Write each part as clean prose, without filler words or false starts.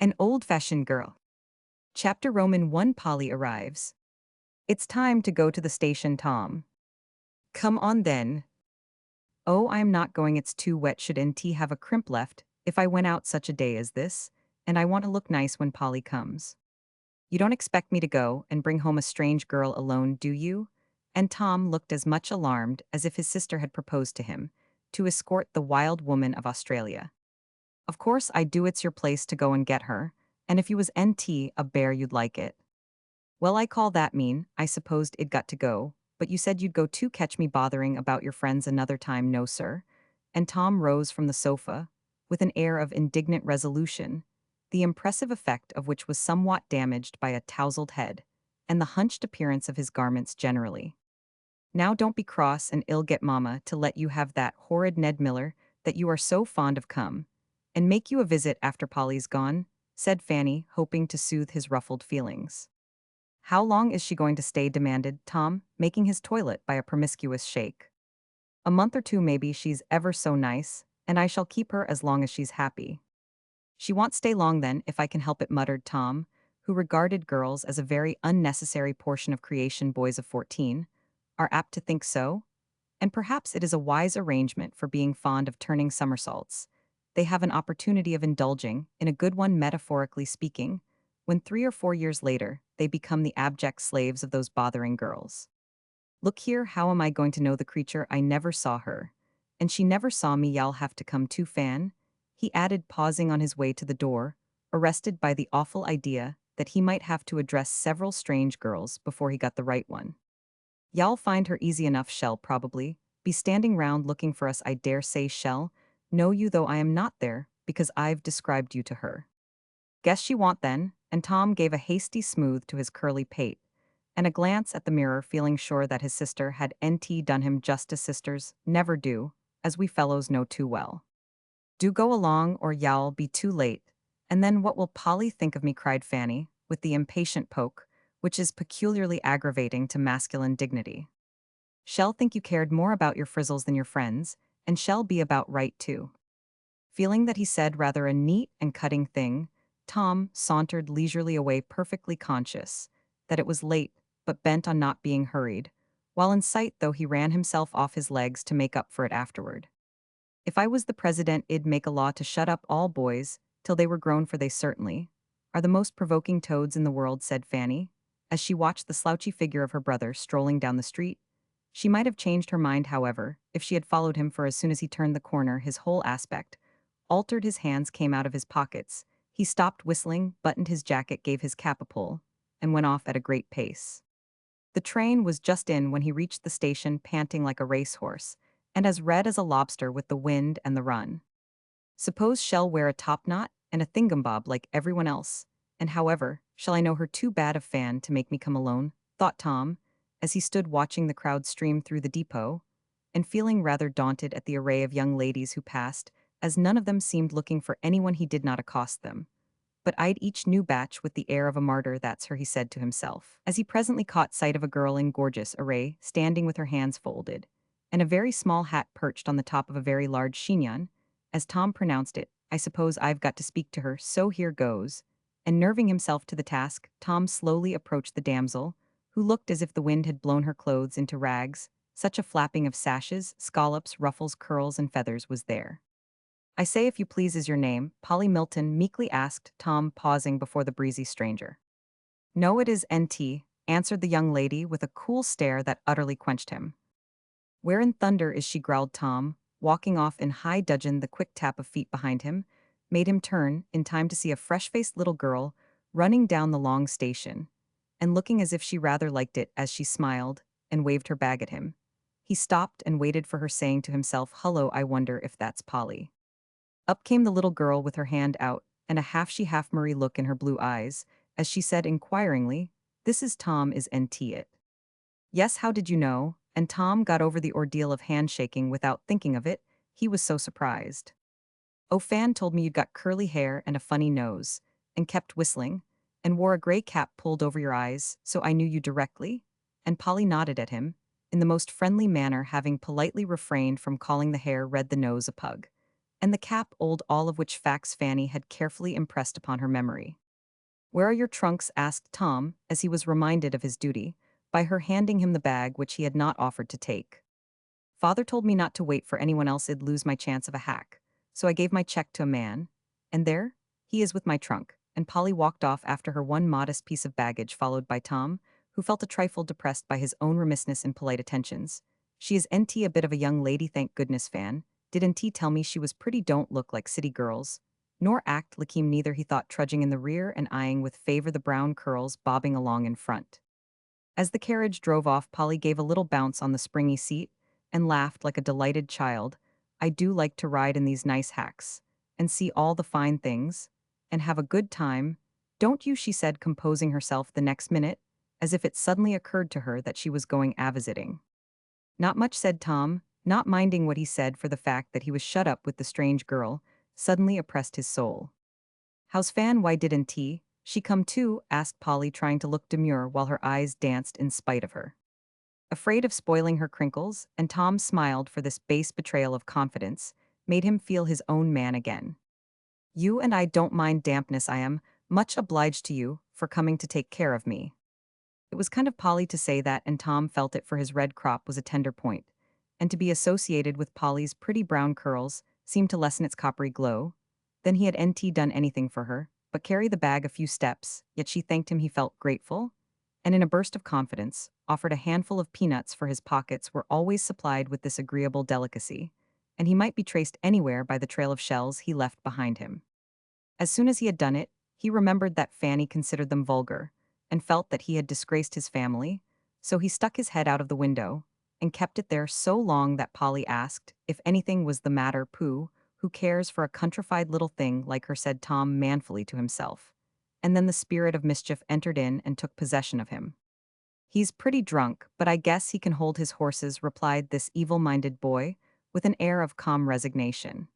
An old-fashioned girl. Chapter Roman 1. Polly arrives. It's time to go to the station, Tom. Come on then. Oh, I'm not going, it's too wet. Should NT have a crimp left if I went out such a day as this? And I want to look nice when Polly comes. You don't expect me to go and bring home a strange girl alone, do you? And Tom looked as much alarmed as if his sister had proposed to him, to escort the wild woman of Australia. Of course I do, it's your place to go and get her, and if you was NT a bear you'd like it. Well, I call that mean. I supposed it got to go, but you said you'd go too. Catch me bothering about your friends another time, no sir. And Tom rose from the sofa, with an air of indignant resolution, the impressive effect of which was somewhat damaged by a tousled head, and the hunched appearance of his garments generally. Now don't be cross and ill get mamma to let you have that horrid Ned Miller that you are so fond of come, and make you a visit after Polly's gone, said Fanny, hoping to soothe his ruffled feelings. How long is she going to stay? Demanded Tom, making his toilet by a promiscuous shake. A month or two maybe. She's ever so nice, and I shall keep her as long as she's happy. She won't stay long then, if I can help it, muttered Tom, who regarded girls as a very unnecessary portion of creation. Boys of 14 are apt to think so, and perhaps it is a wise arrangement for being fond of turning somersaults. They have an opportunity of indulging in a good one, metaphorically speaking, when 3 or 4 years later they become the abject slaves of those bothering girls. Look here, how am I going to know the creature? I never saw her. And she never saw me. Y'all have to come too, Fan, he added, pausing on his way to the door, arrested by the awful idea that he might have to address several strange girls before he got the right one. Y'all find her easy enough, shall probably be standing round looking for us, I dare say. Shall know you though I am not there, because I've described you to her. Guess she won't then, and Tom gave a hasty smooth to his curly pate, and a glance at the mirror, feeling sure that his sister had done him justice. Sisters never do, as we fellows know too well. Do go along, or y'all be too late. And then what will Polly think of me? Cried Fanny, with the impatient poke, which is peculiarly aggravating to masculine dignity. Shall think you cared more about your frizzles than your friends, and shall be about right too. Feeling that he said rather a neat and cutting thing, Tom sauntered leisurely away, perfectly conscious that it was late, but bent on not being hurried. While in sight, though, he ran himself off his legs to make up for it afterward. If I was the president, I'd make a law to shut up all boys till they were grown, for they certainly are the most provoking toads in the world, said Fanny, as she watched the slouchy figure of her brother strolling down the street. She might have changed her mind, however, if she had followed him, for as soon as he turned the corner, his whole aspect altered. His hands came out of his pockets. He stopped whistling, buttoned his jacket, gave his cap a pull, and went off at a great pace. The train was just in when he reached the station, panting like a racehorse, and as red as a lobster with the wind and the run. Suppose shall wear a topknot and a thingumbob like everyone else, and however shall I know her too bad of Fan to make me come alone, thought Tom, as he stood watching the crowd stream through the depot, and feeling rather daunted at the array of young ladies who passed, as none of them seemed looking for anyone. He did not accost them, but eyed each new batch with the air of a martyr. That's her, he said to himself, as he presently caught sight of a girl in gorgeous array, standing with her hands folded, and a very small hat perched on the top of a very large chignon, as Tom pronounced it. I suppose I've got to speak to her, so here goes. And nerving himself to the task, Tom slowly approached the damsel, who looked as if the wind had blown her clothes into rags. Such a flapping of sashes, scallops, ruffles, curls, and feathers was there. I say, if you please, is your name Polly Milton? Meekly asked Tom, pausing before the breezy stranger. No, it is NT, answered the young lady with a cool stare that utterly quenched him. Where in thunder is she? Growled Tom, walking off in high dudgeon. The quick tap of feet behind him made him turn in time to see a fresh-faced little girl running down the long station, and looking as if she rather liked it as she smiled and waved her bag at him. He stopped and waited for her, saying to himself, "Hullo, I wonder if that's Polly." Up came the little girl with her hand out and a half-she-half-Marie look in her blue eyes, as she said inquiringly, "This is Tom, is NT it?" "Yes, how did you know?" And Tom got over the ordeal of handshaking without thinking of it, he was so surprised. "Oh, Fan told me you'd got curly hair and a funny nose, and kept whistling, and wore a gray cap pulled over your eyes, so I knew you directly." And Polly nodded at him, in the most friendly manner, having politely refrained from calling the hair red, the nose a pug. and the cap old all of which facts Fanny had carefully impressed upon her memory. "Where are your trunks?" asked Tom, as he was reminded of his duty, by her handing him the bag which he had not offered to take. "Father told me not to wait for anyone else, I'd lose my chance of a hack, so I gave my check to a man, and there, he is with my trunk," and Polly walked off after her one modest piece of baggage, followed by Tom, who felt a trifle depressed by his own remissness in polite attentions. "She is NT a bit of a young lady, thank goodness, Fan. Did NT tell me she was pretty, don't look like city girls, nor act like him neither," he thought, trudging in the rear and eyeing with favor the brown curls bobbing along in front. As the carriage drove off, Polly gave a little bounce on the springy seat and laughed like a delighted child. "I do like to ride in these nice hacks, and see all the fine things, and have a good time, don't you?" she said, composing herself the next minute, as if it suddenly occurred to her that she was going a-visiting. "Not much," said Tom, not minding what he said, for the fact that he was shut up with the strange girl suddenly oppressed his soul. "How's Fan? Why didn't she come too?" asked Polly, trying to look demure while her eyes danced in spite of her. Afraid of spoiling her crinkles, and Tom smiled, for this base betrayal of confidence made him feel his own man again. "You and I don't mind dampness. I am much obliged to you for coming to take care of me." It was kind of Polly to say that, and Tom felt it, for his red crop was a tender point, and to be associated with Polly's pretty brown curls seemed to lessen its coppery glow. Then he had NT done anything for her but carry the bag a few steps, yet she thanked him, he felt grateful, and in a burst of confidence, offered a handful of peanuts, for his pockets were always supplied with this agreeable delicacy, and he might be traced anywhere by the trail of shells he left behind him. As soon as he had done it, he remembered that Fanny considered them vulgar, and felt that he had disgraced his family, so he stuck his head out of the window, and kept it there so long that Polly asked if anything was the matter. "Pooh, who cares for a countrified little thing like her," said Tom manfully to himself. And then the spirit of mischief entered in and took possession of him. "He's pretty drunk, but I guess he can hold his horses," replied this evil-minded boy, with an air of calm resignation.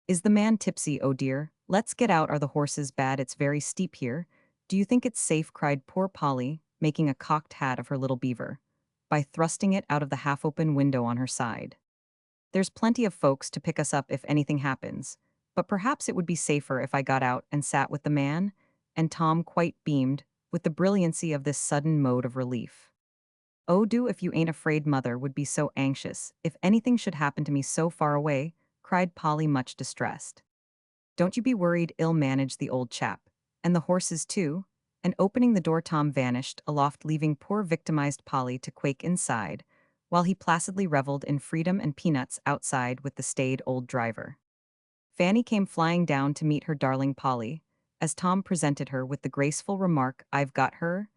"Is the man tipsy? Oh dear, let's get out. Are the horses bad? It's very steep here. Do you think it's safe?" cried poor Polly, making a cocked hat of her little beaver, by thrusting it out of the half-open window on her side. "There's plenty of folks to pick us up if anything happens, but perhaps it would be safer if I got out and sat with the man," and Tom quite beamed with the brilliancy of this sudden mode of relief. "Oh, do, if you ain't afraid mother would be so anxious if anything should happen to me so far away," cried Polly, much distressed. "Don't you be worried, ill managed the old chap. And the horses too," and opening the door Tom vanished aloft, leaving poor victimized Polly to quake inside, while he placidly reveled in freedom and peanuts outside with the staid old driver. Fanny came flying down to meet her darling Polly, as Tom presented her with the graceful remark, "I've got her,"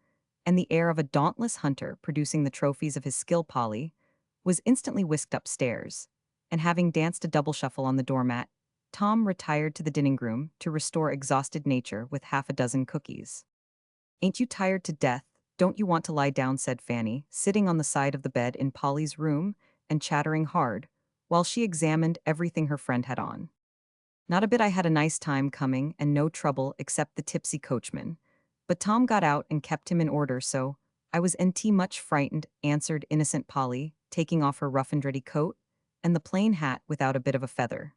and the air of a dauntless hunter producing the trophies of his skill. Polly was instantly whisked upstairs, and having danced a double shuffle on the doormat, Tom retired to the dining room to restore exhausted nature with half a dozen cookies. "Ain't you tired to death? Don't you want to lie down?" said Fanny, sitting on the side of the bed in Polly's room and chattering hard, while she examined everything her friend had on. "Not a bit. I had a nice time coming, and no trouble except the tipsy coachman. But Tom got out and kept him in order, so I was NT much frightened," answered innocent Polly, taking off her rough and ready coat and the plain hat without a bit of a feather.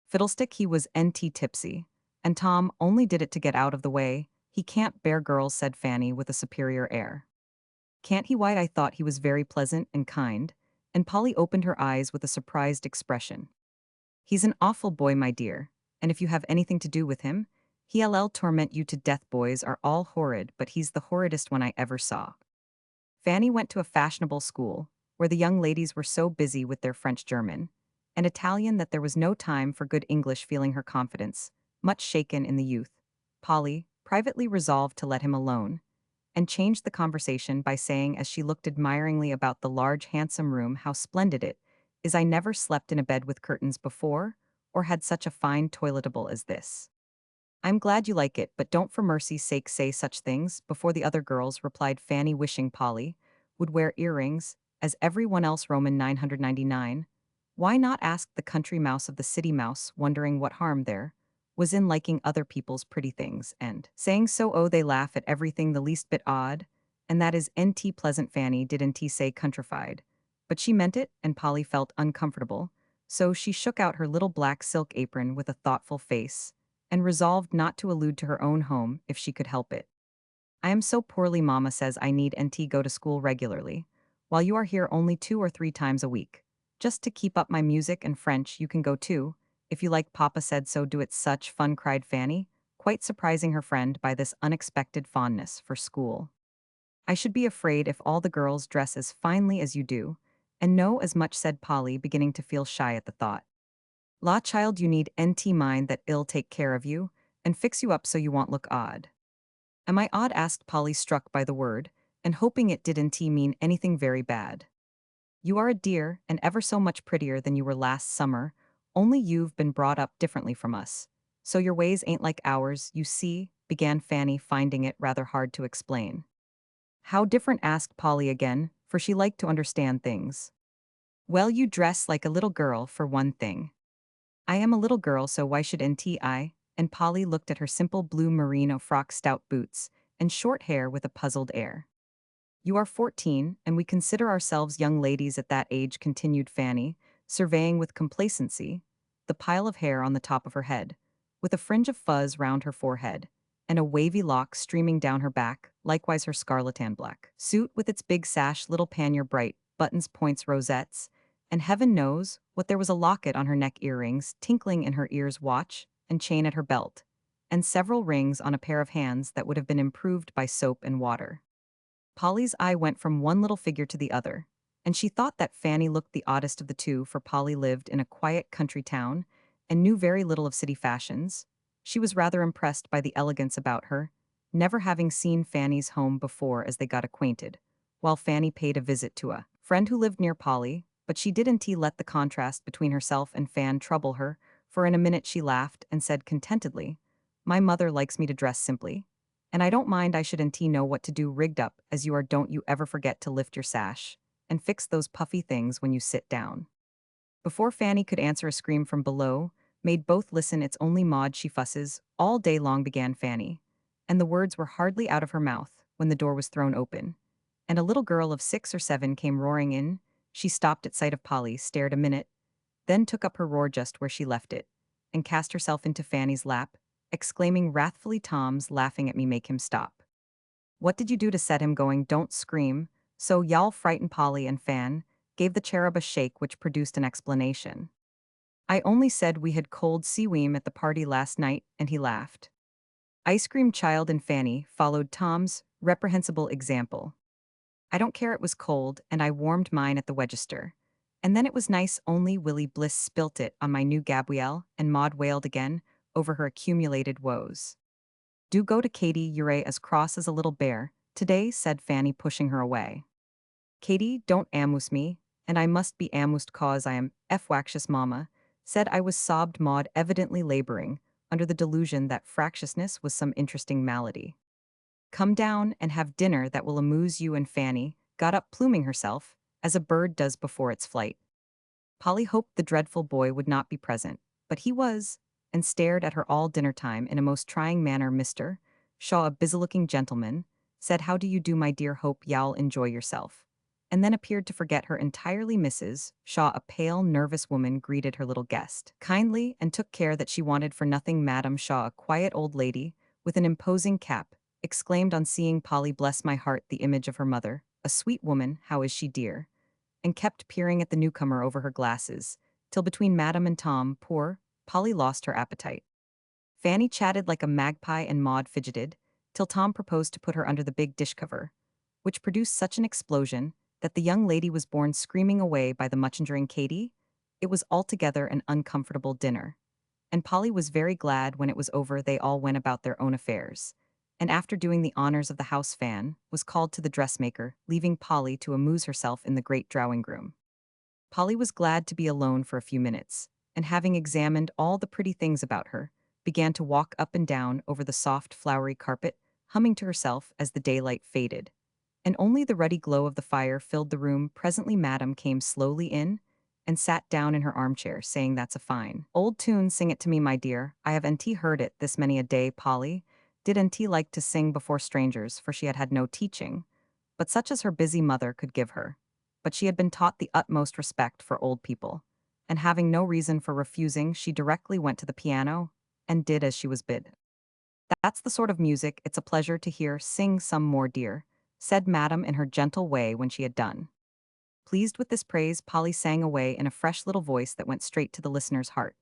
"Fiddlestick, he was NT tipsy, and Tom only did it to get out of the way. He can't bear girls," said Fanny with a superior air. "Can't he? Why, I thought he was very pleasant and kind," and Polly opened her eyes with a surprised expression. "He's an awful boy, my dear, and if you have anything to do with him, he'll torment you to death. Boys are all horrid, but he's the horridest one I ever saw." Fanny went to a fashionable school, where the young ladies were so busy with their French, German, and Italian that there was no time for good English. Feeling her confidence much shaken in the youth, Polly privately resolved to let him alone, and changed the conversation by saying, as she looked admiringly about the large handsome room, "How splendid it is. I never slept in a bed with curtains before, or had such a fine toiletable as this." "I'm glad you like it, but don't for mercy's sake say such things before the other girls," replied Fanny, wishing Polly would wear earrings, as every one else. Roman 999. Why not ask the country mouse of the city mouse, wondering what harm there was in liking other people's pretty things, and saying so? "Oh, they laugh at everything the least bit odd, and that is NT pleasant." Fanny didn't say countrified, but she meant it, and Polly felt uncomfortable, So she shook out her little black silk apron with a thoughtful face, and resolved not to allude to her own home if she could help it. I am so poorly, Mama says I need NT go to school regularly, while you are here only 2 or 3 times a week. Just to keep up my music and French, you can go too. If you like, Papa said so. Do it. Such fun, cried Fanny, quite surprising her friend by this unexpected fondness for school. I should be afraid if all the girls dress as finely as you do, and know as much, said Polly, beginning to feel shy at the thought. La, child, you need NT mind that ill take care of you, and fix you up so you won't look odd. Am I odd? Asked Polly, struck by the word, and hoping it didn't mean anything very bad. You are a dear, and ever so much prettier than you were last summer, only you've been brought up differently from us. So your ways ain't like ours, you see, began Fanny, finding it rather hard to explain. How different? Asked Polly again, for she liked to understand things. Well, you dress like a little girl, for one thing. I am a little girl, so why shouldn't I? And Polly looked at her simple blue merino frock, stout boots, and short hair with a puzzled air. You are 14, and we consider ourselves young ladies at that age, continued Fanny, surveying with complacency the pile of hair on the top of her head, with a fringe of fuzz round her forehead, and a wavy lock streaming down her back, likewise her scarlet and black suit with its big sash, little pannier, bright buttons, points, rosettes, and heaven knows what there was, a locket on her neck, earrings tinkling in her ears, watch and chain at her belt, and several rings on a pair of hands that would have been improved by soap and water. Polly's eye went from one little figure to the other, and she thought that Fanny looked the oddest of the two, for Polly lived in a quiet country town and knew very little of city fashions. She was rather impressed by the elegance about her, never having seen Fanny's home before as they got acquainted, while Fanny paid a visit to a friend who lived near Polly, but she didn't let the contrast between herself and Fan trouble her, for in a minute she laughed and said contentedly, My mother likes me to dress simply, and I don't mind. I shouldn't know what to do rigged up as you are. Don't you ever forget to lift your sash and fix those puffy things when you sit down. Before Fanny could answer, a scream from below made both listen. It's only Maud, she fusses all day long, began Fanny, and the words were hardly out of her mouth when the door was thrown open, and a little girl of 6 or 7 came roaring in. She stopped at sight of Polly, stared a minute, then took up her roar just where she left it, and cast herself into Fanny's lap, exclaiming wrathfully, Tom's laughing at me, make him stop. What did you do to set him going? Don't scream. So y'all frightened. Polly and Fan gave the cherub a shake which produced an explanation. I only said we had cold seaweam at the party last night, and he laughed. Ice cream, child, and Fanny followed Tom's reprehensible example. I don't care, it was cold, and I warmed mine at the Register. And then it was nice, only Willie Bliss spilt it on my new Gabrielle, and Maud wailed again over her accumulated woes. Do go to Katie, you're as cross as a little bear today, said Fanny, pushing her away. Katie, don't amuse me, and I must be amused cause I am fractious, Mamma, said I was, sobbed Maud, evidently laboring under the delusion that fractiousness was some interesting malady. Come down and have dinner that will amuse you. And Fanny got up, pluming herself, as a bird does before its flight. Polly hoped the dreadful boy would not be present, but he was, and stared at her all dinner time in a most trying manner. Mr. Shaw, a busy-looking gentleman, said, How do you do, my dear? Hope y'all enjoy yourself. And then appeared to forget her entirely. Mrs. Shaw, a pale, nervous woman, greeted her little guest kindly and took care that she wanted for nothing. Madame Shaw, a quiet old lady, with an imposing cap, exclaimed on seeing Polly, Bless my heart, the image of her mother, a sweet woman, how is she, dear? And kept peering at the newcomer over her glasses, till between Madame and Tom, poor Polly lost her appetite. Fanny chatted like a magpie and Maud fidgeted, till Tom proposed to put her under the big dish cover, which produced such an explosion that the young lady was borne screaming away by the much-enduring Katie. It was altogether an uncomfortable dinner, and Polly was very glad when it was over. They all went about their own affairs, and after doing the honors of the house, Fan was called to the dressmaker, leaving Polly to amuse herself in the great drawing-room. Polly was glad to be alone for a few minutes, and having examined all the pretty things about her, began to walk up and down over the soft, flowery carpet, humming to herself as the daylight faded, and only the ruddy glow of the fire filled the room. Presently Madame came slowly in, and sat down in her armchair, saying, That's a fine old tune, sing it to me, my dear. I haven't heard it this many a day. Polly didn't like to sing before strangers, for she had had no teaching, but such as her busy mother could give her. But she had been taught the utmost respect for old people, and having no reason for refusing, she directly went to the piano and did as she was bid. That's the sort of music it's a pleasure to hear. Sing some more, dear, said Madam in her gentle way when she had done. Pleased with this praise, Polly sang away in a fresh little voice that went straight to the listener's heart,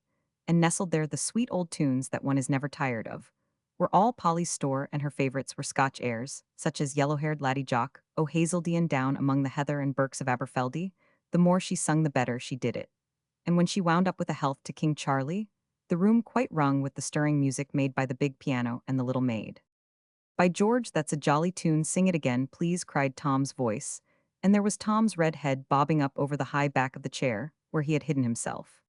and nestled there the sweet old tunes that one is never tired of. Were all Polly's store, and her favorites were Scotch airs, such as Yellow-haired Laddie Jock, O Hazeldean down among the heather and birks of Aberfeldy. The more she sung the better she did it. And when she wound up with a health to King Charlie, the room quite rung with the stirring music made by the big piano and the little maid. By George, that's a jolly tune, sing it again, please, cried Tom's voice, and there was Tom's red head bobbing up over the high back of the chair, where he had hidden himself.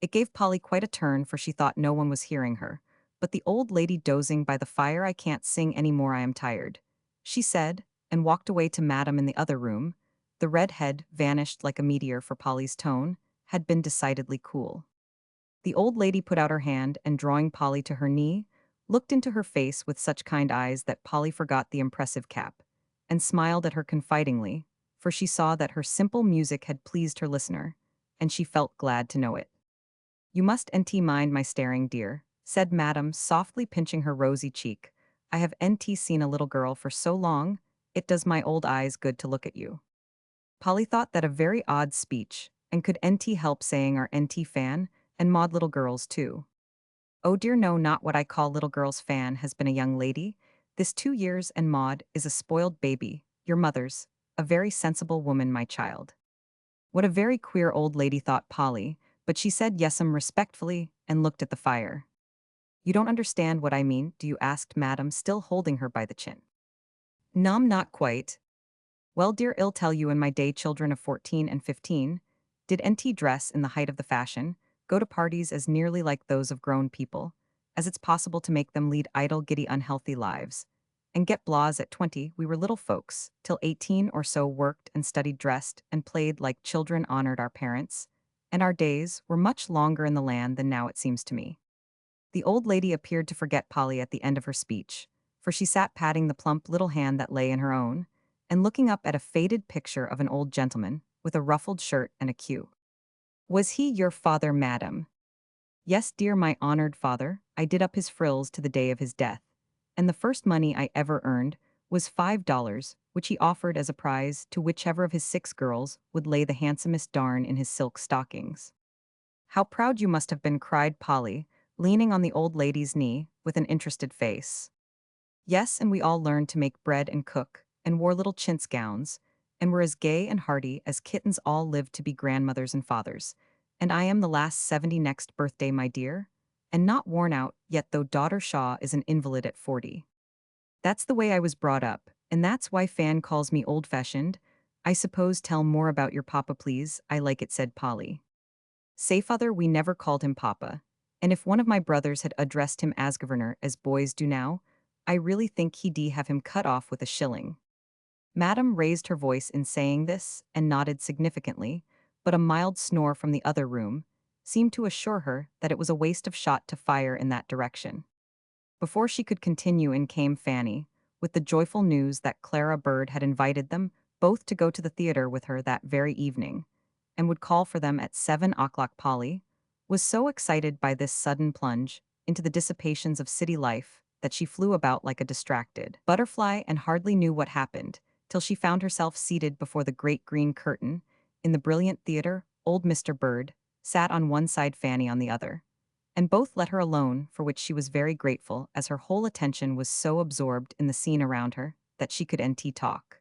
It gave Polly quite a turn, for she thought no one was hearing her. But the old lady dozing by the fire, I can't sing any more, I am tired, she said, and walked away to Madam in the other room. The red head vanished like a meteor, for Polly's tone had been decidedly cool. The old lady put out her hand and, drawing Polly to her knee, looked into her face with such kind eyes that Polly forgot the impressive cap, and smiled at her confidingly, for she saw that her simple music had pleased her listener, and she felt glad to know it. You must nt mind my staring, dear, said Madam, softly pinching her rosy cheek. I have nt seen a little girl for so long, it does my old eyes good to look at you. Polly thought that a very odd speech, and could nt help saying our nt fan, and Maud little girls too. Oh dear, no, not what I call little girls. Fan has been a young lady this 2 years, and Maud is a spoiled baby, your mother's, a very sensible woman, my child. What a very queer old lady, thought Polly, but she said yes'm respectfully and looked at the fire. You don't understand what I mean, do you? Asked Madam, still holding her by the chin. Nom, not quite. Well, dear, I'll tell you. In my day, children of 14 and 15 did nt dress in the height of the fashion, go to parties as nearly like those of grown people as it's possible to make them lead idle, giddy, unhealthy lives, and get blahs at 20. We were little folks, till 18 or so, worked and studied, dressed and played like children, honored our parents, and our days were much longer in the land than now, it seems to me. The old lady appeared to forget Polly at the end of her speech, for she sat patting the plump little hand that lay in her own, and looking up at a faded picture of an old gentleman, with a ruffled shirt and a queue. Was he your father, Madam? Yes, dear, my honored father. I did up his frills to the day of his death, and the first money I ever earned was $5, which he offered as a prize to whichever of his 6 girls would lay the handsomest darn in his silk stockings. How proud you must have been, cried Polly, leaning on the old lady's knee with an interested face. Yes, and we all learned to make bread and cook, and wore little chintz gowns, and were as gay and hearty as kittens. All lived to be grandmothers and fathers, and I am the last 70 next birthday, my dear, and not worn out yet, though daughter Shaw is an invalid at 40. That's the way I was brought up, and that's why Fan calls me old-fashioned. I suppose. Tell more about your papa, please. I like it, said Polly. Say, father, we never called him papa, and if one of my brothers had addressed him as governor, as boys do now, I really think he'd have him cut off with a shilling. Madam raised her voice in saying this, and nodded significantly, but a mild snore from the other room seemed to assure her that it was a waste of shot to fire in that direction. Before she could continue, in came Fanny, with the joyful news that Clara Bird had invited them both to go to the theater with her that very evening, and would call for them at 7 o'clock. Polly was so excited by this sudden plunge into the dissipations of city life that she flew about like a distracted butterfly and hardly knew what happened, till she found herself seated before the great green curtain in the brilliant theater. Old Mr. Bird sat on one side, Fanny on the other, and both let her alone, for which she was very grateful, as her whole attention was so absorbed in the scene around her that she could nt talk.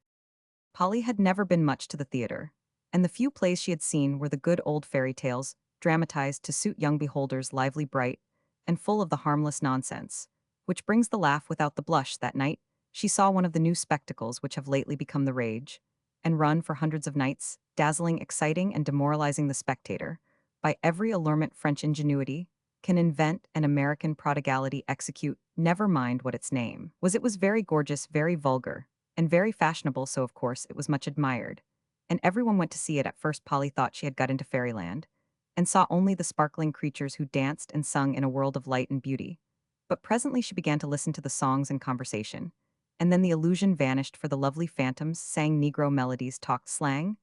Polly had never been much to the theater, and the few plays she had seen were the good old fairy tales, dramatized to suit young beholders, lively, bright, and full of the harmless nonsense which brings the laugh without the blush. That night she saw one of the new spectacles which have lately become the rage, and run for hundreds of nights, dazzling, exciting, and demoralizing the spectator, by every allurement French ingenuity can invent and American prodigality execute. Never mind what its name was. It was very gorgeous, very vulgar, and very fashionable, so of course it was much admired, and everyone went to see it. At first Polly thought she had got into fairyland, and saw only the sparkling creatures who danced and sung in a world of light and beauty. But presently she began to listen to the songs and conversation, and then the illusion vanished, for the lovely phantoms sang Negro melodies, talked slang,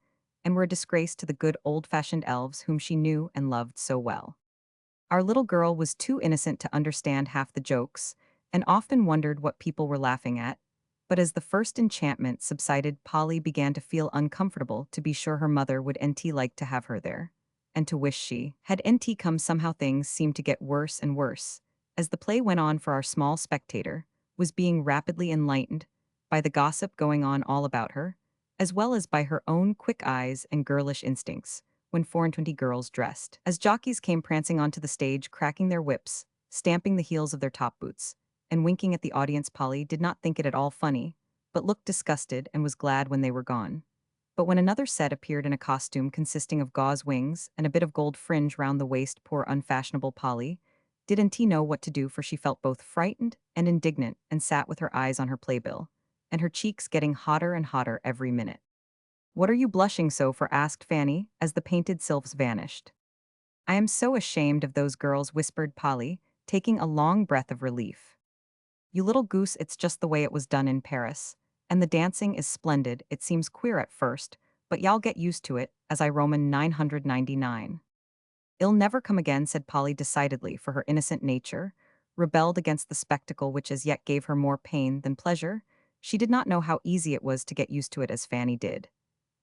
and were a disgrace to the good old-fashioned elves whom she knew and loved so well. Our little girl was too innocent to understand half the jokes, and often wondered what people were laughing at, but as the first enchantment subsided, Polly began to feel uncomfortable to be sure her mother would NT like to have her there, and to wish she had NT come. Somehow things seemed to get worse and worse, as the play went on, for our small spectator was being rapidly enlightened by the gossip going on all about her, as well as by her own quick eyes and girlish instincts, when 4 and 20 girls dressed as jockeys came prancing onto the stage, cracking their whips, stamping the heels of their top boots, and winking at the audience. Polly did not think it at all funny, but looked disgusted and was glad when they were gone. But when another set appeared in a costume consisting of gauze wings and a bit of gold fringe round the waist, poor unfashionable Polly didn't know what to do, for she felt both frightened and indignant and sat with her eyes on her playbill, and her cheeks getting hotter and hotter every minute. "What are you blushing so for?" asked Fanny, as the painted sylphs vanished. "I am so ashamed of those girls," whispered Polly, taking a long breath of relief. "You little goose, it's just the way it was done in Paris. And the dancing is splendid. It seems queer at first, but y'all get used to it, as I Roman 999. "It'll never come again," said Polly decidedly, for her innocent nature rebelled against the spectacle which as yet gave her more pain than pleasure. She did not know how easy it was to get used to it as Fanny did.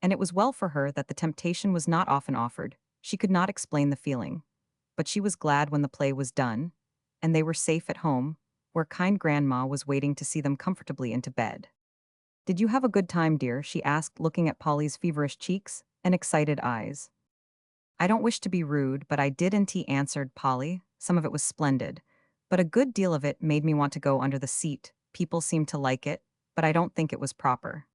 And it was well for her that the temptation was not often offered. She could not explain the feeling. But she was glad when the play was done, and they were safe at home, where kind Grandma was waiting to see them comfortably into bed. "Did you have a good time, dear?" she asked, looking at Polly's feverish cheeks and excited eyes. "I don't wish to be rude, but I didn't," answered Polly. "Some of it was splendid, but a good deal of it made me want to go under the seat. People seemed to like it, but I don't think it was proper."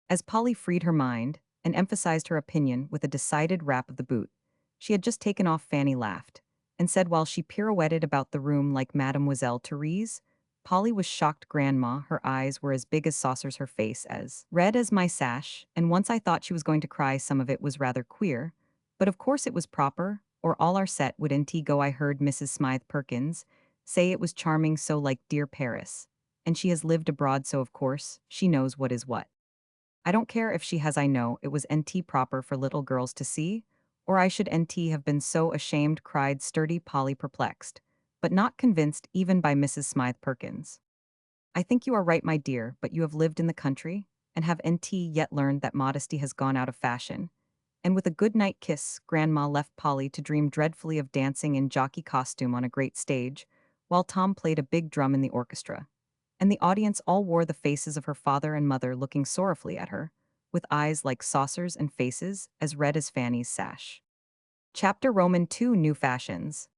As Polly freed her mind and emphasized her opinion with a decided rap of the boot she had just taken off, Fanny laughed and said while she pirouetted about the room like Mademoiselle Therese, "Polly was shocked, Grandma. Her eyes were as big as saucers, her face as red as my sash, and once I thought she was going to cry. Some of it was rather queer, but of course it was proper, or all our set would NT go. I heard Mrs. Smythe Perkins say it was charming, so like dear Paris, and she has lived abroad, so of course she knows what is what. I don't care if she has. I know it was NT proper for little girls to see, or I should NT have been so ashamed," cried sturdy Polly, perplexed, but not convinced even by Mrs. Smythe Perkins. "I think you are right, my dear, but you have lived in the country, and have NT yet learned that modesty has gone out of fashion." And with a good-night kiss, Grandma left Polly to dream dreadfully of dancing in jockey costume on a great stage, while Tom played a big drum in the orchestra, and the audience all wore the faces of her father and mother, looking sorrowfully at her, with eyes like saucers and faces as red as Fanny's sash. Chapter Roman 2, New Fashions.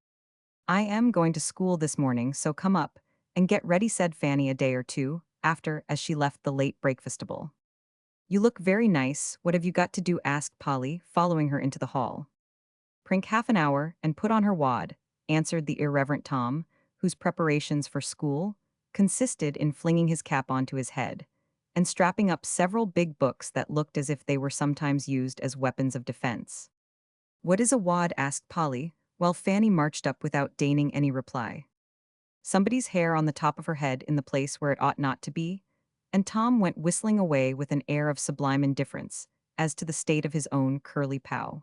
"I am going to school this morning, so come up and get ready," said Fanny a day or two after, as she left the late breakfastable. "You look very nice. What have you got to do?" asked Polly, following her into the hall. "Prink half an hour and put on her wad," answered the irreverent Tom, whose preparations for school consisted in flinging his cap onto his head and strapping up several big books that looked as if they were sometimes used as weapons of defense. "What is a wad?" asked Polly, while Fanny marched up without deigning any reply. "Somebody's hair on the top of her head in the place where it ought not to be," and Tom went whistling away with an air of sublime indifference as to the state of his own curly pow.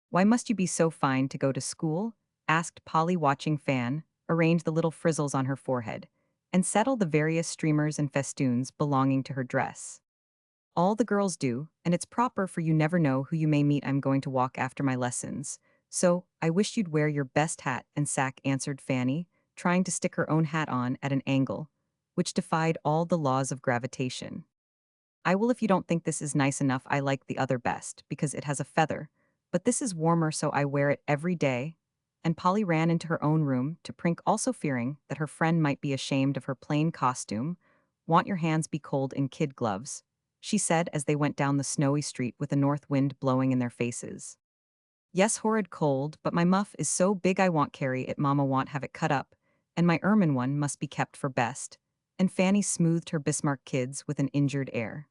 "Why must you be so fine to go to school?" asked Polly, watching Fan arrange the little frizzles on her forehead and settle the various streamers and festoons belonging to her dress. "All the girls do, and it's proper, for you never know who you may meet. I'm going to walk after my lessons, so I wish you'd wear your best hat and sack," answered Fanny, trying to stick her own hat on at an angle which defied all the laws of gravitation. "I will if you don't think this is nice enough. I like the other best, because it has a feather, but this is warmer, so I wear it every day." And Polly ran into her own room to prink, also fearing that her friend might be ashamed of her plain costume. "Want your hands be cold in kid gloves," she said as they went down the snowy street with a north wind blowing in their faces. "Yes, horrid cold, but my muff is so big I won't carry it. Mama won't have it cut up, and my ermine one must be kept for best." And Fanny smoothed her Bismarck kids with an injured air.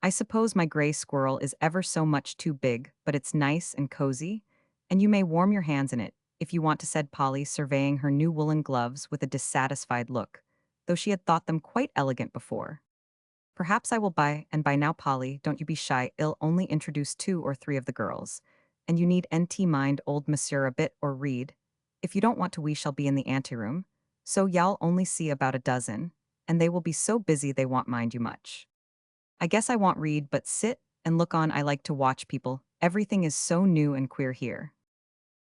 "I suppose my gray squirrel is ever so much too big, but it's nice and cozy, and you may warm your hands in it if you want to," said Polly, surveying her new woolen gloves with a dissatisfied look, though she had thought them quite elegant before. Perhaps I will buy, and by now, Polly, don't you be shy, I'll only introduce 2 or 3 of the girls. And you need NT mind old monsieur a bit or read. If you don't want to, we shall be in the anteroom. So y'all only see about a dozen, and they will be so busy they won't mind you much. I guess I won't read, but sit and look on. I like to watch people. Everything is so new and queer here.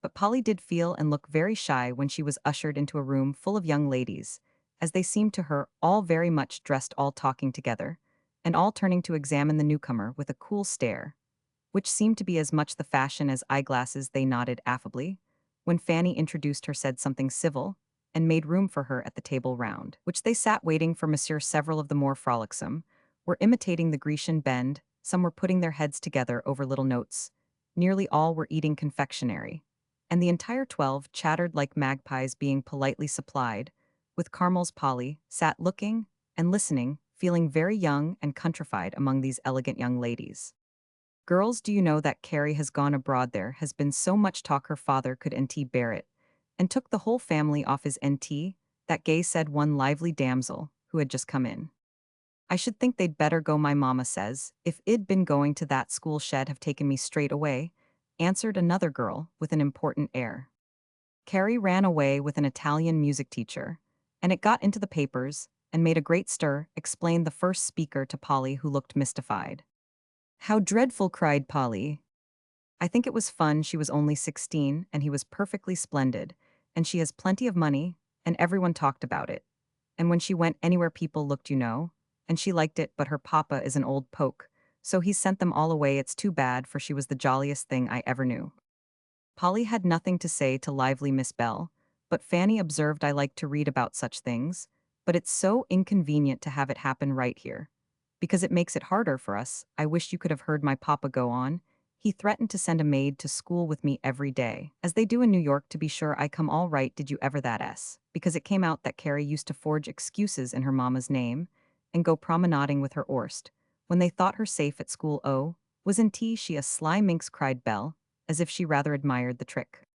But Polly did feel and look very shy when she was ushered into a room full of young ladies, as they seemed to her all very much dressed, all talking together, and all turning to examine the newcomer with a cool stare, which seemed to be as much the fashion as eyeglasses. They nodded affably. When Fanny introduced her, said something civil, and made room for her at the table round, which they sat waiting for Monsieur. Several of the more frolicsome were imitating the Grecian bend, some were putting their heads together over little notes, nearly all were eating confectionery, and the entire 12 chattered like magpies being politely supplied, with Carmel's Polly sat looking and listening, feeling very young and countrified among these elegant young ladies. Girls, do you know that Carrie has gone abroad? There has been so much talk her father could NT bear it, and took the whole family off his NT, that gay, said one lively damsel, who had just come in. I should think they'd better go, my mamma says, if I'd been going to that school shed have taken me straight away, answered another girl with an important air. Carrie ran away with an Italian music teacher, and it got into the papers, and made a great stir, explained the first speaker to Polly, who looked mystified. How dreadful, cried Polly. I think it was fun. She was only 16, and he was perfectly splendid, and she has plenty of money, and everyone talked about it. And when she went anywhere, people looked, and she liked it, but her papa is an old poke, so he sent them all away. It's too bad, for she was the jolliest thing I ever knew. Polly had nothing to say to lively Miss Bell, but Fanny observed, I like to read about such things, but it's so inconvenient to have it happen right here, because it makes it harder for us. I wish you could have heard my papa go on. He threatened to send a maid to school with me every day, as they do in New York, to be sure I come all right. Did you ever that because it came out that Carrie used to forge excuses in her mamma's name, and go promenading with her Orst, when they thought her safe at school. Oh, wasn't she a sly minx, cried Belle, as if she rather admired the trick.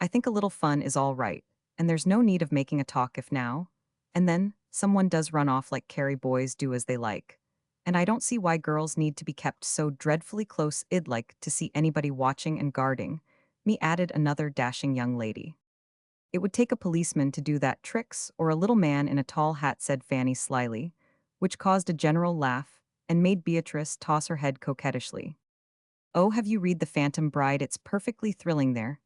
I think a little fun is all right, and there's no need of making a talk if now and then someone does run off like Carrie. Boys do as they like, and I don't see why girls need to be kept so dreadfully close. I'd like to see anybody watching and guarding me, added another dashing young lady. It would take a policeman to do that, tricks, or a little man in a tall hat, said Fanny slyly, which caused a general laugh and made Beatrice toss her head coquettishly. Oh, have you read The Phantom Bride? It's perfectly thrilling. There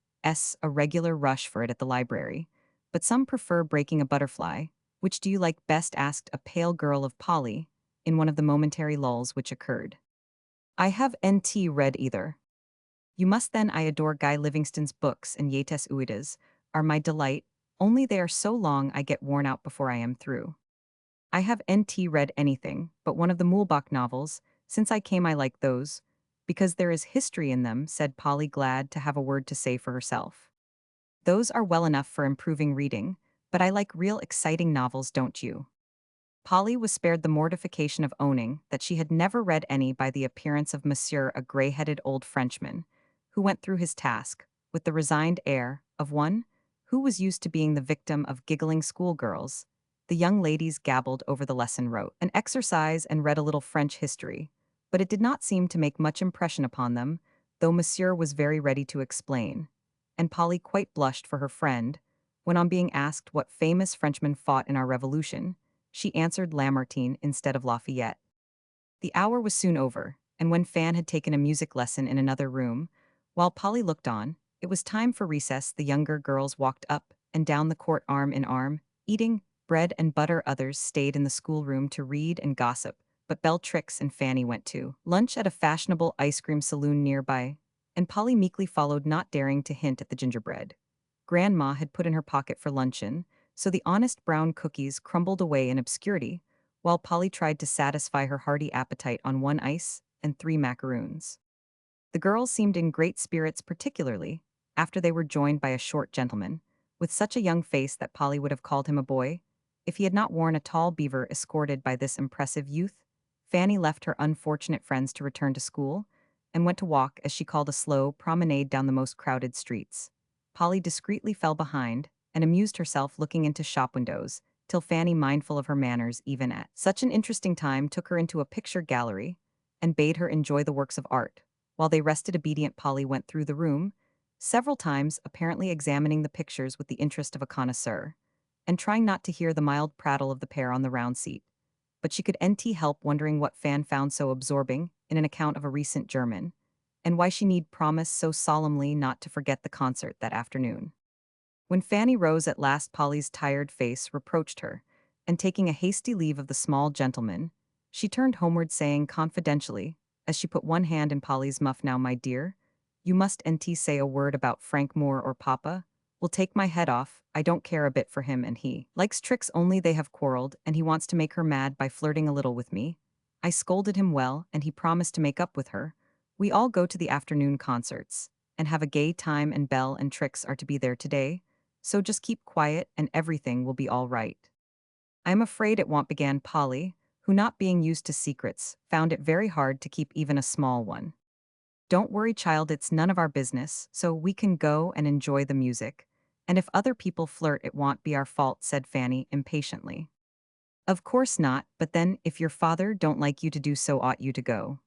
a regular rush for it at the library, but some prefer Breaking a Butterfly. Which do you like best? Asked a pale girl of Polly, in one of the momentary lulls which occurred. I have NT read either. You must then. I adore Guy Livingstone's books, and Yeats Uidas are my delight, only they are so long I get worn out before I am through. I have NT read anything but one of the Muhlbach novels. Since I came, I like those, because there is history in them, said Polly, glad to have a word to say for herself. Those are well enough for improving reading, but I like real exciting novels, don't you? Polly was spared the mortification of owning that she had never read any by the appearance of Monsieur, a grey-headed old Frenchman, who went through his task with the resigned air of one who was used to being the victim of giggling schoolgirls. The young ladies gabbled over the lesson, wrote an exercise, and read a little French history, but it did not seem to make much impression upon them, though Monsieur was very ready to explain, and Polly quite blushed for her friend when, on being asked what famous Frenchman fought in our Revolution, she answered Lamartine instead of Lafayette. The hour was soon over, and when Fan had taken a music lesson in another room, while Polly looked on, it was time for recess. The younger girls walked up and down the court arm in arm, eating bread and butter. Others stayed in the schoolroom to read and gossip, but Bellatrix and Fanny went to lunch at a fashionable ice cream saloon nearby, and Polly meekly followed, not daring to hint at the gingerbread Grandma had put in her pocket for luncheon, so the honest brown cookies crumbled away in obscurity, while Polly tried to satisfy her hearty appetite on 1 ice and 3 macaroons. The girls seemed in great spirits, particularly after they were joined by a short gentleman, with such a young face that Polly would have called him a boy if he had not worn a tall beaver. Escorted by this impressive youth, Fanny left her unfortunate friends to return to school, and went to walk, as she called, a slow promenade down the most crowded streets. Polly discreetly fell behind, and amused herself looking into shop windows, till Fanny, mindful of her manners even at such an interesting time, took her into a picture gallery and bade her enjoy the works of art. While they rested, obedient Polly went through the room several times, apparently examining the pictures with the interest of a connoisseur, and trying not to hear the mild prattle of the pair on the round seat. But she could nt help wondering what Fan found so absorbing in an account of a recent German, and why she need promise so solemnly not to forget the concert that afternoon. When Fanny rose at last, Polly's tired face reproached her, and taking a hasty leave of the small gentleman, she turned homeward, saying confidentially, as she put one hand in Polly's muff, "Now, my dear, you must nt say a word about Frank Moore or Papa. Will take my head off, I don't care a bit for him, and he likes tricks, only they have quarreled, and he wants to make her mad by flirting a little with me. I scolded him well, and he promised to make up with her. We all go to the afternoon concerts, and have a gay time, and Belle and Trix are to be there today. So just keep quiet and everything will be all right." "I'm afraid it won't," began Polly, who, not being used to secrets, found it very hard to keep even a small one. "Don't worry, child, it's none of our business, so we can go and enjoy the music. And if other people flirt, it won't be our fault," said Fanny impatiently. "Of course not, but then, if your father don't like you to do so, ought you to go?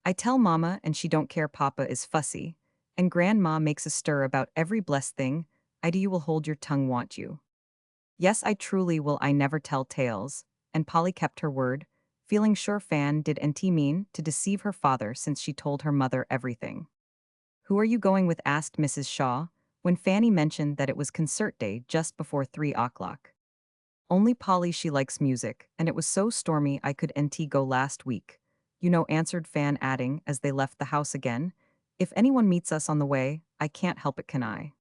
I tell Mama, and she don't care. Papa is fussy, and Grandma makes a stir about every blessed thing. I do. You will hold your tongue, won't you?" "Yes, I truly will. I never tell tales." And Polly kept her word, feeling sure Fan did nt mean to deceive her father, since she told her mother everything. "Who are you going with?" asked Mrs. Shaw, when Fanny mentioned that it was concert day just before 3 o'clock. "Only Polly, she likes music, and it was so stormy I could nt go last week. You know," answered Fan, adding, as they left the house again, "if anyone meets us on the way, I can't help it, can I?"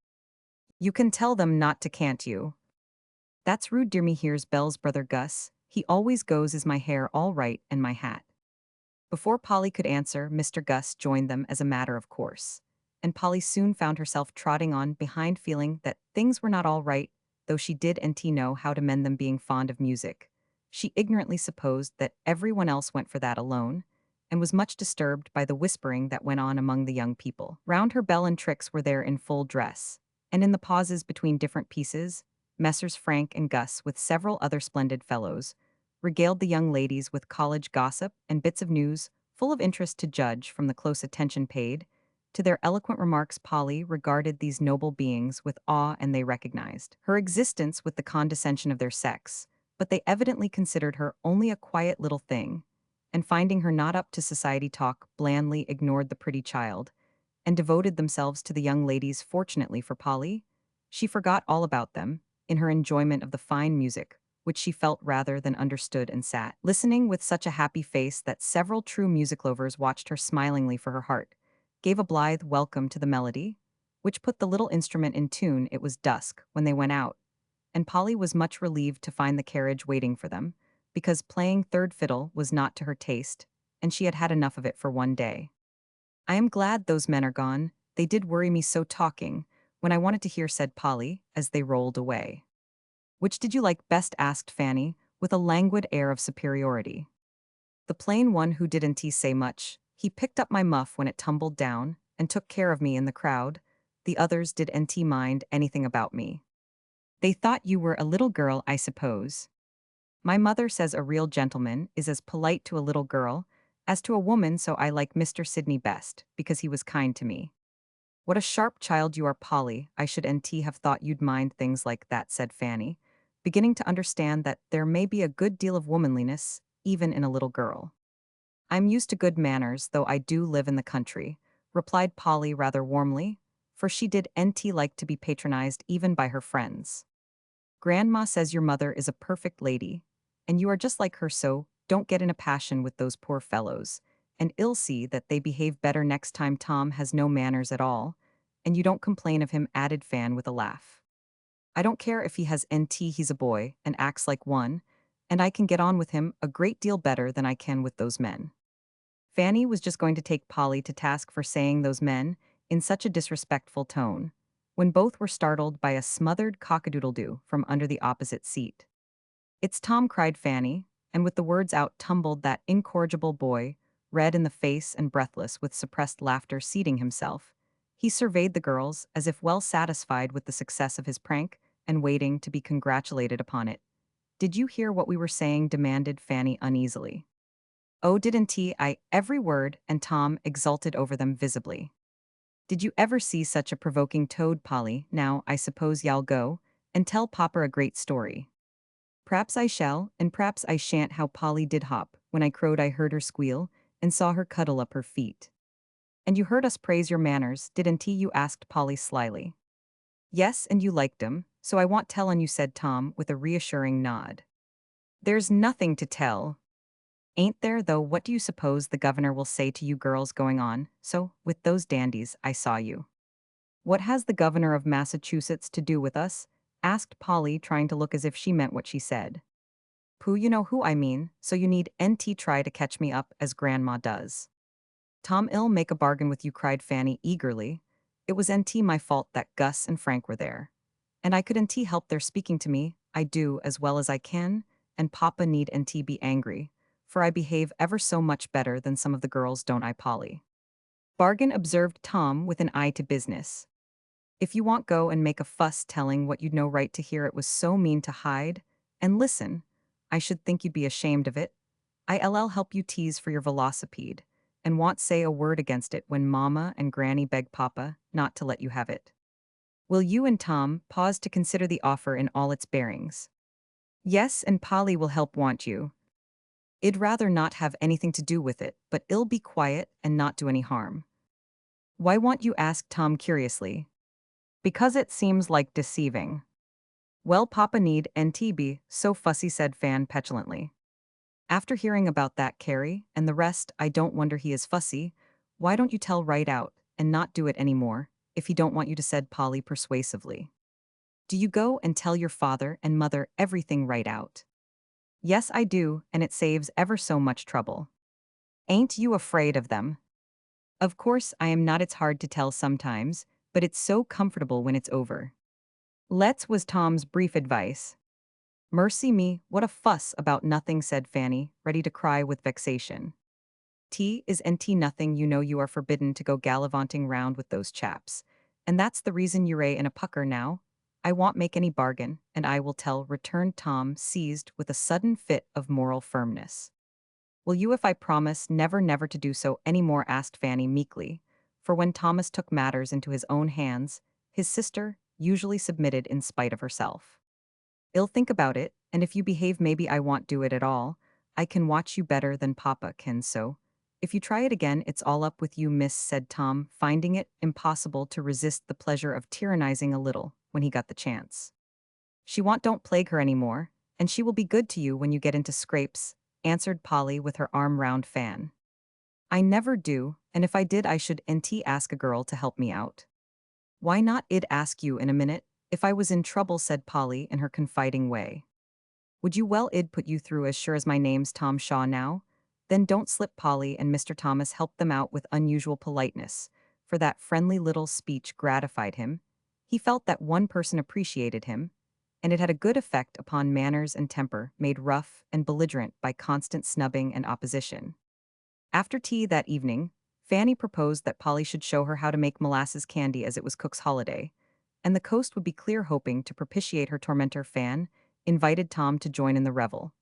"You can tell them not to, can't you?" "That's rude, dear me. Here's Belle's brother Gus. He always goes. Is my hair all right, and my hat?" Before Polly could answer, Mr. Gus joined them as a matter of course, and Polly soon found herself trotting on behind, feeling that things were not all right, though she did nt know how to mend them. Being fond of music, she ignorantly supposed that everyone else went for that alone, and was much disturbed by the whispering that went on among the young people. Round her, Belle and Trix were there in full dress, and in the pauses between different pieces, Messrs. Frank and Gus, with several other splendid fellows, regaled the young ladies with college gossip and bits of news, full of interest to judge from the close attention paid to their eloquent remarks. Polly regarded these noble beings with awe, and they recognized her existence with the condescension of their sex, but they evidently considered her only a quiet little thing, and finding her not up to society talk, blandly ignored the pretty child, and devoted themselves to the young ladies. Fortunately for Polly, she forgot all about them in her enjoyment of the fine music, which she felt rather than understood, and sat listening with such a happy face that several true music lovers watched her smilingly, for her heart gave a blithe welcome to the melody, which put the little instrument in tune. It was dusk when they went out, and Polly was much relieved to find the carriage waiting for them, because playing third fiddle was not to her taste, and she had had enough of it for one day. "I am glad those men are gone. They did worry me so, talking when I wanted to hear," said Polly, as they rolled away. "Which did you like best?" asked Fanny, with a languid air of superiority. "The plain one who didn't say much. He picked up my muff when it tumbled down, and took care of me in the crowd. The others didn't mind anything about me. They thought you were a little girl, I suppose. My mother says a real gentleman is as polite to a little girl as to a woman, so I like Mr. Sidney best, because he was kind to me." "What a sharp child you are, Polly. I should nt have thought you'd mind things like that," said Fanny, beginning to understand that there may be a good deal of womanliness even in a little girl. "I'm used to good manners, though I do live in the country," replied Polly rather warmly, for she did nt like to be patronized even by her friends. "Grandma says your mother is a perfect lady, and you are just like her, so don't get in a passion with those poor fellows, and I'll see that they behave better next time. Tom has no manners at all, and you don't complain of him," added Fan with a laugh. "I don't care if he has nt, he's a boy, and acts like one, and I can get on with him a great deal better than I can with those men." Fanny was just going to take Polly to task for saying "those men" in such a disrespectful tone, when both were startled by a smothered cock-a-doodle-doo from under the opposite seat. "It's Tom!" cried Fanny, and with the words out tumbled that incorrigible boy, red in the face and breathless with suppressed laughter. Seating himself, he surveyed the girls as if well satisfied with the success of his prank and waiting to be congratulated upon it. Did you hear what we were saying? Demanded Fanny uneasily. Oh, didn't I? Every word, and Tom exulted over them visibly. Did you ever see such a provoking toad, Polly? Now, I suppose y'all go and tell Papa a great story. P'raps I shall, and p'raps I shan't. How Polly did hop. When I crowed, I heard her squeal, and saw her cuddle up her feet. And you heard us praise your manners, didn't you? Asked Polly slyly. Yes, and you liked 'em, so I want tellin' you, said Tom, with a reassuring nod. There's nothing to tell. Ain't there, though? What do you suppose the governor will say to you girls going on? So, with those dandies, I saw you. What has the governor of Massachusetts to do with us? Asked Polly, trying to look as if she meant what she said. Pooh, you know who I mean, so you need NT try to catch me up as Grandma does. Tom, ill make a bargain with you, cried Fanny eagerly. It was NT my fault that Gus and Frank were there. And I could NT help their speaking to me, I do as well as I can, and Papa need NT be angry, for I behave ever so much better than some of the girls, don't I, Polly? Bargain, observed Tom with an eye to business. If you want go and make a fuss telling what you'd no right to hear, it was so mean to hide. And listen, I should think you'd be ashamed of it. I'll help you tease for your velocipede, and want say a word against it when Mama and Granny beg Papa not to let you have it. Will you? And Tom pause to consider the offer in all its bearings. Yes, and Polly will help, want you. I'd rather not have anything to do with it, but I'll be quiet and not do any harm. Why want you? Asked Tom curiously. Because it seems like deceiving. Well, Papa need NT be so fussy, said Fan petulantly. After hearing about that Carrie and the rest, I don't wonder he is fussy. Why don't you tell right out and not do it anymore, if he don't want you to, said Polly persuasively. Do you go and tell your father and mother everything right out? Yes, I do, and it saves ever so much trouble. Ain't you afraid of them? Of course I am not. It's hard to tell sometimes, but it's so comfortable when it's over. Let's, was Tom's brief advice. Mercy me, what a fuss about nothing, said Fanny, ready to cry with vexation. Is nothing? You know you are forbidden to go gallivanting round with those chaps. And that's the reason you're in a pucker now. I won't make any bargain, and I will tell, returned Tom, seized with a sudden fit of moral firmness. Will you if I promise never to do so any more? Asked Fanny meekly, for when Thomas took matters into his own hands, his sister usually submitted in spite of herself. I'll think about it, and if you behave maybe I won't do it at all. I can watch you better than Papa can, so if you try it again, it's all up with you, miss, said Tom, finding it impossible to resist the pleasure of tyrannizing a little when he got the chance. She don't plague her any more, and she will be good to you when you get into scrapes, answered Polly with her arm round Fan. I never do, and if I did I should ask a girl to help me out. Why not? I'd ask you in a minute, if I was in trouble, said Polly in her confiding way. Would you? Well, I'd put you through as sure as my name's Tom Shaw now. Then don't slip. Polly and Mr. Thomas helped them out with unusual politeness, for that friendly little speech gratified him. He felt that one person appreciated him, and it had a good effect upon manners and temper made rough and belligerent by constant snubbing and opposition. After tea that evening, Fanny proposed that Polly should show her how to make molasses candy, as it was Cook's holiday, and the coast would be clear. Hoping to propitiate her tormentor, Fan invited Tom to join in the revel,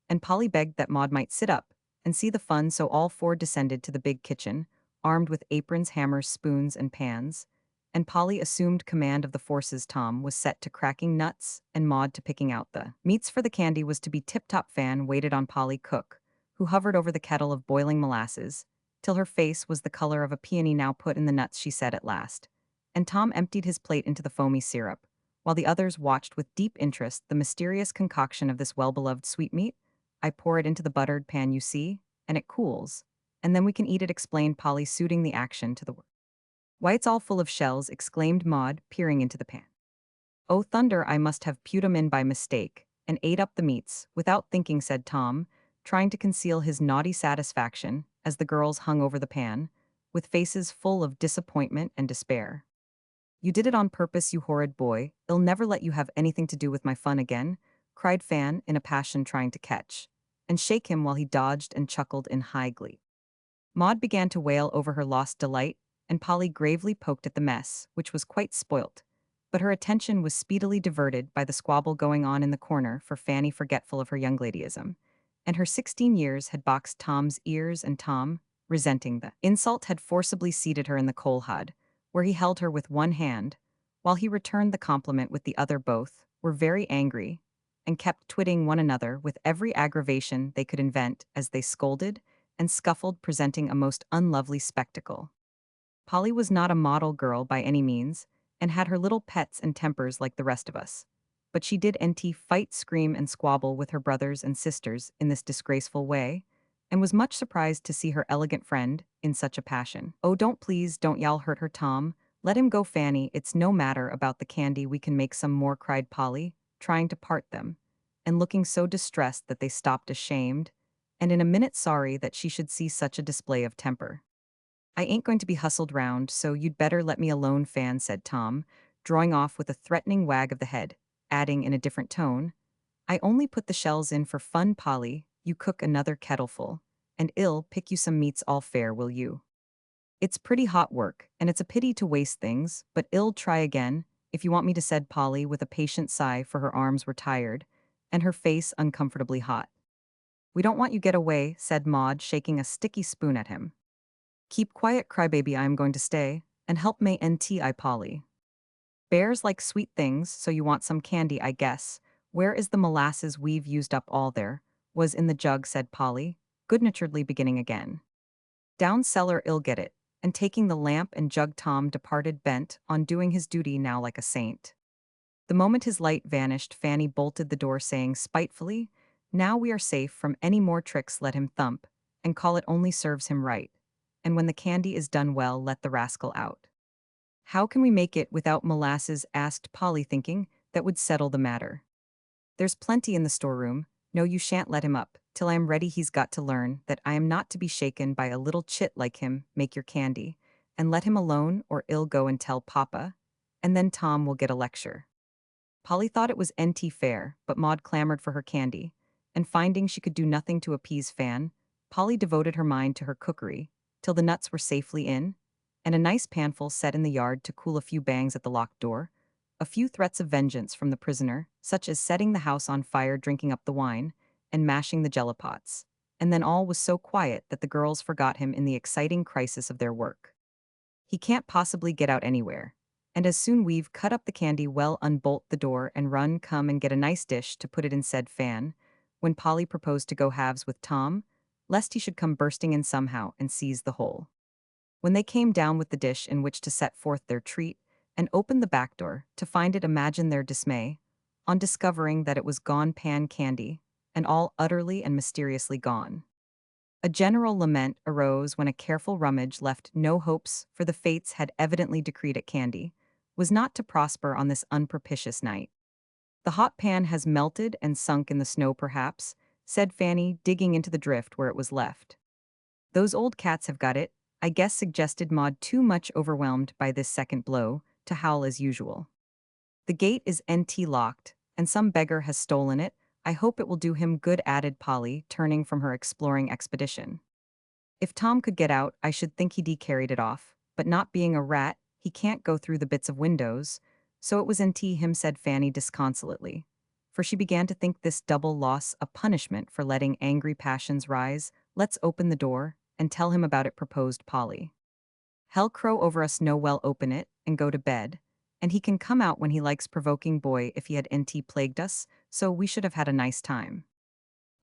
and Polly begged that Maud might sit up and see the fun, so all four descended to the big kitchen, armed with aprons, hammers, spoons, and pans, and Polly assumed command of the forces. Tom was set to cracking nuts, and Maud to picking out the meats for the candy was to be tip-top. Fan waited on Polly Cook, who hovered over the kettle of boiling molasses, till her face was the color of a peony. Now put in the nuts, she said at last, and Tom emptied his plate into the foamy syrup, while the others watched with deep interest the mysterious concoction of this well-beloved sweetmeat. I pour it into the buttered pan, you see, and it cools, and then we can eat it, explained Polly, suiting the action to the word. Why, it's all full of shells, exclaimed Maud, peering into the pan. Oh, thunder, I must have put 'em in by mistake, and ate up the meats, without thinking, said Tom, trying to conceal his naughty satisfaction, as the girls hung over the pan, with faces full of disappointment and despair. You did it on purpose, you horrid boy. I'll never let you have anything to do with my fun again, cried Fan in a passion, trying to catch and shake him while he dodged and chuckled in high glee. Maud began to wail over her lost delight, and Polly gravely poked at the mess, which was quite spoilt, but her attention was speedily diverted by the squabble going on in the corner for Fanny forgetful of her young ladyism. And her 16 years had boxed Tom's ears, and Tom, resenting the insult, had forcibly seated her in the coal hod, where he held her with one hand, while he returned the compliment with the other. Both were very angry, and kept twitting one another with every aggravation they could invent as they scolded and scuffled, presenting a most unlovely spectacle. Polly was not a model girl by any means, and had her little pets and tempers like the rest of us. But she did fight, scream, and squabble with her brothers and sisters in this disgraceful way, and was much surprised to see her elegant friend in such a passion. "Oh, don't y'all hurt her, Tom. Let him go, Fanny. It's no matter about the candy, we can make some more," cried Polly, trying to part them, and looking so distressed that they stopped ashamed, and in a minute sorry that she should see such a display of temper. "I ain't going to be hustled round, so you'd better let me alone, Fan," said Tom, drawing off with a threatening wag of the head, adding in a different tone, "I only put the shells in for fun, Polly. You cook another kettleful, and I'll pick you some meats all fair, will you? It's pretty hot work, and it's a pity to waste things, but I'll try again, if you want me to," said Polly with a patient sigh, for her arms were tired, and her face uncomfortably hot. "We don't want you get away," said Maud, shaking a sticky spoon at him. "Keep quiet, crybaby, I am going to stay, and help May NTI Polly. Bears like sweet things, so you want some candy, I guess. Where is the molasses? We've used up all there was in the jug," said Polly, good-naturedly beginning again. "Down cellar, I'll get it," and taking the lamp and jug, Tom departed, bent on doing his duty now like a saint. The moment his light vanished, Fanny bolted the door, saying spitefully, "Now we are safe from any more tricks, let him thump, and call it only serves him right. And when the candy is done, well, let the rascal out." "How can we make it without molasses?" asked Polly, thinking that would settle the matter. "There's plenty in the storeroom. No, you shan't let him up till I am ready. He's got to learn that I am not to be shaken by a little chit like him. Make your candy, and let him alone, or I'll go and tell Papa, and then Tom will get a lecture." Polly thought it was fair, but Maud clamored for her candy, and finding she could do nothing to appease Fan, Polly devoted her mind to her cookery, till the nuts were safely in, and a nice panful set in the yard to cool, a few bangs at the locked door, a few threats of vengeance from the prisoner, such as setting the house on fire, drinking up the wine, and mashing the jellipots, and then all was so quiet that the girls forgot him in the exciting crisis of their work. "He can't possibly get out anywhere. And as soon we've cut up the candy, well, unbolt the door and run, come and get a nice dish to put it in," said Fan, when Polly proposed to go halves with Tom, lest he should come bursting in somehow and seize the whole. When they came down with the dish in which to set forth their treat, and opened the back door to find it, imagine their dismay on discovering that it was gone, pan candy, and all utterly and mysteriously gone. A general lament arose when a careful rummage left no hopes, for the fates had evidently decreed it candy was not to prosper on this unpropitious night. "The hot pan has melted and sunk in the snow, perhaps," said Fanny, digging into the drift where it was left. "Those old cats have got it, I guess," suggested Maud, too much overwhelmed by this second blow to howl as usual. "The gate is locked, and some beggar has stolen it. I hope it will do him good," added Polly, turning from her exploring expedition. "If Tom could get out, I should think he'd carried it off, but not being a rat, he can't go through the bits of windows, so it was him," said Fanny disconsolately, for she began to think this double loss a punishment for letting angry passions rise. "Let's open the door and tell him about it," proposed Polly. "Hell crow over us, no, well, open it and go to bed, and he can come out when he likes, provoking boy, if he had plagued us, so we should have had a nice time."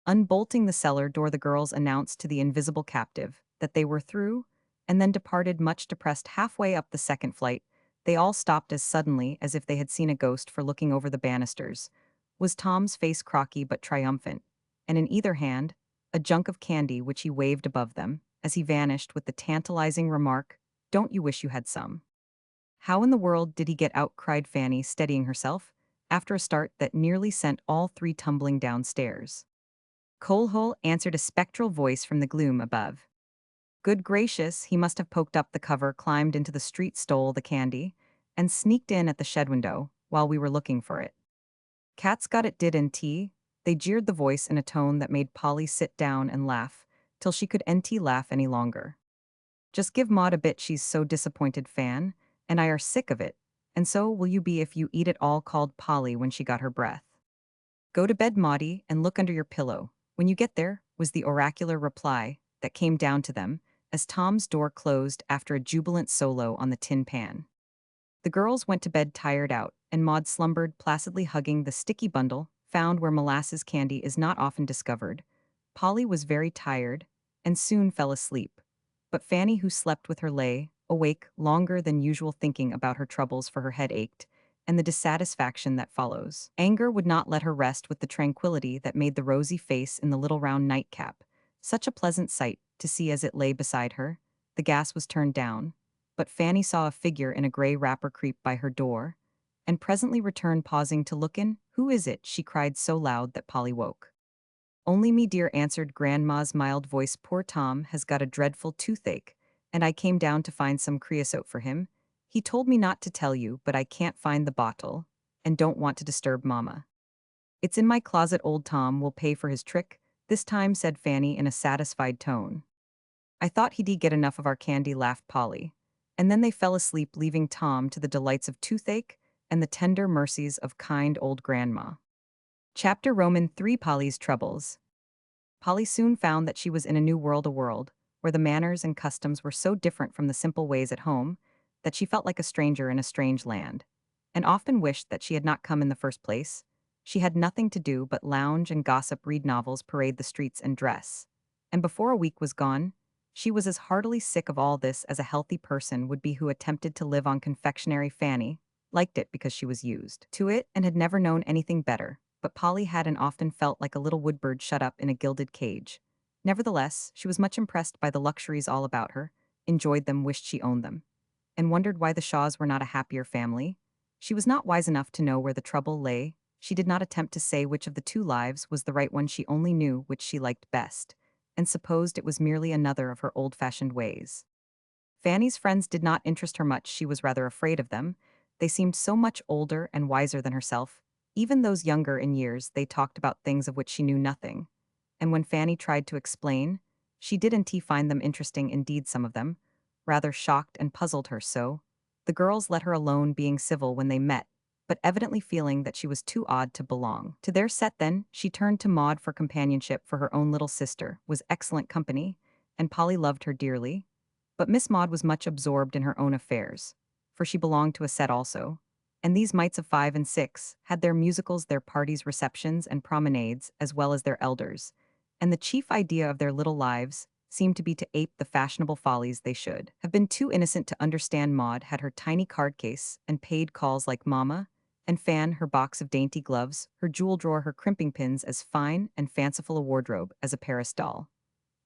Unbolting the cellar door, the girls announced to the invisible captive that they were through, and then departed, much depressed. Halfway up the second flight, they all stopped as suddenly as if they had seen a ghost, for looking over the banisters was Tom's face, crocky but triumphant, and in either hand a junk of candy which he waved above them as he vanished with the tantalizing remark, "Don't you wish you had some?" "How in the world did he get out?" cried Fanny, steadying herself, after a start that nearly sent all three tumbling downstairs. "Coal hole," answered a spectral voice from the gloom above. "Good gracious, he must have poked up the cover, climbed into the street, stole the candy, and sneaked in at the shed window while we were looking for it. Cats got it, did NT?" They jeered the voice in a tone that made Polly sit down and laugh till she could laugh any longer. "Just give Maud a bit, she's so disappointed, Fan, and I are sick of it, and so will you be if you eat it all, called Polly when she got her breath. Go to bed, Maudie, and look under your pillow. When you get there, was the oracular reply that came down to them as Tom's door closed after a jubilant solo on the tin pan. The girls went to bed tired out, and Maud slumbered placidly hugging the sticky bundle found where molasses candy is not often discovered. Polly was very tired and soon fell asleep. But Fanny, who slept with her, lay awake longer than usual thinking about her troubles, for her head ached, and the dissatisfaction that follows. Anger would not let her rest with the tranquility that made the rosy face in the little round nightcap such a pleasant sight to see as it lay beside her. The gas was turned down, but Fanny saw a figure in a gray wrapper creep by her door, and presently returned, pausing to look in. "Who is it?" she cried so loud that Polly woke. "Only me, dear," answered Grandma's mild voice. "Poor Tom has got a dreadful toothache, and I came down to find some creosote for him. He told me not to tell you, but I can't find the bottle, and don't want to disturb Mama. It's in my closet. Old Tom will pay for his trick this time," said Fanny in a satisfied tone. "I thought he'd get enough of our candy," laughed Polly. And then they fell asleep, leaving Tom to the delights of toothache and the tender mercies of kind old Grandma. Chapter Roman 3: Polly's Troubles. Polly soon found that she was in a new world, a world where the manners and customs were so different from the simple ways at home that she felt like a stranger in a strange land, and often wished that she had not come in the first place. She had nothing to do but lounge and gossip, read novels, parade the streets, and dress. And before a week was gone, she was as heartily sick of all this as a healthy person would be who attempted to live on confectionery. Fanny liked it because she was used to it and had never known anything better, but Polly had and often felt like a little woodbird shut up in a gilded cage. Nevertheless, she was much impressed by the luxuries all about her, enjoyed them, wished she owned them, and wondered why the Shaws were not a happier family. She was not wise enough to know where the trouble lay. She did not attempt to say which of the two lives was the right one. She only knew which she liked best, and supposed it was merely another of her old-fashioned ways. Fanny's friends did not interest her much. She was rather afraid of them. They seemed so much older and wiser than herself. Even those younger in years, they talked about things of which she knew nothing. And when Fanny tried to explain, she didn't find them interesting. Indeed, some of them rather shocked and puzzled her. So the girls let her alone, being civil when they met, but evidently feeling that she was too odd to belong to their set. Then she turned to Maud for companionship, for her own little sister was excellent company, and Polly loved her dearly. But Miss Maud was much absorbed in her own affairs, for she belonged to a set also, and these mites of 5 and 6 had their musicals, their parties, receptions, and promenades, as well as their elders, and the chief idea of their little lives seemed to be to ape the fashionable follies. They should have been too innocent to understand. Maud had her tiny card case and paid calls like Mama, and Fan her box of dainty gloves, her jewel drawer, her crimping pins, as fine and fanciful a wardrobe as a Paris doll,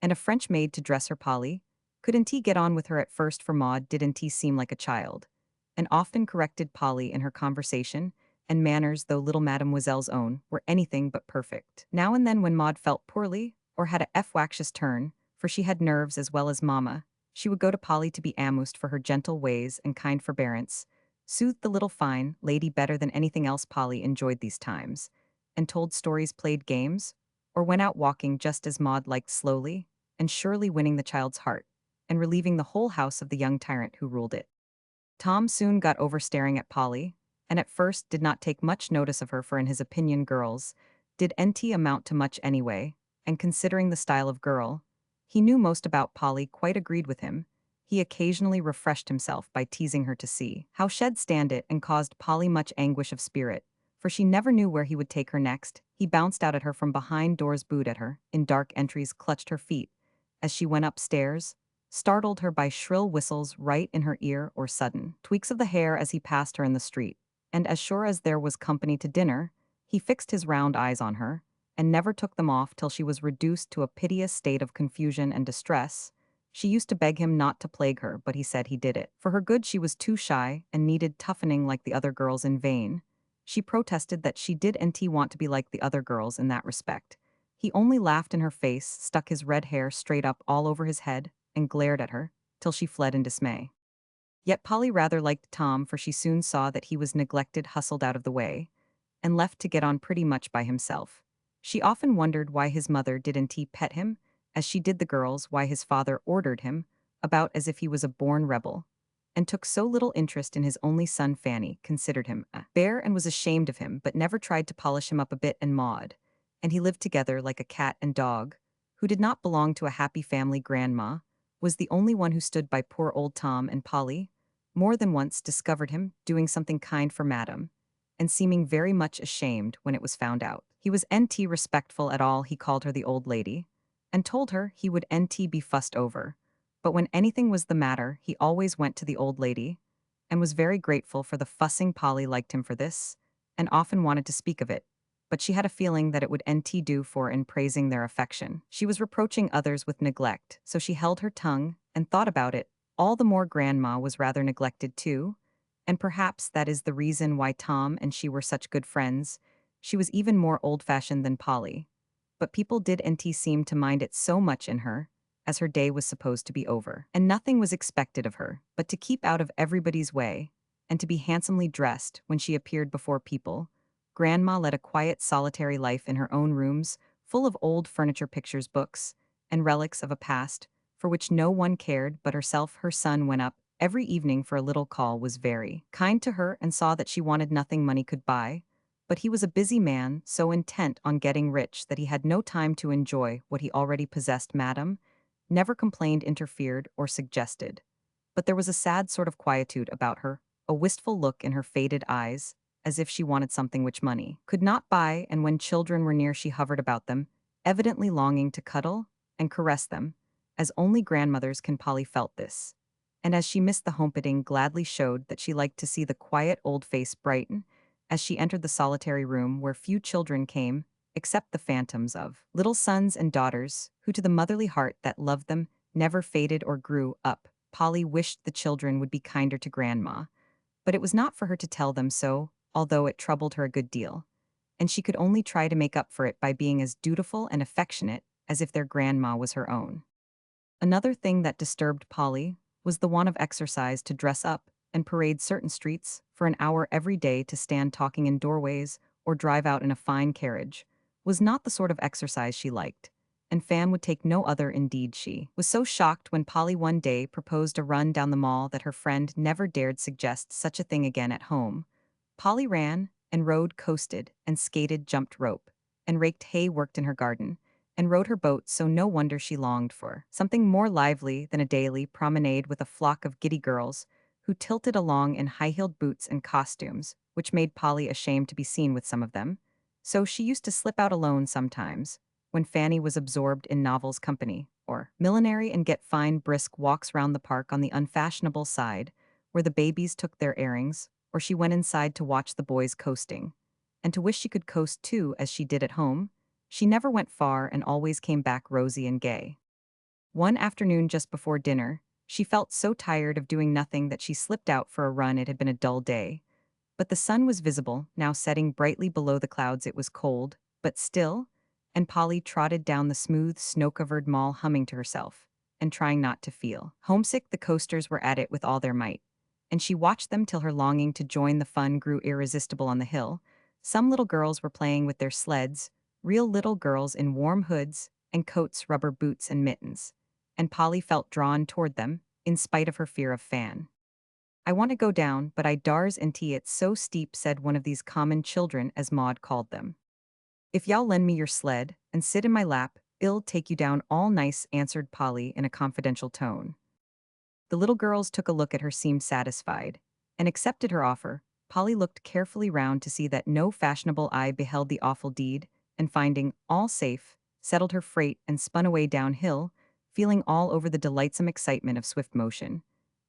and a French maid to dress her. Polly couldn't get on with her at first, for Maud didn't seem like a child, and often corrected Polly in her conversation and manners, though little Mademoiselle's own were anything but perfect. Now and then, when Maud felt poorly or had a waxous turn, for she had nerves as well as Mama, she would go to Polly to be amused for her gentle ways and kind forbearance, soothed the little fine lady better than anything else. Polly enjoyed these times, and told stories, played games, or went out walking, just as Maud liked, slowly and surely winning the child's heart and relieving the whole house of the young tyrant who ruled it. Tom soon got over staring at Polly, and at first did not take much notice of her, for in his opinion girls didn't amount to much anyway, and considering the style of girl he knew most about, Polly quite agreed with him. He occasionally refreshed himself by teasing her to see how she'd stand it, and caused Polly much anguish of spirit, for she never knew where he would take her next. He bounced out at her from behind doors, booed at her in dark entries, clutched her feet as she went upstairs, startled her by shrill whistles right in her ear or sudden tweaks of the hair as he passed her in the street, and as sure as there was company to dinner, he fixed his round eyes on her, and never took them off till she was reduced to a piteous state of confusion and distress. She used to beg him not to plague her, but he said he did it for her good. She was too shy and needed toughening like the other girls. In vain she protested that she didn't want to be like the other girls in that respect. He only laughed in her face, stuck his red hair straight up all over his head, and glared at her till she fled in dismay. Yet Polly rather liked Tom, for she soon saw that he was neglected, hustled out of the way, and left to get on pretty much by himself. She often wondered why his mother didn't pet him, as she did the girls, why his father ordered him about as if he was a born rebel, and took so little interest in his only son Fanny, considered him a bear and was ashamed of him but never tried to polish him up a bit. And Maud, and he lived together like a cat and dog, who did not belong to a happy family. Grandma was the only one who stood by poor old Tom, and Polly more than once discovered him doing something kind for Madam, and seeming very much ashamed when it was found out. He was NT respectful at all. He called her the old lady, and told her he would NT be fussed over. But when anything was the matter, he always went to the old lady, and was very grateful for the fussing. Polly liked him for this, and often wanted to speak of it, but she had a feeling that it would NT do for in praising their affection. She was reproaching others with neglect, so she held her tongue and thought about it. All the more Grandma was rather neglected too, and perhaps that is the reason why Tom and she were such good friends. She was even more old-fashioned than Polly, but people did NT seem to mind it so much in her, as her day was supposed to be over, and nothing was expected of her but to keep out of everybody's way, and to be handsomely dressed when she appeared before people. Grandma led a quiet, solitary life in her own rooms, full of old furniture, pictures, books, and relics of a past for which no one cared but herself. Her son went up every evening for a little call, was very kind to her, and saw that she wanted nothing money could buy. But he was a busy man, so intent on getting rich that he had no time to enjoy what he already possessed. Madam never complained, interfered, or suggested. But there was a sad sort of quietude about her, a wistful look in her faded eyes, as if she wanted something which money could not buy, and when children were near she hovered about them, evidently longing to cuddle and caress them, as only grandmothers can. Polly felt this, and as she missed the homepetting, gladly showed that she liked to see the quiet old face brighten as she entered the solitary room where few children came, except the phantoms of little sons and daughters, who to the motherly heart that loved them never faded or grew up. Polly wished the children would be kinder to Grandma, but it was not for her to tell them so, although it troubled her a good deal, and she could only try to make up for it by being as dutiful and affectionate as if their grandma was her own. Another thing that disturbed Polly was the want of exercise. To dress up and parade certain streets for an hour every day, to stand talking in doorways or drive out in a fine carriage, was not the sort of exercise she liked, and Fan would take no other. Indeed, she was so shocked when Polly one day proposed a run down the mall that her friend never dared suggest such a thing again at home. Polly ran and rode, coasted and skated, jumped rope and raked hay, worked in her garden, and rowed her boat, so no wonder she longed for something more lively than a daily promenade with a flock of giddy girls who tilted along in high-heeled boots and costumes, which made Polly ashamed to be seen with some of them. So she used to slip out alone sometimes, when Fanny was absorbed in novels, company, or millinery, and get fine brisk walks round the park on the unfashionable side, where the babies took their airings, or she went inside to watch the boys coasting, and to wish she could coast too as she did at home. She never went far and always came back rosy and gay. One afternoon just before dinner, she felt so tired of doing nothing that she slipped out for a run. It had been a dull day, but the sun was visible, now setting brightly below the clouds. It was cold, but still, and Polly trotted down the smooth, snow-covered mall, humming to herself, and trying not to feel homesick. The coasters were at it with all their might, and she watched them till her longing to join the fun grew irresistible. On the hill, some little girls were playing with their sleds, real little girls in warm hoods and coats, rubber boots and mittens, and Polly felt drawn toward them, in spite of her fear of Fan. "I want to go down, but I dars in't, it's so steep," said one of these common children, as Maud called them. "If y'all lend me your sled and sit in my lap, it'll take you down all nice," answered Polly in a confidential tone. The little girls took a look at her, seemed satisfied, and accepted her offer. Polly looked carefully round to see that no fashionable eye beheld the awful deed, and finding all safe, settled her freight and spun away downhill, feeling all over the delightsome excitement of swift motion,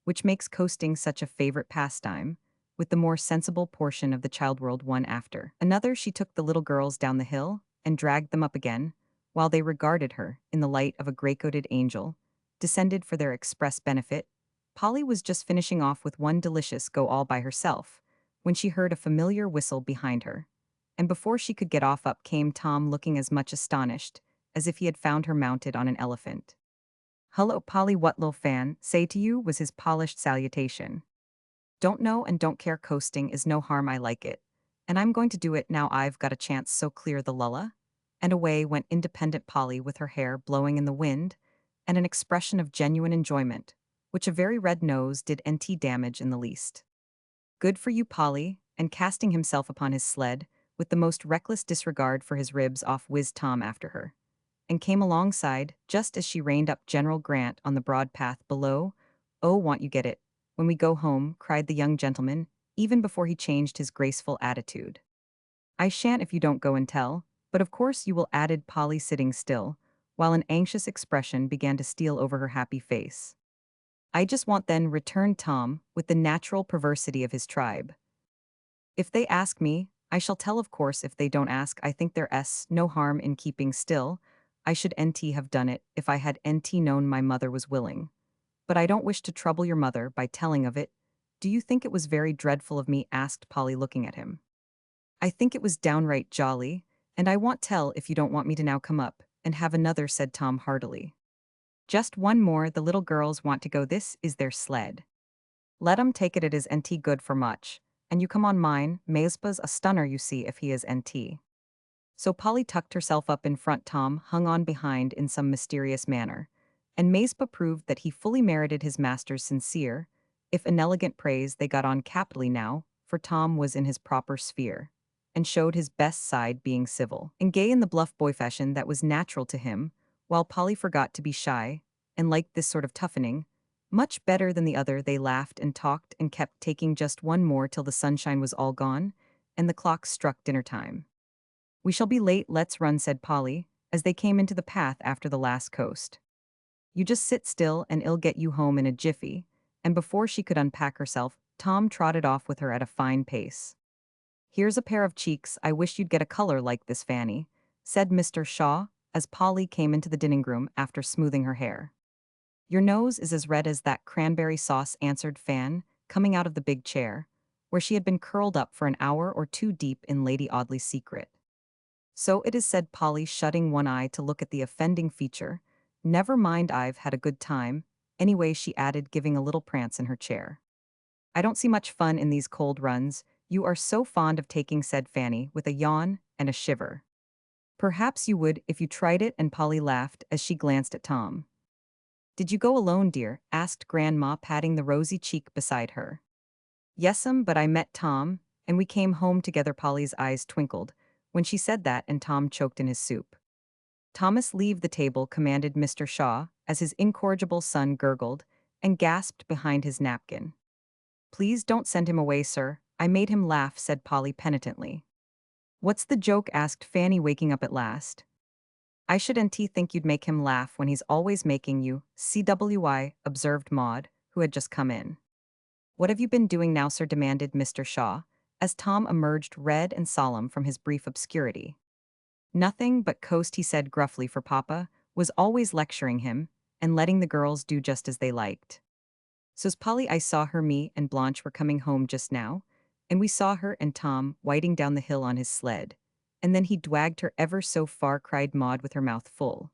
which makes coasting such a favorite pastime, with the more sensible portion of the child world. One after another, she took the little girls down the hill and dragged them up again, while they regarded her in the light of a gray-coated angel, descended for their express benefit. Polly was just finishing off with one delicious go all by herself, when she heard a familiar whistle behind her, and before she could get off, up came Tom, looking as much astonished as if he had found her mounted on an elephant. "Hullo, Polly, what'll Fan say to you?" was his polished salutation. "Don't know and don't care. Coasting is no harm. I like it, and I'm going to do it now I've got a chance, so clear the lulla." And away went independent Polly, with her hair blowing in the wind and an expression of genuine enjoyment, which a very red nose did NT damage in the least. Good for you, Polly, and casting himself upon his sled, with the most reckless disregard for his ribs off whizzed Tom after her, and came alongside, just as she reined up General Grant on the broad path below. "Oh, won't you get it when we go home," cried the young gentleman, even before he changed his graceful attitude. "I shan't if you don't go and tell, but of course you will," added Polly, sitting still, while an anxious expression began to steal over her happy face. "I just want then," returned Tom, with the natural perversity of his tribe. "If they ask me, I shall tell, of course. If they don't ask, I think there's no harm in keeping still. I should NT have done it if I had NT known my mother was willing. But I don't wish to trouble your mother by telling of it." "Do you think it was very dreadful of me?" asked Polly, looking at him. "I think it was downright jolly, and I won't tell if you don't want me to now come up and have another," said Tom heartily. "Just one more. The little girls want to go. This is their sled. Let 'em take it. It is NT good for much. And you come on mine. Maispa's a stunner, you see, if he is NT." So Polly tucked herself up in front. Tom hung on behind in some mysterious manner, and Maispa proved that he fully merited his master's sincere, if inelegant praise. They got on capitally now, for Tom was in his proper sphere, and showed his best side, being civil and gay in the bluff boy fashion that was natural to him, while Polly forgot to be shy, and liked this sort of toughening much better than the other. They laughed and talked and kept taking just one more till the sunshine was all gone, and the clock struck dinner time. "We shall be late, let's run," said Polly, as they came into the path after the last coast. "You just sit still and I'll get you home in a jiffy," and before she could unpack herself, Tom trotted off with her at a fine pace. "Here's a pair of cheeks. I wish you'd get a color like this, Fanny," said Mr. Shaw, as Polly came into the dining room after smoothing her hair. "Your nose is as red as that cranberry sauce," answered Fan, coming out of the big chair, where she had been curled up for an hour or two deep in Lady Audley's secret. "So it is," said Polly, shutting one eye to look at the offending feature. "Never mind, I've had a good time. Anyway," she added, giving a little prance in her chair. "I don't see much fun in these cold runs you are so fond of taking," said Fanny, with a yawn and a shiver. "Perhaps you would if you tried it," and Polly laughed as she glanced at Tom. "Did you go alone, dear?" asked Grandma, patting the rosy cheek beside her. "Yes'm, but I met Tom, and we came home together." Polly's eyes twinkled when she said that, and Tom choked in his soup. "Thomas, leave the table," commanded Mr. Shaw, as his incorrigible son gurgled and gasped behind his napkin. "Please don't send him away, sir. I made him laugh," said Polly penitently. "What's the joke?" asked Fanny, waking up at last. "I shouldn't think you'd make him laugh when he's always making you CWI," observed Maud, who had just come in. "What have you been doing now, sir?" demanded Mr. Shaw, as Tom emerged red and solemn from his brief obscurity. "Nothing but coast," he said gruffly, for Papa was always lecturing him and letting the girls do just as they liked. "So's Polly. I saw her. Me and Blanche were coming home just now, and we saw her and Tom whiting down the hill on his sled. And then he dwagged her ever so far," cried Maud with her mouth full.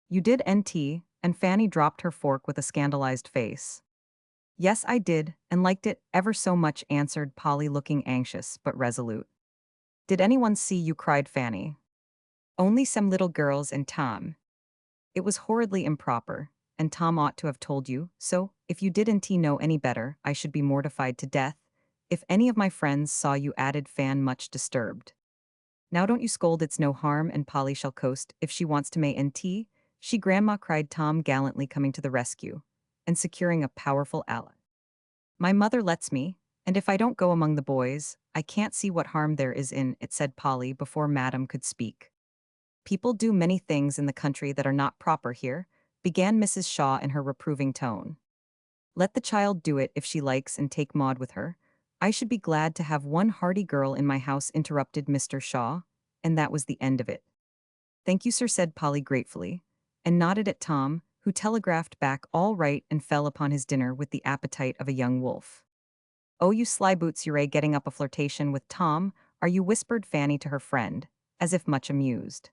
"You did, NT," and Fanny dropped her fork with a scandalized face. "Yes, I did, and liked it ever so much," answered Polly, looking anxious but resolute. "Did anyone see you?" cried Fanny. "Only some little girls and Tom. It was horridly improper, and Tom ought to have told you, so, if you didn't know any better, I should be mortified to death if any of my friends saw you," added Fan, much disturbed. "Now don't you scold, it's no harm, and Polly shall coast if she wants to. May NT, she Grandma," cried Tom, gallantly coming to the rescue and securing a powerful ally. "My mother lets me, and if I don't go among the boys, I can't see what harm there is in it," said Polly before Madam could speak. "People do many things in the country that are not proper here," began Mrs. Shaw in her reproving tone. "Let the child do it if she likes, and take Maud with her. I should be glad to have one hardy girl in my house," interrupted Mr. Shaw, and that was the end of it. "Thank you, sir," said Polly gratefully, and nodded at Tom, who telegraphed back all right and fell upon his dinner with the appetite of a young wolf. "Oh, you sly boots, you're getting up a flirtation with Tom, are you?" whispered Fanny to her friend, as if much amused.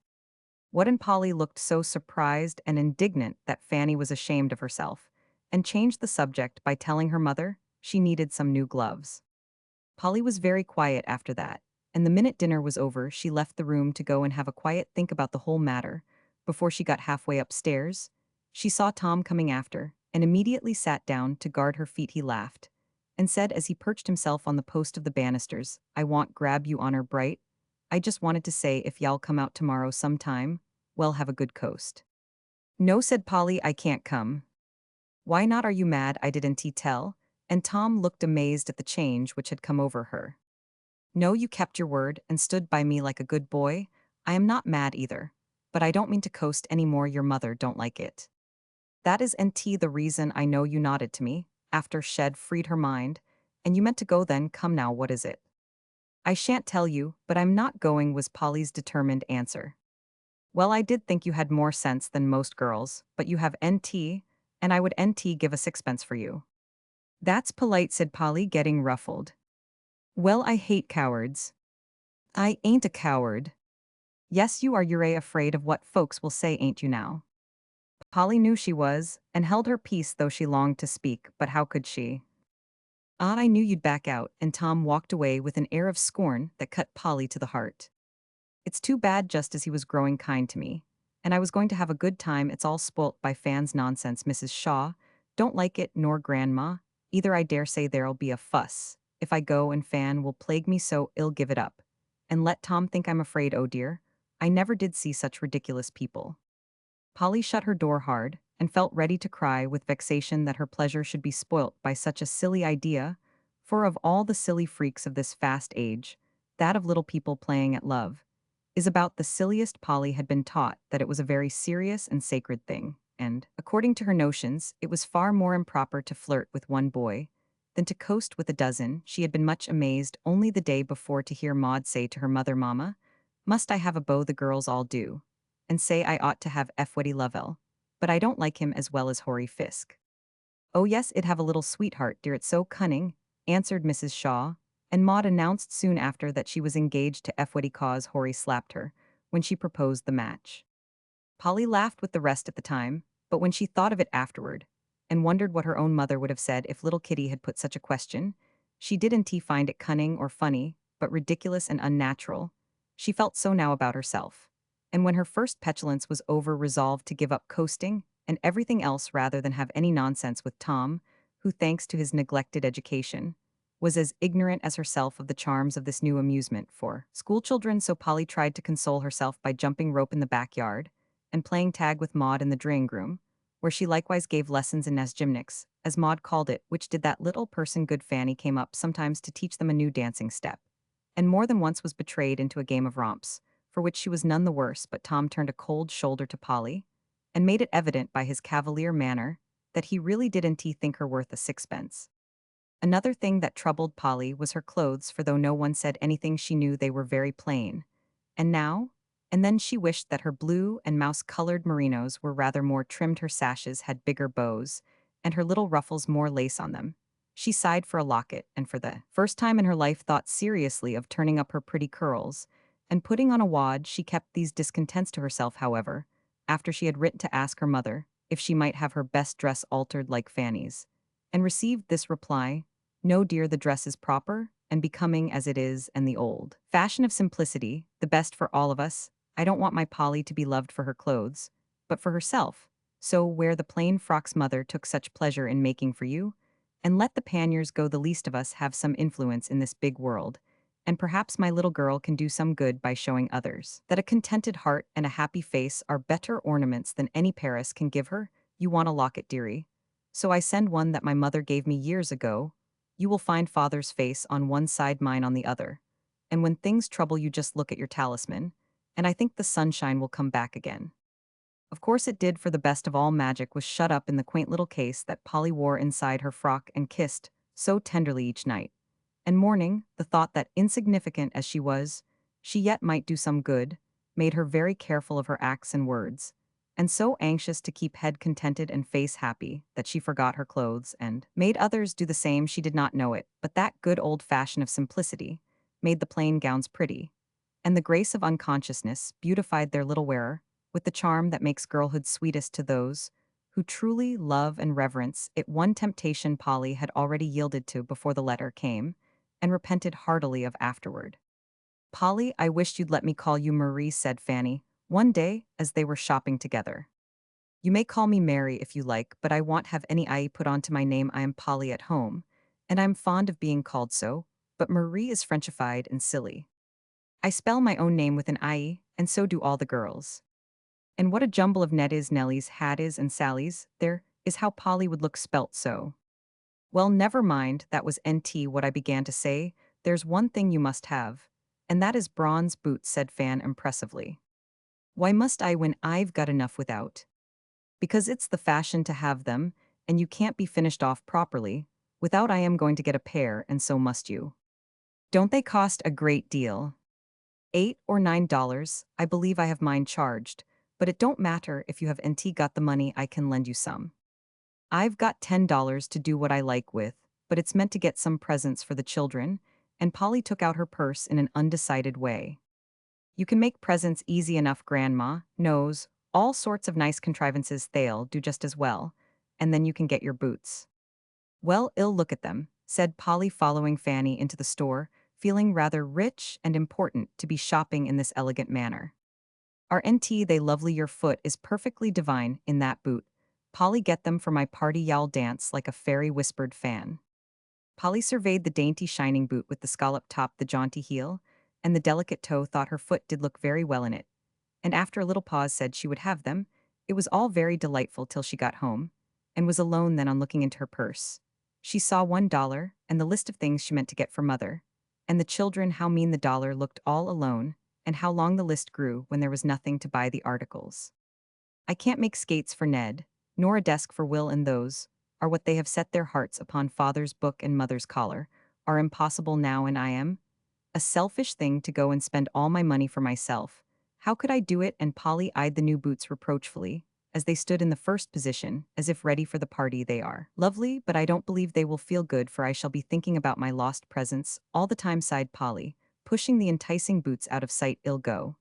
What, and Polly looked so surprised and indignant that Fanny was ashamed of herself, and changed the subject by telling her mother she needed some new gloves. Polly was very quiet after that, and the minute dinner was over she left the room to go and have a quiet think about the whole matter. Before she got halfway upstairs, she saw Tom coming after, and immediately sat down to guard her feet. He laughed, and said as he perched himself on the post of the banisters, I won't grab you honor bright. I just wanted to say if y'all come out tomorrow sometime, well have a good coast. No, said Polly, I can't come. Why not? Are you mad? I didn't tell? And Tom looked amazed at the change which had come over her. No, you kept your word and stood by me like a good boy. I am not mad either. But I don't mean to coast any more. Your mother don't like it. That is the reason. I know. You nodded to me, after Shed freed her mind. And you meant to go then. Come now, what is it? I shan't tell you, but I'm not going, was Polly's determined answer. Well, I did think you had more sense than most girls, but you have and I would give a sixpence for you. That's polite, said Polly, getting ruffled. Well, I hate cowards. I ain't a coward. Yes, you are. You're afraid of what folks will say, ain't you now? Polly knew she was, and held her peace though she longed to speak, but how could she? I knew you'd back out, and Tom walked away with an air of scorn that cut Polly to the heart. It's too bad, just as he was growing kind to me. And I was going to have a good time. It's all spoilt by Fan's nonsense. Mrs. Shaw don't like it, nor Grandma. Either. I dare say there'll be a fuss if I go, and Fan will plague me so I'll give it up. And let Tom think I'm afraid. Oh dear, I never did see such ridiculous people. Polly shut her door hard, and felt ready to cry with vexation that her pleasure should be spoilt by such a silly idea, for of all the silly freaks of this fast age, that of little people playing at love is about the silliest. Polly had been taught that it was a very serious and sacred thing, and, according to her notions, it was far more improper to flirt with one boy than to coast with a dozen. She had been much amazed only the day before to hear Maud say to her mother, Mamma, must I have a beau? The girls all do, and say I ought to have Fweddy Lovell, but I don't like him as well as Hoary Fisk. Oh yes, it'd have a little sweetheart, dear, it's so cunning, answered Mrs. Shaw, and Maud announced soon after that she was engaged to Fweddy cause Hoary slapped her when she proposed the match. Polly laughed with the rest at the time, but when she thought of it afterward, and wondered what her own mother would have said if little Kitty had put such a question, she didn't find it cunning or funny, but ridiculous and unnatural. She felt so now about herself. And when her first petulance was over, resolved to give up coasting and everything else rather than have any nonsense with Tom, who, thanks to his neglected education, was as ignorant as herself of the charms of this new amusement for schoolchildren. So Polly tried to console herself by jumping rope in the backyard and playing tag with Maud in the drawing room, where she likewise gave lessons in gymnastics, as Maud called it, which did that little person good. Fanny came up sometimes to teach them a new dancing step, and more than once was betrayed into a game of romps, for which she was none the worse. But Tom turned a cold shoulder to Polly, and made it evident by his cavalier manner that he really didn't think her worth a sixpence. Another thing that troubled Polly was her clothes, for though no one said anything, she knew they were very plain. And now, and then she wished that her blue and mouse-colored merinos were rather more trimmed, her sashes had bigger bows, and her little ruffles more lace on them. She sighed for a locket, and for the first time in her life thought seriously of turning up her pretty curls, and putting on a wad. She kept these discontents to herself, however, after she had written to ask her mother if she might have her best dress altered like Fanny's, and received this reply, no, dear, the dress is proper and becoming as it is, and the old fashion of simplicity, the best for all of us. I don't want my Polly to be loved for her clothes, but for herself. So wear the plain frocks mother took such pleasure in making for you, and let the panniers go. The least of us have some influence in this big world, and perhaps my little girl can do some good by showing others that a contented heart and a happy face are better ornaments than any Paris can give her. You want a locket, dearie? So I send one that my mother gave me years ago. You will find father's face on one side, mine on the other. And when things trouble you, just look at your talisman, and I think the sunshine will come back again. Of course it did, for the best of all magic was shut up in the quaint little case that Polly wore inside her frock and kissed so tenderly each night and morning. The thought that, insignificant as she was, she yet might do some good, made her very careful of her acts and words, and so anxious to keep head contented and face happy that she forgot her clothes and made others do the same. She did not know it, but that good old fashion of simplicity made the plain gowns pretty, and the grace of unconsciousness beautified their little wearer with the charm that makes girlhood sweetest to those who truly love and reverence it. One temptation Polly had already yielded to before the letter came, and repented heartily of afterward. Polly, I wished you'd let me call you Marie, said Fanny, one day, as they were shopping together. You may call me Mary if you like, but I won't have any I put onto my name. I am Polly at home, and I'm fond of being called so, but Marie is Frenchified and silly. I spell my own name with an I, and so do all the girls. And what a jumble of Nett's, Nellies, Hatties, and Sallies, there is how Polly would look spelt so. Well, never mind, that was NT what I began to say. There's one thing you must have, and that is bronze boots, said Fan impressively. Why must I when I've got enough without? Because it's the fashion to have them, and you can't be finished off properly. Without I am going to get a pair, and so must you. Don't they cost a great deal? $8 or $9, I believe I have mine charged, but it don't matter if you have NT got the money, I can lend you some. I've got $10 to do what I like with, but it's meant to get some presents for the children, and Polly took out her purse in an undecided way. You can make presents easy enough, Grandma knows. All sorts of nice contrivances they'll do just as well, and then you can get your boots. Well, I'll look at them, said Polly, following Fanny into the store, feeling rather rich and important to be shopping in this elegant manner. Aren't they lovely? Your foot is perfectly divine in that boot. Polly, get them for my party, y'all dance like a fairy, whispered Fan. Polly surveyed the dainty shining boot with the scalloped top, the jaunty heel, and the delicate toe, thought her foot did look very well in it, and after a little pause said she would have them. It was all very delightful till she got home, and was alone then. On looking into her purse, she saw $1 and the list of things she meant to get for mother. And the children, how mean the dollar looked all alone, and how long the list grew when there was nothing to buy the articles. I can't make skates for Ned, nor a desk for Will, and those are what they have set their hearts upon. Father's book and mother's collar are impossible now, and I am a selfish thing to go and spend all my money for myself. How could I do it? And Polly eyed the new boots reproachfully, as they stood in the first position, as if ready for the party. They are lovely, but I don't believe they will feel good, for I shall be thinking about my lost presents all the time, sighed Polly, pushing the enticing boots out of sight. I'll go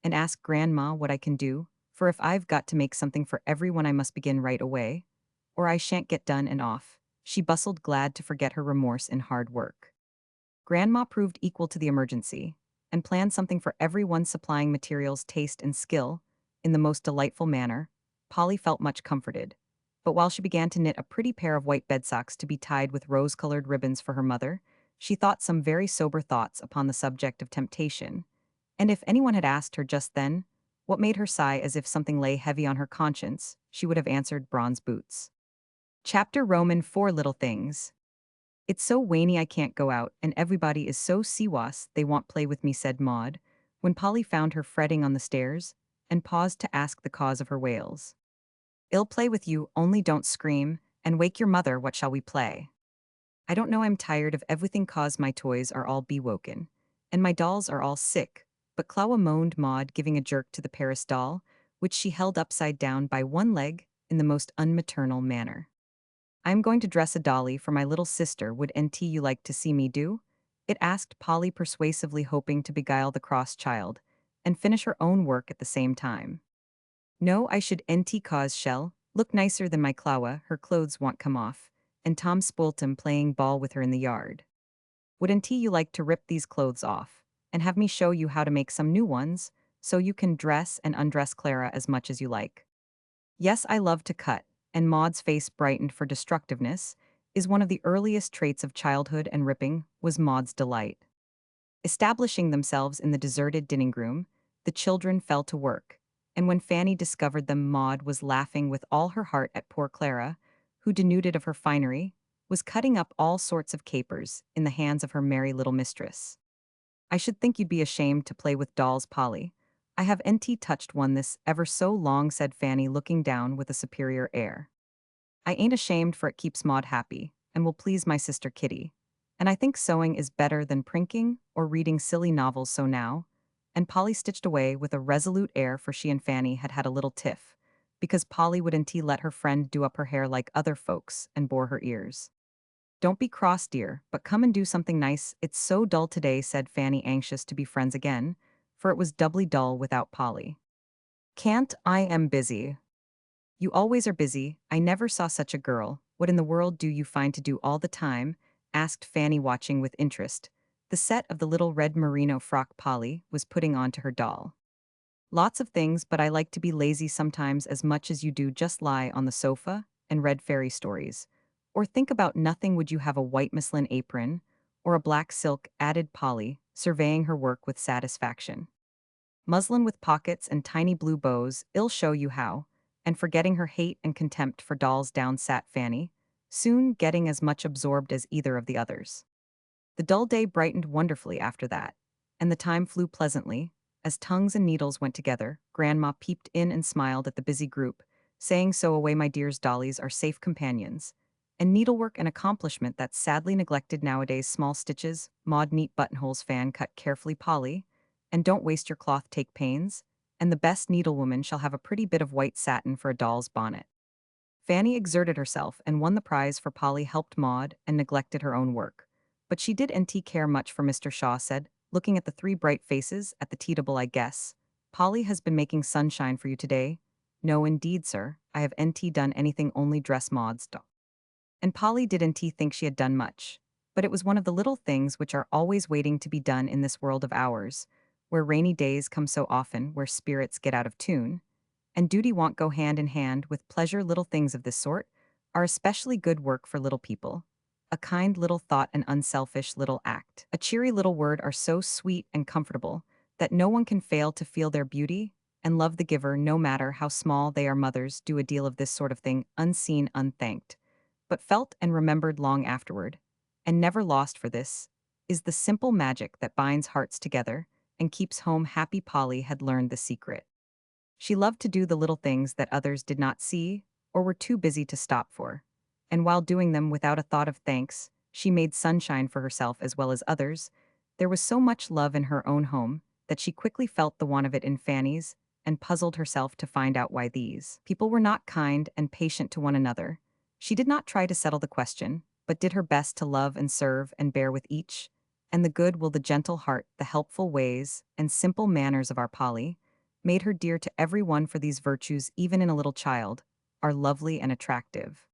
and ask Grandma what I can do, for if I've got to make something for everyone, I must begin right away, or I shan't get done. And off she bustled, glad to forget her remorse in hard work. Grandma proved equal to the emergency, and planned something for everyone, supplying materials, taste, and skill in the most delightful manner. Polly felt much comforted, but while she began to knit a pretty pair of white bedsocks to be tied with rose-colored ribbons for her mother, she thought some very sober thoughts upon the subject of temptation, and if anyone had asked her just then what made her sigh as if something lay heavy on her conscience, she would have answered bronze boots. Chapter Roman 4, Little Things. It's so wainy I can't go out, and everybody is so siwas they won't play with me, said Maud, when Polly found her fretting on the stairs, and paused to ask the cause of her wails. I'll play with you, only don't scream, and wake your mother. What shall we play? I don't know, I'm tired of everything, cause my toys are all bewoken, and my dolls are all sick. But Clowa, moaned Maud, giving a jerk to the Paris doll, which she held upside down by one leg in the most unmaternal manner. I'm going to dress a dolly for my little sister. Would NT you like to see me do it? Asked Polly persuasively, hoping to beguile the cross child, and finish her own work at the same time. No, I should NT, cause shell look nicer than my Clowa, her clothes won't come off, and Tom spoilt 'em playing ball with her in the yard. Would NT you like to rip these clothes off, and have me show you how to make some new ones, so you can dress and undress Clara as much as you like? Yes, I love to cut, and Maud's face brightened, for destructiveness is one of the earliest traits of childhood, and ripping was Maud's delight. Establishing themselves in the deserted dining room, the children fell to work, and when Fanny discovered them, Maud was laughing with all her heart at poor Clara, who, denuded of her finery, was cutting up all sorts of capers in the hands of her merry little mistress. I should think you'd be ashamed to play with dolls, Polly. I have NT touched one this ever so long, said Fanny, looking down with a superior air. I ain't ashamed, for it keeps Maud happy, and will please my sister Kitty. And I think sewing is better than prinking or reading silly novels, so now. And Polly stitched away with a resolute air, for she and Fanny had had a little tiff, because Polly wouldn't let her friend do up her hair like other folks and bore her ears. Don't be cross, dear, but come and do something nice. It's so dull today, said Fanny, anxious to be friends again, for it was doubly dull without Polly. Can't, I am busy. You always are busy. I never saw such a girl. What in the world do you find to do all the time? Asked Fanny, watching with interest the set of the little red merino frock Polly was putting on to her doll. Lots of things, but I like to be lazy sometimes as much as you do just lie on the sofa and read fairy stories. Or think about nothing. Would you have a white muslin apron or a black silk, added Polly, surveying her work with satisfaction. Muslin with pockets and tiny blue bows, I'll show you how. And forgetting her hate and contempt for dolls down sat Fanny, soon getting as much absorbed as either of the others. The dull day brightened wonderfully after that, and the time flew pleasantly. As tongues and needles went together, Grandma peeped in and smiled at the busy group, saying, "So away, my dears, dollies are safe companions." And needlework, an accomplishment that's sadly neglected nowadays. Small stitches, Maud, neat buttonholes, fan cut carefully, Polly. And don't waste your cloth, take pains. And the best needlewoman shall have a pretty bit of white satin for a doll's bonnet. Fanny exerted herself and won the prize, for Polly helped Maud and neglected her own work. But she didn't care much for Mr. Shaw said, looking at the three bright faces at the tea table. "I guess Polly has been making sunshine for you today." "No, indeed, sir. I have nt done anything, only dress Maud's doll." And Polly didn't think she had done much. But it was one of the little things which are always waiting to be done in this world of ours, where rainy days come so often, where spirits get out of tune, and duty won't go hand in hand with pleasure. Little things of this sort are especially good work for little people. A kind little thought, an unselfish little act, a cheery little word are so sweet and comfortable that no one can fail to feel their beauty and love the giver, no matter how small they are. Mothers do a deal of this sort of thing, unseen, unthanked, but felt and remembered long afterward, and never lost. For this is the simple magic that binds hearts together and keeps home happy. Polly had learned the secret. She loved to do the little things that others did not see or were too busy to stop for. And while doing them without a thought of thanks, she made sunshine for herself as well as others. There was so much love in her own home that she quickly felt the want of it in Fanny's, and puzzled herself to find out why these people were not kind and patient to one another. She did not try to settle the question, but did her best to love and serve and bear with each. And the good will, the gentle heart, the helpful ways, and simple manners of our Polly made her dear to every one, for these virtues, even in a little child, are lovely and attractive.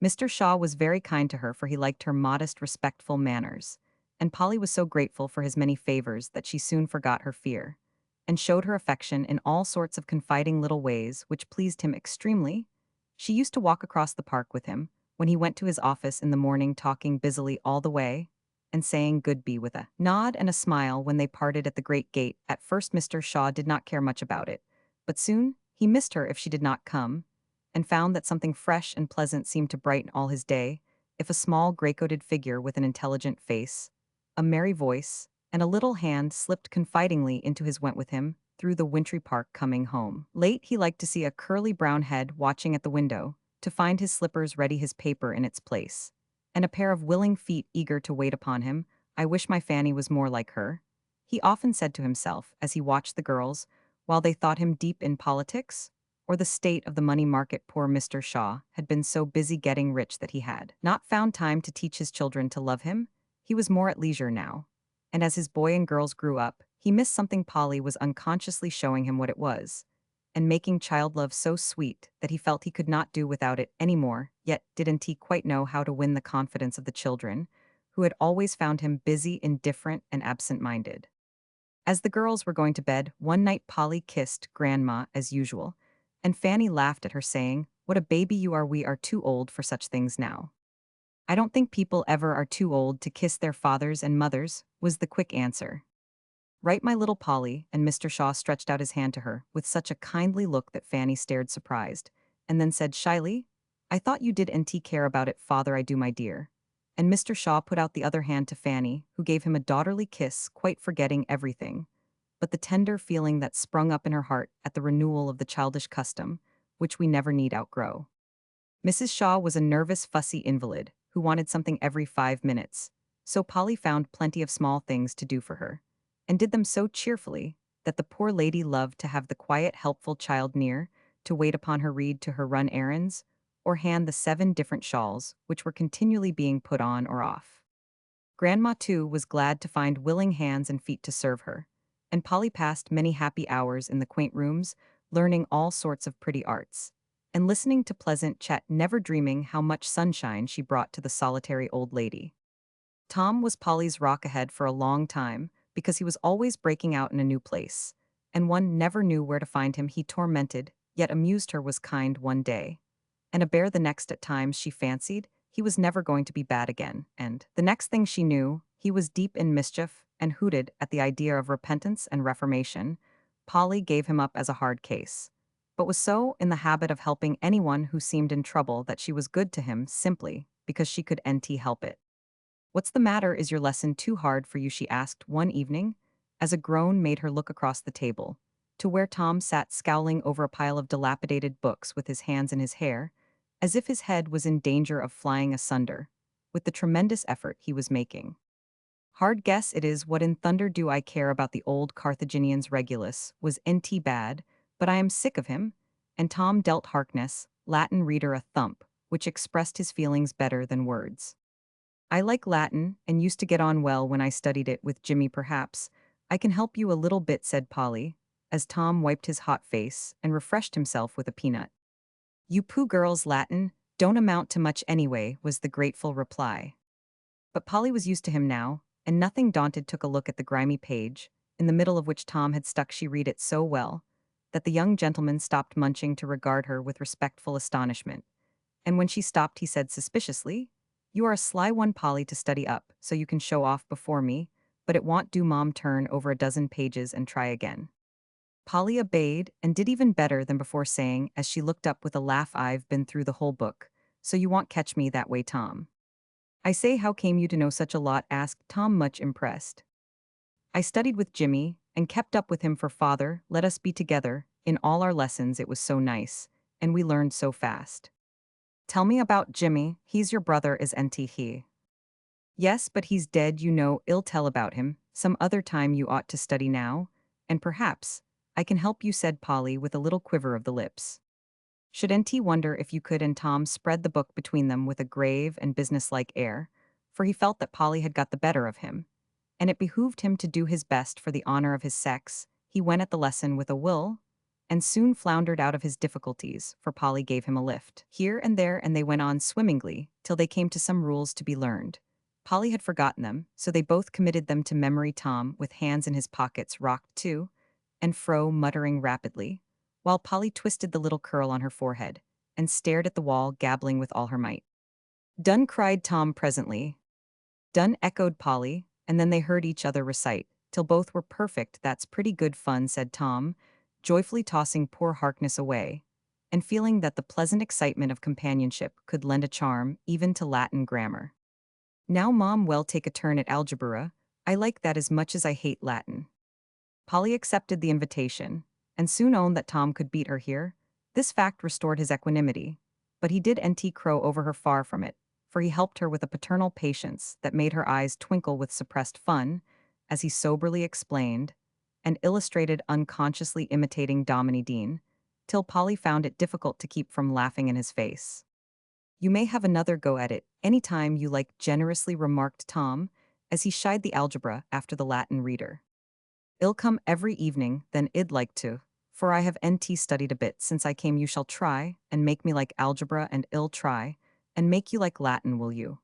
Mr. Shaw was very kind to her, for he liked her modest, respectful manners, and Polly was so grateful for his many favors that she soon forgot her fear, and showed her affection in all sorts of confiding little ways which pleased him extremely. She used to walk across the park with him when he went to his office in the morning, talking busily all the way, and saying good bye with a nod and a smile when they parted at the great gate. At first Mr. Shaw did not care much about it, but soon he missed her if she did not come, and found that something fresh and pleasant seemed to brighten all his day, if a small gray-coated figure with an intelligent face, a merry voice, and a little hand slipped confidingly into his went with him through the wintry park coming home. Late he liked to see a curly brown head watching at the window, to find his slippers ready, his paper in its place, and a pair of willing feet eager to wait upon him. "I wish my Fanny was more like her," he often said to himself as he watched the girls, while they thought him deep in politics or the state of the money market. Poor Mr. Shaw had been so busy getting rich that he had not found time to teach his children to love him. He was more at leisure now, and as his boy and girls grew up, he missed something. Polly was unconsciously showing him what it was, and making child love so sweet that he felt he could not do without it any more. Yet didn't he quite know how to win the confidence of the children, who had always found him busy, indifferent, and absent-minded. As the girls were going to bed, one night Polly kissed Grandma as usual, and Fanny laughed at her, saying, "What a baby you are, we are too old for such things now." "I don't think people ever are too old to kiss their fathers and mothers," was the quick answer. "Right, my little Polly," and Mr. Shaw stretched out his hand to her with such a kindly look that Fanny stared surprised, and then said shyly, "I thought you didn't care about it, father." "I do, my dear." And Mr. Shaw put out the other hand to Fanny, who gave him a daughterly kiss, quite forgetting everything but the tender feeling that sprung up in her heart at the renewal of the childish custom, which we never need outgrow. Mrs. Shaw was a nervous, fussy invalid who wanted something every 5 minutes, so Polly found plenty of small things to do for her, and did them so cheerfully that the poor lady loved to have the quiet, helpful child near to wait upon her, read to her, run errands, or hand the 7 different shawls which were continually being put on or off. Grandma, too, was glad to find willing hands and feet to serve her, and Polly passed many happy hours in the quaint rooms, learning all sorts of pretty arts, and listening to pleasant chat, never dreaming how much sunshine she brought to the solitary old lady. Tom was Polly's rock ahead for a long time, because he was always breaking out in a new place, and one never knew where to find him he tormented, yet amused her was kind one day. And a bear the next at times she fancied, he was never going to be bad again, and the next thing she knew, he was deep in mischief and hooted at the idea of repentance and reformation. Polly gave him up as a hard case, but was so in the habit of helping anyone who seemed in trouble that she was good to him simply because she could NT help it. "What's the matter? Is your lesson too hard for you?" she asked one evening, as a groan made her look across the table, to where Tom sat scowling over a pile of dilapidated books with his hands in his hair, as if his head was in danger of flying asunder, with the tremendous effort he was making. "Hard guess it is. What in thunder do I care about the old Carthaginians? Regulus was NT bad, but I am sick of him." And Tom dealt Harkness, Latin reader, a thump, which expressed his feelings better than words. "I like Latin, and used to get on well when I studied it with Jimmy. Perhaps I can help you a little bit," said Polly, as Tom wiped his hot face and refreshed himself with a peanut. "You pooh girls, Latin don't amount to much anyway," was the grateful reply. But Polly was used to him now, and nothing daunted took a look at the grimy page, in the middle of which Tom had stuck. She read it so well that the young gentleman stopped munching to regard her with respectful astonishment. And when she stopped, he said suspiciously, "You are a sly one, Polly, to study up, so you can show off before me, but it won't do. Mom, turn over a dozen pages and try again." Polly obeyed, and did even better than before, saying, as she looked up with a laugh, "I've been through the whole book, so you won't catch me that way, Tom." "I say, how came you to know such a lot?" asked Tom, much impressed. "I studied with Jimmy, and kept up with him, for father let us be together in all our lessons. It was so nice, and we learned so fast." "Tell me about Jimmy. He's your brother, isn't he?" "Yes, but he's dead, you know. Ill tell about him some other time. You ought to study now, and perhaps I can help you," said Polly with a little quiver of the lips. "Shouldn't he wonder if you could?" And Tom spread the book between them with a grave and businesslike air, for he felt that Polly had got the better of him, and it behooved him to do his best for the honor of his sex. He went at the lesson with a will, and soon floundered out of his difficulties, for Polly gave him a lift here and there, and they went on swimmingly till they came to some rules to be learned. Polly had forgotten them, so they both committed them to memory. Tom, with hands in his pockets, rocked to and fro, muttering rapidly, while Polly twisted the little curl on her forehead and stared at the wall, gabbling with all her might. "Done!" cried Tom presently. "Done!" echoed Polly, and then they heard each other recite, till both were perfect. "That's pretty good fun," said Tom, joyfully tossing poor Harkness away, and feeling that the pleasant excitement of companionship could lend a charm even to Latin grammar. "Now, Mom, well, take a turn at algebra. I like that as much as I hate Latin." Polly accepted the invitation, and soon owned that Tom could beat her here. This fact restored his equanimity, but he did NT crow over her. Far from it, for he helped her with a paternal patience that made her eyes twinkle with suppressed fun, as he soberly explained, and illustrated, unconsciously imitating Dominie Dean, till Polly found it difficult to keep from laughing in his face. "You may have another go at it any time you like," generously remarked Tom, as he shied the algebra after the Latin reader. "I'll come every evening, then. I'd like to, for I have NT studied a bit since I came. You shall try and make me like algebra, and I'll try and make you like Latin, will you?"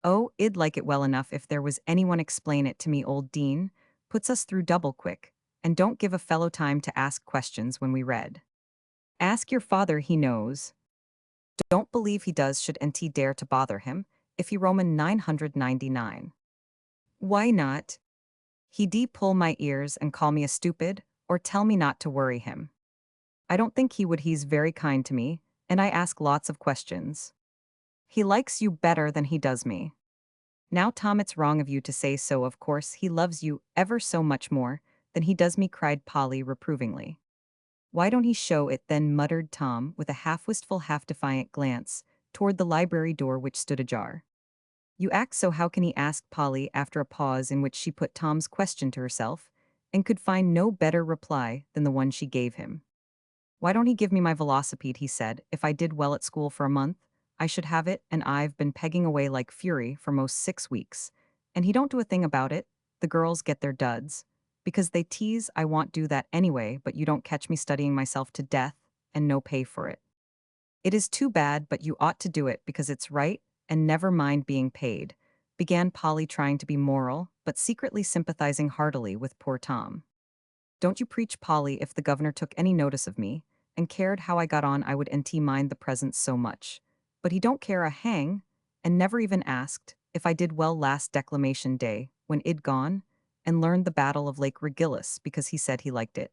"Oh, I'd like it well enough if there was anyone explain it to me. Old Dean puts us through double quick, and don't give a fellow time to ask questions when we read." "Ask your father, he knows." "Don't believe he does. Should NT dare to bother him, if he Roman 999. "Why not? He pull my ears and call me a stupid, or tell me not to worry him. I don't think he would. He's very kind to me, and I ask lots of questions. He likes you better than he does me." "Now, Tom, it's wrong of you to say so. Of course he loves you ever so much more than he does me," cried Polly reprovingly. "Why don't he show it then?" muttered Tom, with a half-wistful, half-defiant glance toward the library door, which stood ajar. "You act so. How can he?" asked Polly, after a pause in which she put Tom's question to herself, and could find no better reply than the one she gave him. "Why don't he give me my velocipede?" he said. "If I did well at school for a month, I should have it, and I've been pegging away like fury for most 6 weeks. And he don't do a thing about it. The girls get their duds, because they tease. I won't do that anyway, but you don't catch me studying myself to death, and no pay for it. It is too bad, but you ought to do it because it's right, and never mind being paid," began Polly, trying to be moral, but secretly sympathizing heartily with poor Tom. Don't you preach, Polly, if the governor took any notice of me, and cared how I got on, I would nt mind the presents so much. But he don't care a hang, and never even asked if I did well last declamation day, when I'd gone, and learned the battle of Lake Regillus because he said he liked it.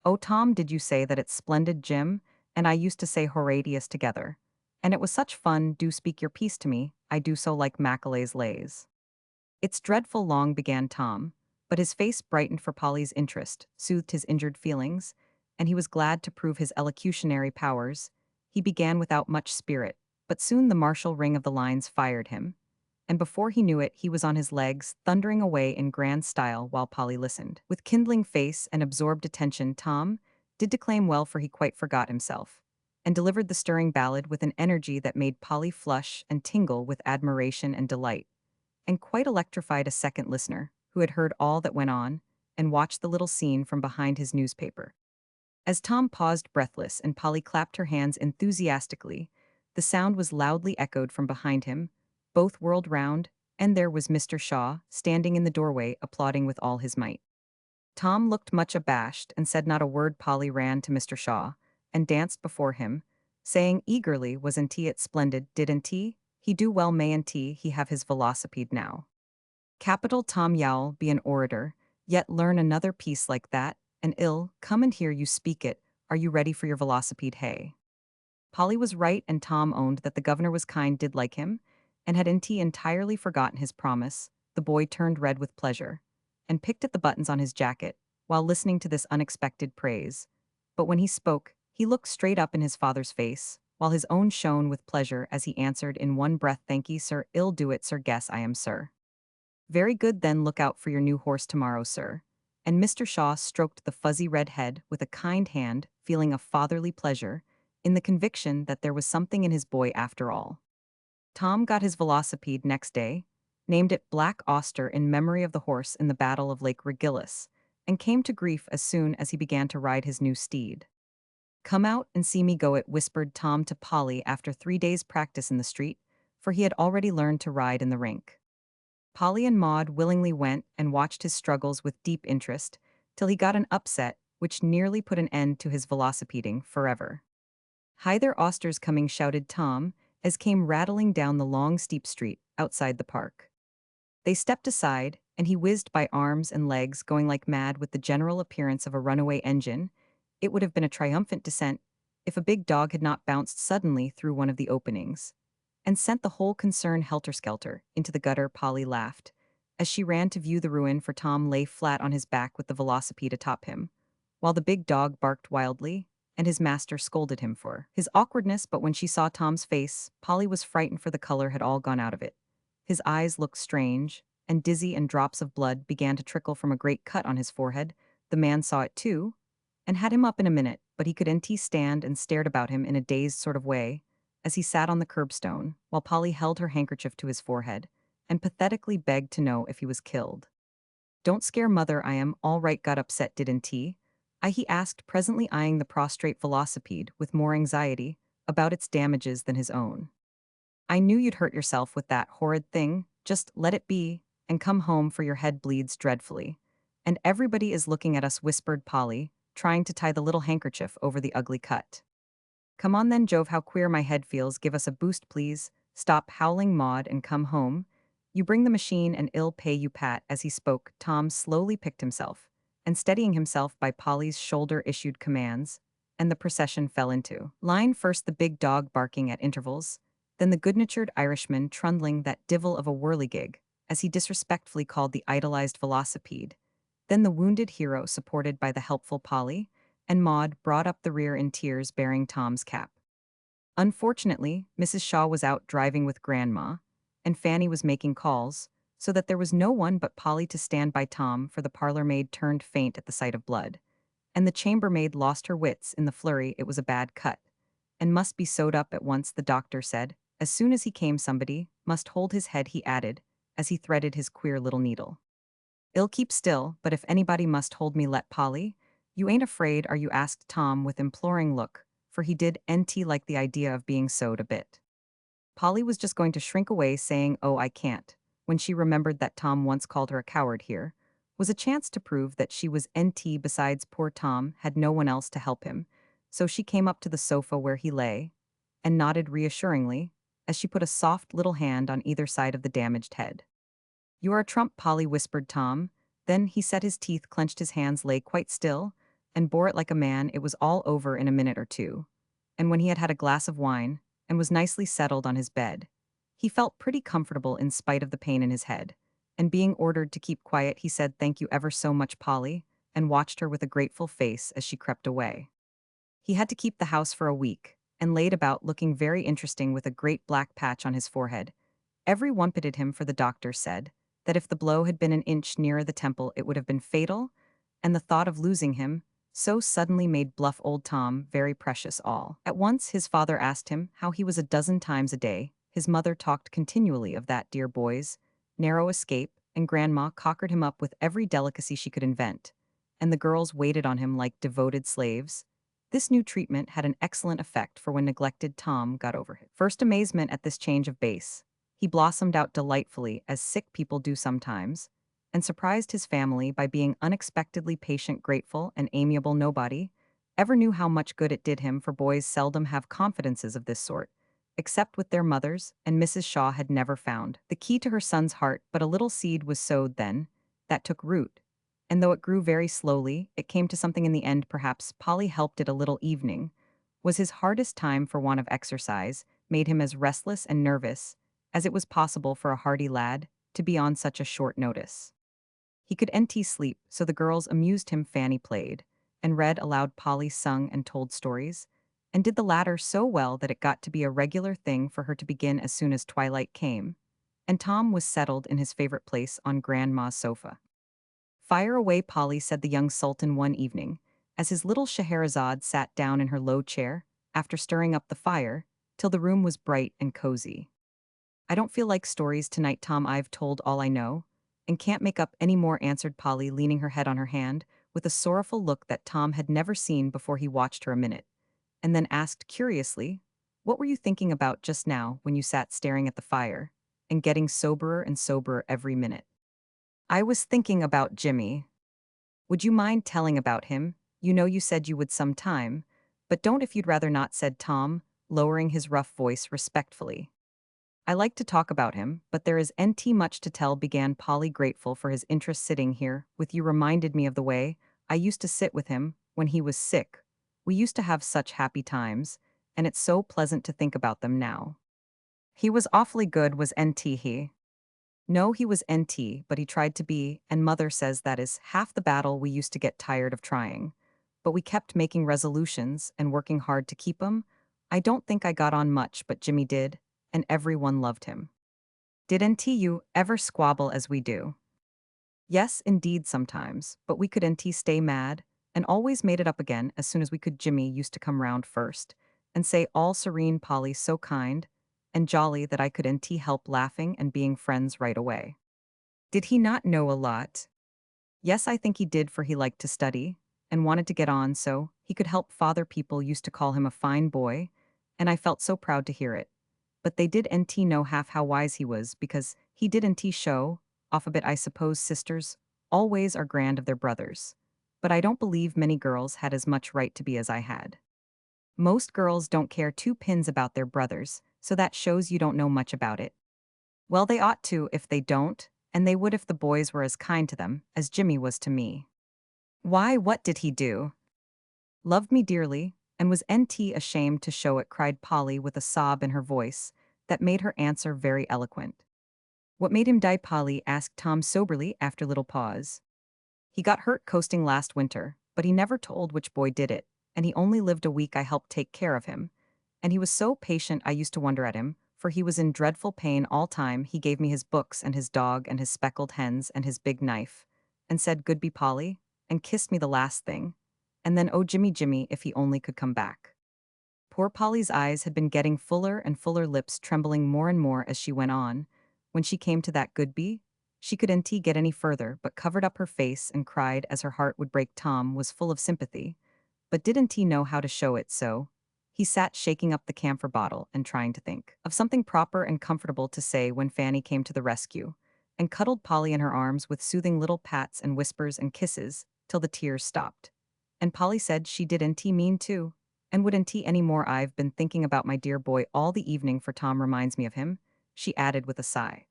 Oh, Tom, did you say that it's splendid, Jim? And I used to say Horatius together. And it was such fun, do speak your piece to me, I do so like Macaulay's lays. It's dreadful long, began Tom, but his face brightened for Polly's interest, soothed his injured feelings, and he was glad to prove his elocutionary powers. He began without much spirit, but soon the martial ring of the lines fired him, and before he knew it, he was on his legs, thundering away in grand style while Polly listened. With kindling face and absorbed attention, Tom did declaim well, for he quite forgot himself, and delivered the stirring ballad with an energy that made Polly flush and tingle with admiration and delight, and quite electrified a second listener, who had heard all that went on, and watched the little scene from behind his newspaper. As Tom paused breathless and Polly clapped her hands enthusiastically, the sound was loudly echoed from behind him. Both whirled round, and there was Mr. Shaw, standing in the doorway, applauding with all his might. Tom looked much abashed and said not a word. Polly ran to Mr. Shaw, and danced before him, saying eagerly, wasn't he it splendid, didn't he do well, mayn't he have his velocipede now? Capital, Tom, you'll be an orator, yet learn another piece like that, and come and hear you speak it. Are you ready for your velocipede, hey? Polly was right, and Tom owned that the governor was kind, did like him, and had entirely forgotten his promise. The boy turned red with pleasure, and picked at the buttons on his jacket, while listening to this unexpected praise. But when he spoke, he looked straight up in his father's face, while his own shone with pleasure as he answered in one breath, "Thank'ee, sir, I'll do it, sir, guess I am, sir." "Very good, then look out for your new horse tomorrow, sir." And Mr. Shaw stroked the fuzzy red head with a kind hand, feeling a fatherly pleasure in the conviction that there was something in his boy after all. Tom got his velocipede next day, named it Black Auster in memory of the horse in the Battle of Lake Regillus, and came to grief as soon as he began to ride his new steed. "Come out and see me go it," whispered Tom to Polly after 3 days' practice in the street, for he had already learned to ride in the rink. Polly and Maud willingly went and watched his struggles with deep interest, till he got an upset which nearly put an end to his velocipeding forever. "Hi there, Auster's coming," shouted Tom, as came rattling down the long steep street outside the park. They stepped aside, and he whizzed by, arms and legs going like mad with the general appearance of a runaway engine. It would have been a triumphant descent if a big dog had not bounced suddenly through one of the openings and sent the whole concern helter-skelter into the gutter. Polly laughed as she ran to view the ruin, for Tom lay flat on his back with the velocipede atop him, while the big dog barked wildly, and his master scolded him for his awkwardness. But when she saw Tom's face, Polly was frightened, for the color had all gone out of it. His eyes looked strange and dizzy, and drops of blood began to trickle from a great cut on his forehead. The man saw it too, and had him up in a minute, but he couldn't stand, and stared about him in a dazed sort of way, as he sat on the curbstone, while Polly held her handkerchief to his forehead, and pathetically begged to know if he was killed. "Don't scare, mother, I am all right. Got upset, didn't he asked, presently eyeing the prostrate velocipede with more anxiety about its damages than his own. "I knew you'd hurt yourself with that horrid thing. Just let it be, and come home, for your head bleeds dreadfully. And everybody is looking at us," whispered Polly, trying to tie the little handkerchief over the ugly cut. "Come on then, Jove, how queer my head feels. Give us a boost, please. Stop howling, Maud, and come home. You bring the machine and I'll pay you, Pat." As he spoke, Tom slowly picked himself, and steadying himself by Polly's shoulder, issued commands, and the procession fell into line, first the big dog barking at intervals, then the good-natured Irishman trundling that divil of a whirligig, as he disrespectfully called the idolized velocipede, then the wounded hero supported by the helpful Polly, and Maud brought up the rear in tears, bearing Tom's cap. Unfortunately, Mrs. Shaw was out driving with Grandma, and Fanny was making calls, so that there was no one but Polly to stand by Tom, for the parlor maid turned faint at the sight of blood, and the chambermaid lost her wits in the flurry. It was a bad cut, and must be sewed up at once, the doctor said. As soon as he came, somebody must hold his head, he added, as he threaded his queer little needle. "I'll keep still, but if anybody must hold me, let Polly. You ain't afraid, are you?" asked Tom with imploring look, for he did like the idea of being sewed a bit. Polly was just going to shrink away, saying, "Oh, I can't," when she remembered that Tom once called her a coward here, was a chance to prove that she was NT. Besides, poor Tom had no one else to help him, so she came up to the sofa where he lay and nodded reassuringly as she put a soft little hand on either side of the damaged head. "You are a trump, Polly," whispered Tom. Then he set his teeth, clenched his hands, lay quite still, and bore it like a man. It was all over in a minute or two. And when he had had a glass of wine and was nicely settled on his bed, he felt pretty comfortable in spite of the pain in his head. And being ordered to keep quiet, he said, "Thank you ever so much, Polly," and watched her with a grateful face as she crept away. He had to keep the house for a week, and laid about looking very interesting with a great black patch on his forehead. Every one pitied him, for the doctor said that if the blow had been an inch nearer the temple it would have been fatal, and the thought of losing him so suddenly made bluff old Tom very precious all. At once his father asked him how he was a dozen times a day. His mother talked continually of that dear boy's narrow escape, and Grandma cockered him up with every delicacy she could invent, and the girls waited on him like devoted slaves. This new treatment had an excellent effect, for when neglected, Tom got over his first amazement at this change of base. He blossomed out delightfully, as sick people do sometimes, and surprised his family by being unexpectedly patient, grateful, and amiable. Nobody ever knew how much good it did him, for boys seldom have confidences of this sort, except with their mothers, and Mrs. Shaw had never found the key to her son's heart. But a little seed was sowed then that took root, and though it grew very slowly, it came to something in the end. Perhaps Polly helped it a little. Evening was his hardest time, for want of exercise made him as restless and nervous as it was possible for a hardy lad to be on such a short notice. He could sleep, so the girls amused him. Fanny played and read aloud, Polly sung and told stories, and did the latter so well that it got to be a regular thing for her to begin as soon as twilight came, and Tom was settled in his favorite place on Grandma's sofa. "Fire away, Polly," said the young sultan one evening, as his little Scheherazade sat down in her low chair, after stirring up the fire, till the room was bright and cozy. "I don't feel like stories tonight, Tom. I've told all I know, and can't make up any more," answered Polly, leaning her head on her hand, with a sorrowful look that Tom had never seen before. He watched her a minute, and then asked curiously, "What were you thinking about just now when you sat staring at the fire, and getting soberer and soberer every minute?" "I was thinking about Jimmy." "Would you mind telling about him? You know you said you would some time, but don't if you'd rather not," said Tom, lowering his rough voice respectfully. "I like to talk about him, but there is much to tell," began Polly, grateful for his interest. "Sitting here with you reminded me of the way I used to sit with him when he was sick. We used to have such happy times, and it's so pleasant to think about them now." "He was awfully good, was he?" "No, he was but he tried to be, and Mother says that is half the battle. We used to get tired of trying, but we kept making resolutions and working hard to keep 'em. I don't think I got on much, but Jimmy did, and everyone loved him." "Did you ever squabble as we do?" "Yes, indeed, sometimes, but we could stay mad, and always made it up again as soon as we could. Jimmy used to come round first, and say, all serene, Polly, so kind and jolly that I could help laughing and being friends right away." "Did he not know a lot?" "Yes, I think he did, for he liked to study, and wanted to get on so he could help father. People used to call him a fine boy, and I felt so proud to hear it. But they did know half how wise he was, because he did show off a bit. I suppose sisters always are grand of their brothers, but I don't believe many girls had as much right to be as I had. Most girls don't care two pins about their brothers, so that shows you don't know much about it." "Well, they ought to if they don't, and they would if the boys were as kind to them as Jimmy was to me." "Why, what did he do?" "Loved me dearly, and was ashamed to show it," cried Polly with a sob in her voice that made her answer very eloquent. "What made him die, Polly?" asked Tom soberly after a little pause. "He got hurt coasting last winter, but he never told which boy did it, and he only lived a week. I helped take care of him, and he was so patient I used to wonder at him, for he was in dreadful pain all time. He gave me his books and his dog and his speckled hens and his big knife, and said, 'Good be, Polly,' and kissed me the last thing. And then, oh, Jimmy, Jimmy, if he only could come back." Poor Polly's eyes had been getting fuller and fuller, lips trembling more and more as she went on. When she came to that Goodby, she couldn't get any further, but covered up her face and cried as her heart would break. Tom was full of sympathy, but didn't he know how to show it, so he sat shaking up the camphor bottle and trying to think of something proper and comfortable to say when Fanny came to the rescue. and cuddled Polly in her arms with soothing little pats and whispers and kisses, till the tears stopped. And Polly said she did NT mean too. And would NT any more? I've been thinking about my dear boy all the evening, for Tom reminds me of him, she added with a sigh.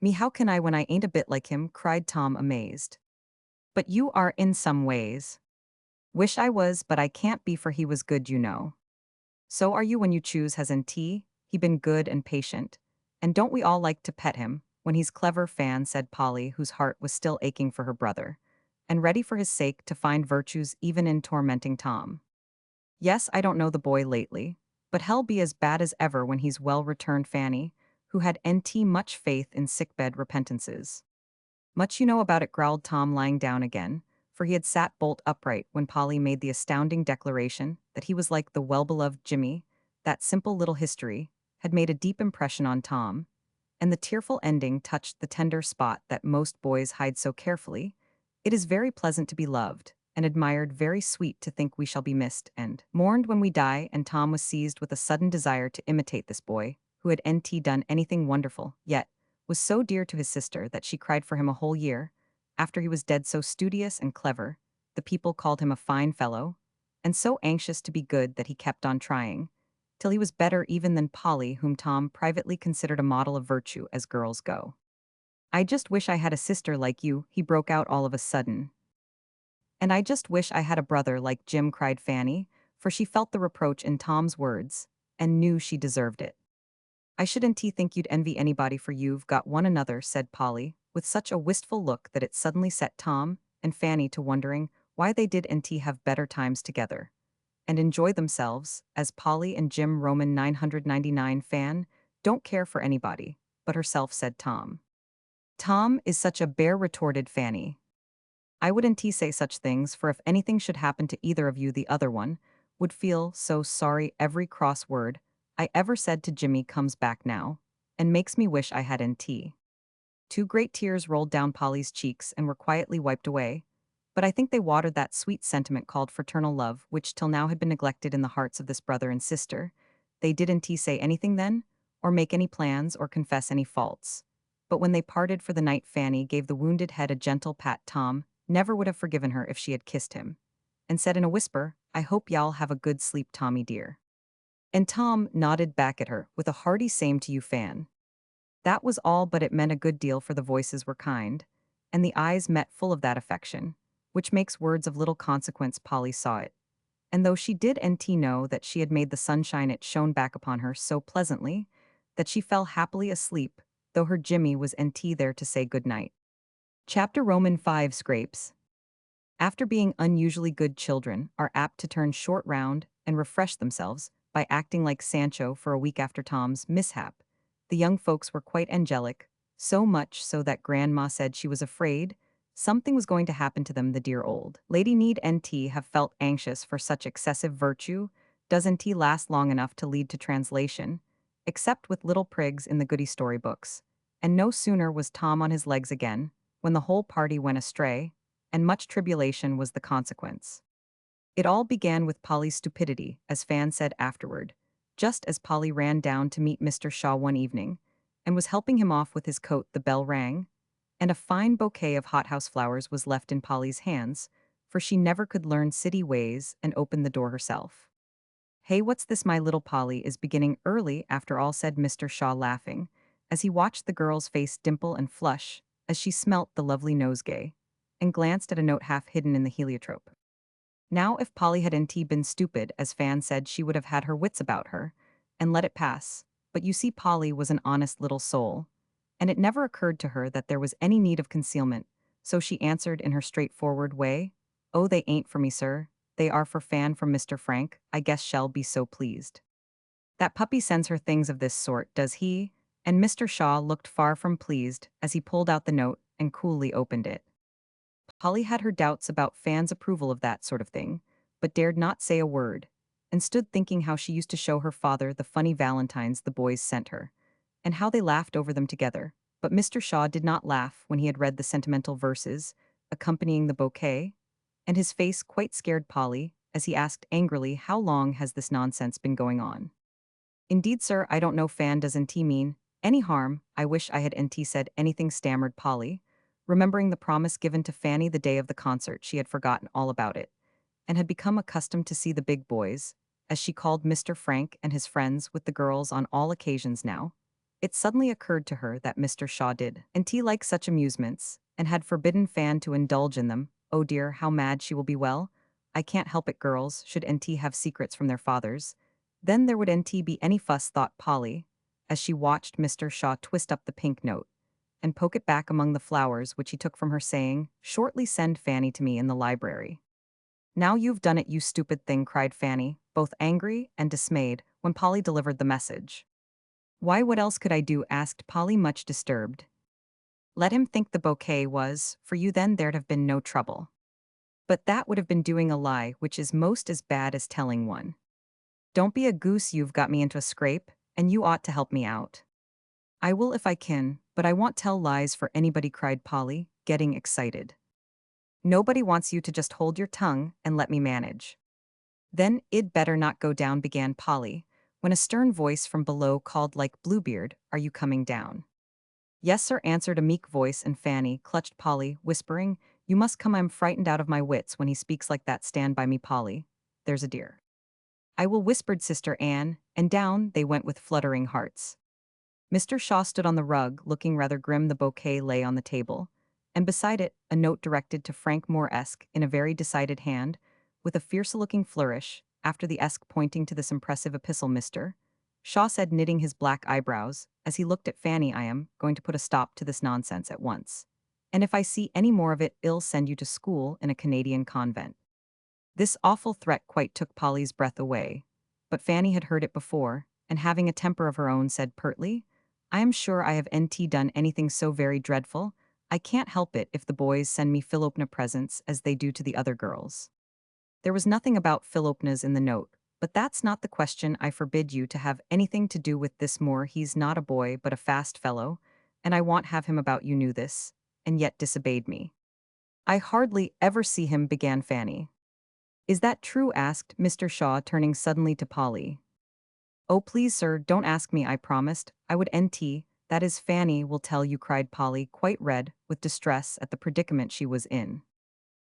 Me, how can I when I ain't a bit like him? Cried Tom, amazed. But you are in some ways. Wish I was, but I can't be, for he was good, you know. So are you when you choose, hasn't he been good and patient? And don't we all like to pet him when he's clever? Fan, said Polly, whose heart was still aching for her brother, and ready for his sake to find virtues even in tormenting Tom. Yes, I don't know the boy lately, but he'll be as bad as ever when he's well, returned Fanny, who had much faith in sickbed repentances. Much you know about it, growled Tom, lying down again, for he had sat bolt upright when Polly made the astounding declaration that he was like the well-beloved Jimmy. That simple little history had made a deep impression on Tom, and the tearful ending touched the tender spot that most boys hide so carefully. It is very pleasant to be loved and admired, very sweet to think we shall be missed and mourned when we die, and Tom was seized with a sudden desire to imitate this boy, who had done anything wonderful, yet was so dear to his sister that she cried for him a whole year. After he was dead, so studious and clever, the people called him a fine fellow, and so anxious to be good that he kept on trying, till he was better even than Polly, whom Tom privately considered a model of virtue as girls go. I just wish I had a sister like you, he broke out all of a sudden. And I just wish I had a brother like Jim, cried Fanny, for she felt the reproach in Tom's words, and knew she deserved it. I shouldn't think you'd envy anybody, for you've got one another, said Polly, with such a wistful look that it suddenly set Tom and Fanny to wondering why they did have better times together and enjoy themselves, as Polly and Jim Roman 999 Fan don't care for anybody but herself, said Tom. Tom is such a bear, retorted Fanny. I wouldn't say such things, for if anything should happen to either of you, the other one would feel so sorry every cross word I ever said to Jimmy comes back now, and makes me wish I had NT. Two great tears rolled down Polly's cheeks and were quietly wiped away, but I think they watered that sweet sentiment called fraternal love, which till now had been neglected in the hearts of this brother and sister. They didn't say anything then, or make any plans, or confess any faults. But when they parted for the night, Fanny gave the wounded head a gentle pat. Tom never would have forgiven her if she had kissed him, and said in a whisper, I hope y'all have a good sleep, Tommy dear. And Tom nodded back at her with a hearty same to you, Fan. That was all, but it meant a good deal, for the voices were kind, and the eyes met full of that affection, which makes words of little consequence. Polly saw it, and though she did know that she had made the sunshine, it shone back upon her so pleasantly that she fell happily asleep, though her Jimmy was there to say good night. Chapter Roman 5 Scrapes. After being unusually good, children are apt to turn short round and refresh themselves by acting like Sancho. For a week after Tom's mishap, the young folks were quite angelic, so much so that Grandma said she was afraid something was going to happen to them. The dear old lady need have felt anxious, for such excessive virtue doesn't last long enough to lead to translation, except with little prigs in the goody storybooks. And no sooner was Tom on his legs again, when the whole party went astray, and much tribulation was the consequence. It all began with Polly's stupidity, as Fan said afterward, just as Polly ran down to meet Mr. Shaw one evening, and was helping him off with his coat. The bell rang, and a fine bouquet of hothouse flowers was left in Polly's hands, for she never could learn city ways and open the door herself. Hey, what's this? My little Polly is beginning early after all, said Mr. Shaw, laughing, as he watched the girl's face dimple and flush as she smelt the lovely nosegay, and glanced at a note half hidden in the heliotrope. Now, if Polly had been stupid, as Fan said, she would have had her wits about her, and let it pass. But you see, Polly was an honest little soul, and it never occurred to her that there was any need of concealment, so she answered in her straightforward way, Oh, they ain't for me, sir. They are for Fan from Mr. Frank. I guess shall be so pleased. That puppy sends her things of this sort, does he? And Mr. Shaw looked far from pleased as he pulled out the note and coolly opened it. Polly had her doubts about Fan's approval of that sort of thing, but dared not say a word, and stood thinking how she used to show her father the funny valentines the boys sent her, and how they laughed over them together. But Mr. Shaw did not laugh when he had read the sentimental verses accompanying the bouquet, and his face quite scared Polly as he asked angrily, How long has this nonsense been going on? Indeed, sir, I don't know. Fan doesn't mean Any harm, I wish I had NT said anything, stammered Polly, remembering the promise given to Fanny the day of the concert. She had forgotten all about it, and had become accustomed to see the big boys, as she called Mr. Frank and his friends, with the girls on all occasions now. It suddenly occurred to her that Mr. Shaw did NT like such amusements, and had forbidden Fan to indulge in them. Oh dear, how mad she will be. Well, I can't help it, girls, should NT have secrets from their fathers. Then there would NT be any fuss, thought Polly, as she watched Mr. Shaw twist up the pink note and poke it back among the flowers which he took from her, saying, "Shortly send Fanny to me in the library." "Now you've done it, you stupid thing," cried Fanny, both angry and dismayed, when Polly delivered the message. "Why, what else could I do?" asked Polly, much disturbed. "Let him think the bouquet was for you, then there'd have been no trouble. But that would have been doing a lie, which is most as bad as telling one. Don't be a goose, you've got me into a scrape, and you ought to help me out." "I will if I can, but I won't tell lies for anybody," cried Polly, getting excited. "Nobody wants you to just hold your tongue and let me manage." "Then it'd better not go down," began Polly, when a stern voice from below called like Bluebeard, "Are you coming down?" "Yes, sir," answered a meek voice, and Fanny clutched Polly, whispering, "You must come, I'm frightened out of my wits when he speaks like that. Stand by me, Polly, there's a dear." "I will," whispered Sister Anne, and down they went with fluttering hearts. Mr. Shaw stood on the rug, looking rather grim. The bouquet lay on the table, and beside it, a note directed to Frank Moore-esque in a very decided hand, with a fierce-looking flourish, after the esque pointing to this impressive epistle. Mr. Shaw said, knitting his black eyebrows, as he looked at Fanny, "I am going to put a stop to this nonsense at once. And if I see any more of it, I'll send you to school in a Canadian convent." This awful threat quite took Polly's breath away, but Fanny had heard it before, and having a temper of her own, said pertly, "I am sure I have NT done anything so very dreadful. I can't help it if the boys send me Philopna presents as they do to the other girls." There was nothing about Philopnas in the note, but that's not the question. "I forbid you to have anything to do with this Moore. He's not a boy but a fast fellow, and I won't have him about. You knew this, and yet disobeyed me." "I hardly ever see him," began Fanny. "Is that true?" asked Mr. Shaw, turning suddenly to Polly. "Oh, please, sir, don't ask me. I promised I would. NT, that is, Fanny will tell you," cried Polly, quite red with distress at the predicament she was in.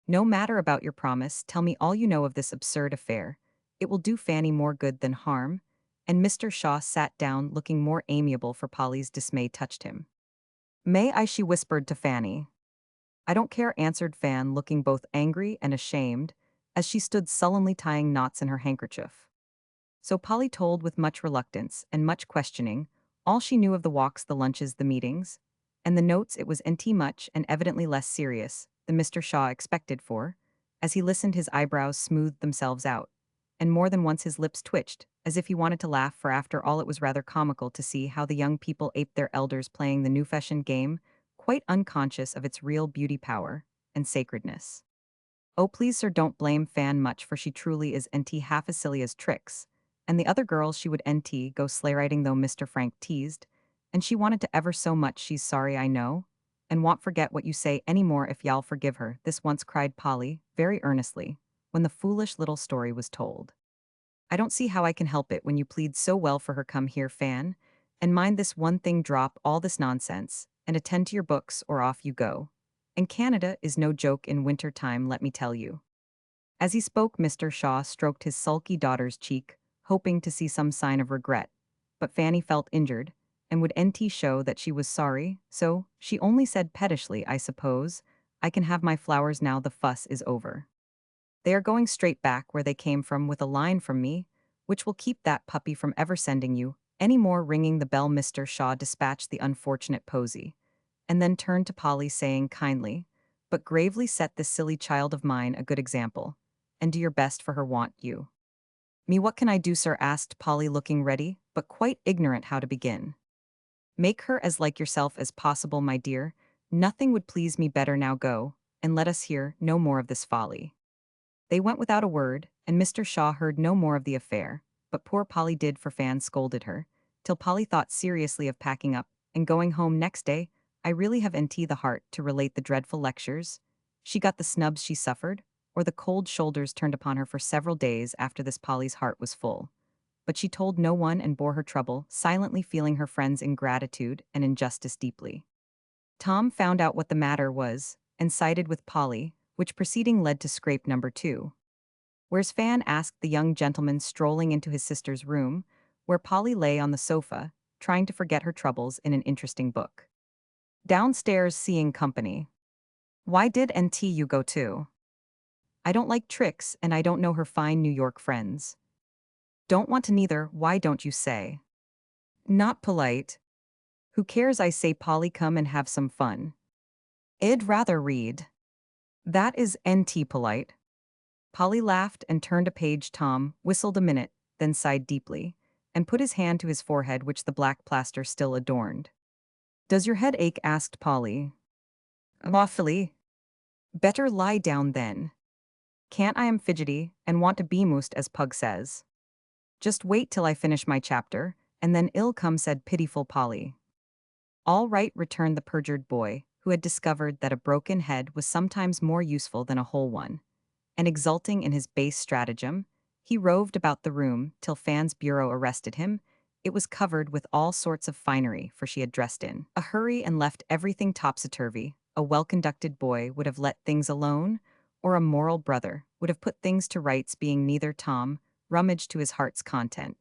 "No matter about your promise, tell me all you know of this absurd affair. It will do Fanny more good than harm." And Mr. Shaw sat down, looking more amiable, for Polly's dismay touched him. "May I?" she whispered to Fanny. "I don't care," answered Fan, looking both angry and ashamed, as she stood sullenly tying knots in her handkerchief. So Polly told, with much reluctance and much questioning, all she knew of the walks, the lunches, the meetings, and the notes. It was NT much and evidently less serious than Mr. Shaw expected, for, as he listened, his eyebrows smoothed themselves out, and more than once his lips twitched, as if he wanted to laugh, for after all it was rather comical to see how the young people aped their elders playing the new-fashioned game, quite unconscious of its real beauty, power, and sacredness. "Oh, please, sir, don't blame Fan much, for she truly is NT half as silly as tricks. And the other girls, she would NT go sleigh riding, though Mr. Frank teased, and she wanted to ever so much. She's sorry, I know, and won't forget what you say any more if y'all forgive her this once," cried Polly, very earnestly, when the foolish little story was told. "I don't see how I can help it when you plead so well for her. Come here, Fan, and mind this one thing, drop all this nonsense, and attend to your books, or off you go. And Canada is no joke in winter time, let me tell you." As he spoke, Mr. Shaw stroked his sulky daughter's cheek, hoping to see some sign of regret, but Fanny felt injured, and would NT show that she was sorry, so she only said pettishly, "I suppose I can have my flowers now the fuss is over. They are going straight back where they came from, with a line from me, which will keep that puppy from ever sending you any more." Ringing the bell, Mr. Shaw dispatched the unfortunate posy, and then turned to Polly, saying kindly, but gravely, "Set this silly child of mine a good example, and do your best for her. Want you "Me, what can I do, sir?" asked Polly, looking ready, but quite ignorant how to begin. "Make her as like yourself as possible, my dear. Nothing would please me better. Now go, and let us hear no more of this folly." They went without a word, and Mr. Shaw heard no more of the affair, but poor Polly did, for Fan scolded her, till Polly thought seriously of packing up and going home next day. I really have NT the heart to relate the dreadful lectures she got, the snubs she suffered, or the cold shoulders turned upon her for several days after this. Polly's heart was full, but she told no one and bore her trouble, silently feeling her friend's ingratitude and injustice deeply. Tom found out what the matter was and sided with Polly, which proceeding led to scrape number 2. Where's Fan? Asked the young gentleman, strolling into his sister's room, where Polly lay on the sofa, trying to forget her troubles in an interesting book. Downstairs seeing company. Why did NT you go to? I don't like tricks and I don't know her fine New York friends. Don't want to neither, why don't you say? Not polite. Who cares, I say. Polly, come and have some fun. I'd rather read. That is NT polite. Polly laughed and turned a page. Tom whistled a minute, then sighed deeply, and put his hand to his forehead, which the black plaster still adorned. Does your head ache? Asked Polly. Awfully. Better lie down then. Can't, I am fidgety, and want to be moosed, as Pug says. Just wait till I finish my chapter, and then ill come, said pitiful Polly. All right, returned the perjured boy, who had discovered that a broken head was sometimes more useful than a whole one. And exulting in his base stratagem, he roved about the room till Fan's bureau arrested him. It was covered with all sorts of finery, for she had dressed in a hurry and left everything topsy-turvy. A well-conducted boy would have let things alone, or a moral brother would have put things to rights, being neither. Tom rummaged to his heart's content,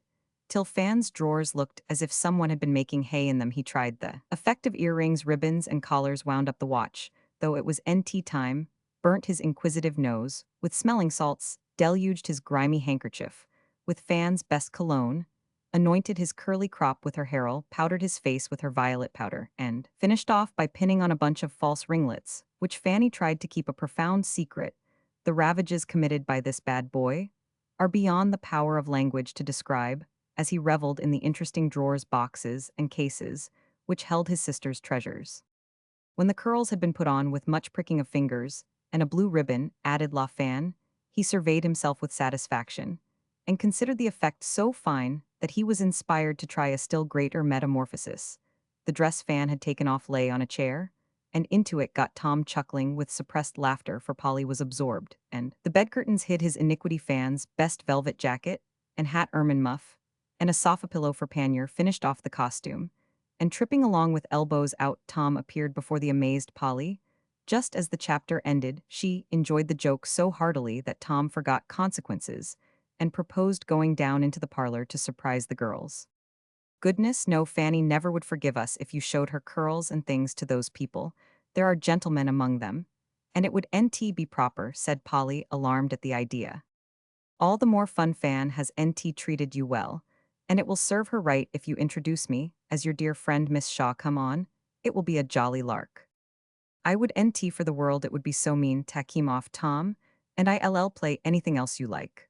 till Fan's drawers looked as if someone had been making hay in them. He tried the effect of earrings, ribbons, and collars, wound up the watch, though it was NT time, burnt his inquisitive nose with smelling salts, deluged his grimy handkerchief with Fan's best cologne, anointed his curly crop with her harrel, powdered his face with her violet powder, and finished off by pinning on a bunch of false ringlets, which Fanny tried to keep a profound secret. The ravages committed by this bad boy are beyond the power of language to describe, as he reveled in the interesting drawers, boxes, and cases which held his sister's treasures. When the curls had been put on with much pricking of fingers, and a blue ribbon added la fan, he surveyed himself with satisfaction, and considered the effect so fine that he was inspired to try a still greater metamorphosis. The dress Fan had taken off lay on a chair, and into it got Tom, chuckling with suppressed laughter, for Polly was absorbed, and the bed curtains hid his iniquity. Fan's best velvet jacket and hat, ermine muff, and a sofa pillow for pannier finished off the costume, and tripping along with elbows out, Tom appeared before the amazed Polly. Just as the chapter ended, she enjoyed the joke so heartily that Tom forgot consequences and proposed going down into the parlor to surprise the girls. Goodness, no, Fanny never would forgive us if you showed her curls and things to those people. There are gentlemen among them. And it would NT be proper, said Polly, alarmed at the idea. All the more fun. Fan has NT treated you well, and it will serve her right if you introduce me as your dear friend Miss Shaw. Come on, it will be a jolly lark. I would NT for the world, it would be so mean. Tack him off, Tom, and I'll play anything else you like.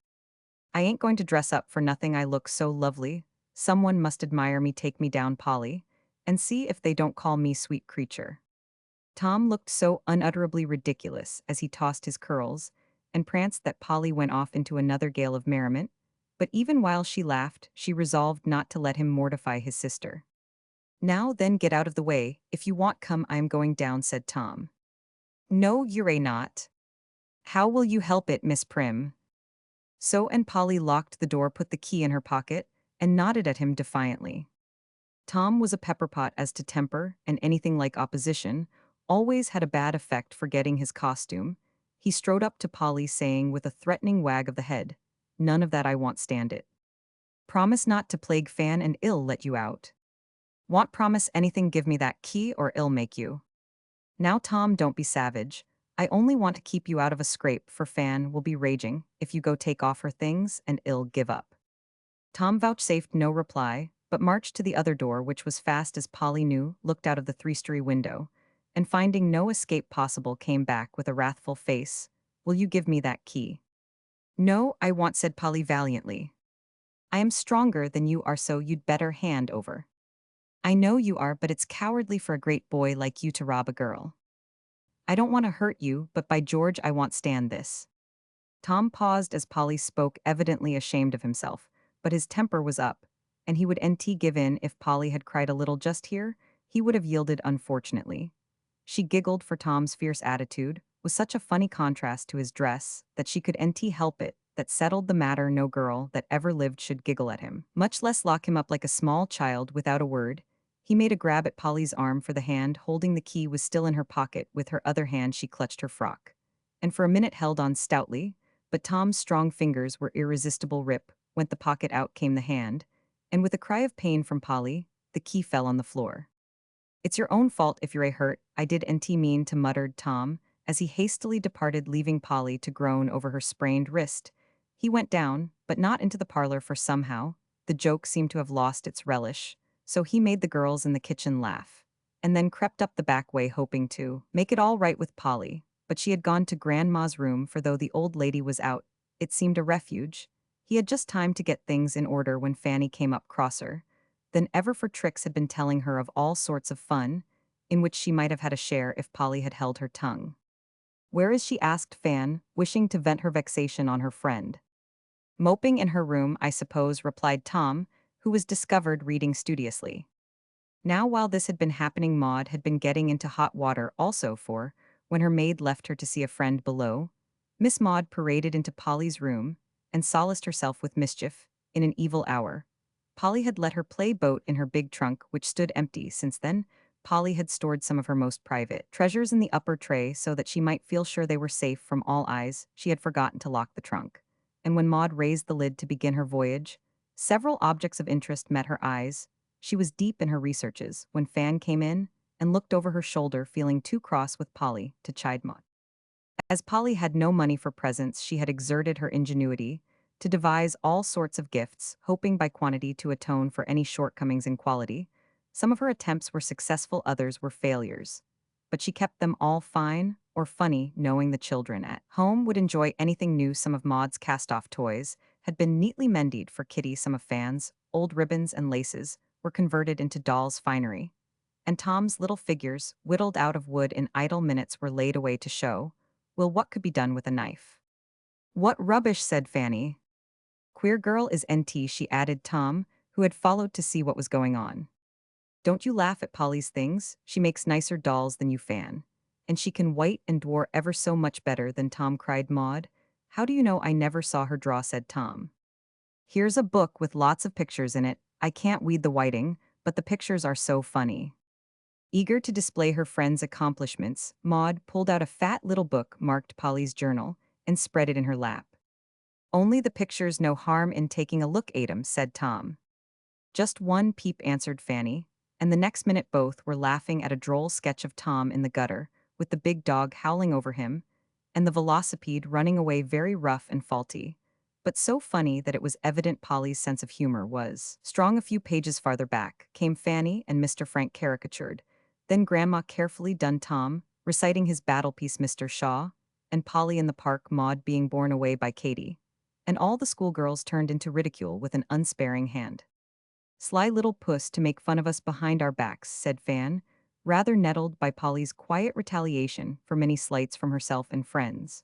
I ain't going to dress up for nothing. I look so lovely. Someone must admire me. Take me down, Polly, and see if they don't call me sweet creature. Tom looked so unutterably ridiculous as he tossed his curls and pranced that Polly went off into another gale of merriment, but even while she laughed, she resolved not to let him mortify his sister. Now then, get out of the way, if you want. Come, I am going down, said Tom. No, you're not. How will you help it, Miss Prim? So, and Polly locked the door, put the key in her pocket, and nodded at him defiantly. Tom was a pepperpot as to temper, and anything like opposition always had a bad effect. Forgetting his costume, he strode up to Polly, saying with a threatening wag of the head, None of that, I won't stand it. Promise not to plague Fan and I'll let you out. Want promise anything, give me that key or I'll make you. Now Tom, don't be savage. I only want to keep you out of a scrape, for Fan will be raging if you go take off her things, and I'll give up. Tom vouchsafed no reply, but marched to the other door, which was fast as Polly knew, looked out of the three-story window, and finding no escape possible, came back with a wrathful face. Will you give me that key? No, I won't, said Polly valiantly. I am stronger than you are, so you'd better hand over. I know you are, but it's cowardly for a great boy like you to rob a girl. I don't want to hurt you, but by George, I won't stand this. Tom paused as Polly spoke, evidently ashamed of himself, but his temper was up, and he would NT give in if Polly had cried a little just here. He would have yielded. Unfortunately, she giggled, for Tom's fierce attitude was such a funny contrast to his dress that she could NT help it that settled the matter. No girl that ever lived should giggle at him, much less lock him up like a small child without a word. He made a grab at Polly's arm for the hand holding the key was still in her pocket. With her other hand she clutched her frock. And for a minute held on stoutly, but Tom's strong fingers were irresistible. Rip went the pocket, out came the hand, and with a cry of pain from Polly, the key fell on the floor. "It's your own fault if you're a hurt, I didn't mean to," muttered Tom, as he hastily departed, leaving Polly to groan over her sprained wrist. He went down, but not into the parlor, for somehow the joke seemed to have lost its relish, so he made the girls in the kitchen laugh, and then crept up the back way hoping to make it all right with Polly, but she had gone to Grandma's room, for though the old lady was out, it seemed a refuge. He had just time to get things in order when Fanny came up crosser than ever, for Trix had been telling her of all sorts of fun, in which she might have had a share if Polly had held her tongue. "Where is she?" asked Fan, wishing to vent her vexation on her friend. "Moping in her room, I suppose," replied Tom, who was discovered reading studiously. Now while this had been happening, Maud had been getting into hot water also, for, when her maid left her to see a friend below, Miss Maud paraded into Polly's room and solaced herself with mischief in an evil hour. Polly had let her play boat in her big trunk, which stood empty. Since then, Polly had stored some of her most private treasures in the upper tray so that she might feel sure they were safe from all eyes. She had forgotten to lock the trunk, and when Maud raised the lid to begin her voyage, several objects of interest met her eyes. She was deep in her researches when Fan came in and looked over her shoulder, feeling too cross with Polly to chide Maud. As Polly had no money for presents, she had exerted her ingenuity to devise all sorts of gifts, hoping by quantity to atone for any shortcomings in quality. Some of her attempts were successful, others were failures. But she kept them all fine or funny, knowing the children at home would enjoy anything new. Some of Maud's cast-off toys had been neatly mended for Kitty, some of Fan's old ribbons and laces were converted into doll's finery, and Tom's little figures, whittled out of wood in idle minutes, were laid away to show, well, what could be done with a knife. "What rubbish," said Fanny. "Queer girl is NT," she added. Tom, who had followed to see what was going on. "Don't you laugh at Polly's things, she makes nicer dolls than you, Fan. And she can white and dwar ever so much better than Tom," cried Maud. "How do you know? I never saw her draw," said Tom. "Here's a book with lots of pictures in it. I can't read the whiting, but the pictures are so funny." Eager to display her friend's accomplishments, Maud pulled out a fat little book marked Polly's Journal and spread it in her lap. "Only the pictures, no harm in taking a look at 'em," said Tom. "Just one peep," answered Fanny, and the next minute both were laughing at a droll sketch of Tom in the gutter, with the big dog howling over him, and the velocipede running away very rough and faulty, but so funny that it was evident Polly's sense of humor was strong. A few pages farther back came Fanny and Mr. Frank caricatured, then Grandma carefully done Tom, reciting his battle piece, Mr. Shaw, and Polly in the park, Maud being borne away by Katy, and all the schoolgirls turned into ridicule with an unsparing hand. "Sly little puss to make fun of us behind our backs," said Fan, rather nettled by Polly's quiet retaliation for many slights from herself and friends.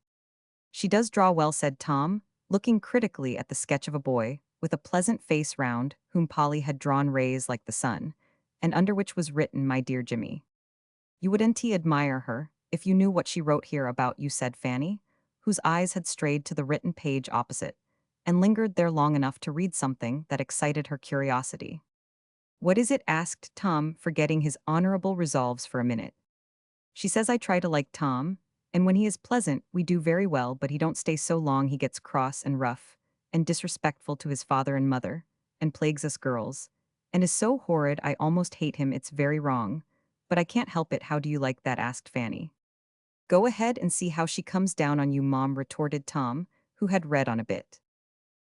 "She does draw well," said Tom, looking critically at the sketch of a boy with a pleasant face round whom Polly had drawn rays like the sun, and under which was written, "My dear Jimmy." "You wouldn't admire her if you knew what she wrote here about you," said Fanny, whose eyes had strayed to the written page opposite, and lingered there long enough to read something that excited her curiosity. "What is it?" asked Tom, forgetting his honorable resolves for a minute. "She says I try to like Tom, and when he is pleasant we do very well, but he don't stay so long. He gets cross and rough and disrespectful to his father and mother, and plagues us girls, and is so horrid I almost hate him. It's very wrong, but I can't help it." "How do you like that?" asked Fanny. "Go ahead and see how she comes down on you, Mom," retorted Tom, who had read on a bit.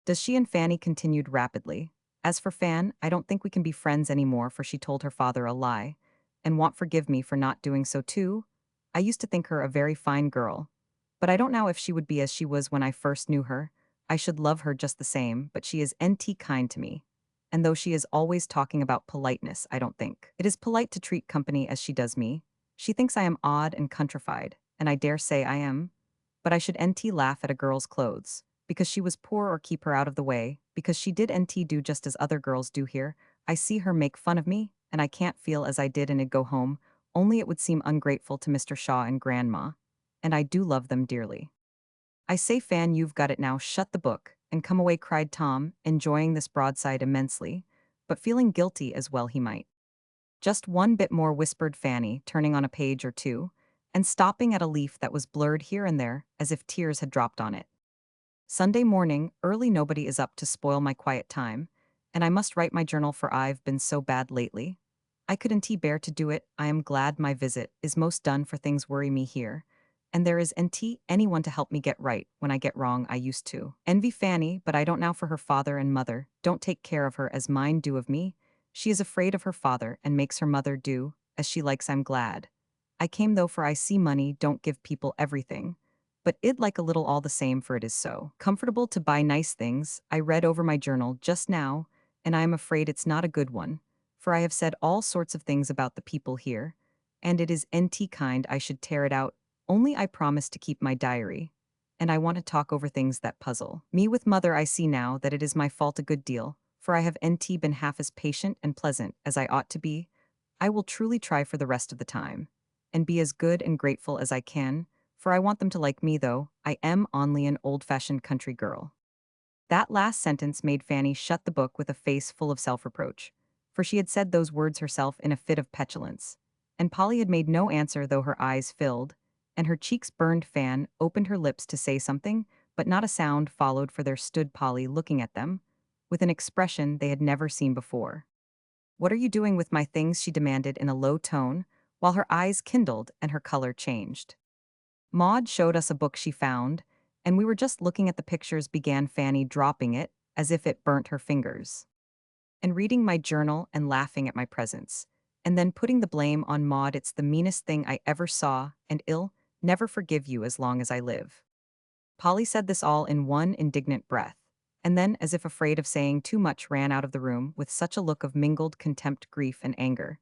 "Does she?" and Fanny continued rapidly. "As for Fan, I don't think we can be friends anymore, for she told her father a lie, and won't forgive me for not doing so too. I used to think her a very fine girl, but I don't know if she would be as she was when I first knew her. I should love her just the same, but she is NT kind to me. And though she is always talking about politeness, I don't think it is polite to treat company as she does me. She thinks I am odd and countrified, and I dare say I am. But I should NT laugh at a girl's clothes, because she was poor, or keep her out of the way, because she did NT do just as other girls do here. I see her make fun of me, and I can't feel as I did and go home, only it would seem ungrateful to Mr. Shaw and Grandma, and I do love them dearly. I say, Fan, you've got it now, shut the book, and come away, cried Tom, enjoying this broadside immensely, but feeling guilty as well he might. Just one bit more, whispered Fanny, turning on a page or two, and stopping at a leaf that was blurred here and there, as if tears had dropped on it. Sunday morning, early, nobody is up to spoil my quiet time, and I must write my journal, for I've been so bad lately. I couldn't bear to do it. I am glad my visit is most done, for things worry me here, and there isn't anyone to help me get right when I get wrong. I used to envy Fanny, but I don't now, for her father and mother don't take care of her as mine do of me. She is afraid of her father and makes her mother do as she likes. I'm glad I came though, for I see money don't give people everything, but I'd like a little all the same, for it is so comfortable to buy nice things. I read over my journal just now, and I am afraid it's not a good one, for I have said all sorts of things about the people here, and it is kind I should tear it out, only I promised to keep my diary, and I want to talk over things that puzzle me with mother. I see now that it is my fault a good deal, for I have been half as patient and pleasant as I ought to be. I will truly try for the rest of the time, and be as good and grateful as I can, for I want them to like me, though I am only an old-fashioned country girl. That last sentence made Fanny shut the book with a face full of self-reproach, for she had said those words herself in a fit of petulance, and Polly had made no answer, though her eyes filled and her cheeks burned. Fan opened her lips to say something, but not a sound followed, for there stood Polly looking at them with an expression they had never seen before. "What are you doing with my things?" she demanded in a low tone, while her eyes kindled and her color changed. "Maud showed us a book she found, and we were just looking at the pictures," began Fanny, dropping it as if it burnt her fingers, "and reading my journal and laughing at my presence, and then putting the blame on Maud. It's the meanest thing I ever saw, and I'll never forgive you as long as I live." Polly said this all in one indignant breath, and then, as if afraid of saying too much, ran out of the room with such a look of mingled contempt, grief, and anger,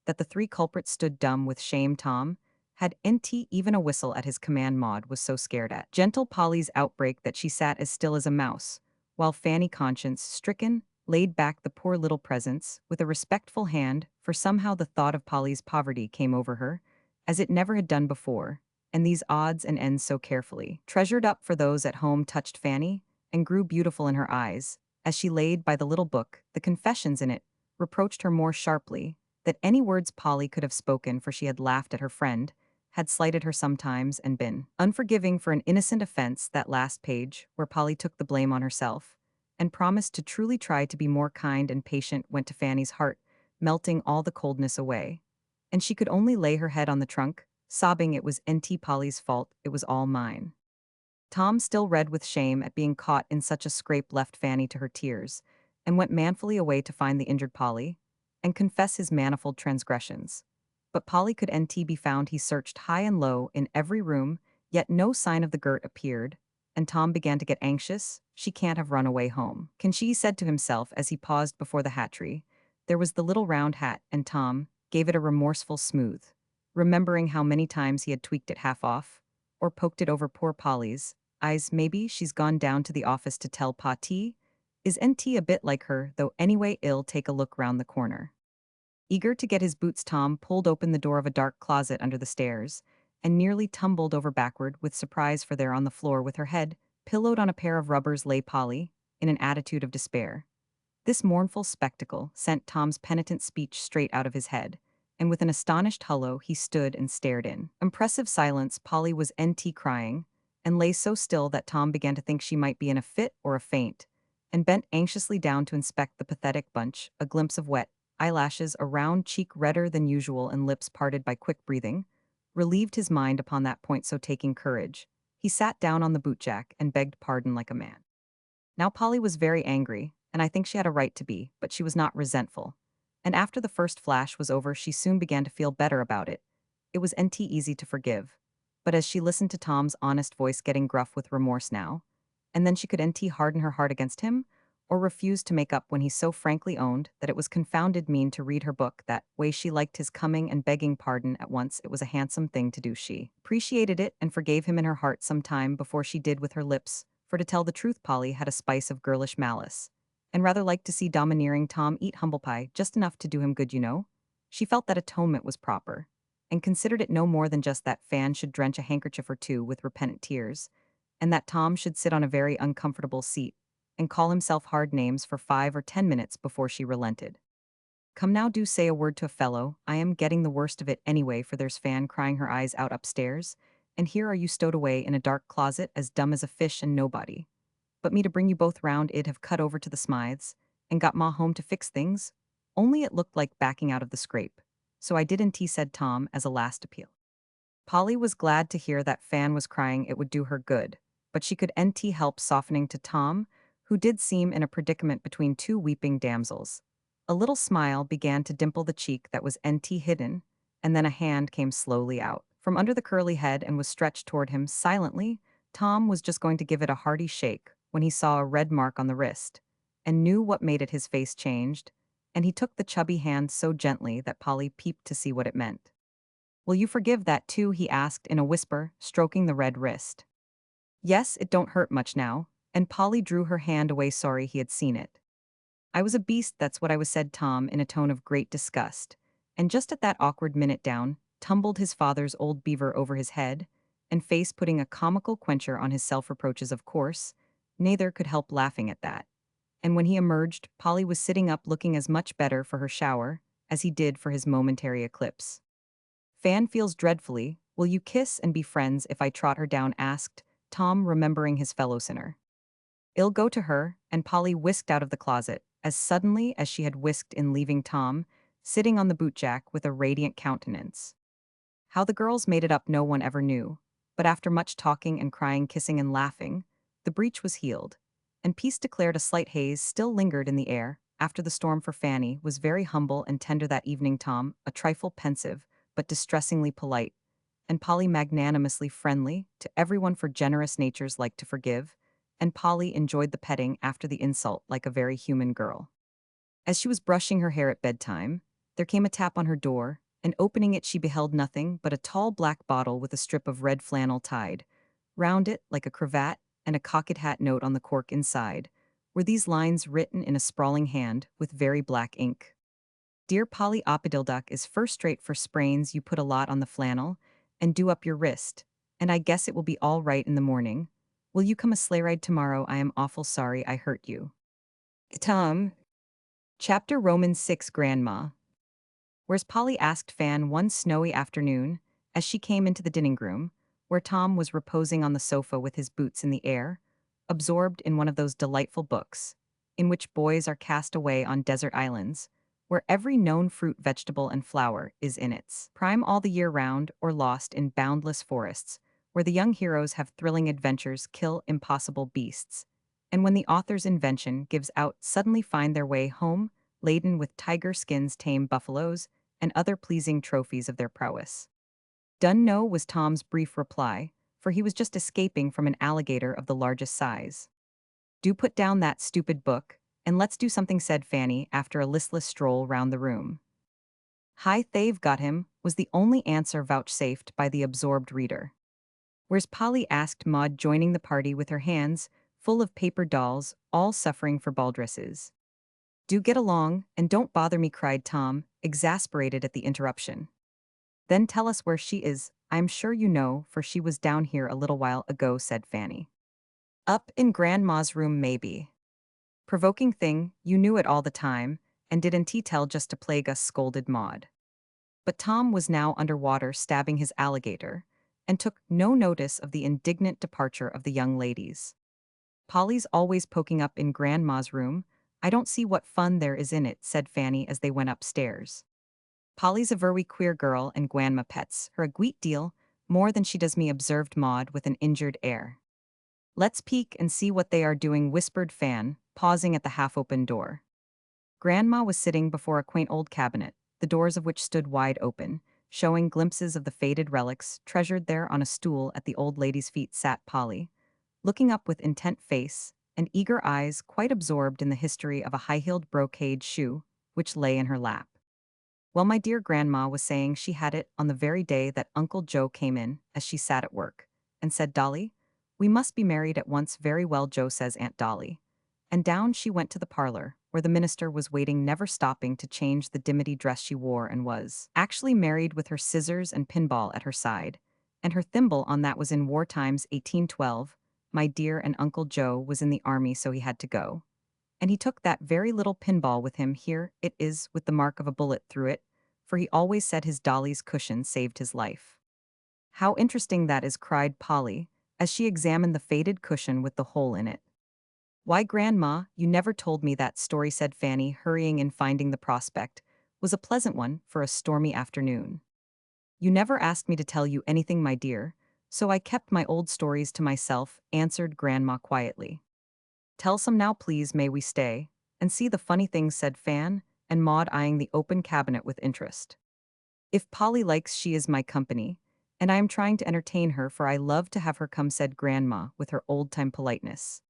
that the three culprits stood dumb with shame. Tom had even a whistle at his command. Maud was so scared at gentle Polly's outbreak that she sat as still as a mouse, while Fanny, conscience stricken, laid back the poor little presents with a respectful hand, for somehow the thought of Polly's poverty came over her, as it never had done before, and these odds and ends so carefully treasured up for those at home touched Fanny, and grew beautiful in her eyes, as she laid by the little book. The confessions in it reproached her more sharply that any words Polly could have spoken, for she had laughed at her friend, had slighted her sometimes, and been unforgiving for an innocent offense. That last page, where Polly took the blame on herself, and promised to truly try to be more kind and patient, went to Fanny's heart, melting all the coldness away, and she could only lay her head on the trunk, sobbing. It was Polly's fault, it was all mine. Tom, still red with shame at being caught in such a scrape, left Fanny to her tears, and went manfully away to find the injured Polly, and confess his manifold transgressions. But Polly could be found. He searched high and low in every room, yet no sign of the girt appeared, and Tom began to get anxious. She can't have run away home, can she? He said to himself as he paused before the hat tree. There was the little round hat, and Tom gave it a remorseful smooth, remembering how many times he had tweaked it half off, or poked it over poor Polly's eyes. Maybe she's gone down to the office to tell Pa T. Is a bit like her, though? Anyway, I'll take a look round the corner. Eager to get his boots, Tom pulled open the door of a dark closet under the stairs, and nearly tumbled over backward with surprise, for there on the floor, with her head pillowed on a pair of rubbers, lay Polly, in an attitude of despair. This mournful spectacle sent Tom's penitent speech straight out of his head, and with an astonished hullo he stood and stared in impressive silence. Polly was crying, and lay so still that Tom began to think she might be in a fit or a faint, and bent anxiously down to inspect the pathetic bunch. A glimpse of wet eyelashes, a round cheek redder than usual, and lips parted by quick breathing, relieved his mind upon that point. So, taking courage, he sat down on the bootjack and begged pardon like a man. Now Polly was very angry, and I think she had a right to be, but she was not resentful. And after the first flash was over, she soon began to feel better about it. It was easy to forgive. But as she listened to Tom's honest voice getting gruff with remorse now, and then she could harden her heart against him, or refuse to make up when he so frankly owned that it was confounded mean to read her book that way. She liked his coming and begging pardon at once. It was a handsome thing to do. She appreciated it and forgave him in her heart some time before she did with her lips, for to tell the truth, Polly had a spice of girlish malice, and rather liked to see domineering Tom eat humble pie, just enough to do him good, you know. She felt that atonement was proper, and considered it no more than just that Fan should drench a handkerchief or two with repentant tears, and that Tom should sit on a very uncomfortable seat and call himself hard names for 5 or 10 minutes before she relented. Come now, do say a word to a fellow. I am getting the worst of it anyway, for there's Fan crying her eyes out upstairs, and here are you stowed away in a dark closet as dumb as a fish and nobody. But me to bring you both round I'd have cut over to the Smythes, and got Ma home to fix things, only it looked like backing out of the scrape. So I didn't, said Tom as a last appeal. Polly was glad to hear that Fan was crying, it would do her good, but she could nt help softening to Tom, who did seem in a predicament between two weeping damsels. A little smile began to dimple the cheek that was nt hidden, and then a hand came slowly out from under the curly head and was stretched toward him silently. Tom was just going to give it a hearty shake when he saw a red mark on the wrist, and knew what made it. His face changed, and he took the chubby hand so gently that Polly peeped to see what it meant. Will you forgive that too? He asked in a whisper, stroking the red wrist. Yes, it don't hurt much now, and Polly drew her hand away, sorry he had seen it. I was a beast, that's what I was, said Tom in a tone of great disgust, and just at that awkward minute down tumbled his father's old beaver over his head, and face putting a comical quencher on his self-reproaches. Of course, neither could help laughing at that. And when he emerged, Polly was sitting up looking as much better for her shower as he did for his momentary eclipse. Fan feels dreadfully. Will you kiss and be friends if I trot her down? Asked Tom, remembering his fellow sinner. I'll go to her, and Polly whisked out of the closet, as suddenly as she had whisked in, leaving Tom sitting on the bootjack with a radiant countenance. How the girls made it up no one ever knew, but after much talking and crying, kissing and laughing, the breach was healed, and peace declared. A slight haze still lingered in the air after the storm, for Fanny was very humble and tender that evening, Tom a trifle pensive but distressingly polite, and Polly magnanimously friendly to everyone, for generous natures like to forgive, and Polly enjoyed the petting after the insult like a very human girl. As she was brushing her hair at bedtime, there came a tap on her door, and opening it she beheld nothing but a tall black bottle with a strip of red flannel tied round it like a cravat, and a cocked hat note on the cork inside were these lines written in a sprawling hand with very black ink. Dear Polly, Opidilduck is first rate for sprains. You put a lot on the flannel and do up your wrist, and I guess it will be all right in the morning. Will you come a sleigh ride tomorrow? I am awful sorry I hurt you. Tom. Chapter Romans 6. Grandma. Where's Polly? Asked Fan one snowy afternoon as she came into the dining room, where Tom was reposing on the sofa with his boots in the air, absorbed in one of those delightful books in which boys are cast away on desert islands, where every known fruit, vegetable, and flower is in its prime all the year round, or lost in boundless forests, where the young heroes have thrilling adventures, kill impossible beasts, and when the author's invention gives out, suddenly find their way home, laden with tiger skins, tame buffaloes, and other pleasing trophies of their prowess. Done no, was Tom's brief reply, for he was just escaping from an alligator of the largest size. Do put down that stupid book, and let's do something, said Fanny after a listless stroll round the room. Hi, they've got him, was the only answer vouchsafed by the absorbed reader. Where's Polly? Asked Maud, joining the party with her hands full of paper dolls, all suffering for baldresses. Do get along, and don't bother me, cried Tom, exasperated at the interruption. Then tell us where she is. I'm sure you know, for she was down here a little while ago, said Fanny. Up in Grandma's room, maybe. Provoking thing, you knew it all the time, and didn't tell just to plague us, scolded Maud. But Tom was now underwater stabbing his alligator, and took no notice of the indignant departure of the young ladies. Polly's always poking up in Grandma's room. I don't see what fun there is in it, said Fanny as they went upstairs. Polly's a very queer girl, and Grandma pets her a great deal, more than she does me, observed Maud with an injured air. Let's peek and see what they are doing, whispered Fan, pausing at the half-open door. Grandma was sitting before a quaint old cabinet, the doors of which stood wide open, showing glimpses of the faded relics treasured there. On a stool at the old lady's feet sat Polly, looking up with intent face and eager eyes, quite absorbed in the history of a high-heeled brocade shoe which lay in her lap. Well, my dear, Grandma was saying she had it on the very day that Uncle Joe came in, as she sat at work, and said, Dolly, we must be married at once. Very well, Joe, says Aunt Dolly. And down she went to the parlor, where the minister was waiting, never stopping to change the dimity dress she wore, and was actually married with her scissors and pinball at her side, and her thimble on. That was in war times, 1812, my dear, and Uncle Joe was in the army, so he had to go. And he took that very little pinball with him. Here it is with the mark of a bullet through it, for he always said his dolly's cushion saved his life. How interesting that is, cried Polly, as she examined the faded cushion with the hole in it. Why, Grandma, you never told me that story, said Fanny, hurrying in, finding the prospect was a pleasant one for a stormy afternoon. You never asked me to tell you anything, my dear, so I kept my old stories to myself, answered Grandma quietly. Tell some now, please, may we stay and see the funny things, said Fan and Maud, eyeing the open cabinet with interest. If Polly likes, she is my company, and I am trying to entertain her, for I love to have her come, said Grandma with her old-time politeness.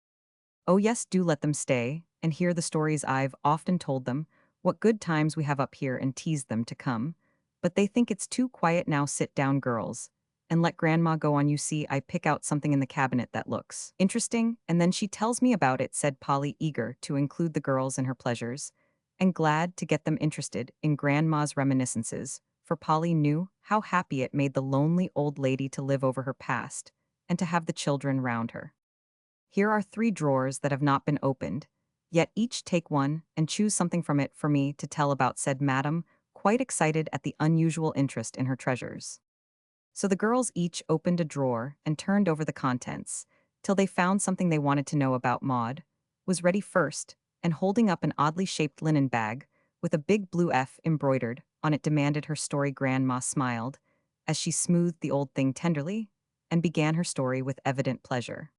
Oh yes, do let them stay and hear the stories I've often told them, what good times we have up here, and tease them to come. But they think it's too quiet now. Sit down, girls, and let Grandma go on. You see, I pick out something in the cabinet that looks interesting, and then she tells me about it, said Polly, eager to include the girls in her pleasures, and glad to get them interested in Grandma's reminiscences, for Polly knew how happy it made the lonely old lady to live over her past, and to have the children round her. Here are 3 drawers that have not been opened, yet each take one and choose something from it for me to tell about, said Madame, quite excited at the unusual interest in her treasures. So the girls each opened a drawer and turned over the contents, till they found something they wanted to know about. Maud was ready first, and holding up an oddly shaped linen bag, with a big blue F embroidered on it, demanded her story. Grandma smiled, as she smoothed the old thing tenderly, and began her story with evident pleasure.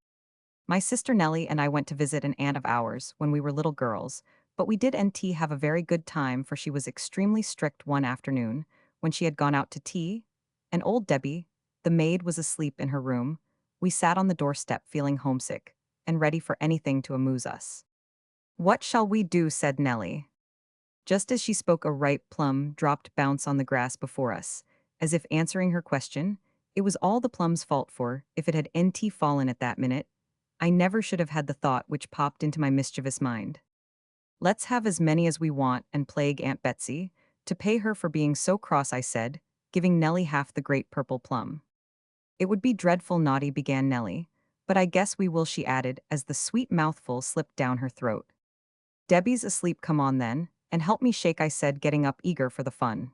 My sister Nellie and I went to visit an aunt of ours when we were little girls, but we did have a very good time, for she was extremely strict one afternoon, when she had gone out to tea, and old Debbie, the maid, was asleep in her room. We sat on the doorstep feeling homesick, and ready for anything to amuse us. What shall we do, said Nellie. Just as she spoke, a ripe plum dropped bounce on the grass before us, as if answering her question. It was all the plum's fault, for, if it had fallen at that minute, I never should have had the thought which popped into my mischievous mind. Let's have as many as we want and plague Aunt Betsy, to pay her for being so cross, I said, giving Nellie half the great purple plum. It would be dreadful naughty, began Nellie, but I guess we will, she added, as the sweet mouthful slipped down her throat. Debbie's asleep, come on then, and help me shake, I said, getting up eager for the fun.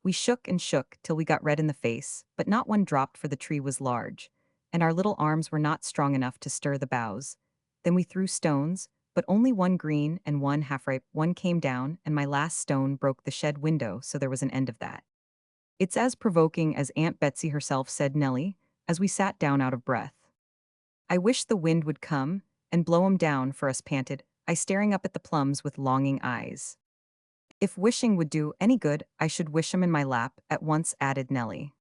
We shook and shook till we got red in the face, but not one dropped, for the tree was large, and our little arms were not strong enough to stir the boughs. Then we threw stones, but only one green and one half-ripe. One came down, and my last stone broke the shed window, so there was an end of that. It's as provoking as Aunt Betsy herself, said Nellie, as we sat down out of breath. I wish the wind would come and blow 'em down for us, panted I, staring up at the plums with longing eyes. If wishing would do any good, I should wish 'em in my lap at once, added Nellie.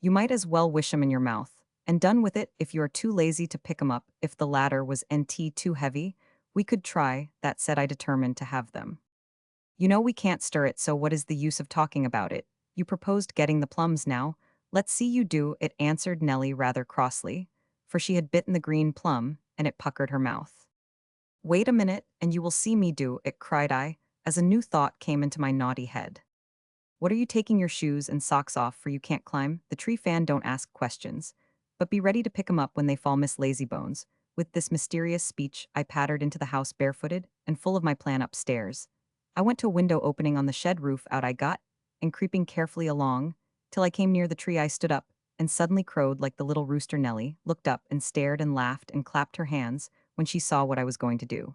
You might as well wish 'em in your mouth, and done with it. If you are too lazy to pick 'em up, if the latter was too heavy, we could try that, said I, determined to have them. You know we can't stir it, so what is the use of talking about it? You proposed getting the plums now. Let's see you do it, answered Nellie rather crossly, for she had bitten the green plum, and it puckered her mouth. Wait a minute, and you will see me do it, cried I, as a new thought came into my naughty head. What are you taking your shoes and socks off for? You can't climb the tree. Fan, don't ask questions, but be ready to pick 'em up when they fall, Miss Lazybones. With this mysterious speech, I pattered into the house barefooted and full of my plan upstairs. I went to a window opening on the shed roof. Out I got, and creeping carefully along, till I came near the tree, I stood up, and suddenly crowed like the little rooster. Nellie looked up and stared and laughed and clapped her hands when she saw what I was going to do.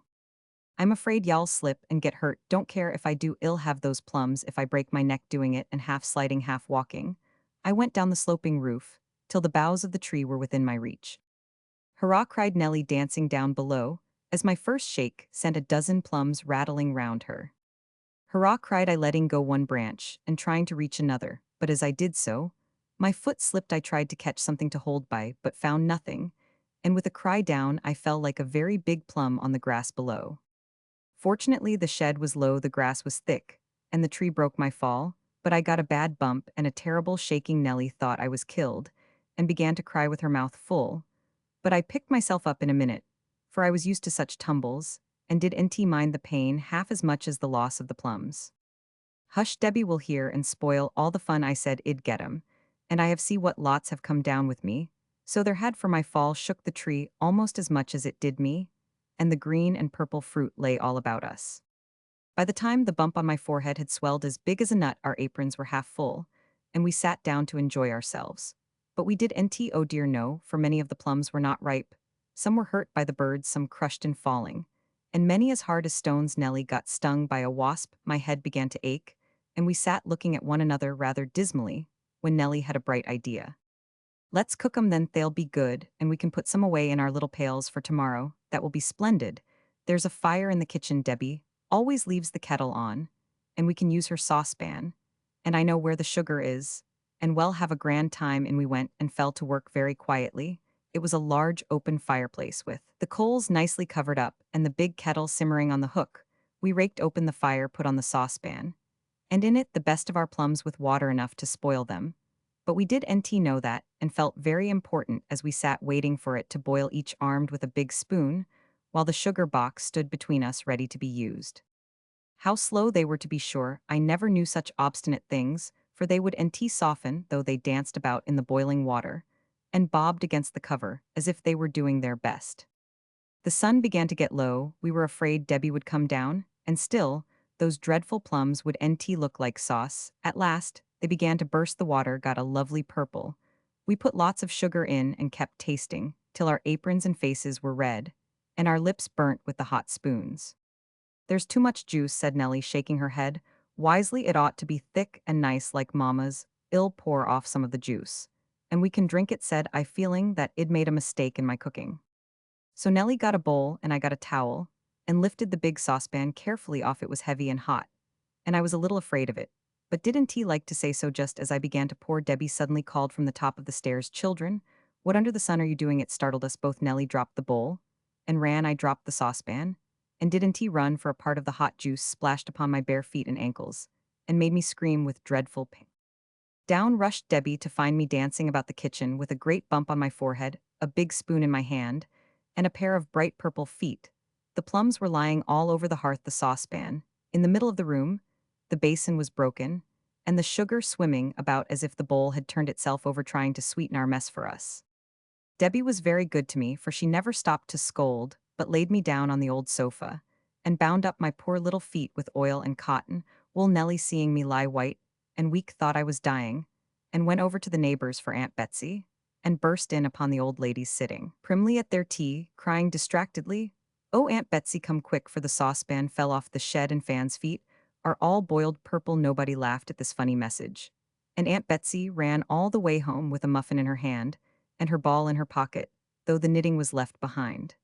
I'm afraid y'all slip and get hurt. Don't care if I do ill, have those plums if I break my neck doing it, and half sliding, half walking. I went down the sloping roof, till the boughs of the tree were within my reach. Hurrah, cried Nellie, dancing down below, as my first shake sent a dozen plums rattling round her. Hurrah, cried I, letting go one branch and trying to reach another, but as I did so, my foot slipped. I tried to catch something to hold by, but found nothing, and with a cry down I fell like a very big plum on the grass below. Fortunately the shed was low, the grass was thick, and the tree broke my fall, but I got a bad bump and a terrible shaking. Nellie thought I was killed, and began to cry with her mouth full, but I picked myself up in a minute, for I was used to such tumbles, and did mind the pain half as much as the loss of the plums. Hush, Debbie will hear and spoil all the fun, I said. Id get 'em, and I have see what lots have come down with me, So their head for my fall shook the tree almost as much as it did me, and the green and purple fruit lay all about us. By the time the bump on my forehead had swelled as big as a nut, our aprons were half full, and we sat down to enjoy ourselves. But we did nt oh dear no, for many of the plums were not ripe. Some were hurt by the birds, some crushed in falling. And many as hard as stones. Nellie got stung by a wasp, my head began to ache, and we sat looking at one another rather dismally, when Nellie had a bright idea. Let's cook 'em then, they'll be good, and we can put some away in our little pails for tomorrow. That will be splendid. There's a fire in the kitchen, Debbie always leaves the kettle on, and we can use her saucepan, and I know where the sugar is, and we'll have a grand time. And we went and fell to work very quietly. It was a large open fireplace with the coals nicely covered up and the big kettle simmering on the hook. We raked open the fire, put on the saucepan, and in it the best of our plums with water enough to spoil them. But we did nt know that, and felt very important as we sat waiting for it to boil, each armed with a big spoon, while the sugar box stood between us ready to be used. How slow they were, to be sure. I never knew such obstinate things, for they would nt soften, though they danced about in the boiling water, and bobbed against the cover, as if they were doing their best. The sun began to get low, we were afraid Debbie would come down, and still, those dreadful plums would nt look like sauce. At last, they began to burst, the water got a lovely purple. We put lots of sugar in and kept tasting, till our aprons and faces were red, and our lips burnt with the hot spoons. There's too much juice, said Nellie, shaking her head. Wisely, it ought to be thick and nice like Mamma's. I'll pour off some of the juice. And we can drink it, said I, feeling that I'd made a mistake in my cooking. So Nellie got a bowl and I got a towel, and lifted the big saucepan carefully off. It was heavy and hot, and I was a little afraid of it. But didn't he like to say so? Just as I began to pour, Debbie suddenly called from the top of the stairs, "Children, what under the sun are you doing?" It startled us both. Nellie dropped the bowl and ran. I dropped the saucepan. And didn't he run, for a part of the hot juice splashed upon my bare feet and ankles, and made me scream with dreadful pain. Down rushed Debbie to find me dancing about the kitchen with a great bump on my forehead, a big spoon in my hand, and a pair of bright purple feet. The plums were lying all over the hearth, the saucepan in the middle of the room, the basin was broken, and the sugar swimming about as if the bowl had turned itself over trying to sweeten our mess for us. Debbie was very good to me, for she never stopped to scold, but laid me down on the old sofa, and bound up my poor little feet with oil and cotton wool. Nellie, seeing me lie white and weak, thought I was dying, and went over to the neighbors for Aunt Betsy, and burst in upon the old ladies sitting primly at their tea, crying distractedly, "Oh, Aunt Betsy, come quick, for the saucepan fell off the shed and Fan's feet are all boiled purple." Nobody laughed at this funny message, and Aunt Betsy ran all the way home with a muffin in her hand and her ball in her pocket, though the knitting was left behind.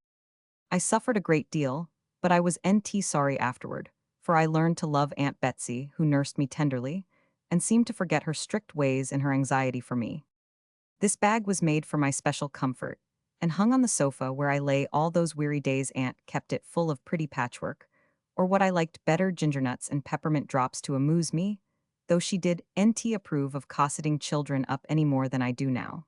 I suffered a great deal, but I was nt sorry afterward, for I learned to love Aunt Betsy, who nursed me tenderly, and seemed to forget her strict ways in her anxiety for me. This bag was made for my special comfort, and hung on the sofa where I lay all those weary days. Aunt kept it full of pretty patchwork, or what I liked better, gingernuts and peppermint drops, to amuse me, though she did nt approve of cosseting children up any more than I do now.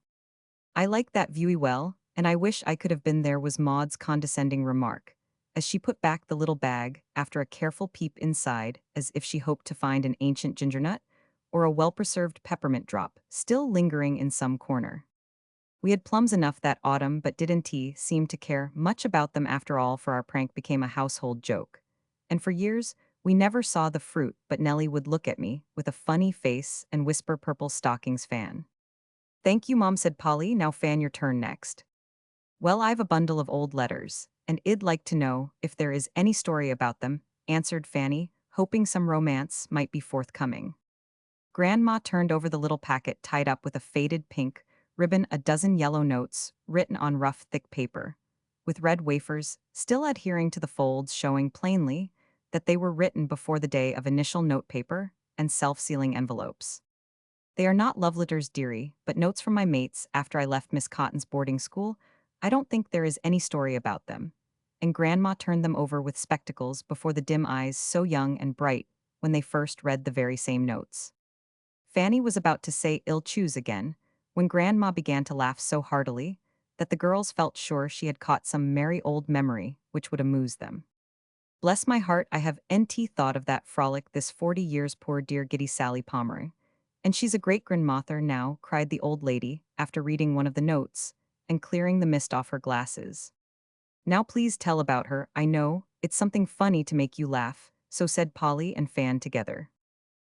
"I like that viewy well, and I wish I could have been there," was Maud's condescending remark, as she put back the little bag, after a careful peep inside, as if she hoped to find an ancient gingernut, or a well-preserved peppermint drop, still lingering in some corner. We had plums enough that autumn, but didn't seem to care much about them after all, for our prank became a household joke. And for years, we never saw the fruit, but Nellie would look at me, with a funny face, and whisper, "Purple stockings, Fan." "Thank you, Mom," said Polly. "Now, Fan, your turn next." "Well, I've a bundle of old letters, and I'd like to know if there is any story about them," answered Fanny, hoping some romance might be forthcoming. Grandma turned over the little packet tied up with a faded pink ribbon, a dozen yellow notes written on rough, thick paper, with red wafers still adhering to the folds, showing plainly that they were written before the day of initial note paper and self-sealing envelopes. "They are not love letters, dearie, but notes from my mates after I left Miss Cotton's boarding school. I don't think there is any story about them." And Grandma turned them over with spectacles before the dim eyes so young and bright when they first read the very same notes. Fanny was about to say "ill choose" again, when Grandma began to laugh so heartily that the girls felt sure she had caught some merry old memory which would amuse them. "Bless my heart, I have nt thought of that frolic this 40 years, poor dear giddy Sally Pomeroy. And she's a great grandmother now," cried the old lady, after reading one of the notes, and clearing the mist off her glasses. "Now please tell about her. I know, it's something funny to make you laugh," so said Polly and Fan together.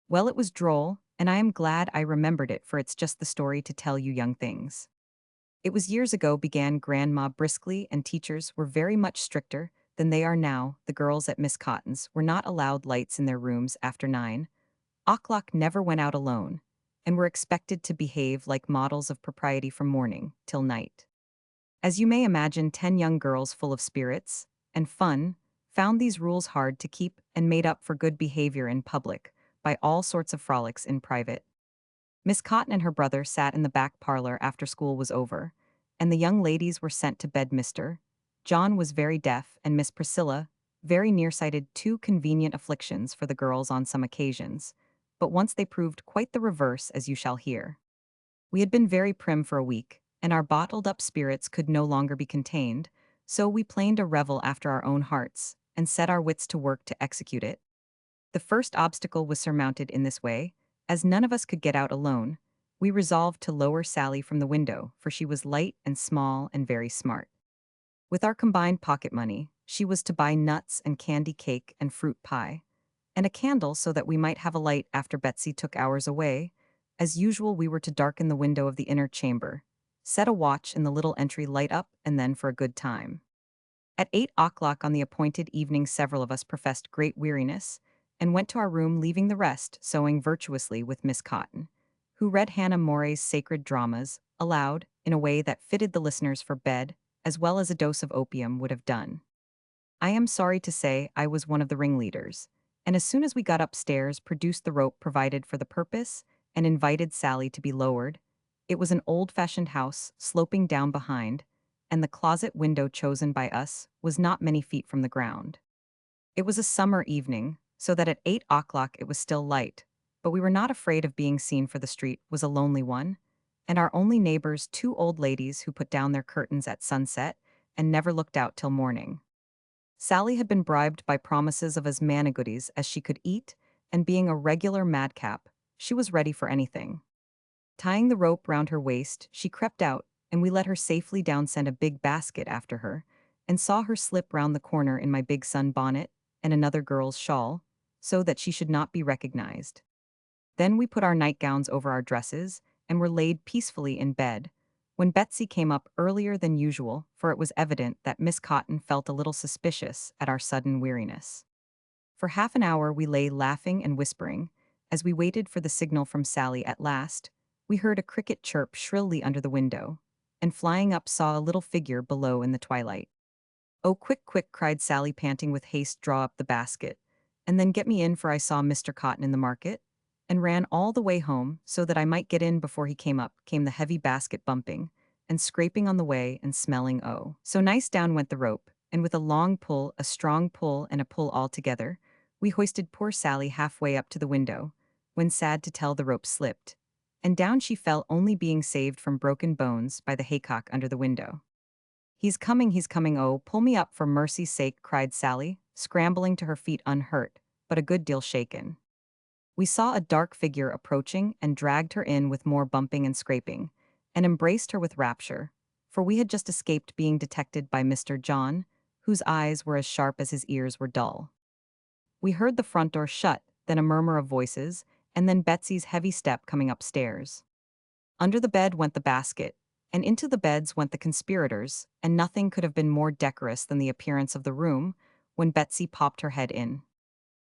"Well, it was droll, and I am glad I remembered it, for it's just the story to tell you young things. It was years ago," began Grandma briskly, "and teachers were very much stricter than they are now. The girls at Miss Cotton's were not allowed lights in their rooms after 9 o'clock, never went out alone, and were expected to behave like models of propriety from morning till night. As you may imagine, 10 young girls full of spirits and fun found these rules hard to keep and made up for good behavior in public by all sorts of frolics in private. Miss Cotton and her brother sat in the back parlor after school was over, and the young ladies were sent to bed. Mr. John was very deaf, and Miss Priscilla very nearsighted, two convenient afflictions for the girls on some occasions, but once they proved quite the reverse, as you shall hear. We had been very prim for a week, and our bottled-up spirits could no longer be contained, so we planned a revel after our own hearts, and set our wits to work to execute it. The first obstacle was surmounted in this way. As none of us could get out alone, we resolved to lower Sally from the window, for she was light and small and very smart. With our combined pocket money, she was to buy nuts and candy cake and fruit pie, and a candle so that we might have a light after Betsy took ours away. As usual, we were to darken the window of the inner chamber, set a watch in the little entry, light up, and then for a good time. At 8 o'clock on the appointed evening, several of us professed great weariness, and went to our room, leaving the rest sewing virtuously with Miss Cotton, who read Hannah More's sacred dramas aloud in a way that fitted the listeners for bed, as well as a dose of opium would have done. I am sorry to say I was one of the ringleaders, and as soon as we got upstairs, produced the rope provided for the purpose and invited Sally to be lowered. It was an old-fashioned house, sloping down behind, and the closet window chosen by us was not many feet from the ground. It was a summer evening, so that at 8 o'clock it was still light, but we were not afraid of being seen, for the street was a lonely one, and our only neighbors two old ladies who put down their curtains at sunset and never looked out till morning. Sally had been bribed by promises of as many goodies as she could eat, and being a regular madcap, she was ready for anything. Tying the rope round her waist, she crept out, and we let her safely down, sent a big basket after her, and saw her slip round the corner in my big sun bonnet and another girl's shawl, so that she should not be recognized. Then we put our nightgowns over our dresses, and were laid peacefully in bed, when Betsy came up earlier than usual, for it was evident that Miss Cotton felt a little suspicious at our sudden weariness. For half an hour we lay laughing and whispering. As we waited for the signal from Sally, at last we heard a cricket chirp shrilly under the window, and flying up saw a little figure below in the twilight. "Oh, quick, quick," cried Sally, panting with haste, "draw up the basket, and then get me in, for I saw Mr. Cotton in the market," and ran all the way home, so that I might get in before he came up. Came the heavy basket bumping and scraping on the way, and smelling oh so nice. Down went the rope, and with a long pull, a strong pull, and a pull all together, we hoisted poor Sally halfway up to the window, when, sad to tell, the rope slipped, and down she fell, only being saved from broken bones by the haycock under the window. He's coming, oh, pull me up for mercy's sake," cried Sally, scrambling to her feet unhurt, but a good deal shaken. We saw a dark figure approaching and dragged her in with more bumping and scraping, and embraced her with rapture, for we had just escaped being detected by Mr. John, whose eyes were as sharp as his ears were dull. We heard the front door shut, then a murmur of voices, and then Betsy's heavy step coming upstairs. Under the bed went the basket, and into the beds went the conspirators, and nothing could have been more decorous than the appearance of the room when Betsy popped her head in.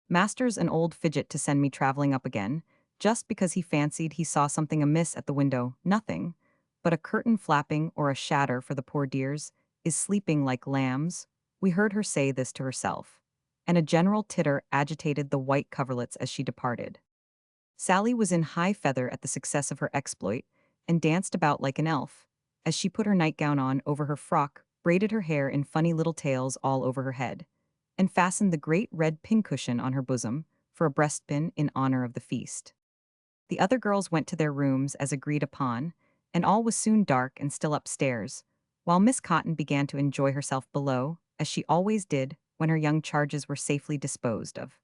Master's an old fidget to send me traveling up again, just because he fancied he saw something amiss at the window. Nothing but a curtain flapping or a shatter, for the poor dears is sleeping like lambs. We heard her say this to herself, and a general titter agitated the white coverlets as she departed. Sally was in high feather at the success of her exploit, and danced about like an elf, as she put her nightgown on over her frock, braided her hair in funny little tails all over her head, and fastened the great red pincushion on her bosom for a breastpin in honor of the feast. The other girls went to their rooms as agreed upon, and all was soon dark and still upstairs, while Miss Cotton began to enjoy herself below, as she always did when her young charges were safely disposed of.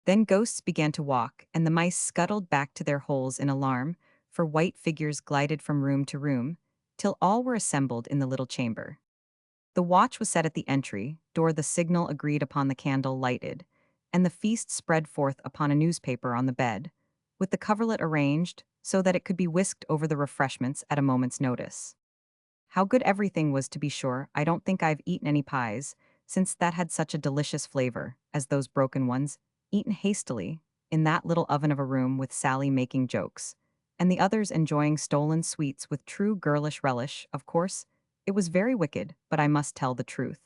Then ghosts began to walk, and the mice scuttled back to their holes in alarm, for white figures glided from room to room, till all were assembled in the little chamber. The watch was set at the entry, door the signal agreed upon the candle lighted, and the feast spread forth upon a newspaper on the bed, with the coverlet arranged so that it could be whisked over the refreshments at a moment's notice. How good everything was, to be sure. I don't think I've eaten any pies, since that had such a delicious flavor, as those broken ones, eaten hastily, in that little oven of a room with Sally making jokes, and the others enjoying stolen sweets with true girlish relish. Of course, it was very wicked, but I must tell the truth.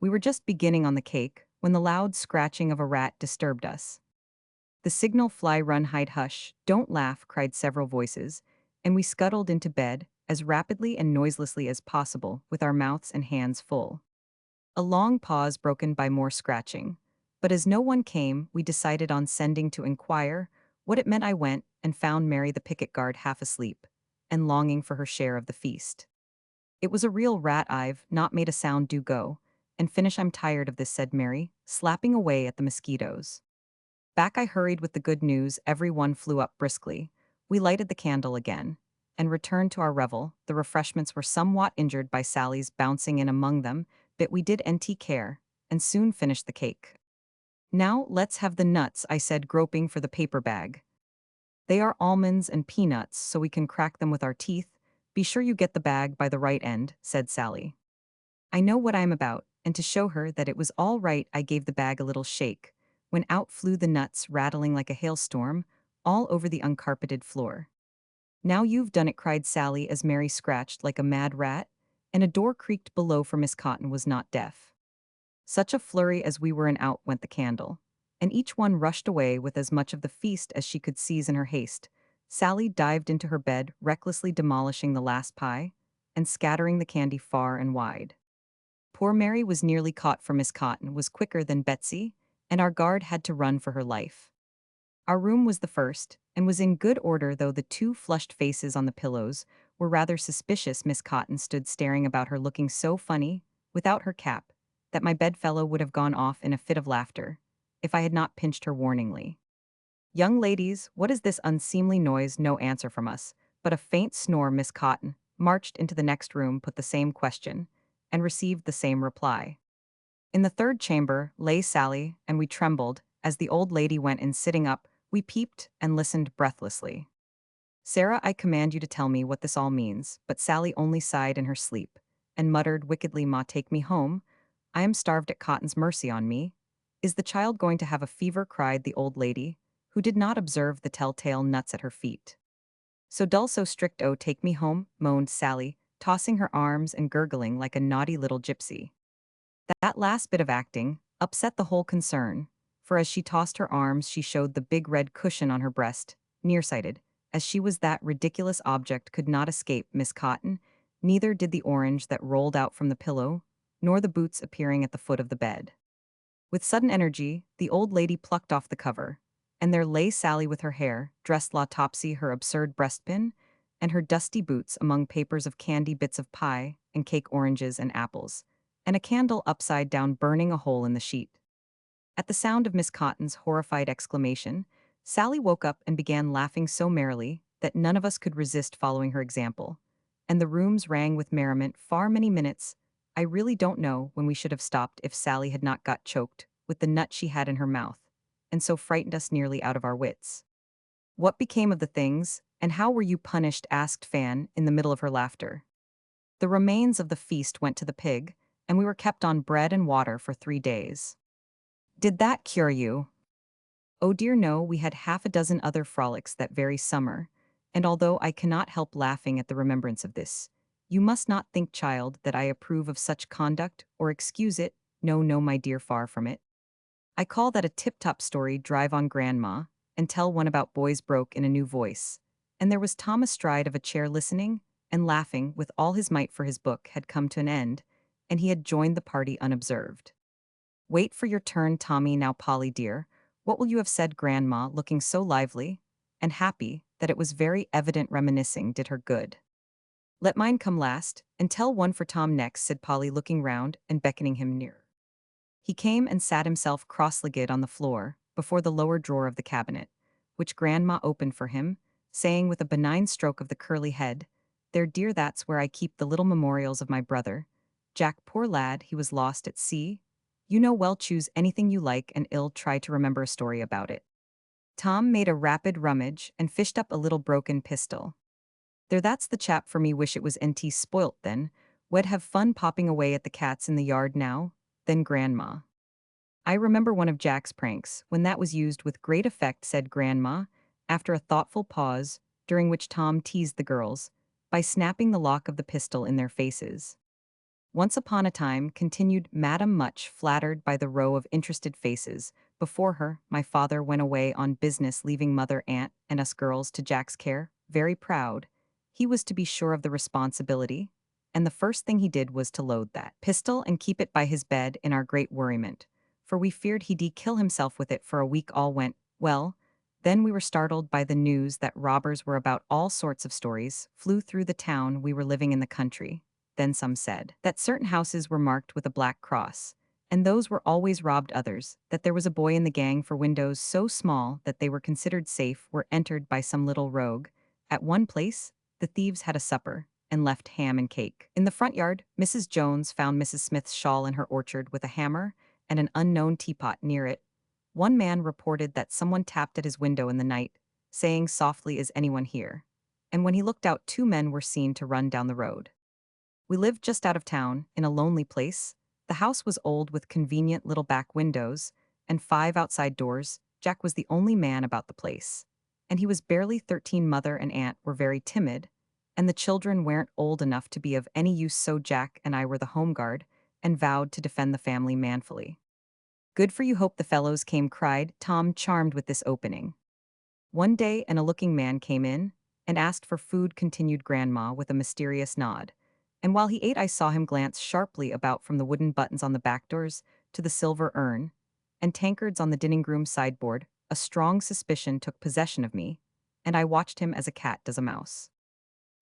We were just beginning on the cake, when the loud scratching of a rat disturbed us. The signal fly run hide hush, don't laugh, cried several voices, and we scuttled into bed, as rapidly and noiselessly as possible, with our mouths and hands full. A long pause broken by more scratching. But as no one came, we decided on sending to inquire what it meant. I went and found Mary the picket guard half asleep, and longing for her share of the feast. It was a real rat. I've not made a sound. Do go and finish. I'm tired of this, said Mary, slapping away at the mosquitoes. Back I hurried with the good news. Every one flew up briskly. We lighted the candle again, and returned to our revel. The refreshments were somewhat injured by Sally's bouncing in among them, but we did nt care, and soon finished the cake. Now let's have the nuts, I said, groping for the paper bag. They are almonds and peanuts, so we can crack them with our teeth. Be sure you get the bag by the right end, said Sally. I know what I'm about, and to show her that it was all right, I gave the bag a little shake, when out flew the nuts, rattling like a hailstorm, all over the uncarpeted floor. Now you've done it, cried Sally as Mary scratched like a mad rat, and a door creaked below, for Miss Cotton was not deaf. Such a flurry as we were in, out went the candle, and each one rushed away with as much of the feast as she could seize in her haste. Sally dived into her bed, recklessly demolishing the last pie, and scattering the candy far and wide. Poor Mary was nearly caught, for Miss Cotton was quicker than Betsy, and our guard had to run for her life. Our room was the first, and was in good order, though the two flushed faces on the pillows were rather suspicious. Miss Cotton stood staring about her, looking so funny, without her cap, that my bedfellow would have gone off in a fit of laughter, if I had not pinched her warningly. Young ladies, what is this unseemly noise? No answer from us, but a faint snore. Miss Cotton marched into the next room, put the same question, and received the same reply. In the third chamber lay Sally, and we trembled as the old lady went in. Sitting up, we peeped and listened breathlessly. Sarah, I command you to tell me what this all means, but Sally only sighed in her sleep, and muttered wickedly, Ma, take me home. I am starved at Cotton's, mercy on me. Is the child going to have a fever? Cried the old lady, who did not observe the telltale nuts at her feet. So dull, so strict. Oh, take me home, moaned Sally, tossing her arms and gurgling like a naughty little gypsy. That last bit of acting upset the whole concern, for as she tossed her arms she showed the big red cushion on her breast. Nearsighted as she was, that ridiculous object could not escape Miss Cotton, neither did the orange that rolled out from the pillow, nor the boots appearing at the foot of the bed. With sudden energy, the old lady plucked off the cover, and there lay Sally with her hair dressed la topsy, her absurd breastpin, and her dusty boots among papers of candy, bits of pie, and cake, oranges and apples, and a candle upside down burning a hole in the sheet. At the sound of Miss Cotton's horrified exclamation, Sally woke up and began laughing so merrily that none of us could resist following her example, and the rooms rang with merriment for many minutes. I really don't know when we should have stopped if Sally had not got choked with the nut she had in her mouth, and so frightened us nearly out of our wits. What became of the things, and how were you punished? Asked Fan in the middle of her laughter. The remains of the feast went to the pig, and we were kept on bread and water for 3 days. Did that cure you? Oh dear no, we had half a dozen other frolics that very summer, and although I cannot help laughing at the remembrance of this, you must not think, child, that I approve of such conduct or excuse it. No, no, my dear, far from it. I call that a tip-top story. Drive on, Grandma, and tell one about boys. Broke in a new voice, and there was Tom astride of a chair listening and laughing with all his might, for his book had come to an end, and he had joined the party unobserved. Wait for your turn, Tommy. Now, Polly dear, what will you have said? Grandma, looking so lively and happy that it was very evident reminiscing did her good. Let mine come last, and tell one for Tom next, said Polly, looking round and beckoning him near. He came and sat himself cross-legged on the floor before the lower drawer of the cabinet, which Grandma opened for him, saying with a benign stroke of the curly head, There, dear, that's where I keep the little memorials of my brother. Jack, poor lad, he was lost at sea. You know well, choose anything you like and I'll try to remember a story about it. Tom made a rapid rummage and fished up a little broken pistol. There, that's the chap for me, wish it was NT spoilt then. We'd have fun popping away at the cats in the yard now. Then Grandma. I remember one of Jack's pranks, when that was used with great effect, said Grandma, after a thoughtful pause, during which Tom teased the girls, by snapping the lock of the pistol in their faces. Once upon a time, continued Madam, much flattered by the row of interested faces, before her, my father went away on business, leaving mother, aunt, and us girls to Jack's care, very proud. He was to be sure of the responsibility, and the first thing he did was to load that pistol and keep it by his bed in our great worriment, for we feared he'd kill himself with it. For a week all went well. Then we were startled by the news that robbers were about. All sorts of stories flew through the town. We were living in the country. Then some said that certain houses were marked with a black cross, and those were always robbed. Others, that there was a boy in the gang for windows so small that they were considered safe were entered by some little rogue. At one place, the thieves had a supper, and left ham and cake. In the front yard, Mrs. Jones found Mrs. Smith's shawl in her orchard with a hammer and an unknown teapot near it. One man reported that someone tapped at his window in the night, saying softly, "Is anyone here?" And when he looked out, 2 men were seen to run down the road. We lived just out of town, in a lonely place. The house was old with convenient little back windows and 5 outside doors. Jack was the only man about the place, and he was barely 13. Mother and aunt were very timid, and the children weren't old enough to be of any use, so Jack and I were the home guard and vowed to defend the family manfully. Good for you, hope the fellows came, cried Tom, charmed with this opening. One day, a looking man came in and asked for food, continued Grandma with a mysterious nod. And while he ate, I saw him glance sharply about from the wooden buttons on the back doors to the silver urn and tankards on the dining room sideboard. A strong suspicion took possession of me, and I watched him as a cat does a mouse.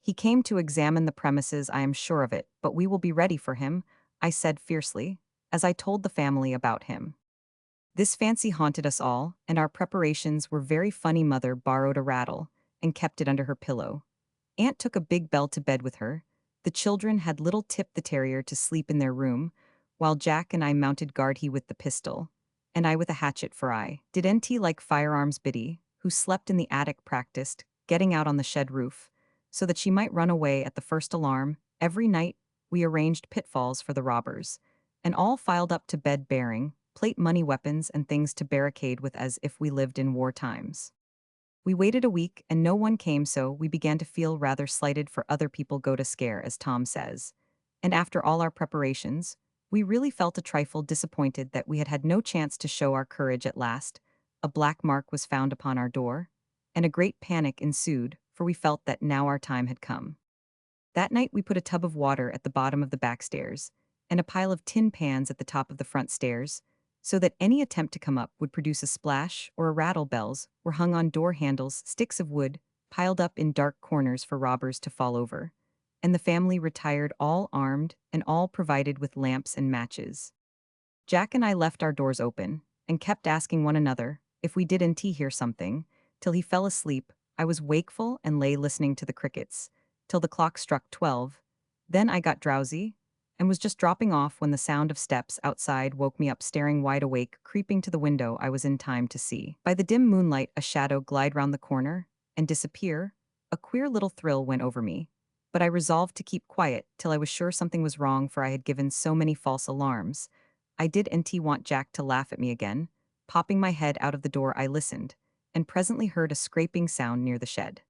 He came to examine the premises, I am sure of it, but we will be ready for him, I said fiercely, as I told the family about him. This fancy haunted us all, and our preparations were very funny. Mother borrowed a rattle and kept it under her pillow. Aunt took a big bell to bed with her. The children had little Tip the terrier to sleep in their room, while Jack and I mounted guard, he with the pistol, and I with a hatchet, for I didn't like firearms. Biddy, who slept in the attic, practiced getting out on the shed roof, so that she might run away at the first alarm. Every night, we arranged pitfalls for the robbers, and all filed up to bed bearing plate money, weapons, and things to barricade with, as if we lived in war times. We waited a week and no one came, so we began to feel rather slighted, for other people go to scare, as Tom says. And after all our preparations, we really felt a trifle disappointed that we had had no chance to show our courage. At last, a black mark was found upon our door, and a great panic ensued, for we felt that now our time had come. That night we put a tub of water at the bottom of the back stairs, and a pile of tin pans at the top of the front stairs, so that any attempt to come up would produce a splash or a rattle. Bells were hung on door handles, sticks of wood piled up in dark corners for robbers to fall over, and the family retired all armed and all provided with lamps and matches. Jack and I left our doors open and kept asking one another if we didn't hear something, till he fell asleep. I was wakeful and lay listening to the crickets till the clock struck 12. Then I got drowsy and was just dropping off when the sound of steps outside woke me up. Staring wide awake, creeping to the window, I was in time to see, by the dim moonlight, a shadow glide round the corner and disappear. A queer little thrill went over me, but I resolved to keep quiet till I was sure something was wrong, for I had given so many false alarms. I didn't want Jack to laugh at me again. Popping my head out of the door, I listened, and presently heard a scraping sound near the shed.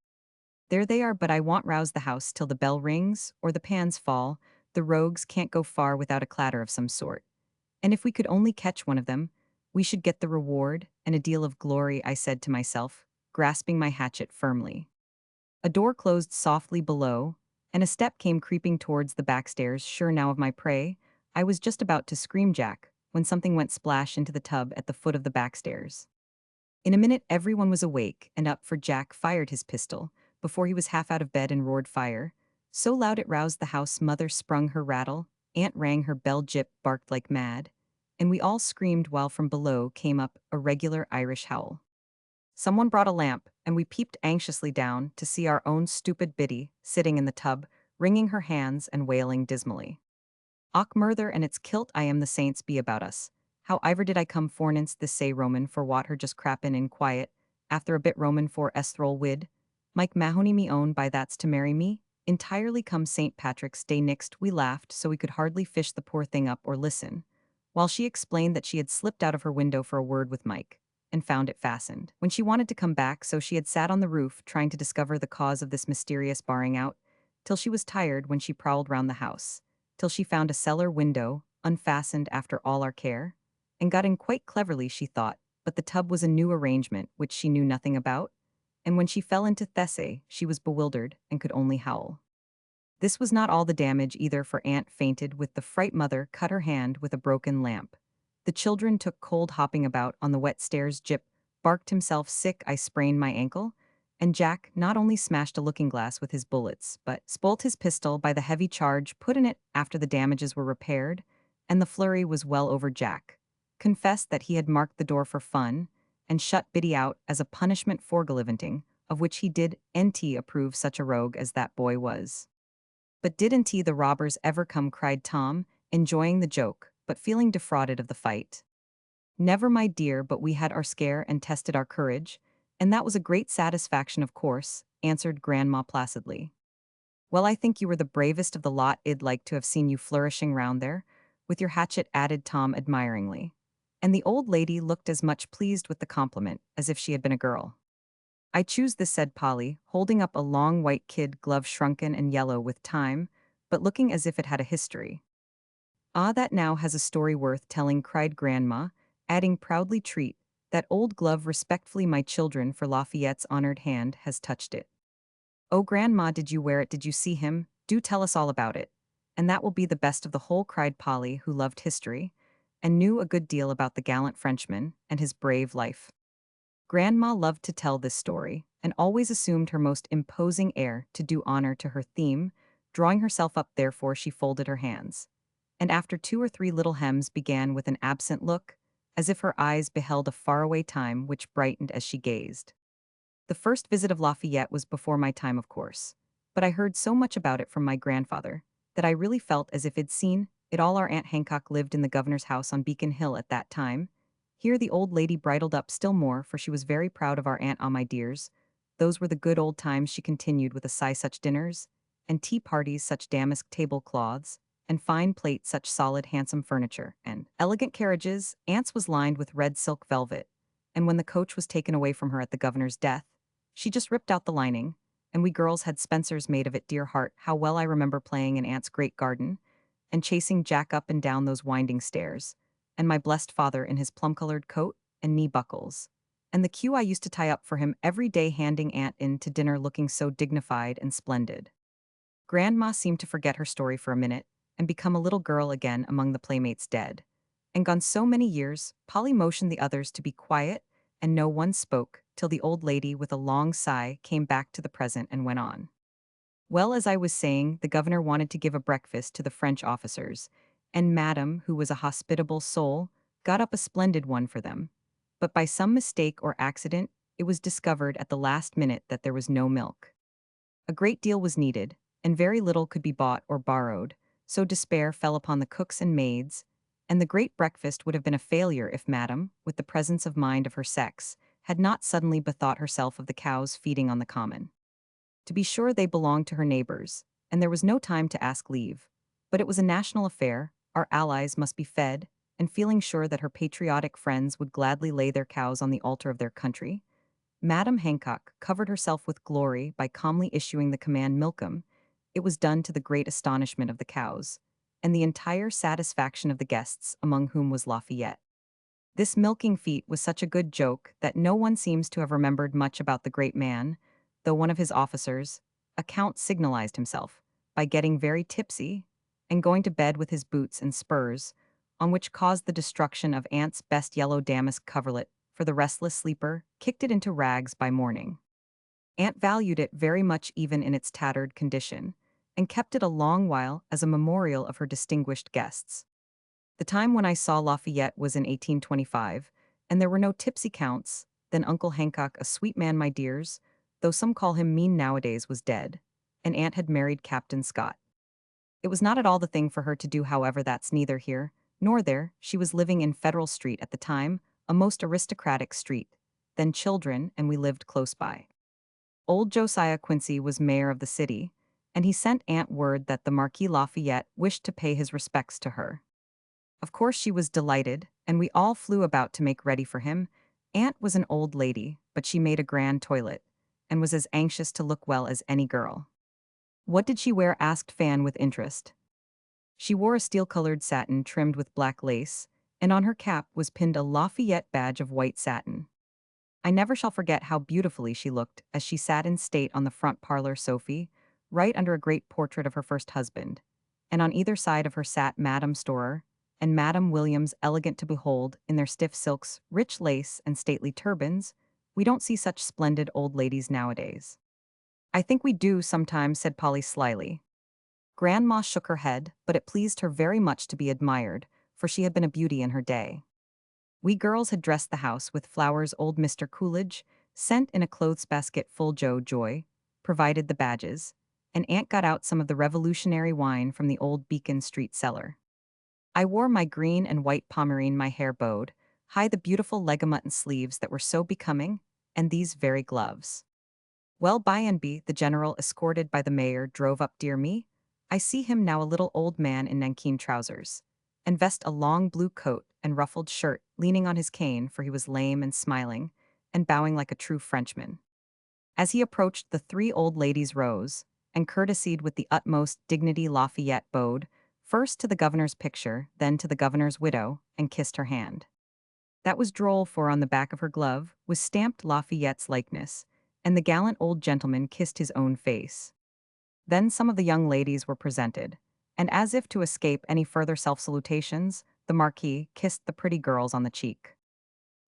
There they are, but I won't rouse the house till the bell rings or the pans fall. The rogues can't go far without a clatter of some sort. And if we could only catch one of them, we should get the reward and a deal of glory, I said to myself, grasping my hatchet firmly. A door closed softly below, and a step came creeping towards the back stairs. Sure now of my prey, I was just about to scream Jack, when something went splash into the tub at the foot of the back stairs. In a minute everyone was awake and up, for Jack fired his pistol before he was half out of bed and roared fire. So loud it roused the house. Mother sprung her rattle, Aunt rang her bell, Jip barked like mad, and we all screamed, while from below came up a regular Irish howl. Someone brought a lamp, and we peeped anxiously down to see our own stupid Biddy sitting in the tub, wringing her hands and wailing dismally. Och murther and its kilt I am the saints be about us. How iver did I come forninst this say Roman for wat her just crappin' in quiet, after a bit Roman for esthrol wid? Mike Mahoney me own by that's to marry me? Entirely come St. Patrick's Day nixt we laughed so we could hardly fish the poor thing up or listen, while she explained that she had slipped out of her window for a word with Mike, and found it fastened. When she wanted to come back, so she had sat on the roof trying to discover the cause of this mysterious barring out, till she was tired when she prowled round the house, till she found a cellar window, unfastened after all our care, and got in quite cleverly, she thought, but the tub was a new arrangement which she knew nothing about, and when she fell into Thessaly, she was bewildered and could only howl. This was not all the damage either, for Aunt fainted with the fright, mother cut her hand with a broken lamp. The children took cold hopping about on the wet stairs, Jip barked himself sick, I sprained my ankle, and Jack not only smashed a looking-glass with his bullets, but spoilt his pistol by the heavy charge put in it after the damages were repaired, and the flurry was well over. Jack confessed that he had marked the door for fun, and shut Biddy out as a punishment for gallivanting, of which he did nt approve, such a rogue as that boy was. But didn't the robbers ever come? Cried Tom, enjoying the joke, but feeling defrauded of the fight. Never, my dear, but we had our scare and tested our courage, and that was a great satisfaction, of course, answered Grandma placidly. Well, I think you were the bravest of the lot. I'd like to have seen you flourishing round there, with your hatchet, added Tom admiringly. And the old lady looked as much pleased with the compliment as if she had been a girl. I choose this, said Polly, holding up a long white kid glove, shrunken and yellow with time, but looking as if it had a history. Ah, that now has a story worth telling, cried Grandma, adding proudly, treat that old glove respectfully, my children, for Lafayette's honored hand has touched it. Oh, Grandma, did you wear it? Did you see him? Do tell us all about it. And that will be the best of the whole, cried Polly, who loved history, and knew a good deal about the gallant Frenchman and his brave life. Grandma loved to tell this story, and always assumed her most imposing air to do honor to her theme, drawing herself up, therefore she folded her hands, and after 2 or 3 little hems began with an absent look, as if her eyes beheld a faraway time which brightened as she gazed. The first visit of Lafayette was before my time, of course, but I heard so much about it from my grandfather that I really felt as if I'd seen it all. Our Aunt Hancock lived in the governor's house on Beacon Hill at that time. Here the old lady bridled up still more, for she was very proud of our aunt. Ah, my dears, those were the good old times, she continued with a sigh. Such dinners and tea parties, such damask tablecloths, and fine plate, such solid handsome furniture, and elegant carriages. Aunt's was lined with red silk velvet, and when the coach was taken away from her at the governor's death, she just ripped out the lining, and we girls had Spencers made of it. Dear heart, how well I remember playing in Aunt's great garden, and chasing Jack up and down those winding stairs, and my blessed father in his plum-colored coat and knee buckles, and the queue I used to tie up for him every day, handing Aunt in to dinner looking so dignified and splendid. Grandma seemed to forget her story for a minute, and become a little girl again among the playmates dead and gone so many years. Polly motioned the others to be quiet, and no one spoke, till the old lady, with a long sigh, came back to the present and went on. Well, as I was saying, the governor wanted to give a breakfast to the French officers, and Madame, who was a hospitable soul, got up a splendid one for them. But by some mistake or accident, it was discovered at the last minute that there was no milk. A great deal was needed, and very little could be bought or borrowed, so despair fell upon the cooks and maids, and the great breakfast would have been a failure if Madame, with the presence of mind of her sex, had not suddenly bethought herself of the cows feeding on the common. To be sure, they belonged to her neighbors, and there was no time to ask leave, but it was a national affair. Our allies must be fed, and feeling sure that her patriotic friends would gladly lay their cows on the altar of their country, Madame Hancock covered herself with glory by calmly issuing the command, milk 'em. It was done to the great astonishment of the cows, and the entire satisfaction of the guests, among whom was Lafayette. This milking feat was such a good joke that no one seems to have remembered much about the great man, though one of his officers, a count, signalized himself by getting very tipsy and going to bed with his boots and spurs, on which caused the destruction of Aunt's best yellow damask coverlet, for the restless sleeper kicked it into rags by morning. Aunt valued it very much even in its tattered condition, and kept it a long while as a memorial of her distinguished guests. The time when I saw Lafayette was in 1825, and there were no tipsy counts Then Uncle Hancock, a sweet man, my dears, though some call him mean nowadays, was dead, and Aunt had married Captain Scott. It was not at all the thing for her to do, however, that's neither here nor there. She was living in Federal Street at the time, a most aristocratic street. Then children, and we lived close by. Old Josiah Quincy was mayor of the city, and he sent Aunt word that the Marquis Lafayette wished to pay his respects to her. Of course she was delighted, and we all flew about to make ready for him. Aunt was an old lady, but she made a grand toilet, and was as anxious to look well as any girl. What did she wear? Asked Fan with interest. She wore a steel-colored satin trimmed with black lace, and on her cap was pinned a Lafayette badge of white satin. I never shall forget how beautifully she looked as she sat in state on the front parlor sofa, right under a great portrait of her first husband, and on either side of her sat Madame Storer and Madame Williams, elegant to behold in their stiff silks, rich lace, and stately turbans. We don't see such splendid old ladies nowadays. I think we do sometimes, said Polly slyly. Grandma shook her head, but it pleased her very much to be admired, for she had been a beauty in her day. We girls had dressed the house with flowers. Old Mr. Coolidge sent in a clothes basket full. Joy provided the badges, and Aunt got out some of the revolutionary wine from the old Beacon Street cellar. I wore my green and white pomerine, my hair bowed high, the beautiful legamut and sleeves that were so becoming, and these very gloves. Well, by and by, the general, escorted by the mayor, drove up. Dear me, I see him now, a little old man in nankeen trousers, and vest a long blue coat and ruffled shirt, leaning on his cane, for he was lame, and smiling, and bowing like a true Frenchman. As he approached, the three old ladies rose, and courtesied with the utmost dignity. Lafayette bowed, first to the governor's picture, then to the governor's widow, and kissed her hand. That was droll, for on the back of her glove was stamped Lafayette's likeness, and the gallant old gentleman kissed his own face. Then some of the young ladies were presented, and as if to escape any further self-salutations, the Marquis kissed the pretty girls on the cheek.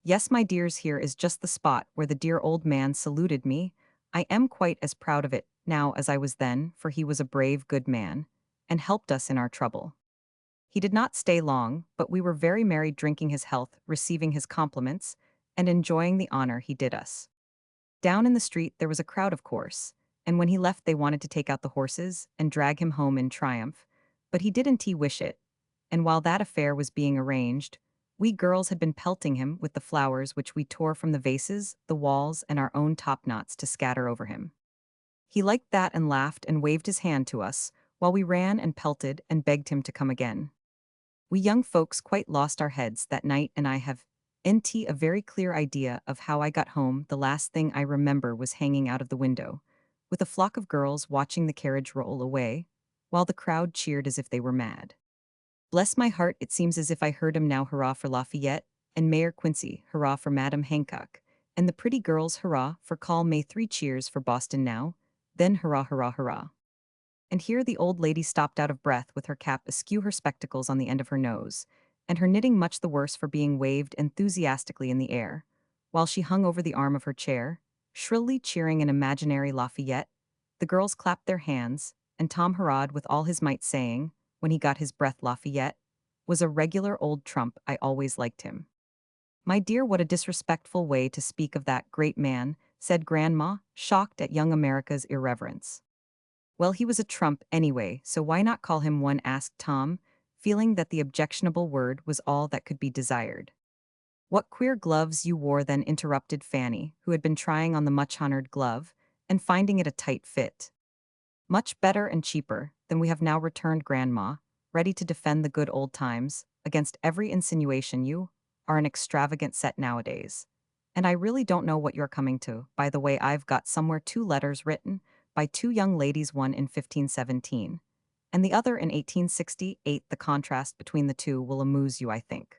Yes, my dears, here is just the spot where the dear old man saluted me. I am quite as proud of it now as I was then, for he was a brave, good man, and helped us in our trouble. He did not stay long, but we were very merry, drinking his health, receiving his compliments, and enjoying the honor he did us. Down in the street there was a crowd, of course, and when he left they wanted to take out the horses and drag him home in triumph, but he didn't wish it, and while that affair was being arranged, we girls had been pelting him with the flowers which we tore from the vases, the walls, and our own topknots to scatter over him. He liked that and laughed and waved his hand to us, while we ran and pelted and begged him to come again. We young folks quite lost our heads that night, and I have a very clear idea of how I got home. The last thing I remember was hanging out of the window, with a flock of girls watching the carriage roll away, while the crowd cheered as if they were mad. Bless my heart, it seems as if I heard him now. Hurrah for Lafayette, and Mayor Quincy, hurrah for Madame Hancock, and the pretty girls, hurrah for Call May. 3 cheers for Boston now, then hurrah, hurrah, hurrah. And here the old lady stopped out of breath, with her cap askew, her spectacles on the end of her nose, and her knitting much the worse for being waved enthusiastically in the air, while she hung over the arm of her chair, shrilly cheering an imaginary Lafayette. The girls clapped their hands, and Tom hurrahed with all his might, saying, when he got his breath, Lafayette was a regular old trump. I always liked him. My dear, what a disrespectful way to speak of that great man, said Grandma, shocked at young America's irreverence. Well, he was a trump anyway, so why not call him one? Asked Tom, feeling that the objectionable word was all that could be desired. What queer gloves you wore then, interrupted Fanny, who had been trying on the much-honored glove, and finding it a tight fit. Much better and cheaper than we have now, returned Grandma, ready to defend the good old times against every insinuation. You are an extravagant set nowadays, and I really don't know what you're coming to. By the way, I've got somewhere 2 letters written by 2 young ladies, one in 1517, and the other in 1868. The contrast between the two will amuse you, I think.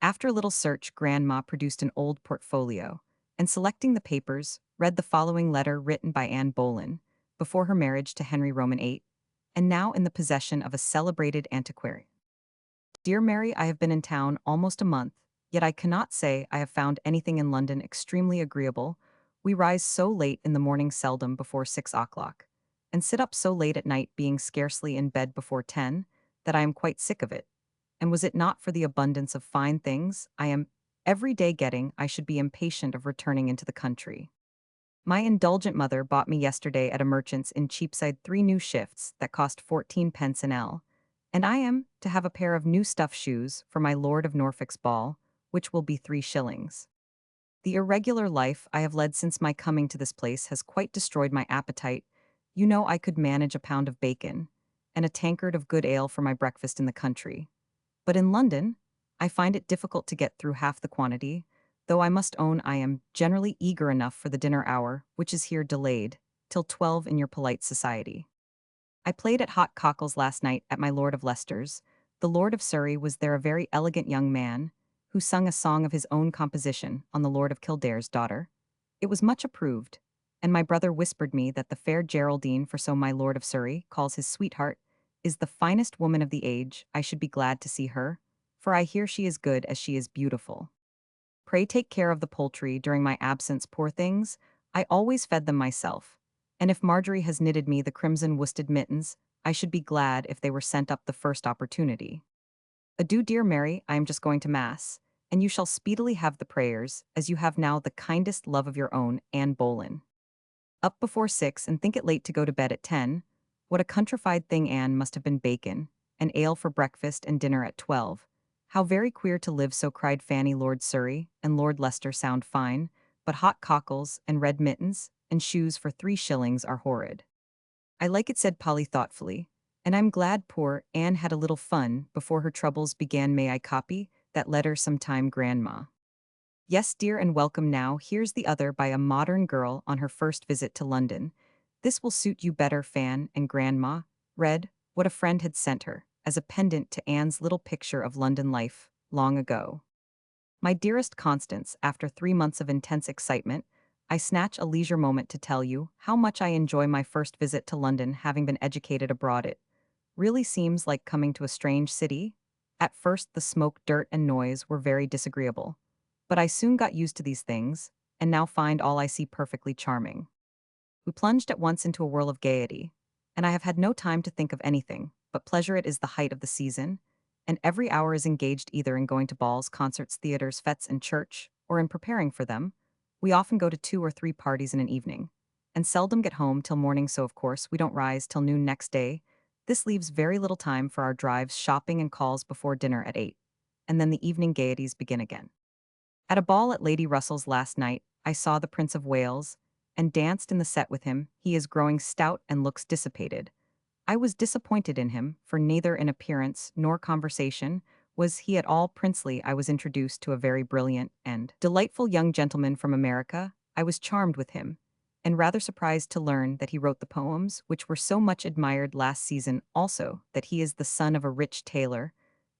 After a little search, Grandma produced an old portfolio, and selecting the papers, read the following letter written by Anne Boleyn, before her marriage to Henry Roman VIII, and now in the possession of a celebrated antiquary. Dear Mary, I have been in town almost a month, yet I cannot say I have found anything in London extremely agreeable. We rise so late in the morning, seldom before 6 o'clock, and sit up so late at night, being scarcely in bed before 10, that I am quite sick of it. And was it not for the abundance of fine things I am Every day getting, I should be impatient of returning into the country. My indulgent mother bought me yesterday at a merchant's in Cheapside 3 new shifts that cost 14 pence an ell, and I am to have a pair of new stuff shoes for my Lord of Norfolk's ball, which will be 3 shillings. The irregular life I have led since my coming to this place has quite destroyed my appetite. You know I could manage a pound of bacon and a tankard of good ale for my breakfast in the country. But in London, I find it difficult to get through half the quantity, though I must own I am generally eager enough for the dinner hour, which is here delayed, till 12 in your polite society. I played at hot cockles last night at my Lord of Leicester's. The Lord of Surrey was there, a very elegant young man, who sung a song of his own composition on the Lord of Kildare's daughter. It was much approved, and my brother whispered me that the fair Geraldine, for so my Lord of Surrey calls his sweetheart, is the finest woman of the age. I should be glad to see her, for I hear she is good as she is beautiful. Pray take care of the poultry during my absence, poor things. I always fed them myself, and if Marjorie has knitted me the crimson worsted mittens, I should be glad if they were sent up the first opportunity. Adieu, dear Mary, I am just going to Mass, and you shall speedily have the prayers, as you have now the kindest love of your own, Anne Boleyn. Up before 6 and think it late to go to bed at 10. What a countrified thing Anne must have been bacon, and ale for breakfast and dinner at 12. How very queer to live so, cried Fanny. Lord Surrey and Lord Leicester sound fine, but hot cockles and red mittens and shoes for 3 shillings are horrid. I like it, said Polly thoughtfully, and I'm glad poor Anne had a little fun before her troubles began. May I copy that letter sometime, Grandma? Yes, dear, and welcome. Now, here's the other by a modern girl on her first visit to London. This will suit you better, Fan. And Grandma read what a friend had sent her, as a pendant to Anne's little picture of London life, long ago. My dearest Constance, after 3 months of intense excitement, I snatch a leisure moment to tell you how much I enjoy my first visit to London, having been educated abroad. It really seems like coming to a strange city. At first, the smoke, dirt, and noise were very disagreeable, but I soon got used to these things, and now find all I see perfectly charming. We plunged at once into a whirl of gaiety, and I have had no time to think of anything but pleasure. It is the height of the season, and every hour is engaged either in going to balls, concerts, theaters, fetes, and church, or in preparing for them. We often go to 2 or 3 parties in an evening, and seldom get home till morning, so of course we don't rise till noon next day. This leaves very little time for our drives, shopping, and calls before dinner at 8, and then the evening gaieties begin again. At a ball at Lady Russell's last night, I saw the Prince of Wales, and danced in the set with him. He is growing stout and looks dissipated. I was disappointed in him, for neither in appearance nor conversation was he at all princely. I was introduced to a very brilliant and delightful young gentleman from America. I was charmed with him, and rather surprised to learn that he wrote the poems which were so much admired last season, also that he is the son of a rich tailor.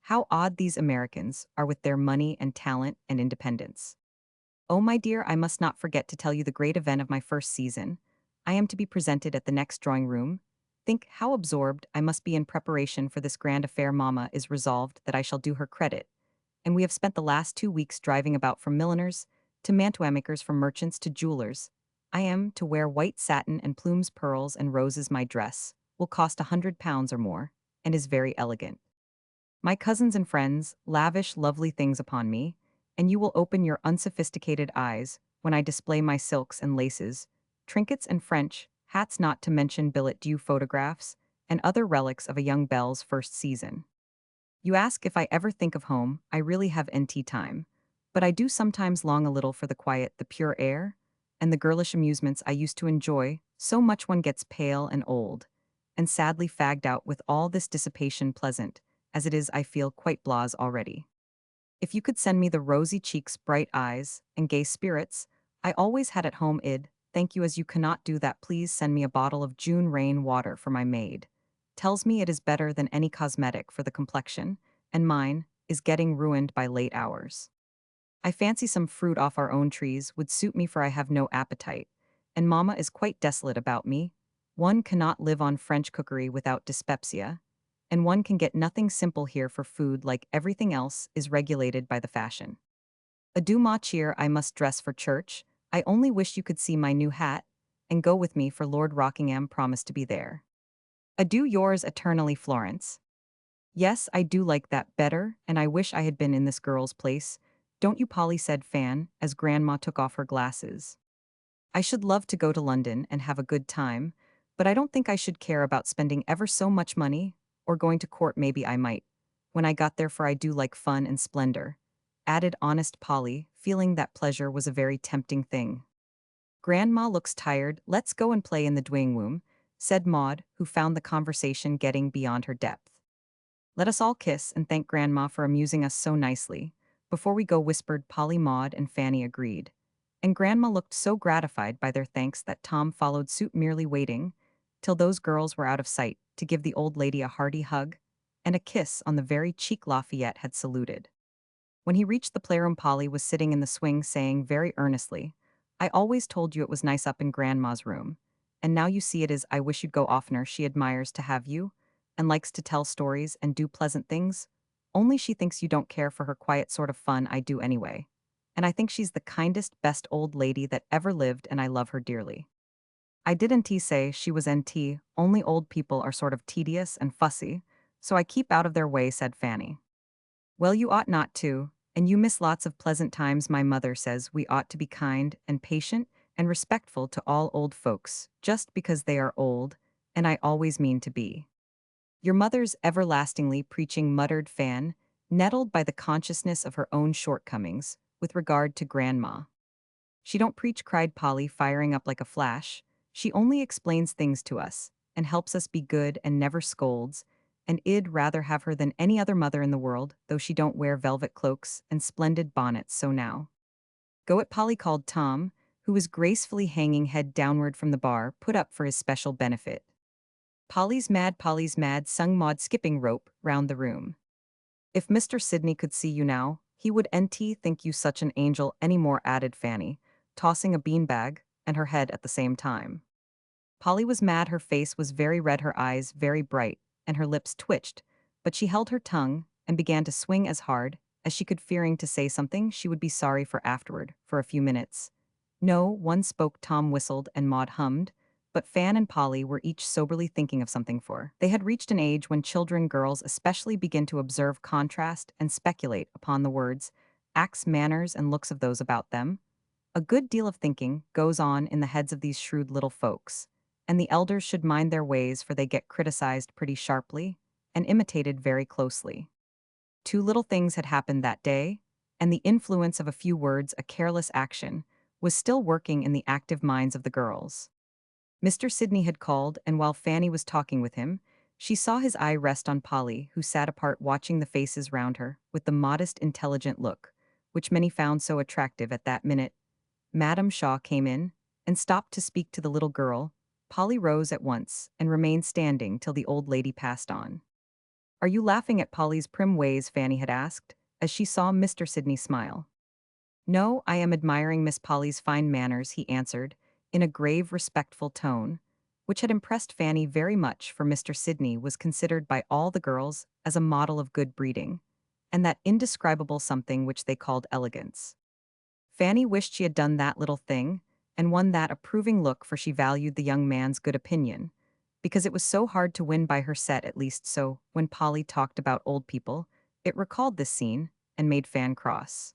How odd these Americans are with their money and talent and independence. Oh, my dear, I must not forget to tell you the great event of my first season. I am to be presented at the next drawing room. Think how absorbed I must be in preparation for this grand affair. Mamma is resolved that I shall do her credit, and we have spent the last 2 weeks driving about from milliners to mantua-makers, from merchants to jewelers. I am to wear white satin and plumes, pearls, and roses. My dress will cost £100 or more, and is very elegant. My cousins and friends lavish lovely things upon me, and you will open your unsophisticated eyes when I display my silks and laces, trinkets and French hats, not to mention billet doux photographs and other relics of a young belle's first season. You ask if I ever think of home. I really have NT time, but I do sometimes long a little for the quiet, the pure air, and the girlish amusements I used to enjoy so much. One gets pale and old, and sadly fagged out with all this dissipation. Pleasant as it is, I feel quite blase already. If you could send me the rosy cheeks, bright eyes, and gay spirits I always had at home, id thank you. As you cannot do that, please send me a bottle of June rain water, for my maid tells me it is better than any cosmetic for the complexion, and mine is getting ruined by late hours. I fancy some fruit off our own trees would suit me, for I have no appetite, and Mamma is quite desolate about me. One cannot live on French cookery without dyspepsia, and one can get nothing simple here, for food, like everything else, is regulated by the fashion. Adieu, ma cheer, I must dress for church. I only wish you could see my new hat, and go with me, for Lord Rockingham promised to be there. Adieu, yours eternally, Florence. Yes, I do like that better, and I wish I had been in this girl's place. Don't you, Polly, said Fan, as Grandma took off her glasses. I should love to go to London and have a good time, but I don't think I should care about spending ever so much money, or going to court. Maybe I might, when I got there, for I do like fun and splendor, added honest Polly, feeling that pleasure was a very tempting thing. Grandma looks tired, let's go and play in the dwaying room, said Maud, who found the conversation getting beyond her depth. Let us all kiss and thank Grandma for amusing us so nicely. Before we go, whispered Polly. Maud and Fanny agreed. And Grandma looked so gratified by their thanks that Tom followed suit, merely waiting till those girls were out of sight to give the old lady a hearty hug and a kiss on the very cheek Lafayette had saluted. When he reached the playroom, Polly was sitting in the swing saying very earnestly, I always told you it was nice up in Grandma's room. And now you see it is. I wish you'd go oftener. She admires to have you, and likes to tell stories and do pleasant things. Only she thinks you don't care for her quiet sort of fun. I do anyway. And I think she's the kindest, best old lady that ever lived, and I love her dearly. I didn't say she was NT, only old people are sort of tedious and fussy, so I keep out of their way, said Fanny. Well, you ought not to, and you miss lots of pleasant times. My mother says we ought to be kind and patient and respectful to all old folks, just because they are old, and I always mean to be. Your mother's everlastingly preaching, muttered Fan, nettled by the consciousness of her own shortcomings with regard to Grandma. She don't preach, cried Polly, firing up like a flash. She only explains things to us, and helps us be good and never scolds, and I'd rather have her than any other mother in the world, though she don't wear velvet cloaks and splendid bonnets. So now. Go it, Polly, called Tom, who was gracefully hanging head downward from the bar put up for his special benefit. Polly's mad, sung Maud, skipping rope round the room. If Mr. Sidney could see you now, he wouldn't think you such an angel any more, added Fanny, tossing a beanbag and her head at the same time. Polly was mad, her face was very red, her eyes very bright, and her lips twitched, but she held her tongue and began to swing as hard as she could, fearing to say something she would be sorry for afterward. For a few minutes, no one spoke. Tom whistled and Maud hummed, but Fan and Polly were each soberly thinking of something, for they had reached an age when children, girls especially, begin to observe contrast and speculate upon the words, acts, manners, and looks of those about them. A good deal of thinking goes on in the heads of these shrewd little folks, and the elders should mind their ways, for they get criticized pretty sharply and imitated very closely. Two little things had happened that day, and the influence of a few words, a careless action, was still working in the active minds of the girls. Mr. Sidney had called, and while Fanny was talking with him, she saw his eye rest on Polly, who sat apart watching the faces round her with the modest, intelligent look, which many found so attractive at that minute. Madame Shaw came in and stopped to speak to the little girl. Polly rose at once and remained standing till the old lady passed on. Are you laughing at Polly's prim ways? Fanny had asked, as she saw Mr. Sidney smile. No, I am admiring Miss Polly's fine manners, he answered, in a grave, respectful tone, which had impressed Fanny very much, for Mr. Sidney was considered by all the girls as a model of good breeding, and that indescribable something which they called elegance. Fanny wished she had done that little thing, and won that approving look, for she valued the young man's good opinion, because it was so hard to win by her set, at least. So, when Polly talked about old people, it recalled this scene, and made Fan cross.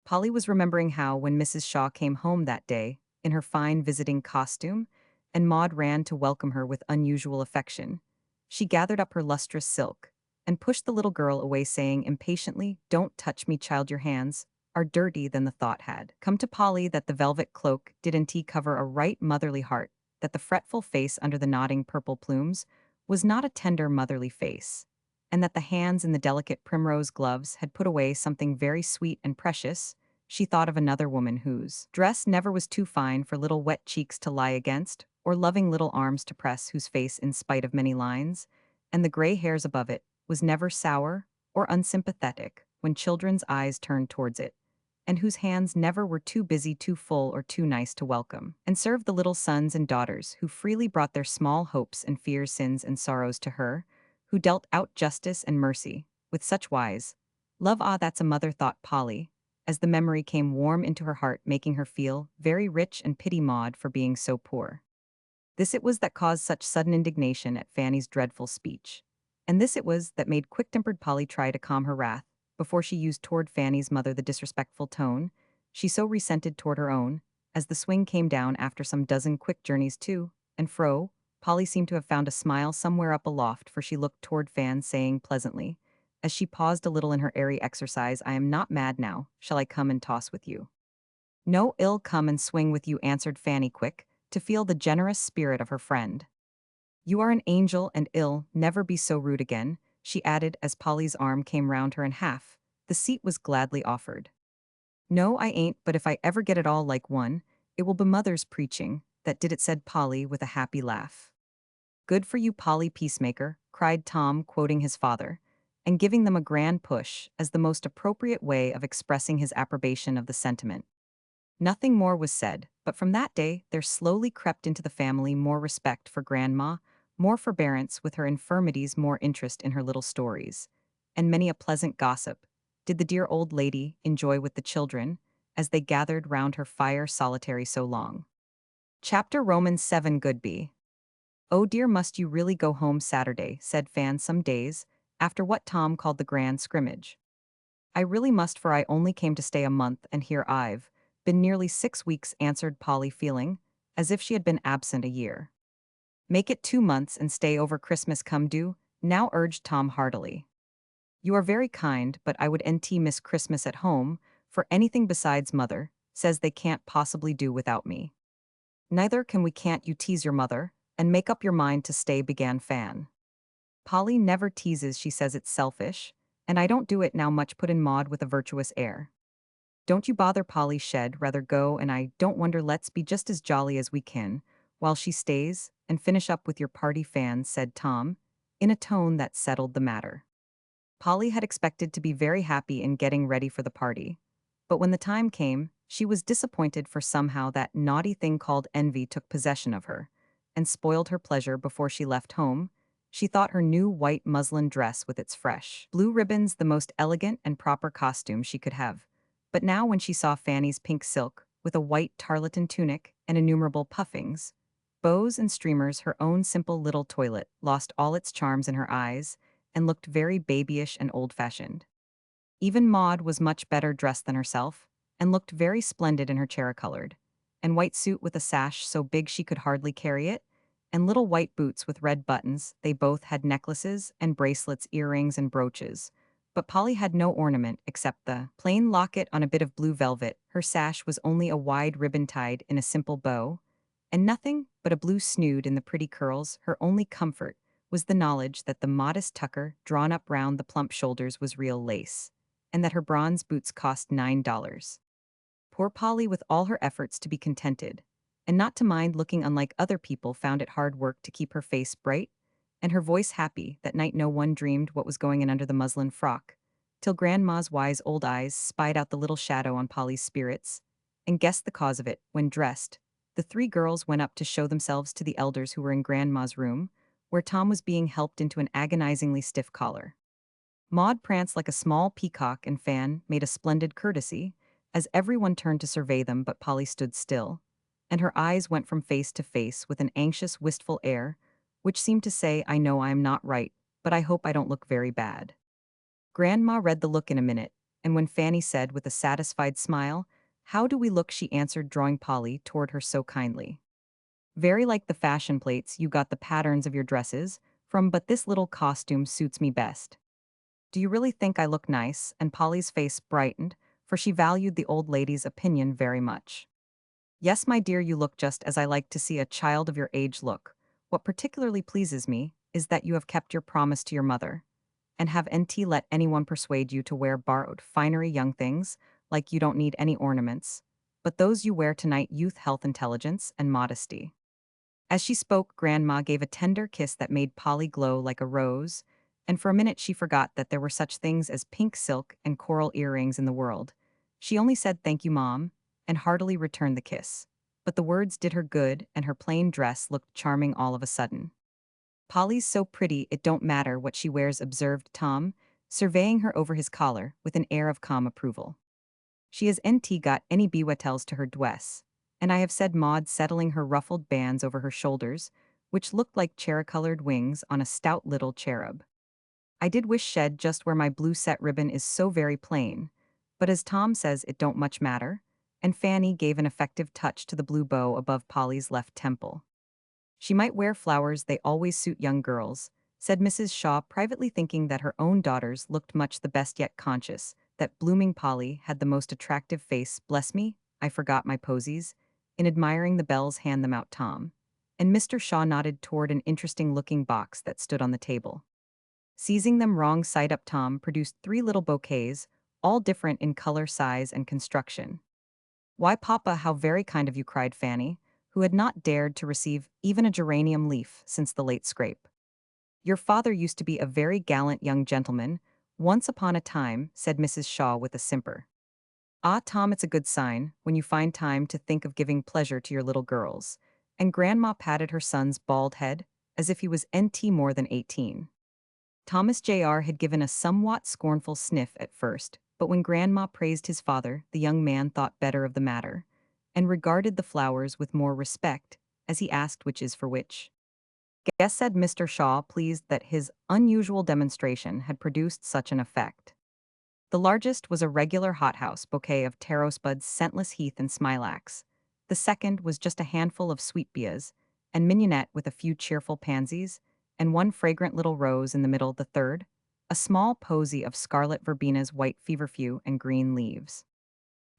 Polly was remembering how, when Mrs. Shaw came home that day, in her fine visiting costume, and Maud ran to welcome her with unusual affection, she gathered up her lustrous silk, and pushed the little girl away, saying impatiently, Don't touch me, child, your hands are dirty. Then the thought had come to Polly that the velvet cloak didn't cover a right motherly heart, that the fretful face under the nodding purple plumes was not a tender motherly face, and that the hands in the delicate primrose gloves had put away something very sweet and precious. She thought of another woman whose dress never was too fine for little wet cheeks to lie against, or loving little arms to press, whose face, in spite of many lines and the gray hairs above it, was never sour or unsympathetic when children's eyes turned towards it, and whose hands never were too busy, too full, or too nice to welcome and serve the little sons and daughters who freely brought their small hopes and fears, sins and sorrows to her, who dealt out justice and mercy with such wise love. Ah, that's a mother, thought Polly, as the memory came warm into her heart, making her feel very rich and pity Maud for being so poor. This it was that caused such sudden indignation at Fanny's dreadful speech, and this it was that made quick-tempered Polly try to calm her wrath before she used toward Fanny's mother the disrespectful tone she so resented toward her own. As the swing came down after some dozen quick journeys to and fro, Polly seemed to have found a smile somewhere up aloft, for she looked toward Fan, saying pleasantly, as she paused a little in her airy exercise, "I am not mad now. Shall I come and toss with you?" "No ill come and swing with you," answered Fanny, quick to feel the generous spirit of her friend. "You are an angel, and ill never be so rude again," she added as Polly's arm came round her in half. The seat was gladly offered. "No, I ain't, but if I ever get it all like one, it will be mother's preaching that did it," said Polly with a happy laugh. "Good for you, Polly Peacemaker," cried Tom, quoting his father, and giving them a grand push as the most appropriate way of expressing his approbation of the sentiment. Nothing more was said, but from that day there slowly crept into the family more respect for Grandma, more forbearance with her infirmities, more interest in her little stories, and many a pleasant gossip did the dear old lady enjoy with the children as they gathered round her fire solitary so long. Chapter Romans 7 Goodby. "Oh dear, must you really go home Saturday?" said Fan some days after what Tom called the grand scrimmage. "I really must, for I only came to stay a month, and here I've been nearly 6 weeks," answered Polly, feeling as if she had been absent a year. "Make it 2 months and stay over Christmas, come do," now urged Tom heartily. "You are very kind, but I would nt miss Christmas at home, for anything besides mother says they can't possibly do without me." "Neither can we, can't you tease your mother and make up your mind to stay," began Fan. "Polly never teases, she says it's selfish, and I don't do it now much," put in Maud with a virtuous air. "Don't you bother, Polly, shed rather go, and I don't wonder, let's be just as jolly as we can while she stays, and finish up with your party, Fan," said Tom, in a tone that settled the matter. Polly had expected to be very happy in getting ready for the party, but when the time came, she was disappointed, for somehow that naughty thing called envy took possession of her and spoiled her pleasure before she left home. She thought her new white muslin dress with its fresh blue ribbons the most elegant and proper costume she could have. But now when she saw Fanny's pink silk, with a white tarlatan tunic and innumerable puffings, bows and streamers, her own simple little toilet lost all its charms in her eyes and looked very babyish and old-fashioned. Even Maud was much better dressed than herself, and looked very splendid in her cherry-colored and white suit with a sash so big she could hardly carry it, and little white boots with red buttons. They both had necklaces and bracelets, earrings and brooches, but Polly had no ornament except the plain locket on a bit of blue velvet. Her sash was only a wide ribbon tied in a simple bow, and nothing but a blue snood in the pretty curls. Her only comfort was the knowledge that the modest tucker drawn up round the plump shoulders was real lace, and that her bronze boots cost $9. Poor Polly, with all her efforts to be contented and not to mind looking unlike other people, found it hard work to keep her face bright and her voice happy. That night no one dreamed what was going in under the muslin frock, till Grandma's wise old eyes spied out the little shadow on Polly's spirits and guessed the cause of it. When dressed, the three girls went up to show themselves to the elders, who were in Grandma's room, where Tom was being helped into an agonizingly stiff collar. Maud pranced like a small peacock, and Fan made a splendid courtesy as everyone turned to survey them, but Polly stood still, and her eyes went from face to face with an anxious, wistful air, which seemed to say, "I know I am not right, but I hope I don't look very bad." Grandma read the look in a minute, and when Fanny said with a satisfied smile, "How do we look?" she answered, drawing Polly toward her so kindly. "Very like the fashion plates you got the patterns of your dresses from, but this little costume suits me best." "Do you really think I look nice?" And Polly's face brightened, for she valued the old lady's opinion very much. "Yes, my dear, you look just as I like to see a child of your age look. What particularly pleases me is that you have kept your promise to your mother, and have nt let anyone persuade you to wear borrowed finery, young things, like you don't need any ornaments, but those you wear tonight, youth, health, intelligence, and modesty." As she spoke, Grandma gave a tender kiss that made Polly glow like a rose, and for a minute she forgot that there were such things as pink silk and coral earrings in the world. She only said, "Thank you, Mom," and heartily returned the kiss. But the words did her good, and her plain dress looked charming all of a sudden. "Polly's so pretty it don't matter what she wears," observed Tom, surveying her over his collar with an air of calm approval. "She has nt got any bewatels to her dress, and I have," said Maud, settling her ruffled bands over her shoulders, which looked like cherry-colored wings on a stout little cherub. I did wish shed just where my blue set ribbon is so very plain. But as Tom says, it don't much matter. And Fanny gave an effective touch to the blue bow above Polly's left temple. She might wear flowers, they always suit young girls, said Mrs. Shaw, privately thinking that her own daughters looked much the best, yet conscious that blooming Polly had the most attractive face. Bless me, I forgot my posies. In admiring the bells, hand them out, Tom. And Mr. Shaw nodded toward an interesting-looking box that stood on the table. Seizing them wrong side up, Tom produced 3 little bouquets, all different in color, size, and construction. "Why, Papa, how very kind of you," cried Fanny, who had not dared to receive even a geranium leaf since the late scrape. "Your father used to be a very gallant young gentleman, once upon a time," said Mrs. Shaw with a simper. "Ah, Tom, it's a good sign, when you find time to think of giving pleasure to your little girls." And Grandma patted her son's bald head, as if he was NT more than 18. Thomas Jr. had given a somewhat scornful sniff at first, but when Grandma praised his father, the young man thought better of the matter, and regarded the flowers with more respect, as he asked which is for which. "Guess," said Mr. Shaw, pleased that his unusual demonstration had produced such an effect. The largest was a regular hothouse bouquet of taro spuds, scentless heath, and smilax. The second was just a handful of sweet beas, and mignonette with a few cheerful pansies, and one fragrant little rose in the middle. The third, a small posy of scarlet verbenas, white feverfew, and green leaves.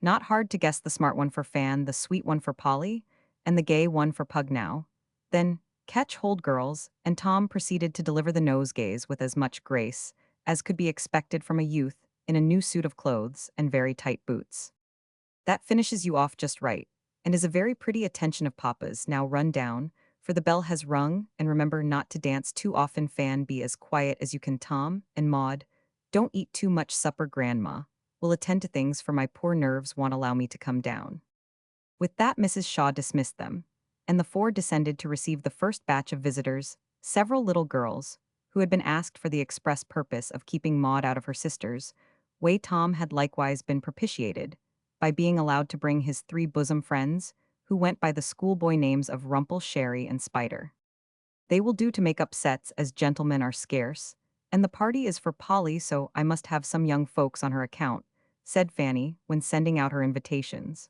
Not hard to guess: the smart one for Fan, the sweet one for Polly, and the gay one for Pug. Now, then, catch hold, girls, and Tom proceeded to deliver the nosegays with as much grace as could be expected from a youth in a new suit of clothes and very tight boots. "That finishes you off just right, and is a very pretty attention of Papa's. Now run down, for the bell has rung, and remember not to dance too often. Fan, be as quiet as you can. Tom and Maud, don't eat too much supper. Grandma will attend to things, for my poor nerves won't allow me to come down." With that, Mrs. Shaw dismissed them, and the 4 descended to receive the first batch of visitors, several little girls, who had been asked for the express purpose of keeping Maud out of her sister's way. Tom had likewise been propitiated by being allowed to bring his 3 bosom friends, who went by the schoolboy names of Rumple, Sherry, and Spider. "They will do to make up sets, as gentlemen are scarce, and the party is for Polly, so I must have some young folks on her account," said Fanny when sending out her invitations.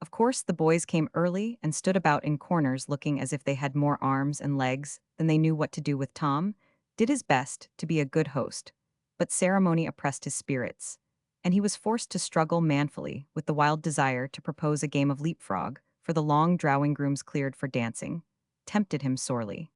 Of course, the boys came early and stood about in corners looking as if they had more arms and legs than they knew what to do with. Tom did his best to be a good host, but ceremony oppressed his spirits, and he was forced to struggle manfully with the wild desire to propose a game of leapfrog, for the long drawing rooms cleared for dancing tempted him sorely.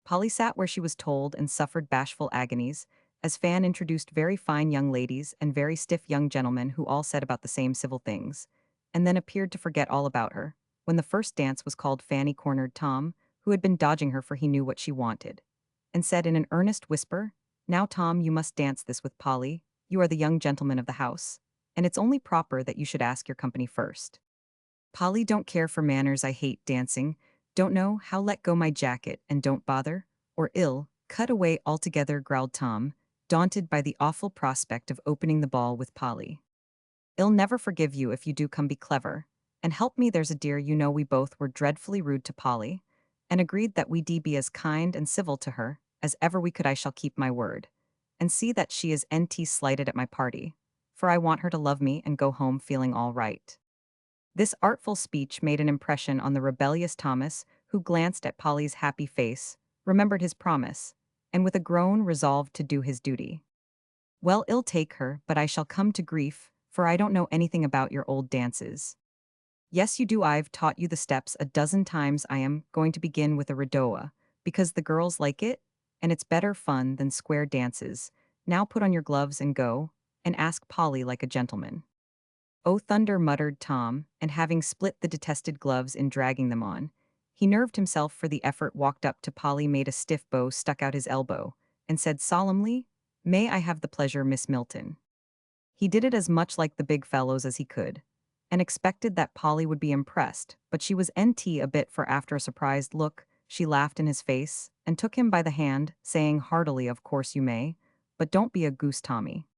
Polly sat where she was told and suffered bashful agonies, as Fan introduced very fine young ladies and very stiff young gentlemen who all said about the same civil things, and then appeared to forget all about her. When the first dance was called, Fanny cornered Tom, who had been dodging her, for he knew what she wanted, and said in an earnest whisper, "Now, Tom, you must dance this with Polly. You are the young gentleman of the house, and it's only proper that you should ask your company first." "Polly don't care for manners. I hate dancing. Don't know how let go my jacket, and don't bother, or ill cut away altogether," growled Tom, daunted by the awful prospect of opening the ball with Polly. "I'll never forgive you if you do come. Be clever, and help me, there's a dear." You know we both were dreadfully rude to Polly, and agreed that we be as kind and civil to her as ever we could. I shall keep my word, and see that she is NT slighted at my party, for I want her to love me and go home feeling all right. This artful speech made an impression on the rebellious Thomas, who glanced at Polly's happy face, remembered his promise, and with a groan resolved to do his duty. "Well, I'll take her, but I shall come to grief, for I don't know anything about your old dances." "Yes, you do. I've taught you the steps a dozen times. I am going to begin with a redowa, because the girls like it, and it's better fun than square dances. Now put on your gloves and go, and ask Polly like a gentleman." "Oh, thunder," muttered Tom, and having split the detested gloves in dragging them on, he nerved himself for the effort, walked up to Polly, made a stiff bow, stuck out his elbow, and said solemnly, "May I have the pleasure, Miss Milton?" He did it as much like the big fellows as he could, and expected that Polly would be impressed, but she was NT a bit, for after a surprised look, she laughed in his face, and took him by the hand, saying heartily, "Of course you may, but don't be a goose, Tommy."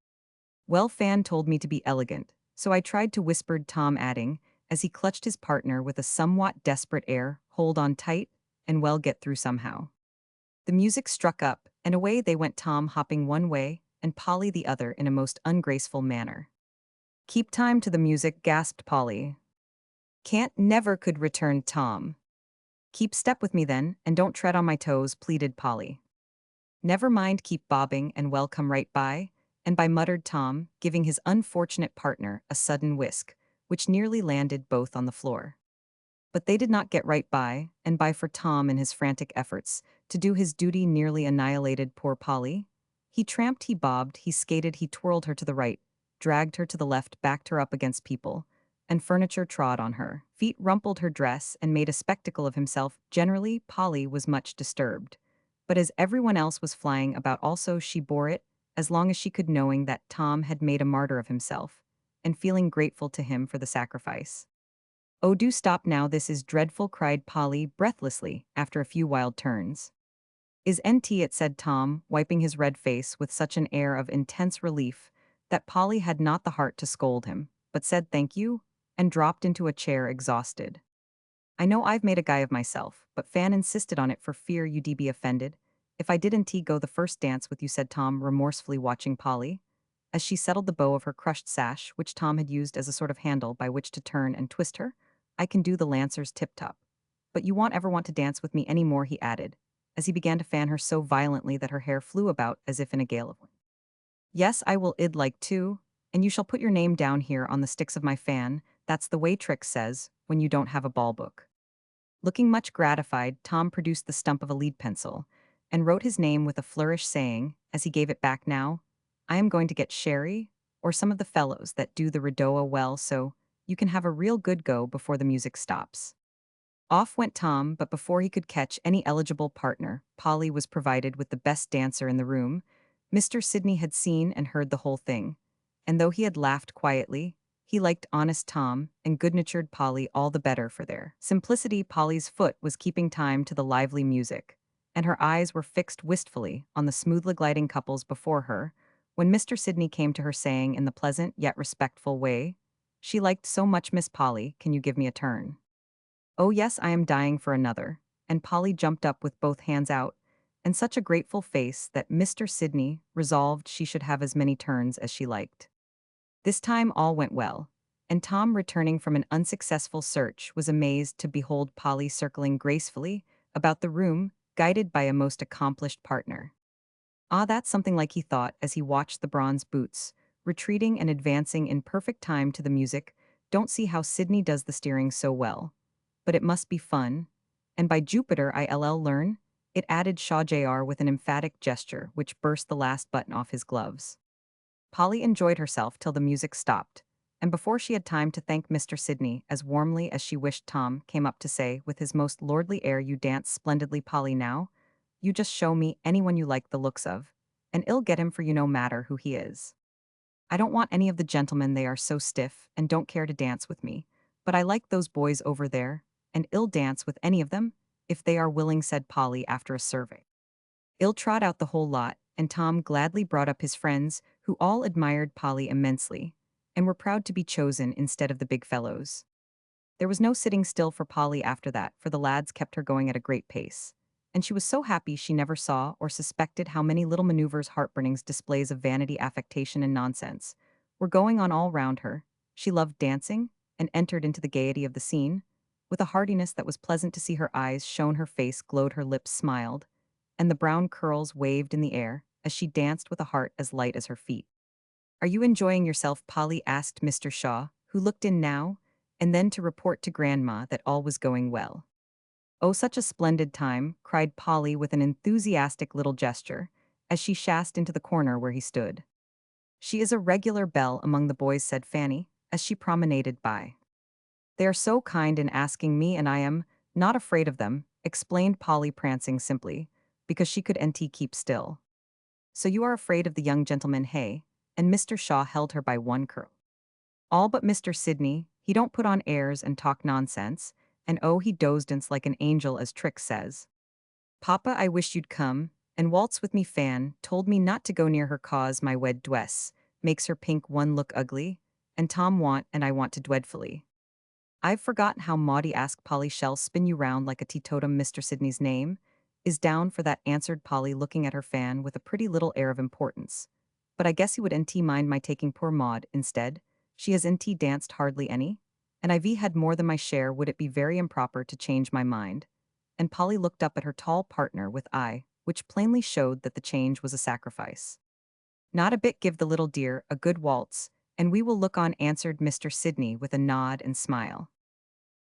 "Well, Fan told me to be elegant, so I tried to," whispered Tom, adding, as he clutched his partner with a somewhat desperate air, "Hold on tight, and we'll get through somehow." The music struck up, And away they went, Tom hopping one way, and Polly the other in a most ungraceful manner. Keep time to the music, gasped Polly. Can't, never, could, returned Tom. Keep step with me then, and don't tread on my toes, pleaded Polly. Never mind, keep bobbing, and well, come right by, and by, muttered Tom, giving his unfortunate partner a sudden whisk, which nearly landed both on the floor. But they did not get right by, and by, for Tom in his frantic efforts to do his duty nearly annihilated poor Polly. He tramped, he bobbed, he skated, he twirled her to the right, dragged her to the left, backed her up against people, and furniture trod on her, feet rumpled her dress, and made a spectacle of himself. Generally, Polly was much disturbed. But as everyone else was flying about also, she bore it, as long as she could, knowing that Tom had made a martyr of himself, and feeling grateful to him for the sacrifice. Oh, do stop now, this is dreadful, cried Polly breathlessly, after a few wild turns. Is NT it, said Tom, wiping his red face with such an air of intense relief that Polly had not the heart to scold him, but said thank you, and dropped into a chair exhausted. I know I've made a guy of myself, but Fan insisted on it for fear you'd be offended. If I didn't go the first dance with you, said Tom, remorsefully watching Polly, as she settled the bow of her crushed sash, which Tom had used as a sort of handle by which to turn and twist her. I can do the Lancers tip-top. But you won't ever want to dance with me any more, he added, as he began to fan her so violently that her hair flew about as if in a gale of wind. Yes, I will, id like to, and you shall put your name down here on the sticks of my fan, that's the way Trix says, when you don't have a ball book. Looking much gratified, Tom produced the stump of a lead pencil, and wrote his name with a flourish, saying, as he gave it back, now, I am going to get Sherry, or some of the fellows that do the redowa well, so you can have a real good go before the music stops. Off went Tom, but before he could catch any eligible partner, Polly was provided with the best dancer in the room. Mr. Sidney had seen and heard the whole thing, and though he had laughed quietly, he liked honest Tom and good-natured Polly all the better for their simplicity. Polly's foot was keeping time to the lively music, and her eyes were fixed wistfully on the smoothly gliding couples before her, when Mr. Sidney came to her, saying in the pleasant yet respectful way she liked so much, Miss Polly, can you give me a turn? Oh yes, I am dying for another, and Polly jumped up with both hands out, and such a grateful face that Mr. Sidney resolved she should have as many turns as she liked. This time all went well, and Tom, returning from an unsuccessful search, was amazed to behold Polly circling gracefully about the room, guided by a most accomplished partner. Ah, that's something like, he thought as he watched the bronze boots, retreating and advancing in perfect time to the music. Don't see how Sidney does the steering so well. But it must be fun. And by Jupiter I'll learn, it, added Shaw Jr. with an emphatic gesture which burst the last button off his gloves. Polly enjoyed herself till the music stopped, and before she had time to thank Mr. Sidney as warmly as she wished, Tom came up to say with his most lordly air, you dance splendidly, Polly, now. You just show me anyone you like the looks of, and I'll get him for you no matter who he is. I don't want any of the gentlemen, they are so stiff and don't care to dance with me, but I like those boys over there, and I'll dance with any of them, if they are willing, said Polly after a survey. I'll trot out the whole lot, and Tom gladly brought up his friends, who all admired Polly immensely, and were proud to be chosen instead of the big fellows. There was no sitting still for Polly after that, for the lads kept her going at a great pace, and she was so happy she never saw or suspected how many little maneuvers, heartburnings, displays of vanity, affectation, and nonsense were going on all round her. She loved dancing, and entered into the gaiety of the scene with a heartiness that was pleasant to see. Her eyes shone, her face glowed, her lips smiled, and the brown curls waved in the air as she danced with a heart as light as her feet. Are you enjoying yourself, Polly? Asked Mr. Shaw, who looked in now and then to report to Grandma that all was going well. Oh, such a splendid time, cried Polly with an enthusiastic little gesture, as she shassed into the corner where he stood. She is a regular belle among the boys, said Fanny, as she promenaded by. They are so kind in asking me, and I am not afraid of them, explained Polly, prancing simply, because she could nt keep still. So you are afraid of the young gentleman, hey? And Mr. Shaw held her by one curl. All but Mr. Sidney, he don't put on airs and talk nonsense, and oh, he dozedance like an angel, as Trix says. Papa, I wish you'd come and waltz with me. Fan told me not to go near her cause my wed dwess makes her pink one look ugly, and Tom want and I want to dreadfully. I've forgotten how Maudie asked Polly shall spin you round like a teetotum, Mr. Sidney's name, Is down for that, answered Polly, looking at her fan with a pretty little air of importance. But I guess you would NT mind my taking poor Maud instead? She has NT danced hardly any? And I've had more than my share, would it be very improper to change my mind? And Polly looked up at her tall partner with eye, which plainly showed that the change was a sacrifice. Not a bit, give the little dear a good waltz, and we will look on, answered Mr. Sidney with a nod and smile.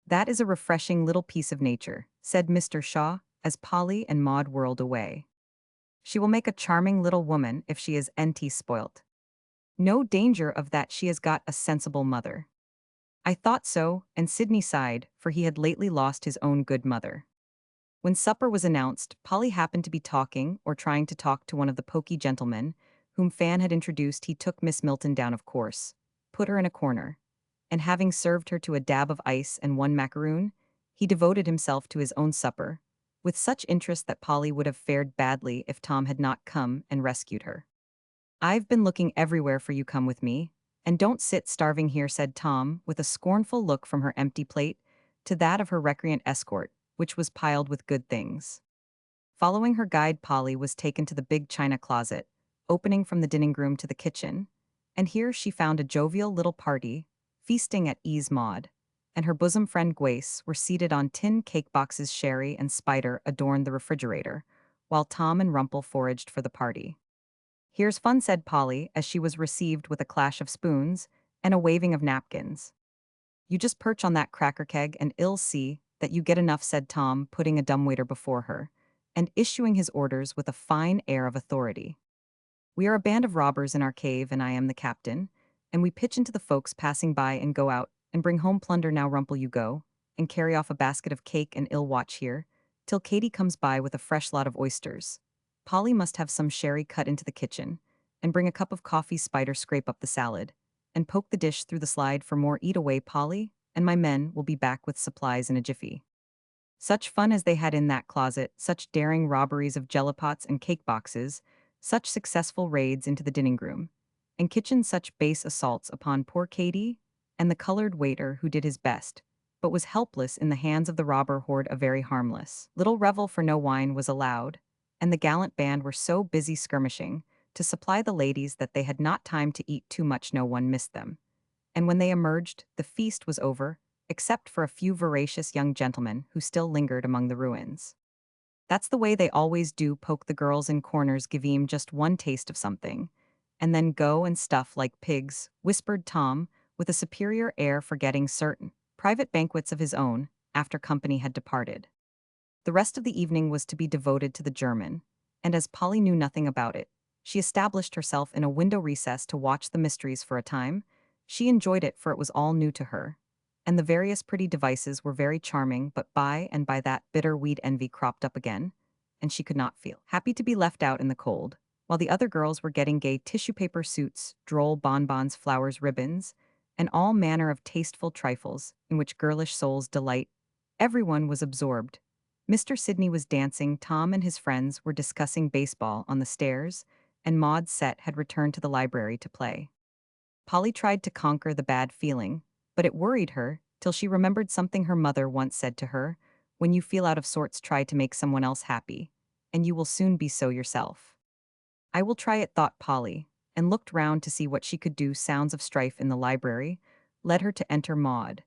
That is a refreshing little piece of nature, said Mr. Shaw, as Polly and Maud whirled away. She will make a charming little woman if she is NT spoilt. No danger of that, she has got a sensible mother. I thought so, and Sidney sighed, for he had lately lost his own good mother. When supper was announced, Polly happened to be talking or trying to talk to one of the poky gentlemen, whom Fan had introduced. He took Miss Milton down, of course, put her in a corner, and having served her to a dab of ice and one macaroon, he devoted himself to his own supper, with such interest that Polly would have fared badly if Tom had not come and rescued her. I've been looking everywhere for you, come with me, and don't sit starving here, said Tom, with a scornful look from her empty plate to that of her recreant escort, which was piled with good things. Following her guide, Polly was taken to the big china closet, opening from the dining room to the kitchen, and here she found a jovial little party, feasting at ease. Maud and her bosom friend Grace were seated on tin cake boxes. Sherry and Spider adorned the refrigerator, while Tom and Rumple foraged for the party. Here's fun, said Polly, as she was received with a clash of spoons and a waving of napkins. You just perch on that cracker keg and I'll see that you get enough, said Tom, putting a dumbwaiter before her, and issuing his orders with a fine air of authority. We are a band of robbers in our cave, and I am the captain, and we pitch into the folks passing by and go out and bring home plunder. Now, Rumple, you go and carry off a basket of cake, and I'll watch here till Katy comes by with a fresh lot of oysters. Polly must have some sherry cut into the kitchen, and bring a cup of coffee. Spider, scrape up the salad, and poke the dish through the slide for more. Eat away, Polly, and my men will be back with supplies in a jiffy. Such fun as they had in that closet, such daring robberies of jellipots and cake boxes, such successful raids into the dining room and kitchen, such base assaults upon poor Katy and the colored waiter who did his best, but was helpless in the hands of the robber horde. A very harmless little revel, for no wine was allowed, and the gallant band were so busy skirmishing to supply the ladies that they had not time to eat too much. No one missed them, and when they emerged, the feast was over, except for a few voracious young gentlemen who still lingered among the ruins. That's the way they always do, poke the girls in corners, give 'em just one taste of something, and then go and stuff like pigs, whispered Tom, with a superior air, forgetting certain private banquets of his own, after company had departed. The rest of the evening was to be devoted to the German, and as Polly knew nothing about it, she established herself in a window recess to watch the mysteries for a time. She enjoyed it, for it was all new to her, and the various pretty devices were very charming, but by and by that bitter weed envy cropped up again, and she could not feel happy to be left out in the cold, while the other girls were getting gay tissue paper suits, droll bonbons, flowers, ribbons, and all manner of tasteful trifles in which girlish souls delight. Everyone was absorbed. Mr. Sidney was dancing, Tom and his friends were discussing baseball on the stairs, and Maud's set had returned to the library to play. Polly tried to conquer the bad feeling, but it worried her till she remembered something her mother once said to her: when you feel out of sorts, try to make someone else happy, and you will soon be so yourself. I will try it, thought Polly, and looked round to see what she could do. Sounds of strife in the library led her to enter Maud,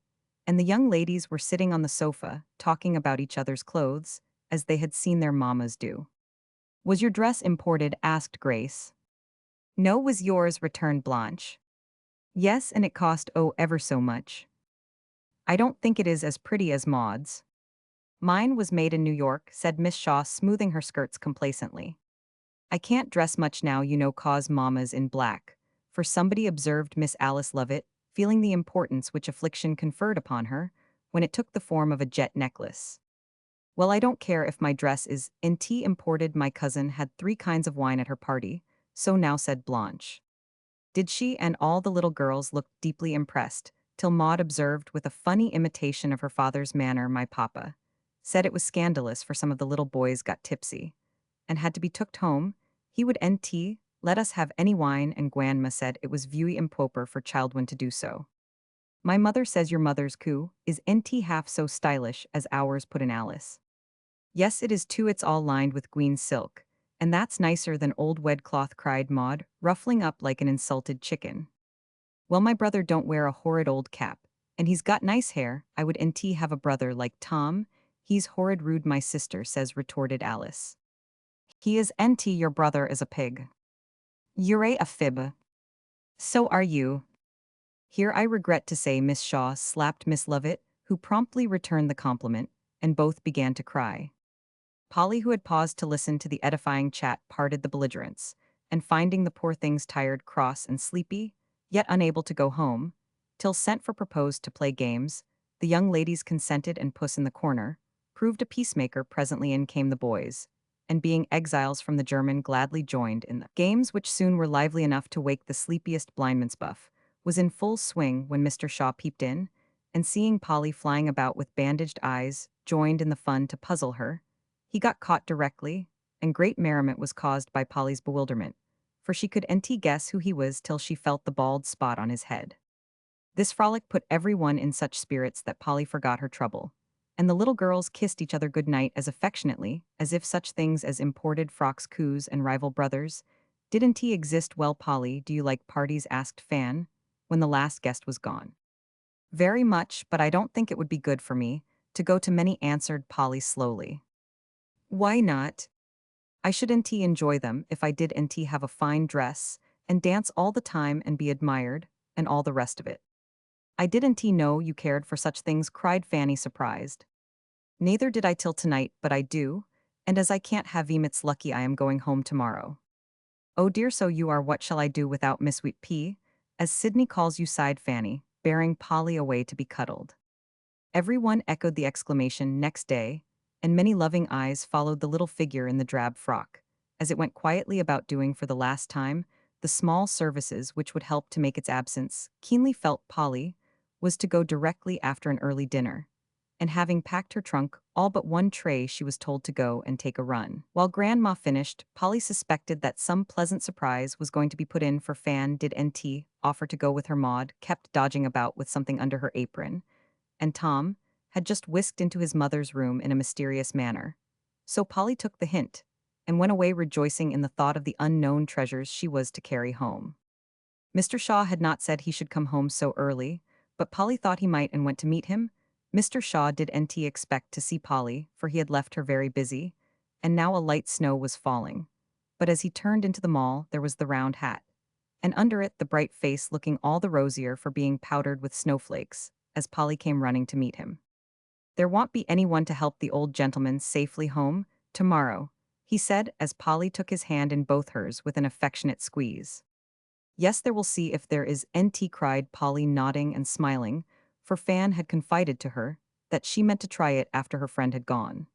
and the young ladies were sitting on the sofa, talking about each other's clothes, as they had seen their mammas do. Was your dress imported? Asked Grace. No, was yours, returned Blanche. Yes, and it cost, oh, ever so much. I don't think it is as pretty as Maud's. Mine was made in New York, said Miss Shaw, smoothing her skirts complacently. I can't dress much now, you know, 'cause Mamma's in black, for somebody, observed Miss Alice Lovett, feeling the importance which affliction conferred upon her, when it took the form of a jet necklace. Well, I don't care if my dress is in tea imported. My cousin had 3 kinds of wine at her party, so now, said Blanche. Did she? And all the little girls looked deeply impressed, till Maud observed with a funny imitation of her father's manner, my papa said it was scandalous for some of the little boys got tipsy, and had to be tooked home. He would nt let us have any wine, and Grandma said it was very improper for children to do so. My mother says your mother's coo is nt half so stylish as ours, put in Alice. Yes, it is too, it's all lined with green silk. And that's nicer than old wed cloth, cried Maud, ruffling up like an insulted chicken. Well, my brother don't wear a horrid old cap. And he's got nice hair. I would nt have a brother like Tom. He's horrid rude, my sister says, retorted Alice. He is nt your brother is a pig. You're a fib. So are you. Here I regret to say Miss Shaw slapped Miss Lovett, who promptly returned the compliment, and both began to cry. Polly, who had paused to listen to the edifying chat, parted the belligerents, and finding the poor things tired, cross, and sleepy, yet unable to go home, till sent for proposed to play games, the young ladies consented, and Puss in the corner proved a peacemaker. Presently in came the boys, and being exiles from the German, gladly joined in the games, which soon were lively enough to wake the sleepiest. Blindman's Buff was in full swing when Mr. Shaw peeped in, and seeing Polly flying about with bandaged eyes, joined in the fun to puzzle her. He got caught directly, and great merriment was caused by Polly's bewilderment, for she could nt guess who he was till she felt the bald spot on his head. This frolic put every one in such spirits that Polly forgot her trouble, and the little girls kissed each other good night as affectionately as if such things as imported frocks, coups, and rival brothers didn't exist. Well, Polly, do you like parties? Asked Fan, when the last guest was gone. Very much, but I don't think it would be good for me to go to many, answered Polly slowly. Why not? I shouldn't enjoy them if I didn't have a fine dress, and dance all the time and be admired, and all the rest of it. I didn't know you cared for such things, cried Fanny, surprised. Neither did I till tonight, but I do, and as I can't have him, it's lucky I am going home tomorrow. Oh dear, so you are. What shall I do without Miss Wheat Pea, as Sydney calls you? Sighed Fanny, bearing Polly away to be cuddled. Everyone echoed the exclamation next day, and many loving eyes followed the little figure in the drab frock, as it went quietly about doing for the last time the small services which would help to make its absence. Keenly felt Polly was to go directly after an early dinner, and having packed her trunk, all but one tray, she was told to go and take a run. While Grandma finished, Polly suspected that some pleasant surprise was going to be put in for Fan. Did offer to go with her? Maud kept dodging about with something under her apron, and Tom had just whisked into his mother's room in a mysterious manner. So Polly took the hint, and went away rejoicing in the thought of the unknown treasures she was to carry home. Mr. Shaw had not said he should come home so early, but Polly thought he might and went to meet him. Mr. Shaw didn't expect to see Polly, for he had left her very busy, and now a light snow was falling. But as he turned into the mall, there was the round hat, and under it the bright face looking all the rosier for being powdered with snowflakes, as Polly came running to meet him. There won't be anyone to help the old gentleman safely home tomorrow, he said, as Polly took his hand in both hers with an affectionate squeeze. Yes, there, will see if there is, cried Polly, nodding and smiling, for Fan had confided to her that she meant to try it after her friend had gone.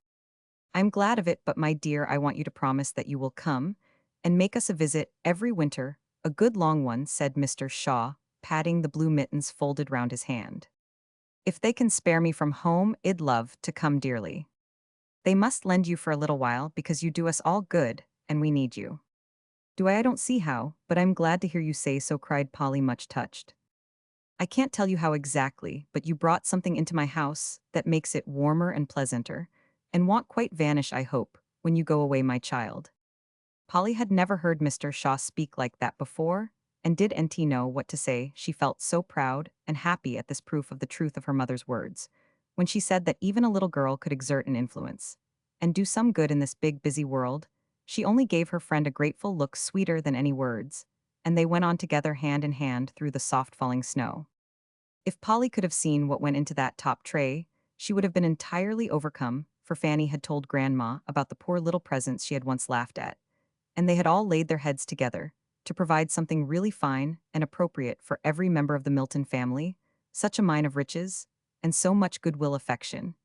I'm glad of it, but my dear, I want you to promise that you will come and make us a visit every winter, a good long one, said Mr. Shaw, patting the blue mittens folded round his hand. If they can spare me from home, I'd love to come dearly. They must lend you for a little while because you do us all good, and we need you. Do I don't see how, but I'm glad to hear you say so, cried Polly, much touched. I can't tell you how exactly, but you brought something into my house that makes it warmer and pleasanter, and won't quite vanish, I hope, when you go away, my child. Polly had never heard Mr. Shaw speak like that before, and didn't know what to say. She felt so proud and happy at this proof of the truth of her mother's words, when she said that even a little girl could exert an influence and do some good in this big, busy world. She only gave her friend a grateful look sweeter than any words, and they went on together hand in hand through the soft falling snow. If Polly could have seen what went into that top tray, she would have been entirely overcome, for Fanny had told Grandma about the poor little presents she had once laughed at, and they had all laid their heads together to provide something really fine and appropriate for every member of the Milton family. Such a mine of riches, and so much goodwill, affection,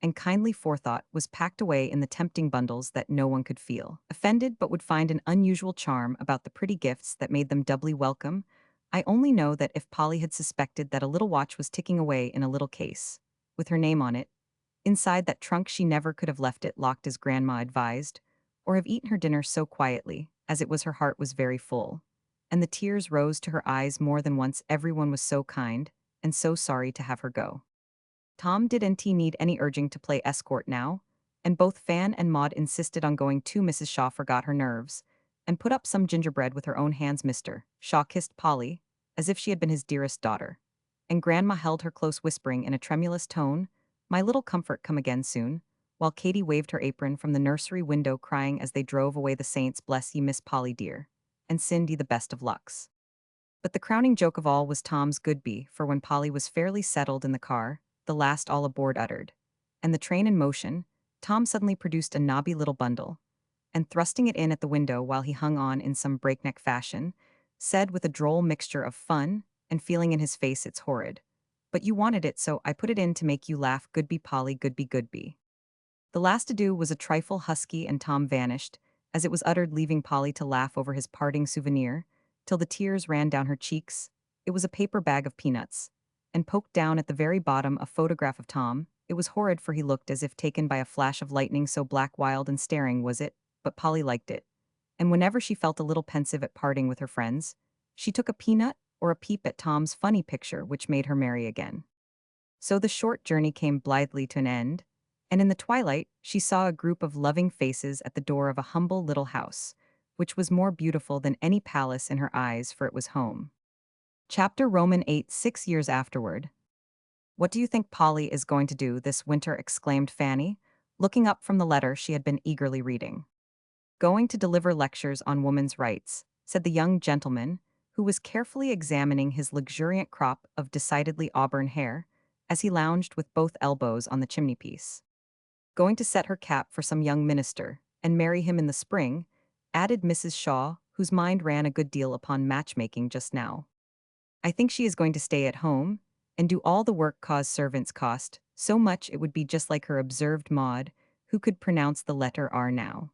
and kindly forethought was packed away in the tempting bundles that no one could feel offended but would find an unusual charm about the pretty gifts that made them doubly welcome. I only know that if Polly had suspected that a little watch was ticking away in a little case, with her name on it, inside that trunk, she never could have left it locked as Grandma advised, or have eaten her dinner so quietly, as it was. Her heart was very full, and the tears rose to her eyes more than once. Everyone was so kind, and so sorry to have her go. Tom didn't need any urging to play escort now, and both Fan and Maud insisted on going too. Mrs. Shaw forgot her nerves, and put up some gingerbread with her own hands. Mr. Shaw kissed Polly, as if she had been his dearest daughter, and Grandma held her close, whispering in a tremulous tone, "My little comfort, come again soon," while Katy waved her apron from the nursery window, crying as they drove away, "The saints bless ye, Miss Polly dear, and Cindy the best of lucks." But the crowning joke of all was Tom's Goodby, for when Polly was fairly settled in the car, the last all aboard uttered, and the train in motion, Tom suddenly produced a knobby little bundle, and thrusting it in at the window while he hung on in some breakneck fashion, said with a droll mixture of fun and feeling in his face, "It's horrid. But you wanted it, so I put it in to make you laugh. Goodby, Polly, Goodby, Goodby." The last ado was a trifle husky, and Tom vanished, as it was uttered, leaving Polly to laugh over his parting souvenir, till the tears ran down her cheeks. It was a paper bag of peanuts, and poked down at the very bottom a photograph of Tom. It was horrid, for he looked as if taken by a flash of lightning, so black, wild, and staring was it, but Polly liked it. And whenever she felt a little pensive at parting with her friends, she took a peanut or a peep at Tom's funny picture, which made her merry again. So the short journey came blithely to an end, and in the twilight she saw a group of loving faces at the door of a humble little house, which was more beautiful than any palace in her eyes, for it was home. Chapter Roman 8. 6 years afterward. "What do you think Polly is going to do this winter?" exclaimed Fanny, looking up from the letter she had been eagerly reading. "Going to deliver lectures on woman's rights," said the young gentleman, who was carefully examining his luxuriant crop of decidedly auburn hair, as he lounged with both elbows on the chimney-piece. "Going to set her cap for some young minister, and marry him in the spring," added Mrs. Shaw, whose mind ran a good deal upon matchmaking just now. "I think she is going to stay at home, and do all the work, cause servants cost so much it would be just like her," observed Maud, who could pronounce the letter R now.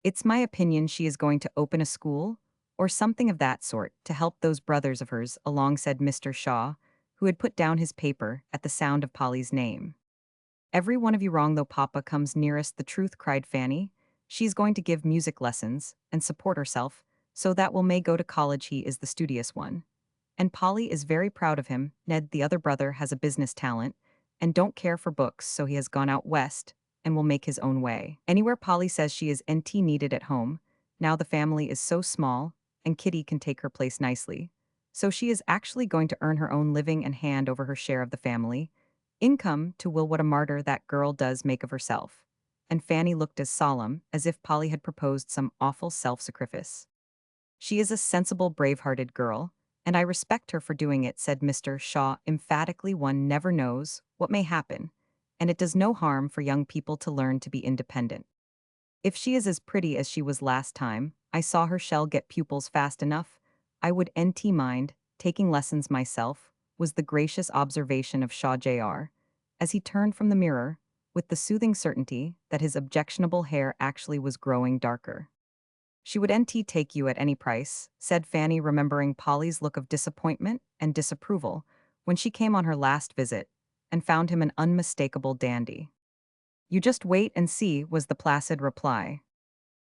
"It's my opinion she is going to open a school, or something of that sort, to help those brothers of hers along," said Mr. Shaw, who had put down his paper at the sound of Polly's name. "Every one of you wrong, though Papa comes nearest the truth," cried Fanny. "She is going to give music lessons, and support herself, so that Will may go to college. He is the studious one. And Polly is very proud of him. Ned, the other brother, has a business talent, and don't care for books, so he has gone out west, and will make his own way. Anywhere Polly says she is nt needed at home, now the family is so small, and Kitty can take her place nicely. So she is actually going to earn her own living and hand over her share of the family income to Will. What a martyr that girl does make of herself." And Fanny looked as solemn as if Polly had proposed some awful self-sacrifice. "She is a sensible, brave-hearted girl, and I respect her for doing it," said Mr. Shaw emphatically. "One never knows what may happen, and it does no harm for young people to learn to be independent. If she is as pretty as she was last time I saw her, shall get pupils fast enough. I would nt mind taking lessons myself," was the gracious observation of Shaw Jr., as he turned from the mirror, with the soothing certainty that his objectionable hair actually was growing darker. "She would nt take you at any price," said Fanny, remembering Polly's look of disappointment and disapproval when she came on her last visit, and found him an unmistakable dandy. "You just wait and see," was the placid reply.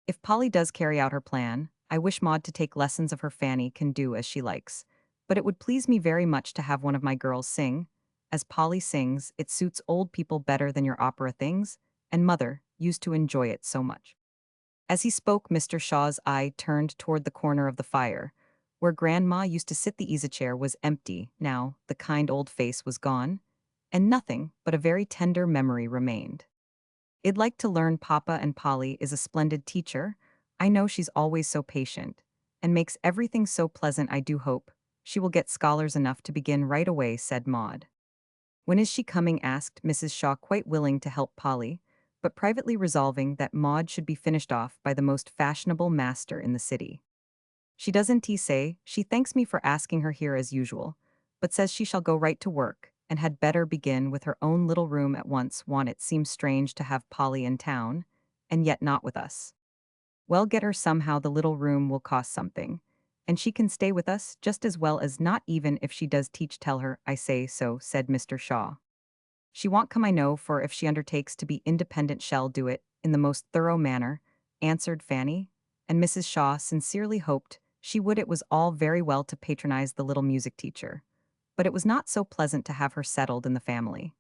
"If Polly does carry out her plan, I wish Maud to take lessons of her. Fanny can do as she likes, but it would please me very much to have one of my girls sing. As Polly sings, it suits old people better than your opera things, and Mother used to enjoy it so much." As he spoke, Mr. Shaw's eye turned toward the corner of the fire, where Grandma used to sit. The easy-chair was empty now, the kind old face was gone, and nothing but a very tender memory remained. "I'd like to learn. Papa and Polly is a splendid teacher. I know she's always so patient, and makes everything so pleasant. I do hope she will get scholars enough to begin right away," said Maud. "When is she coming?" asked Mrs. Shaw, quite willing to help Polly, but privately resolving that Maud should be finished off by the most fashionable master in the city. "She doesn't say. She thanks me for asking her here as usual, but says she shall go right to work, and had better begin with her own little room at once. Want it seems strange to have Polly in town, and yet not with us. Well, get her somehow. The little room will cost something, and she can stay with us just as well as not, even if she does teach. Tell her I say so," said Mr. Shaw. "She won't come, I know, for if she undertakes to be independent shall do it in the most thorough manner," answered Fanny, and Mrs. Shaw sincerely hoped she would. It was all very well to patronize the little music teacher, but it was not so pleasant to have her settled in the family.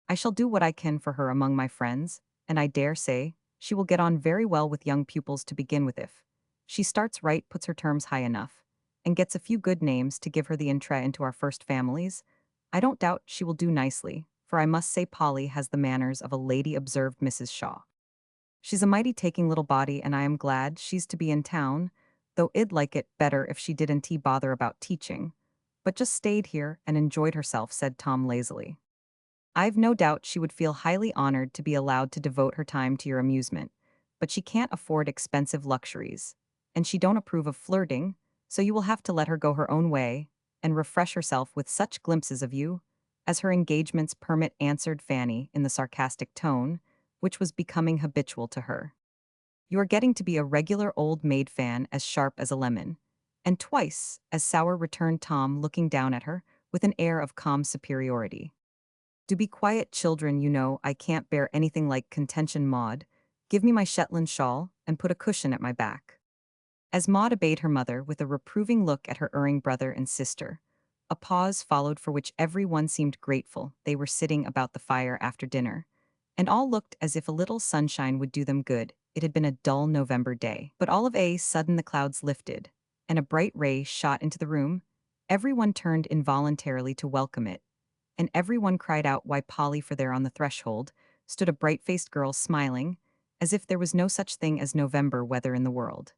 "I shall do what I can for her among my friends, and I dare say she will get on very well with young pupils to begin with if she starts right, puts her terms high enough, and gets a few good names to give her the entree into our first families. I don't doubt she will do nicely, for I must say Polly has the manners of a lady," observed Mrs. Shaw. "She's a mighty taking little body, and I am glad she's to be in town, though I'd like it better if she didn't bother about teaching, but just stayed here and enjoyed herself," said Tom lazily. "I've no doubt she would feel highly honored to be allowed to devote her time to your amusement, but she can't afford expensive luxuries, and she don't approve of flirting, so you will have to let her go her own way and refresh herself with such glimpses of you as her engagements permit," answered Fanny in the sarcastic tone, which was becoming habitual to her. "You are getting to be a regular old maid fan, as sharp as a lemon." "And twice as sour," returned Tom, looking down at her with an air of calm superiority. "Do be quiet, children, you know I can't bear anything like contention. Maud, give me my Shetland shawl and put a cushion at my back." As Maud obeyed her mother with a reproving look at her erring brother and sister, a pause followed for which every one seemed grateful. They were sitting about the fire after dinner, and all looked as if a little sunshine would do them good. It had been a dull November day, but all of a sudden the clouds lifted, and a bright ray shot into the room. Everyone turned involuntarily to welcome it, and everyone cried out, "Why, Polly!" For there on the threshold stood a bright-faced girl smiling, as if there was no such thing as November weather in the world.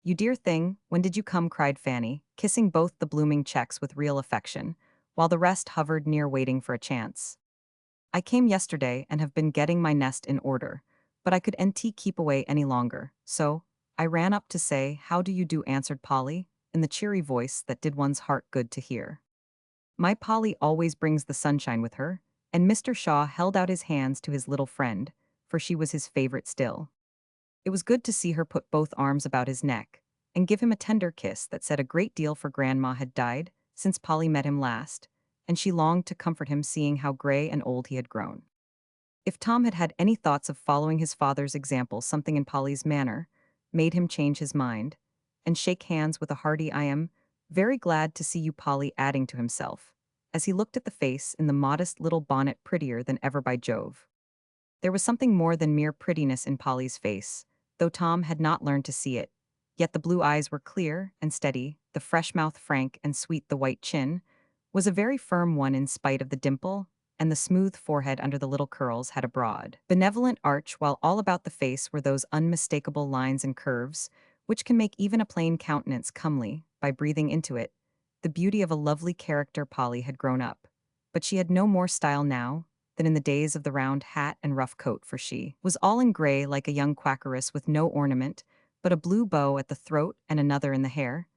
"You dear thing, when did you come?" cried Fanny, kissing both the blooming checks with real affection, while the rest hovered near waiting for a chance. "I came yesterday and have been getting my nest in order, but I couldn't keep away any longer, so I ran up to say, 'How do you do?'" answered Polly, in the cheery voice that did one's heart good to hear. "My Polly always brings the sunshine with her," and Mr. Shaw held out his hands to his little friend, for she was his favorite still. It was good to see her put both arms about his neck and give him a tender kiss that said a great deal, for Grandma had died since Polly met him last, and she longed to comfort him, seeing how gray and old he had grown. If Tom had had any thoughts of following his father's example, something in Polly's manner made him change his mind and shake hands with a hearty "I am very glad to see you, Polly," adding to himself, as he looked at the face in the modest little bonnet, prettier than ever, by Jove. There was something more than mere prettiness in Polly's face, though Tom had not learned to see it. Yet the blue eyes were clear and steady, the fresh mouth frank and sweet, the white chin was a very firm one in spite of the dimple, and the smooth forehead under the little curls had a broad, benevolent arch, while all about the face were those unmistakable lines and curves which can make even a plain countenance comely by breathing into it. The beauty of a lovely character. Polly had grown up, but she had no more style now than in the days of the round hat and rough coat, for she was all in gray like a young quakeress, with no ornament but a blue bow at the throat and another in the hair.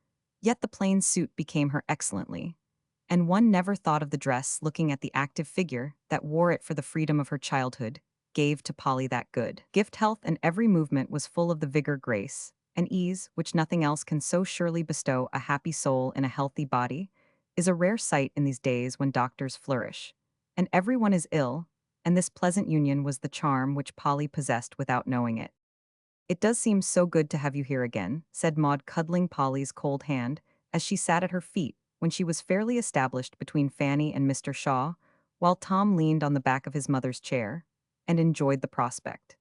Yet the plain suit became her excellently, and one never thought of the dress. Looking at the active figure that wore it for the freedom of her childhood gave to Polly that good gift, health, and every movement was full of the vigor, grace, and ease which nothing else can so surely bestow. A happy soul in a healthy body is a rare sight in these days when doctors flourish and everyone is ill, and this pleasant union was the charm which Polly possessed without knowing it. "It does seem so good to have you here again," said Maud, cuddling Polly's cold hand as she sat at her feet when she was fairly established between Fanny and Mr. Shaw, while Tom leaned on the back of his mother's chair and enjoyed the prospect.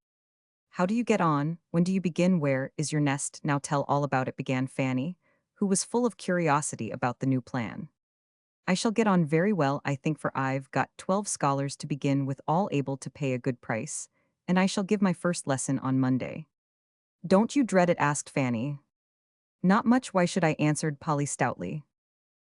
"How do you get on? When do you begin? Where is your nest? Now tell all about it," began Fanny, who was full of curiosity about the new plan. "I shall get on very well, I think, for I've got 12 scholars to begin with, all able to pay a good price, and I shall give my first lesson on Monday." "Don't you dread it?" asked Fanny. "Not much. Why should I?" answered Polly stoutly.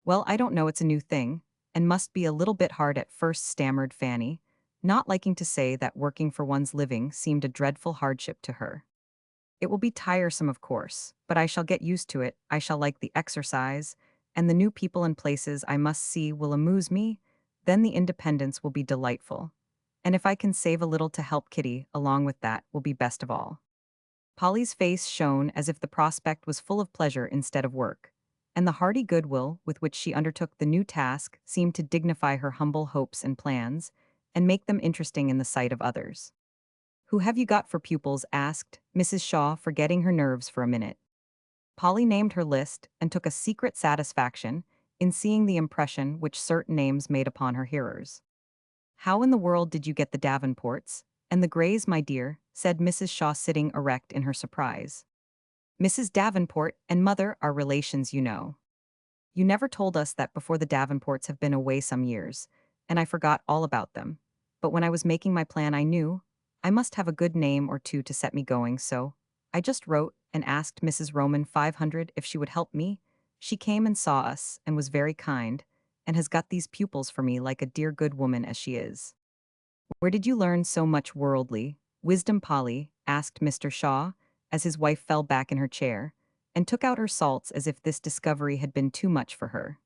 "Well, I don't know, it's a new thing, and must be a little bit hard at first," stammered Fanny, not liking to say that working for one's living seemed a dreadful hardship to her. "It will be tiresome, of course, but I shall get used to it. I shall like the exercise, and the new people and places I must see will amuse me. Then the independence will be delightful. And if I can save a little to help Kitty along with, that will be best of all." Polly's face shone as if the prospect was full of pleasure instead of work, and the hearty goodwill with which she undertook the new task seemed to dignify her humble hopes and plans and make them interesting in the sight of others. "Who have you got for pupils?" asked Mrs. Shaw, forgetting her nerves for a minute. Polly named her list and took a secret satisfaction in seeing the impression which certain names made upon her hearers. "How in the world did you get the Davenports And the Greys, my dear, said Mrs. Shaw sitting erect in her surprise. Mrs. Davenport and Mother are relations, you know. You never told us that before. The Davenports have been away some years, and I forgot all about them. But when I was making my plan, I knew I must have a good name or two to set me going, so I just wrote and asked Mrs. Roman 500 if she would help me. She came and saw us and was very kind, and has got these pupils for me like a dear good woman as she is. Where did you learn so much worldly wisdom, Polly? Asked Mr. Shaw, as his wife fell back in her chair, and took out her salts as if this discovery had been too much for her.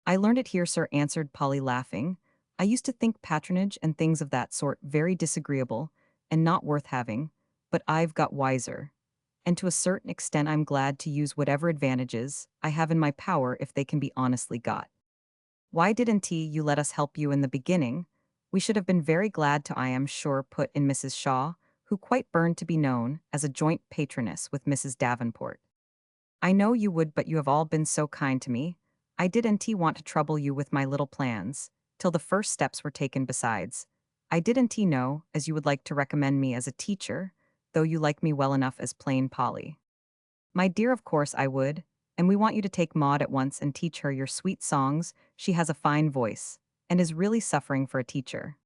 I learned it here, sir, answered Polly, laughing. I used to think patronage and things of that sort very disagreeable and not worth having, but I've got wiser. And to a certain extent I'm glad to use whatever advantages I have in my power if they can be honestly got. Why didn't you let us help you in the beginning? We should have been very glad to, I am sure, put in Mrs. Shaw, who quite burned to be known as a joint patroness with Mrs. Davenport. I know you would, but you have all been so kind to me. I didn't want to trouble you with my little plans, till the first steps were taken. Besides, I didn't know as you would like to recommend me as a teacher, though you like me well enough as plain Polly. My dear, of course I would, and we want you to take Maud at once and teach her your sweet songs. She has a fine voice, and is really suffering for a teacher.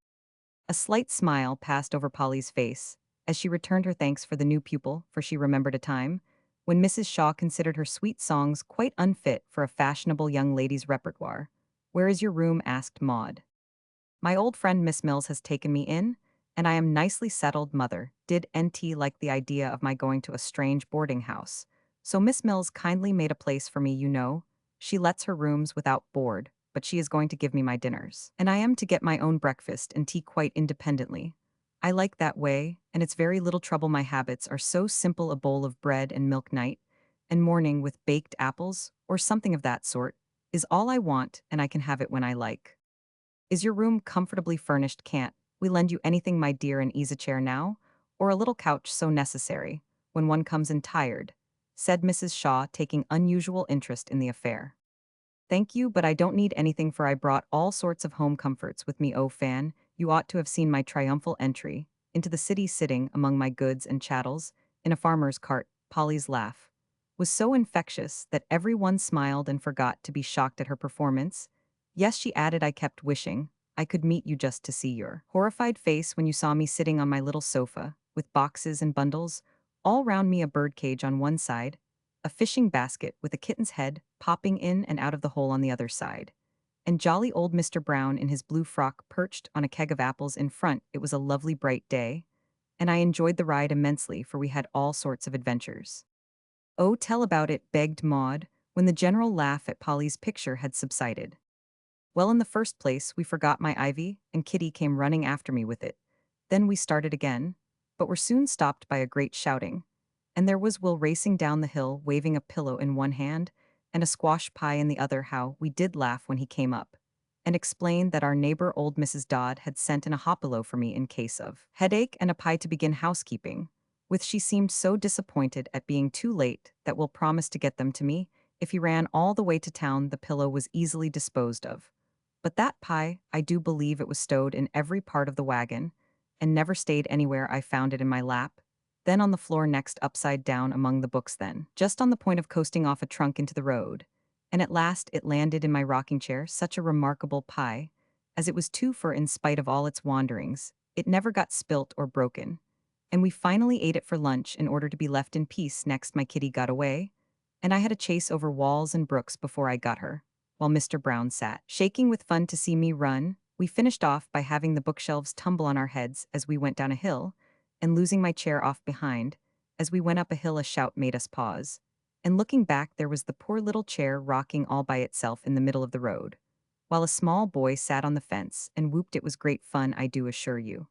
A slight smile passed over Polly's face, as she returned her thanks for the new pupil, for she remembered a time when Mrs. Shaw considered her sweet songs quite unfit for a fashionable young lady's repertoire. Where is your room? Asked Maud. My old friend Miss Mills has taken me in, and I am nicely settled, Mother. Did NT like the idea of my going to a strange boarding house? So Miss Mills kindly made a place for me, you know. She lets her rooms without board, but she is going to give me my dinners. And I am to get my own breakfast and tea quite independently. I like that way, and it's very little trouble. My habits are so simple: a bowl of bread and milk night and morning with baked apples, or something of that sort, is all I want, and I can have it when I like. Is your room comfortably furnished? Can't we lend you anything, my dear? An easy chair now, or a little couch so necessary when one comes in tired, said Mrs. Shaw, taking unusual interest in the affair. Thank you, but I don't need anything, for I brought all sorts of home comforts with me. Oh, Fan, you ought to have seen my triumphal entry into the city, sitting among my goods and chattels in a farmer's cart. Polly's laugh was so infectious that every one smiled and forgot to be shocked at her performance. Yes, she added, I kept wishing I could meet you just to see your horrified face when you saw me sitting on my little sofa, with boxes and bundles all round me, a bird cage on one side, a fishing basket with a kitten's head popping in and out of the hole on the other side, and jolly old Mr. Brown in his blue frock perched on a keg of apples in front. It was a lovely bright day, and I enjoyed the ride immensely, for we had all sorts of adventures. Oh, tell about it, begged Maud, when the general laugh at Polly's picture had subsided. Well, in the first place, we forgot my ivy, and Kitty came running after me with it. Then we started again, but were soon stopped by a great shouting, and there was Will racing down the hill, waving a pillow in one hand and a squash pie in the other. How we did laugh when he came up and explained that our neighbor old Mrs. Dodd had sent in a hopilo for me in case of headache, and a pie to begin housekeeping with. She seemed so disappointed at being too late that Will promised to get them to me if he ran all the way to town. The pillow was easily disposed of, but that pie, I do believe it was stowed in every part of the wagon, and never stayed anywhere. I found it in my lap, then on the floor, next upside down among the books, then just on the point of coasting off a trunk into the road, and at last it landed in my rocking chair. Such a remarkable pie, as it was too, for in spite of all its wanderings, it never got spilt or broken, and we finally ate it for lunch in order to be left in peace. Next my Kitty got away, and I had a chase over walls and brooks before I got her, while Mr. Brown sat shaking with fun to see me run. We finished off by having the bookshelves tumble on our heads as we went down a hill, and losing my chair off behind. As we went up a hill, a shout made us pause, and looking back, there was the poor little chair rocking all by itself in the middle of the road, while a small boy sat on the fence and whooped. It was great fun, I do assure you.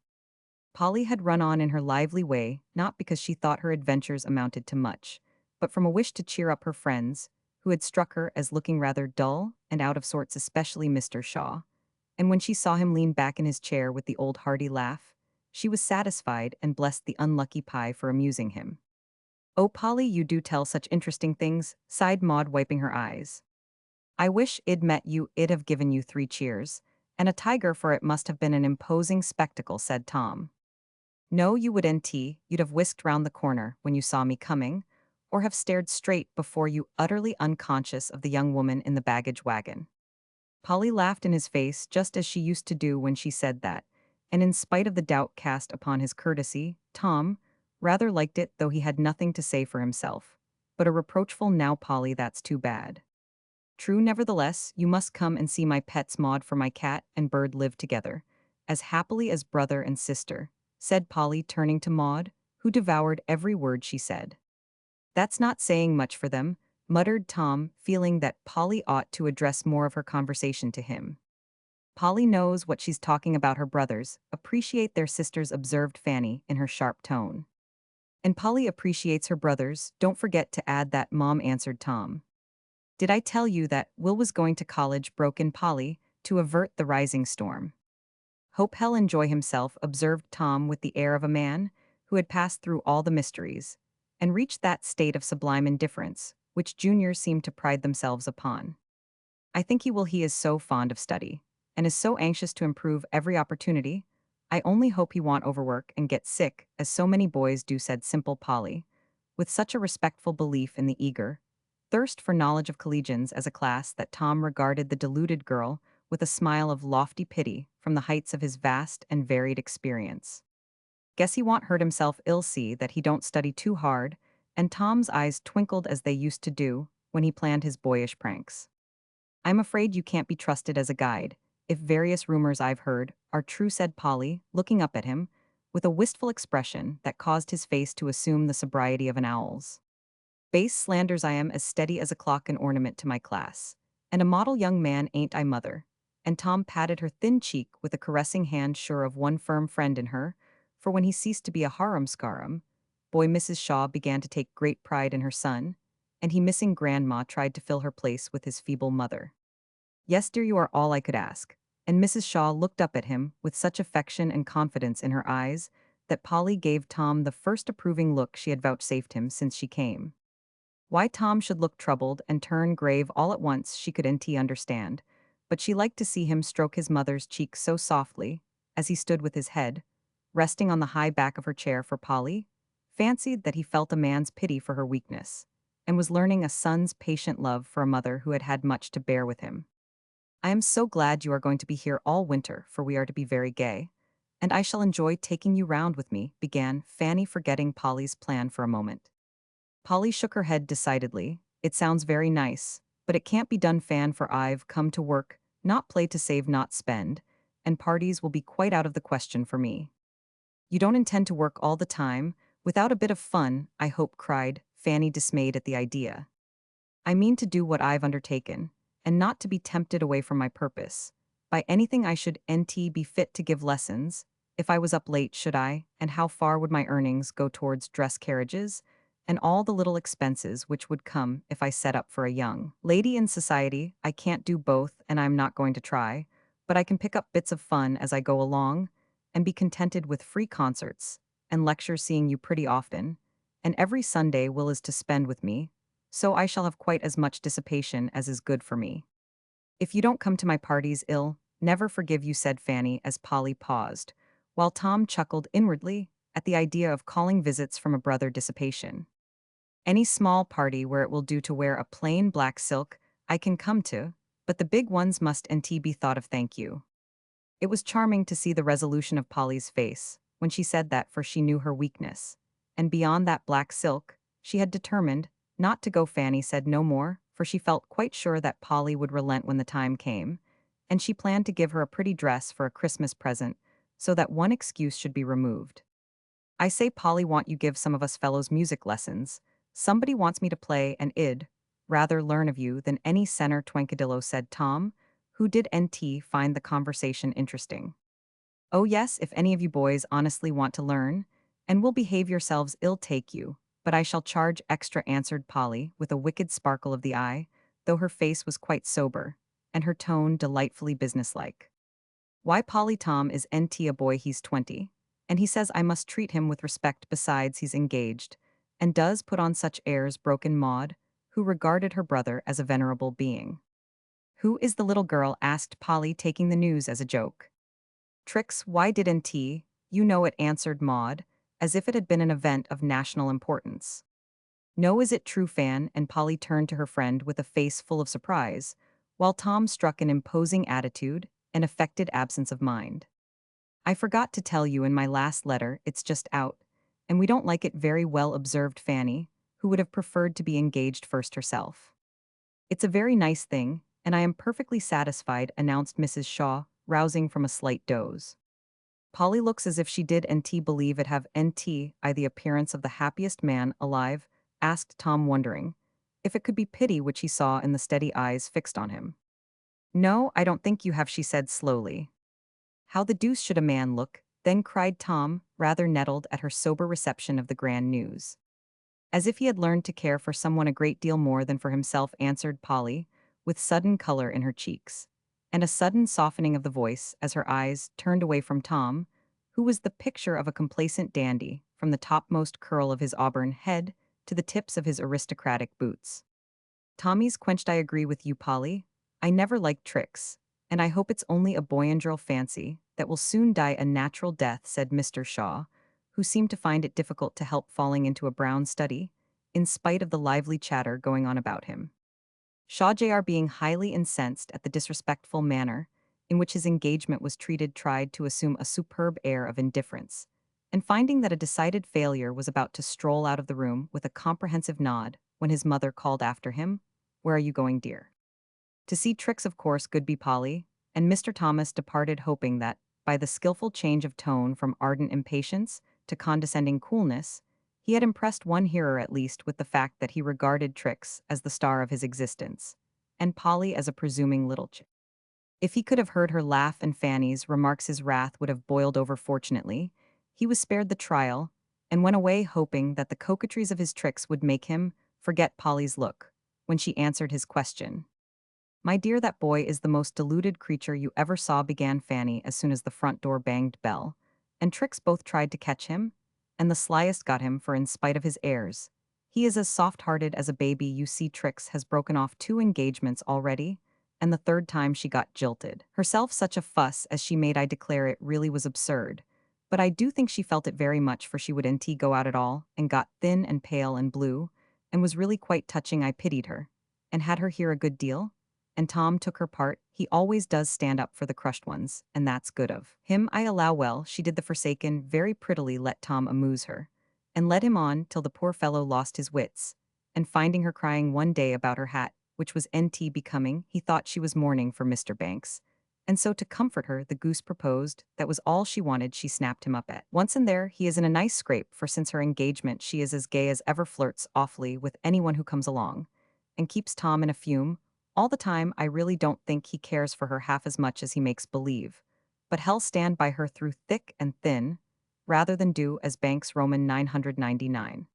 Polly had run on in her lively way, not because she thought her adventures amounted to much, but from a wish to cheer up her friends, who had struck her as looking rather dull and out of sorts, especially Mr. Shaw. And when she saw him lean back in his chair with the old hearty laugh, she was satisfied and blessed the unlucky pie for amusing him. Oh, Polly, you do tell such interesting things, sighed Maud, wiping her eyes. I wish I'd met you. I'd have given you 3 cheers and a tiger, for it must have been an imposing spectacle, said Tom. No, you wouldn't. You'd have whisked round the corner when you saw me coming, or have stared straight before you, utterly unconscious of the young woman in the baggage wagon. Polly laughed in his face just as she used to do when she said that, and in spite of the doubt cast upon his courtesy, Tom rather liked it, though he had nothing to say for himself. But a reproachful "Now, Polly, that's too bad." True, nevertheless, you must come and see my pets Maud, for my cat and bird live together, as happily as brother and sister, said Polly, turning to Maud, who devoured every word she said. That's not saying much for them, muttered Tom, feeling that Polly ought to address more of her conversation to him. Polly knows what she's talking about. Her brothers appreciate their sisters, observed Fanny in her sharp tone. And Polly appreciates her brothers, don't forget to add that, Mom, answered Tom. Did I tell you that Will was going to college? Broke in Polly, to avert the rising storm. Hope he'll enjoy himself, observed Tom with the air of a man who had passed through all the mysteries and reached that state of sublime indifference which juniors seem to pride themselves upon. I think he will. He is so fond of study and is so anxious to improve every opportunity. I only hope he won't overwork and get sick, as so many boys do, said simple Polly, with such a respectful belief in the eager thirst for knowledge of collegians as a class that Tom regarded the deluded girl with a smile of lofty pity from the heights of his vast and varied experience. Guess he won't hurt himself. Ill see that he don't study too hard, and Tom's eyes twinkled as they used to do when he planned his boyish pranks. I'm afraid you can't be trusted as a guide, if various rumors I've heard are true, said Polly, looking up at him with a wistful expression that caused his face to assume the sobriety of an owl's. Base slanders. I am as steady as a clock, an ornament to my class, and a model young man, ain't I, mother? And Tom patted her thin cheek with a caressing hand, sure of one firm friend in her, for when he ceased to be a harum-scarum boy, Mrs. Shaw began to take great pride in her son, and he, missing grandma, tried to fill her place with his feeble mother. Yes, dear, you are all I could ask. And Mrs. Shaw looked up at him with such affection and confidence in her eyes that Polly gave Tom the first approving look she had vouchsafed him since she came. Why Tom should look troubled and turn grave all at once she couldn't understand, but she liked to see him stroke his mother's cheek so softly, as he stood with his head resting on the high back of her chair, for Polly fancied that he felt a man's pity for her weakness, and was learning a son's patient love for a mother who had had much to bear with him. I am so glad you are going to be here all winter, for we are to be very gay, and I shall enjoy taking you round with me, began Fanny, forgetting Polly's plan for a moment. Polly shook her head decidedly. It sounds very nice, but it can't be done, Fan, for I've come to work, not play, to save, not spend, and parties will be quite out of the question for me. You don't intend to work all the time, without a bit of fun, I hope, cried Fanny, dismayed at the idea. I mean to do what I've undertaken, and not to be tempted away from my purpose by anything. I should nt be fit to give lessons. If I was up late, should I? And how far would my earnings go towards dress carriages, and all the little expenses which would come if I set up for a young lady in society? I can't do both, and I'm not going to try, but I can pick up bits of fun as I go along, and be contented with free concerts and lectures, seeing you pretty often, and every Sunday Will is to spend with me, so I shall have quite as much dissipation as is good for me. If you don't come to my parties, I'll never forgive you, said Fanny, as Polly paused, while Tom chuckled inwardly at the idea of calling visits from a brother dissipation. Any small party where it will do to wear a plain black silk I can come to, but the big ones must be thought of, thank you. It was charming to see the resolution of Polly's face when she said that, for she knew her weakness, and beyond that black silk, she had determined not to go. Fanny said no more, for she felt quite sure that Polly would relent when the time came, and she planned to give her a pretty dress for a Christmas present, so that one excuse should be removed. I say, Polly, want you give some of us fellows music lessons? Somebody wants me to play, and id rather learn of you than any senor twankadillo, said Tom, who did find the conversation interesting. Oh yes, if any of you boys honestly want to learn, and will behave yourselves, I'll take you, but I shall charge extra, answered Polly, with a wicked sparkle of the eye, though her face was quite sober, and her tone delightfully businesslike. Why, Polly, Tom is a boy, he's 20, and he says I must treat him with respect, besides he's engaged, and does put on such airs, broke in Maud, who regarded her brother as a venerable being. Who is the little girl? Asked Polly, taking the news as a joke. Trix, why didn't you You know it, answered Maud, as if it had been an event of national importance. No, is it true, Fan? And Polly turned to her friend with a face full of surprise, while Tom struck an imposing attitude, an affected absence of mind. I forgot to tell you in my last letter, it's just out, and we don't like it very well, observed Fanny, who would have preferred to be engaged first herself. It's a very nice thing, and I am perfectly satisfied, announced Mrs. Shaw, rousing from a slight doze. Polly looks as if she did NT believe it have NT I the appearance of the happiest man alive, asked Tom, wondering if it could be pity which he saw in the steady eyes fixed on him. No, I don't think you have, she said slowly. How the deuce should a man look? Then cried Tom, rather nettled at her sober reception of the grand news. As if he had learned to care for someone a great deal more than for himself, answered Polly, with sudden color in her cheeks, and a sudden softening of the voice as her eyes turned away from Tom, who was the picture of a complacent dandy, from the topmost curl of his auburn head to the tips of his aristocratic boots. Tommy's quenched. I agree with you, Polly. I never liked tricks, and I hope it's only a boy and girl fancy that will soon die a natural death, said Mr. Shaw, who seemed to find it difficult to help falling into a brown study, in spite of the lively chatter going on about him. Shaw Jr., being highly incensed at the disrespectful manner in which his engagement was treated, tried to assume a superb air of indifference, and finding that a decided failure, was about to stroll out of the room with a comprehensive nod when his mother called after him, "Where are you going, dear?" To see tricks, of course, Goodby Polly, and Mr. Thomas departed, hoping that, by the skillful change of tone from ardent impatience to condescending coolness, he had impressed one hearer at least with the fact that he regarded Trix as the star of his existence, and Polly as a presuming little chit. If he could have heard her laugh and Fanny's remarks, his wrath would have boiled over. Fortunately, he was spared the trial, and went away hoping that the coquetries of his tricks would make him forget Polly's look when she answered his question. "My dear, that boy is the most deluded creature you ever saw," began Fanny as soon as the front door banged bell, and Trix both tried to catch him, and the slyest got him, for in spite of his airs, he is as soft-hearted as a baby. You see, Trix has broken off 2 engagements already, and the 3rd time she got jilted. Herself such a fuss as she made, I declare it really was absurd. But I do think she felt it very much, for she wouldn't go out at all, and got thin and pale and blue, and was really quite touching. I pitied her, and had her hear a good deal, and Tom took her part. He always does stand up for the crushed ones, and that's good of him, I allow. Well, she did the forsaken very prettily, let Tom amuse her, and led him on till the poor fellow lost his wits, and finding her crying one day about her hat, which was NT becoming, he thought she was mourning for Mr. Banks, and so to comfort her the goose proposed that was all she wanted. She snapped him up at once, and there he is in a nice scrape, for since her engagement she is as gay as ever, flirts awfully with anyone who comes along, and keeps Tom in a fume all the time. I really don't think he cares for her half as much as he makes believe, but he'll stand by her through thick and thin, rather than do as Banks. Roman 999.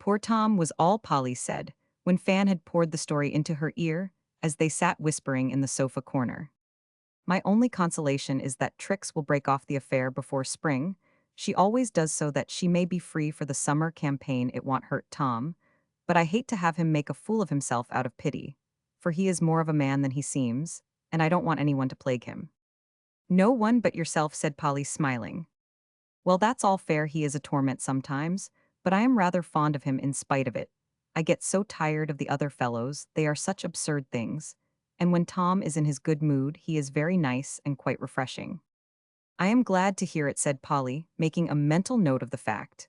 Poor Tom, was all Polly said, when Fan had poured the story into her ear, as they sat whispering in the sofa corner. My only consolation is that Trix will break off the affair before spring. She always does, so that she may be free for the summer campaign. It won't hurt Tom, but I hate to have him make a fool of himself out of pity, for he is more of a man than he seems, and I don't want anyone to plague him. No one but yourself, said Polly, smiling. Well, that's all fair. He is a torment sometimes, but I am rather fond of him in spite of it. I get so tired of the other fellows, they are such absurd things, and when Tom is in his good mood he is very nice and quite refreshing. I am glad to hear it, said Polly, making a mental note of the fact.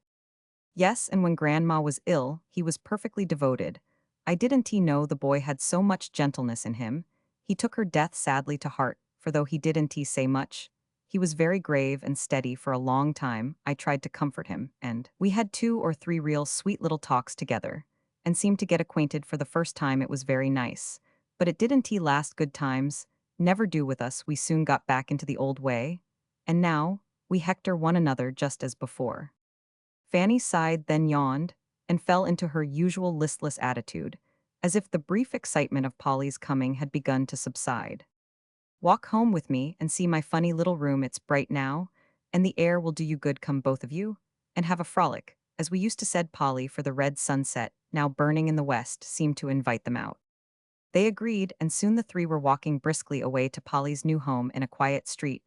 Yes, and when Grandma was ill, he was perfectly devoted. I didn't know the boy had so much gentleness in him. He took her death sadly to heart, for though he didn't say much, he was very grave and steady for a long time. I tried to comfort him, and we had 2 or 3 real sweet little talks together, and seemed to get acquainted for the first time. It was very nice, but it didn't last. Good times never do with us. We soon got back into the old way, and now we hector one another just as before. Fanny sighed, then yawned, and fell into her usual listless attitude, as if the brief excitement of Polly's coming had begun to subside. Walk home with me and see my funny little room. It's bright now, and the air will do you good. Come, both of you, and have a frolic, as we used to, said Polly, for the red sunset, now burning in the west, seemed to invite them out. They agreed, and soon the 3 were walking briskly away to Polly's new home in a quiet street,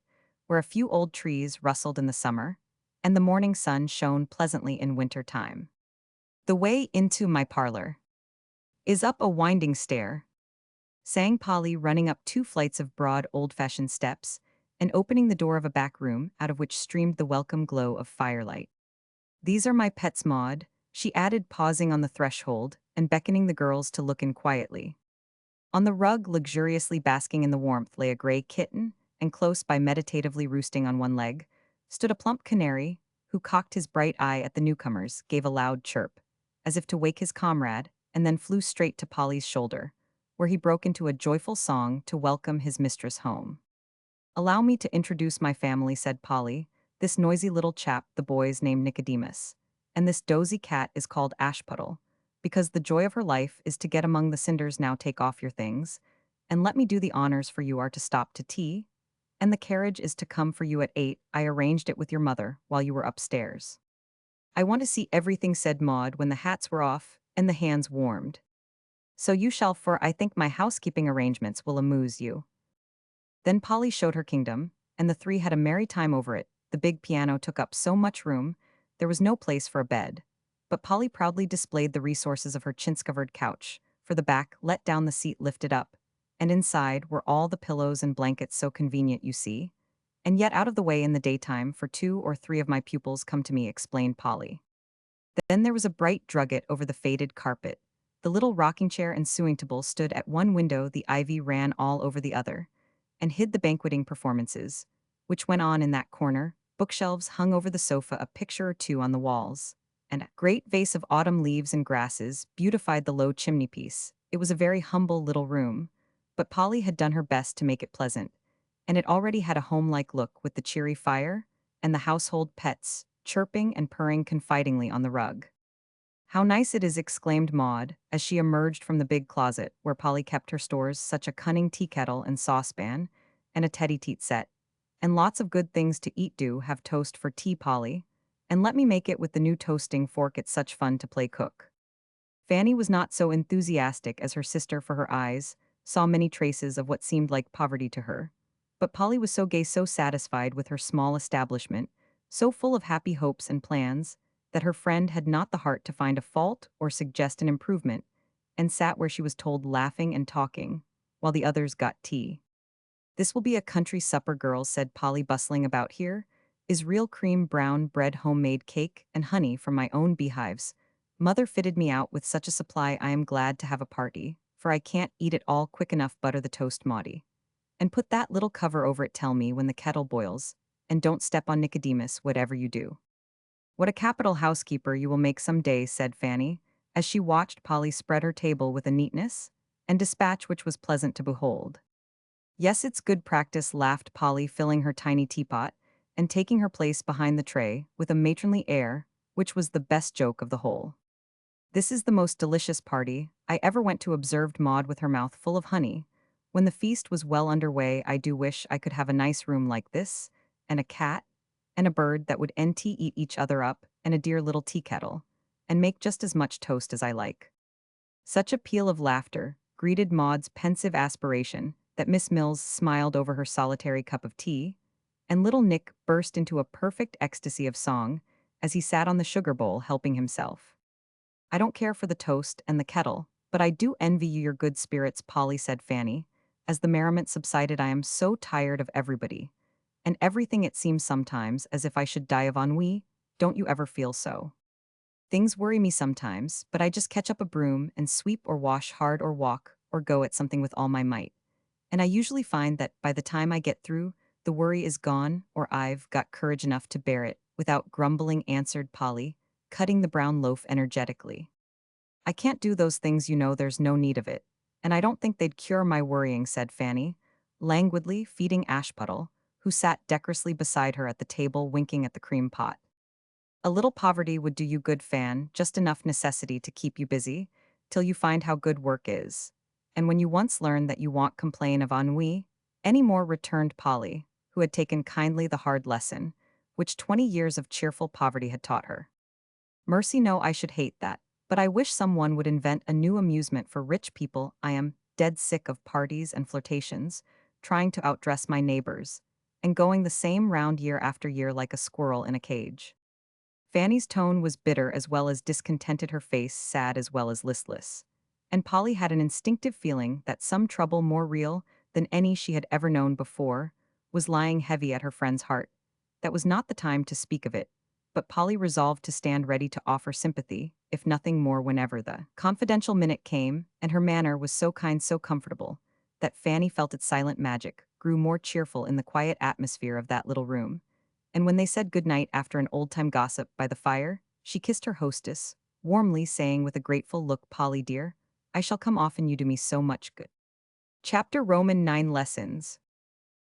where a few old trees rustled in the summer, and the morning sun shone pleasantly in winter time. The way into my parlor is up a winding stair, sang Polly, running up 2 flights of broad, old-fashioned steps and opening the door of a back room out of which streamed the welcome glow of firelight. These are my pets, Maud, she added, pausing on the threshold and beckoning the girls to look in quietly. On the rug, luxuriously basking in the warmth, lay a gray kitten, and close by, meditatively roosting on one leg, stood a plump canary, who cocked his bright eye at the newcomers, gave a loud chirp, as if to wake his comrade, and then flew straight to Polly's shoulder, where he broke into a joyful song to welcome his mistress home. "Allow me to introduce my family," said Polly. "This noisy little chap the boys named Nicodemus, and this dozy cat is called Ashputtle, because the joy of her life is to get among the cinders. Now take off your things, and let me do the honors, for you are to stop to tea, and the carriage is to come for you at 8. I arranged it with your mother while you were upstairs." "I want to see everything," said Maud, when the hats were off and the hands warmed. "So you shall, for I think my housekeeping arrangements will amuse you." Then Polly showed her kingdom, and the three had a merry time over it. The big piano took up so much room, there was no place for a bed. But Polly proudly displayed the resources of her chintz-covered couch, for the back let down, the seat lifted up, and inside were all the pillows and blankets, so convenient, you see, and yet out of the way in the daytime, for 2 or 3 of my pupils come to me, explained Polly. Then there was a bright drugget over the faded carpet. The little rocking chair and sewing table stood at one window, the ivy ran all over the other, and hid the banqueting performances, which went on in that corner. Bookshelves hung over the sofa, a picture or two on the walls, and a great vase of autumn leaves and grasses beautified the low chimney-piece. It was a very humble little room, but Polly had done her best to make it pleasant, and it already had a home-like look, with the cheery fire and the household pets chirping and purring confidingly on the rug. "How nice it is!" exclaimed Maud, as she emerged from the big closet where Polly kept her stores, "such a cunning tea kettle and saucepan, and a teddy-teat set, and lots of good things to eat. Do have toast for tea, Polly, and let me make it with the new toasting fork. It's such fun to play cook." Fanny was not so enthusiastic as her sister, for her eyes saw many traces of what seemed like poverty to her. But Polly was so gay, so satisfied with her small establishment, so full of happy hopes and plans, that her friend had not the heart to find a fault or suggest an improvement, and sat where she was told, laughing and talking, while the others got tea. "This will be a country supper, girls," said Polly, bustling about. "Here is real cream, brown bread, homemade cake, and honey from my own beehives. Mother fitted me out with such a supply. I am glad to have a party, for I can't eat it all quick enough. Butter the toast, Maudie, and put that little cover over it. Tell me when the kettle boils, and don't step on Nicodemus, whatever you do." "What a capital housekeeper you will make some day," said Fanny, as she watched Polly spread her table with a neatness and dispatch which was pleasant to behold. "Yes, it's good practice," laughed Polly, filling her tiny teapot and taking her place behind the tray with a matronly air, which was the best joke of the whole. "This is the most delicious party I ever went to," observed Maud, with her mouth full of honey, when the feast was well under way. "I do wish I could have a nice room like this, and a cat, and a bird that would eat each other up, and a dear little tea kettle, and make just as much toast as I like." Such a peal of laughter greeted Maud's pensive aspiration that Miss Mills smiled over her solitary cup of tea, and little Nick burst into a perfect ecstasy of song as he sat on the sugar bowl helping himself. "I don't care for the toast and the kettle, but I do envy you your good spirits, Polly," said Fanny, as the merriment subsided. "I am so tired of everybody and everything. It seems sometimes as if I should die of ennui. Don't you ever feel so? Things worry me sometimes, but I just catch up a broom and sweep or wash hard or walk or go at something with all my might. And I usually find that by the time I get through, the worry is gone, or I've got courage enough to bear it without grumbling," answered Polly, cutting the brown loaf energetically. "I can't do those things, you know. There's no need of it. And I don't think they'd cure my worrying," said Fanny, languidly feeding Ashputtle, who sat decorously beside her at the table, winking at the cream pot. "A little poverty would do you good, Fan, just enough necessity to keep you busy, till you find how good work is. And when you once learn that, you won't complain of ennui any more," returned Polly, who had taken kindly the hard lesson, which 20 years of cheerful poverty had taught her. "Mercy, no, I should hate that. But I wish some one would invent a new amusement for rich people. I am dead sick of parties and flirtations, trying to outdress my neighbors, and going the same round year after year like a squirrel in a cage. Fanny's tone was bitter as well as discontented, her face sad as well as listless. And Polly had an instinctive feeling that some trouble more real than any she had ever known before was lying heavy at her friend's heart. That was not the time to speak of it, but Polly resolved to stand ready to offer sympathy, if nothing more, whenever the confidential minute came, and her manner was so kind, so comfortable, that Fanny felt its silent magic, grew more cheerful in the quiet atmosphere of that little room. And when they said good night after an old-time gossip by the fire, she kissed her hostess, warmly saying with a grateful look, "Polly dear, I shall come often, you do me so much good." Chapter Roman 9 Lessons.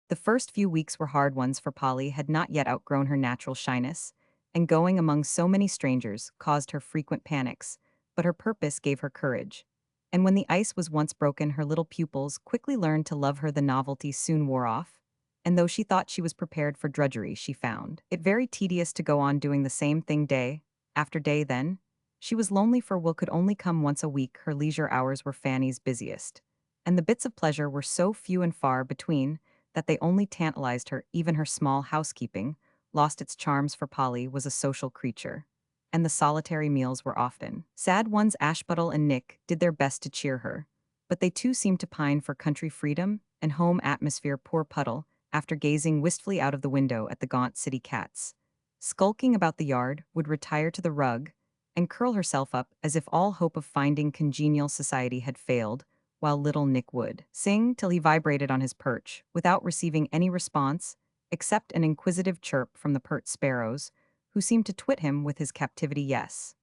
The first few weeks were hard ones, for Polly had not yet outgrown her natural shyness, and going among so many strangers caused her frequent panics, but her purpose gave her courage. And when the ice was once broken, her little pupils quickly learned to love her. The novelty soon wore off, and though she thought she was prepared for drudgery, she found it very tedious to go on doing the same thing day after day. Then she was lonely, for Will could only come once a week. Her leisure hours were Fanny's busiest, and the bits of pleasure were so few and far between that they only tantalized her. Even her small housekeeping lost its charms, for Polly was a social creature, and the solitary meals were often sad ones. Ashbuttle and Nick did their best to cheer her, but they too seemed to pine for country freedom and home atmosphere. Poor Puddle, after gazing wistfully out of the window at the gaunt city cats skulking about the yard, would retire to the rug and curl herself up as if all hope of finding congenial society had failed, while little Nick would sing till he vibrated on his perch, without receiving any response, except an inquisitive chirp from the pert sparrows, who seemed to twit him with his captivity. Yes.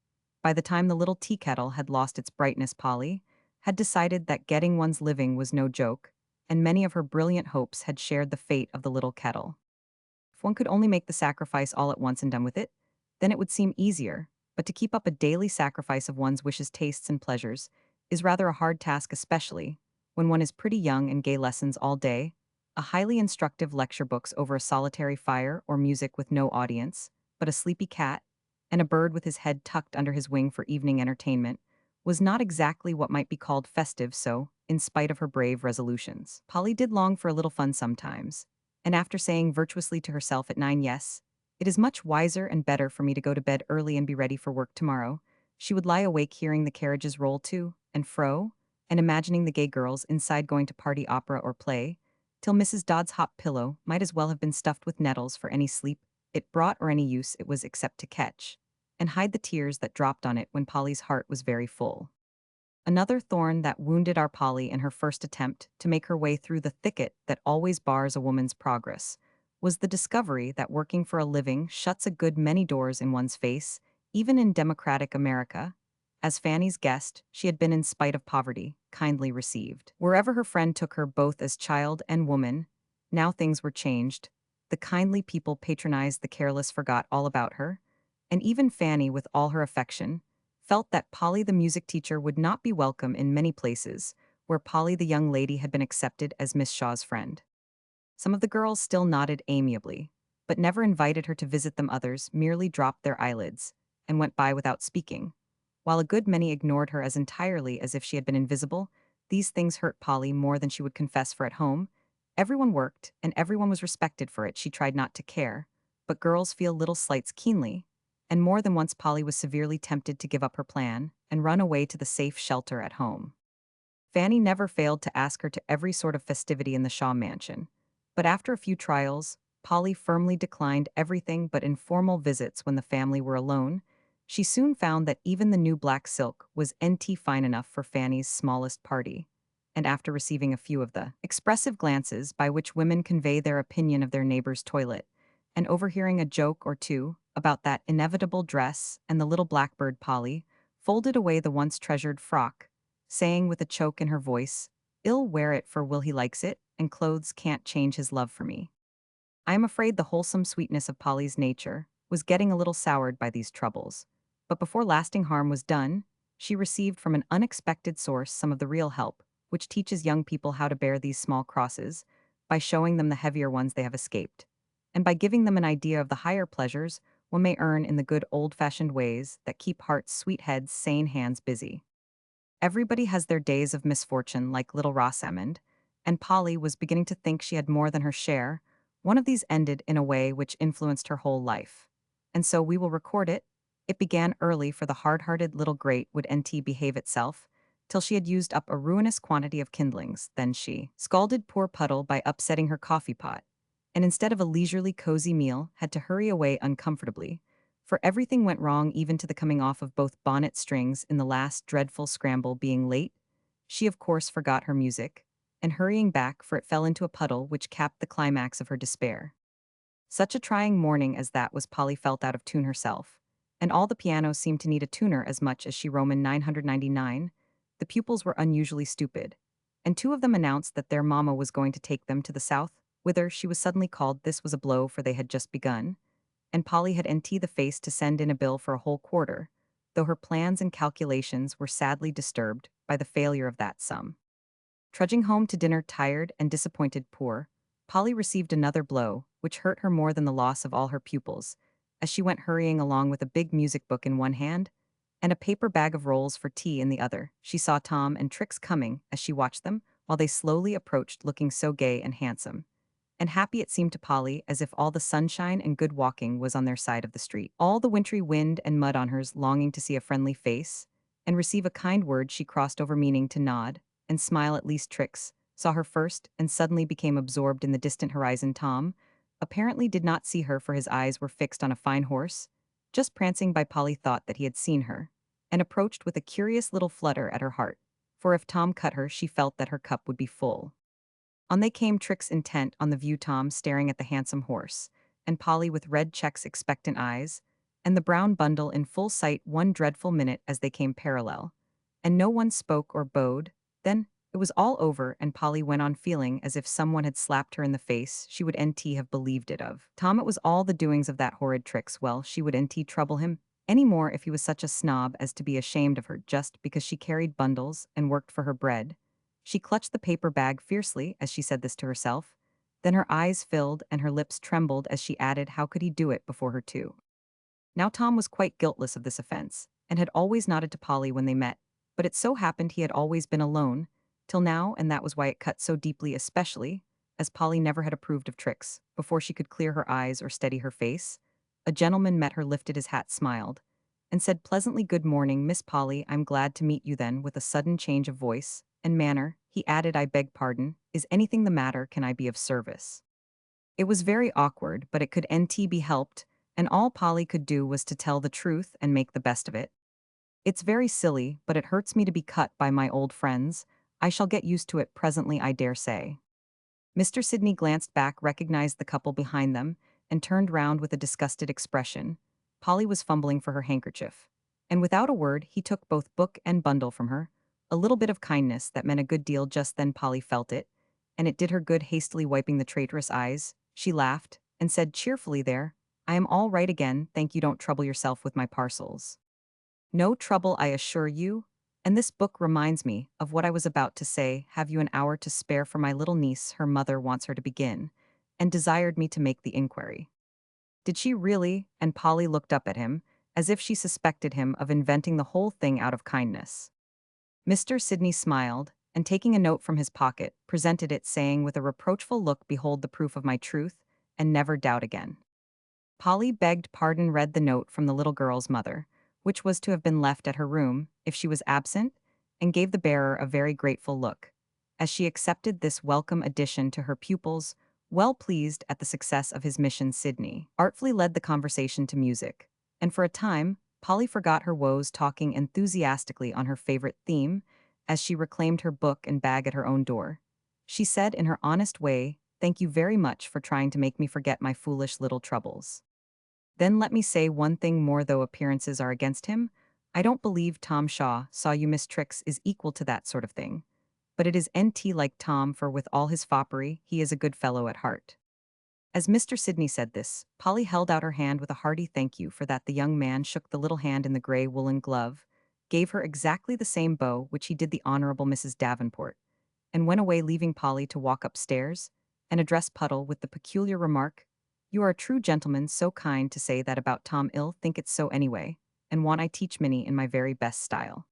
By the time the little tea kettle had lost its brightness, Polly had decided that getting one's living was no joke, and many of her brilliant hopes had shared the fate of the little kettle. If one could only make the sacrifice all at once and done with it, then it would seem easier, but to keep up a daily sacrifice of one's wishes, tastes, and pleasures is rather a hard task, especially when one is pretty young. And gay lessons all day, a highly instructive lecture, books over a solitary fire, or music with no audience but a sleepy cat, and a bird with his head tucked under his wing for evening entertainment, was not exactly what might be called festive. So, in spite of her brave resolutions, Polly did long for a little fun sometimes, and after saying virtuously to herself at 9, "Yes, it is much wiser and better for me to go to bed early and be ready for work tomorrow," she would lie awake hearing the carriages roll to and fro, and imagining the gay girls inside going to party, opera, or play, till Mrs. Dodd's hot pillow might as well have been stuffed with nettles for any sleep it brought or any use it was except to catch and hide the tears that dropped on it when Polly's heart was very full. Another thorn that wounded our Polly in her first attempt to make her way through the thicket that always bars a woman's progress was the discovery that working for a living shuts a good many doors in one's face, even in democratic America. As Fanny's guest, she had been, in spite of poverty, kindly received wherever her friend took her, both as child and woman. Now things were changed. The kindly people patronized the careless, forgot all about her, and even Fanny, with all her affection, felt that Polly the music teacher would not be welcome in many places where Polly the young lady had been accepted as Miss Shaw's friend. Some of the girls still nodded amiably, but never invited her to visit them. Others merely dropped their eyelids and went by without speaking, while a good many ignored her as entirely as if she had been invisible. These things hurt Polly more than she would confess, for at home everyone worked and everyone was respected for it. She tried not to care, but girls feel little slights keenly, and more than once Polly was severely tempted to give up her plan and run away to the safe shelter at home. Fanny never failed to ask her to every sort of festivity in the Shaw mansion, but after a few trials, Polly firmly declined everything but informal visits when the family were alone. She soon found that even the new black silk was fine enough for Fanny's smallest party, and after receiving a few of the expressive glances by which women convey their opinion of their neighbor's toilet, and overhearing a joke or two about that inevitable dress and the little blackbird, Polly folded away the once treasured frock, saying with a choke in her voice, "I'll wear it, for Will, he likes it, and clothes can't change his love for me." I am afraid the wholesome sweetness of Polly's nature was getting a little soured by these troubles, but before lasting harm was done, she received from an unexpected source some of the real help, which teaches young people how to bear these small crosses, by showing them the heavier ones they have escaped, and by giving them an idea of the higher pleasures one may earn in the good old-fashioned ways that keep hearts, sweet heads, sane hands busy. Everybody has their days of misfortune, like little Rosamond, and Polly was beginning to think she had more than her share One of these ended in a way which influenced her whole life. And so we will record it. It began early for the hard-hearted little grate would NT behave itself, till she had used up a ruinous quantity of kindlings. Then she scalded poor Puddle by upsetting her coffee pot, and instead of a leisurely cozy meal, had to hurry away uncomfortably, for everything went wrong even to the coming off of both bonnet strings in the last dreadful scramble. Being late, she of course forgot her music, and hurrying back, for it fell into a puddle which capped the climax of her despair. Such a trying morning as that was. Polly felt out of tune herself, and all the pianos seemed to need a tuner as much as she. Roman 999. The pupils were unusually stupid, and two of them announced that their mamma was going to take them to the south, whither she was suddenly called. This was a blow, for they had just begun, and Polly had NT the face to send in a bill for a whole quarter, though her plans and calculations were sadly disturbed by the failure of that sum. Trudging home to dinner tired and disappointed, poor Polly received another blow, which hurt her more than the loss of all her pupils, as she went hurrying along with a big music book in one hand and a paper bag of rolls for tea in the other. She saw Tom and Trix coming as she watched them, while they slowly approached looking so gay and handsome. And happy it seemed to Polly, as if all the sunshine and good walking was on their side of the street. All the wintry wind and mud on hers, longing to see a friendly face and receive a kind word. She crossed over, meaning to nod and smile. At least Trix saw her first and suddenly became absorbed in the distant horizon. Tom apparently did not see her, for his eyes were fixed on a fine horse, just prancing by. Polly thought that he had seen her, and approached with a curious little flutter at her heart, for if Tom cut her, she felt that her cup would be full. On they came, Trix intent on the view, Tom staring at the handsome horse, and Polly with red checks expectant eyes, and the brown bundle in full sight. One dreadful minute as they came parallel, and no one spoke or bowed. Then it was all over, and Polly went on feeling as if someone had slapped her in the face. She would NT have believed it of Tom. It was all the doings of that horrid Trix. Well, she would NT trouble him any more if he was such a snob as to be ashamed of her just because she carried bundles and worked for her bread. She clutched the paper bag fiercely as she said this to herself. Then her eyes filled and her lips trembled as she added, how could he do it before her too? Now Tom was quite guiltless of this offense, and had always nodded to Polly when they met, but it so happened he had always been alone, till now, and that was why it cut so deeply, especially as Polly never had approved of Trix. Before she could clear her eyes or steady her face, a gentleman met her, lifted his hat, smiled, and said pleasantly, "Good morning, Miss Polly. I'm glad to meet you." Then, with a sudden change of voice and manner, he added, "I beg pardon, is anything the matter? Can I be of service?" It was very awkward, but it could NT be helped, and all Polly could do was to tell the truth and make the best of it. "It's very silly, but it hurts me to be cut by my old friends. I shall get used to it presently, I dare say." Mr. Sidney glanced back, recognized the couple behind them, and turned round with a disgusted expression. Polly was fumbling for her handkerchief, and without a word he took both book and bundle from her. A little bit of kindness that meant a good deal just then. Polly felt it, and it did her good. Hastily wiping the traitorous eyes, she laughed, and said cheerfully, "There, I am all right again, thank you. Don't trouble yourself with my parcels." "No trouble, I assure you. And this book reminds me of what I was about to say. Have you an hour to spare for my little niece? Her mother wants her to begin, and desired me to make the inquiry." "Did she really?" And Polly looked up at him, as if she suspected him of inventing the whole thing out of kindness. Mr. Sidney smiled, and taking a note from his pocket, presented it, saying with a reproachful look, "Behold the proof of my truth, and never doubt again." Polly begged pardon, read the note from the little girl's mother, which was to have been left at her room if she was absent, and gave the bearer a very grateful look, as she accepted this welcome addition to her pupils. Well pleased at the success of his mission, Sidney artfully led the conversation to music, and for a time Polly forgot her woes, talking enthusiastically on her favorite theme, as she reclaimed her book and bag at her own door. She said in her honest way, "Thank you very much for trying to make me forget my foolish little troubles. Then let me say one thing more, though appearances are against him, I don't believe Tom Shaw saw you, Miss Trix, is equal to that sort of thing. But it is NT like Tom, for with all his foppery, he is a good fellow at heart." As Mr. Sidney said this, Polly held out her hand with a hearty thank you for that. The young man shook the little hand in the gray woolen glove, gave her exactly the same bow which he did the Honorable Mrs. Davenport, and went away, leaving Polly to walk upstairs and address Puddle with the peculiar remark, "You are a true gentleman, so kind to say that about Tom. Ill think it's so anyway, and want I teach Minnie in my very best style."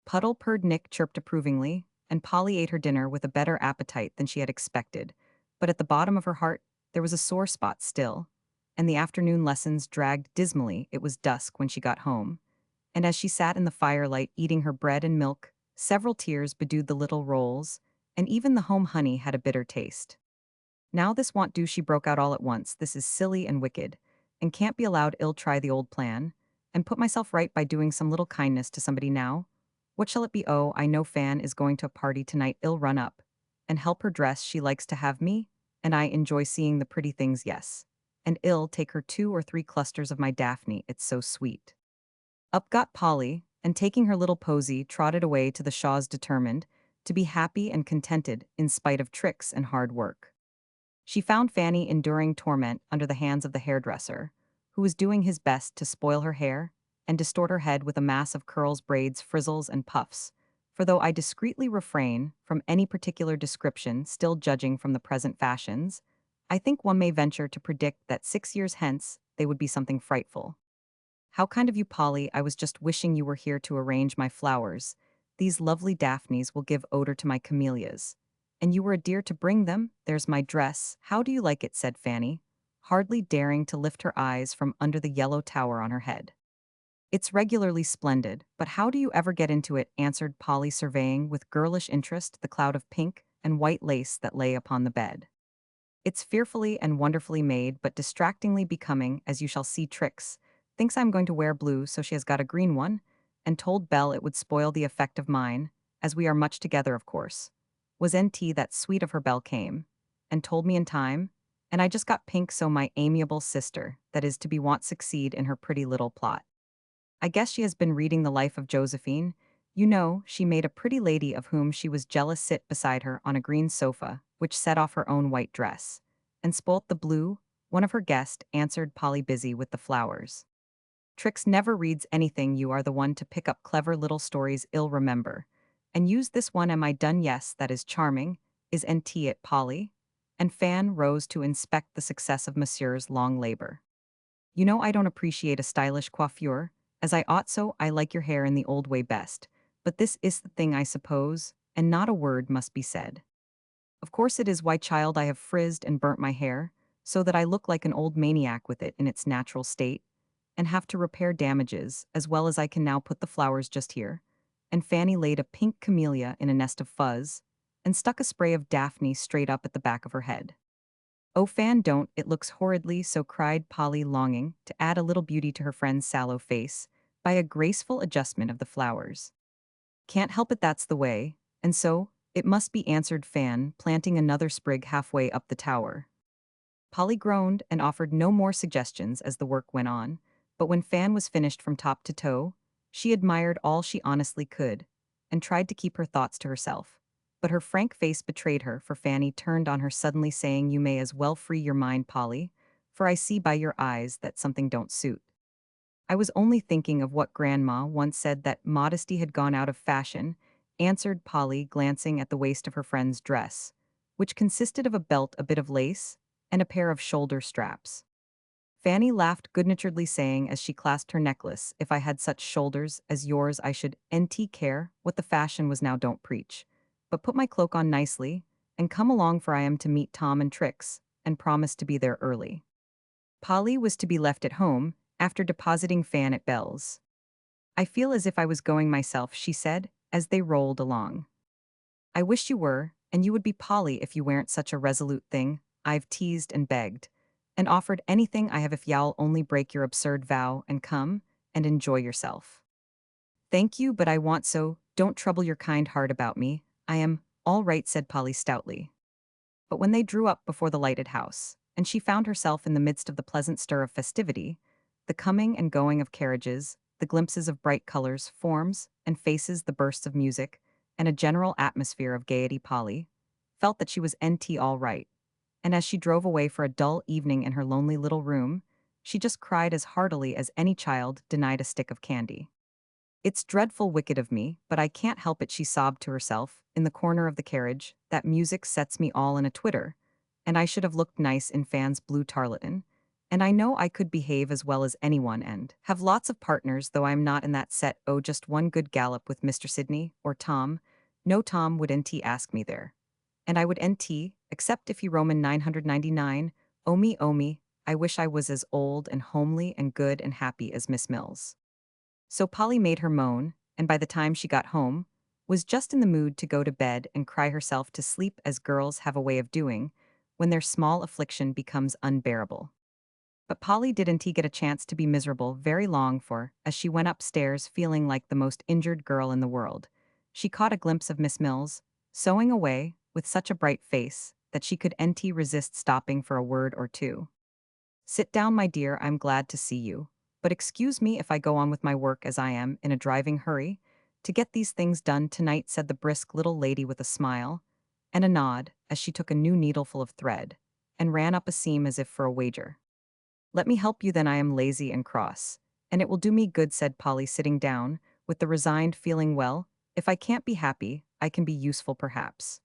Puddle purred, Nick chirped approvingly, and Polly ate her dinner with a better appetite than she had expected, but at the bottom of her heart there was a sore spot still, and the afternoon lessons dragged dismally. It was dusk when she got home, and as she sat in the firelight eating her bread and milk, several tears bedewed the little rolls, and even the home honey had a bitter taste. Now this won't do, she broke out all at once. This is silly and wicked, and can't be allowed. Ill try the old plan, and put myself right by doing some little kindness to somebody now. What shall it be? Oh, I know Fan is going to a party tonight. Ill run up, and help her dress. She likes to have me, and I enjoy seeing the pretty things, yes. And Ill take her 2 or 3 clusters of my Daphne, it's so sweet. Up got Polly, and taking her little posy, trotted away to the Shaws determined to be happy and contented in spite of tricks and hard work. She found Fanny enduring torment under the hands of the hairdresser, who was doing his best to spoil her hair and distort her head with a mass of curls, braids, frizzles, and puffs. For though I discreetly refrain from any particular description, still judging from the present fashions, I think one may venture to predict that 6 years hence they would be something frightful. How kind of you, Polly. I was just wishing you were here to arrange my flowers. These lovely daphnes will give odor to my camellias. And you were a dear to bring them. There's my dress. How do you like it? Said Fanny, hardly daring to lift her eyes from under the yellow tower on her head. It's regularly splendid, but how do you ever get into it? Answered Polly, surveying with girlish interest the cloud of pink and white lace that lay upon the bed. It's fearfully and wonderfully made, but distractingly becoming, as you shall see. Trix thinks I'm going to wear blue, so she has got a green one, and told Belle it would spoil the effect of mine, as we are much together, of course. Was NT that sweet of her? Belle came, and told me in time, and I just got pink, so my amiable sister, that is to be, won't succeed in her pretty little plot. I guess she has been reading the life of Josephine. You know, she made a pretty lady of whom she was jealous sit beside her on a green sofa, which set off her own white dress, and spoilt the blue. One of her guests, answered Polly, busy with the flowers. Trix never reads anything. You are the one to pick up clever little stories. Ill remember. And use this one. Am I done? Yes, that is charming. Is NT it, Polly? And Fan rose to inspect the success of Monsieur's long labor. You know I don't appreciate a stylish coiffure, as I ought, so I like your hair in the old way best. But this is the thing, I suppose, and not a word must be said. Of course it is. Why, child, I have frizzed and burnt my hair, so that I look like an old maniac with it in its natural state, and have to repair damages, as well as I can now. Put the flowers just here. And Fanny laid a pink camellia in a nest of fuzz, and stuck a spray of Daphne straight up at the back of her head. Oh, Fan, don't, it looks horridly so, cried Polly, longing to add a little beauty to her friend's sallow face by a graceful adjustment of the flowers. Can't help it, that's the way, and so it must be, answered Fan, planting another sprig halfway up the tower. Polly groaned and offered no more suggestions as the work went on, but when Fan was finished from top to toe, she admired all she honestly could, and tried to keep her thoughts to herself. But her frank face betrayed her, for Fanny turned on her suddenly, saying, You may as well free your mind, Polly, for I see by your eyes that something don't suit. I was only thinking of what Grandma once said, that modesty had gone out of fashion, answered Polly, glancing at the waist of her friend's dress, which consisted of a belt, a bit of lace, and a pair of shoulder straps. Fanny laughed good-naturedly, saying as she clasped her necklace, If I had such shoulders as yours I should nt care what the fashion was now. Don't preach. But put my cloak on nicely, and come along, for I am to meet Tom and Trix, and promise to be there early. Polly was to be left at home, after depositing Fan at Belle's. I feel as if I was going myself, she said, as they rolled along. I wish you were, and you would be, Polly, if you weren't such a resolute thing. I've teased and begged, and offered anything I have if y'all only break your absurd vow and come and enjoy yourself. Thank you, but I want so, don't trouble your kind heart about me. I am all right, said Polly stoutly. But when they drew up before the lighted house, and she found herself in the midst of the pleasant stir of festivity, the coming and going of carriages, the glimpses of bright colors, forms, and faces, the bursts of music, and a general atmosphere of gaiety, Polly felt that she was NT all right. And as she drove away for a dull evening in her lonely little room, she just cried as heartily as any child denied a stick of candy. It's dreadful wicked of me, but I can't help it, she sobbed to herself, in the corner of the carriage. That music sets me all in a twitter, and I should have looked nice in Fan's blue tarlatan, and I know I could behave as well as anyone and have lots of partners, though I'm not in that set. Oh, just one good gallop with Mr. Sidney, or Tom. No, Tom would NT ask me there. And I would NT, except if he Roman 999, Oh me, I wish I was as old and homely and good and happy as Miss Mills." So Polly made her moan, and by the time she got home, was just in the mood to go to bed and cry herself to sleep as girls have a way of doing when their small affliction becomes unbearable. But Polly didn't get a chance to be miserable very long for, as she went upstairs feeling like the most injured girl in the world, she caught a glimpse of Miss Mills, sewing away, with such a bright face, that she could nt resist stopping for a word or two. "Sit down, my dear, I'm glad to see you. But excuse me if I go on with my work as I am in a driving hurry to get these things done tonight," said the brisk little lady with a smile and a nod as she took a new needleful of thread and ran up a seam as if for a wager. "Let me help you then, I am lazy and cross. And it will do me good," said Polly, sitting down, with the resigned feeling, "well, if I can't be happy, I can be useful perhaps."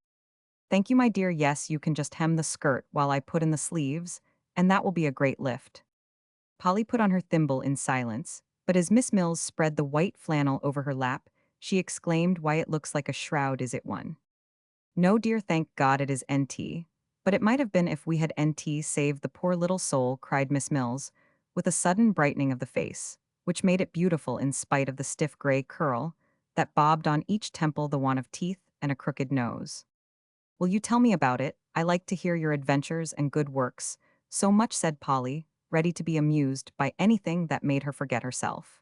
"Thank you, my dear, yes, you can just hem the skirt while I put in the sleeves, and that will be a great lift." Polly put on her thimble in silence, but as Miss Mills spread the white flannel over her lap, she exclaimed, "Why, it looks like a shroud, is it one?" "No, dear, thank God it is NT. But it might have been if we had NT saved the poor little soul," cried Miss Mills, with a sudden brightening of the face, which made it beautiful in spite of the stiff gray curl that bobbed on each temple, the want of teeth, and a crooked nose. "Will you tell me about it? I like to hear your adventures and good works so much," said Polly, ready to be amused by anything that made her forget herself.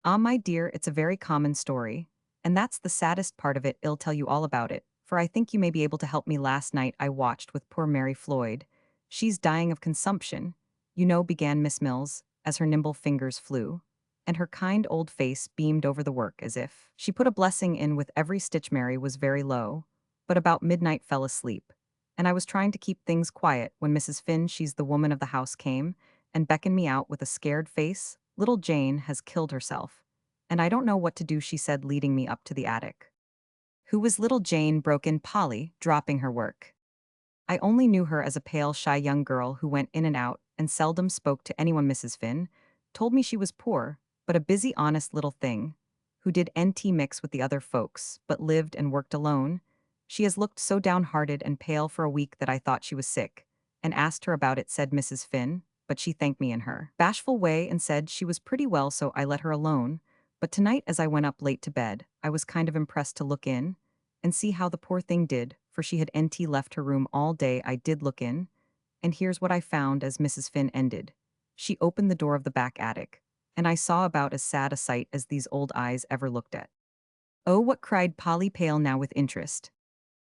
"Ah, my dear, it's a very common story, and that's the saddest part of it. I'll tell you all about it, for I think you may be able to help me. Last night I watched with poor Mary Floyd. She's dying of consumption, you know," began Miss Mills, as her nimble fingers flew, and her kind old face beamed over the work as if she put a blessing in with every stitch. "Mary was very low, but about midnight fell asleep, and I was trying to keep things quiet when Mrs. Finn, she's the woman of the house, came and beckoned me out with a scared face. 'Little Jane has killed herself, and I don't know what to do,' she said, leading me up to the attic." "Who was little Jane?" broke in Polly, dropping her work. "I only knew her as a pale, shy young girl who went in and out and seldom spoke to anyone. Mrs. Finn told me she was poor, but a busy, honest little thing, who did NT mix with the other folks, but lived and worked alone. She has looked so downhearted and pale for a week that I thought she was sick, and asked her about it," said Mrs. Finn, "but she thanked me in her bashful way and said she was pretty well, so I let her alone. But tonight, as I went up late to bed, I was kind of impressed to look in and see how the poor thing did, for she had NT left her room all day. I did look in, and here's what I found." As Mrs. Finn ended, she opened the door of the back attic, and I saw about as sad a sight as these old eyes ever looked at. "Oh, what?" cried Polly, pale now with interest.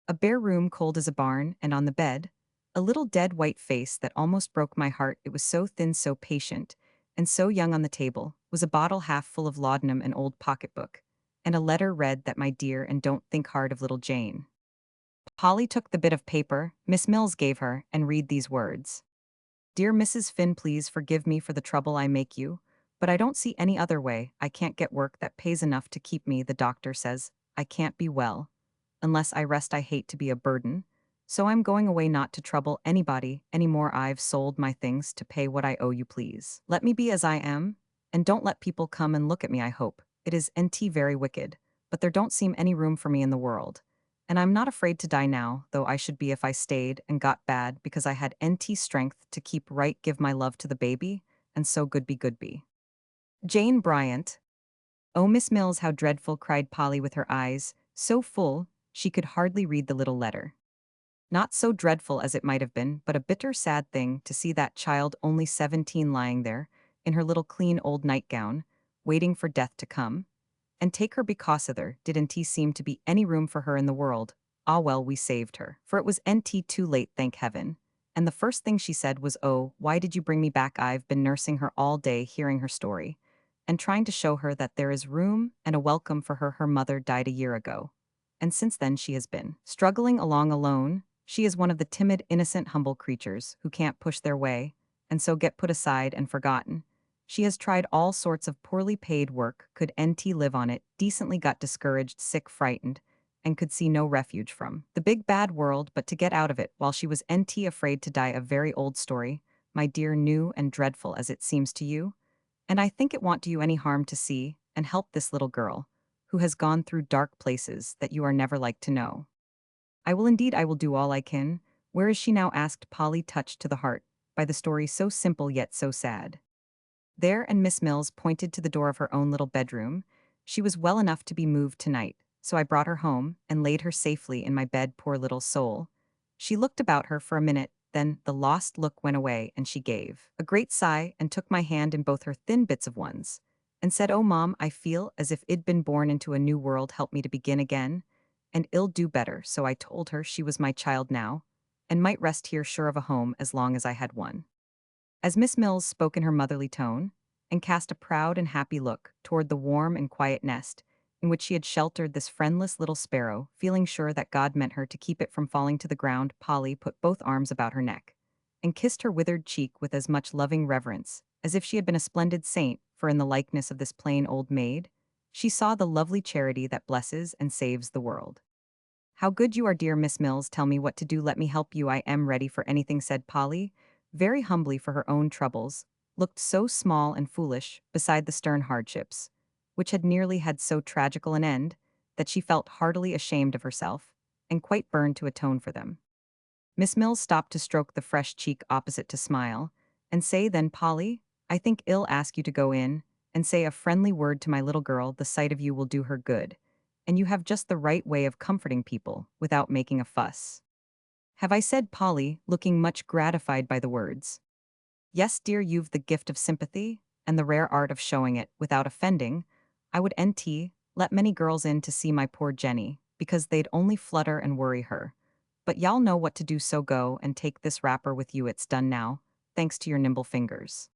"A bare room, cold as a barn, and on the bed, a little dead white face that almost broke my heart, it was so thin, so patient, and so young. On the table was a bottle half full of laudanum, an old pocketbook, and a letter read that, 'My dear, and don't think hard of little Jane.'" Polly took the bit of paper Miss Mills gave her and read these words: "Dear Mrs. Finn, please forgive me for the trouble I make you, but I don't see any other way. I can't get work that pays enough to keep me. The doctor says I can't be well unless I rest. I hate to be a burden, so I'm going away not to trouble anybody any more. I've sold my things to pay what I owe you. Please let me be as I am, and don't let people come and look at me. I hope it is NT very wicked, but there don't seem any room for me in the world. And I'm not afraid to die now, though I should be if I stayed and got bad, because I had NT strength to keep right. Give my love to the baby, and so good be, good be. Jane Bryant." "Oh, Miss Mills, how dreadful!" cried Polly with her eyes so full she could hardly read the little letter. "Not so dreadful as it might have been, but a bitter sad thing to see that child, only 17, lying there in her little clean old nightgown, waiting for death to come and take her because of there didn't seem to be any room for her in the world. Ah, well, we saved her, for it was NT too late, thank heaven. And the first thing she said was, 'Oh, why did you bring me back?' I've been nursing her all day, hearing her story, and trying to show her that there is room and a welcome for her. Her mother died a year ago, and since then she has been struggling along alone. She is one of the timid, innocent, humble creatures who can't push their way, and so get put aside and forgotten. She has tried all sorts of poorly paid work, could NT live on it, decently got discouraged, sick, frightened, and could see no refuge from the big bad world but to get out of it while she was NT afraid to die. A very old story, my dear, new and dreadful as it seems to you, and I think it won't do you any harm to see and help this little girl, who has gone through dark places that you are never like to know." "I will indeed, I will do all I can. Where is she now?" asked Polly, touched to the heart by the story so simple yet so sad. There, and Miss Mills pointed to the door of her own little bedroom. She was well enough to be moved tonight, so I brought her home and laid her safely in my bed, poor little soul. She looked about her for a minute, then the lost look went away and she gave a great sigh and took my hand in both her thin bits of ones, and said, "Oh, Mom, I feel as if I'd been born into a new world. Help me to begin again, and I'll do better." So I told her she was my child now, and might rest here sure of a home as long as I had one. As Miss Mills spoke in her motherly tone, and cast a proud and happy look toward the warm and quiet nest in which she had sheltered this friendless little sparrow, feeling sure that God meant her to keep it from falling to the ground, Polly put both arms about her neck and kissed her withered cheek with as much loving reverence as if she had been a splendid saint, for in the likeness of this plain old maid, she saw the lovely charity that blesses and saves the world. "How good you are, dear Miss Mills. Tell me what to do. Let me help you. I am ready for anything," said Polly, very humbly, for her own troubles looked so small and foolish beside the stern hardships, which had nearly had so tragical an end, that she felt heartily ashamed of herself, and quite burned to atone for them. Miss Mills stopped to stroke the fresh cheek opposite to smile, and say, "Then, Polly, I think I'll ask you to go in and say a friendly word to my little girl. The sight of you will do her good, and you have just the right way of comforting people without making a fuss." "Have I?" said Polly, looking much gratified by the words. "Yes, dear, you've the gift of sympathy, and the rare art of showing it without offending. I would let many girls in to see my poor Jenny, because they'd only flutter and worry her. But y'all know what to do, so go and take this wrapper with you. It's done now, thanks to your nimble fingers."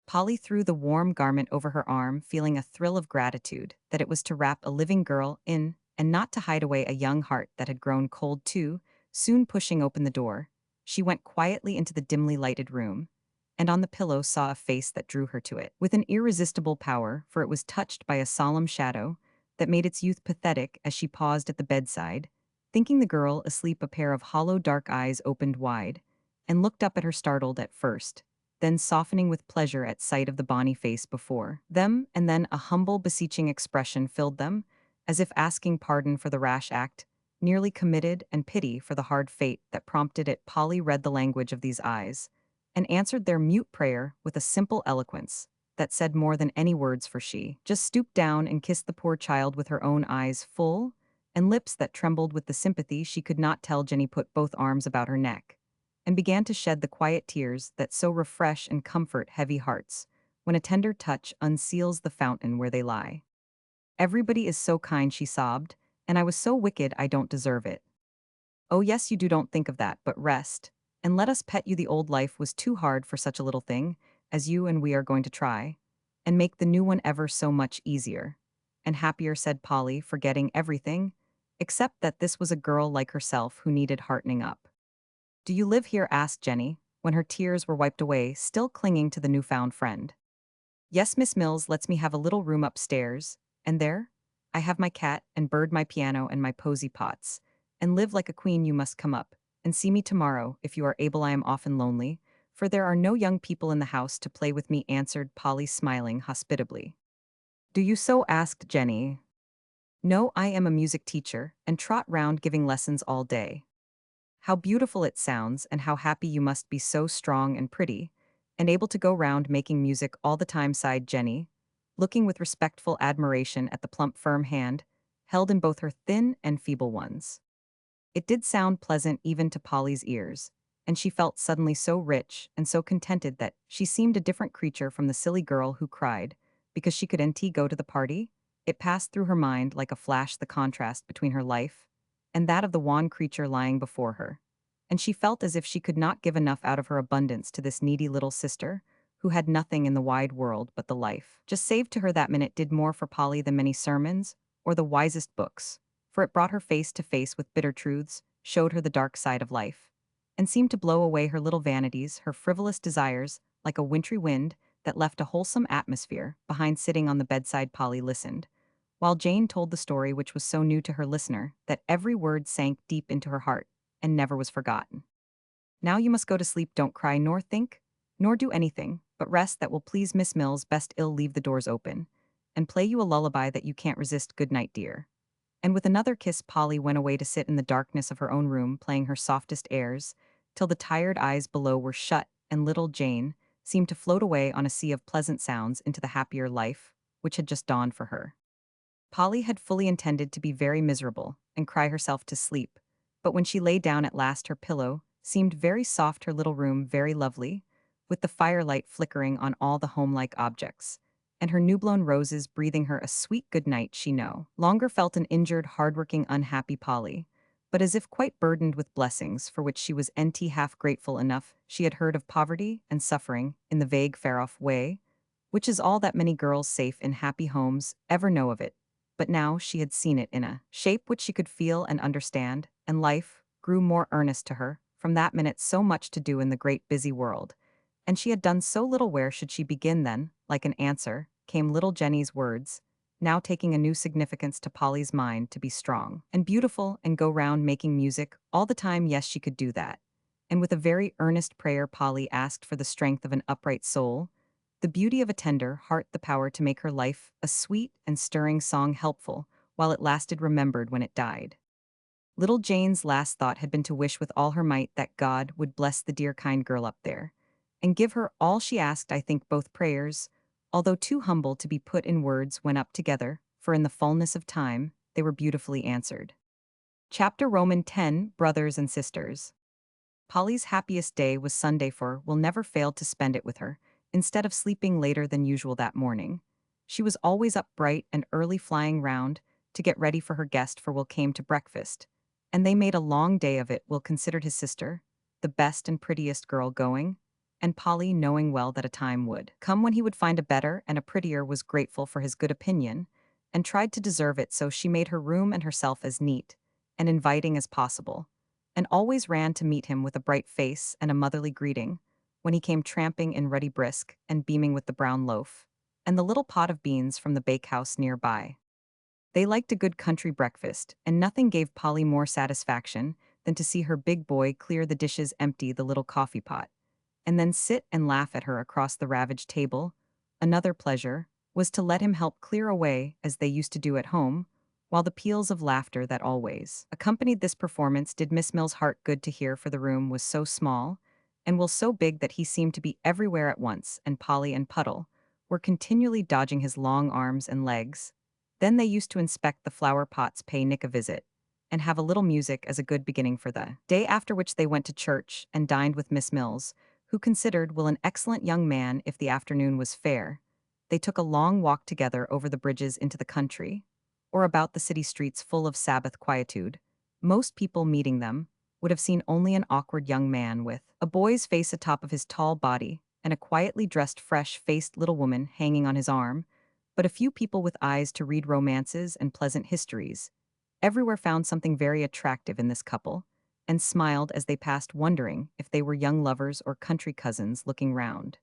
Polly threw the warm garment over her arm, feeling a thrill of gratitude that it was to wrap a living girl in and not to hide away a young heart that had grown cold too. Soon pushing open the door, she went quietly into the dimly lighted room, and on the pillow saw a face that drew her to it with an irresistible power, for it was touched by a solemn shadow that made its youth pathetic. As she paused at the bedside, thinking the girl asleep, a pair of hollow dark eyes opened wide and looked up at her, startled at first, then softening with pleasure at sight of the bonny face before them, and then a humble, beseeching expression filled them, as if asking pardon for the rash act nearly committed and pity for the hard fate that prompted it. Polly read the language of these eyes and answered their mute prayer with a simple eloquence that said more than any words, for she just stooped down and kissed the poor child with her own eyes full and lips that trembled with the sympathy she could not tell. Jenny put both arms about her neck and began to shed the quiet tears that so refresh and comfort heavy hearts when a tender touch unseals the fountain where they lie. "Everybody is so kind," she sobbed, "and I was so wicked I don't deserve it." "Oh yes, you do, don't think of that, but rest, and let us pet you. The old life was too hard for such a little thing as you, and we are going to try and make the new one ever so much easier and happier," said Polly, forgetting everything except that this was a girl like herself who needed heartening up. "Do you live here?" asked Jenny, when her tears were wiped away, still clinging to the newfound friend. "Yes, Miss Mills lets me have a little room upstairs, and there I have my cat and bird, my piano, and my posy pots, and live like a queen. You must come up and see me tomorrow if you are able. I am often lonely, for there are no young people in the house to play with me," answered Polly, smiling hospitably. "Do you so?" asked Jenny. "No, I am a music teacher, and trot round giving lessons all day." "How beautiful it sounds, and how happy you must be, so strong and pretty, and able to go round making music all the time," sighed Jenny, looking with respectful admiration at the plump, firm hand held in both her thin and feeble ones. It did sound pleasant even to Polly's ears, and she felt suddenly so rich and so contented that she seemed a different creature from the silly girl who cried because she could nt go to the party. It passed through her mind like a flash the contrast between her life and that of the wan creature lying before her, and she felt as if she could not give enough out of her abundance to this needy little sister who had nothing in the wide world but the life just saved to her. That minute did more for Polly than many sermons or the wisest books, for it brought her face to face with bitter truths, showed her the dark side of life, and seemed to blow away her little vanities, her frivolous desires, like a wintry wind that left a wholesome atmosphere behind. Sitting on the bedside, Polly listened, while Jane told the story, which was so new to her listener that every word sank deep into her heart and never was forgotten. "Now you must go to sleep. Don't cry, nor think, nor do anything, but rest. That will please Miss Mills best. I'll leave the doors open and play you a lullaby that you can't resist. Good night, dear." And with another kiss, Polly went away to sit in the darkness of her own room, playing her softest airs, till the tired eyes below were shut and little Jane seemed to float away on a sea of pleasant sounds into the happier life, which had just dawned for her. Polly had fully intended to be very miserable and cry herself to sleep, but when she lay down at last her pillow seemed very soft, her little room very lovely, with the firelight flickering on all the homelike objects, and her new-blown roses breathing her a sweet good night. She no longer felt an injured, hard-working, unhappy Polly, but as if quite burdened with blessings for which she was half grateful enough. She had heard of poverty and suffering in the vague, far-off way, which is all that many girls safe in happy homes ever know of it, but now she had seen it in a shape which she could feel and understand, and life grew more earnest to her. From that minute so much to do in the great busy world, and she had done so little. Where should she begin then? Like an answer, came little Jenny's words, now taking a new significance to Polly's mind: to be strong and beautiful and go round making music all the time. Yes, she could do that. And with a very earnest prayer Polly asked for the strength of an upright soul, the beauty of a tender heart, the power to make her life a sweet and stirring song, helpful while it lasted, remembered when it died. Little Jane's last thought had been to wish with all her might that God would bless the dear kind girl up there, and give her all she asked. I think both prayers, although too humble to be put in words, went up together, for in the fullness of time they were beautifully answered. Chapter Roman 10, Brothers and Sisters. Polly's happiest day was Sunday, for Will never failed to spend it with her. Instead of sleeping later than usual that morning, she was always up bright and early, flying round to get ready for her guest, for Will came to breakfast, and they made a long day of it. Will considered his sister the best and prettiest girl going, and Polly, knowing well that a time would come when he would find a better and a prettier, was grateful for his good opinion, and tried to deserve it. So she made her room and herself as neat and inviting as possible, and always ran to meet him with a bright face and a motherly greeting when he came tramping in, ruddy, brisk, and beaming, with the brown loaf and the little pot of beans from the bakehouse nearby. They liked a good country breakfast, and nothing gave Polly more satisfaction than to see her big boy clear the dishes, empty the little coffee pot, and then sit and laugh at her across the ravaged table. Another pleasure was to let him help clear away, as they used to do at home, while the peals of laughter that always accompanied this performance did Miss Mill's heart good to hear, for the room was so small, and Will so big, that he seemed to be everywhere at once, and Polly and Puddle were continually dodging his long arms and legs. Then they used to inspect the flower pots, pay Nick a visit, and have a little music as a good beginning for the day, after which they went to church and dined with Miss Mills, who considered Will an excellent young man if the afternoon was fair. They took a long walk together over the bridges into the country, or about the city streets full of Sabbath quietude. Most people meeting them would have seen only an awkward young man with a boy's face atop of his tall body, and a quietly dressed, fresh-faced little woman hanging on his arm, but a few people with eyes to read romances and pleasant histories everywhere found something very attractive in this couple, and smiled as they passed, wondering if they were young lovers or country cousins looking round.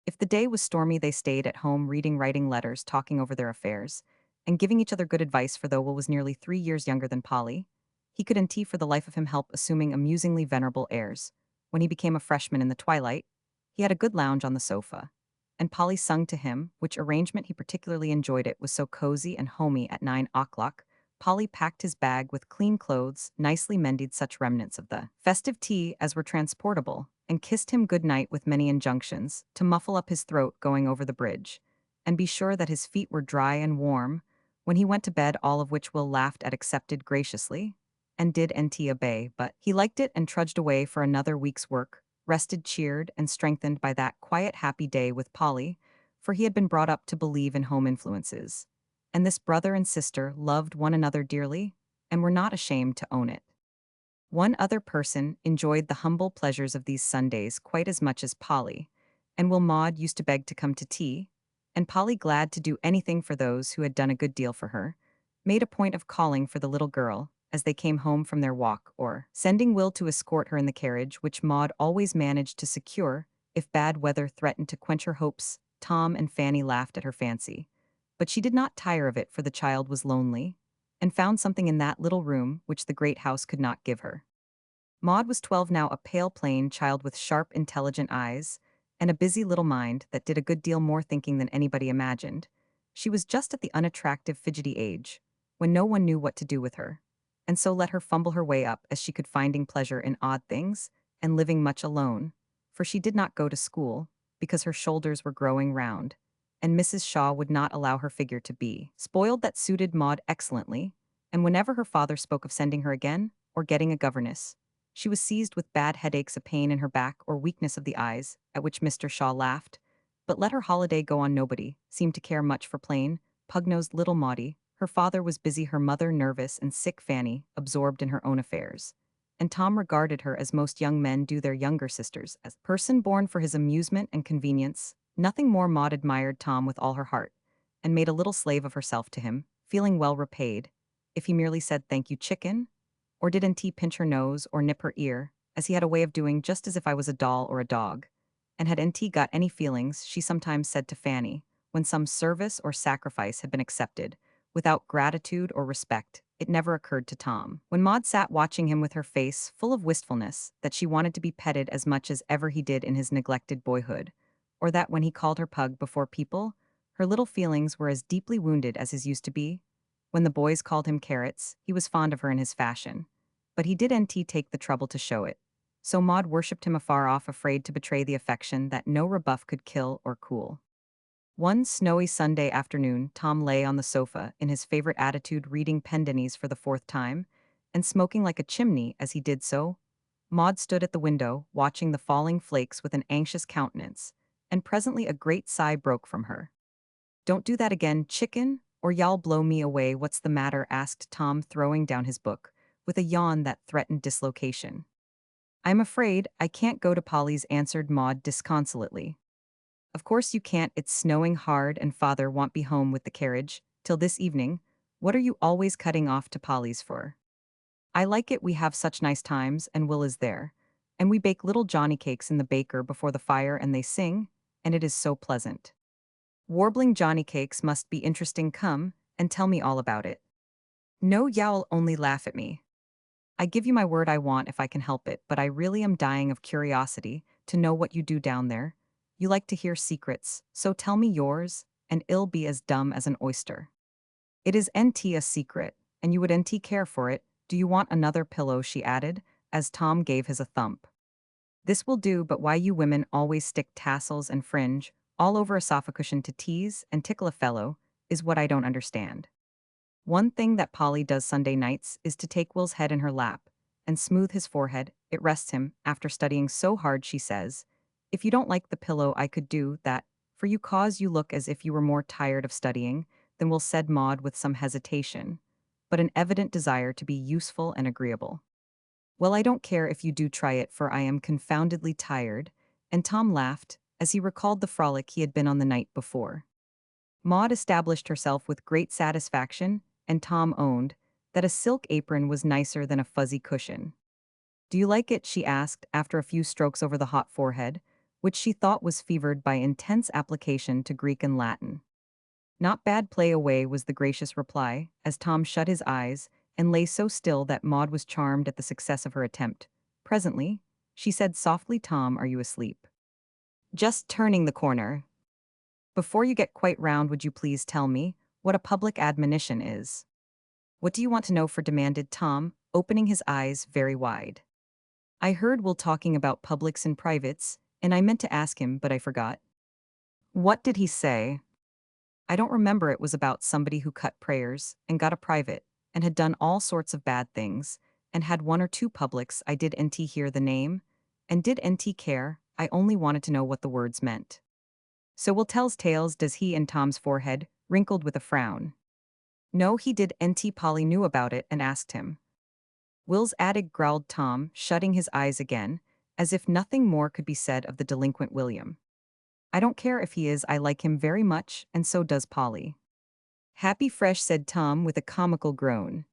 If the day was stormy, they stayed at home reading, writing letters, talking over their affairs, and giving each other good advice, for though Will was nearly 3 years younger than Polly, he could and for the life of him help assuming amusingly venerable airs. When he became a freshman in the twilight, he had a good lounge on the sofa, and Polly sung to him, which arrangement he particularly enjoyed. It was so cozy and homey. At 9 o'clock, Polly packed his bag with clean clothes, nicely mended, such remnants of the festive tea as were transportable, and kissed him good night with many injunctions to muffle up his throat going over the bridge, and be sure that his feet were dry and warm when he went to bed, all of which Will laughed at, accepted graciously, and did obey, but he liked it and trudged away for another week's work, rested, cheered, and strengthened by that quiet, happy day with Polly, for he had been brought up to believe in home influences, and this brother and sister loved one another dearly, and were not ashamed to own it. One other person enjoyed the humble pleasures of these Sundays quite as much as Polly, and Will Maud used to beg to come to tea, and Polly, glad to do anything for those who had done a good deal for her, made a point of calling for the little girl as they came home from their walk, or sending Will to escort her in the carriage, which Maud always managed to secure if bad weather threatened to quench her hopes. Tom and Fanny laughed at her fancy, but she did not tire of it, for the child was lonely, and found something in that little room which the great house could not give her. Maud was 12 now, a pale, plain child with sharp, intelligent eyes, and a busy little mind that did a good deal more thinking than anybody imagined. She was just at the unattractive, fidgety age when no one knew what to do with her, and so let her fumble her way up as she could, finding pleasure in odd things and living much alone, for she did not go to school, because her shoulders were growing round, and Mrs. Shaw would not allow her figure to be spoiled. That suited Maud excellently, and whenever her father spoke of sending her again, or getting a governess, she was seized with bad headaches, a pain in her back, or weakness of the eyes, at which Mr. Shaw laughed, but let her holiday go on. Nobody seemed to care much for plain, pug-nosed little Maudie. Her father was busy, her mother nervous, and sick Fanny, absorbed in her own affairs. And Tom regarded her as most young men do their younger sisters, as a person born for his amusement and convenience. Nothing more. Maud admired Tom with all her heart, and made a little slave of herself to him, feeling well repaid, if he merely said thank you, chicken, or did N.T. pinch her nose or nip her ear, as he had a way of doing, just as if I was a doll or a dog. And had N.T. got any feelings, she sometimes said to Fanny, when some service or sacrifice had been accepted, without gratitude or respect, it never occurred to Tom, when Maud sat watching him with her face full of wistfulness, that she wanted to be petted as much as ever he did in his neglected boyhood, or that when he called her pug before people, her little feelings were as deeply wounded as his used to be. When the boys called him carrots, he was fond of her in his fashion, but he did N.T. take the trouble to show it. So Maud worshipped him afar off, afraid to betray the affection that no rebuff could kill or cool. One snowy Sunday afternoon, Tom lay on the sofa in his favorite attitude, reading Pendennis for the fourth time, and smoking like a chimney as he did so. Maud stood at the window, watching the falling flakes with an anxious countenance, and presently a great sigh broke from her. "Don't do that again, chicken, or y'all blow me away." "What's the matter?" asked Tom, throwing down his book, with a yawn that threatened dislocation. "I'm afraid I can't go to Polly's," answered Maud disconsolately. "Of course you can't, it's snowing hard and father won't be home with the carriage till this evening. What are you always cutting off to Polly's for?" "I like it, we have such nice times, and Will is there. And we bake little Johnny cakes in the baker before the fire and they sing, and it is so pleasant." "Warbling Johnny cakes must be interesting. Come, and tell me all about it." "No, y'all only laugh at me. I give you my word I want if I can help it, but I really am dying of curiosity to know what you do down there. You like to hear secrets, so tell me yours, and it'll be as dumb as an oyster." "It is N.T. a secret, and you would N.T. care for it. Do you want another pillow?" she added, as Tom gave his a thump. "This will do, but why you women always stick tassels and fringe all over a sofa cushion to tease and tickle a fellow is what I don't understand. One thing that Polly does Sunday nights is to take Will's head in her lap and smooth his forehead. It rests him, after studying so hard, she says. If you don't like the pillow, I could do that for you, cause you look as if you were more tired of studying than Will," said Maud with some hesitation, but an evident desire to be useful and agreeable. "Well, I don't care if you do try it, for I am confoundedly tired," and Tom laughed as he recalled the frolic he had been on the night before. Maud established herself with great satisfaction, and Tom owned that a silk apron was nicer than a fuzzy cushion. "Do you like it?" she asked, after a few strokes over the hot forehead, which she thought was fevered by intense application to Greek and Latin. "Not bad, play away," was the gracious reply, as Tom shut his eyes and lay so still that Maud was charmed at the success of her attempt. Presently, she said softly, "Tom, are you asleep?" "Just turning the corner." "Before you get quite round, would you please tell me what a public admonition is?" "What do you want to know for?" demanded Tom, opening his eyes very wide. "I heard Will talking about publics and privates, and I meant to ask him, but I forgot." "What did he say?" "I don't remember. It was about somebody who cut prayers and got a private and had done all sorts of bad things and had one or two publics. I did N.T. hear the name, and did N.T. care? I only wanted to know what the words meant." "So Will tells tales, does he?" And Tom's forehead wrinkled with a frown. "No, he did N.T. Polly knew about it and asked him." "Will's addig," growled Tom, shutting his eyes again, as if nothing more could be said of the delinquent William. "I don't care if he is, I like him very much, and so does Polly." "Happy fresh," said Tom with a comical groan.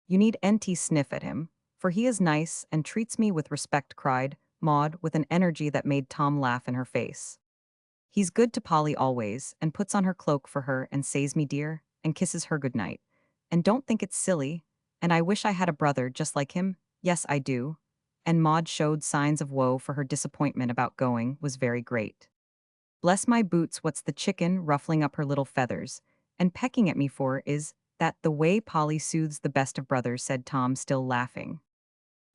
"You need N.T. sniff at him, for he is nice and treats me with respect," cried Maud with an energy that made Tom laugh in her face. "He's good to Polly always, and puts on her cloak for her and says me dear, and kisses her good night. And don't think it's silly, and I wish I had a brother just like him. Yes, I do." And Maud showed signs of woe, for her disappointment about going was very great. "Bless my boots, what's the chicken ruffling up her little feathers and pecking at me for? Is that the way Polly soothes the best of brothers?" said Tom, still laughing.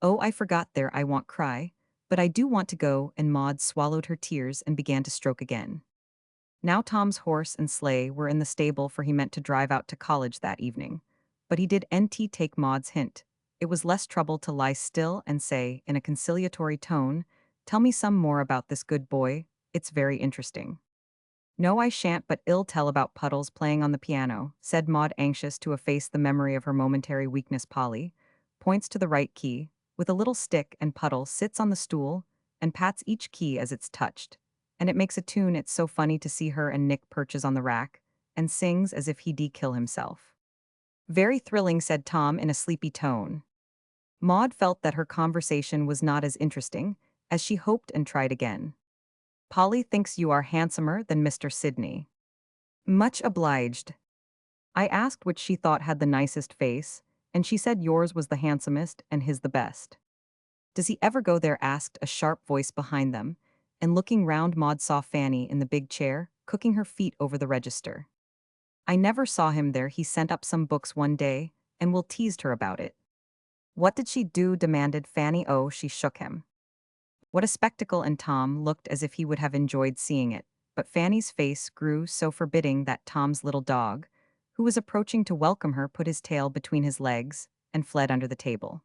"Oh, I forgot there, I won't cry, But I do want to go, and Maud swallowed her tears and began to stroke again. Now Tom's horse and sleigh were in the stable, for he meant to drive out to college that evening. But he did NT take Maud's hint. It was less trouble to lie still and say, in a conciliatory tone, "Tell me some more about this good boy, it's very interesting." "No, I shan't, but ill tell about Puddles playing on the piano," said Maud, anxious to efface the memory of her momentary weakness. Polly points to the right key, with a little stick, and Puddle sits on the stool and pats each key as it's touched. And it makes a tune. It's so funny to see her, and Nick perches on the rack and sings as if he'd kill himself. "Very thrilling," said Tom in a sleepy tone. Maud felt that her conversation was not as interesting as she hoped and tried again. "Polly thinks you are handsomer than Mr. Sidney." "Much obliged." I asked which she thought had the nicest face, and she said yours was the handsomest and his the best. "Does he ever go there?" asked a sharp voice behind them, and looking round, Maud saw Fanny in the big chair, cooking her feet over the register. "I never saw him there. He sent up some books one day, and Will teased her about it." "What did she do?" demanded Fanny. "Oh, she shook him." What a spectacle, and Tom looked as if he would have enjoyed seeing it, but Fanny's face grew so forbidding that Tom's little dog, who was approaching to welcome her, put his tail between his legs and fled under the table.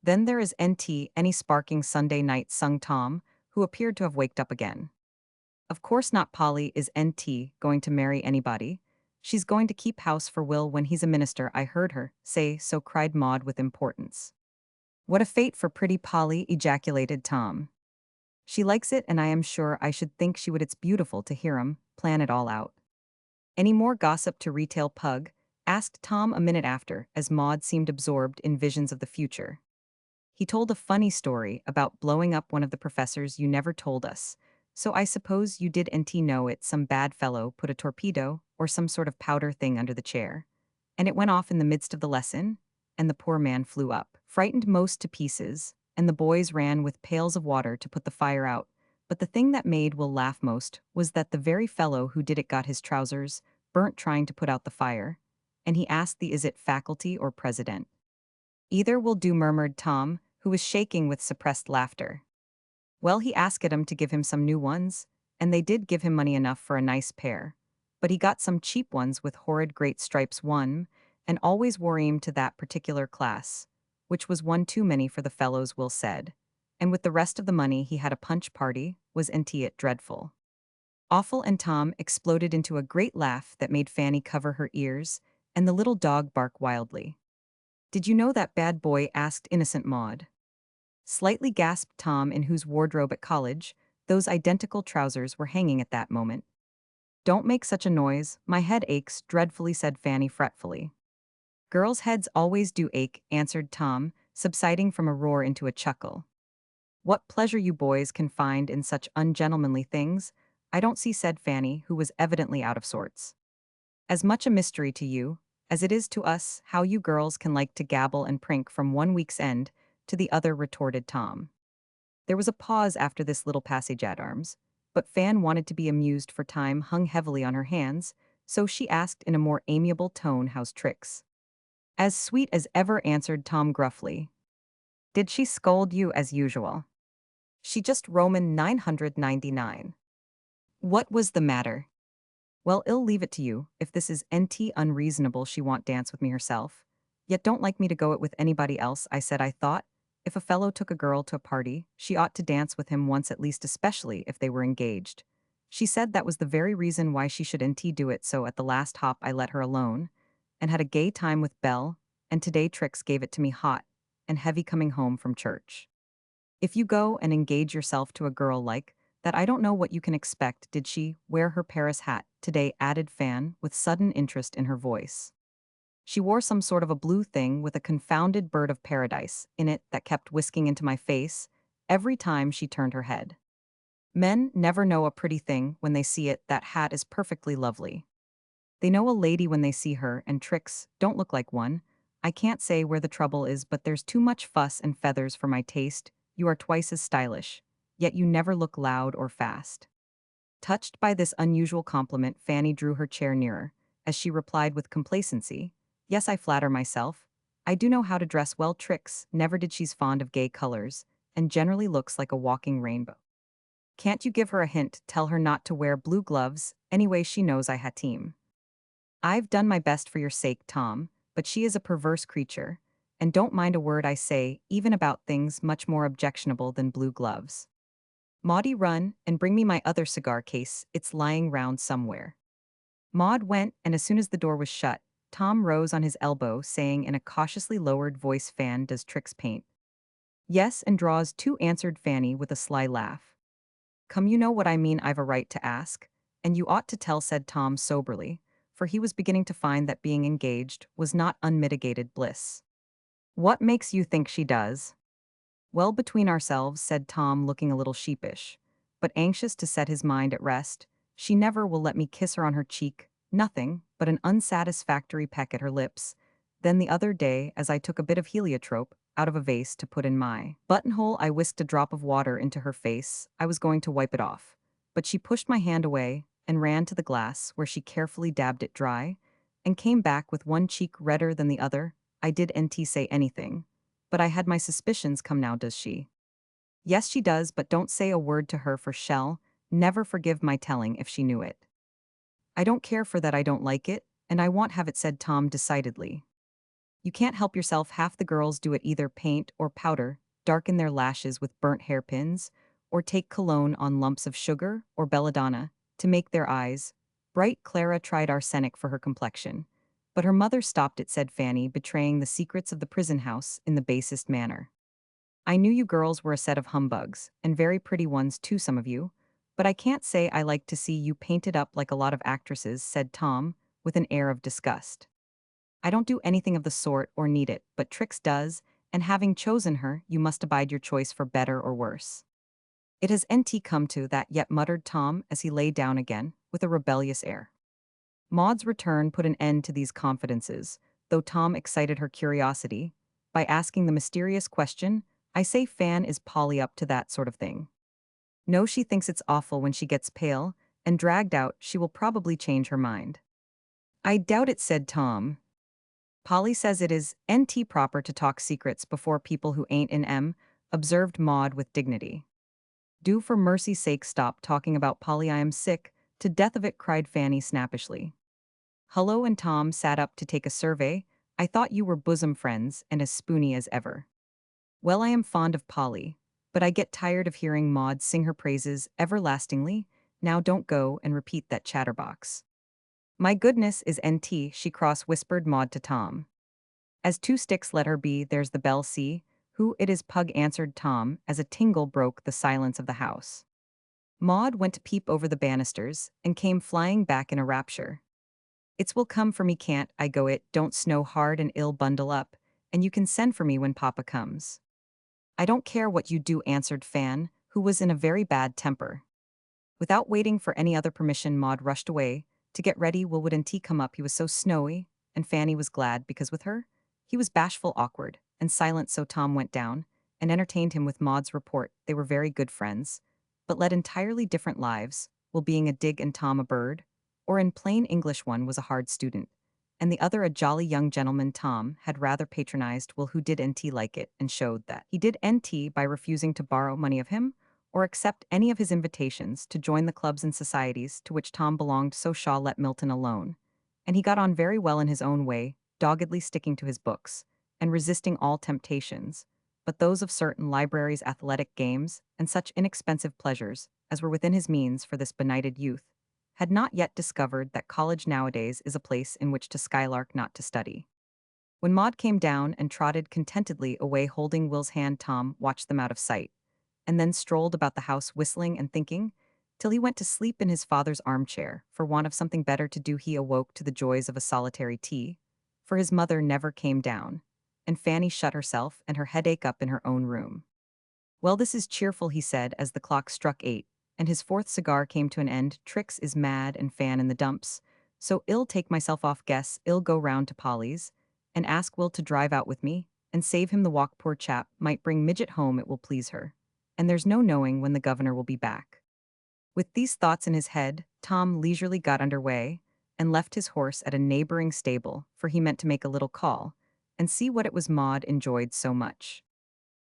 "Then there is NT, any sparking Sunday night," sung Tom, who appeared to have waked up again. "Of course not. Polly is NT going to marry anybody? She's going to keep house for Will when he's a minister. I heard her say so," cried Maud with importance. "What a fate for pretty Polly," ejaculated Tom. "She likes it, and I am sure I should think she would. It's beautiful to hear 'em plan it all out." "Any more gossip to retail, Pug?" asked Tom a minute after, as Maud seemed absorbed in visions of the future. "He told a funny story about blowing up one of the professors. You never told us, so I suppose you did. NT know it. Some bad fellow put a torpedo or some sort of powder thing under the chair, and it went off in the midst of the lesson, and the poor man flew up, frightened most to pieces, and the boys ran with pails of water to put the fire out. But the thing that made Will laugh most was that the very fellow who did it got his trousers burnt trying to put out the fire, and he asked the is it faculty or president?" "Either will do," murmured Tom, who was shaking with suppressed laughter. "Well, he asked 'em to give him some new ones, and they did give him money enough for a nice pair, but he got some cheap ones with horrid great stripes one, and always wore 'em to that particular class, which was one too many for the fellows," Will said. "And with the rest of the money he had a punch party. Was NT it dreadful?" "Awful," and Tom exploded into a great laugh that made Fanny cover her ears and the little dog bark wildly. "Did you know that bad boy?" asked innocent Maud. Slightly gasped Tom, in whose wardrobe at college those identical trousers were hanging at that moment. "Don't make such a noise, my head aches dreadfully," said Fanny fretfully. "Girls' heads always do ache," answered Tom, subsiding from a roar into a chuckle. "What pleasure you boys can find in such ungentlemanly things, I don't see," said Fanny, who was evidently out of sorts. "As much a mystery to you as it is to us how you girls can like to gabble and prink from one week's end to the other," retorted Tom. There was a pause after this little passage at arms, but Fan wanted to be amused, for time hung heavily on her hands, so she asked in a more amiable tone, "How's Trix?" "As sweet as ever," answered Tom gruffly. "Did she scold you as usual?" "She just Roman 999. What was the matter?" "Well, I'll leave it to you. If this is NT unreasonable, she won't dance with me herself, yet don't like me to go it with anybody else." I said I thought if a fellow took a girl to a party, she ought to dance with him once at least, especially if they were engaged. She said that was the very reason why she should NT do it, so at the last hop I let her alone, and had a gay time with Belle, and today Trix gave it to me hot and heavy coming home from church. If you go and engage yourself to a girl like that, I don't know what you can expect." "Did she wear her Paris hat today?" added Fan, with sudden interest in her voice. "She wore some sort of a blue thing with a confounded bird of paradise in it that kept whisking into my face every time she turned her head. Men never know a pretty thing when they see it. That hat is perfectly lovely. They know a lady when they see her, and Trix don't look like one. I can't say where the trouble is, but there's too much fuss and feathers for my taste. You are twice as stylish, yet you never look loud or fast." Touched by this unusual compliment, Fanny drew her chair nearer, as she replied with complacency, "Yes, I flatter myself. I do know how to dress well. Trix never did. She's fond of gay colors, and generally looks like a walking rainbow. Can't you give her a hint, tell her not to wear blue gloves, anyway she knows I had team. I've done my best for your sake, Tom, but she is a perverse creature, and don't mind a word I say, even about things much more objectionable than blue gloves. Maudie, run and bring me my other cigar case, it's lying round somewhere. Maud went, and as soon as the door was shut, Tom rose on his elbow, saying in a cautiously lowered voice, Fan, does tricks paint? Yes, and draws too, answered Fanny with a sly laugh. Come, you know what I mean, I've a right to ask. And you ought to tell, said Tom soberly, for he was beginning to find that being engaged was not unmitigated bliss. What makes you think she does? Well, between ourselves, said Tom, looking a little sheepish, but anxious to set his mind at rest, she never will let me kiss her on her cheek, nothing but an unsatisfactory peck at her lips. Then the other day, as I took a bit of heliotrope out of a vase to put in my buttonhole, I whisked a drop of water into her face. I was going to wipe it off, but she pushed my hand away and ran to the glass, where she carefully dabbed it dry, and came back with one cheek redder than the other. I didn't say anything, but I had my suspicions. Come now, does she? Yes, she does, but don't say a word to her, for shell never forgive my telling if she knew it. I don't care for that, I don't like it, and I won't have it, said Tom decidedly. You can't help yourself, half the girls do it, either paint or powder, darken their lashes with burnt hairpins, or take cologne on lumps of sugar or belladonna to make their eyes bright. Clara tried arsenic for her complexion, but her mother stopped it, said Fanny, betraying the secrets of the prison house in the basest manner. I knew you girls were a set of humbugs, and very pretty ones too, some of you, but I can't say I like to see you painted up like a lot of actresses, said Tom, with an air of disgust. I don't do anything of the sort or need it, but Trix does, and having chosen her, you must abide your choice for better or worse. It has NT come to that yet, muttered Tom as he lay down again, with a rebellious air. Maud's return put an end to these confidences, though Tom excited her curiosity by asking the mysterious question, I say, Fan, is Polly up to that sort of thing? No, she thinks it's awful when she gets pale, and dragged out, she will probably change her mind. I doubt it, said Tom. Polly says it is NT proper to talk secrets before people who ain't in M, observed Maud with dignity. Do for mercy's sake stop talking about Polly, I am sick to death of it, cried Fanny snappishly. Hullo, and Tom sat up to take a survey. I thought you were bosom friends and as spoony as ever. Well, I am fond of Polly, but I get tired of hearing Maud sing her praises everlastingly. Now don't go and repeat that chatterbox. My goodness, is NT, she cross-whispered Maud to Tom. As two sticks let her be, there's the bell, see? Who it is, Pug, answered Tom, as a tingle broke the silence of the house. Maud went to peep over the banisters, and came flying back in a rapture. It's will come for me, can't I go it, don't snow hard and ill, bundle up, and you can send for me when Papa comes. I don't care what you do, answered Fan, who was in a very bad temper. Without waiting for any other permission, Maud rushed away to get ready. Will wouldn't he come up, he was so snowy, and Fanny was glad, because with her, he was bashful, awkward, and silent. So Tom went down and entertained him with Maud's report. They were very good friends, but led entirely different lives, Will being a dig and Tom a bird, or in plain English, one was a hard student, and the other a jolly young gentleman. Tom had rather patronized Will, who did NT like it, and showed that he did NT by refusing to borrow money of him, or accept any of his invitations to join the clubs and societies to which Tom belonged. So Shaw let Milton alone, and he got on very well in his own way, doggedly sticking to his books, and resisting all temptations, but those of certain libraries, athletic games, and such inexpensive pleasures as were within his means for this benighted youth, had not yet discovered that college nowadays is a place in which to skylark, not to study. When Maud came down and trotted contentedly away holding Will's hand, Tom watched them out of sight, and then strolled about the house whistling and thinking, till he went to sleep in his father's armchair. For want of something better to do, he awoke to the joys of a solitary tea, for his mother never came down, and Fanny shut herself and her headache up in her own room. Well, this is cheerful, he said, as the clock struck 8, and his fourth cigar came to an end. Trix is mad and Fan in the dumps, so I'll take myself off. Guess I'll go round to Polly's, and ask Will to drive out with me, and save him the walk. Poor chap might bring Midget home, it will please her, and there's no knowing when the governor will be back. With these thoughts in his head, Tom leisurely got under way, and left his horse at a neighboring stable, for he meant to make a little call, and see what it was Maud enjoyed so much.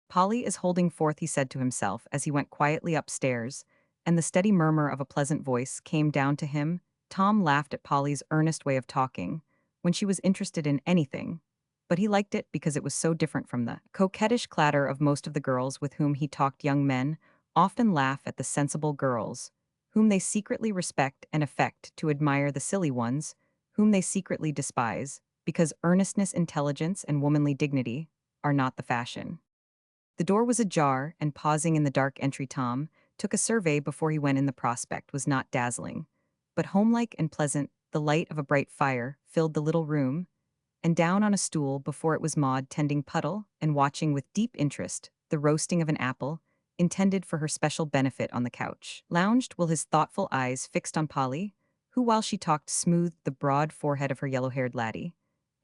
Polly is holding forth, he said to himself as he went quietly upstairs, and the steady murmur of a pleasant voice came down to him. Tom laughed at Polly's earnest way of talking, when she was interested in anything, but he liked it because it was so different from the coquettish clatter of most of the girls with whom he talked. Young men often laugh at the sensible girls, whom they secretly respect, and affect to admire the silly ones, whom they secretly despise, because earnestness, intelligence, and womanly dignity are not the fashion. The door was ajar, and pausing in the dark entry, Tom took a survey before he went in. The prospect was not dazzling, but homelike and pleasant. The light of a bright fire filled the little room, and down on a stool before it was Maud, tending puddle and watching with deep interest the roasting of an apple, intended for her special benefit. On the couch lounged Will, his thoughtful eyes fixed on Polly, who, while she talked, smoothed the broad forehead of her yellow-haired laddie,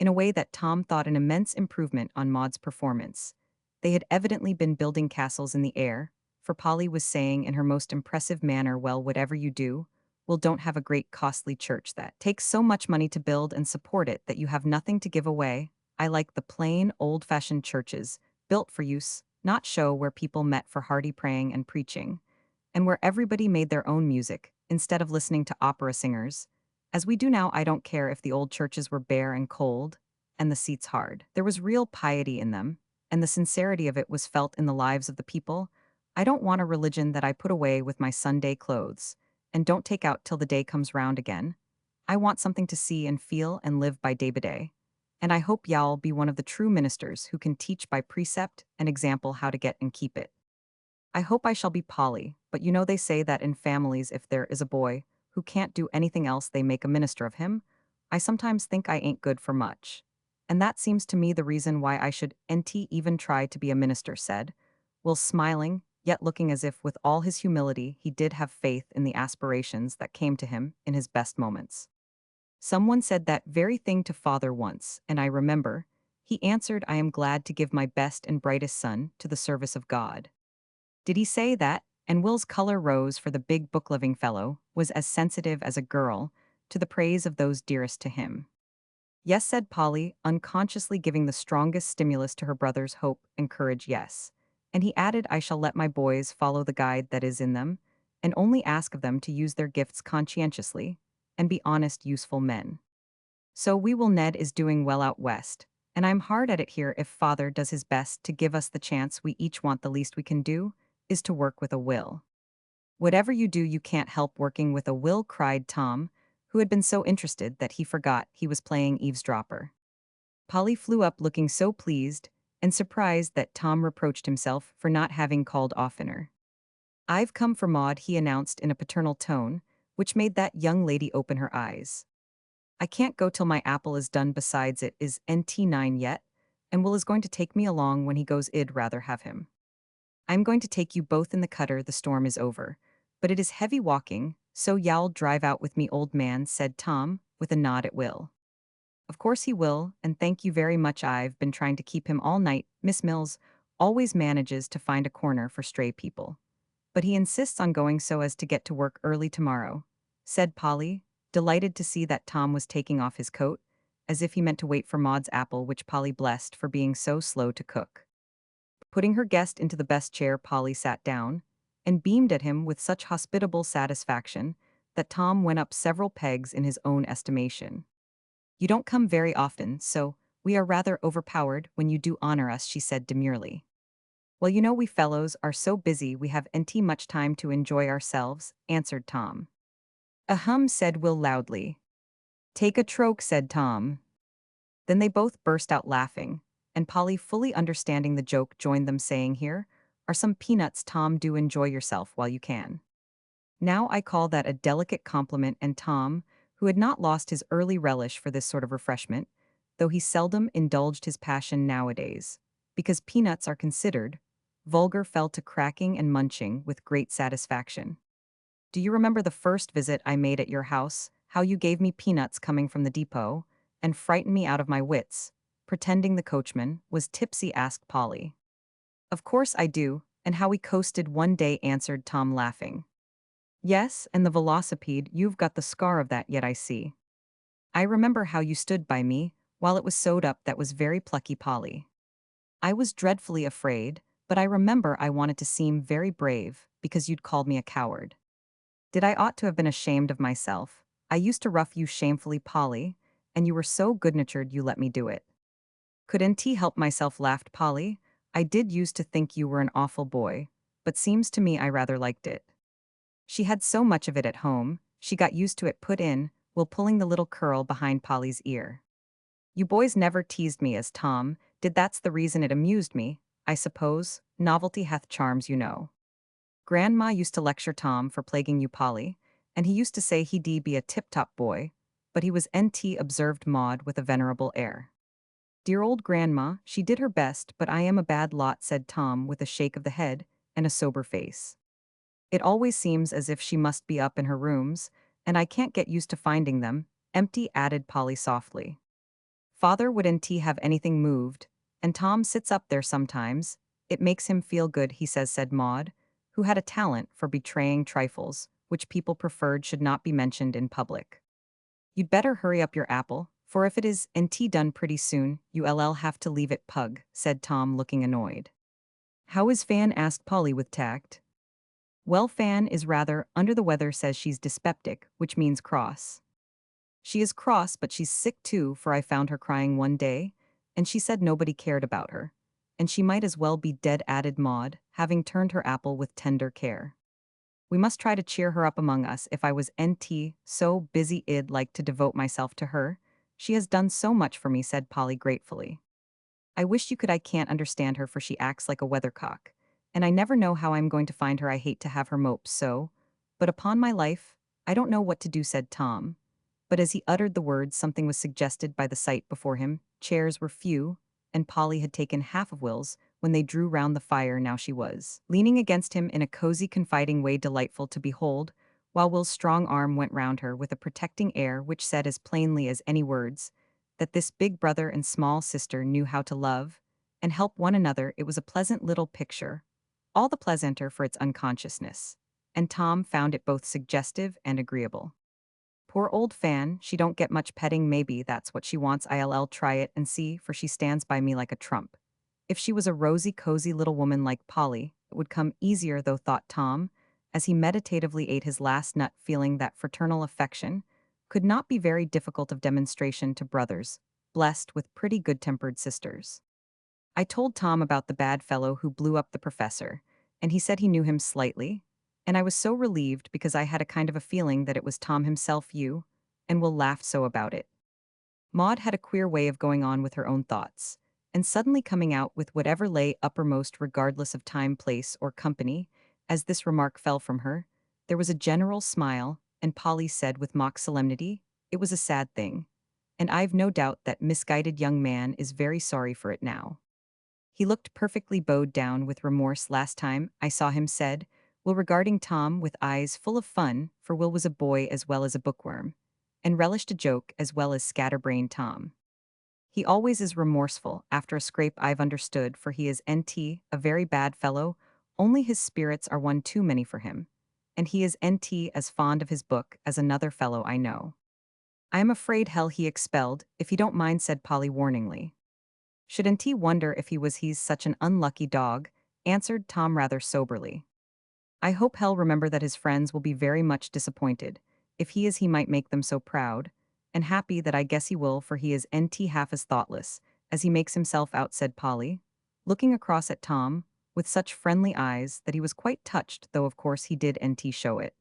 in a way that Tom thought an immense improvement on Maud's performance. They had evidently been building castles in the air, for Polly was saying in her most impressive manner, "Well, whatever you do, Will, don't have a great costly church that takes so much money to build and support it that you have nothing to give away. I like the plain, old-fashioned churches, built for use, not show, where people met for hearty praying and preaching, and where everybody made their own music, instead of listening to opera singers, as we do now. I don't care if the old churches were bare and cold, and the seats hard. There was real piety in them, and the sincerity of it was felt in the lives of the people. I don't want a religion that I put away with my Sunday clothes, and don't take out till the day comes round again. I want something to see and feel and live by day. And I hope y'all be one of the true ministers who can teach by precept and example how to get and keep it. I hope I shall be Polly, but you know they say that in families if there is a boy who can't do anything else they make a minister of him. I sometimes think I ain't good for much. And that seems to me the reason why I should nt even try to be a minister," said Will, smiling, yet looking as if with all his humility he did have faith in the aspirations that came to him in his best moments. "Someone said that very thing to father once, and I remember. He answered, 'I am glad to give my best and brightest son to the service of God.'" Did he say that? And Will's color rose, for the big book-loving fellow was as sensitive as a girl to the praise of those dearest to him. "Yes," said Polly, unconsciously giving the strongest stimulus to her brother's hope and courage. "Yes." And he added, "I shall let my boys follow the guide that is in them, and only ask of them to use their gifts conscientiously, and be honest, useful men. So we will. Ned is doing well out west, and I'm hard at it here. If father does his best to give us the chance we each want, the least we can do is to work with a will." "Whatever you do, you can't help working with a will," cried Tom, who had been so interested that he forgot he was playing eavesdropper. Polly flew up looking so pleased and surprised that Tom reproached himself for not having called oftener. "I've come for Maud," he announced in a paternal tone, which made that young lady open her eyes. "I can't go till my apple is done. Besides, it is NT9 yet, and Will is going to take me along when he goes. I'd rather have him. I'm going to take you both in the cutter. The storm is over, but it is heavy walking, so y'all drive out with me, old man," said Tom, with a nod at Will. "Of course he will, and thank you very much. I've been trying to keep him all night. Miss Mills always manages to find a corner for stray people, but he insists on going so as to get to work early tomorrow," said Polly, delighted to see that Tom was taking off his coat, as if he meant to wait for Maud's apple, which Polly blessed for being so slow to cook. Putting her guest into the best chair, Polly sat down and beamed at him with such hospitable satisfaction that Tom went up several pegs in his own estimation. "You don't come very often, so we are rather overpowered when you do honor us," she said demurely. "Well, you know we fellows are so busy we have nt much time to enjoy ourselves," answered Tom. "Ahem," said Will loudly. "Take a troke," said Tom. Then they both burst out laughing, and Polly, fully understanding the joke, joined them, saying, "Here are some peanuts, Tom. Do enjoy yourself while you can." Now I call that a delicate compliment, and Tom, who had not lost his early relish for this sort of refreshment, though he seldom indulged his passion nowadays, because peanuts are considered vulgar, fell to cracking and munching with great satisfaction. "Do you remember the first visit I made at your house, how you gave me peanuts coming from the depot, and frightened me out of my wits, pretending the coachman was tipsy?" asked Polly. "Of course I do, and how we coasted one day," answered Tom, laughing. "Yes, and the velocipede, you've got the scar of that yet, I see. I remember how you stood by me while it was sewed up. That was very plucky, Polly." "I was dreadfully afraid, But I remember I wanted to seem very brave because you'd called me a coward. Did I ought to have been ashamed of myself? I used to rough you shamefully, Polly, and you were so good-natured you let me do it. Couldn't he help myself, laughed Polly. I did used to think you were an awful boy, but seems to me I rather liked it. She had so much of it at home, she got used to it put in, while pulling the little curl behind Polly's ear. You boys never teased me as Tom did, that's the reason it amused me, I suppose, novelty hath charms, you know. Grandma used to lecture Tom for plaguing you, Polly, and he used to say he'd be a tip-top boy, but he was NT, observed Maud with a venerable air. Dear old grandma, she did her best, but I am a bad lot, said Tom with a shake of the head and a sober face. It always seems as if she must be up in her rooms, and I can't get used to finding them empty, added Polly softly. Father wouldn't have anything moved, and Tom sits up there sometimes. It makes him feel good, he says, said Maud, who had a talent for betraying trifles, which people preferred should not be mentioned in public. You'd better hurry up your apple, for if it is nt done pretty soon, you'll have to leave it, pug, said Tom, looking annoyed. How is Fan, asked Polly with tact. Well, Fan is rather under the weather, says she's dyspeptic, which means cross. She is cross, but she's sick too, for I found her crying one day, and she said nobody cared about her. And she might as well be dead, added Maud, having turned her apple with tender care. We must try to cheer her up among us. If I was nt so busy I'd like to devote myself to her. She has done so much for me, said Polly gratefully. I wish you could. I can't understand her, for she acts like a weathercock. And I never know how I'm going to find her. I hate to have her mope so. But upon my life, I don't know what to do, said Tom. But as he uttered the words, something was suggested by the sight before him. Chairs were few, and Polly had taken half of Will's when they drew round the fire. Now she was leaning against him in a cozy, confiding way delightful to behold, while Will's strong arm went round her with a protecting air which said as plainly as any words that this big brother and small sister knew how to love and help one another. It was a pleasant little picture, all the pleasanter for its unconsciousness, and Tom found it both suggestive and agreeable. Poor old Fan, she don't get much petting, maybe that's what she wants. I'll try it and see, for she stands by me like a trump. If she was a rosy, cozy little woman like Polly, it would come easier, though, thought Tom, as he meditatively ate his last nut, feeling that fraternal affection could not be very difficult of demonstration to brothers, blessed with pretty good-tempered sisters. I told Tom about the bad fellow who blew up the professor, and he said he knew him slightly, and I was so relieved because I had a kind of a feeling that it was Tom himself, you, and Will laughed so about it. Maud had a queer way of going on with her own thoughts, and suddenly coming out with whatever lay uppermost regardless of time, place, or company. As this remark fell from her, there was a general smile, and Polly said with mock solemnity, it was a sad thing, and I've no doubt that misguided young man is very sorry for it now. He looked perfectly bowed down with remorse last time I saw him, said Will, regarding Tom with eyes full of fun, for Will was a boy as well as a bookworm, and relished a joke as well as scatterbrained Tom. He always is remorseful after a scrape, I've understood, for he is nt a very bad fellow, only his spirits are one too many for him, and he is nt as fond of his book as another fellow I know. I am afraid hell he expelled, if you don't mind, said Polly warningly. Shouldn't he wonder if he's such an unlucky dog, answered Tom rather soberly. I hope he'll remember that his friends will be very much disappointed. If he is, he might make them so proud and happy that I guess he will, for he is nt half as thoughtless as he makes himself out, said Polly, looking across at Tom with such friendly eyes that he was quite touched, though of course he did nt show it.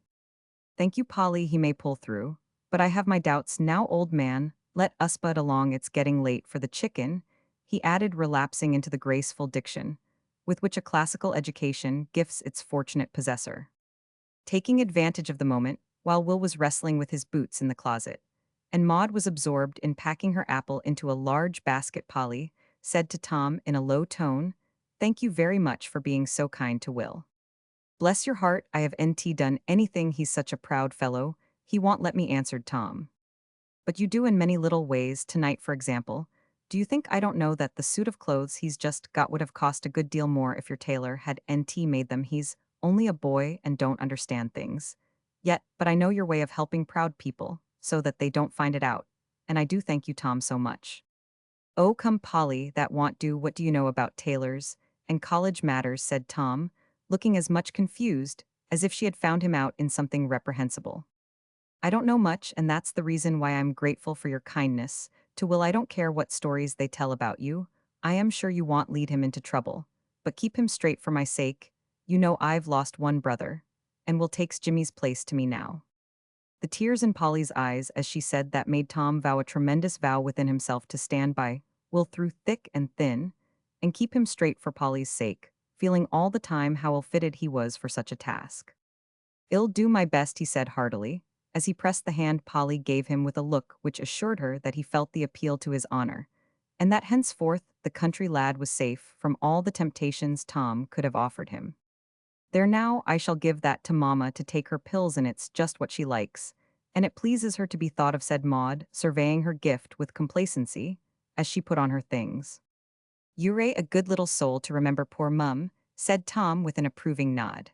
Thank you, Polly, he may pull through, but I have my doubts now, old man. Let us bud along, it's getting late for the chicken, he added, relapsing into the graceful diction with which a classical education gifts its fortunate possessor. Taking advantage of the moment, while Will was wrestling with his boots in the closet, and Maud was absorbed in packing her apple into a large basket, Polly said to Tom in a low tone, Thank you very much for being so kind to Will. Bless your heart, I have nt done anything, he's such a proud fellow, he won't let me, answered Tom. But you do in many little ways, tonight for example. Do you think I don't know that the suit of clothes he's just got would have cost a good deal more if your tailor had nt made them? He's only a boy and don't understand things. Yet, but I know your way of helping proud people, so that they don't find it out, and I do thank you, Tom, so much. Oh, come, Polly, that won't do. What do you know about tailors? and college matters, said Tom, looking as much confused as if she had found him out in something reprehensible. I don't know much, and that's the reason why I'm grateful for your kindness. To Will, I don't care what stories they tell about you. I am sure you won't lead him into trouble. But keep him straight for my sake. You know I've lost one brother, and Will takes Jimmy's place to me now. The tears in Polly's eyes as she said that made Tom vow a tremendous vow within himself to stand by Will through thick and thin, and keep him straight for Polly's sake, feeling all the time how ill-fitted he was for such a task. "I'll do my best," he said heartily, as he pressed the hand Polly gave him with a look which assured her that he felt the appeal to his honor, and that henceforth the country lad was safe from all the temptations Tom could have offered him. "There now, I shall give that to Mamma to take her pills, and it's just what she likes, and it pleases her to be thought of," said Maud, surveying her gift with complacency as she put on her things. "You're a good little soul to remember poor Mum," said Tom with an approving nod.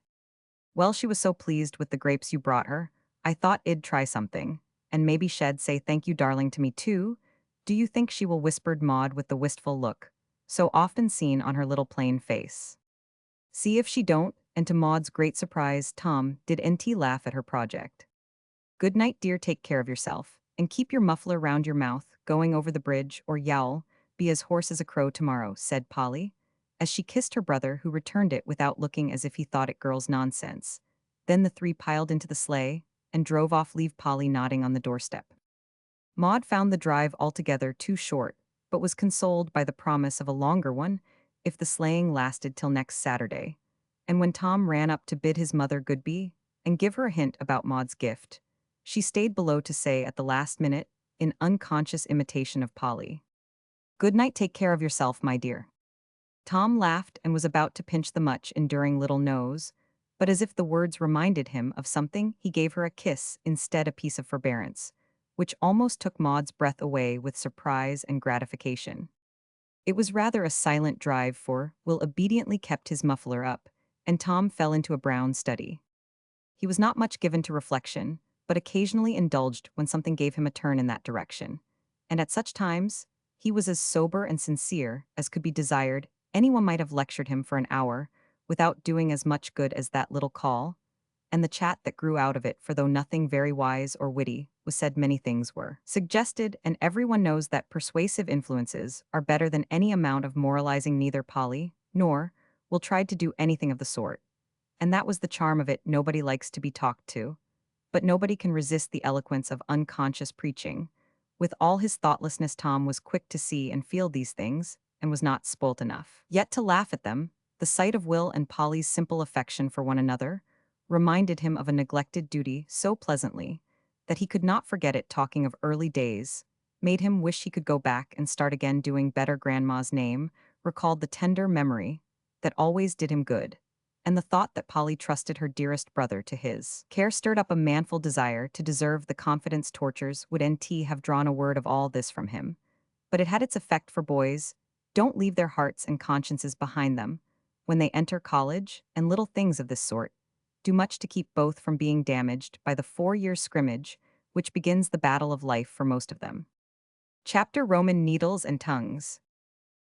"Well, she was so pleased with the grapes you brought her, I thought I'd try something, and maybe she'd say thank you darling to me too. Do you think she will?" whispered Maud with the wistful look so often seen on her little plain face. "See if she don't," and to Maud's great surprise, Tom did NT laugh at her project. "Good night, dear, take care of yourself, and keep your muffler round your mouth, going over the bridge, or yowl, be as hoarse as a crow tomorrow," said Polly, as she kissed her brother, who returned it without looking as if he thought it girl's nonsense. Then the three piled into the sleigh and drove off, leave Polly nodding on the doorstep. Maud found the drive altogether too short, but was consoled by the promise of a longer one if the sleighing lasted till next Saturday. And when Tom ran up to bid his mother goodbye and give her a hint about Maud's gift, she stayed below to say at the last minute, in unconscious imitation of Polly, "Good night, take care of yourself, my dear." Tom laughed and was about to pinch the much enduring little nose, but as if the words reminded him of something, he gave her a kiss instead, a piece of forbearance, which almost took Maud's breath away with surprise and gratification. It was rather a silent drive, for Will obediently kept his muffler up, and Tom fell into a brown study. He was not much given to reflection, but occasionally indulged when something gave him a turn in that direction. And at such times, he was as sober and sincere as could be desired. Anyone might have lectured him for an hour, without doing as much good as that little call, and the chat that grew out of it, for though nothing very wise or witty was said, many things were suggested, and everyone knows that persuasive influences are better than any amount of moralizing. Neither Polly nor Will tried to do anything of the sort, and that was the charm of it. Nobody likes to be talked to, but nobody can resist the eloquence of unconscious preaching. With all his thoughtlessness, Tom was quick to see and feel these things, and was not spoilt enough yet to laugh at them. The sight of Will and Polly's simple affection for one another reminded him of a neglected duty so pleasantly that he could not forget it. Talking of early days made him wish he could go back and start again doing better. Grandma's name recalled the tender memory that always did him good, and the thought that Polly trusted her dearest brother to his care stirred up a manful desire to deserve the confidence. Tortures would NT have drawn a word of all this from him, but it had its effect, for boys don't leave their hearts and consciences behind them when they enter college, and little things of this sort do much to keep both from being damaged by the 4-year scrimmage which begins the battle of life for most of them. Chapter Roman Needles and Tongues.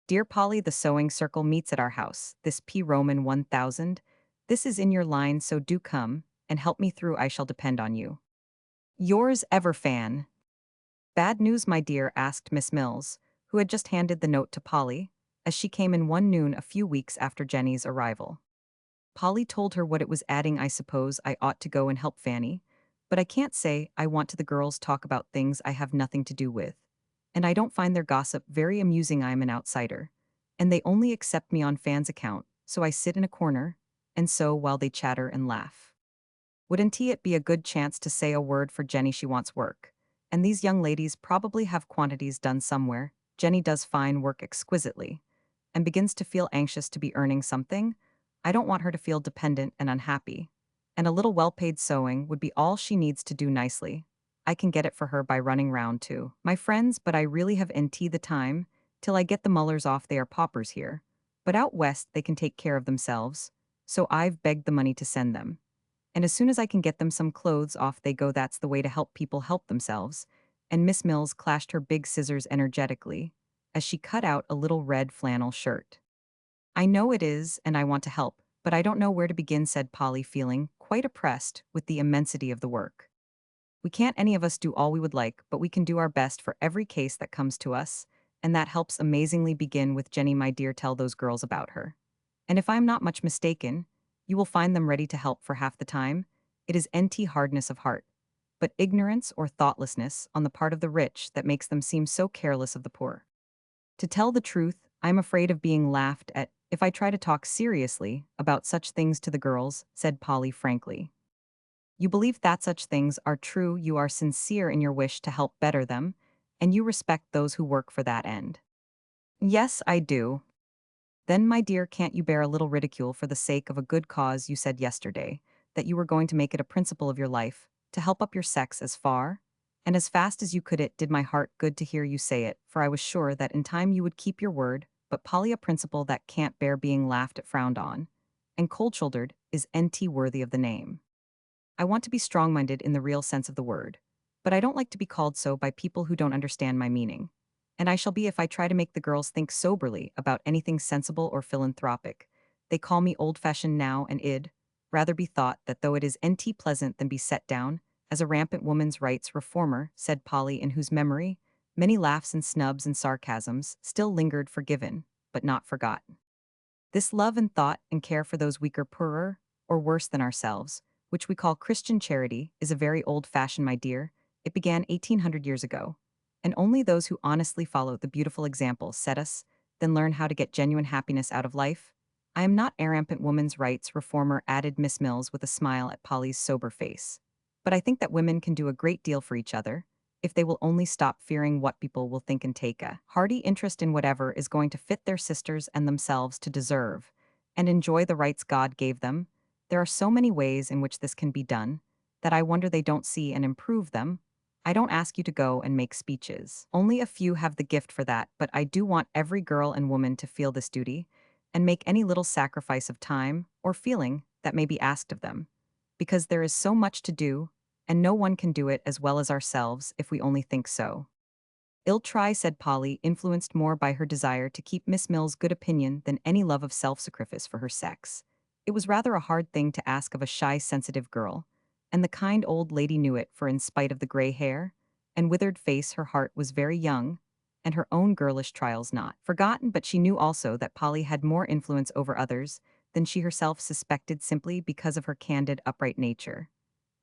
Dear Polly, the sewing circle meets at our house, this P. Roman 1000. This is in your line, so do come and help me through. I shall depend on you. Yours ever, Fan. Bad news, my dear, asked Miss Mills, who had just handed the note to Polly, as she came in one noon a few weeks after Jenny's arrival. Polly told her what it was, adding, "I suppose I ought to go and help Fanny, but I can't say I want to. The girls talk about things I have nothing to do with, and I don't find their gossip very amusing. I'm an outsider, and they only accept me on Fan's account, so I sit in a corner, and so while they chatter and laugh. Wouldn't it be a good chance to say a word for Jenny? She wants work, and these young ladies probably have quantities done somewhere. Jenny does fine work exquisitely, and begins to feel anxious to be earning something. I don't want her to feel dependent and unhappy, and a little well-paid sewing would be all she needs to do nicely. I can get it for her by running round to my friends, but I really have NT the time till I get the Mullers off. They are paupers here, but out west they can take care of themselves, so I've begged the money to send them. And as soon as I can get them some clothes, off they go. That's the way to help people help themselves." And Miss Mills clashed her big scissors energetically as she cut out a little red flannel shirt. I know it is, and I want to help, but I don't know where to begin, said Polly, feeling quite oppressed with the immensity of the work. We can't any of us do all we would like, but we can do our best for every case that comes to us, and that helps amazingly. Begin with Jenny, my dear, tell those girls about her. And if I'm not much mistaken, you will find them ready to help for half the time. It is NT hardness of heart, but ignorance or thoughtlessness on the part of the rich that makes them seem so careless of the poor. To tell the truth, I'm afraid of being laughed at if I try to talk seriously about such things to the girls, said Polly frankly. You believe that such things are true, you are sincere in your wish to help better them, and you respect those who work for that end. Yes, I do. Then, my dear, can't you bear a little ridicule for the sake of a good cause? You said yesterday that you were going to make it a principle of your life to help up your sex as far and as fast as you could. It did my heart good to hear you say it, for I was sure that in time you would keep your word. But Polly, a principle that can't bear being laughed at, frowned on, and cold-shouldered is NT worthy of the name. I want to be strong-minded in the real sense of the word, but I don't like to be called so by people who don't understand my meaning. And I shall be if I try to make the girls think soberly about anything sensible or philanthropic. They call me old-fashioned now, and id rather be thought that though it is NT pleasant than be set down as a rampant woman's rights reformer, said Polly, in whose memory many laughs and snubs and sarcasms still lingered, forgiven, but not forgotten. This love and thought and care for those weaker, poorer, or worse than ourselves, which we call Christian charity, is a very old fashion, my dear. It began 1800 years ago, and only those who honestly follow the beautiful example set us, then learn how to get genuine happiness out of life. I am not a rampant woman's rights reformer, added Miss Mills with a smile at Polly's sober face. But I think that women can do a great deal for each other, if they will only stop fearing what people will think and take a hearty interest in whatever is going to fit their sisters and themselves to deserve, and enjoy the rights God gave them. There are so many ways in which this can be done, that I wonder they don't see and improve them. I don't ask you to go and make speeches. Only a few have the gift for that, but I do want every girl and woman to feel this duty, and make any little sacrifice of time or feeling that may be asked of them. Because there is so much to do, and no one can do it as well as ourselves if we only think so. Ill try, said Polly, influenced more by her desire to keep Miss Mill's good opinion than any love of self-sacrifice for her sex. It was rather a hard thing to ask of a shy, sensitive girl, and the kind old lady knew it, for in spite of the gray hair and withered face, her heart was very young, and her own girlish trials not forgotten. But she knew also that Polly had more influence over others than she herself suspected, simply because of her candid, upright nature,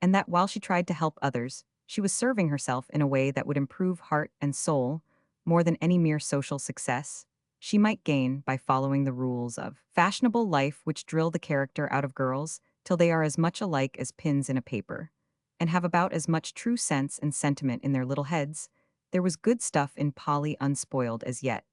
and that while she tried to help others, she was serving herself in a way that would improve heart and soul more than any mere social success she might gain by following the rules of fashionable life, which drill the character out of girls till they are as much alike as pins in a paper, and have about as much true sense and sentiment in their little heads. There was good stuff in Polly unspoiled as yet,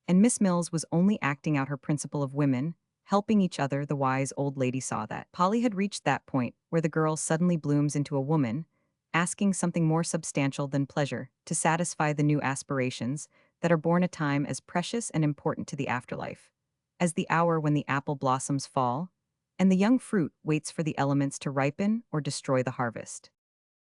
and Miss Mills was only acting out her principle of women helping each other. The wise old lady saw that Polly had reached that point where the girl suddenly blooms into a woman, asking something more substantial than pleasure to satisfy the new aspirations that are born a time as precious and important to the afterlife as the hour when the apple blossoms fall and the young fruit waits for the elements to ripen or destroy the harvest.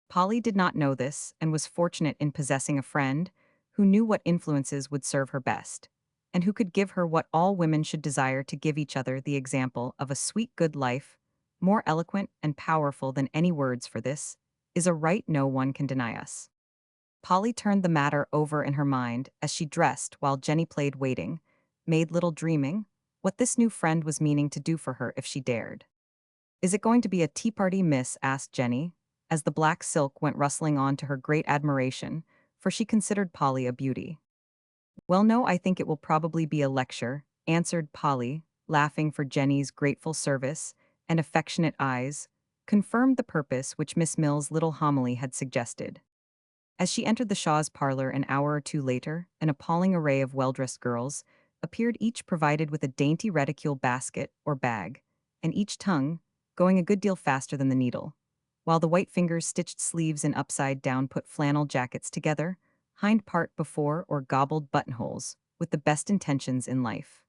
Polly did not know this, and was fortunate in possessing a friend who knew what influences would serve her best, and who could give her what all women should desire, to give each other the example of a sweet good life, more eloquent and powerful than any words. For this is a right no one can deny us. Polly turned the matter over in her mind as she dressed while Jenny played waiting, made little dreaming what this new friend was meaning to do for her if she dared. Is it going to be a tea party, miss? Asked Jenny, as the black silk went rustling on, to her great admiration, for she considered Polly a beauty. Well, no, I think it will probably be a lecture, answered Polly, laughing, for Jenny's grateful service and affectionate eyes confirmed the purpose which Miss Mill's little homily had suggested. As she entered the Shaw's parlor an hour or two later, an appalling array of well-dressed girls appeared, each provided with a dainty reticule basket or bag, and each tongue going a good deal faster than the needle, while the white fingers stitched sleeves and upside-down put flannel jackets together, hind part before, or gobbled buttonholes, with the best intentions in life.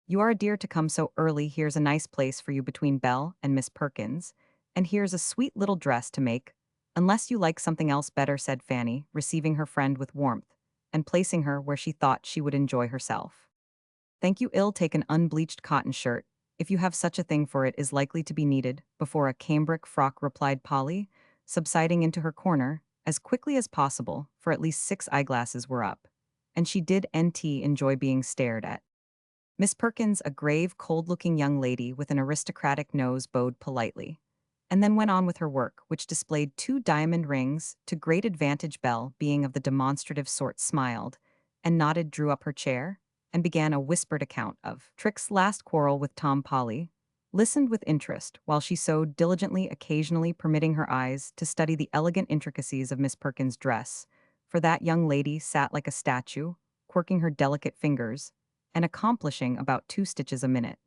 You are a dear to come so early. Here's a nice place for you between Belle and Miss Perkins, and here's a sweet little dress to make, unless you like something else better, said Fanny, receiving her friend with warmth, and placing her where she thought she would enjoy herself. Thank you. Ill take an unbleached cotton shirt, if you have such a thing for it is likely to be needed, before a cambric frock replied Polly, subsiding into her corner, as quickly as possible, for at least 6 eyeglasses were up. And she did enjoy being stared at. Miss Perkins, a grave, cold-looking young lady with an aristocratic nose, bowed politely, and then went on with her work, which displayed 2 diamond rings, to great advantage. Belle, being of the demonstrative sort, smiled, and nodded, drew up her chair, and began a whispered account of Trick's last quarrel with Tom. Polly listened with interest, while she sewed diligently, occasionally permitting her eyes to study the elegant intricacies of Miss Perkins' dress, for that young lady sat like a statue, quirking her delicate fingers, and accomplishing about 2 stitches a minute.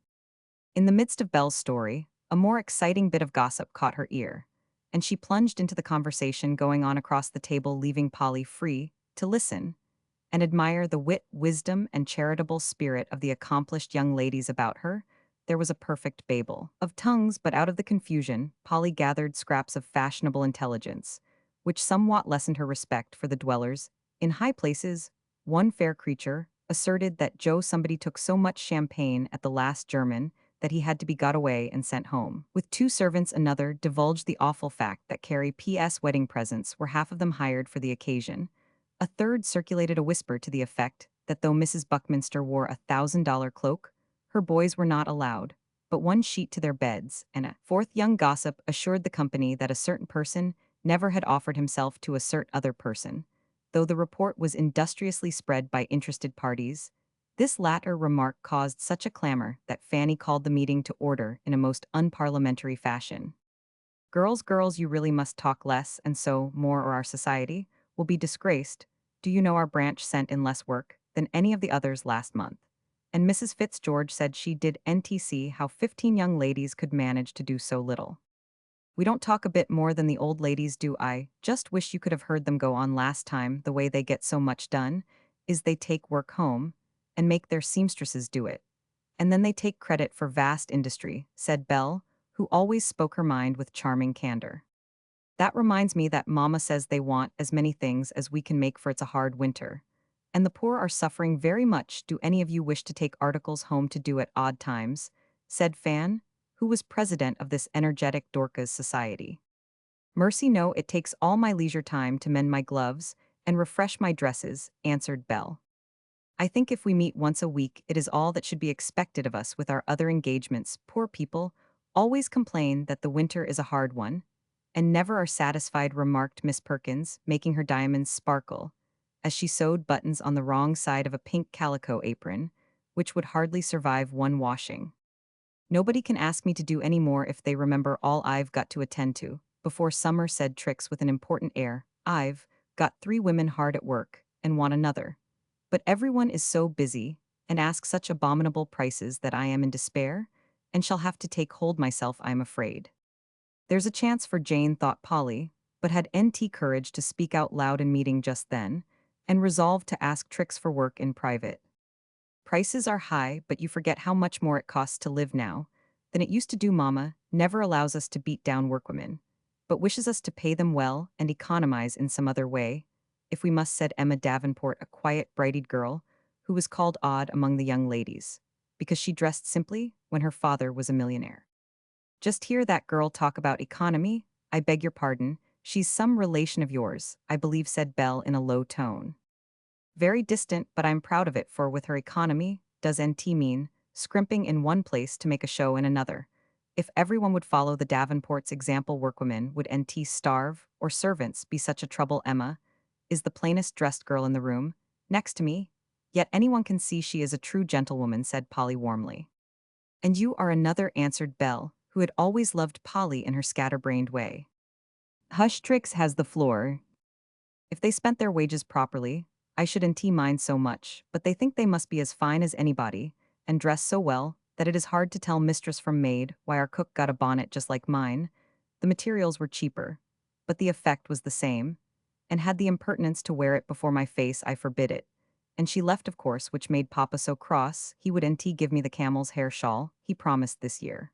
In the midst of Belle's story, a more exciting bit of gossip caught her ear, and she plunged into the conversation going on across the table, leaving Polly free to listen and admire the wit, wisdom, and charitable spirit of the accomplished young ladies about her. There was a perfect babel of tongues, but out of the confusion, Polly gathered scraps of fashionable intelligence, which somewhat lessened her respect for the dwellers in high places. One fair creature asserted that Joe somebody took so much champagne at the last German that he had to be got away and sent home with 2 servants. Another divulged the awful fact that Carrie P.S. wedding presents were half of them hired for the occasion. A third circulated a whisper to the effect that though Mrs. Buckminster wore $1,000 cloak, her boys were not allowed but 1 sheet to their beds, and a fourth young gossip assured the company that a certain person never had offered himself to a certain other person, though the report was industriously spread by interested parties. This latter remark caused such a clamor that Fanny called the meeting to order in a most unparliamentary fashion. Girls, girls, you really must talk less, and so more, or our society will be disgraced. Do you know our branch sent in less work than any of the others last month? And Mrs. Fitzgeorge said she did NTC how 15 young ladies could manage to do so little. We don't talk a bit more than the old ladies do. I just wish you could have heard them go on last time. The way they get so much done is they take work home and make their seamstresses do it. And then they take credit for vast industry, said Belle, who always spoke her mind with charming candor. That reminds me that Mama says they want as many things as we can make, for it's a hard winter. And the poor are suffering very much. Do any of you wish to take articles home to do at odd times? Said Fan, who was president of this energetic Dorcas society. Mercy, no, it takes all my leisure time to mend my gloves and refresh my dresses, answered Belle. I think if we meet once a week, it is all that should be expected of us with our other engagements. Poor people always complain that the winter is a hard one, and never are satisfied, remarked Miss Perkins, making her diamonds sparkle, as she sewed buttons on the wrong side of a pink calico apron, which would hardly survive 1 washing. Nobody can ask me to do any more if they remember all I've got to attend to. Before summer, said Trix with an important air, I've got 3 women hard at work, and want another. But everyone is so busy, and asks such abominable prices, that I am in despair, and shall have to take hold myself, I am afraid. There's a chance for Jane, thought Polly, but had courage to speak out loud in meeting just then, and resolved to ask Trix for work in private. Prices are high, but you forget how much more it costs to live now than it used to do. Mama never allows us to beat down workwomen, but wishes us to pay them well and economize in some other way, if we must, said Emma Davenport, a quiet, bright-eyed girl, who was called odd among the young ladies, because she dressed simply when her father was a millionaire. Just hear that girl talk about economy. I beg your pardon, she's some relation of yours, I believe, said Belle in a low tone. Very distant, but I'm proud of it, for with her economy, does mean scrimping in one place to make a show in another. If everyone would follow the Davenports' example, workwomen would starve, or servants be such a trouble. Emma is the plainest dressed girl in the room, next to me, yet anyone can see she is a true gentlewoman, said Polly warmly. And you are another, answered Belle, who had always loved Polly in her scatterbrained way. Hush, Trix has the floor. If they spent their wages properly, I shouldn't mind so much, but they think they must be as fine as anybody, and dress so well, that it is hard to tell mistress from maid. Why, our cook got a bonnet just like mine. The materials were cheaper, but the effect was the same, and had the impertinence to wear it before my face. I forbid it. And she left, of course, which made Papa so cross. He would give me the camel's hair shawl he promised this year.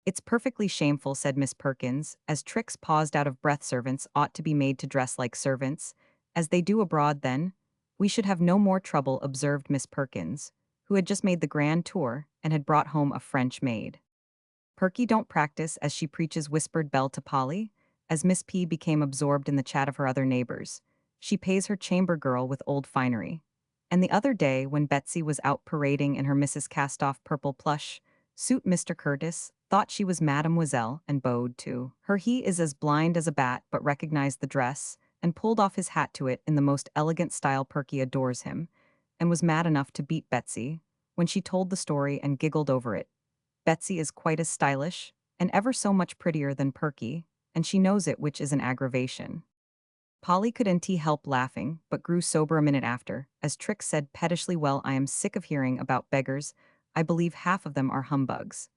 It's perfectly shameful, said Miss Perkins, as Trix paused, out of breath. Servants ought to be made to dress like servants, as they do abroad. Then we should have no more trouble, observed Miss Perkins, who had just made the grand tour and had brought home a French maid. Perky don't practice as she preaches, whispered Belle to Polly, as Miss P became absorbed in the chat of her other neighbors. She pays her chamber girl with old finery. And the other day, when Betsy was out parading in her Mrs. Castoff purple plush suit, Mr. Curtis thought she was Mademoiselle and bowed to her. He is as blind as a bat but recognized the dress and pulled off his hat to it in the most elegant style. Perky adores him and was mad enough to beat Betsy when she told the story and giggled over it. Betsy is quite as stylish and ever so much prettier than Perky, and she knows it, which is an aggravation. Polly couldn't help laughing, but grew sober a minute after, as Trix said pettishly, "Well, I am sick of hearing about beggars. I believe half of them are humbugs.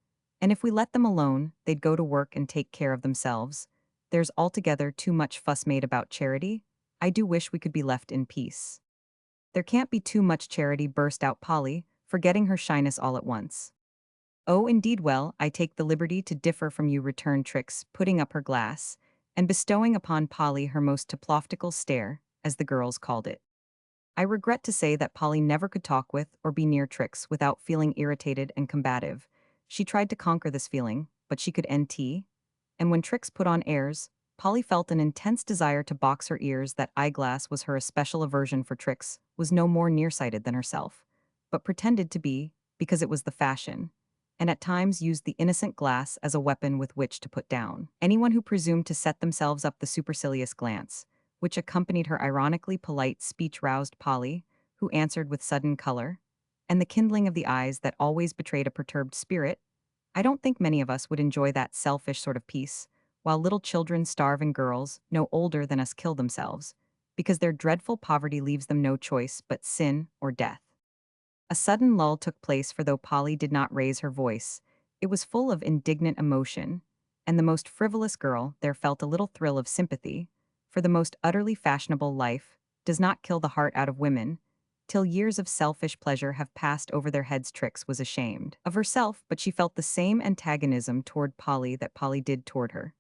And if we let them alone, they'd go to work and take care of themselves. There's altogether too much fuss made about charity. I do wish we could be left in peace." "There can't be too much charity," burst out Polly, forgetting her shyness all at once. "Oh, indeed. Well, I take the liberty to differ from you," returned Trix, putting up her glass and bestowing upon Polly her most teploftical stare, as the girls called it. I regret to say that Polly never could talk with or be near Trix without feeling irritated and combative. She tried to conquer this feeling, but she could NT, and when Trix put on airs, Polly felt an intense desire to box her ears. That eyeglass was her especial aversion for. Trix was no more nearsighted than herself, but pretended to be, because it was the fashion, and at times used the innocent glass as a weapon with which to put down anyone who presumed to set themselves up. The supercilious glance, which accompanied her ironically polite speech, roused Polly, who answered with sudden color, and the kindling of the eyes that always betrayed a perturbed spirit. "I don't think many of us would enjoy that selfish sort of peace, while little children starve and girls, no older than us, kill themselves, because their dreadful poverty leaves them no choice but sin or death." A sudden lull took place, for though Polly did not raise her voice, it was full of indignant emotion, and the most frivolous girl there felt a little thrill of sympathy, for the most utterly fashionable life does not kill the heart out of women, till years of selfish pleasure have passed over their heads. Trix was ashamed of herself, but she felt the same antagonism toward Polly that Polly did toward her,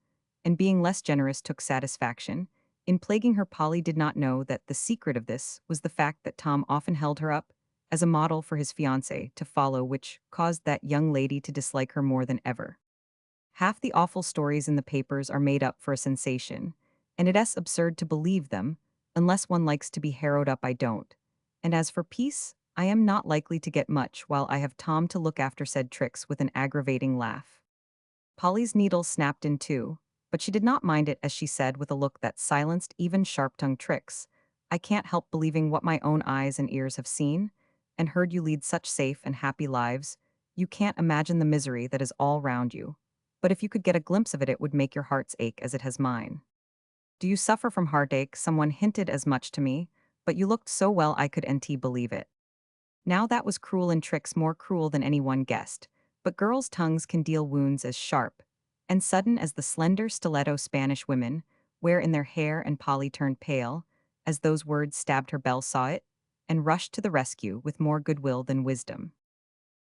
and being less generous took satisfaction in plaguing her. Polly did not know that the secret of this was the fact that Tom often held her up as a model for his fiancée to follow, which caused that young lady to dislike her more than ever. Half the awful stories in the papers are made up for a sensation, and it's absurd to believe them, unless one likes to be harrowed up. I don't. And as for peace, I am not likely to get much while I have Tom to look after," said Trix with an aggravating laugh. Polly's needle snapped in two, but she did not mind it as she said with a look that silenced even sharp-tongued Trix, "I can't help believing what my own eyes and ears have seen and heard. You lead such safe and happy lives, you can't imagine the misery that is all round you. But if you could get a glimpse of it, it would make your hearts ache as it has mine." "Do you suffer from heartache?" Someone hinted as much to me, but you looked so well I could NT believe it. Now that was cruel in Trix, more cruel than anyone guessed, but girls' tongues can deal wounds as sharp and sudden as the slender stiletto Spanish women wear in their hair, and Polly turned pale as those words stabbed her. Belle saw it and rushed to the rescue with more goodwill than wisdom.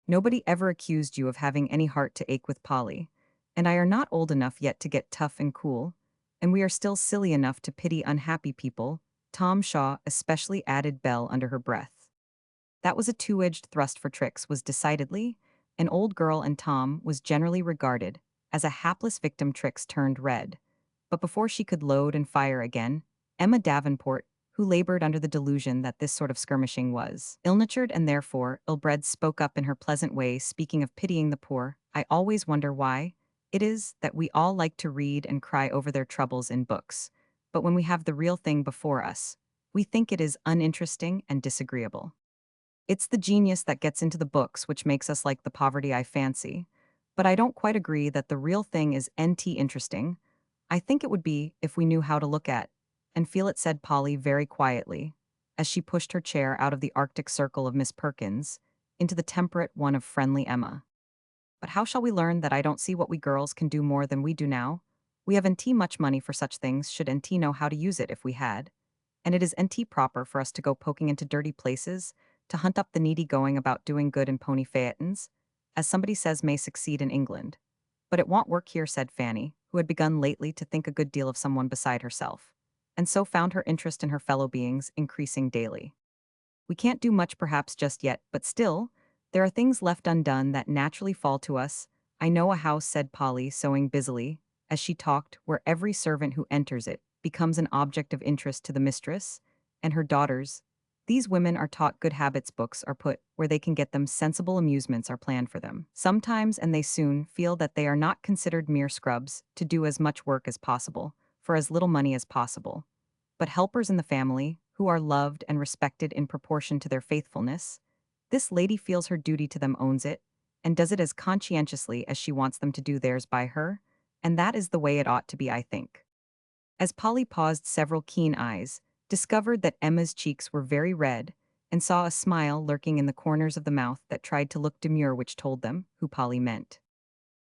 "Nobody ever accused you of having any heart to ache with, Polly, and I are not old enough yet to get tough and cool, and we are still silly enough to pity unhappy people, Tom Shaw especially," added Belle under her breath. That was a two-edged thrust, for Trix was decidedly an old girl and Tom was generally regarded as a hapless victim. Trix turned red, but before she could load and fire again, Emma Davenport, who labored under the delusion that this sort of skirmishing was ill-natured and therefore ill-bred, spoke up in her pleasant way. "Speaking of pitying the poor, I always wonder why it is that we all like to read and cry over their troubles in books, but when we have the real thing before us, we think it is uninteresting and disagreeable. It's the genius that gets into the books which makes us like the poverty, I fancy. But I don't quite agree that the real thing is interesting. I think it would be if we knew how to look at and feel it," said Polly very quietly, as she pushed her chair out of the Arctic circle of Miss Perkins into the temperate one of friendly Emma. "But how shall we learn that? I don't see what we girls can do more than we do now. We have much money for such things. Should know how to use it if we had? And it is proper for us to go poking into dirty places, to hunt up the needy. Going about doing good in pony phaetons, as somebody says, may succeed in England. But it won't work here," said Fanny, who had begun lately to think a good deal of someone beside herself, and so found her interest in her fellow beings increasing daily. "We can't do much perhaps just yet, but still, There are things left undone that naturally fall to us. I know a house, said Polly, sewing busily, as she talked, where every servant who enters it becomes an object of interest to the mistress and her daughters. These women are taught good habits, books are put where they can get them, sensible amusements are planned for them. Sometimes, and they soon, feel that they are not considered mere scrubs to do as much work as possible, for as little money as possible, but helpers in the family, who are loved and respected in proportion to their faithfulness. This lady feels her duty to them, owns it, and does it as conscientiously as she wants them to do theirs by her, and that is the way it ought to be, I think. As Polly paused, several keen eyes discovered that Emma's cheeks were very red, and saw a smile lurking in the corners of the mouth that tried to look demure, which told them who Polly meant.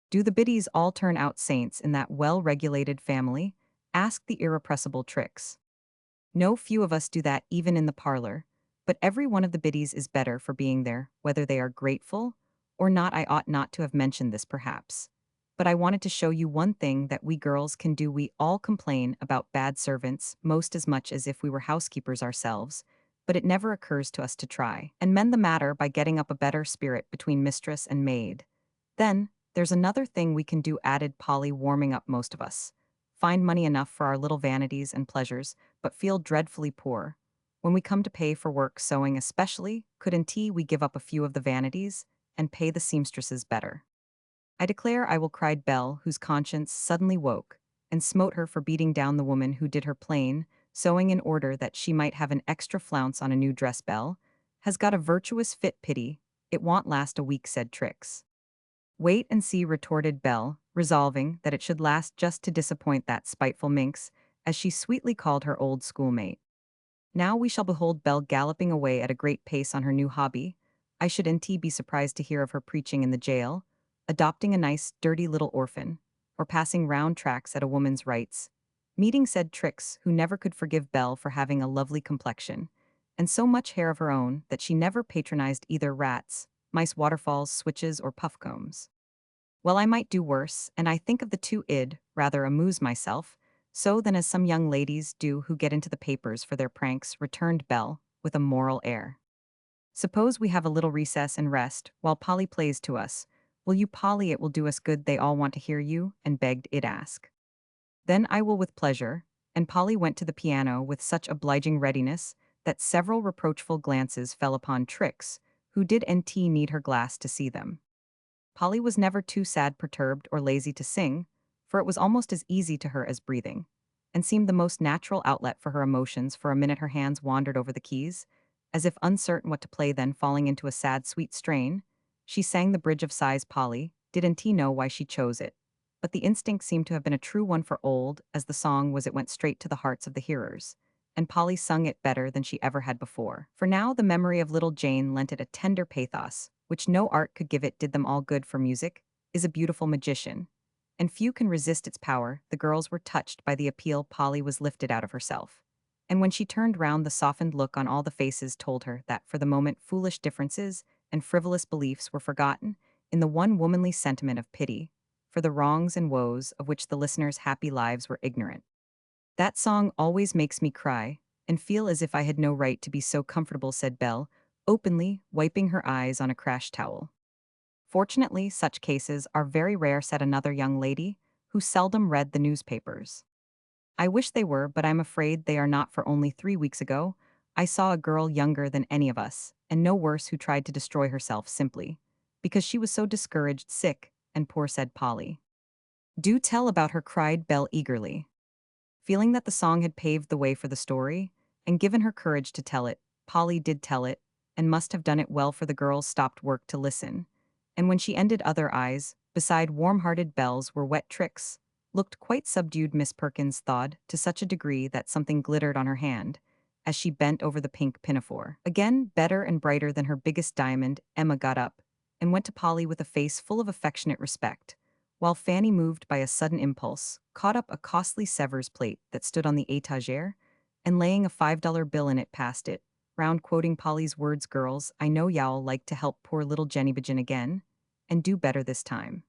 Do the biddies all turn out saints in that well-regulated family? Asked the irrepressible Trix. No few of us do that even in the parlor, but every one of the biddies is better for being there, whether they are grateful or not. I ought not to have mentioned this perhaps, but I wanted to show you one thing that we girls can do. We all complain about bad servants most as much as if we were housekeepers ourselves, but it never occurs to us to try and mend the matter by getting up a better spirit between mistress and maid. Then, there's another thing we can do, added Polly, warming up. Most of us find money enough for our little vanities and pleasures, but feel dreadfully poor. When we come to pay for work, sewing especially, couldn't we give up a few of the vanities and pay the seamstresses better? I declare I will, cried Belle, whose conscience suddenly woke, and smote her for beating down the woman who did her plain sewing in order that she might have an extra flounce on a new dress. Belle has got a virtuous fit, pity, it won't last a week, said Trix. Wait and see, retorted Belle, resolving that it should last just to disappoint that spiteful minx, as she sweetly called her old schoolmate. Now we shall behold Belle galloping away at a great pace on her new hobby. I shouldn't be surprised to hear of her preaching in the jail, adopting a nice, dirty little orphan, or passing round tracts at a woman's rights meeting, said Trix, who never could forgive Belle for having a lovely complexion, and so much hair of her own that she never patronized either rats, mice, waterfalls, switches, or puffcombs. Well, I might do worse, and I think of the two id rather amuse myself, so than as some young ladies do who get into the papers for their pranks, returned Belle, with a moral air. Suppose we have a little recess and rest, while Polly plays to us. Will you, Polly? It will do us good, they all want to hear you, and begged Id. Ask. Then I will with pleasure, and Polly went to the piano with such obliging readiness that several reproachful glances fell upon Trix, who did need her glass to see them. Polly was never too sad, perturbed, or lazy to sing, for it was almost as easy to her as breathing, and seemed the most natural outlet for her emotions. For a minute her hands wandered over the keys, as if uncertain what to play, then falling into a sad, sweet strain, she sang the Bridge of Sighs. Polly didn't know why she chose it, but the instinct seemed to have been a true one, for old as the song was, it went straight to the hearts of the hearers, and Polly sung it better than she ever had before. For now the memory of little Jane lent it a tender pathos, which no art could give. It did them all good, for music is a beautiful magician, and few can resist its power. The girls were touched by the appeal. Polly was lifted out of herself, and when she turned round, the softened look on all the faces told her that for the moment foolish differences and frivolous beliefs were forgotten in the one womanly sentiment of pity for the wrongs and woes of which the listeners' happy lives were ignorant. That song always makes me cry, and feel as if I had no right to be so comfortable, said Belle, openly, wiping her eyes on a crash towel. Fortunately, such cases are very rare, said another young lady, who seldom read the newspapers. I wish they were, but I'm afraid they are not, for only 3 weeks ago, I saw a girl younger than any of us, and no worse, who tried to destroy herself simply because she was so discouraged, sick, and poor, said Polly. Do tell about her, cried Belle eagerly. Feeling that the song had paved the way for the story, and given her courage to tell it, Polly did tell it, and must have done it well, for the girls stopped work to listen. And when she ended, other eyes, beside warm-hearted Belle's, were wet. Trix looked quite subdued, Miss Perkins thawed to such a degree that something glittered on her hand, as she bent over the pink pinafore. Again, better and brighter than her biggest diamond, Emma got up, and went to Polly with a face full of affectionate respect, while Fanny, moved by a sudden impulse, caught up a costly Sevres plate that stood on the étagère, and laying a $5 bill in it, passed it round, quoting Polly's words, "Girls, I know y'all like to help poor little Jenny begin again, and do better this time."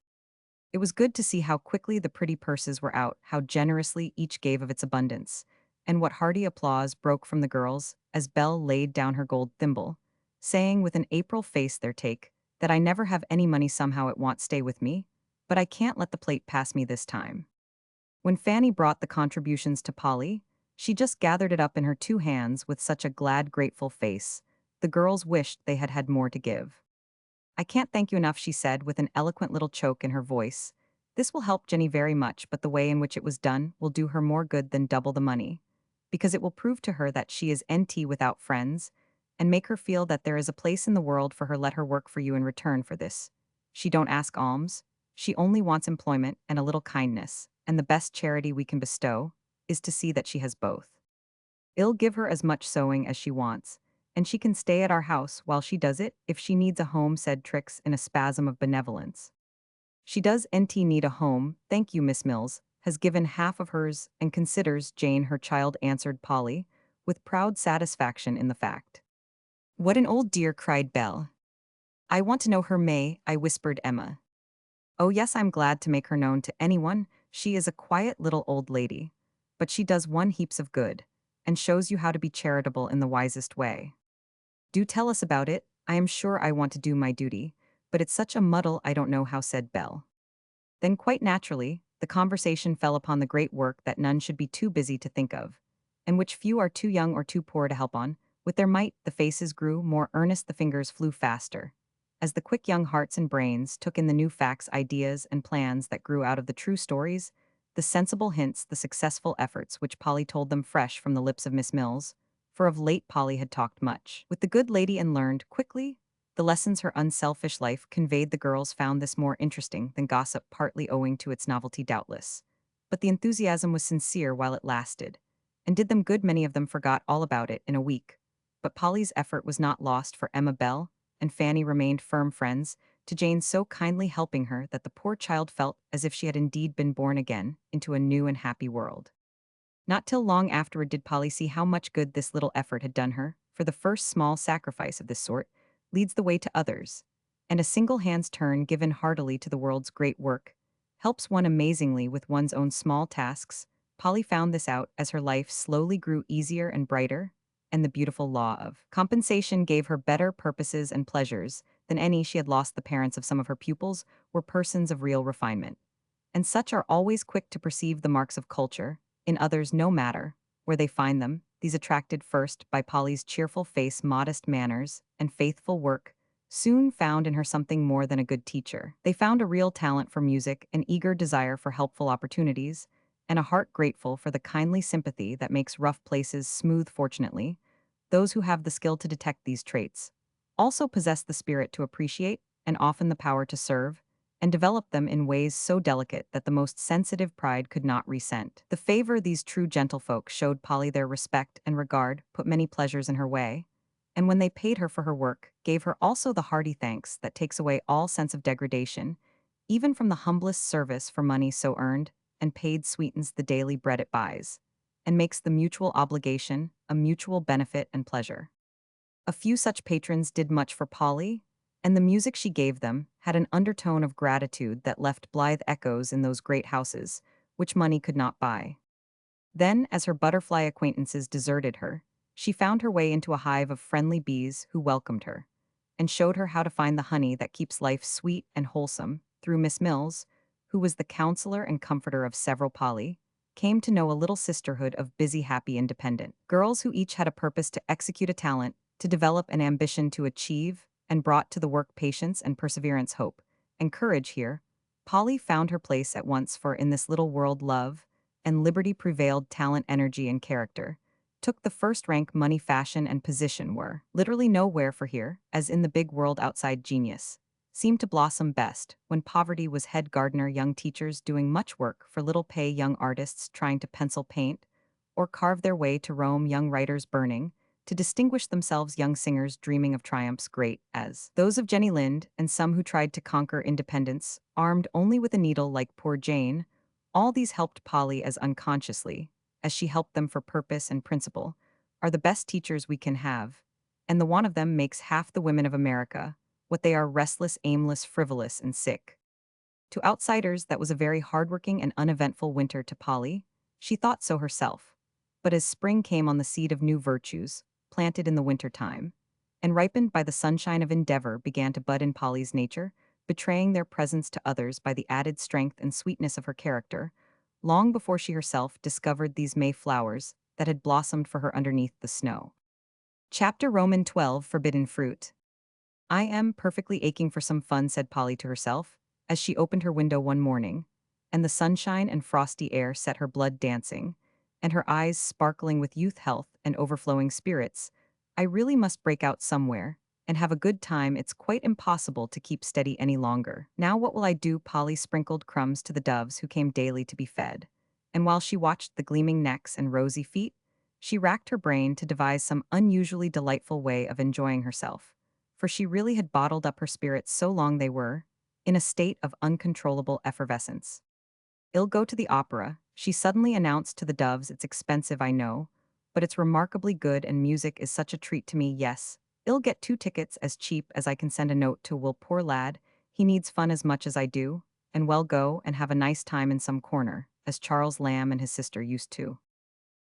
It was good to see how quickly the pretty purses were out, how generously each gave of its abundance, and what hearty applause broke from the girls as Belle laid down her gold thimble, saying with an April face, "There, take that I never have any money somehow it won't stay with me, but I can't let the plate pass me this time. When Fanny brought the contributions to Polly, she just gathered it up in her two hands with such a glad, grateful face. The girls wished they had had more to give. I can't thank you enough, she said with an eloquent little choke in her voice. This will help Jenny very much, but the way in which it was done will do her more good than double the money, because it will prove to her that she is NT without friends, and make her feel that there is a place in the world for her. Let her work for you in return for this. She don't ask alms, she only wants employment and a little kindness, and the best charity we can bestow is to see that she has both. I'll give her as much sewing as she wants, and she can stay at our house while she does it if she needs a home, said Trix in a spasm of benevolence. She does NT need a home, thank you, Miss Mills, has given half of hers and considers Jane her child, answered Polly, with proud satisfaction in the fact. What an old dear, cried Belle. I want to know her, May, I whispered Emma. Oh yes, I'm glad to make her known to anyone. She is a quiet little old lady, but she does one heaps of good, and shows you how to be charitable in the wisest way. Do tell us about it. I am sure I want to do my duty, but it's such a muddle I don't know how, said Belle. Then quite naturally, the conversation fell upon the great work that none should be too busy to think of, and which few are too young or too poor to help on. With their might, the faces grew more earnest, the fingers flew faster, as the quick young hearts and brains took in the new facts, ideas, and plans that grew out of the true stories, the sensible hints, the successful efforts which Polly told them fresh from the lips of Miss Mills, for of late Polly had talked much with the good lady and learned, quickly, the lessons her unselfish life conveyed. The girls found this more interesting than gossip, partly owing to its novelty doubtless. But the enthusiasm was sincere while it lasted, and did them good. Many of them forgot all about it in a week. But Polly's effort was not lost, for Emma, Belle, and Fanny remained firm friends to Jane, so kindly helping her that the poor child felt as if she had indeed been born again into a new and happy world. Not till long afterward did Polly see how much good this little effort had done her, for the first small sacrifice of this sort leads the way to others, and a single hand's turn given heartily to the world's great work helps one amazingly with one's own small tasks. Polly found this out as her life slowly grew easier and brighter, and the beautiful law of compensation gave her better purposes and pleasures than any she had lost. The parents of some of her pupils were persons of real refinement, and such are always quick to perceive the marks of culture, in others no matter where they find them. These, attracted first by Polly's cheerful face, modest manners, and faithful work, soon found in her something more than a good teacher. They found a real talent for music, an eager desire for helpful opportunities, and a heart grateful for the kindly sympathy that makes rough places smooth. Fortunately, those who have the skill to detect these traits also possess the spirit to appreciate, and often the power to serve, and develop them in ways so delicate that the most sensitive pride could not resent. The favor these true gentlefolk showed Polly, their respect and regard, put many pleasures in her way, and when they paid her for her work, gave her also the hearty thanks that takes away all sense of degradation, even from the humblest service, for money so earned and paid sweetens the daily bread it buys, and makes the mutual obligation a mutual benefit and pleasure. A few such patrons did much for Polly, and the music she gave them had an undertone of gratitude that left blithe echoes in those great houses, which money could not buy. Then, as her butterfly acquaintances deserted her, she found her way into a hive of friendly bees who welcomed her, and showed her how to find the honey that keeps life sweet and wholesome. Through Miss Mills, who was the counselor and comforter of several, Polly came to know a little sisterhood of busy, happy, independent girls who each had a purpose to execute, a talent to develop, an ambition to achieve, and brought to the work patience and perseverance, hope and courage. Here, Polly found her place at once, for in this little world love and liberty prevailed. Talent, energy, and character took the first rank. Money, fashion, and position were literally nowhere, for here, as in the big world outside, genius seemed to blossom best when poverty was head gardener, young teachers doing much work for little pay, young artists trying to pencil, paint, or carve their way to Rome, young writers burning to distinguish themselves, young singers dreaming of triumphs great as those of Jenny Lind, and some who tried to conquer independence, armed only with a needle, like poor Jane. All these helped Polly as unconsciously as she helped them, for purpose and principle are the best teachers we can have, and the want of them makes half the women of America what they are: restless, aimless, frivolous, and sick. To outsiders, that was a very hardworking and uneventful winter. To Polly, she thought so herself. But as spring came on, the seed of new virtues, planted in the winter time, and ripened by the sunshine of endeavor began to bud in Polly's nature, betraying their presence to others by the added strength and sweetness of her character, long before she herself discovered these May flowers that had blossomed for her underneath the snow. Chapter Roman 12 Forbidden Fruit. I am perfectly aching for some fun, said Polly to herself, as she opened her window one morning, and the sunshine and frosty air set her blood dancing, and her eyes sparkling with youth, health, and overflowing spirits. I really must break out somewhere and have a good time. It's quite impossible to keep steady any longer. Now what will I do? Polly sprinkled crumbs to the doves who came daily to be fed, and while she watched the gleaming necks and rosy feet, she racked her brain to devise some unusually delightful way of enjoying herself, for she really had bottled up her spirits so long they were in a state of uncontrollable effervescence. "I'll go to the opera," she suddenly announced to the doves. "It's expensive, I know, but it's remarkably good and music is such a treat to me. Yes, I'll get 2 tickets as cheap as I can send a note to Will. Poor lad, he needs fun as much as I do, and well go and have a nice time in some corner, as Charles Lamb and his sister used to."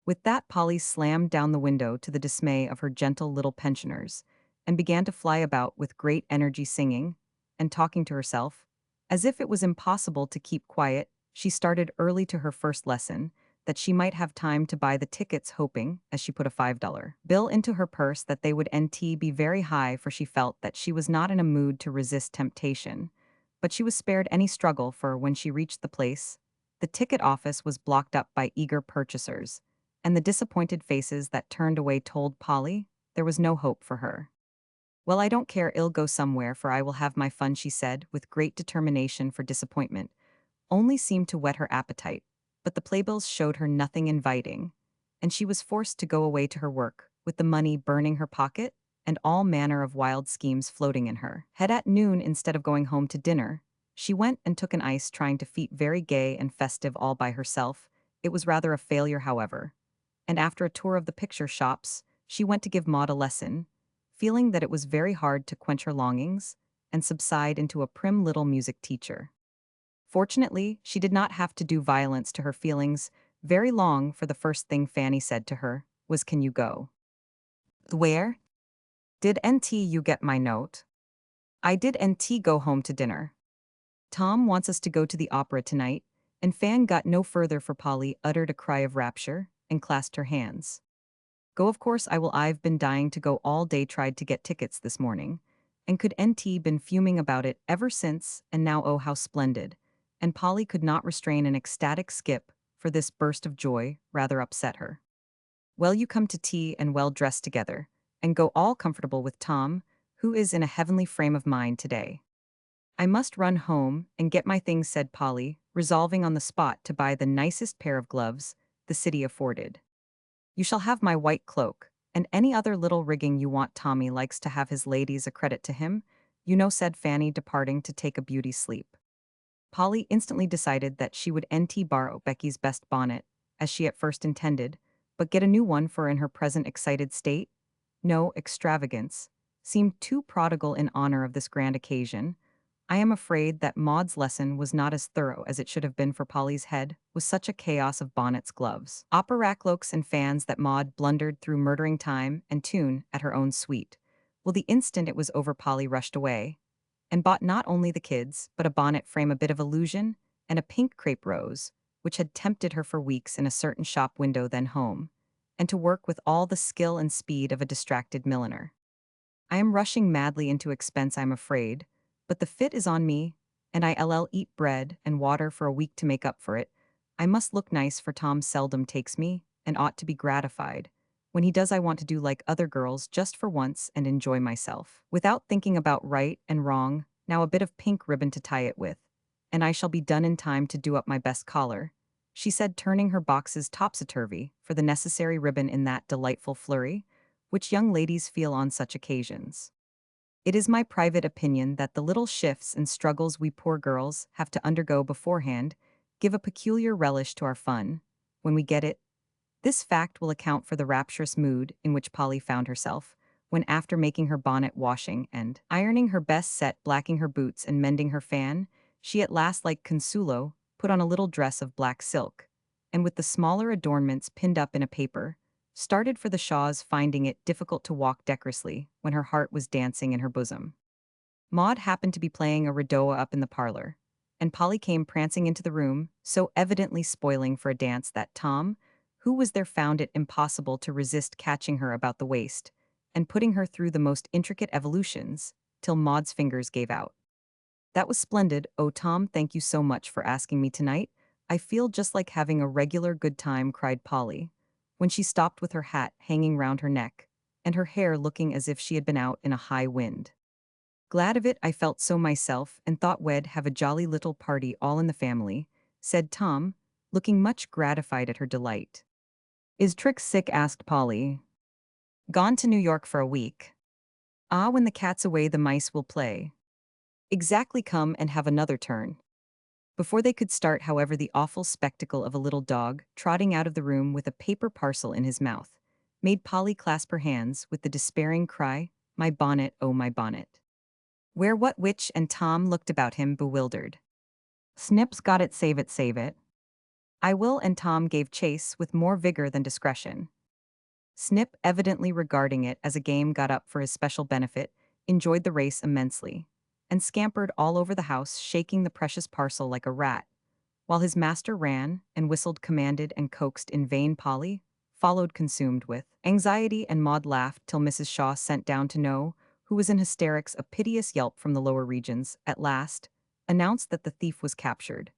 With that, Polly slammed down the window to the dismay of her gentle little pensioners, and began to fly about with great energy, singing and talking to herself. As if it was impossible to keep quiet, she started early to her first lesson, that she might have time to buy the tickets, hoping, as she put a $5 bill into her purse, that they would be very high, for she felt that she was not in a mood to resist temptation. But she was spared any struggle, for when she reached the place, the ticket office was blocked up by eager purchasers, and the disappointed faces that turned away told Polly there was no hope for her. "Well, I don't care, I'll go somewhere, for I will have my fun," she said, with great determination, for disappointment only seemed to whet her appetite, but the playbills showed her nothing inviting, and she was forced to go away to her work, with the money burning her pocket and all manner of wild schemes floating in her head. At noon, instead of going home to dinner, she went and took an ice, trying to feel very gay and festive all by herself. It was rather a failure, however, and after a tour of the picture shops, she went to give Maud a lesson, feeling that it was very hard to quench her longings and subside into a prim little music teacher. Fortunately, she did not have to do violence to her feelings very long, for the first thing Fanny said to her was, "Can you go?" "Where? Did you get my note?" "I did. Go home to dinner. Tom wants us to go to the opera tonight," and Fan got no further, for Polly uttered a cry of rapture and clasped her hands. "Go, of course I will. I've been dying to go all day, tried to get tickets this morning, and could been fuming about it ever since, and now oh how splendid," and Polly could not restrain an ecstatic skip, for this burst of joy rather upset her. "Well, you come to tea and well dressed together, and go all comfortable with Tom, who is in a heavenly frame of mind today. I must run home and get my things," said Polly, resolving on the spot to buy the nicest pair of gloves the city afforded. "You shall have my white cloak, and any other little rigging you want. Tommy likes to have his ladies a credit to him, you know," said Fanny, departing to take a beauty sleep. Polly instantly decided that she would borrow Becky's best bonnet, as she at first intended, but get a new one, for in her present excited state, no extravagance seemed too prodigal in honor of this grand occasion. I am afraid that Maud's lesson was not as thorough as it should have been, for Polly's head was such a chaos of bonnets, gloves, opera cloaks, and fans that Maud blundered through, murdering time and tune at her own suite. Well, the instant it was over, Polly rushed away and bought not only the kids, but a bonnet frame, a bit of illusion, and a pink crepe rose, which had tempted her for weeks in a certain shop window, then home, and to work with all the skill and speed of a distracted milliner. I am rushing madly into expense, I'm afraid, but the fit is on me, and I'll eat bread and water for a week to make up for it. I must look nice, for Tom seldom takes me, and ought to be gratified. When he does, I want to do like other girls just for once and enjoy myself, without thinking about right and wrong. Now a bit of pink ribbon to tie it with, and I shall be done in time to do up my best collar," she said, turning her boxes topsy-turvy for the necessary ribbon in that delightful flurry which young ladies feel on such occasions. "It is my private opinion that the little shifts and struggles we poor girls have to undergo beforehand give a peculiar relish to our fun. When we get it, this fact will account for the rapturous mood in which Polly found herself, when after making her bonnet, washing and ironing her best set, blacking her boots, and mending her fan, she at last, like Consuelo, put on a little dress of black silk, and with the smaller adornments pinned up in a paper, started for the Shaws, finding it difficult to walk decorously when her heart was dancing in her bosom. Maud happened to be playing a redowa up in the parlor, and Polly came prancing into the room, so evidently spoiling for a dance that Tom, who was there, found it impossible to resist catching her about the waist and putting her through the most intricate evolutions, till Maud's fingers gave out. "That was splendid. Oh, Tom, thank you so much for asking me tonight. I feel just like having a regular good time," cried Polly, when she stopped with her hat hanging round her neck and her hair looking as if she had been out in a high wind. "Glad of it, I felt so myself, and thought we'd have a jolly little party all in the family," said Tom, looking much gratified at her delight. "Is Trix sick?" asked Polly. "Gone to New York for a week." "Ah, when the cat's away the mice will play." "Exactly, come and have another turn." Before they could start, however, the awful spectacle of a little dog trotting out of the room with a paper parcel in his mouth made Polly clasp her hands with the despairing cry, "My bonnet, oh my bonnet." "Where, what, which?" and Tom looked about him bewildered. "Snip's got it, save it, save it." "I will," and Tom gave chase with more vigor than discretion. Snip, evidently regarding it as a game got up for his special benefit, enjoyed the race immensely, and scampered all over the house, shaking the precious parcel like a rat, while his master ran and whistled, commanded and coaxed in vain. Polly followed, consumed with anxiety, and Maud laughed till Mrs. Shaw sent down to know, who was in hysterics. A piteous yelp from the lower regions, at last, announced that the thief was captured,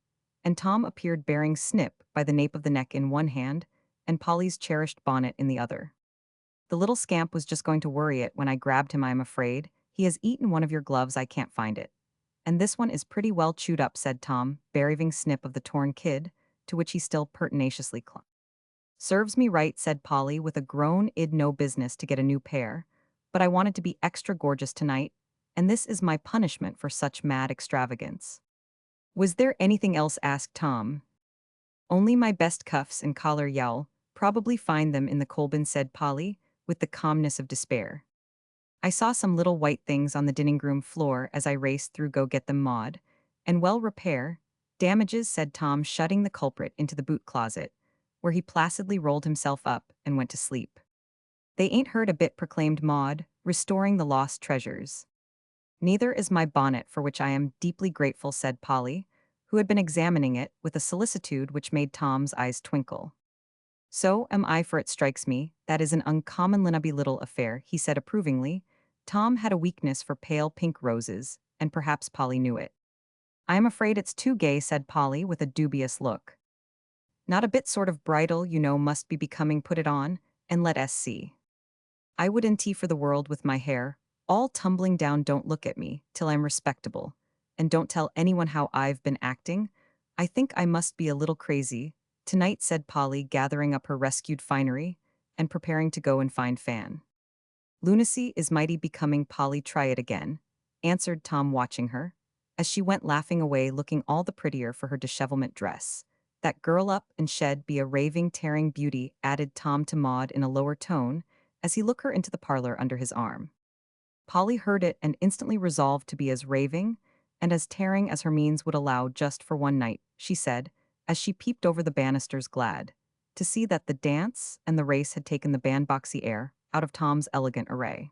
and Tom appeared bearing Snip by the nape of the neck in one hand and Polly's cherished bonnet in the other. "The little scamp was just going to worry it when I grabbed him. I'm afraid he has eaten one of your gloves. I can't find it. And this one is pretty well chewed up," said Tom, bereaving Snip of the torn kid, to which he still pertinaciously clung. "Serves me right," said Polly with a groan. "Id no business to get a new pair, but I wanted to be extra gorgeous tonight, and this is my punishment for such mad extravagance." "Was there anything else?" asked Tom. "Only my best cuffs and collar. You'll probably find them in the Colbin," said Polly, with the calmness of despair. "I saw some little white things on the dining room floor as I raced through. Go get them, Maud. And well, repair damages," said Tom, shutting the culprit into the boot closet, where he placidly rolled himself up and went to sleep. "They ain't hurt a bit," proclaimed Maud, restoring the lost treasures. "Neither is my bonnet, for which I am deeply grateful," said Polly, who had been examining it with a solicitude which made Tom's eyes twinkle. "So am I, for it strikes me that is an uncommonly nubby little affair," he said approvingly. Tom had a weakness for pale pink roses, and perhaps Polly knew it. "I am afraid it's too gay," said Polly with a dubious look. "Not a bit. Sort of bridal, you know, must be becoming. Put it on, and let us see. I wouldn't tea for the world with my hair all tumbling down. Don't look at me till I'm respectable, and don't tell anyone how I've been acting. I think I must be a little crazy tonight," said Polly, gathering up her rescued finery and preparing to go and find Fan. "Lunacy is mighty becoming, Polly. Try it again," answered Tom, watching her, as she went laughing away, looking all the prettier for her dishevelment dress. "That girl up and shed be a raving, tearing beauty," added Tom to Maud in a lower tone, as he looked her into the parlor under his arm. Polly heard it and instantly resolved to be as raving and as tearing as her means would allow, just for one night, she said, as she peeped over the banisters, glad to see that the dance and the race had taken the bandboxy air out of Tom's elegant array.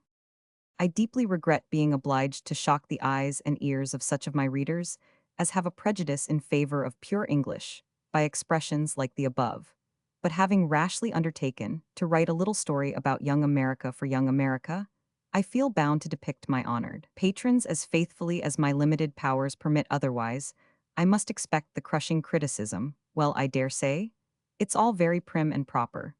"I deeply regret being obliged to shock the eyes and ears of such of my readers as have a prejudice in favor of pure English by expressions like the above, but having rashly undertaken to write a little story about young America for young America, I feel bound to depict my honored patrons as faithfully as my limited powers permit. Otherwise, I must expect the crushing criticism, 'Well, I dare say it's all very prim and proper,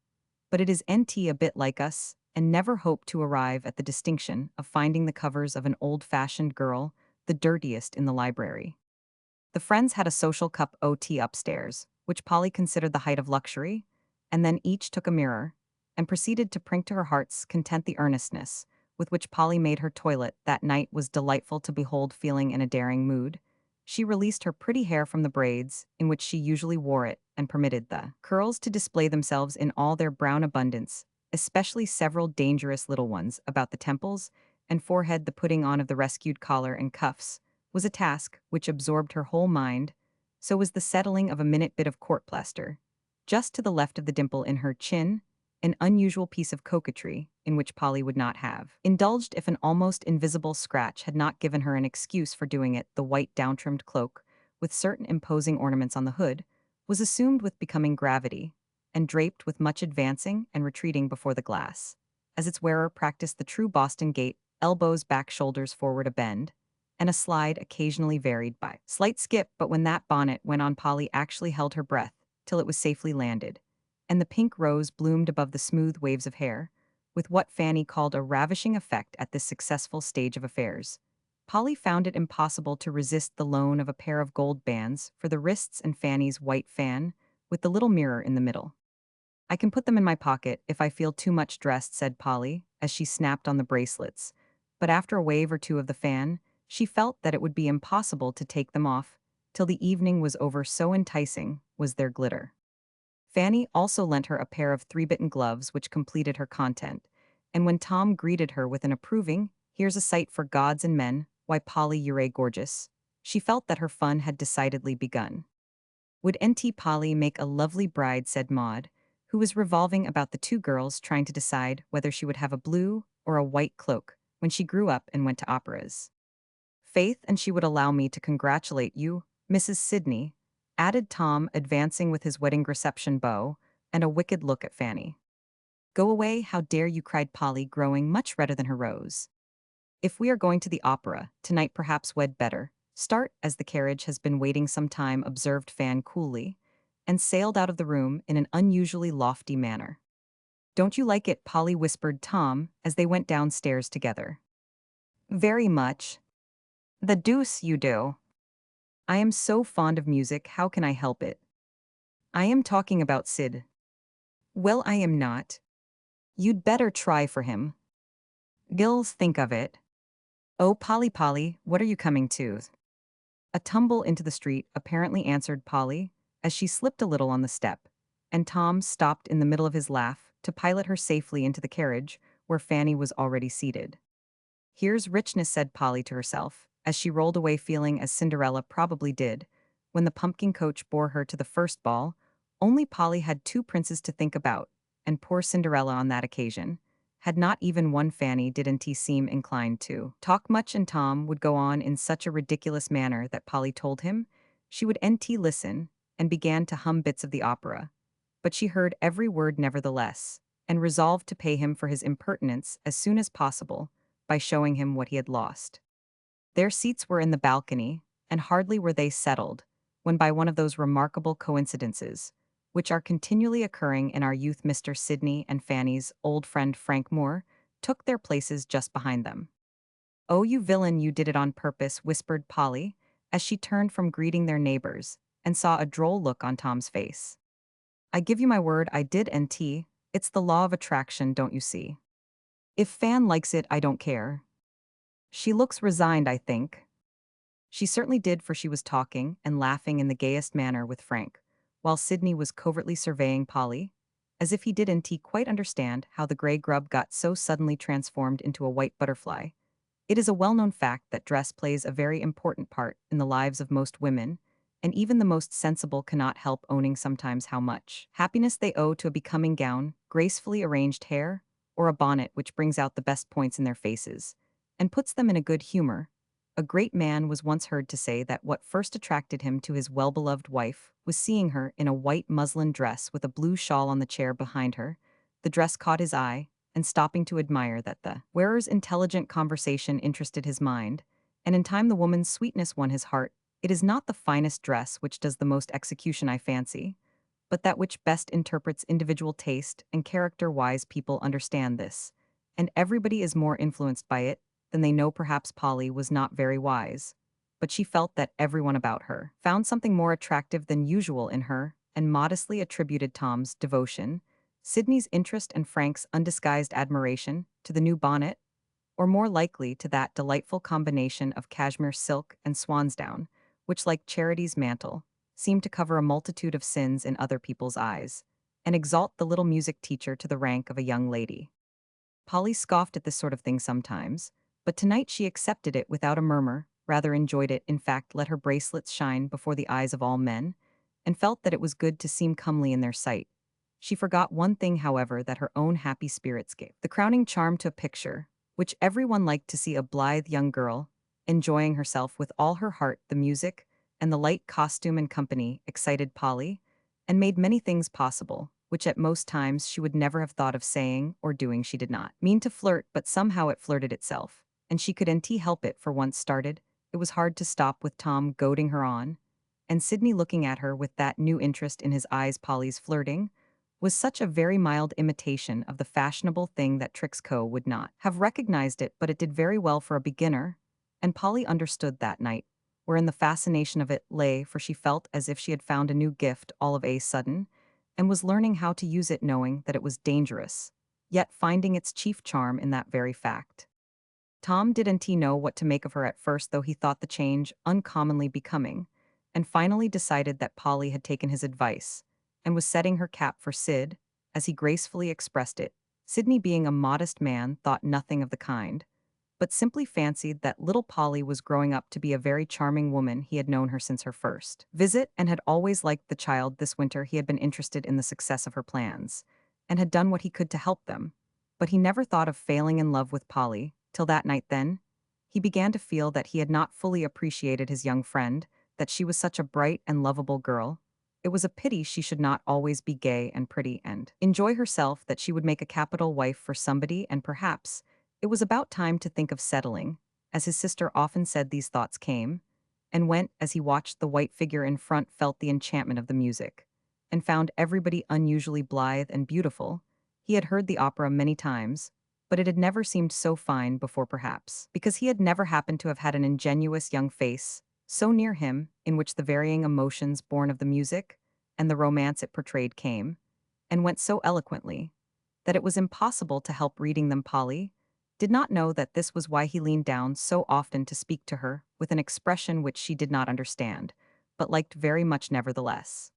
but it is NT a bit like us, and never hope to arrive at the distinction of finding the covers of an old-fashioned girl the dirtiest in the library.'" The friends had a social cup o' tea upstairs, which Polly considered the height of luxury, and then each took a mirror and proceeded to prink to her heart's content. The earnestness with which Polly made her toilet that night was delightful to behold. Feeling in a daring mood, she released her pretty hair from the braids in which she usually wore it and permitted the curls to display themselves in all their brown abundance, especially several dangerous little ones about the temples and forehead. The putting on of the rescued collar and cuffs was a task which absorbed her whole mind, so was the settling of a minute bit of court plaster, just to the left of the dimple in her chin, an unusual piece of coquetry in which Polly would not have indulged if an almost invisible scratch had not given her an excuse for doing it. The white down-trimmed cloak, with certain imposing ornaments on the hood, was assumed with becoming gravity, and draped with much advancing and retreating before the glass, as its wearer practiced the true Boston gait, elbows back, shoulders forward, a bend, and a slide occasionally varied by slight skip. But when that bonnet went on, Polly actually held her breath till it was safely landed, and the pink rose bloomed above the smooth waves of hair, with what Fanny called a ravishing effect at this successful stage of affairs. Polly found it impossible to resist the loan of a pair of gold bands for the wrists and Fanny's white fan, with the little mirror in the middle. "I can put them in my pocket if I feel too much dressed," said Polly, as she snapped on the bracelets. But after a wave or two of the fan, she felt that it would be impossible to take them off till the evening was over, so enticing was their glitter. Fanny also lent her a pair of three-bitten gloves which completed her content, and when Tom greeted her with an approving, "Here's a sight for gods and men, why Polly, you're gorgeous," she felt that her fun had decidedly begun. "Would Auntie Polly make a lovely bride?" said Maud, who was revolving about the two girls, trying to decide whether she would have a blue or a white cloak when she grew up and went to operas. "Faith, and she would allow me to congratulate you, Mrs. Sidney," added Tom, advancing with his wedding reception bow and a wicked look at Fanny. "Go away, how dare you!" cried Polly, growing much redder than her rose. "If we are going to the opera tonight, perhaps we'd better start, as the carriage has been waiting some time," observed Fan coolly, and sailed out of the room in an unusually lofty manner. "Don't you like it?" Polly whispered Tom as they went downstairs together. "Very much." "The deuce you do." "I am so fond of music, how can I help it?" "I am talking about Sid." "Well, I am not." "You'd better try for him." "Gills, think of it." "Oh, Polly, Polly, what are you coming to?" A tumble into the street, apparently, answered Polly, as she slipped a little on the step, and Tom stopped in the middle of his laugh to pilot her safely into the carriage, where Fanny was already seated. "Here's richness," said Polly to herself, as she rolled away, feeling as Cinderella probably did when the pumpkin coach bore her to the first ball. Only Polly had two princes to think about, and poor Cinderella on that occasion had not even one. Fanny didn't seem inclined to talk much, and Tom would go on in such a ridiculous manner that Polly told him she would listen, and began to hum bits of the opera. But she heard every word nevertheless, and resolved to pay him for his impertinence as soon as possible by showing him what he had lost. Their seats were in the balcony, and hardly were they settled, when by one of those remarkable coincidences, which are continually occurring in our youth, Mr. Sidney and Fanny's old friend Frank Moore took their places just behind them. "Oh, you villain, you did it on purpose," whispered Polly, as she turned from greeting their neighbors, and saw a droll look on Tom's face. "I give you my word I did, N.T. It's the law of attraction, don't you see? If Fan likes it, I don't care." "She looks resigned, I think." She certainly did, for she was talking and laughing in the gayest manner with Frank, while Sidney was covertly surveying Polly, as if he didn't quite understand how the gray grub got so suddenly transformed into a white butterfly. It is a well-known fact that dress plays a very important part in the lives of most women, and even the most sensible cannot help owning sometimes how much happiness they owe to a becoming gown, gracefully arranged hair, or a bonnet which brings out the best points in their faces and puts them in a good humor. A great man was once heard to say that what first attracted him to his well-beloved wife was seeing her in a white muslin dress with a blue shawl on the chair behind her. The dress caught his eye, and stopping to admire that the wearer's intelligent conversation interested his mind, and in time the woman's sweetness won his heart. It is not the finest dress which does the most execution, I fancy, but that which best interprets individual taste and character. Wise people understand this, and everybody is more influenced by it than they know. Perhaps Polly was not very wise, but she felt that everyone about her found something more attractive than usual in her, and modestly attributed Tom's devotion, Sidney's interest, and Frank's undisguised admiration to the new bonnet, or more likely to that delightful combination of cashmere silk and swansdown, which, like Charity's mantle, seemed to cover a multitude of sins in other people's eyes, and exalt the little music teacher to the rank of a young lady. Polly scoffed at this sort of thing sometimes, but tonight she accepted it without a murmur, rather enjoyed it, in fact let her bracelets shine before the eyes of all men, and felt that it was good to seem comely in their sight. She forgot one thing, however, that her own happy spirits gave the crowning charm to a picture, which everyone liked to see: a blithe young girl, enjoying herself with all her heart. The music and the light costume and company excited Polly, and made many things possible, which at most times she would never have thought of saying or doing. She did not mean to flirt, but somehow it flirted itself, and she couldn't help it. For once started, it was hard to stop, with Tom goading her on, and Sydney looking at her with that new interest in his eyes. Polly's flirting was such a very mild imitation of the fashionable thing that Trix Co. would not have recognized it, but it did very well for a beginner, and Polly understood that night wherein the fascination of it lay, for she felt as if she had found a new gift all of a sudden, and was learning how to use it, knowing that it was dangerous, yet finding its chief charm in that very fact. Tom didn't know what to make of her at first, though he thought the change uncommonly becoming, and finally decided that Polly had taken his advice and was setting her cap for Sid, as he gracefully expressed it. Sydney, being a modest man, thought nothing of the kind, but simply fancied that little Polly was growing up to be a very charming woman. He had known her since her first visit and had always liked the child. This winter he had been interested in the success of her plans, and had done what he could to help them, but he never thought of failing in love with Polly till that night. Then he began to feel that he had not fully appreciated his young friend, that she was such a bright and lovable girl. It was a pity she should not always be gay and pretty and enjoy herself, that she would make a capital wife for somebody, and perhaps it was about time to think of settling. As his sister often said, these thoughts came and went as he watched the white figure in front, felt the enchantment of the music, and found everybody unusually blithe and beautiful. He had heard the opera many times, but it had never seemed so fine before, perhaps because he had never happened to have had an ingenuous young face so near him, in which the varying emotions born of the music and the romance it portrayed came and went so eloquently that it was impossible to help reading them. Polly did not know that this was why he leaned down so often to speak to her, with an expression which she did not understand, but liked very much nevertheless.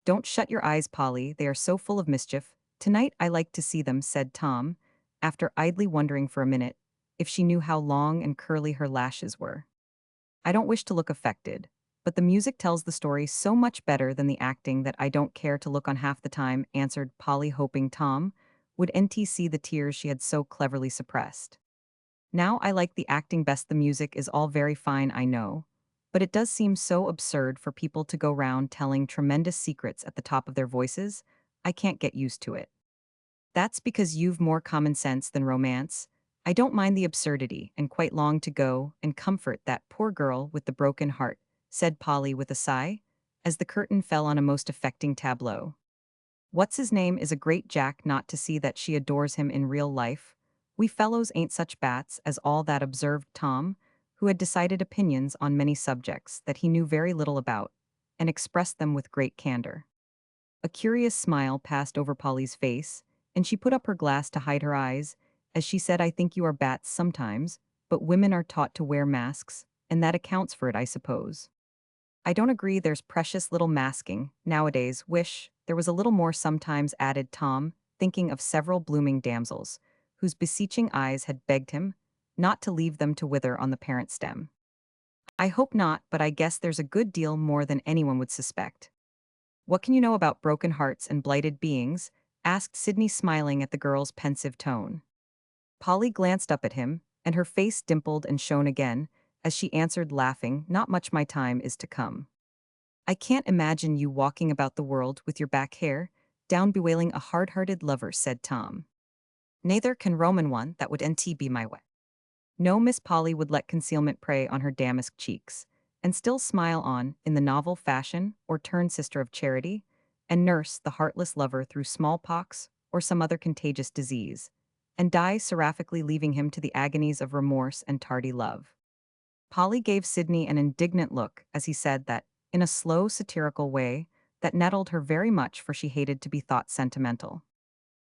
"Don't shut your eyes, Polly, they are so full of mischief. Tonight I like to see them," said Tom, after idly wondering for a minute if she knew how long and curly her lashes were. "I don't wish to look affected, but the music tells the story so much better than the acting that I don't care to look on half the time," answered Polly, hoping Tom would see the tears she had so cleverly suppressed. "Now I like the acting best. The music is all very fine, I know, but it does seem so absurd for people to go round telling tremendous secrets at the top of their voices. I can't get used to it." "That's because you've more common sense than romance. I don't mind the absurdity, and quite long to go and comfort that poor girl with the broken heart," said Polly with a sigh, as the curtain fell on a most affecting tableau. "What's his name is a great jack not to see that she adores him in real life. We fellows ain't such bats as all that," observed Tom, who had decided opinions on many subjects that he knew very little about, and expressed them with great candor. A curious smile passed over Polly's face, and she put up her glass to hide her eyes, as she said, "I think you are bats sometimes, but women are taught to wear masks, and that accounts for it, I suppose." "I don't agree, there's precious little masking nowadays. Wish there was a little more sometimes," added Tom, thinking of several blooming damsels, whose beseeching eyes had begged him not to leave them to wither on the parent stem. "I hope not, but I guess there's a good deal more than anyone would suspect." "What can you know about broken hearts and blighted beings?" asked Sydney, smiling at the girl's pensive tone. Polly glanced up at him, and her face dimpled and shone again, as she answered, laughing, "Not much. My time is to come. I can't imagine you walking about the world with your back hair down bewailing a hard-hearted lover," said Tom. "Neither can Roman one, that would be my way." No, Miss Polly would let concealment prey on her damask cheeks, and still smile on, in the novel fashion, or turn sister of charity, and nurse the heartless lover through smallpox or some other contagious disease, and die seraphically, leaving him to the agonies of remorse and tardy love. Polly gave Sydney an indignant look as he said that, in a slow, satirical way that nettled her very much, for she hated to be thought sentimental.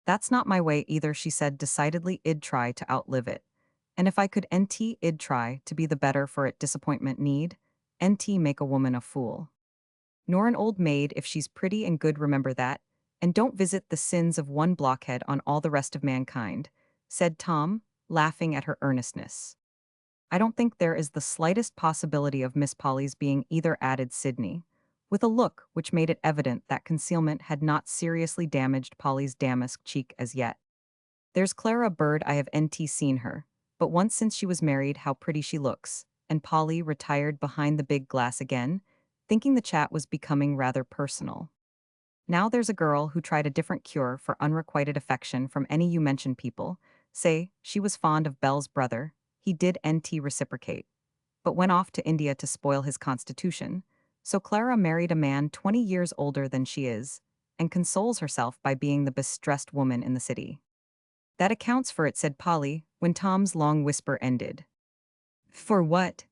"That's not my way either," she said decidedly. "Id try to outlive it. And if I could id try to be the better for it. Disappointment need make a woman a fool. Nor an old maid if she's pretty and good, remember that, and don't visit the sins of one blockhead on all the rest of mankind," said Tom, laughing at her earnestness. "I don't think there is the slightest possibility of Miss Polly's being either," added Sydney, with a look which made it evident that concealment had not seriously damaged Polly's damask cheek as yet. There's Clara Bird, I have nt seen her, but once since she was married, how pretty she looks, and Polly retired behind the big glass again, thinking the chat was becoming rather personal. Now there's a girl who tried a different cure for unrequited affection from any you mentioned people, say she was fond of Belle's brother, he did nt reciprocate, but went off to India to spoil his constitution, so Clara married a man 20 years older than she is, and consoles herself by being the best dressed woman in the city. That accounts for it, said Polly, when Tom's long whisper ended. For what?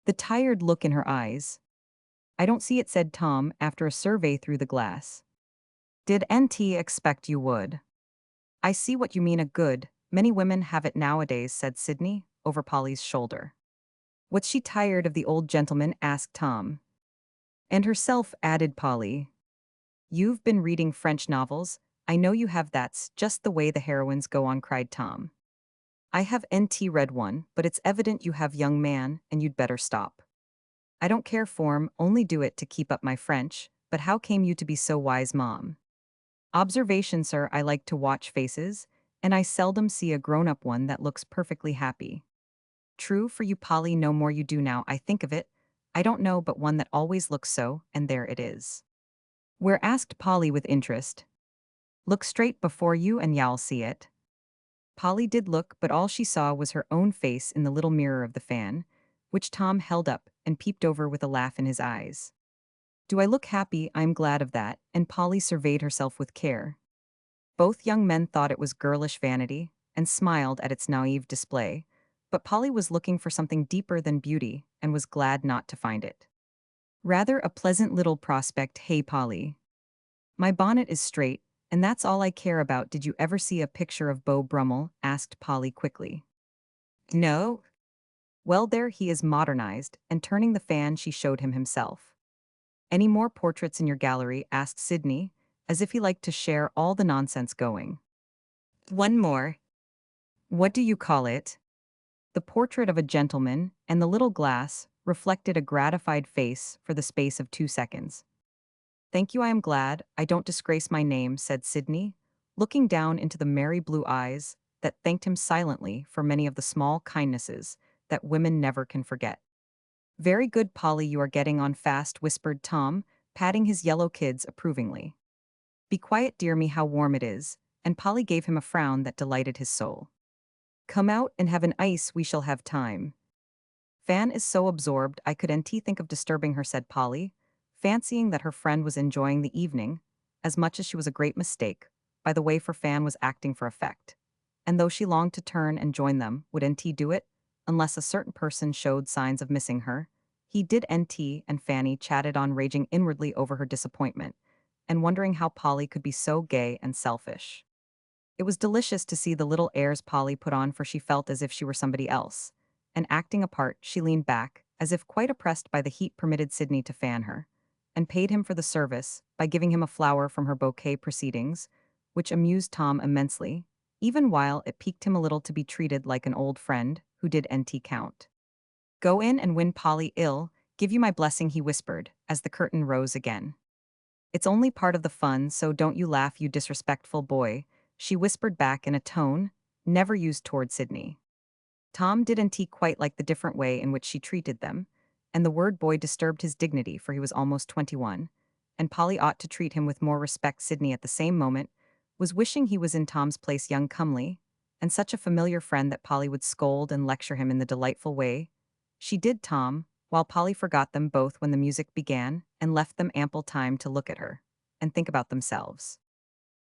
The tired look in her eyes. I don't see it, said Tom after a survey through the glass. Did nt expect you would? I see what you mean, a good, many women have it nowadays, said Sydney, over Polly's shoulder. What's she tired of the old gentleman? Asked Tom. And herself, added Polly. You've been reading French novels, I know you have, that's just the way the heroines go on, cried Tom. I have nt read one, but it's evident you have, young man, and you'd better stop. I don't care form, only do it to keep up my French, but how came you to be so wise, Mom? Observation, sir, I like to watch faces, and I seldom see a grown-up one that looks perfectly happy. True for you, Polly, no more you do now I think of it, I don't know but one that always looks so, and there it is. Where? Asked Polly with interest. Look straight before you and y'all see it. Polly did look, but all she saw was her own face in the little mirror of the fan, which Tom held up and peeped over with a laugh in his eyes. Do I look happy? I'm glad of that, and Polly surveyed herself with care. Both young men thought it was girlish vanity, and smiled at its naive display, but Polly was looking for something deeper than beauty, and was glad not to find it. Rather a pleasant little prospect, hey Polly. My bonnet is straight, and that's all I care about. Did you ever see a picture of Beau Brummel? Asked Polly quickly. No? Well, there he is, modernized, and turning the fan she showed him himself. Any more portraits in your gallery? Asked Sydney, as if he liked to share all the nonsense going. One more. What do you call it? The portrait of a gentleman, and the little glass reflected a gratified face for the space of 2 seconds. Thank you, I am glad I don't disgrace my name, said Sydney, looking down into the merry blue eyes that thanked him silently for many of the small kindnesses that women never can forget. Very good, Polly, you are getting on fast, whispered Tom, patting his yellow kids approvingly. Be quiet, dear me, how warm it is, and Polly gave him a frown that delighted his soul. Come out and have an ice, we shall have time. Fan is so absorbed I couldn't think of disturbing her, said Polly, fancying that her friend was enjoying the evening, as much as she was a great mistake, by the way, for Fan was acting for effect. And though she longed to turn and join them, would nt do it, unless a certain person showed signs of missing her? He did. Nt and Fanny chatted on, raging inwardly over her disappointment, and wondering how Polly could be so gay and selfish. It was delicious to see the little airs Polly put on, for she felt as if she were somebody else, and acting a part, she leaned back, as if quite oppressed by the heat, permitted Sydney to fan her, and paid him for the service by giving him a flower from her bouquet proceedings, which amused Tom immensely, even while it piqued him a little to be treated like an old friend who did nt count. Go in and win, Polly, I'll give you my blessing, he whispered, as the curtain rose again. It's only part of the fun, so don't you laugh, you disrespectful boy, she whispered back in a tone never used toward Sydney. Tom didn't quite like the different way in which she treated them, and the word boy disturbed his dignity, for he was almost 21, and Polly ought to treat him with more respect. Sydney at the same moment was wishing he was in Tom's place, young comely, and such a familiar friend that Polly would scold and lecture him in the delightful way she did Tom, while Polly forgot them both when the music began and left them ample time to look at her and think about themselves.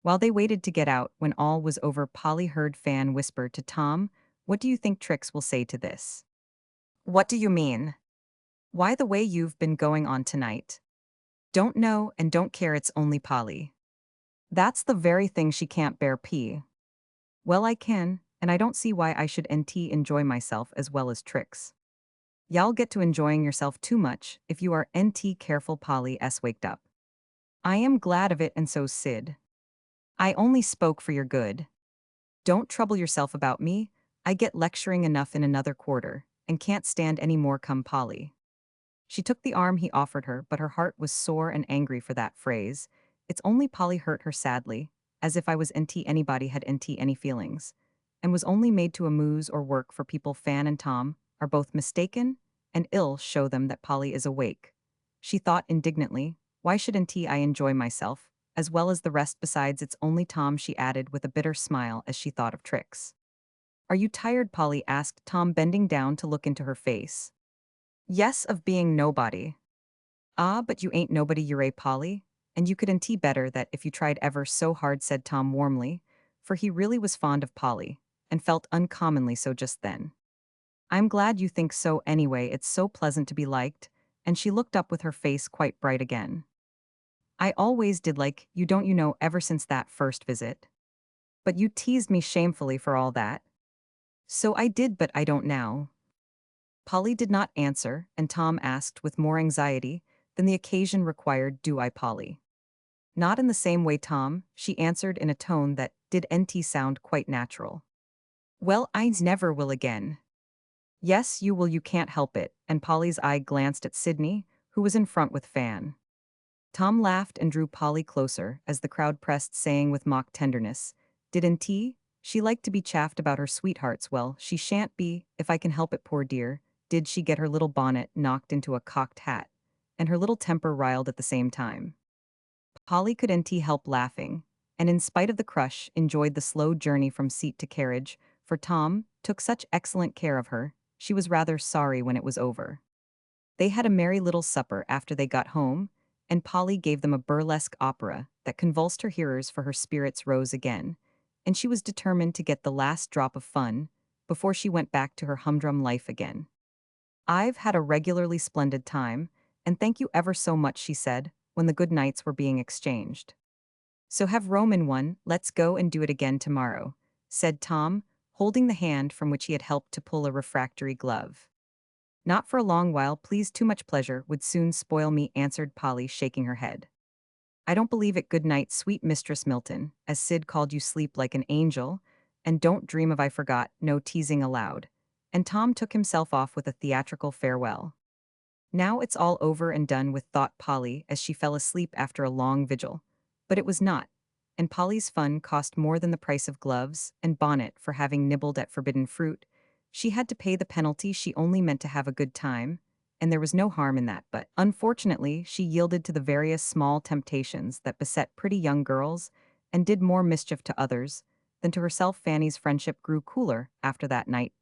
While they waited to get out, when all was over, Polly heard Fan whisper to Tom, what do you think Trix will say to this? What do you mean? Why, the way you've been going on tonight. Don't know and don't care, it's only Polly. That's the very thing she can't bear, P. Well, I can, and I don't see why I should nt enjoy myself as well as Trix. Y'all get to enjoying yourself too much if you are nt careful. Polly s waked up. I am glad of it, and so Sid. I only spoke for your good. Don't trouble yourself about me, I get lecturing enough in another quarter, and can't stand any more. Come, Polly. She took the arm he offered her, but her heart was sore and angry for that phrase. It's only Polly hurt her sadly, as if I was NT anybody had NT any feelings, and was only made to amuse or work for people. Fan and Tom are both mistaken, and ill show them that Polly is awake. She thought indignantly, why shouldn't I enjoy myself, as well as the rest? Besides, it's only Tom, she added with a bitter smile as she thought of tricks. Are you tired? Polly asked Tom, bending down to look into her face. Yes, of being nobody. Ah, but you ain't nobody, you're a Polly, and you couldn't better that if you tried ever so hard, said Tom warmly, for he really was fond of Polly, and felt uncommonly so just then. I'm glad you think so anyway, it's so pleasant to be liked, and she looked up with her face quite bright again. I always did like you, don't you know, ever since that first visit. But you teased me shamefully for all that. So I did, but I don't now. Polly did not answer, and Tom asked with more anxiety than the occasion required, do I, Polly? Not in the same way, Tom, she answered in a tone that did NT sound quite natural. Well, I never will again. Yes, you will, you can't help it, and Polly's eye glanced at Sydney, who was in front with Fan. Tom laughed and drew Polly closer as the crowd pressed, saying with mock tenderness, didn't she like to be chaffed about her sweethearts? Well, she shan't be, if I can help it, poor dear. Did she get her little bonnet knocked into a cocked hat, and her little temper riled at the same time? Polly couldn't help laughing, and in spite of the crush, enjoyed the slow journey from seat to carriage, for Tom took such excellent care of her, she was rather sorry when it was over. They had a merry little supper after they got home, and Polly gave them a burlesque opera that convulsed her hearers, for her spirits rose again, and she was determined to get the last drop of fun before she went back to her humdrum life again. I've had a regularly splendid time, and thank you ever so much, she said, when the good nights were being exchanged. So have Roman one, let's go and do it again tomorrow, said Tom, holding the hand from which he had helped to pull a refractory glove. Not for a long while, please, too much pleasure would soon spoil me, answered Polly, shaking her head. I don't believe it. Good night, sweet Mistress Milton, as Sid called you, sleep like an angel, and don't dream of I forgot, no teasing allowed. And Tom took himself off with a theatrical farewell. Now it's all over and done with, thought Polly as she fell asleep after a long vigil. But it was not, and Polly's fun cost more than the price of gloves and bonnet for having nibbled at forbidden fruit. She had to pay the penalty. She only meant to have a good time, and there was no harm in that, but unfortunately she yielded to the various small temptations that beset pretty young girls and did more mischief to others than to herself. Fanny's friendship grew cooler after that night.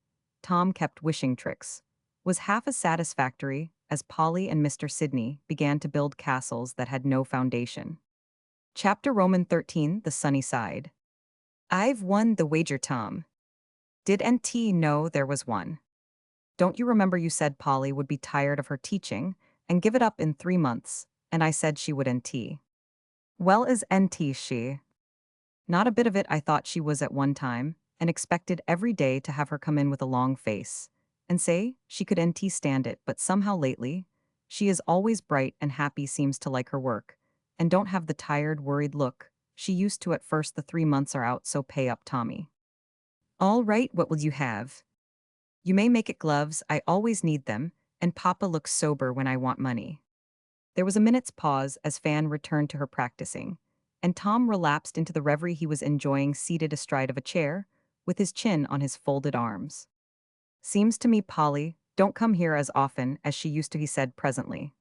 Tom kept wishing tricks was half as satisfactory as Polly and Mr. Sidney began to build castles that had no foundation. Chapter Roman 13, The Sunny Side. I've won the wager, Tom. Did NT know there was one? Don't you remember you said Polly would be tired of her teaching and give it up in 3 months, and I said she would NT. Well, is NT she? Not a bit of it. I thought she was at one time, and expected every day to have her come in with a long face and say she could NT stand it, but somehow lately, she is always bright and happy, seems to like her work, and don't have the tired, worried look she used to at first. The 3 months are out, so pay up, Tommy. All right, what will you have? You may make it gloves, I always need them, and Papa looks sober when I want money. There was a minute's pause as Fan returned to her practicing, and Tom relapsed into the reverie he was enjoying, seated astride of a chair, with his chin on his folded arms. Seems to me Polly don't come here as often as she used to, he said presently.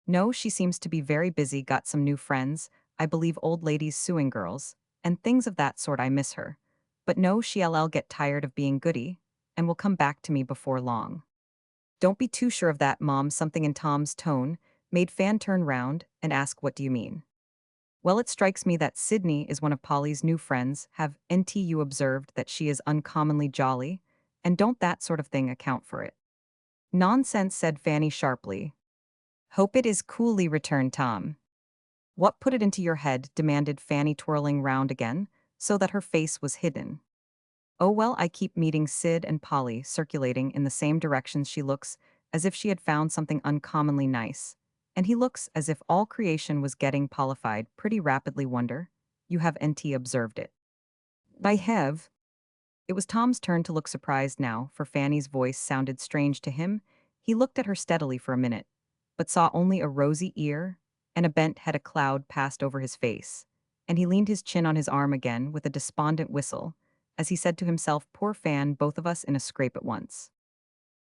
No, she seems to be very busy, got some new friends, I believe old ladies sewing girls, and things of that sort. I miss her. But no, she'll get tired of being goody, and will come back to me before long. Don't be too sure of that, Mom. Something in Tom's tone made Fan turn round and ask, what do you mean? Well, it strikes me that Sydney is one of Polly's new friends. Have NTU observed that she is uncommonly jolly, and don't that sort of thing account for it? Nonsense, said Fanny sharply. Hope it is, coolly returned Tom. What put it into your head? Demanded Fanny, twirling round again, so that her face was hidden. Oh well, I keep meeting Sid and Polly circulating in the same directions. She looks as if she had found something uncommonly nice, and he looks as if all creation was getting pollified pretty rapidly. Wonder, you have NT observed it? I have. It was Tom's turn to look surprised now, for Fanny's voice sounded strange to him. He looked at her steadily for a minute, but saw only a rosy ear and a bent head. A cloud passed over his face, and he leaned his chin on his arm again with a despondent whistle, as he said to himself, "Poor Fan, both of us in a scrape at once."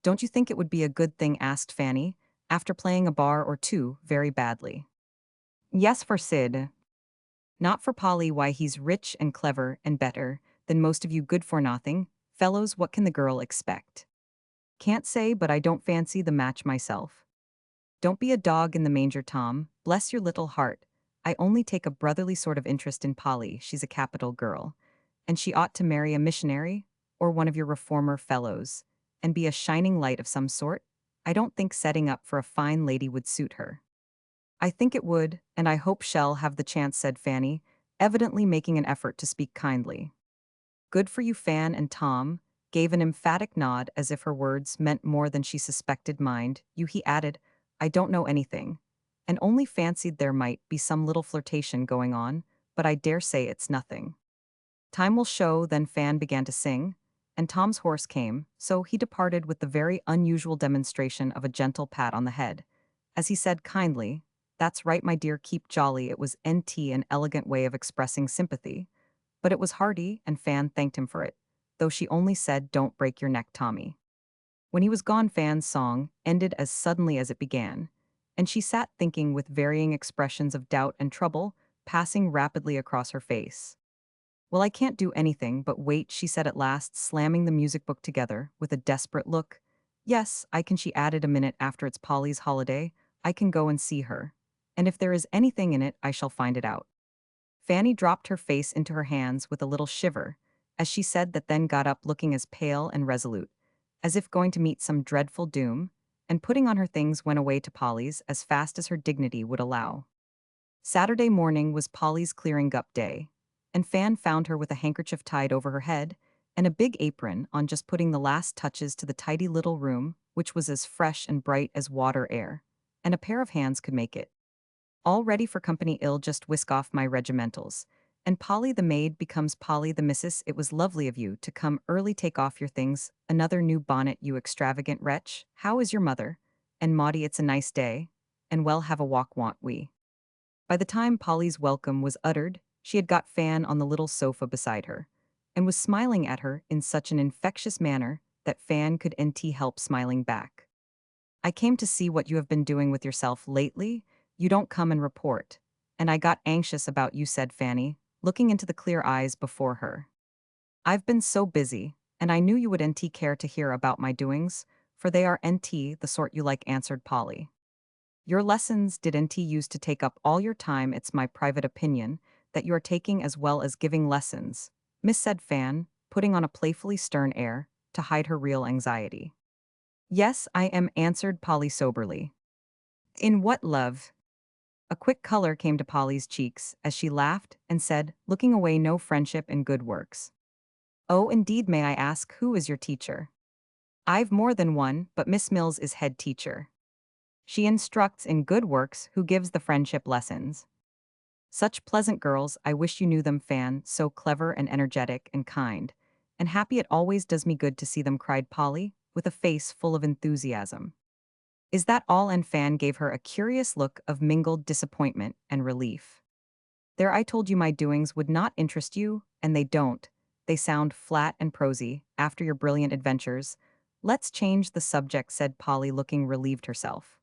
"Don't you think it would be a good thing?" asked Fanny, after playing a bar or two very badly. "Yes, for Sid. Not for Polly. Why, he's rich and clever and better than most of you good-for-nothing fellows. What can the girl expect?" "Can't say, but I don't fancy the match myself." "Don't be a dog in the manger, Tom. Bless your little heart. I only take a brotherly sort of interest in Polly. She's a capital girl, and she ought to marry a missionary or one of your reformer fellows, and be a shining light of some sort. I don't think setting up for a fine lady would suit her." "I think it would, and I hope she'll have the chance," said Fanny, evidently making an effort to speak kindly. "Good for you." Fan and Tom gave an emphatic nod as if her words meant more than she suspected. "Mind you," he added, "I don't know anything, and only fancied there might be some little flirtation going on, but I dare say it's nothing. Time will show." Then Fan began to sing, and Tom's horse came, so he departed with the very unusual demonstration of a gentle pat on the head, as he said kindly, "That's right, my dear, keep jolly." It was an elegant way of expressing sympathy, but it was hearty, and Fan thanked him for it, though she only said, "Don't break your neck, Tommy." When he was gone, Fan's song ended as suddenly as it began, and she sat thinking with varying expressions of doubt and trouble passing rapidly across her face. "Well, I can't do anything but wait," she said at last, slamming the music book together with a desperate look. "Yes, I can," she added a minute after. "It's Polly's holiday. I can go and see her. And if there is anything in it, I shall find it out." Fanny dropped her face into her hands with a little shiver, as she said that, then got up looking as pale and resolute, as if going to meet some dreadful doom, and putting on her things went away to Polly's as fast as her dignity would allow. Saturday morning was Polly's clearing-up day, and Fan found her with a handkerchief tied over her head and a big apron on, just putting the last touches to the tidy little room, which was as fresh and bright as water air, and a pair of hands could make it. "All ready for company. Ill just whisk off my regimentals. And Polly the maid becomes Polly the missus. It was lovely of you to come early. Take off your things. Another new bonnet, you extravagant wretch. How is your mother? And Maudie, it's a nice day. And well, have a walk, want we?" By the time Polly's welcome was uttered, she had got Fan on the little sofa beside her, and was smiling at her in such an infectious manner that Fan could nt help smiling back. "I came to see what you have been doing with yourself lately. You don't come and report. And I got anxious about you," said Fanny, looking into the clear eyes before her. "I've been so busy, and I knew you would care to hear about my doings, for they are the sort you like," answered Polly. "Your lessons did use to take up all your time. It's my private opinion that you are taking as well as giving lessons, Miss," said Fan, putting on a playfully stern air to hide her real anxiety. "Yes, I am," answered Polly soberly. "In what, love?" A quick color came to Polly's cheeks as she laughed and said, looking away, "No, friendship and good works." "Oh, indeed. May I ask who is your teacher?" "I've more than one, but Miss Mills is head teacher. She instructs in good works. Who gives the friendship lessons?" "Such pleasant girls. I wish you knew them, Fan. So clever and energetic and kind and happy. It always does me good to see them," cried Polly, with a face full of enthusiasm. "Is that all?" And Fan gave her a curious look of mingled disappointment and relief. "There, I told you my doings would not interest you, and they don't. They sound flat and prosy, after your brilliant adventures. Let's change the subject," said Polly, looking relieved herself.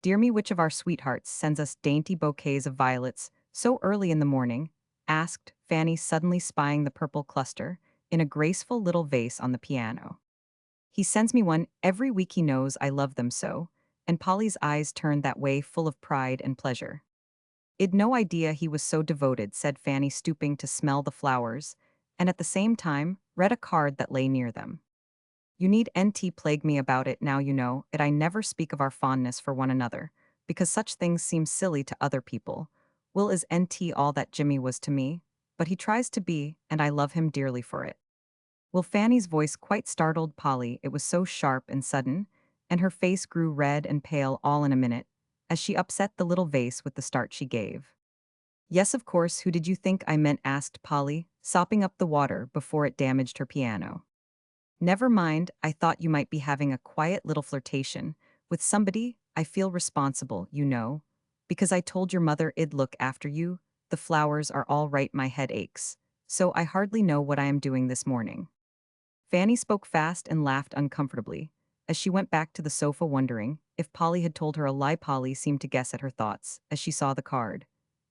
"Dear me, which of our sweethearts sends us dainty bouquets of violets so early in the morning?" asked Fanny, suddenly spying the purple cluster in a graceful little vase on the piano. "He sends me one every week. He knows I love them so," and Polly's eyes turned that way, full of pride and pleasure. "I'd no idea he was so devoted," said Fanny, stooping to smell the flowers, and at the same time read a card that lay near them. "You need plague me about it. Now you know it. I never speak of our fondness for one another, because such things seem silly to other people. Will is all that Jimmy was to me, but he tries to be, and I love him dearly for it." Will Fanny's voice quite startled Polly. It was so sharp and sudden, and her face grew red and pale all in a minute, as she upset the little vase with the start she gave. "Yes, of course. Who did you think I meant?" asked Polly, sopping up the water before it damaged her piano. "Never mind. I thought you might be having a quiet little flirtation with somebody I feel responsible, you know. Because I told your mother I'd look after you, the flowers are all right, my head aches. So I hardly know what I am doing this morning. Fanny spoke fast and laughed uncomfortably, as she went back to the sofa wondering if Polly had told her a lie. Polly seemed to guess at her thoughts as she saw the card.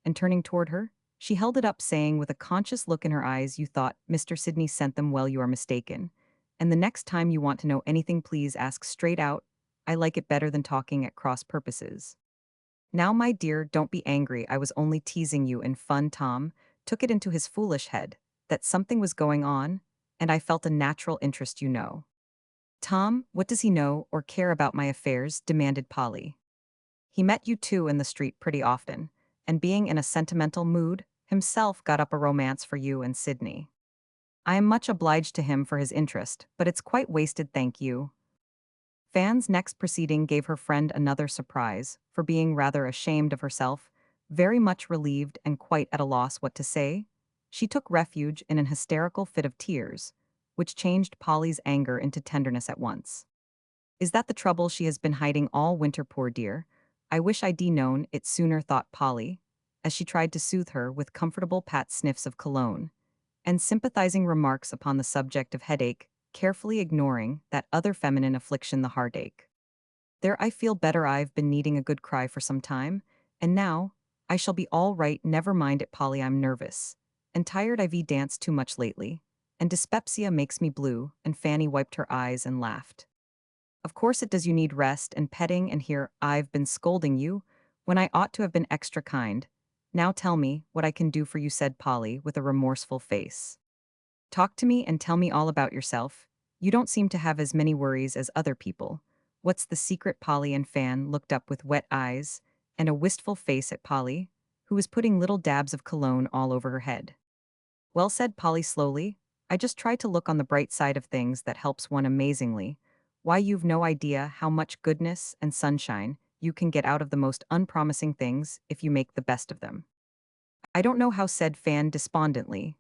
And turning toward her, she held it up saying with a conscious look in her eyes, "You thought Mr. Sidney sent them? Well, you are mistaken. And the next time you want to know anything, please ask straight out. I like it better than talking at cross purposes." "Now, my dear, don't be angry. I was only teasing you in fun." Tom took it into his foolish head that something was going on, and I felt a natural interest, you know. "Tom, what does he know or care about my affairs?" demanded Polly. "He met you two in the street pretty often, and being in a sentimental mood, himself got up a romance for you and Sydney. I am much obliged to him for his interest, but it's quite wasted, thank you." Fan's next proceeding gave her friend another surprise, for being rather ashamed of herself, very much relieved and quite at a loss what to say, she took refuge in an hysterical fit of tears, which changed Polly's anger into tenderness at once. "Is that the trouble she has been hiding all winter, poor dear? I wish I'd known it sooner," thought Polly, as she tried to soothe her with comfortable pat sniffs of cologne and sympathizing remarks upon the subject of headache, carefully ignoring that other feminine affliction, the heartache. "There, I feel better. I've been needing a good cry for some time, and now I shall be all right. Never mind it, Polly. I'm nervous and tired. I've danced too much lately, and dyspepsia makes me blue." And Fanny wiped her eyes and laughed. "Of course it does. You need rest and petting, and here I've been scolding you when I ought to have been extra kind. Now tell me what I can do for you," said Polly with a remorseful face. "Talk to me and tell me all about yourself. You don't seem to have as many worries as other people. What's the secret?" Polly and Fan looked up with wet eyes and a wistful face at Polly, who was putting little dabs of cologne all over her head. "Well," said Polly slowly, "I just try to look on the bright side of things. That helps one amazingly. Why, you've no idea how much goodness and sunshine you can get out of the most unpromising things if you make the best of them." "I don't know how," said Fan despondently.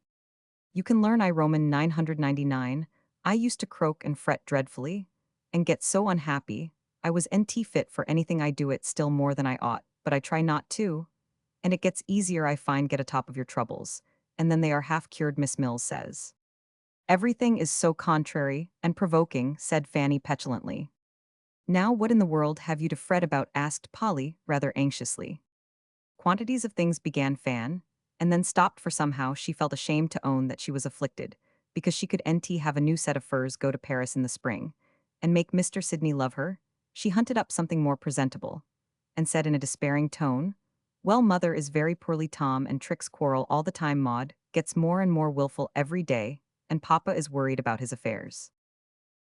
"You can learn. I Roman 999. I used to croak and fret dreadfully, and get so unhappy. I was nt fit for anything. I do it still more than I ought, but I try not to, and it gets easier. I find get atop of your troubles, and then they are half cured," Miss Mills says. "Everything is so contrary and provoking," said Fanny petulantly. "Now what in the world have you to fret about?" asked Polly rather anxiously. "Quantities of things," began Fan, and then stopped, for somehow she felt ashamed to own that she was afflicted, because she could have a new set of furs, go to Paris in the spring, and make Mr. Sidney love her. She hunted up something more presentable, and said in a despairing tone, "Well, mother is very poorly. Tom and Trix quarrel all the time. Maud gets more and more willful every day, and Papa is worried about his affairs.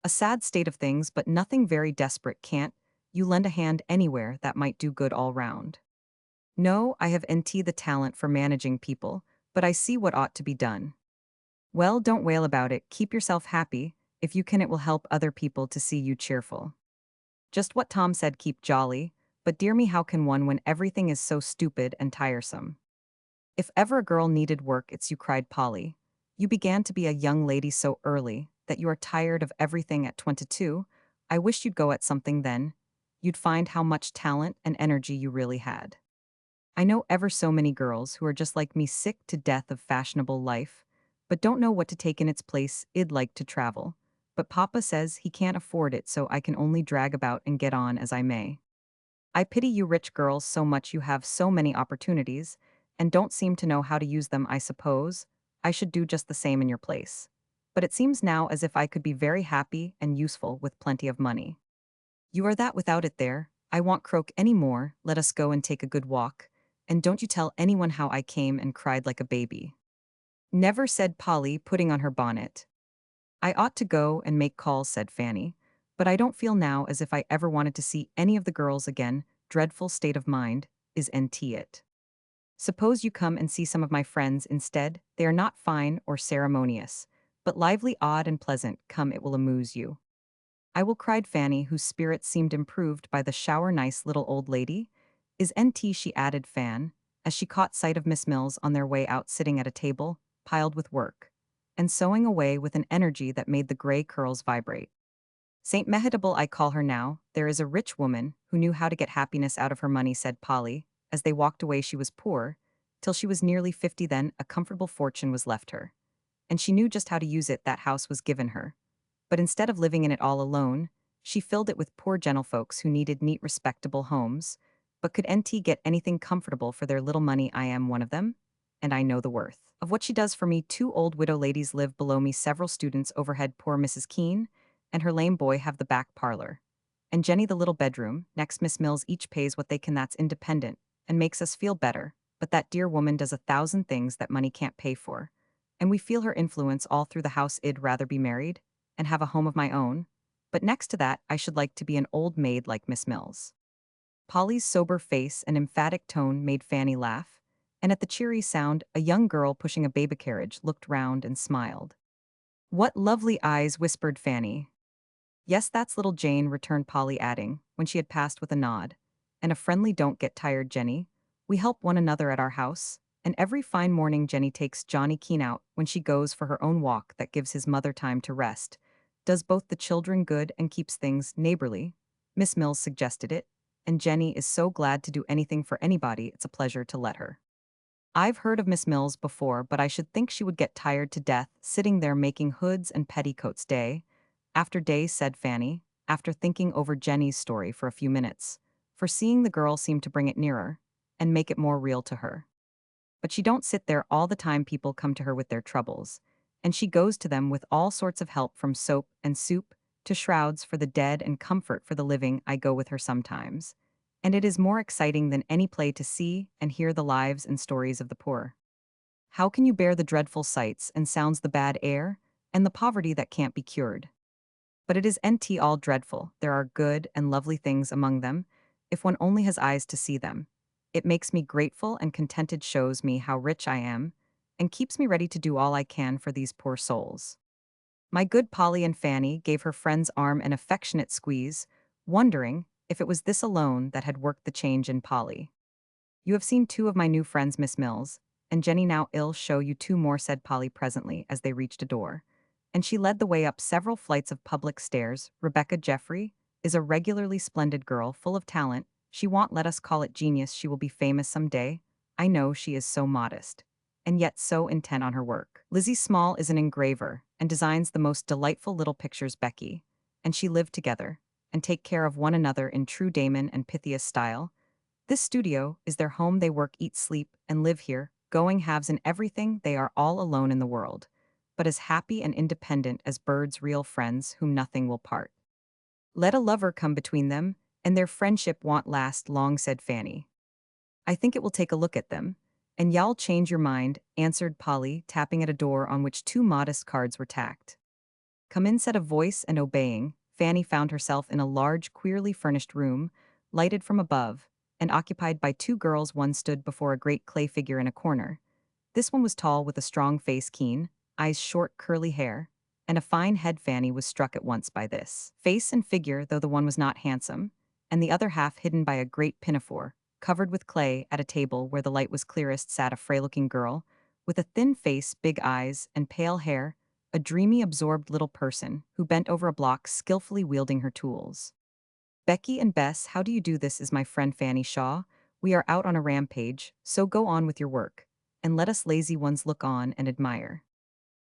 A sad state of things, but nothing very desperate. Can't you lend a hand anywhere that might do good all round?" "No, I have the talent for managing people, but I see what ought to be done." "Well, don't wail about it. Keep yourself happy. If you can, it will help other people to see you cheerful." Just what Tom said, keep jolly, but dear me, how can one when everything is so stupid and tiresome? "If ever a girl needed work, it's you," cried Polly. "You began to be a young lady so early that you are tired of everything at 22. I wish you'd go at something then. You'd find how much talent and energy you really had. I know ever so many girls who are just like me, sick to death of fashionable life, but don't know what to take in its place. I'd like to travel, but Papa says he can't afford it, so I can only drag about and get on as I may. I pity you rich girls so much. You have so many opportunities, and don't seem to know how to use them. I suppose I should do just the same in your place. But it seems now as if I could be very happy and useful with plenty of money. You are that without it there. I won't croak any more. Let us go and take a good walk, and don't you tell anyone how I came and cried like a baby." "Never," said Polly, putting on her bonnet. "I ought to go and make calls," said Fanny, "but I don't feel now as if I ever wanted to see any of the girls again. Dreadful state of mind, is it? Suppose you come and see some of my friends instead. They are not fine or ceremonious, but lively, odd, and pleasant. Come, it will amuse you." "I will," cried Fanny, whose spirits seemed improved by the shower. "Nice little old lady is she," added Fan, as she caught sight of Miss Mills on their way out, sitting at a table piled with work, and sewing away with an energy that made the gray curls vibrate. Saint Mehitable I call her now, there is a rich woman who knew how to get happiness out of her money, said Polly. As they walked away she was poor, till she was nearly 50 then a comfortable fortune was left her. And she knew just how to use it, that house was given her. But instead of living in it all alone, she filled it with poor gentlefolks who needed neat respectable homes. But could NT get anything comfortable for their little money? I am one of them, and I know the worth of what she does for me. 2 old widow ladies live below me, several students overhead. Poor Mrs. Keene and her lame boy have the back parlor, and Jenny the little bedroom. Next Miss Mills. Each pays what they can, that's independent, and makes us feel better. But that dear woman does 1,000 things that money can't pay for, and we feel her influence all through the house. I'd rather be married and have a home of my own, but next to that I should like to be an old maid like Miss Mills. Polly's sober face and emphatic tone made Fanny laugh, and at the cheery sound, a young girl pushing a baby carriage looked round and smiled. "What lovely eyes," whispered Fanny. "Yes, that's little Jane," returned Polly, adding, when she had passed with a nod, "and a friendly don't get tired, Jenny. We help one another at our house, and every fine morning Jenny takes Johnny Keene out when she goes for her own walk. That gives his mother time to rest, does both the children good and keeps things neighborly." Miss Mills suggested it, and Jenny is so glad to do anything for anybody it's a pleasure to let her. "I've heard of Miss Mills before, but I should think she would get tired to death sitting there making hoods and petticoats day after day," said Fanny, after thinking over Jenny's story for a few minutes, for seeing the girl seemed to bring it nearer and make it more real to her. "But she don't sit there all the time. People come to her with their troubles, and she goes to them with all sorts of help, from soap and soup to shrouds for the dead and comfort for the living. I go with her sometimes, and it is more exciting than any play to see and hear the lives and stories of the poor. How can you bear the dreadful sights and sounds, the bad air, and the poverty that can't be cured? But it is NT all dreadful. There are good and lovely things among them, if one only has eyes to see them. It makes me grateful and contented, shows me how rich I am, and keeps me ready to do all I can for these poor souls." My good Polly and Fanny gave her friend's arm an affectionate squeeze, wondering if it was this alone that had worked the change in Polly. "You have seen 2 of my new friends, Miss Mills, and Jenny now I'll show you 2 more," said Polly presently as they reached a door, and she led the way up several flights of public stairs. "Rebecca Jeffrey is a regularly splendid girl, full of talent. She won't let us call it genius. She will be famous some day. I know she is so modest, and yet so intent on her work. Lizzie Small is an engraver, and designs the most delightful little pictures. Becky and she live together, and take care of one another in true Damon and Pythias style. This studio is their home. They work, eat, sleep, and live here, going halves in everything. They are all alone in the world, but as happy and independent as birds, real friends whom nothing will part. Let a lover come between them, and their friendship won't last long," said Fanny. "I think it will take a look at them, and y'all change your mind," answered Polly, tapping at a door on which 2 modest cards were tacked. "Come in," said a voice, and obeying, Fanny found herself in a large, queerly furnished room, lighted from above, and occupied by 2 girls. One stood before a great clay figure in a corner. This one was tall, with a strong face, keen eyes, short, curly hair, and a fine head. Fanny was struck at once by this face and figure, though the one was not handsome, and the other half hidden by a great pinafore, covered with clay. At a table where the light was clearest sat a frail-looking girl, with a thin face, big eyes, and pale hair, a dreamy, absorbed little person who bent over a block, skillfully wielding her tools. "Becky and Bess, how do you do? This is my friend Fanny Shaw. We are out on a rampage, so go on with your work, and let us lazy ones look on and admire."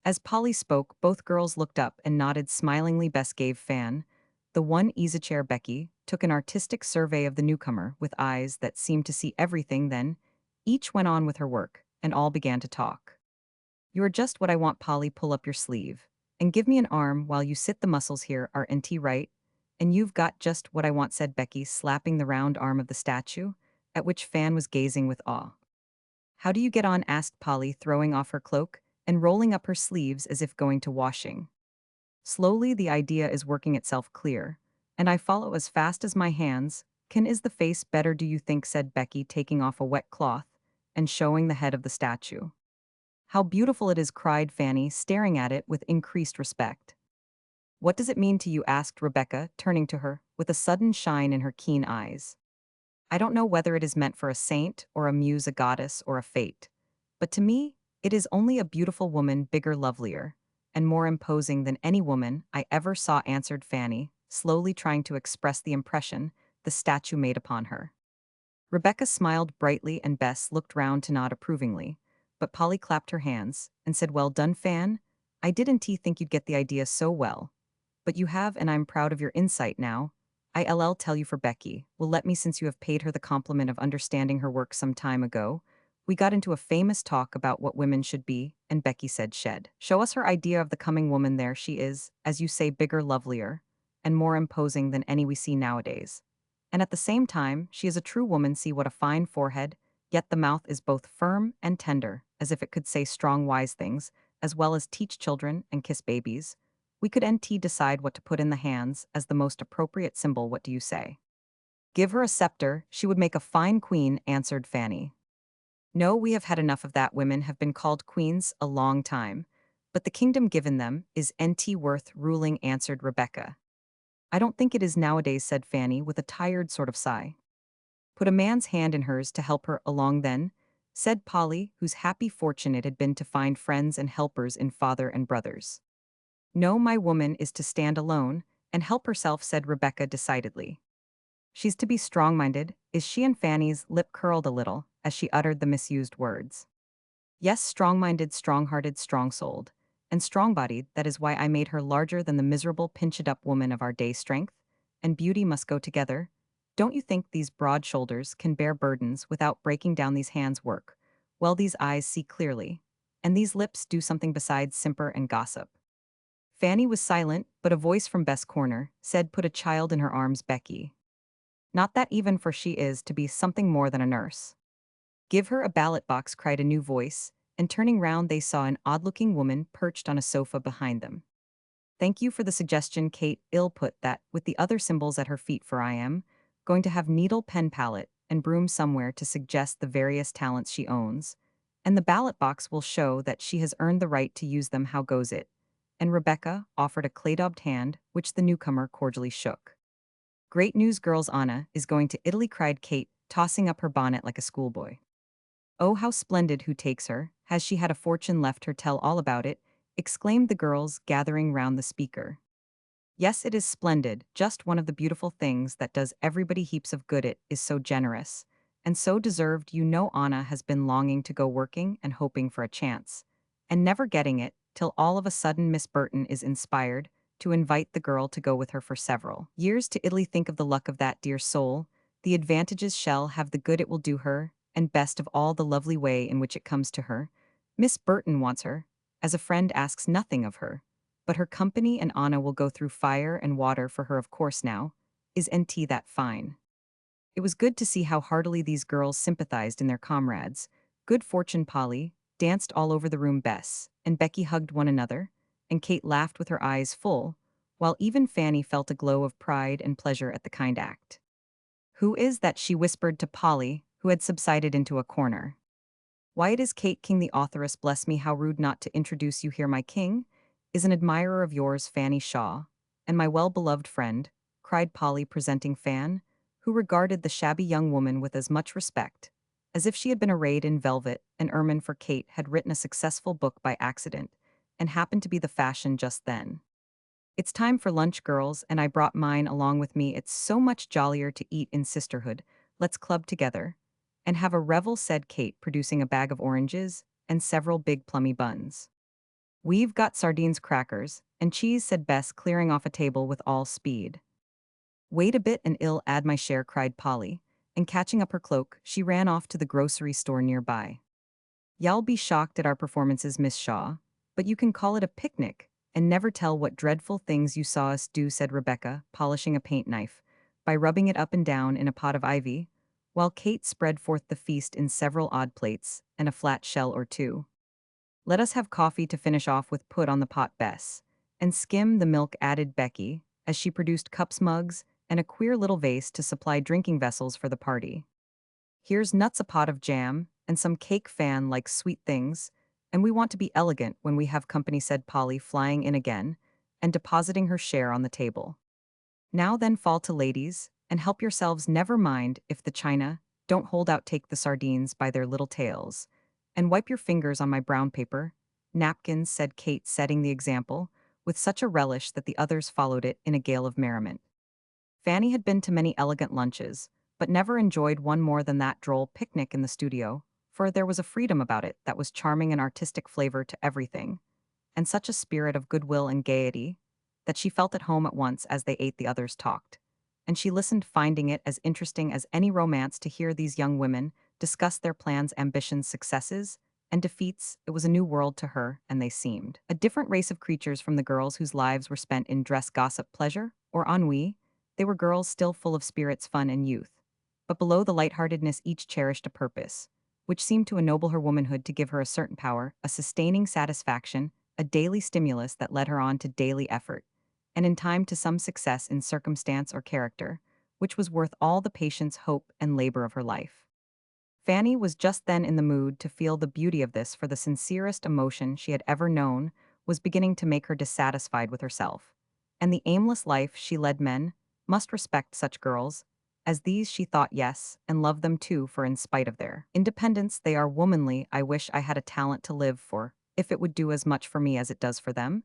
As Polly spoke, both girls looked up and nodded smilingly. Bess gave Fan the one easy chair. Becky took an artistic survey of the newcomer with eyes that seemed to see everything. Then each went on with her work, and all began to talk. "You're just what I want, Polly. Pull up your sleeve and give me an arm while you sit. The muscles here are NT right, and you've got just what I want," said Becky, slapping the round arm of the statue, at which Fan was gazing with awe. "How do you get on?" asked Polly, throwing off her cloak and rolling up her sleeves as if going to washing. "Slowly, the idea is working itself clear, and I follow as fast as my hands can. Is the face better, do you think?" said Becky, taking off a wet cloth and showing the head of the statue. "How beautiful it is!" cried Fanny, staring at it with increased respect. "What does it mean to you?" asked Rebecca, turning to her, with a sudden shine in her keen eyes. "I don't know whether it is meant for a saint or a muse, a goddess or a fate, but to me, it is only a beautiful woman, bigger, lovelier, and more imposing than any woman I ever saw," answered Fanny, slowly trying to express the impression the statue made upon her. Rebecca smiled brightly and Bess looked round to nod approvingly, but Polly clapped her hands and said, "Well done, Fan. I didn't think you'd get the idea so well. But you have, and I'm proud of your insight now. I'll tell you for Becky, will let me since you have paid her the compliment of understanding her work some time ago. We got into a famous talk about what women should be, and Becky said shed. Show us her idea of the coming woman there she is, as you say, bigger, lovelier, and more imposing than any we see nowadays. And at the same time, she is a true woman, see what a fine forehead, yet the mouth is both firm and tender, as if it could say strong, wise things, as well as teach children and kiss babies. We could decide what to put in the hands as the most appropriate symbol, what do you say?" "Give her a scepter, she would make a fine queen," answered Fanny. "No, we have had enough of that. Women have been called queens a long time. But the kingdom given them is worth ruling," answered Rebecca. "I don't think it is nowadays," said Fanny with a tired sort of sigh. "Put a man's hand in hers to help her along then," said Polly, whose happy fortune it had been to find friends and helpers in father and brothers. "No, my woman is to stand alone and help herself," said Rebecca decidedly. "She's to be strong-minded, is she?" And Fanny's lip curled a little as she uttered the misused words. "Yes, strong-minded, strong-hearted, strong-souled, and strong-bodied. That is why I made her larger than the miserable, pinched-up woman of our day. Strength and beauty must go together. Don't you think these broad shoulders can bear burdens without breaking down? These hands work well, these eyes see clearly, and these lips do something besides simper and gossip." Fanny was silent, but a voice from Bess' corner said, "Put a child in her arms, Becky. Not that even, for she is to be something more than a nurse." "Give her a ballot box," cried a new voice, and turning round they saw an odd-looking woman perched on a sofa behind them. "Thank you for the suggestion," Kate ill put that, with the other symbols at her feet, "for I am going to have needle, pen, palette, and broom somewhere to suggest the various talents she owns, and the ballot box will show that she has earned the right to use them. How goes it?" And Rebecca offered a clay-daubed hand, which the newcomer cordially shook. "Great news, girls, Anna is going to Italy," cried Kate, tossing up her bonnet like a schoolboy. "Oh, how splendid! Who takes her? Has she had a fortune left her? Tell all about it," exclaimed the girls, gathering round the speaker. "Yes, it is splendid, just one of the beautiful things that does everybody heaps of good. It is so generous, and so deserved. You know, Anna has been longing to go working and hoping for a chance, and never getting it, till all of a sudden Miss Burton is inspired to invite the girl to go with her for several years to Italy. Think of the luck of that dear soul, the advantages shall have, the good it will do her, and best of all, the lovely way in which it comes to her. Miss Burton wants her, as a friend, asks nothing of her, but her company, and Anna will go through fire and water for her, of course. Now, is NT that fine?" It was good to see how heartily these girls sympathized in their comrades. Good fortune. Polly danced all over the room, Bess and Becky hugged one another, and Kate laughed with her eyes full, while even Fanny felt a glow of pride and pleasure at the kind act. "Who is that?" she whispered to Polly, who had subsided into a corner. "Why, it is Kate King, the authoress. Bless me, how rude not to introduce you here. My king is an admirer of yours, Fanny Shaw, and my well-beloved friend," cried Polly, presenting Fan, who regarded the shabby young woman with as much respect as if she had been arrayed in velvet and ermine, for Kate had written a successful book by accident and happened to be the fashion just then. "It's time for lunch, girls, and I brought mine along with me. It's so much jollier to eat in sisterhood. Let's club together and have a revel," said Kate, producing a bag of oranges and several big plummy buns. "We've got sardines, crackers, and cheese," said Bess, clearing off a table with all speed. "Wait a bit and I'll add my share," cried Polly, and catching up her cloak, she ran off to the grocery store nearby. "Y'all be shocked at our performances, Miss Shaw, but you can call it a picnic and never tell what dreadful things you saw us do," said Rebecca, polishing a paint knife by rubbing it up and down in a pot of ivy, while Kate spread forth the feast in several odd plates and a flat shell or two. "Let us have coffee to finish off with," put on the pot Bess, "and skim the milk," added Becky, as she produced cups, mugs, and a queer little vase to supply drinking vessels for the party. "Here's nuts, a pot of jam, and some cake. Fan likes sweet things, and we want to be elegant when we have company," said Polly, flying in again and depositing her share on the table. "Now then, fall to, ladies, and help yourselves. Never mind if the china don't hold out. Take the sardines by their little tails, and wipe your fingers on my brown paper napkins," said Kate, setting the example with such a relish that the others followed it in a gale of merriment. Fanny had been to many elegant lunches, but never enjoyed one more than that droll picnic in the studio, for there was a freedom about it that was charming and artistic flavor to everything, and such a spirit of goodwill and gaiety, that she felt at home at once as they ate the others talked. And she listened, finding it as interesting as any romance to hear these young women discuss their plans, ambitions, successes, and defeats. It was a new world to her, and they seemed a different race of creatures from the girls whose lives were spent in dress, gossip, pleasure, or ennui. They were girls still full of spirits, fun, and youth. But below the lightheartedness, each cherished a purpose, which seemed to ennoble her womanhood, to give her a certain power, a sustaining satisfaction, a daily stimulus that led her on to daily effort, and in time to some success in circumstance or character, which was worth all the patience, hope, and labor of her life. Fanny was just then in the mood to feel the beauty of this, for the sincerest emotion she had ever known was beginning to make her dissatisfied with herself. And the aimless life she led, men must respect such girls as these, she thought, yes, and love them too, for in spite of their independence they are womanly. I wish I had a talent to live for, if it would do as much for me as it does for them.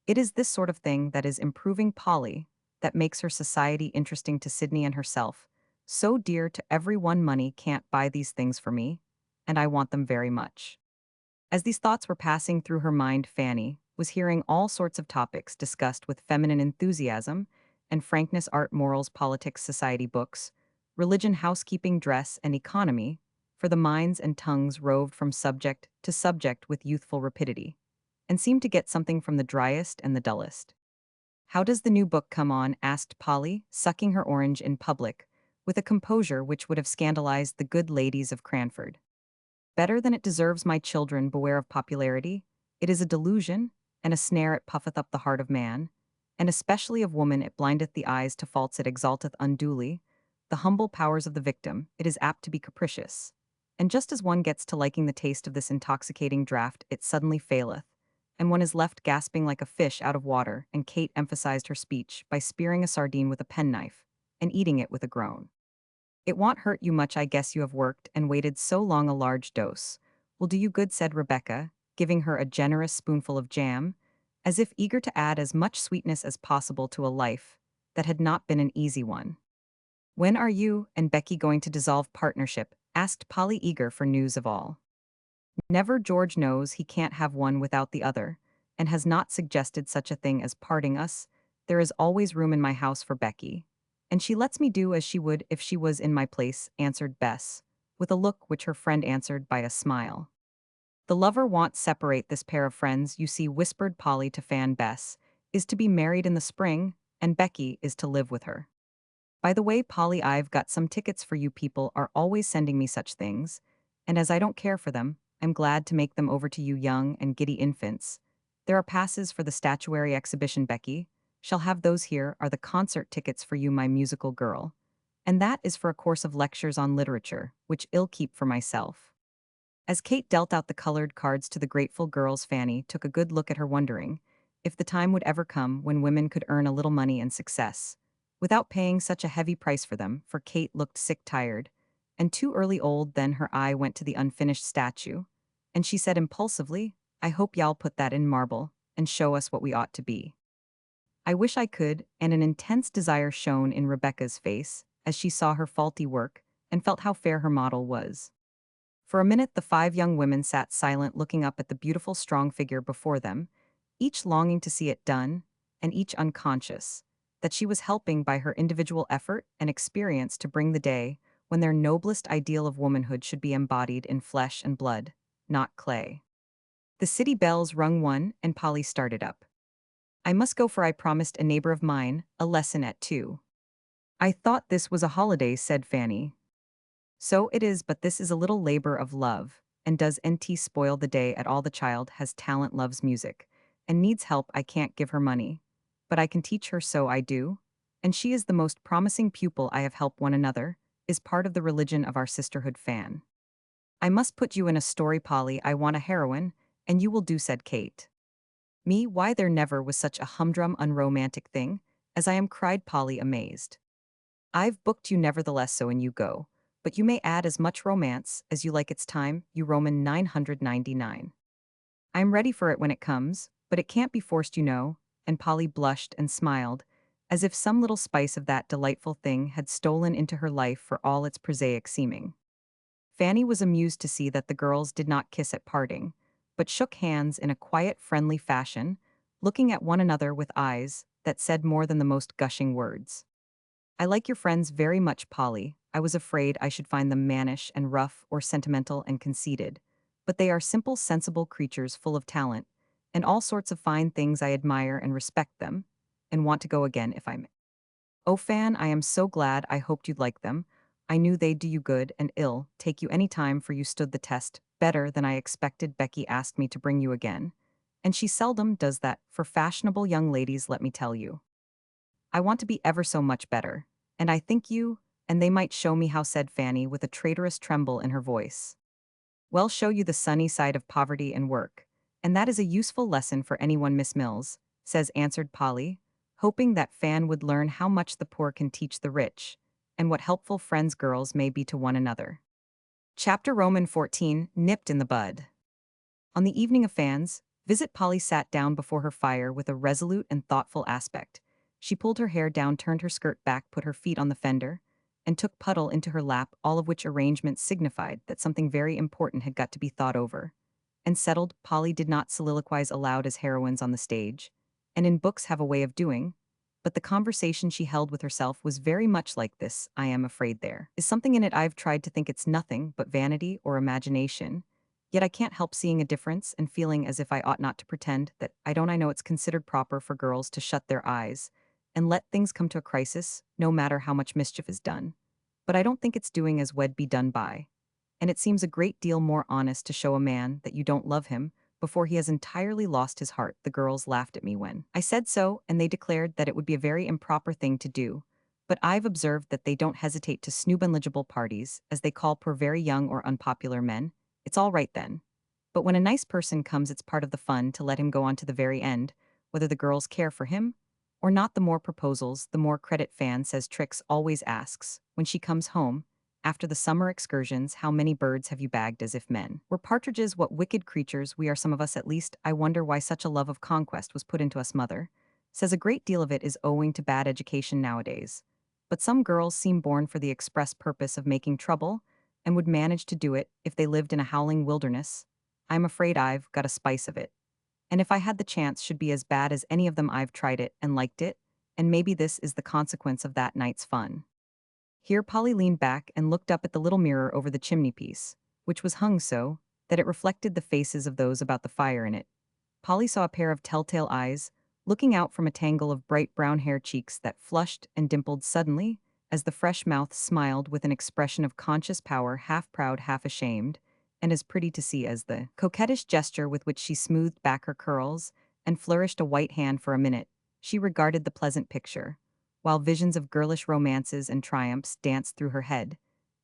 It is this sort of thing that is improving Polly, that makes her society interesting to Sydney and herself, so dear to every one. Money can't buy these things for me, and I want them very much. As these thoughts were passing through her mind, Fanny was hearing all sorts of topics discussed with feminine enthusiasm and frankness: art, morals, politics, society, books, religion, housekeeping, dress, and economy, for the minds and tongues roved from subject to subject with youthful rapidity, and seemed to get something from the driest and the dullest. "How does the new book come on?" asked Polly, sucking her orange in public, with a composure which would have scandalized the good ladies of Cranford. "Better than it deserves, my children. Beware of popularity. It is a delusion, and a snare. It puffeth up the heart of man, and especially of woman. It blindeth the eyes to faults. It exalteth unduly the humble powers of the victim. It is apt to be capricious. And just as one gets to liking the taste of this intoxicating draught, it suddenly faileth, and one is left gasping like a fish out of water." And Kate emphasized her speech by spearing a sardine with a penknife and eating it with a groan. "It won't hurt you much. I guess you have worked and waited so long. A large dose will do you good," said Rebecca, giving her a generous spoonful of jam, as if eager to add as much sweetness as possible to a life that had not been an easy one. "When are you and Becky going to dissolve partnership?" asked Polly, eager for news of all. "Never. George knows he can't have one without the other, and has not suggested such a thing as parting us. There is always room in my house for Becky, and she lets me do as she would if she was in my place," answered Bess, with a look which her friend answered by a smile. "The lover won't separate this pair of friends, you see," whispered Polly to Fan. "Bess is to be married in the spring, and Becky is to live with her. By the way, Polly, I've got some tickets for you. People are always sending me such things, and as I don't care for them, I'm glad to make them over to you young and giddy infants. There are passes for the statuary exhibition. Becky shall have those. Here are the concert tickets for you, my musical girl. And that is for a course of lectures on literature, which I'll keep for myself." As Kate dealt out the colored cards to the grateful girls, Fanny took a good look at her, wondering if the time would ever come when women could earn a little money and success without paying such a heavy price for them, for Kate looked sick, tired, and too early old. Then her eye went to the unfinished statue, and she said impulsively, "I hope y'all put that in marble and show us what we ought to be." "I wish I could," and an intense desire shone in Rebecca's face as she saw her faulty work and felt how fair her model was. For a minute the five young women sat silent, looking up at the beautiful strong figure before them, each longing to see it done, and each unconscious that she was helping by her individual effort and experience to bring the day when their noblest ideal of womanhood should be embodied in flesh and blood, not clay. The city bells rung one, and Polly started up. "I must go, for I promised a neighbor of mine a lesson at 2. "I thought this was a holiday," said Fanny. "So it is, but this is a little labor of love, and does NT spoil the day at all? The child has talent, loves music, and needs help. I can't give her money, but I can teach her, so I do, and she is the most promising pupil I have. Help one another is part of the religion of our sisterhood. Fan, I must put you in a story, Polly. I want a heroine, and you will do," said Kate. "Me? Why, there never was such a humdrum, unromantic thing as I am," cried Polly, amazed. "I've booked you nevertheless, so in you go, but you may add as much romance as you like. It's time, you Roman 999. I'm ready for it when it comes, but it can't be forced, you know," and Polly blushed and smiled as if some little spice of that delightful thing had stolen into her life for all its prosaic seeming. Fanny was amused to see that the girls did not kiss at parting, but shook hands in a quiet, friendly fashion, looking at one another with eyes that said more than the most gushing words. "I like your friends very much, Polly. I was afraid I should find them mannish and rough or sentimental and conceited. But they are simple, sensible creatures full of talent, and all sorts of fine things. I admire and respect them, and want to go again if I may. Oh, Fan, I am so glad. I hoped you'd like them. I knew they'd do you good and ill, take you any time, for you stood the test better than I expected. Becky asked me to bring you again. And she seldom does that for fashionable young ladies, let me tell you. I want to be ever so much better. And I think you, and they might show me how," said Fanny with a traitorous tremble in her voice. "Well, show you the sunny side of poverty and work. And that is a useful lesson for anyone, Miss Mills," answered Polly, hoping that Fan would learn how much the poor can teach the rich, and what helpful friends girls may be to one another. Chapter Roman 14, nipped in the bud. On the evening of Fan's visit, Polly sat down before her fire with a resolute and thoughtful aspect. She pulled her hair down, turned her skirt back, put her feet on the fender, and took Puddle into her lap, all of which arrangement signified that something very important had got to be thought over and settled. Polly did not soliloquize aloud as heroines on the stage, and in books have a way of doing, but the conversation she held with herself was very much like this. "I am afraid there is something in it. I've tried to think it's nothing but vanity or imagination. Yet I can't help seeing a difference and feeling as if I ought not to pretend that I don't. I know it's considered proper for girls to shut their eyes and let things come to a crisis, no matter how much mischief is done. But I don't think it's doing as would be done by. And it seems a great deal more honest to show a man that you don't love him before he has entirely lost his heart." The girls laughed at me when I said so, and they declared that it would be a very improper thing to do. But I've observed that they don't hesitate to snoob eligible parties, as they call poor very young or unpopular men. It's all right then. But when a nice person comes, it's part of the fun to let him go on to the very end, whether the girls care for him or not. The more proposals, the more credit. Fan says Trix always asks, when she comes home, after the summer excursions, "How many birds have you bagged?" as if men were partridges. What wicked creatures we are, some of us at least. I wonder why such a love of conquest was put into us. Mother says a great deal of it is owing to bad education nowadays. But some girls seem born for the express purpose of making trouble, and would manage to do it if they lived in a howling wilderness. I'm afraid I've got a spice of it. And if I had the chance, should be as bad as any of them. I've tried it and liked it, and maybe this is the consequence of that night's fun." Here Polly leaned back and looked up at the little mirror over the chimney-piece, which was hung so that it reflected the faces of those about the fire in it. Polly saw a pair of telltale eyes looking out from a tangle of bright brown hair, cheeks that flushed and dimpled suddenly as the fresh mouth smiled with an expression of conscious power, half proud, half ashamed, and as pretty to see as the coquettish gesture with which she smoothed back her curls and flourished a white hand. For a minute she regarded the pleasant picture, while visions of girlish romances and triumphs danced through her head.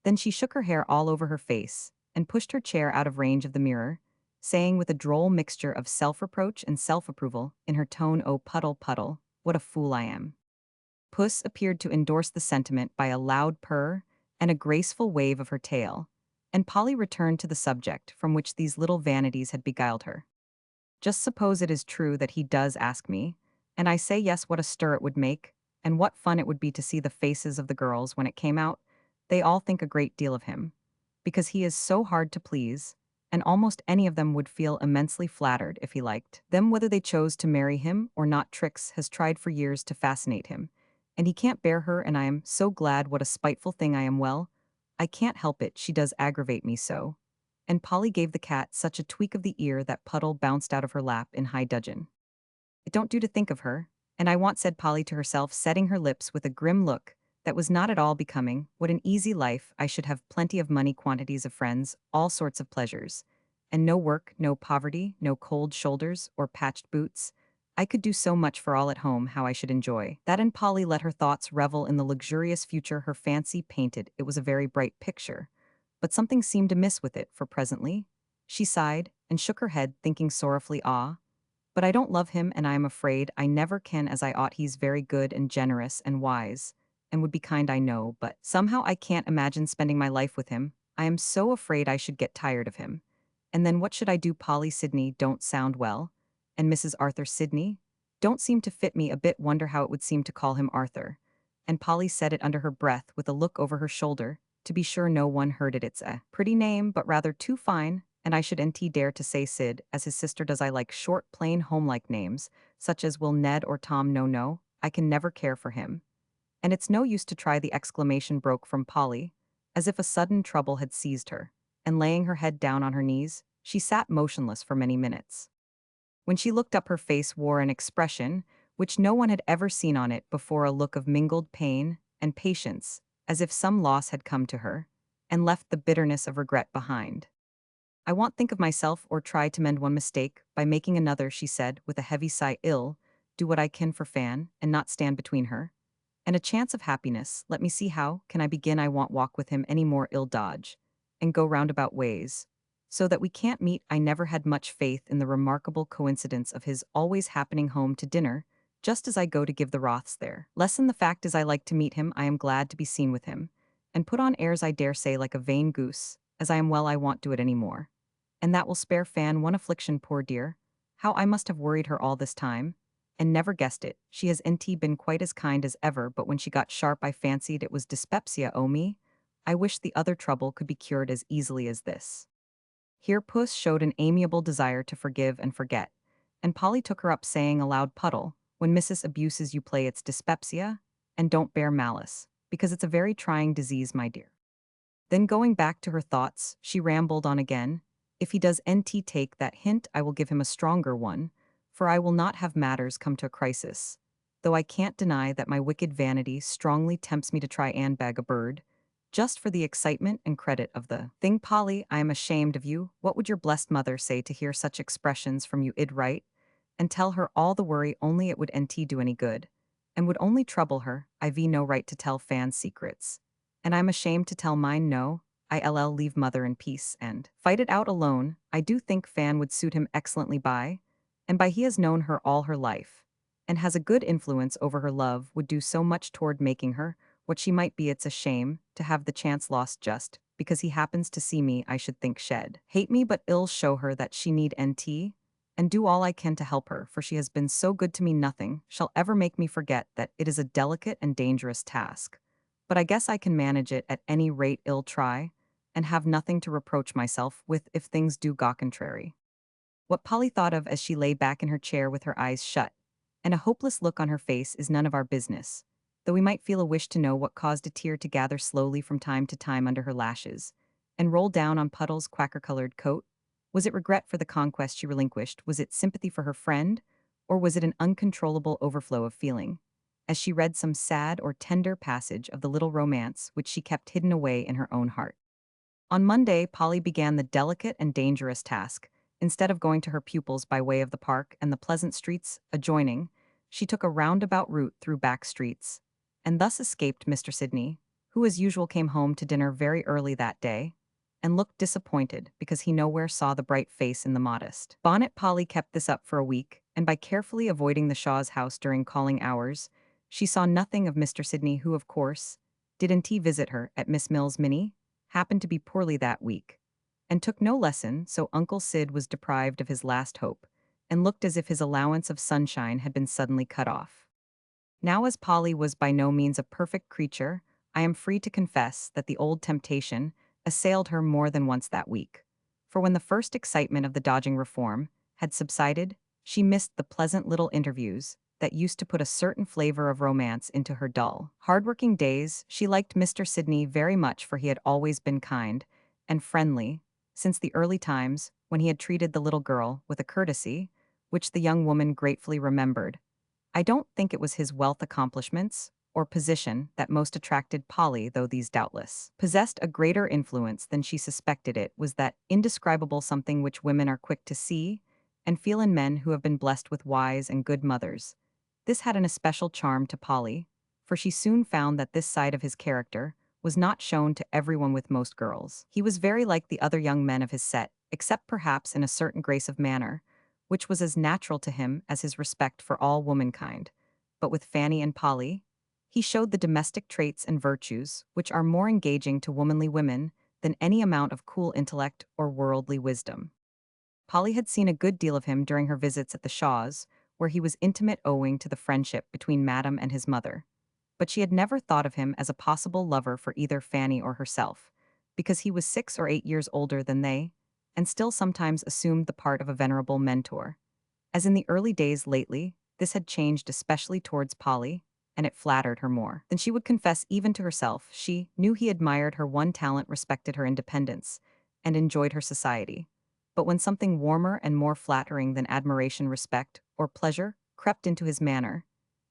Then she shook her hair all over her face and pushed her chair out of range of the mirror, saying with a droll mixture of self-reproach and self-approval in her tone, "Oh, Puddle, Puddle, what a fool I am." Puss appeared to endorse the sentiment by a loud purr and a graceful wave of her tail, and Polly returned to the subject from which these little vanities had beguiled her. "Just suppose it is true that he does ask me, and I say yes, what a stir it would make, and what fun it would be to see the faces of the girls when it came out. They all think a great deal of him, because he is so hard to please, and almost any of them would feel immensely flattered if he liked them, whether they chose to marry him or not. Trix has tried for years to fascinate him, and he can't bear her, and I am so glad. What a spiteful thing I am. Well, I can't help it, she does aggravate me so." And Polly gave the cat such a tweak of the ear that Puddle bounced out of her lap in high dudgeon. "It don't do to think of her, and I want," said Polly to herself, setting her lips with a grim look that was not at all becoming. "What an easy life. I should have plenty of money, quantities of friends, all sorts of pleasures, and no work, no poverty, no cold shoulders or patched boots. I could do so much for all at home. How I should enjoy that." And Polly let her thoughts revel in the luxurious future her fancy painted. It was a very bright picture, but something seemed amiss with it, for presently she sighed and shook her head, thinking sorrowfully, "Ah, but I don't love him, and I am afraid I never can as I ought. He's very good and generous and wise, and would be kind, I know, but somehow I can't imagine spending my life with him. I am so afraid I should get tired of him. And then what should I do?" Polly Sidney don't sound well, and Mrs. Arthur Sidney, Don't seem to fit me a bit, wonder how it would seem to call him Arthur. And Polly said it under her breath with a look over her shoulder, to be sure no one heard it. It's a pretty name, but rather too fine, and I should nt dare to say Sid, as his sister does. I like short, plain, home-like names, such as Will, Ned, or Tom. No, no, I can never care for him. And it's no use to try. The exclamation broke from Polly, as if a sudden trouble had seized her, and laying her head down on her knees, she sat motionless for many minutes. When she looked up, her face wore an expression which no one had ever seen on it before, a look of mingled pain and patience, as if some loss had come to her, and left the bitterness of regret behind. I won't think of myself or try to mend one mistake by making another, she said with a heavy sigh. Ill, do what I can for Fan, and not stand between her and a chance of happiness. Let me see, how can I begin? I won't walk with him any more. Ill dodge and go roundabout ways, so that we can't meet. I never had much faith in the remarkable coincidence of his always happening home to dinner, just as I go to give the Roths their lesson. The fact is, I like to meet him. I am glad to be seen with him, and put on airs, I dare say, like a vain goose. As I am well, I won't do it any more. And that will spare Fan one affliction, poor dear. How I must have worried her all this time, and never guessed it. She has been quite as kind as ever, but when she got sharp I fancied it was dyspepsia. Oh me, I wish the other trouble could be cured as easily as this. Here Puss showed an amiable desire to forgive and forget, and Polly took her up, saying aloud, Puddle, when Mrs. abuses you, play it's dyspepsia, and don't bear malice, because it's a very trying disease, my dear. Then going back to her thoughts, she rambled on again. If he does take that hint, I will give him a stronger one, for I will not have matters come to a crisis, though I can't deny that my wicked vanity strongly tempts me to try and bag a bird, just for the excitement and credit of the thing. Polly, I am ashamed of you. What would your blessed mother say to hear such expressions from you? Id write, and tell her all the worry, only it would do any good, and would only trouble her. I've no right to tell Fan's secrets, and I'm ashamed to tell mine. No, I'll leave mother in peace and fight it out alone. I do think Fan would suit him excellently, and by he has known her all her life, and has a good influence over her. Love would do so much toward making her what she might be. It's a shame to have the chance lost just because he happens to see me. I should think shed hate me, but ill show her that she need and do all I can to help her, for she has been so good to me. Nothing shall ever make me forget that it is a delicate and dangerous task, but I guess I can manage it at any rate. Ill try, and have nothing to reproach myself with if things do go contrary. What Polly thought of as she lay back in her chair with her eyes shut and a hopeless look on her face is none of our business, though we might feel a wish to know what caused a tear to gather slowly from time to time under her lashes and roll down on Puddle's quacker-colored coat. Was it regret for the conquest she relinquished? Was it sympathy for her friend? Or was it an uncontrollable overflow of feeling, as she read some sad or tender passage of the little romance which she kept hidden away in her own heart? On Monday, Polly began the delicate and dangerous task. Instead of going to her pupils by way of the park and the pleasant streets adjoining, she took a roundabout route through back streets, and thus escaped Mr. Sidney, who as usual came home to dinner very early that day, and looked disappointed because he nowhere saw the bright face in the modest bonnet. Polly kept this up for a week, and by carefully avoiding the Shaw's house during calling hours, she saw nothing of Mr. Sidney, who, of course, didn't visit her at Miss Mill's. Minnie happened to be poorly that week, and took no lesson, so Uncle Sid was deprived of his last hope, and looked as if his allowance of sunshine had been suddenly cut off. Now, as Polly was by no means a perfect creature, I am free to confess that the old temptation assailed her more than once that week, for when the first excitement of the dodging reform had subsided, she missed the pleasant little interviews that used to put a certain flavor of romance into her dull, hard-working days. She liked Mr. Sidney very much, for he had always been kind and friendly since the early times when he had treated the little girl with a courtesy which the young woman gratefully remembered. I don't think it was his wealth, accomplishments, or position that most attracted Polly, though these doubtless possessed a greater influence than she suspected. It was that indescribable something which women are quick to see and feel in men who have been blessed with wise and good mothers. This had an especial charm to Polly, for she soon found that this side of his character was not shown to everyone with most girls. He was very like the other young men of his set, except perhaps in a certain grace of manner, which was as natural to him as his respect for all womankind. But with Fanny and Polly, he showed the domestic traits and virtues which are more engaging to womanly women than any amount of cool intellect or worldly wisdom. Polly had seen a good deal of him during her visits at the Shaws, where he was intimate owing to the friendship between Madame and his mother. But she had never thought of him as a possible lover for either Fanny or herself, because he was 6 or 8 years older than they, and still sometimes assumed the part of a venerable mentor. As in the early days lately, this had changed especially towards Polly, and it flattered her more than she would confess even to herself. She knew he admired her one talent, respected her independence, and enjoyed her society. But when something warmer and more flattering than admiration, respect, or pleasure crept into his manner,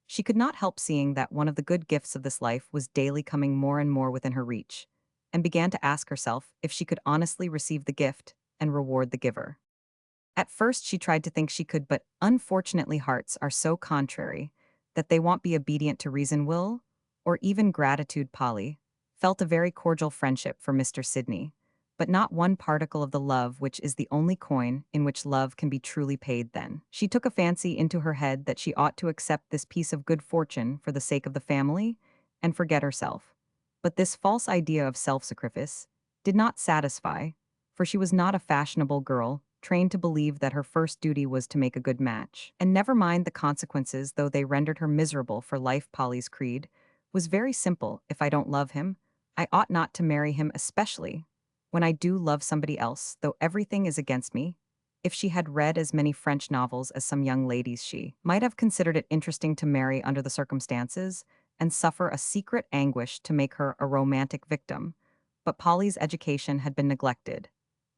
she could not help seeing that one of the good gifts of this life was daily coming more and more within her reach, and began to ask herself if she could honestly receive the gift and reward the giver. At first she tried to think she could, but unfortunately hearts are so contrary that they won't be obedient to reason will, or even gratitude. Polly felt a very cordial friendship for Mr. Sidney, but not one particle of the love which is the only coin in which love can be truly paid. Then she took a fancy into her head that she ought to accept this piece of good fortune for the sake of the family and forget herself. But this false idea of self-sacrifice did not satisfy, for she was not a fashionable girl trained to believe that her first duty was to make a good match, and never mind the consequences though they rendered her miserable for life. Polly's creed was very simple: if I don't love him, I ought not to marry him, especially when I do love somebody else, though everything is against me. If she had read as many French novels as some young ladies, she might have considered it interesting to marry under the circumstances and suffer a secret anguish to make her a romantic victim. But Polly's education had been neglected,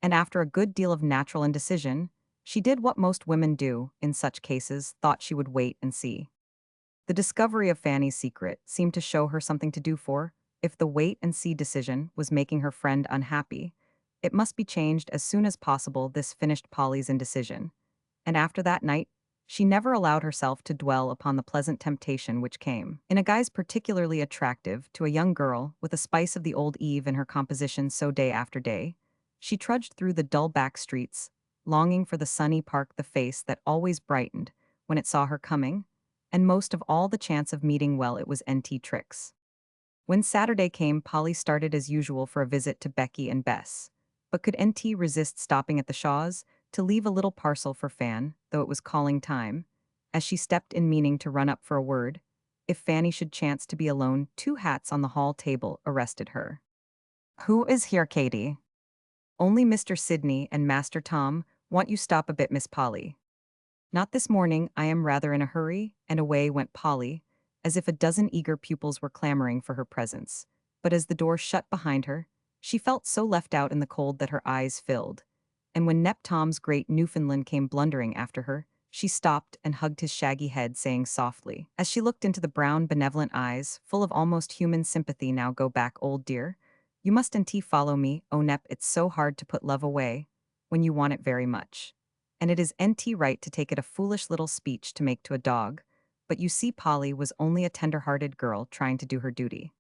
and after a good deal of natural indecision, she did what most women do in such cases: thought she would wait and see. The discovery of Fanny's secret seemed to show her something to do, for if the wait and see decision was making her friend unhappy, it must be changed as soon as possible. This finished Polly's indecision, and after that night, she never allowed herself to dwell upon the pleasant temptation which came, in a guise particularly attractive to a young girl with a spice of the old Eve in her composition. So day after day, she trudged through the dull back streets, longing for the sunny park, the face that always brightened when it saw her coming, and most of all the chance of meeting, well, it was N.T. Tricks. When Saturday came, Polly started as usual for a visit to Becky and Bess. But could N.T. resist stopping at the Shaws to leave a little parcel for Fan, though it was calling time? As she stepped in, meaning to run up for a word, if Fanny should chance to be alone, 2 hats on the hall table arrested her. "Who is here, Katie?" "Only Mr. Sidney and Master Tom. Want you stop a bit, Miss Polly?" "Not this morning, I am rather in a hurry," and away went Polly, as if a dozen eager pupils were clamoring for her presence. But as the door shut behind her, she felt so left out in the cold that her eyes filled, and when Nep Tom's great Newfoundland came blundering after her, she stopped and hugged his shaggy head, saying softly, as she looked into the brown, benevolent eyes, full of almost human sympathy, "Now go back, old dear. You must and follow me. Oh, Nep, it's so hard to put love away when you want it very much. And it is NT right to take it a foolish little speech to make to a dog, but you see Polly was only a tender-hearted girl trying to do her duty.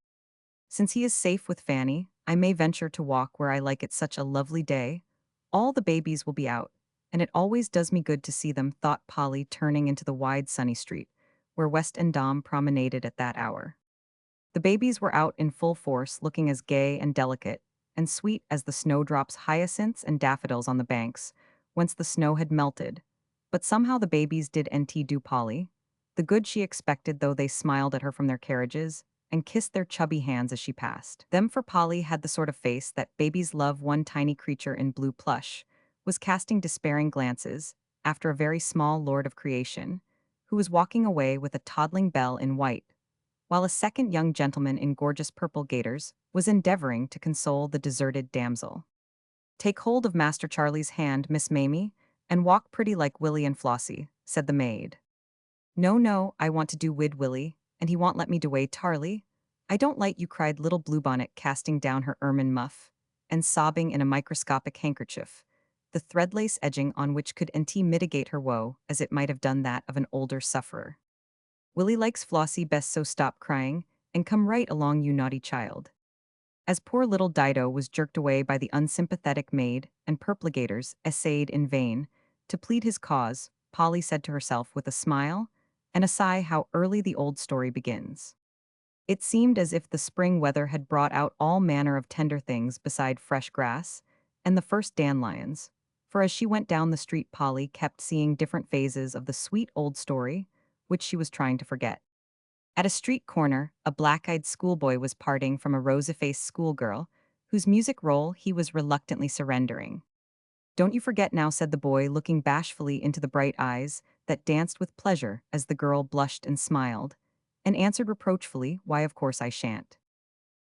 Since he is safe with Fanny, I may venture to walk where I like. It's such a lovely day. All the babies will be out, and it always does me good to see them," thought Polly, turning into the wide sunny street, where West and Dom promenaded at that hour. The babies were out in full force, looking as gay and delicate and sweet as the snowdrops, hyacinths, and daffodils on the banks, whence the snow had melted. But somehow the babies did NT do Polly the good she expected, though they smiled at her from their carriages and kissed their chubby hands as she passed them, for Polly had the sort of face that babies love. One tiny creature in blue plush was casting despairing glances after a very small lord of creation, who was walking away with a toddling belle in white, while a second young gentleman in gorgeous purple gaiters was endeavoring to console the deserted damsel. "Take hold of Master Charlie's hand, Miss Mamie, and walk pretty like Willie and Flossie," said the maid. "No, no, I want to do wid Willie, and he won't let me do way Tarlie. I don't like you," cried little Bluebonnet, casting down her ermine muff and sobbing in a microscopic handkerchief, the threadlace edging on which could mitigate her woe as it might have done that of an older sufferer. "Willie likes Flossie best, so stop crying and come right along, you naughty child." As poor little Dido was jerked away by the unsympathetic maid and perplegators essayed in vain to plead his cause, Polly said to herself with a smile and a sigh, "How early the old story begins." It seemed as if the spring weather had brought out all manner of tender things beside fresh grass and the first dandelions, for as she went down the street, Polly kept seeing different phases of the sweet old story, which she was trying to forget. At a street corner, a black-eyed schoolboy was parting from a rosy-faced schoolgirl, whose music role he was reluctantly surrendering. "Don't you forget now," said the boy, looking bashfully into the bright eyes that danced with pleasure as the girl blushed and smiled, and answered reproachfully, "Why, of course I shan't."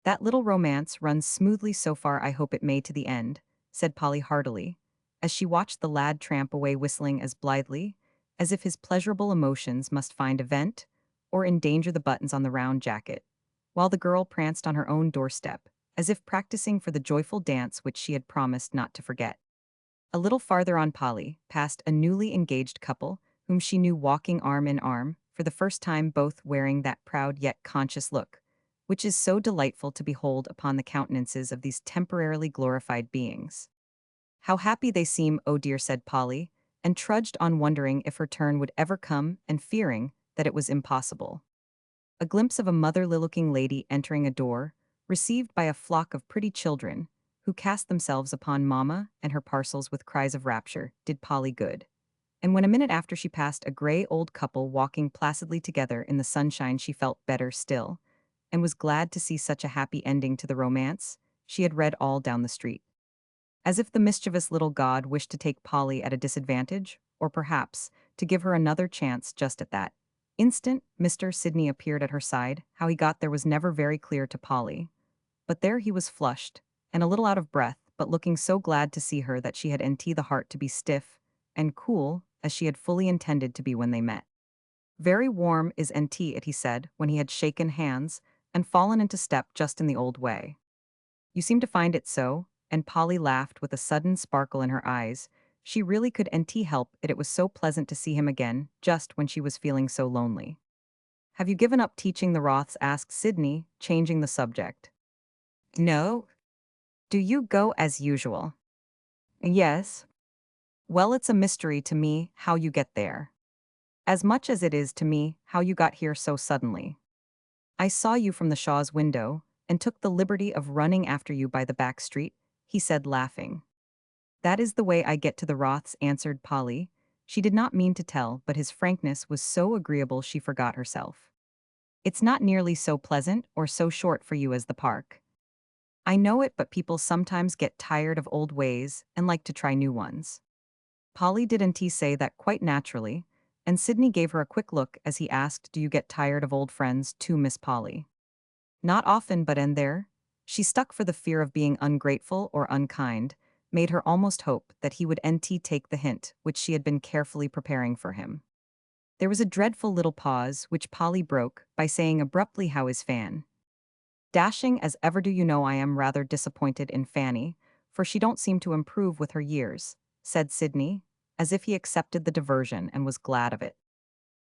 "That little romance runs smoothly so far, I hope it may to the end," said Polly heartily, as she watched the lad tramp away whistling as blithely as if his pleasurable emotions must find a vent or endanger the buttons on the round jacket, while the girl pranced on her own doorstep, as if practicing for the joyful dance which she had promised not to forget. A little farther on, Polly passed a newly engaged couple whom she knew walking arm in arm, for the first time both wearing that proud yet conscious look, which is so delightful to behold upon the countenances of these temporarily glorified beings. "How happy they seem, oh dear," said Polly, and trudged on wondering if her turn would ever come and fearing that it was impossible. A glimpse of a motherly-looking lady entering a door, received by a flock of pretty children, who cast themselves upon Mamma and her parcels with cries of rapture, did Polly good. And when a minute after she passed a gray old couple walking placidly together in the sunshine, she felt better still, and was glad to see such a happy ending to the romance she had read all down the street. As if the mischievous little god wished to take Polly at a disadvantage, or perhaps to give her another chance just at that instant, Mr. Sidney appeared at her side. How he got there was never very clear to Polly, but there he was, flushed and a little out of breath, but looking so glad to see her that she had the heart to be stiff and cool as she had fully intended to be when they met. "Very warm is it," he said, when he had shaken hands and fallen into step just in the old way. "You seem to find it so," and Polly laughed with a sudden sparkle in her eyes. She really could help it was so pleasant to see him again, just when she was feeling so lonely. "Have you given up teaching the Roths?" asked Sydney, changing the subject. "No. Do you go as usual?" "Yes." "Well, it's a mystery to me how you get there. As much as it is to me how you got here so suddenly. I saw you from the Shaw's window, and took the liberty of running after you by the back street," he said, laughing. "That is the way I get to the Roths," answered Polly. She did not mean to tell, but his frankness was so agreeable she forgot herself. "It's not nearly so pleasant or so short for you as the park. I know it, but people sometimes get tired of old ways and like to try new ones." Polly didn't say that quite naturally, and Sydney gave her a quick look as he asked, "Do you get tired of old friends too, Miss Polly?" "Not often, but and there." She stuck, for the fear of being ungrateful or unkind made her almost hope that he would take the hint which she had been carefully preparing for him. There was a dreadful little pause, which Polly broke by saying abruptly, "How is Fan?" "Dashing as ever. Do you know I am rather disappointed in Fanny, for she don't seem to improve with her years," said Sydney, as if he accepted the diversion and was glad of it.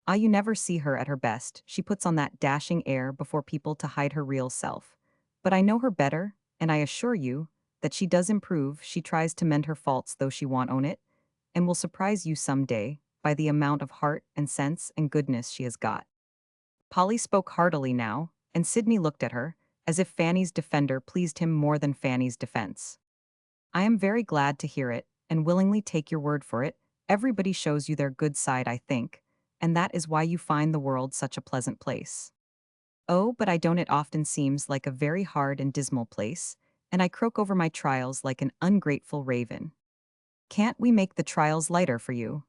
"Ah, you never see her at her best. She puts on that dashing air before people to hide her real self. But I know her better, and I assure you that she does improve. She tries to mend her faults, though she won't own it, and will surprise you some day by the amount of heart and sense and goodness she has got." Polly spoke heartily now, and Sydney looked at her, as if Fanny's defender pleased him more than Fanny's defense. "I am very glad to hear it, and willingly take your word for it. Everybody shows you their good side, I think, and that is why you find the world such a pleasant place." "Oh, but I don't. It often seems like a very hard and dismal place, and I croak over my trials like an ungrateful raven." "Can't we make the trials lighter for you?"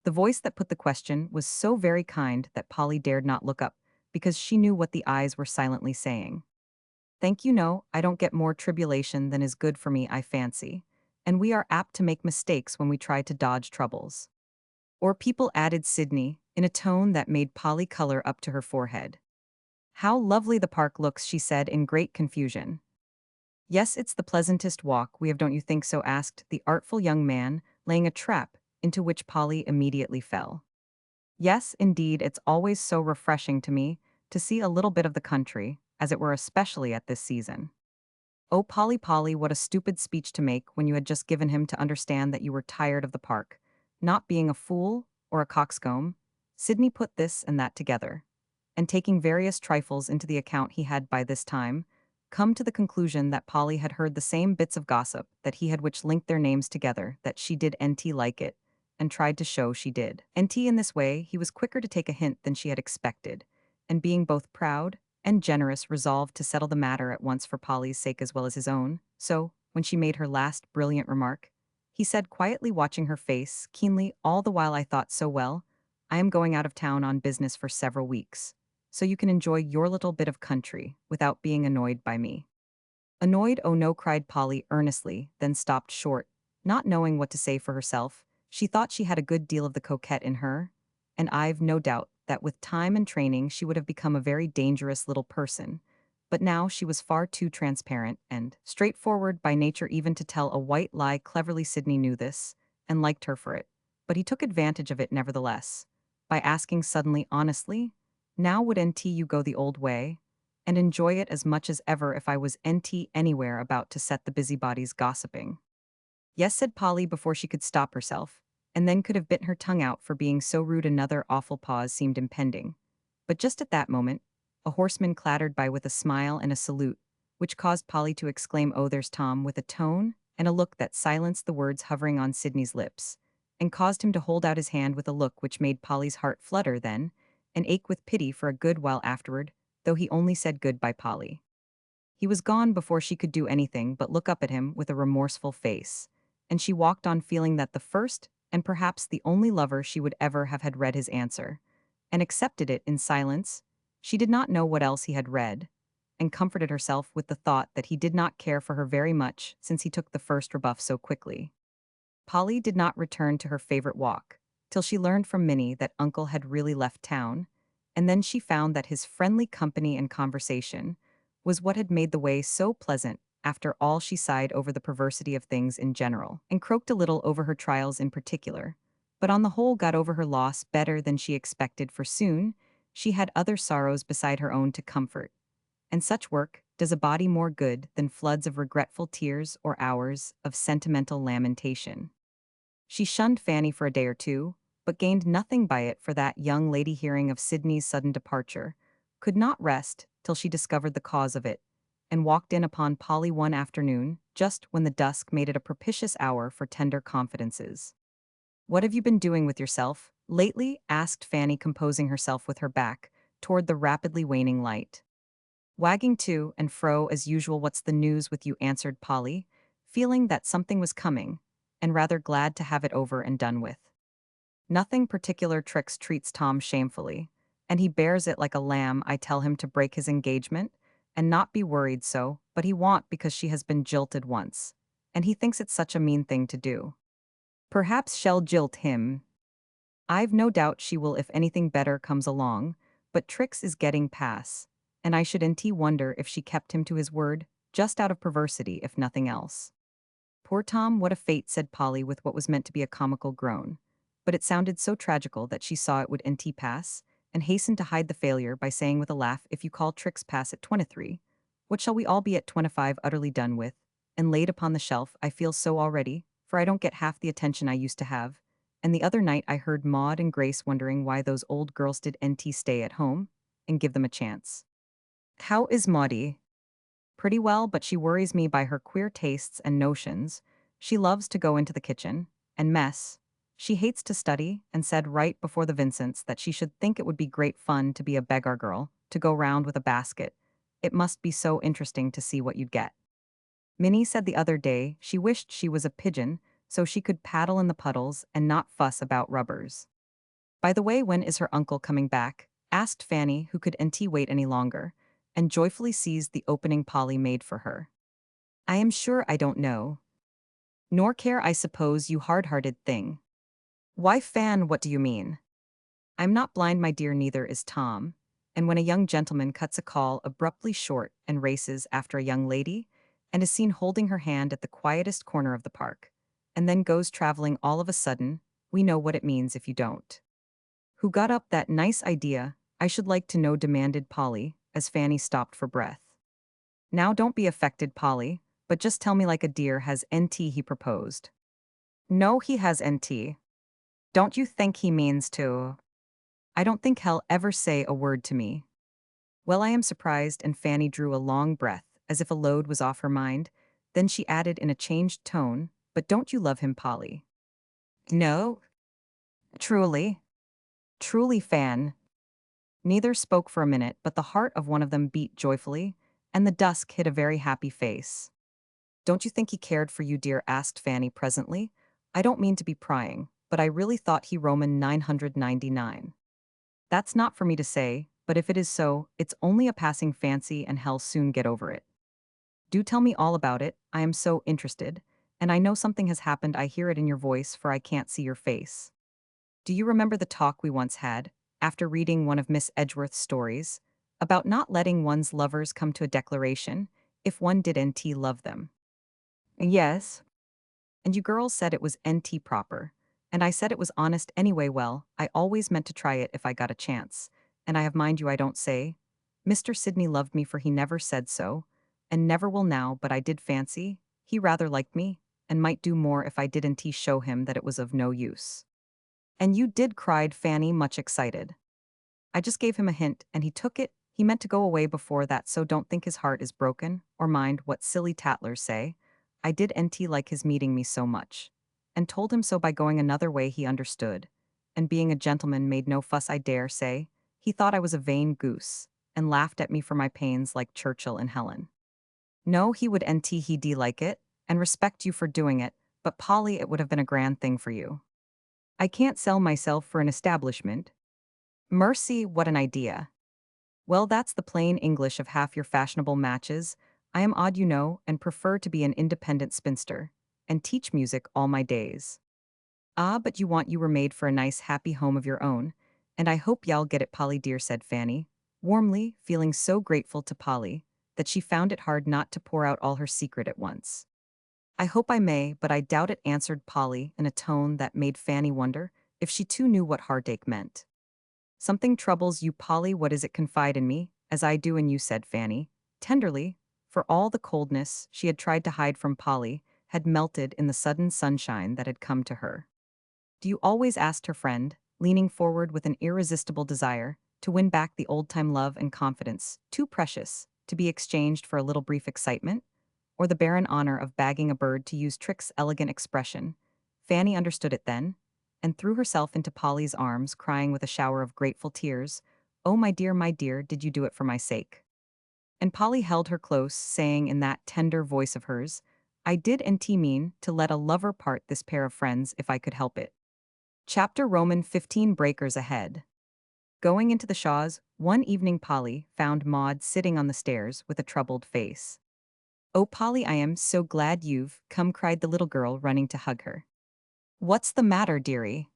The voice that put the question was so very kind that Polly dared not look up, because she knew what the eyes were silently saying. "Thank you, no, I don't get more tribulation than is good for me, I fancy, and we are apt to make mistakes when we try to dodge troubles." "Or people," added Sydney, in a tone that made Polly color up to her forehead. "How lovely the park looks," she said in great confusion. "Yes, it's the pleasantest walk we have, don't you think so?" asked the artful young man, laying a trap into which Polly immediately fell. "Yes, indeed, it's always so refreshing to me to see a little bit of the country, as it were, especially at this season." "Oh, Polly, Polly, what a stupid speech to make when you had just given him to understand that you were tired of the park. Not being a fool or a coxcomb." Sydney put this and that together, and taking various trifles into the account, he had by this time come to the conclusion that Polly had heard the same bits of gossip that he had, which linked their names together, that she did NT like it, and tried to show she did. NT in this way, he was quicker to take a hint than she had expected, and being both proud and generous, resolved to settle the matter at once for Polly's sake as well as his own. So, when she made her last brilliant remark, he said quietly, watching her face keenly all the while, "I thought so well. I am going out of town on business for several weeks, so you can enjoy your little bit of country without being annoyed by me." "Annoyed? Oh no," cried Polly earnestly, then stopped short, not knowing what to say for herself. She thought she had a good deal of the coquette in her, and I've no doubt that with time and training she would have become a very dangerous little person. But now she was far too transparent and straightforward by nature even to tell a white lie cleverly. Sydney knew this, and liked her for it, but he took advantage of it nevertheless, by asking suddenly, honestly, "Now would NT you go the old way, and enjoy it as much as ever if I was NT anywhere about to set the busybodies gossiping?" "Yes," said Polly before she could stop herself, and then could have bitten her tongue out for being so rude. Another awful pause seemed impending. But just at that moment, a horseman clattered by with a smile and a salute, which caused Polly to exclaim, "Oh, there's Tom," with a tone and a look that silenced the words hovering on Sydney's lips, and caused him to hold out his hand with a look which made Polly's heart flutter then, and ache with pity for a good while afterward, though he only said "Goodbye, Polly." He was gone before she could do anything but look up at him with a remorseful face, and she walked on feeling that the first, and perhaps the only lover she would ever have had read his answer, and accepted it in silence. She did not know what else he had read, and comforted herself with the thought that he did not care for her very much since he took the first rebuff so quickly. Polly did not return to her favorite walk, till she learned from Minnie that Uncle had really left town, and then she found that his friendly company and conversation was what had made the way so pleasant. After all, she sighed over the perversity of things in general, and croaked a little over her trials in particular, but on the whole got over her loss better than she expected, for soon she had other sorrows beside her own to comfort, and such work does a body more good than floods of regretful tears or hours of sentimental lamentation. She shunned Fanny for a day or two, but gained nothing by it, for that young lady, hearing of Sydney's sudden departure, could not rest till she discovered the cause of it, and walked in upon Polly one afternoon, just when the dusk made it a propitious hour for tender confidences. "What have you been doing with yourself lately?" asked Fanny, composing herself with her back toward the rapidly waning light. "Wagging to and fro as usual." "What's the news with you?" answered Polly, feeling that something was coming, and rather glad to have it over and done with. "Nothing particular." Trix treats Tom shamefully, and he bears it like a lamb. I tell him to break his engagement and not be worried so, but he won't, because she has been jilted once, and he thinks it such a mean thing to do. Perhaps she'll jilt him. I've no doubt she will if anything better comes along, but Trix is getting pass, and I shouldn't wonder if she kept him to his word, just out of perversity if nothing else. "Poor Tom, what a fate," said Polly with what was meant to be a comical groan, but it sounded so tragical that she saw it would NT pass, and hastened to hide the failure by saying with a laugh, "If you call Trix pass at 23, what shall we all be at 25, utterly done with, and laid upon the shelf? I feel so already, for I don't get half the attention I used to have, and the other night I heard Maud and Grace wondering why those old girls did NT stay at home and give them a chance." "How is Maudie?" "Pretty well, but she worries me by her queer tastes and notions. She loves to go into the kitchen and mess. She hates to study, and said right before the Vincents that she should think it would be great fun to be a beggar girl, to go round with a basket. It must be so interesting to see what you'd get. Minnie said the other day she wished she was a pigeon, so she could paddle in the puddles and not fuss about rubbers." "By the way, when is her uncle coming back?" asked Fanny, who could NT wait any longer, and joyfully seized the opening Polly made for her. "I am sure I don't know. Nor care, I suppose, you hard-hearted thing." "Why, Fan, what do you mean?" "I'm not blind, my dear, neither is Tom, and when a young gentleman cuts a call abruptly short and races after a young lady, and is seen holding her hand at the quietest corner of the park, and then goes traveling all of a sudden, we know what it means if you don't." "Who got up that nice idea, I should like to know?" demanded Polly, as Fanny stopped for breath. "Now don't be affected, Polly, but just tell me like a dear. Has NT he proposed?" "No, he has NT. Don't you think he means to?" "I don't think he'll ever say a word to me." "Well, I am surprised," and Fanny drew a long breath as if a load was off her mind. Then she added in a changed tone, "But don't you love him, Polly?" "No, truly. Truly, Fan." Neither spoke for a minute, but the heart of one of them beat joyfully, and the dusk hid a very happy face. "Don't you think he cared for you, dear?" asked Fanny presently. "I don't mean to be prying, but I really thought he Roman 999. That's not for me to say, but if it is so, it's only a passing fancy and he'll soon get over it. Do tell me all about it, I am so interested, and I know something has happened. I hear it in your voice, for I can't see your face. Do you remember the talk we once had, after reading one of Miss Edgeworth's stories, about not letting one's lovers come to a declaration, if one did NT love them?" "Yes." "And you girls said it was NT proper. And I said it was honest anyway. Well, I always meant to try it if I got a chance. And I have mind you I don't say. Mr. Sidney loved me, for he never said so, and never will now, but I did fancy he rather liked me, and might do more if I didn't show him that it was of no use." "And you did," cried Fanny, much excited. "I just gave him a hint, and he took it. He meant to go away before that, so don't think his heart is broken, or mind what silly tattlers say. I did NT like his meeting me so much, and told him so by going another way. He understood, and being a gentleman made no fuss. I dare say he thought I was a vain goose, and laughed at me for my pains like Churchill and Helen. No, he would NT he d like it, and respect you for doing it, but Polly, it would have been a grand thing for you. I can't sell myself for an establishment. Mercy, what an idea. Well, that's the plain English of half your fashionable matches. I am odd, you know, and prefer to be an independent spinster, and teach music all my days." "Ah, but you were made for a nice happy home of your own, and I hope y'all get it, Polly dear," said Fanny, warmly, feeling so grateful to Polly that she found it hard not to pour out all her secret at once. "I hope I may, but I doubt it," answered Polly in a tone that made Fanny wonder if she too knew what heartache meant. "Something troubles you, Polly. What is it? Confide in me, as I do in you," said Fanny, tenderly, for all the coldness she had tried to hide from Polly had melted in the sudden sunshine that had come to her. "Do you always?" asked her friend, leaning forward with an irresistible desire to win back the old-time love and confidence, too precious to be exchanged for a little brief excitement, or the barren honor of bagging a bird, to use Trick's elegant expression. Fanny understood it then, and threw herself into Polly's arms, crying with a shower of grateful tears, "Oh, my dear, did you do it for my sake?" And Polly held her close, saying in that tender voice of hers, "I did and mean to let a lover part this pair of friends if I could help it." Chapter Roman 15 Breakers Ahead. Going into the Shaws, one evening Polly found Maud sitting on the stairs with a troubled face. "Oh, Polly, I am so glad you've come," cried the little girl, running to hug her. "What's the matter, dearie?"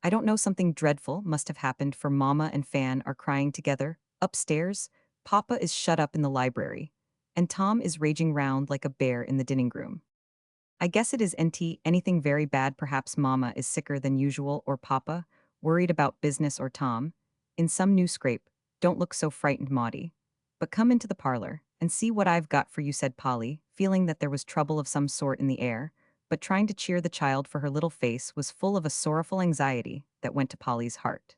"I don't know, something dreadful must have happened, for Mamma and Fan are crying together. Upstairs, Papa is shut up in the library, and Tom is raging round like a bear in the dining room. I guess it is anything very bad. Perhaps Mamma is sicker than usual, or Papa, worried about business, or Tom in some new scrape. Don't look so frightened, Maudie, but come into the parlor and see what I've got for you," said Polly, feeling that there was trouble of some sort in the air, but trying to cheer the child, for her little face was full of a sorrowful anxiety that went to Polly's heart.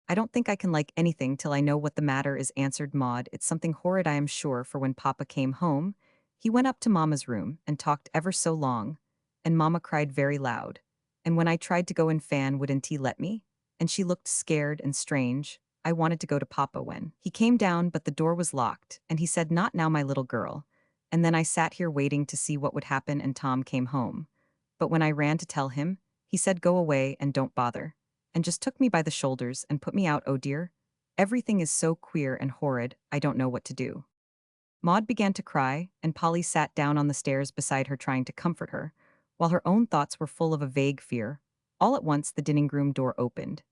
"I don't think I can like anything till I know what the matter is," answered Maud. "It's something horrid, I am sure, for when Papa came home, he went up to Mamma's room and talked ever so long, and Mamma cried very loud, and when I tried to go in, Fan wouldn't he let me, and she looked scared and strange. I wanted to go to Papa when he came down, but the door was locked, and he said, 'Not now, my little girl,' and then I sat here waiting to see what would happen, and Tom came home. But when I ran to tell him, he said, 'Go away and don't bother,' and just took me by the shoulders and put me out. Oh dear, everything is so queer and horrid, I don't know what to do." Maud began to cry, and Polly sat down on the stairs beside her, trying to comfort her, while her own thoughts were full of a vague fear. All at once the dining room door opened,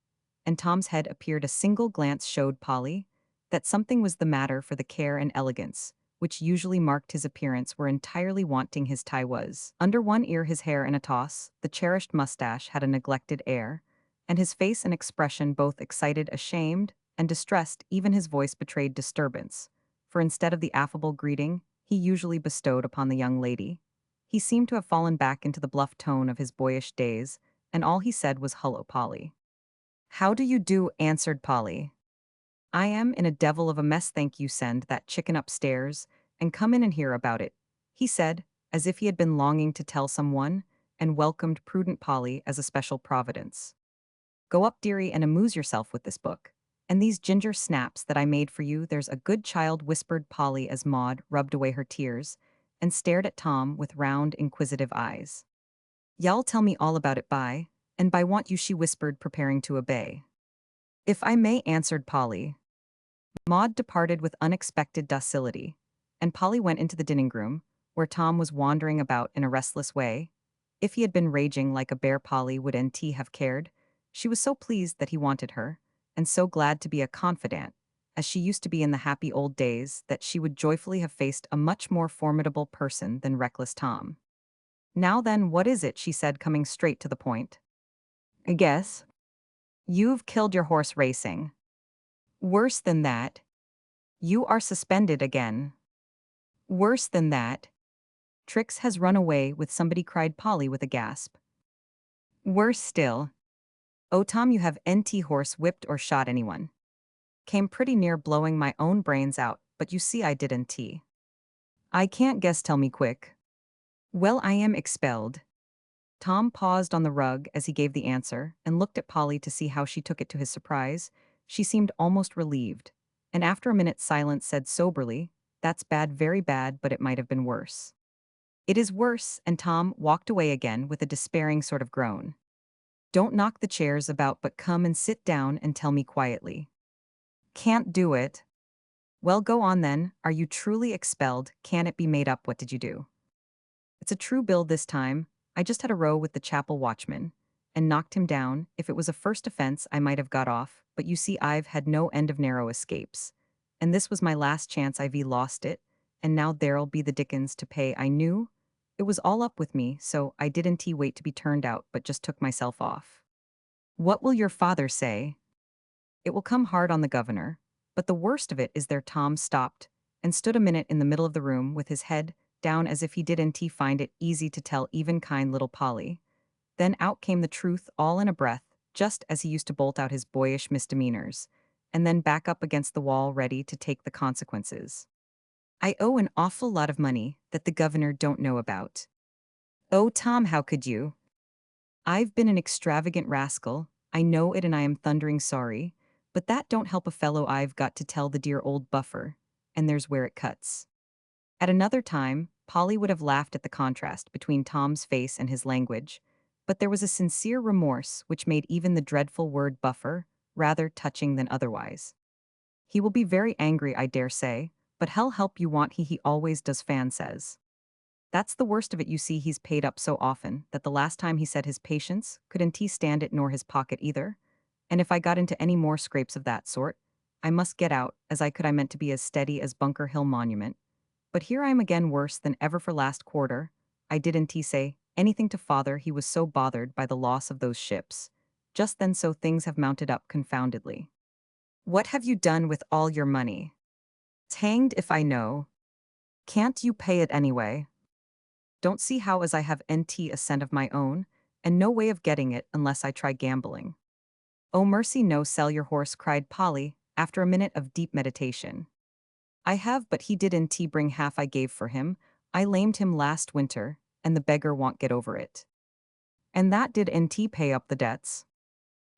and Tom's head appeared. A single glance showed Polly that something was the matter, for the care and elegance which usually marked his appearance were entirely wanting. His tie was under one ear, his hair in a toss, the cherished mustache had a neglected air, and his face an expression both excited, ashamed, and distressed. Even his voice betrayed disturbance, for instead of the affable greeting he usually bestowed upon the young lady, he seemed to have fallen back into the bluff tone of his boyish days, and all he said was, "Hullo, Polly." "How do you do?" answered Polly. "I am in a devil of a mess, thank you. Send that chicken upstairs, and come in and hear about it," he said, as if he had been longing to tell someone, and welcomed prudent Polly as a special providence. "Go up, dearie, and amuse yourself with this book. And these ginger snaps that I made for you, there's a good child," whispered Polly as Maud rubbed away her tears and stared at Tom with round, inquisitive eyes. "Y'all tell me all about it and by want you," she whispered, preparing to obey. "If I may," answered Polly. Maud departed with unexpected docility, and Polly went into the dining room, where Tom was wandering about in a restless way. If he had been raging like a bear, Polly would NT have cared. She was so pleased that he wanted her, and so glad to be a confidant, as she used to be in the happy old days, that she would joyfully have faced a much more formidable person than reckless Tom. "Now then, what is it?" she said, coming straight to the point. "I guess you've killed your horse racing. Worse than that, you are suspended again. Worse than that, Trix has run away with somebody," cried Polly with a gasp. "Worse still. Oh, Tom, you have NT horse whipped or shot anyone. Came pretty near blowing my own brains out, but you see I didn't. I can't guess, tell me quick." "Well, I am expelled." Tom paused on the rug as he gave the answer and looked at Polly to see how she took it. To his surprise, she seemed almost relieved, and after a minute's silence said soberly, "That's bad, very bad, but it might have been worse." "It is worse," and Tom walked away again with a despairing sort of groan. "Don't knock the chairs about, but come and sit down and tell me quietly." "Can't do it." "Well, go on then. Are you truly expelled? Can it be made up? What did you do?" "It's a true bill this time. I just had a row with the chapel watchman and knocked him down. If it was a first offense, I might have got off, but you see I've had no end of narrow escapes. And this was my last chance. I've lost it, and now there'll be the dickens to pay. I knew it was all up with me, so I didn't wait to be turned out, but just took myself off." "What will your father say?" "It will come hard on the governor, but the worst of it is there." Tom stopped and stood a minute in the middle of the room with his head down, as if he didn't find it easy to tell even kind little Polly. Then out came the truth all in a breath, just as he used to bolt out his boyish misdemeanors, and then back up against the wall ready to take the consequences. "I owe an awful lot of money that the governor don't know about." "Oh, Tom, how could you?" "I've been an extravagant rascal, I know it, and I am thundering sorry, but that don't help a fellow. I've got to tell the dear old buffer, and there's where it cuts." At another time, Polly would have laughed at the contrast between Tom's face and his language, but there was a sincere remorse which made even the dreadful word buffer rather touching than otherwise. "He will be very angry, I dare say, but hell help you want he always does," Fan says. "That's the worst of it. You see, he's paid up so often that the last time he said his patience couldn't stand it, nor his pocket either. And if I got into any more scrapes of that sort, I must get out, as I could. I meant to be as steady as Bunker Hill Monument. But here I am again, worse than ever. For last quarter, I didn't say anything to father, he was so bothered by the loss of those ships. Just then, so things have mounted up confoundedly." "What have you done with all your money?" "Hanged if I know." "Can't you pay it anyway?" "Don't see how, as I have a cent of my own, and no way of getting it unless I try gambling." "Oh, mercy, no, sell your horse," cried Polly, after a minute of deep meditation. "I have, but he didn't bring half I gave for him. I lamed him last winter, and the beggar won't get over it." "And that didn't pay up the debts?"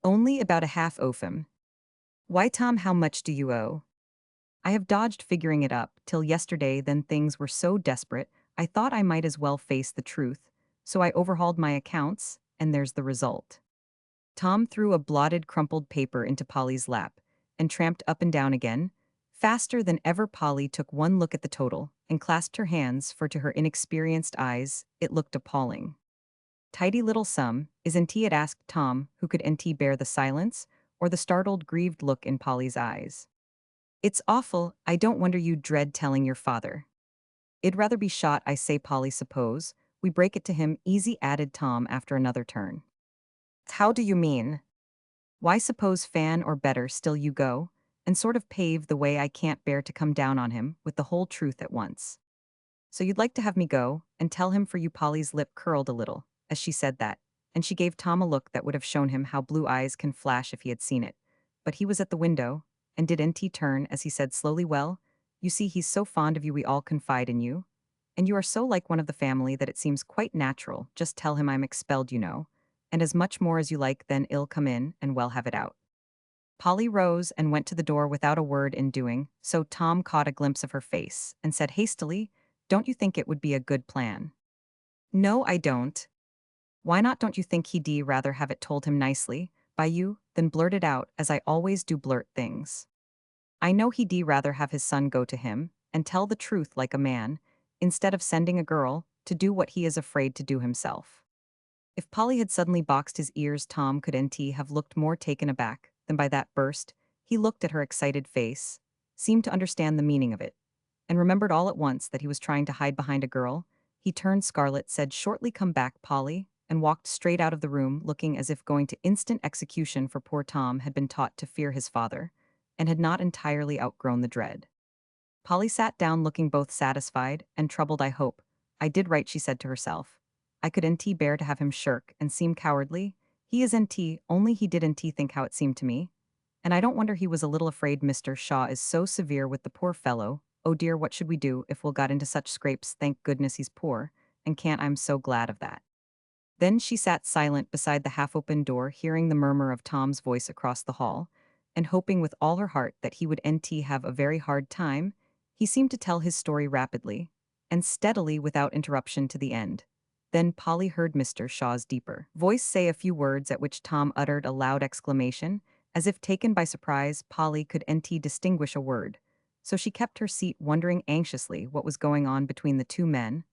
"Only about a half of him." "Why, Tom, how much do you owe?" "I have dodged figuring it up till yesterday, then things were so desperate, I thought I might as well face the truth, so I overhauled my accounts, and there's the result." Tom threw a blotted, crumpled paper into Polly's lap and tramped up and down again, faster than ever. Polly took one look at the total and clasped her hands, for to her inexperienced eyes it looked appalling. "Tidy little sum, isn't it?" asked Tom, who could bear the silence or the startled, grieved look in Polly's eyes. "It's awful. I don't wonder you dread telling your father." "I'd rather be shot, I say, Polly. Suppose we break it to him?" "Easy," added Tom after another turn. "How do you mean?" "Why, suppose, Fan, or better still, you go and sort of pave the way. I can't bear to come down on him with the whole truth at once." "So you'd like to have me go and tell him for you?" Polly's lip curled a little as she said that, and she gave Tom a look that would have shown him how blue eyes can flash if he had seen it. But he was at the window, and didn't he turn as he said slowly, "Well, You see, he's so fond of you we all confide in you. And you are so like one of the family that it seems quite natural. Just tell him I'm expelled, you know. And as much more as you like, then I'll come in and well have it out." Polly rose and went to the door without a word in doing, so Tom caught a glimpse of her face and said hastily, "Don't you think it would be a good plan?" "No, I don't." "Why not? Don't you think he'd rather have it told him nicely, by you, than blurted out, as I always do blurt things? I know he'd rather have his son go to him, and tell the truth like a man, instead of sending a girl to do what he is afraid to do himself." If Polly had suddenly boxed his ears, Tom could have looked more taken aback than by that burst. He looked at her excited face, seemed to understand the meaning of it, and remembered all at once that he was trying to hide behind a girl. He turned scarlet, said shortly, "Come back, Polly," and walked straight out of the room, looking as if going to instant execution, for poor Tom had been taught to fear his father, and had not entirely outgrown the dread. Polly sat down looking both satisfied and troubled. "I hope I did right," she said to herself. "I could bear to have him shirk and seem cowardly. He is only he didn't think how it seemed to me. And I don't wonder he was a little afraid. Mr. Shaw is so severe with the poor fellow. Oh dear, what should we do if we'll got into such scrapes? Thank goodness he's poor, and can't I'm so glad of that." Then she sat silent beside the half-open door, hearing the murmur of Tom's voice across the hall, and hoping with all her heart that he would have a very hard time. He seemed to tell his story rapidly and steadily without interruption to the end. Then Polly heard Mr. Shaw's deeper voice say a few words, at which Tom uttered a loud exclamation. As if taken by surprise, Polly could distinguish a word, so she kept her seat, wondering anxiously what was going on between the two men.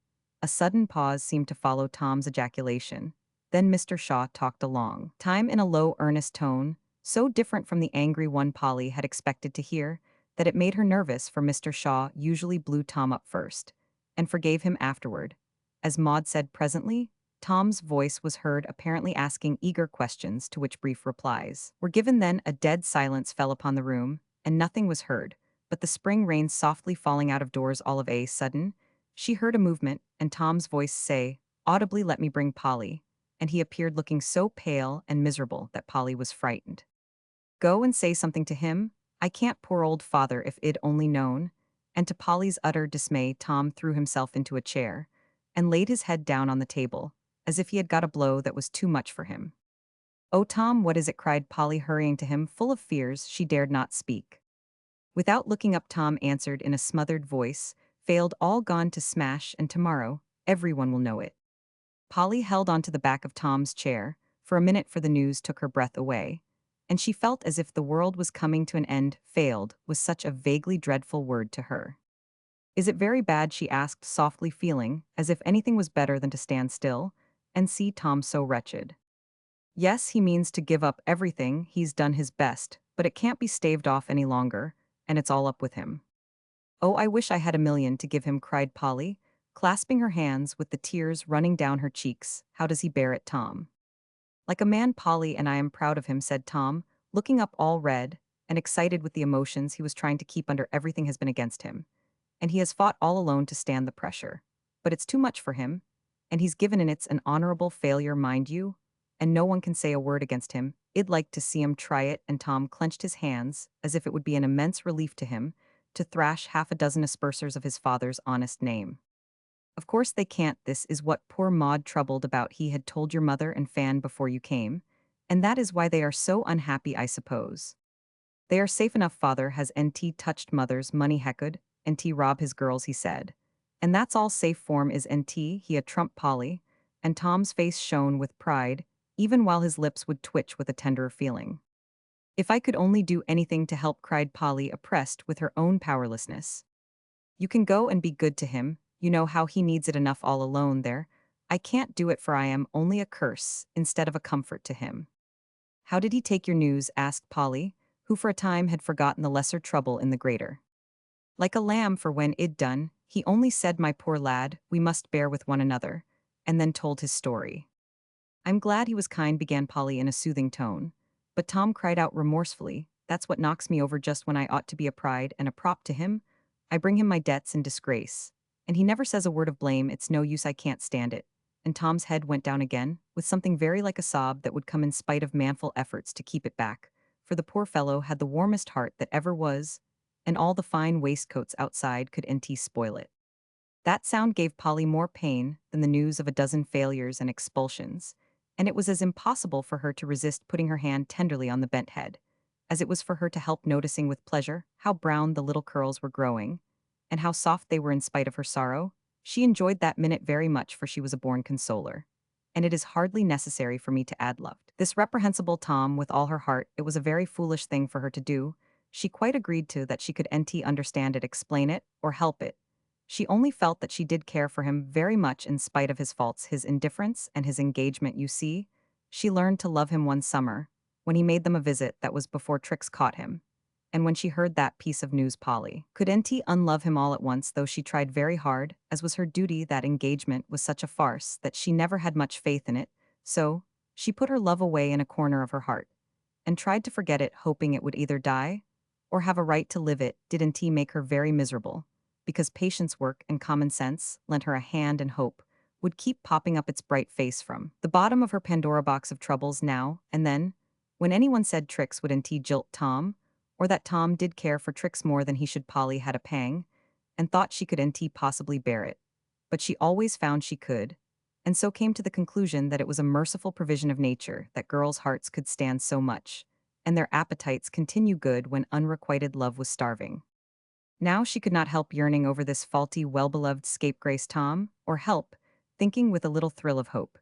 A sudden pause seemed to follow Tom's ejaculation. Then Mr. Shaw talked a long time in a low, earnest tone, so different from the angry one Polly had expected to hear, that it made her nervous, for Mr. Shaw usually blew Tom up first, and forgave him afterward. As Maud said presently, Tom's voice was heard, apparently asking eager questions, to which brief replies were given. Then a dead silence fell upon the room, and nothing was heard but the spring rain softly falling out of doors. All of a sudden, she heard a movement, and Tom's voice say, audibly, "Let me bring Polly," and he appeared looking so pale and miserable that Polly was frightened. "Go and say something to him? I can't, poor old father, if I'd only known." And to Polly's utter dismay, Tom threw himself into a chair and laid his head down on the table, as if he had got a blow that was too much for him. "Oh, Tom, what is it?" cried Polly, hurrying to him, full of fears she dared not speak. Without looking up, Tom answered in a smothered voice, "Failed, all gone to smash, and tomorrow everyone will know it." Polly held on to the back of Tom's chair for a minute, for the news took her breath away, and she felt as if the world was coming to an end. Failed was such a vaguely dreadful word to her. "Is it very bad?" she asked softly, feeling as if anything was better than to stand still and see Tom so wretched. "Yes, he means to give up everything. He's done his best, but it can't be staved off any longer, and it's all up with him." "Oh, I wish I had $1,000,000 to give him," cried Polly, clasping her hands with the tears running down her cheeks. "How does he bear it, Tom?" "Like a man, Polly, and I am proud of him," said Tom, looking up all red and excited with the emotions he was trying to keep under. "Everything has been against him, and he has fought all alone to stand the pressure. But it's too much for him, and he's given in. It's an honorable failure, mind you, and no one can say a word against him. I'd like to see him try it." And Tom clenched his hands, as if it would be an immense relief to him to thrash half a dozen aspersers of his father's honest name. "Of course they can't. This is what poor Maud troubled about. He had told your mother and Fan before you came, and that is why they are so unhappy, I suppose. They are safe enough. Father has touched mother's money, Hecould, rob his girls," he said. "And that's all safe form is he a trump, Polly," and Tom's face shone with pride, even while his lips would twitch with a tenderer feeling. "If I could only do anything to help," cried Polly, oppressed with her own powerlessness. "You can go and be good to him. You know how he needs it enough all alone there. I can't do it, for I am only a curse instead of a comfort to him." "How did he take your news?" asked Polly, who for a time had forgotten the lesser trouble in the greater. "Like a lamb, for when I'd done, he only said, 'My poor lad, we must bear with one another,' and then told his story." "I'm glad he was kind," began Polly in a soothing tone, but Tom cried out remorsefully, "That's what knocks me over just when I ought to be a pride and a prop to him. I bring him my debts and disgrace, and he never says a word of blame. It's no use, I can't stand it." And Tom's head went down again, with something very like a sob that would come in spite of manful efforts to keep it back, for the poor fellow had the warmest heart that ever was, and all the fine waistcoats outside could NT spoil it. That sound gave Polly more pain than the news of a dozen failures and expulsions, and it was as impossible for her to resist putting her hand tenderly on the bent head, as it was for her to help noticing with pleasure how brown the little curls were growing, and how soft they were in spite of her sorrow. She enjoyed that minute very much, for she was a born consoler. And it is hardly necessary for me to add loved this reprehensible Tom with all her heart. It was a very foolish thing for her to do. She quite agreed to that she could NT understand it, explain it, or help it. She only felt that she did care for him very much in spite of his faults, his indifference, and his engagement, you see. She learned to love him one summer, when he made them a visit. That was before Trix caught him. And when she heard that piece of news, Polly could NT unlove him all at once, though she tried very hard, as was her duty. That engagement was such a farce that she never had much faith in it, so she put her love away in a corner of her heart, and tried to forget it, hoping it would either die or have a right to live. It didn't make her very miserable, because patience work and common sense lent her a hand, and hope would keep popping up its bright face from the bottom of her Pandora box of troubles now and then, when anyone said Trix would NT jilt Tom, or that Tom did care for Trix more than he should. Polly had a pang, and thought she could NT possibly bear it. But she always found she could, and so came to the conclusion that it was a merciful provision of nature that girls' hearts could stand so much, and their appetites continue good when unrequited love was starving. Now she could not help yearning over this faulty, well-beloved scapegrace Tom, or help thinking with a little thrill of hope,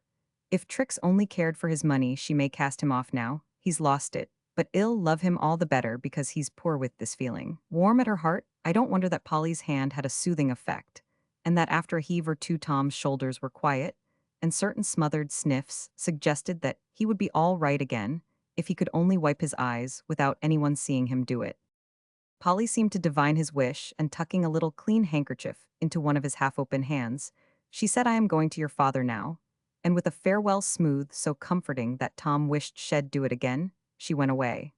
if Trix only cared for his money, she may cast him off now. He's lost it, but ill love him all the better because he's poor. With this feeling warm at her heart, I don't wonder that Polly's hand had a soothing effect, and that after a heave or two Tom's shoulders were quiet, and certain smothered sniffs suggested that he would be all right again if he could only wipe his eyes without anyone seeing him do it. Polly seemed to divine his wish, and tucking a little clean handkerchief into one of his half-open hands, she said, "I am going to your father now," and with a farewell smooth, so comforting that Tom wished she'd do it again, she went away.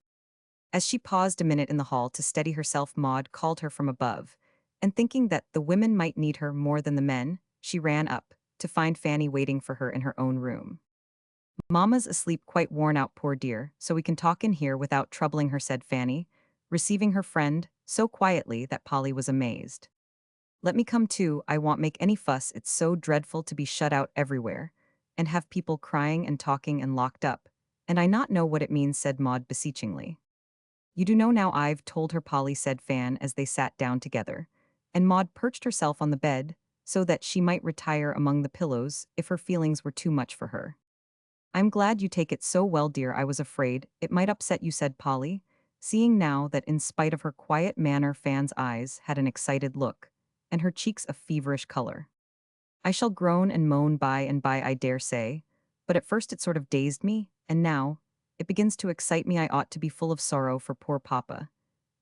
As she paused a minute in the hall to steady herself, Maud called her from above, and thinking that the women might need her more than the men, she ran up to find Fanny waiting for her in her own room. "Mamma's asleep, quite worn out, poor dear, so we can talk in here without troubling her," said Fanny, receiving her friend so quietly that Polly was amazed. "Let me come too. I won't make any fuss. It's so dreadful to be shut out everywhere, and have people crying and talking and locked up, and I not know what it means," said Maud beseechingly. "You do know now, I've told her," Polly said Fan, as they sat down together, and Maud perched herself on the bed so that she might retire among the pillows if her feelings were too much for her. "I'm glad you take it so well, dear. I was afraid it might upset you," said Polly, seeing now that in spite of her quiet manner Fan's eyes had an excited look, and her cheeks a feverish color. "I shall groan and moan by and by, I dare say, but at first it sort of dazed me, and now it begins to excite me. I ought to be full of sorrow for poor papa,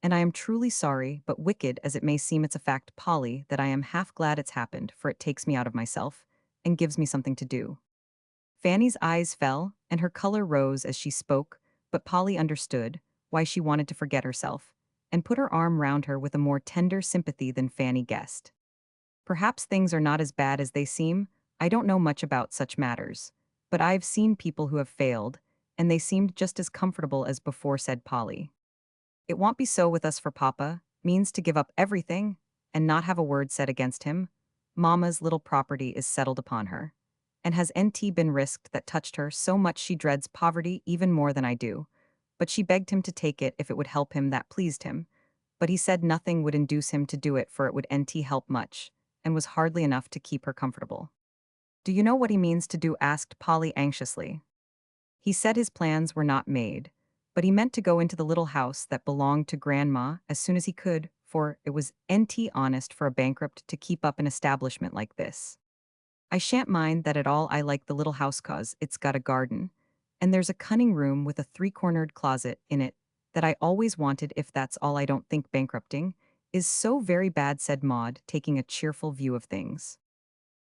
and I am truly sorry, but wicked as it may seem, it's a fact, Polly, that I am half glad it's happened, for it takes me out of myself, and gives me something to do." Fanny's eyes fell, and her color rose as she spoke, but Polly understood why she wanted to forget herself, and put her arm round her with a more tender sympathy than Fanny guessed. "Perhaps things are not as bad as they seem. I don't know much about such matters, but I've seen people who have failed, and they seemed just as comfortable as before," said Polly. "It won't be so with us, for papa means to give up everything, and not have a word said against him. Mamma's little property is settled upon her, and has been risked that touched her so much she dreads poverty even more than I do, but she begged him to take it if it would help him. That pleased him, but he said nothing would induce him to do it, for it would help much, and was hardly enough to keep her comfortable." "Do you know what he means to do?" asked Polly anxiously. "He said his plans were not made, but he meant to go into the little house that belonged to Grandma as soon as he could, for it was honest for a bankrupt to keep up an establishment like this. I shan't mind that at all. I like the little house 'cause it's got a garden, and there's a cunning room with a three-cornered closet in it that I always wanted. If that's all, I don't think bankrupting is so very bad," said Maud, taking a cheerful view of things.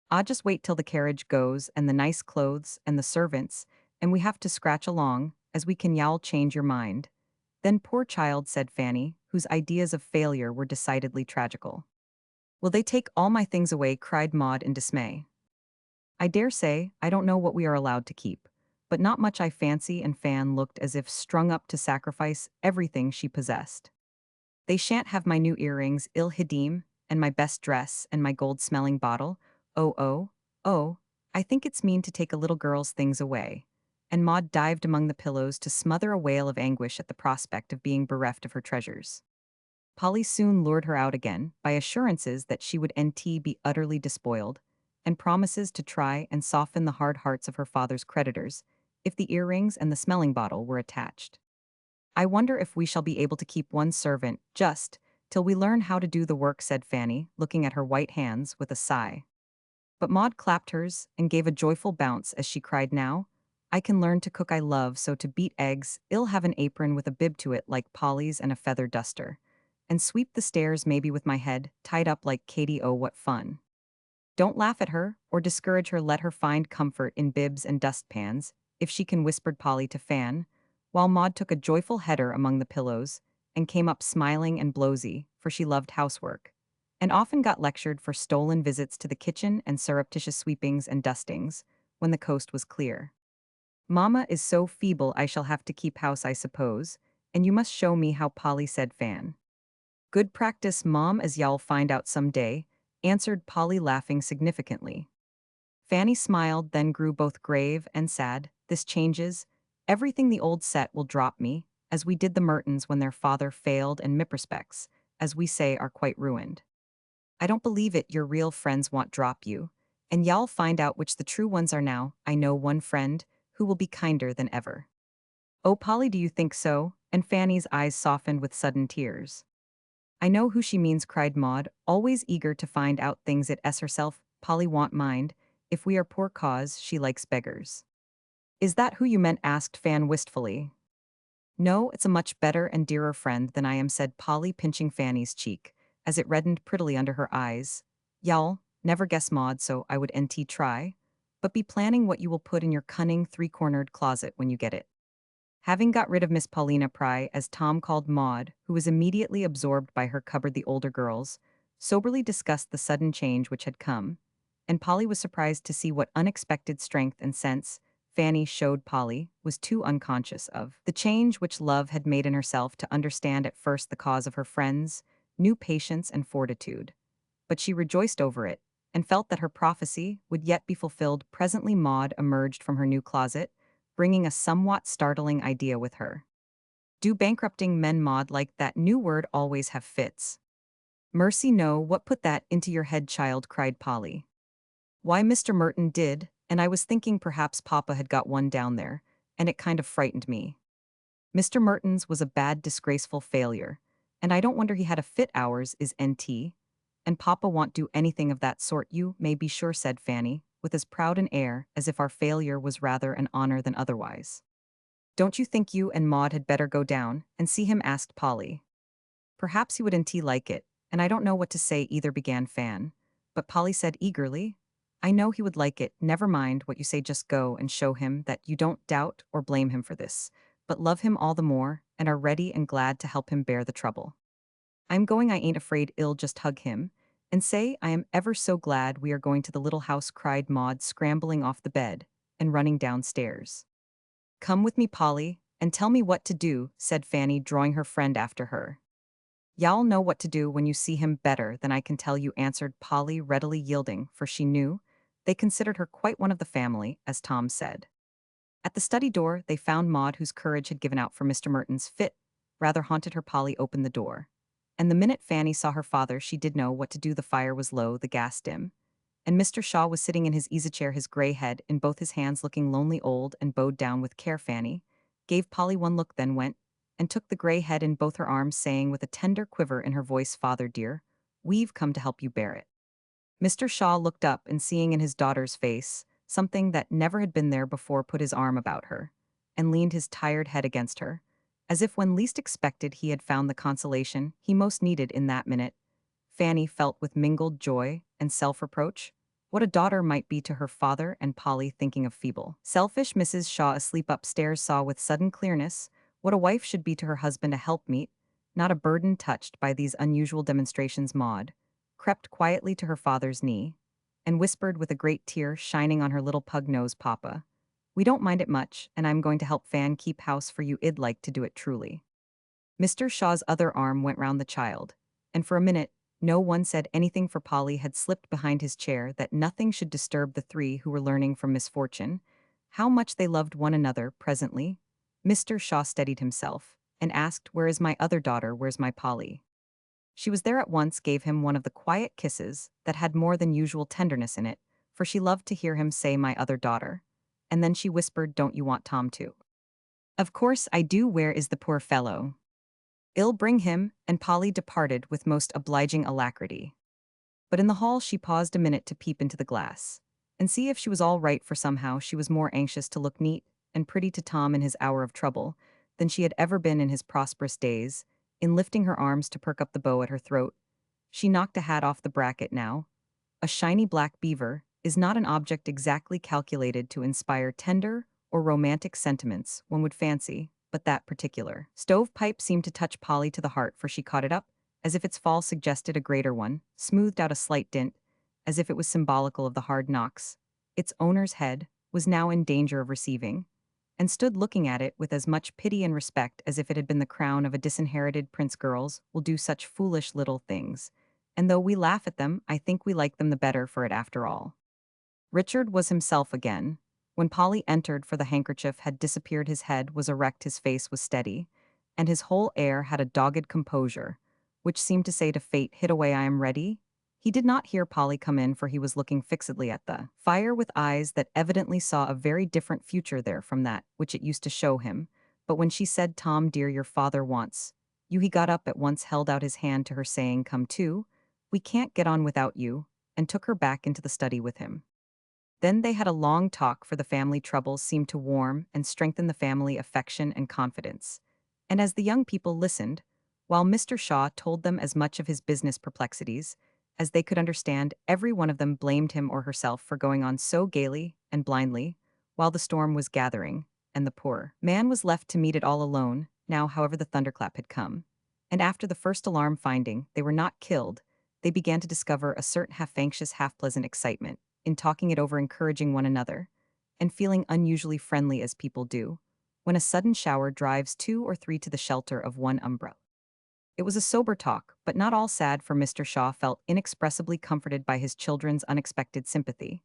"Ah, just wait till the carriage goes, and the nice clothes, and the servants, and we have to scratch along, as we can y'all change your mind. Then, poor child," said Fanny, whose ideas of failure were decidedly tragical. "Will they take all my things away?" cried Maud in dismay. "I dare say. I don't know what we are allowed to keep, but not much, I fancy," and Fan looked as if strung up to sacrifice everything she possessed. They shan't have my new earrings, il hidim, and my best dress, and my gold-smelling bottle. Oh, oh, oh, I think it's mean to take a little girl's things away. And Maud dived among the pillows to smother a wail of anguish at the prospect of being bereft of her treasures. Polly soon lured her out again by assurances that she would be utterly despoiled, and promises to try and soften the hard hearts of her father's creditors if the earrings and the smelling bottle were attached. I wonder if we shall be able to keep one servant, just, till we learn how to do the work, said Fanny, looking at her white hands with a sigh. But Maud clapped hers and gave a joyful bounce as she cried, now, I can learn to cook I love so to beat eggs, I'll have an apron with a bib to it like Polly's and a feather duster. And sweep the stairs maybe with my head, tied up like Katie, oh what fun. Don't laugh at her, or discourage her, let her find comfort in bibs and dustpans, if she can, whispered Polly to Fan, while Maud took a joyful header among the pillows, and came up smiling and blowsy, for she loved housework, and often got lectured for stolen visits to the kitchen and surreptitious sweepings and dustings, when the coast was clear. Mamma is so feeble I shall have to keep house, I suppose, and you must show me how, Polly, said Fan. Good practice, Mom, as y'all find out some day, answered Polly, laughing significantly. Fanny smiled, then grew both grave and sad. This changes. Everything the old set will drop me, as we did the Mertons when their father failed, and Miprospects, as we say, are quite ruined. I don't believe it, your real friends won't drop you, and y'all find out which the true ones are now. I know one friend, who will be kinder than ever. Oh, Polly, do you think so? And Fanny's eyes softened with sudden tears. I know who she means, cried Maud, always eager to find out things it s herself. Polly won't mind. If we are poor cause, she likes beggars. Is that who you meant, asked Fan wistfully. No, it's a much better and dearer friend than I am, said Polly, pinching Fanny's cheek, as it reddened prettily under her eyes. Y'all never guess, Maud, so I would try. But be planning what you will put in your cunning three-cornered closet when you get it. Having got rid of Miss Paulina Pry, as Tom called Maud, who was immediately absorbed by her cupboard, the older girls soberly discussed the sudden change which had come, and Polly was surprised to see what unexpected strength and sense Fanny showed. Polly was too unconscious of the change which love had made in herself to understand at first the cause of her friends' new patience and fortitude, but she rejoiced over it, and felt that her prophecy would yet be fulfilled. Presently Maud emerged from her new closet, bringing a somewhat startling idea with her. Do bankrupting men, Maud, like that new word, always have fits? Mercy, no, what put that into your head, child, cried Polly. Why, Mr. Merton did, and I was thinking perhaps Papa had got one down there, and it kind of frightened me. Mr. Merton's was a bad, disgraceful failure, and I don't wonder he had a fit. Ours is NT, and Papa won't do anything of that sort, you may be sure, said Fanny, with as proud an air as if our failure was rather an honor than otherwise. Don't you think you and Maud had better go down and see him, asked Polly. Perhaps he would like it, and I don't know what to say either, began Fan. But Polly said eagerly, I know he would like it, never mind what you say, just go and show him that you don't doubt or blame him for this, but love him all the more, and are ready and glad to help him bear the trouble. I'm going, I ain't afraid, I'll just hug him, and say I am ever so glad we are going to the little house, cried Maud, scrambling off the bed and running downstairs. Come with me, Polly, and tell me what to do, said Fanny, drawing her friend after her. Y'all know what to do when you see him better than I can tell you, answered Polly, readily yielding, for she knew they considered her quite one of the family, as Tom said. At the study door, they found Maud, whose courage had given out for Mr. Merton's fit, rather haunted her. Polly opened the door, and the minute Fanny saw her father, she did know what to do. The fire was low, the gas dim, and Mr. Shaw was sitting in his easy chair, his gray head in both his hands, looking lonely, old, and bowed down with care. Fanny gave Polly one look, then went and took the gray head in both her arms, saying with a tender quiver in her voice, Father dear, we've come to help you bear it. Mr. Shaw looked up, and seeing in his daughter's face something that never had been there before, put his arm about her and leaned his tired head against her, as if when least expected he had found the consolation he most needed in that minute. Fanny felt with mingled joy and self-reproach what a daughter might be to her father, and Polly, thinking of feeble, selfish Mrs. Shaw asleep upstairs, saw with sudden clearness what a wife should be to her husband, a helpmeet, not a burden. Touched by these unusual demonstrations, Maud crept quietly to her father's knee and whispered with a great tear shining on her little pug nose, Papa, we don't mind it much, and I'm going to help Fan keep house for you. I'd like to do it truly. Mr. Shaw's other arm went round the child, and for a minute, no one said anything, for Polly had slipped behind his chair that nothing should disturb the three who were learning from misfortune how much they loved one another. Presently, Mr. Shaw steadied himself and asked, "Where is my other daughter? Where's my Polly?" She was there at once, gave him one of the quiet kisses that had more than usual tenderness in it, for she loved to hear him say "my other daughter," and then she whispered, "Don't you want Tom too?" "Of course I do. Where is the poor fellow?" "I'll bring him," and Polly departed with most obliging alacrity. But in the hall she paused a minute to peep into the glass and see if she was all right, for somehow she was more anxious to look neat and pretty to Tom in his hour of trouble than she had ever been in his prosperous days. In lifting her arms to perk up the bow at her throat, she knocked a hat off the bracket. Now, a shiny black beaver is not an object exactly calculated to inspire tender or romantic sentiments, one would fancy, but that particular stovepipe seemed to touch Polly to the heart, for she caught it up, as if its fall suggested a greater one, smoothed out a slight dint, as if it was symbolical of the hard knocks its owner's head was now in danger of receiving, and stood looking at it with as much pity and respect as if it had been the crown of a disinherited prince. Girls will do such foolish little things, and though we laugh at them, I think we like them the better for it after all. Richard was himself again. When Polly entered, for the handkerchief had disappeared, his head was erect, his face was steady, and his whole air had a dogged composure, which seemed to say to fate, "Hit away, I am ready." He did not hear Polly come in, for he was looking fixedly at the fire with eyes that evidently saw a very different future there from that which it used to show him. But when she said, "Tom, dear, your father wants you," he got up at once, held out his hand to her, saying, "Come too. We can't get on without you," and took her back into the study with him. Then they had a long talk, for the family troubles seemed to warm and strengthen the family affection and confidence. And as the young people listened, while Mr. Shaw told them as much of his business perplexities as they could understand, every one of them blamed him or herself for going on so gaily and blindly, while the storm was gathering, and the poor man was left to meet it all alone. Now, however, the thunderclap had come, and after the first alarm, finding they were not killed, they began to discover a certain half-anxious, half-pleasant excitement in talking it over, encouraging one another, and feeling unusually friendly as people do when a sudden shower drives two or three to the shelter of one umbrella. It was a sober talk, but not all sad, for Mr. Shaw felt inexpressibly comforted by his children's unexpected sympathy,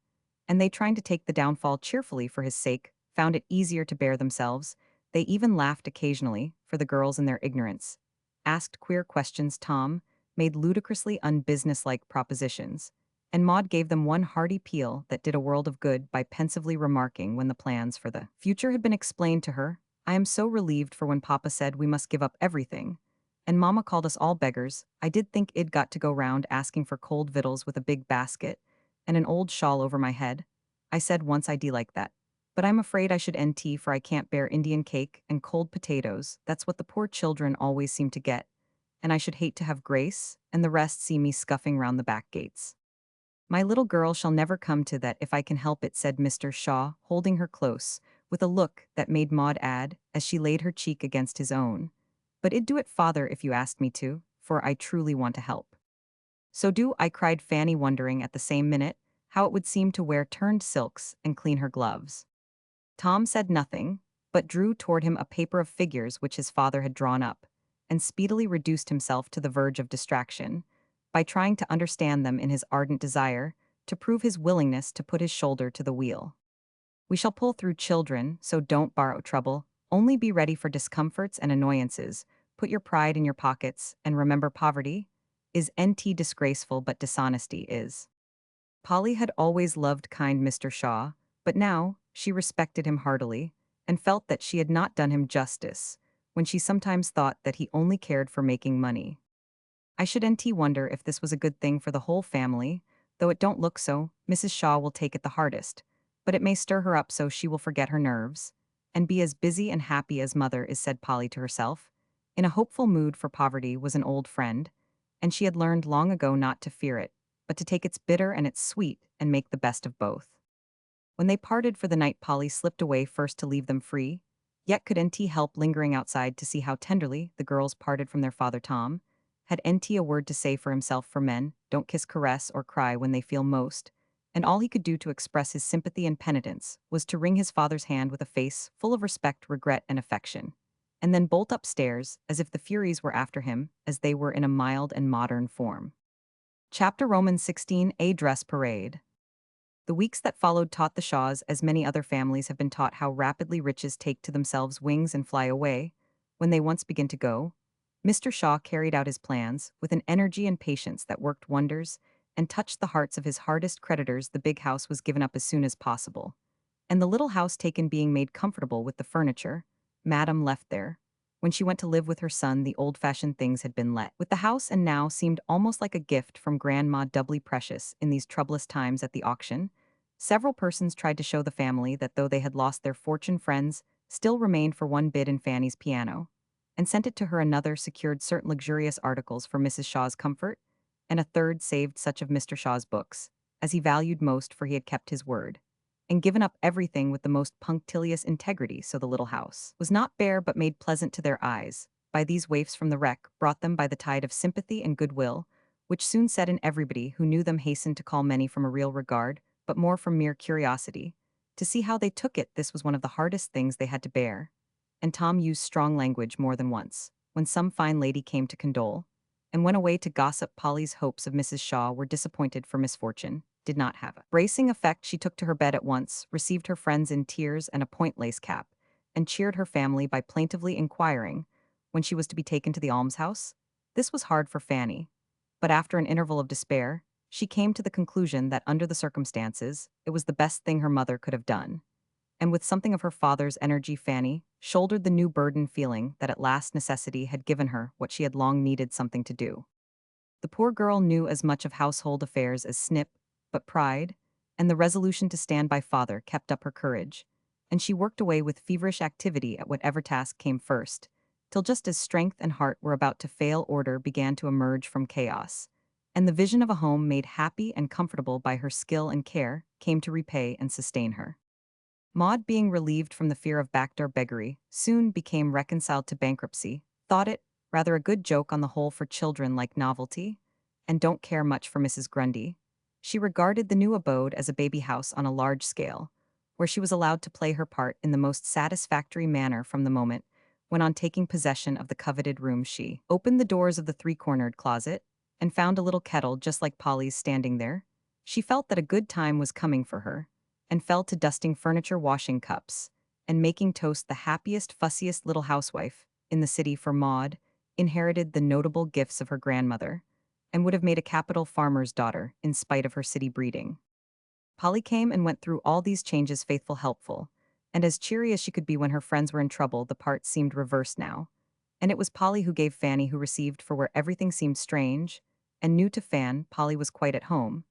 and they, trying to take the downfall cheerfully for his sake, found it easier to bear themselves. They even laughed occasionally, for the girls in their ignorance asked queer questions, Tom made ludicrously unbusinesslike propositions, and Maud gave them one hearty peal that did a world of good by pensively remarking, when the plans for the future had been explained to her, "I am so relieved, for when Papa said we must give up everything, and Mama called us all beggars, I did think I'd got to go round asking for cold victuals with a big basket and an old shawl over my head. I said once I'd like that. But I'm afraid I should end tea, for I can't bear Indian cake and cold potatoes. That's what the poor children always seem to get. And I should hate to have Grace and the rest see me scuffing round the back gates. My little girl shall never come to that if I can help it," said Mr. Shaw, holding her close, with a look that made Maud add, as she laid her cheek against his own, "But I'd do it, father, if you asked me to, for I truly want to help." "So do I," cried Fanny, wondering at the same minute how it would seem to wear turned silks and clean her gloves. Tom said nothing, but drew toward him a paper of figures which his father had drawn up, and speedily reduced himself to the verge of distraction by trying to understand them in his ardent desire to prove his willingness to put his shoulder to the wheel. "We shall pull through, children, so don't borrow trouble. Only be ready for discomforts and annoyances. Put your pride in your pockets, and remember, poverty is not disgraceful, but dishonesty is." Polly had always loved kind Mr. Shaw, but now she respected him heartily, and felt that she had not done him justice when she sometimes thought that he only cared for making money. "I should not wonder if this was a good thing for the whole family, though it don't look so. Mrs. Shaw will take it the hardest, but it may stir her up so she will forget her nerves, and be as busy and happy as mother is," said Polly to herself, in a hopeful mood, for poverty was an old friend, and she had learned long ago not to fear it, but to take its bitter and its sweet and make the best of both. When they parted for the night, Polly slipped away first to leave them free, yet could NT help lingering outside to see how tenderly the girls parted from their father. Tom had NT a word to say for himself, for men don't kiss, caress, or cry when they feel most, and all he could do to express his sympathy and penitence was to wring his father's hand with a face full of respect, regret, and affection. and then bolt upstairs as if the Furies were after him, as they were in a mild and modern form. Chapter Romans 16, A Dress Parade. The weeks that followed taught the Shaws, as many other families have been taught, how rapidly riches take to themselves wings and fly away, when they once begin to go. Mr. Shaw carried out his plans with an energy and patience that worked wonders and touched the hearts of his hardest creditors. The big house was given up as soon as possible, and the little house taken, being made comfortable with the furniture Madame left there. When she went to live with her son, the old-fashioned things had been let with the house and now seemed almost like a gift from Grandma, doubly precious in these troublous times. At the auction, several persons tried to show the family that though they had lost their fortune, friends still remained for one bid in Fanny's piano, and sent it to her. Another secured certain luxurious articles for Mrs. Shaw's comfort, and a third saved such of Mr. Shaw's books as he valued most, for he had kept his word and given up everything with the most punctilious integrity. So the little house was not bare but made pleasant to their eyes by these waifs from the wreck, brought them by the tide of sympathy and goodwill, which soon set in. Everybody who knew them hastened to call, many from a real regard, but more from mere curiosity, to see how they took it. This was one of the hardest things they had to bear, and Tom used strong language more than once, when some fine lady came to condole, and went away to gossip. Polly's hopes of Mrs. Shaw were disappointed, for misfortune did not have a bracing effect. She took to her bed at once, received her friends in tears and a point lace cap, and cheered her family by plaintively inquiring when she was to be taken to the almshouse. This was hard for Fanny, but after an interval of despair, she came to the conclusion that under the circumstances, it was the best thing her mother could have done. And with something of her father's energy, Fanny shouldered the new burden, feeling that at last necessity had given her what she had long needed, something to do. The poor girl knew as much of household affairs as Snip, but pride and the resolution to stand by father kept up her courage, and she worked away with feverish activity at whatever task came first, till just as strength and heart were about to fail, order began to emerge from chaos, and the vision of a home made happy and comfortable by her skill and care came to repay and sustain her. Maud, being relieved from the fear of backdoor beggary, soon became reconciled to bankruptcy, thought it rather a good joke on the whole for children, like novelty, and don't care much for Mrs. Grundy. She regarded the new abode as a baby house on a large scale, where she was allowed to play her part in the most satisfactory manner. From the moment when, on taking possession of the coveted room, she opened the doors of the three-cornered closet and found a little kettle just like Polly's standing there, she felt that a good time was coming for her, and fell to dusting furniture, washing cups, and making toast, the happiest, fussiest little housewife in the city. For Maud inherited the notable gifts of her grandmother, and would have made a capital farmer's daughter in spite of her city breeding. Polly came and went through all these changes, faithful, helpful, and as cheery as she could be when her friends were in trouble. The part seemed reversed now, and it was Polly who gave, Fanny who received, for where everything seemed strange and new to Fan, Polly was quite at home,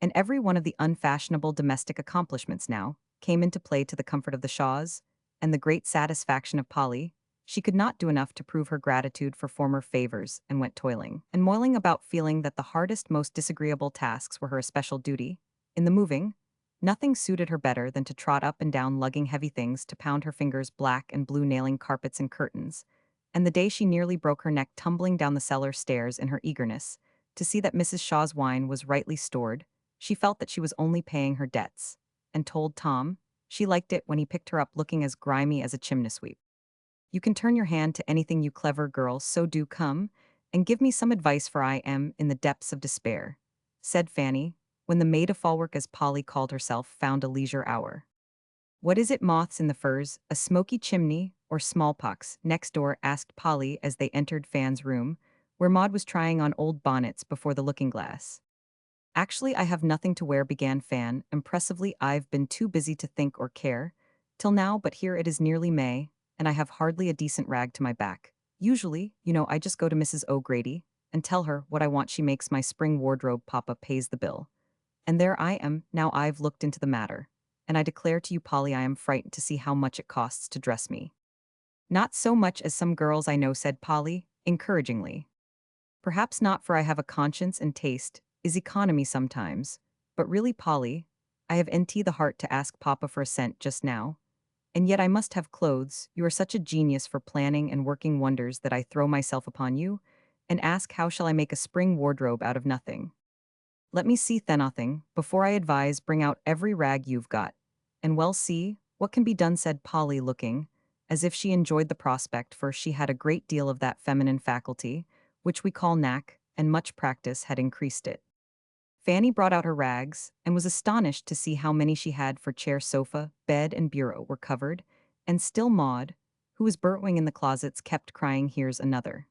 and every one of the unfashionable domestic accomplishments now came into play to the comfort of the Shaws and the great satisfaction of Polly. She could not do enough to prove her gratitude for former favors, and went toiling and moiling about, feeling that the hardest, most disagreeable tasks were her especial duty. In the moving, nothing suited her better than to trot up and down lugging heavy things, to pound her fingers black and blue nailing carpets and curtains, and the day she nearly broke her neck tumbling down the cellar stairs in her eagerness to see that Mrs. Shaw's wine was rightly stored. She felt that she was only paying her debts, and told Tom she liked it when he picked her up looking as grimy as a chimney sweep. "You can turn your hand to anything, you clever girl, so do come and give me some advice, for I am in the depths of despair," said Fanny, when the maid of fallwork, as Polly called herself, found a leisure hour. "What is it, moths in the furs, a smoky chimney, or smallpox next door?" asked Polly as they entered Fan's room, where Maud was trying on old bonnets before the looking-glass. "Actually, I have nothing to wear," began Fan impressively. "I've been too busy to think or care till now, but here it is nearly May, and I have hardly a decent rag to my back. Usually, I just go to Mrs. O'Grady and tell her what I want. She makes my spring wardrobe, Papa pays the bill. And there I am. Now I've looked into the matter, and I declare to you, Polly, I am frightened to see how much it costs to dress me." "Not so much as some girls I know," said Polly, encouragingly. "Perhaps not, for I have a conscience, and taste is economy sometimes. But really, Polly, I have nt the heart to ask Papa for a cent just now. And yet I must have clothes. You are such a genius for planning and working wonders that I throw myself upon you, and ask how shall I make a spring wardrobe out of nothing. Let me see, then nothing. Before I advise, bring out every rag you've got, and well see what can be done," said Polly, looking as if she enjoyed the prospect, for she had a great deal of that feminine faculty, which we call knack, and much practice had increased it. Fanny brought out her rags, and was astonished to see how many she had, for chair, sofa, bed, and bureau were covered, and still Maud, who was burrowing in the closets, kept crying, "Here's another."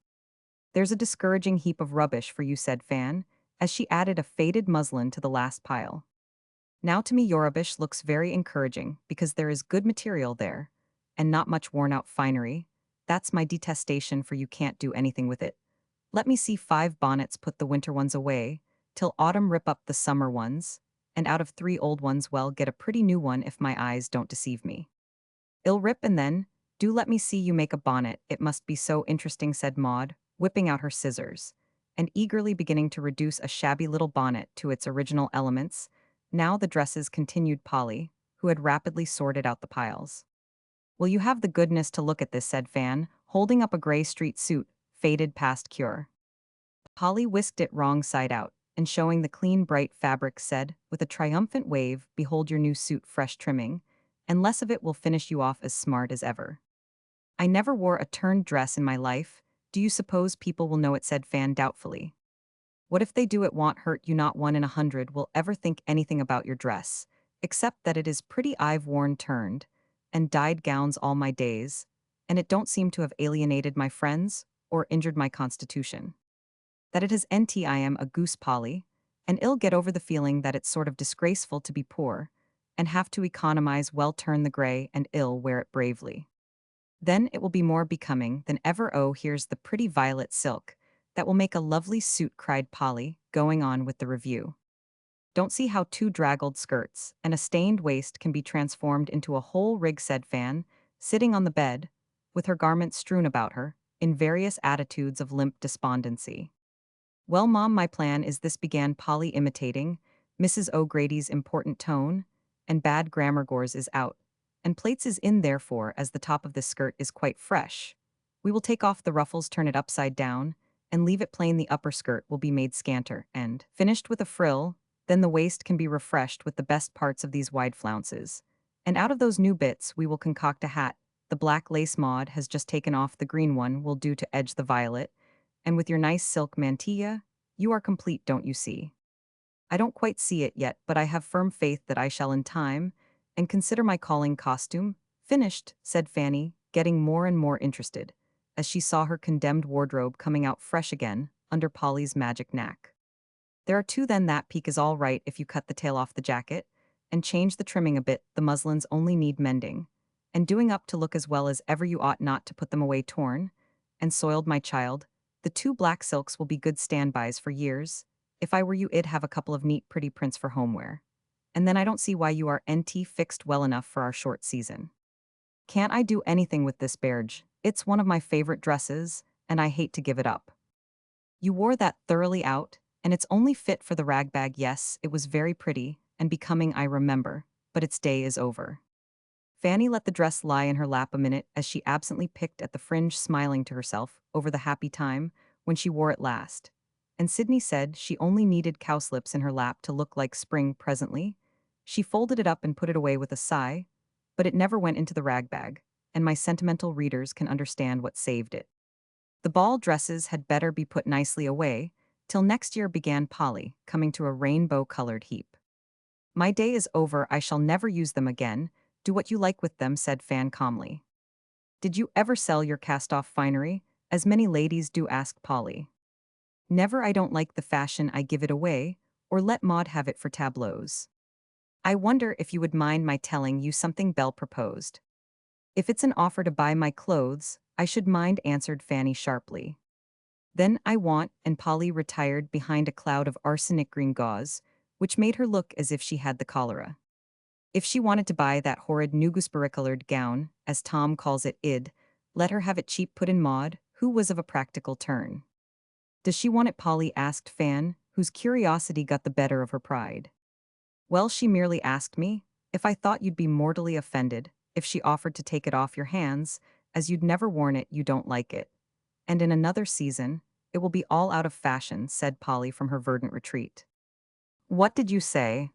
"There's a discouraging heap of rubbish for you," said Fan, as she added a faded muslin to the last pile. "Now to me your rubbish looks very encouraging, because there is good material there, and not much worn-out finery. That's my detestation, for you can't do anything with it. Let me see 5 bonnets, put the winter ones away, till autumn, rip up the summer ones, and out of 3 old ones, well, get a pretty new one if my eyes don't deceive me. I'll rip, and then, do let me see you make a bonnet, it must be so interesting," said Maud, whipping out her scissors, and eagerly beginning to reduce a shabby little bonnet to its original elements. "Now the dresses," continued Polly, who had rapidly sorted out the piles. "Will you have the goodness to look at this?" said Fan, holding up a gray street suit, faded past cure. Polly whisked it wrong side out, and showing the clean bright fabric, said, with a triumphant wave, "Behold your new suit, fresh trimming, and less of it will finish you off as smart as ever." "I never wore a turned dress in my life. Do you suppose people will know it?" said Fan doubtfully. "What if they do? It won't hurt you, not 1 in 100 will ever think anything about your dress, except that it is pretty. I've worn turned and dyed gowns all my days, and it don't seem to have alienated my friends or injured my constitution. That it has nt I am a goose, Polly, and I'll get over the feeling that it's sort of disgraceful to be poor and have to economize. Well, turn the gray, and I'll wear it bravely. Then it will be more becoming than ever. Oh, here's the pretty violet silk. That will make a lovely suit," cried Polly, going on with the review. "Don't see how 2 draggled skirts and a stained waist can be transformed into a whole rig," said Fan, sitting on the bed, with her garments strewn about her, in various attitudes of limp despondency. "Well, Mom, my plan is this," began Polly, imitating Mrs. O'Grady's important tone, "and bad grammar. Gores is out, and plates is in, therefore, as the top of this skirt is quite fresh, we will take off the ruffles, turn it upside down, and leave it plain. The upper skirt will be made scanter, and finished with a frill, then the waist can be refreshed with the best parts of these wide flounces. And out of those new bits we will concoct a hat. The black lace Maud has just taken off, the green one will do to edge the violet, and with your nice silk mantilla, you are complete, don't you see? I don't quite see it yet, but I have firm faith that I shall in time, and consider my calling costume finished," said Fanny, getting more and more interested, as she saw her condemned wardrobe coming out fresh again, under Polly's magic knack. "There are 2 then. That peak is all right if you cut the tail off the jacket, and change the trimming a bit. The muslins only need mending, and doing up to look as well as ever. You ought not to put them away torn and soiled, my child. The 2 black silks will be good standbys for years. If I were you, I'd have a couple of neat pretty prints for homeware. And then I don't see why you are nt fixed well enough for our short season. Can't I do anything with this barge? It's one of my favorite dresses, and I hate to give it up. You wore that thoroughly out, and it's only fit for the rag bag. Yes, it was very pretty and becoming, I remember, but its day is over." Fanny let the dress lie in her lap a minute as she absently picked at the fringe, smiling to herself over the happy time when she wore it last. And Sydney said she only needed cowslips in her lap to look like spring presently. She folded it up and put it away with a sigh, but it never went into the rag bag, and my sentimental readers can understand what saved it. "The ball dresses had better be put nicely away till next year," began Polly, coming to a rainbow-colored heap. "My day is over. I shall never use them again. Do what you like with them," said Fan calmly. "Did you ever sell your cast-off finery, as many ladies do?" asked Polly. "Never. I don't like the fashion. I give it away, or let Maud have it for tableaux." "I wonder if you would mind my telling you something?" Belle proposed. "If it's an offer to buy my clothes, I should mind," answered Fanny sharply. "Then I want," and Polly retired behind a cloud of arsenic green gauze, which made her look as if she had the cholera. "If she wanted to buy that horrid new gooseberry-colored gown, as Tom calls it, id, let her have it cheap," put in Maud, who was of a practical turn. "Does she want it?" Polly asked Fan, whose curiosity got the better of her pride. "Well, she merely asked me if I thought you'd be mortally offended if she offered to take it off your hands, as you'd never worn it. You don't like it. And in another season, it will be all out of fashion," said Polly from her verdant retreat. "What did you say?"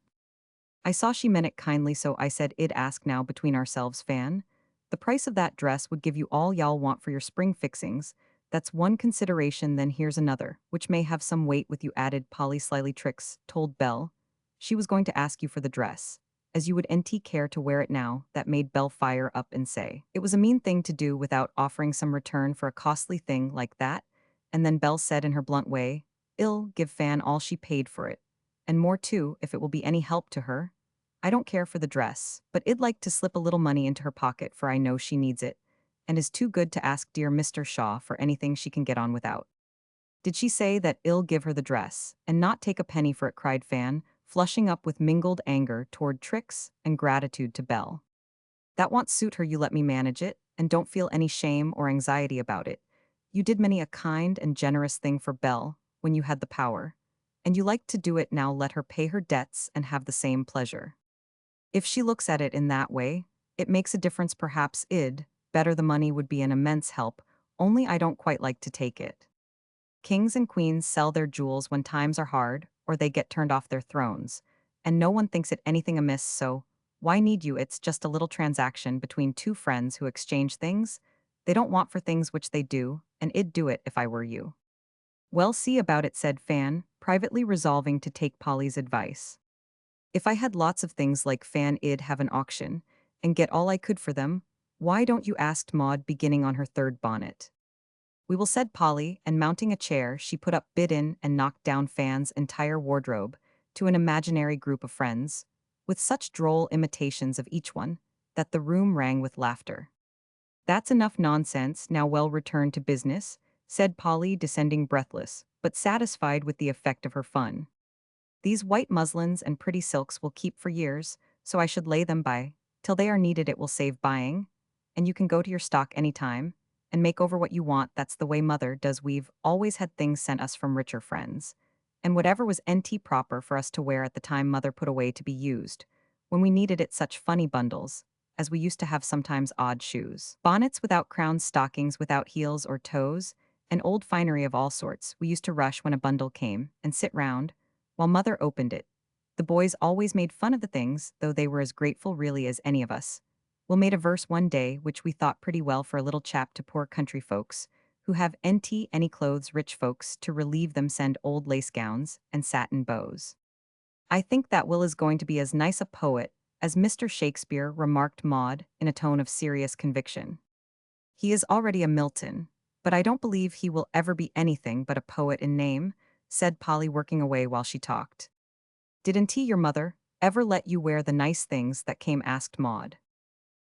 "I saw she meant it kindly, so I said I'd ask. Now between ourselves, Fan, The price of that dress would give you all y'all want for your spring fixings. That's one consideration, then here's another, which may have some weight with you, added Polly slyly. Tricks told Belle. She was going to ask you for the dress, as you would nt care to wear it now. That made Belle fire up and say it was a mean thing to do without offering some return for a costly thing like that. And then Belle said in her blunt way, "I'll give Fan all she paid for it. And more too, if it will be any help to her. I don't care for the dress, but I'd like to slip a little money into her pocket, for I know she needs it, and is too good to ask dear Mr. Shaw for anything she can get on without." "Did she say that I'll give her the dress, and not take a penny for it?" cried Fan, flushing up with mingled anger toward Trix and gratitude to Belle. "That won't suit her. You let me manage it, and don't feel any shame or anxiety about it. You did many a kind and generous thing for Belle when you had the power, and you like to do it now. Let her pay her debts and have the same pleasure. If she looks at it in that way, it makes a difference. Perhaps id better the money would be an immense help, only I don't quite like to take it. Kings and queens sell their jewels when times are hard, or they get turned off their thrones, and no one thinks it anything amiss, so why need you? It's just a little transaction between two friends who exchange things they don't want for things which they do, and I'd do it if I were you." "Well, see about it," said Fan, privately resolving to take Polly's advice. "If I had lots of things like Fan, I'd have an auction, and get all I could for them. Why don't you?" asked Maud, beginning on her third bonnet. "We will," said Polly, and mounting a chair, she put up bid in and knocked down Fan's entire wardrobe to an imaginary group of friends, with such droll imitations of each one, that the room rang with laughter. "That's enough nonsense, now we'll return to business," said Polly, descending breathless, but satisfied with the effect of her fun. "These white muslins and pretty silks will keep for years, so I should lay them by, till they are needed. It will save buying, and you can go to your stock any time, and make over what you want. That's the way Mother does. We've always had things sent us from richer friends, and whatever was nt proper for us to wear at the time Mother put away to be used, when we needed it. Such funny bundles, as we used to have, sometimes odd shoes, bonnets without crowns, stockings without heels or toes, and old finery of all sorts. We used to rush when a bundle came, and sit round, while Mother opened it. The boys always made fun of the things, though they were as grateful really as any of us. We made a verse one day which we thought pretty well for a little chap: to poor country folks, who have any clothes, rich folks to relieve them send old lace gowns and satin bows. I think that Will is going to be as nice a poet as Mr. Shakespeare," remarked Maud in a tone of serious conviction. "He is already a Milton, but I don't believe he will ever be anything but a poet in name," said Polly, working away while she talked. "Didn't your mother ever let you wear the nice things that came?" asked Maud.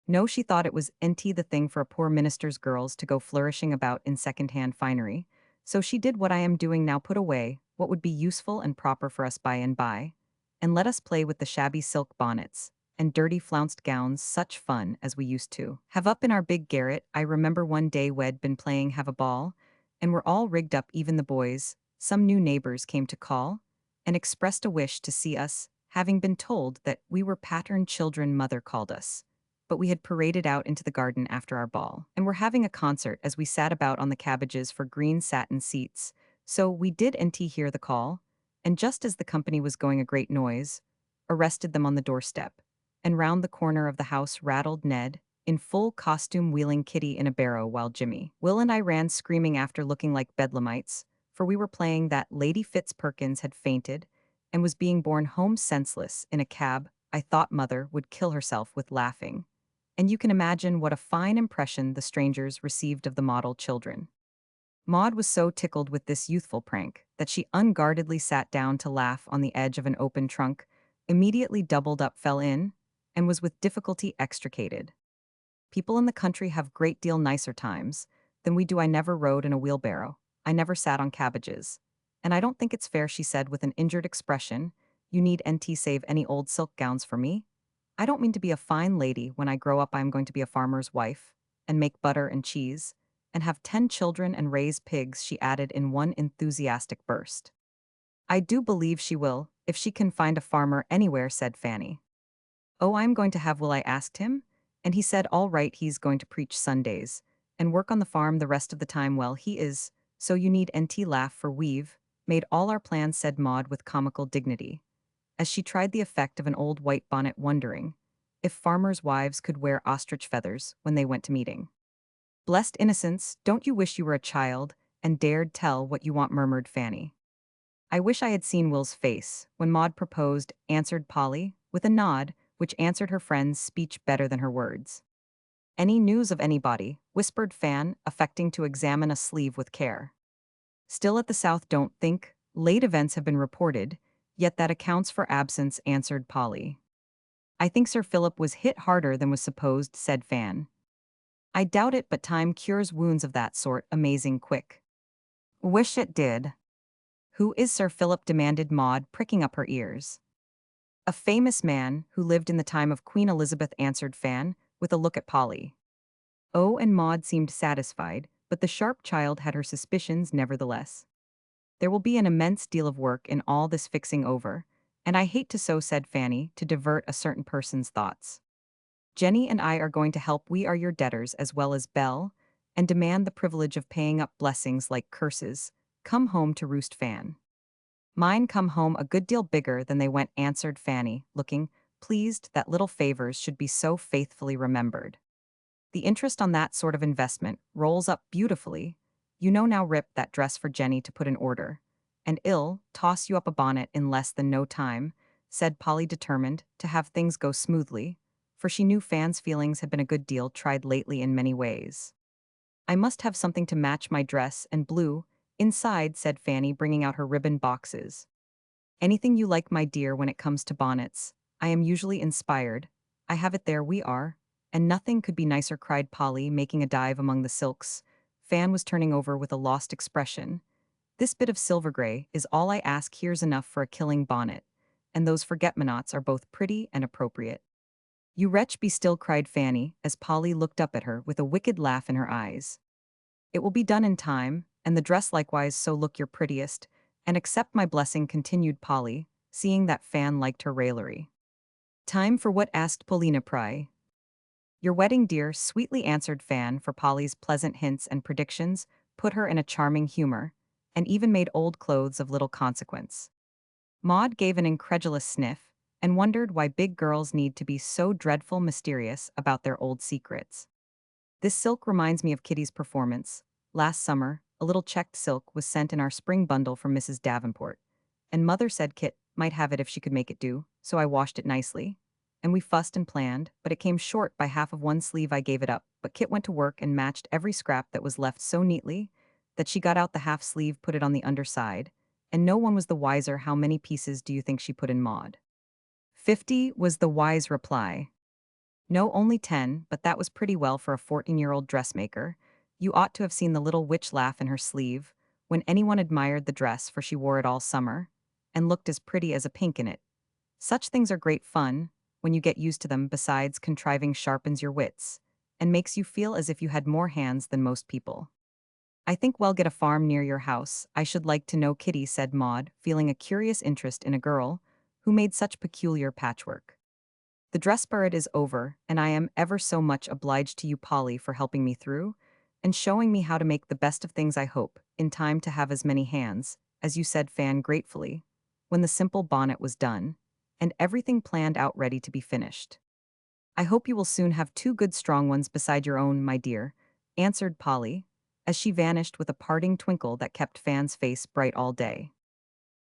"No, she thought it was the thing for a poor minister's girls to go flourishing about in second-hand finery, so she did what I am doing now: put away what would be useful and proper for us by and by, and let us play with the shabby silk bonnets and dirty flounced gowns. Such fun as we used to have up in our big garret. I remember one day we'd been playing have a ball, and were all rigged up, even the boys. Some new neighbors came to call, and expressed a wish to see us, having been told that we were pattern children. Mother called us, but we had paraded out into the garden after our ball, and were having a concert as we sat about on the cabbages for green satin seats. So we did hear the call, and just as the company was going a great noise, arrested them on the doorstep, and round the corner of the house rattled Ned, in full costume, wheeling Kitty in a barrow, while Jimmy, Will, and I ran screaming after, looking like bedlamites, for we were playing that Lady Fitzperkins had fainted, and was being borne home senseless in a cab. I thought Mother would kill herself with laughing, and you can imagine what a fine impression the strangers received of the model children. Maud was so tickled with this youthful prank that she unguardedly sat down to laugh on the edge of an open trunk, immediately doubled up, fell in, and was with difficulty extricated. "People in the country have great deal nicer times than we do. I never rode in a wheelbarrow, I never sat on cabbages, and I don't think it's fair," she said with an injured expression. "You need save any old silk gowns for me. I don't mean to be a fine lady. When I grow up I am going to be a farmer's wife, and make butter and cheese, and have 10 children and raise pigs," she added in one enthusiastic burst. "I do believe she will, if she can find a farmer anywhere," said Fanny. "Oh, I'm going to have Will. I asked him, and he said all right. He's going to preach Sundays, and work on the farm the rest of the time. Well, he is, so you need laugh, for we've made all our plans," said Maud with comical dignity, as she tried the effect of an old white bonnet, wondering if farmers' wives could wear ostrich feathers when they went to meeting. Blessed innocence, don't you wish you were a child and dared tell what you want, murmured Fanny. I wish I had seen Will's face when Maud proposed, answered Polly, with a nod, which answered her friend's speech better than her words. Any news of anybody? Whispered Fan, affecting to examine a sleeve with care. Still at the South, don't think. Late events have been reported, yet that accounts for absence, answered Polly. I think Sir Philip was hit harder than was supposed, said Fan. I doubt it, but time cures wounds of that sort, amazing quick. Wish it did. Who is Sir Philip? Demanded Maud, pricking up her ears. A famous man who lived in the time of Queen Elizabeth, answered Fan, with a look at Polly. Oh, and Maud seemed satisfied, but the sharp child had her suspicions nevertheless. There will be an immense deal of work in all this fixing over, and I hate to so, said Fanny, to divert a certain person's thoughts. Jenny and I are going to help. We are your debtors as well as Belle, and demand the privilege of paying up blessings like curses. Come home to roost, Fan. Mine come home a good deal bigger than they went, answered Fanny, looking pleased that little favors should be so faithfully remembered. The interest on that sort of investment rolls up beautifully. You know now, rip that dress for Jenny to put in order. And I'll toss you up a bonnet in less than no time, said Polly, determined to have things go smoothly, for she knew Fan's feelings had been a good deal tried lately in many ways. I must have something to match my dress, and blue inside, said Fanny, bringing out her ribbon boxes. Anything you like, my dear, when it comes to bonnets. I am usually inspired. I have it there, we are. And nothing could be nicer, cried Polly, making a dive among the silks. Fan was turning over with a lost expression. This bit of silver gray is all I ask. Here's enough for a killing bonnet. And those forget-me-nots are both pretty and appropriate. You wretch, be still, cried Fanny, as Polly looked up at her with a wicked laugh in her eyes. It will be done in time, and the dress likewise, so look your prettiest, and accept my blessing, continued Polly, seeing that Fan liked her raillery. Time for what? Asked Paulina Pry. Your wedding, dear, sweetly answered Fan, for Polly's pleasant hints and predictions put her in a charming humor, and even made old clothes of little consequence. Maud gave an incredulous sniff, and wondered why big girls need to be so dreadful mysterious about their old secrets. This silk reminds me of Kitty's performance. Last summer, a little checked silk was sent in our spring bundle from Mrs. Davenport, and Mother said Kit might have it if she could make it do, so I washed it nicely. And we fussed and planned, but it came short by half of one sleeve. I gave it up, but Kit went to work and matched every scrap that was left so neatly that she got out the half sleeve, put it on the underside, and no one was the wiser. How many pieces do you think she put in, Maud? 50 was the wise reply. No, only 10, but that was pretty well for a 14-year-old dressmaker. You ought to have seen the little witch laugh in her sleeve when anyone admired the dress, for she wore it all summer, and looked as pretty as a pink in it. Such things are great fun when you get used to them. Besides, contriving sharpens your wits and makes you feel as if you had more hands than most people. I think we'll get a farm near your house. I should like to know, Kitty, said Maud, feeling a curious interest in a girl who made such peculiar patchwork. The dress parade is over, and I am ever so much obliged to you, Polly, for helping me through and showing me how to make the best of things. I hope in time to have as many hands, as you said, Fan gratefully, when the simple bonnet was done and everything planned out ready to be finished. I hope you will soon have two good strong ones beside your own, my dear, answered Polly, as she vanished with a parting twinkle that kept Fan's face bright all day.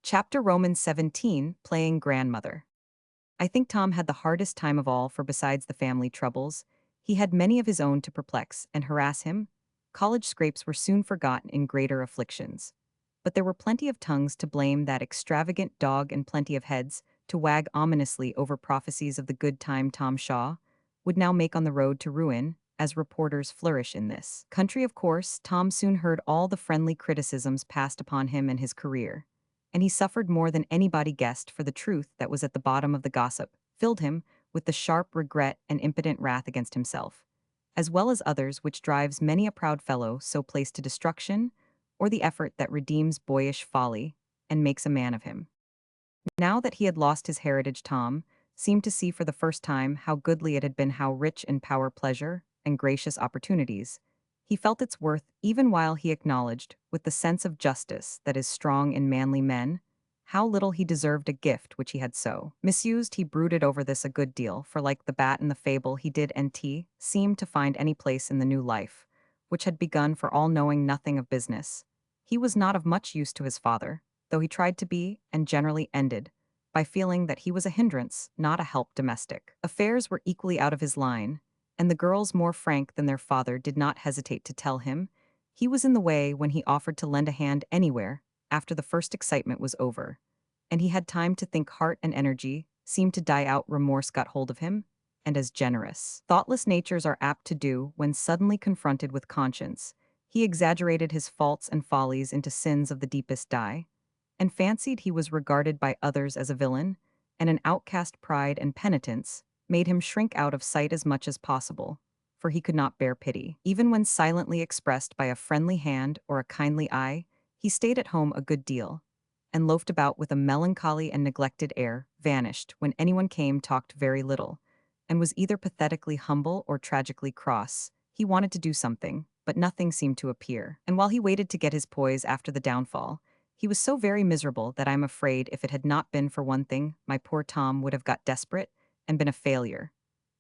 Chapter Romans 17, Playing Grandmother. I think Tom had the hardest time of all, for besides the family troubles, he had many of his own to perplex and harass him. College scrapes were soon forgotten in greater afflictions. But there were plenty of tongues to blame that extravagant dog and plenty of heads to wag ominously over prophecies of the good time Tom Shaw would now make on the road to ruin, as reporters flourish in this country. Of course, Tom soon heard all the friendly criticisms passed upon him and his career, and he suffered more than anybody guessed, for the truth that was at the bottom of the gossip filled him with the sharp regret and impotent wrath against himself, as well as others, which drives many a proud fellow so placed to destruction, or the effort that redeems boyish folly and makes a man of him. Now that he had lost his heritage, Tom seemed to see for the first time how goodly it had been, how rich in power, pleasure, and gracious opportunities. He felt its worth even while he acknowledged, with the sense of justice that is strong in manly men, how little he deserved a gift which he had so misused. He brooded over this a good deal, for like the bat in the fable, he did nt seem to find any place in the new life, which had begun for all knowing nothing of business. He was not of much use to his father, though he tried to be, and generally ended, by feeling that he was a hindrance, not a help domestic. Affairs were equally out of his line, and the girls more frank than their father did not hesitate to tell him he was in the way when he offered to lend a hand anywhere after the first excitement was over, and he had time to think. Heart and energy seemed to die out. Remorse got hold of him, and as generous, thoughtless natures are apt to do when suddenly confronted with conscience, he exaggerated his faults and follies into sins of the deepest dye, and fancied he was regarded by others as a villain, and an outcast. Pride and penitence made him shrink out of sight as much as possible, for he could not bear pity. Even when silently expressed by a friendly hand or a kindly eye, he stayed at home a good deal, and loafed about with a melancholy and neglected air. Vanished when anyone came, talked very little, and was either pathetically humble or tragically cross. He wanted to do something, but nothing seemed to appear. And while he waited to get his poise after the downfall, he was so very miserable that I'm afraid if it had not been for one thing, my poor Tom would have got desperate and been a failure.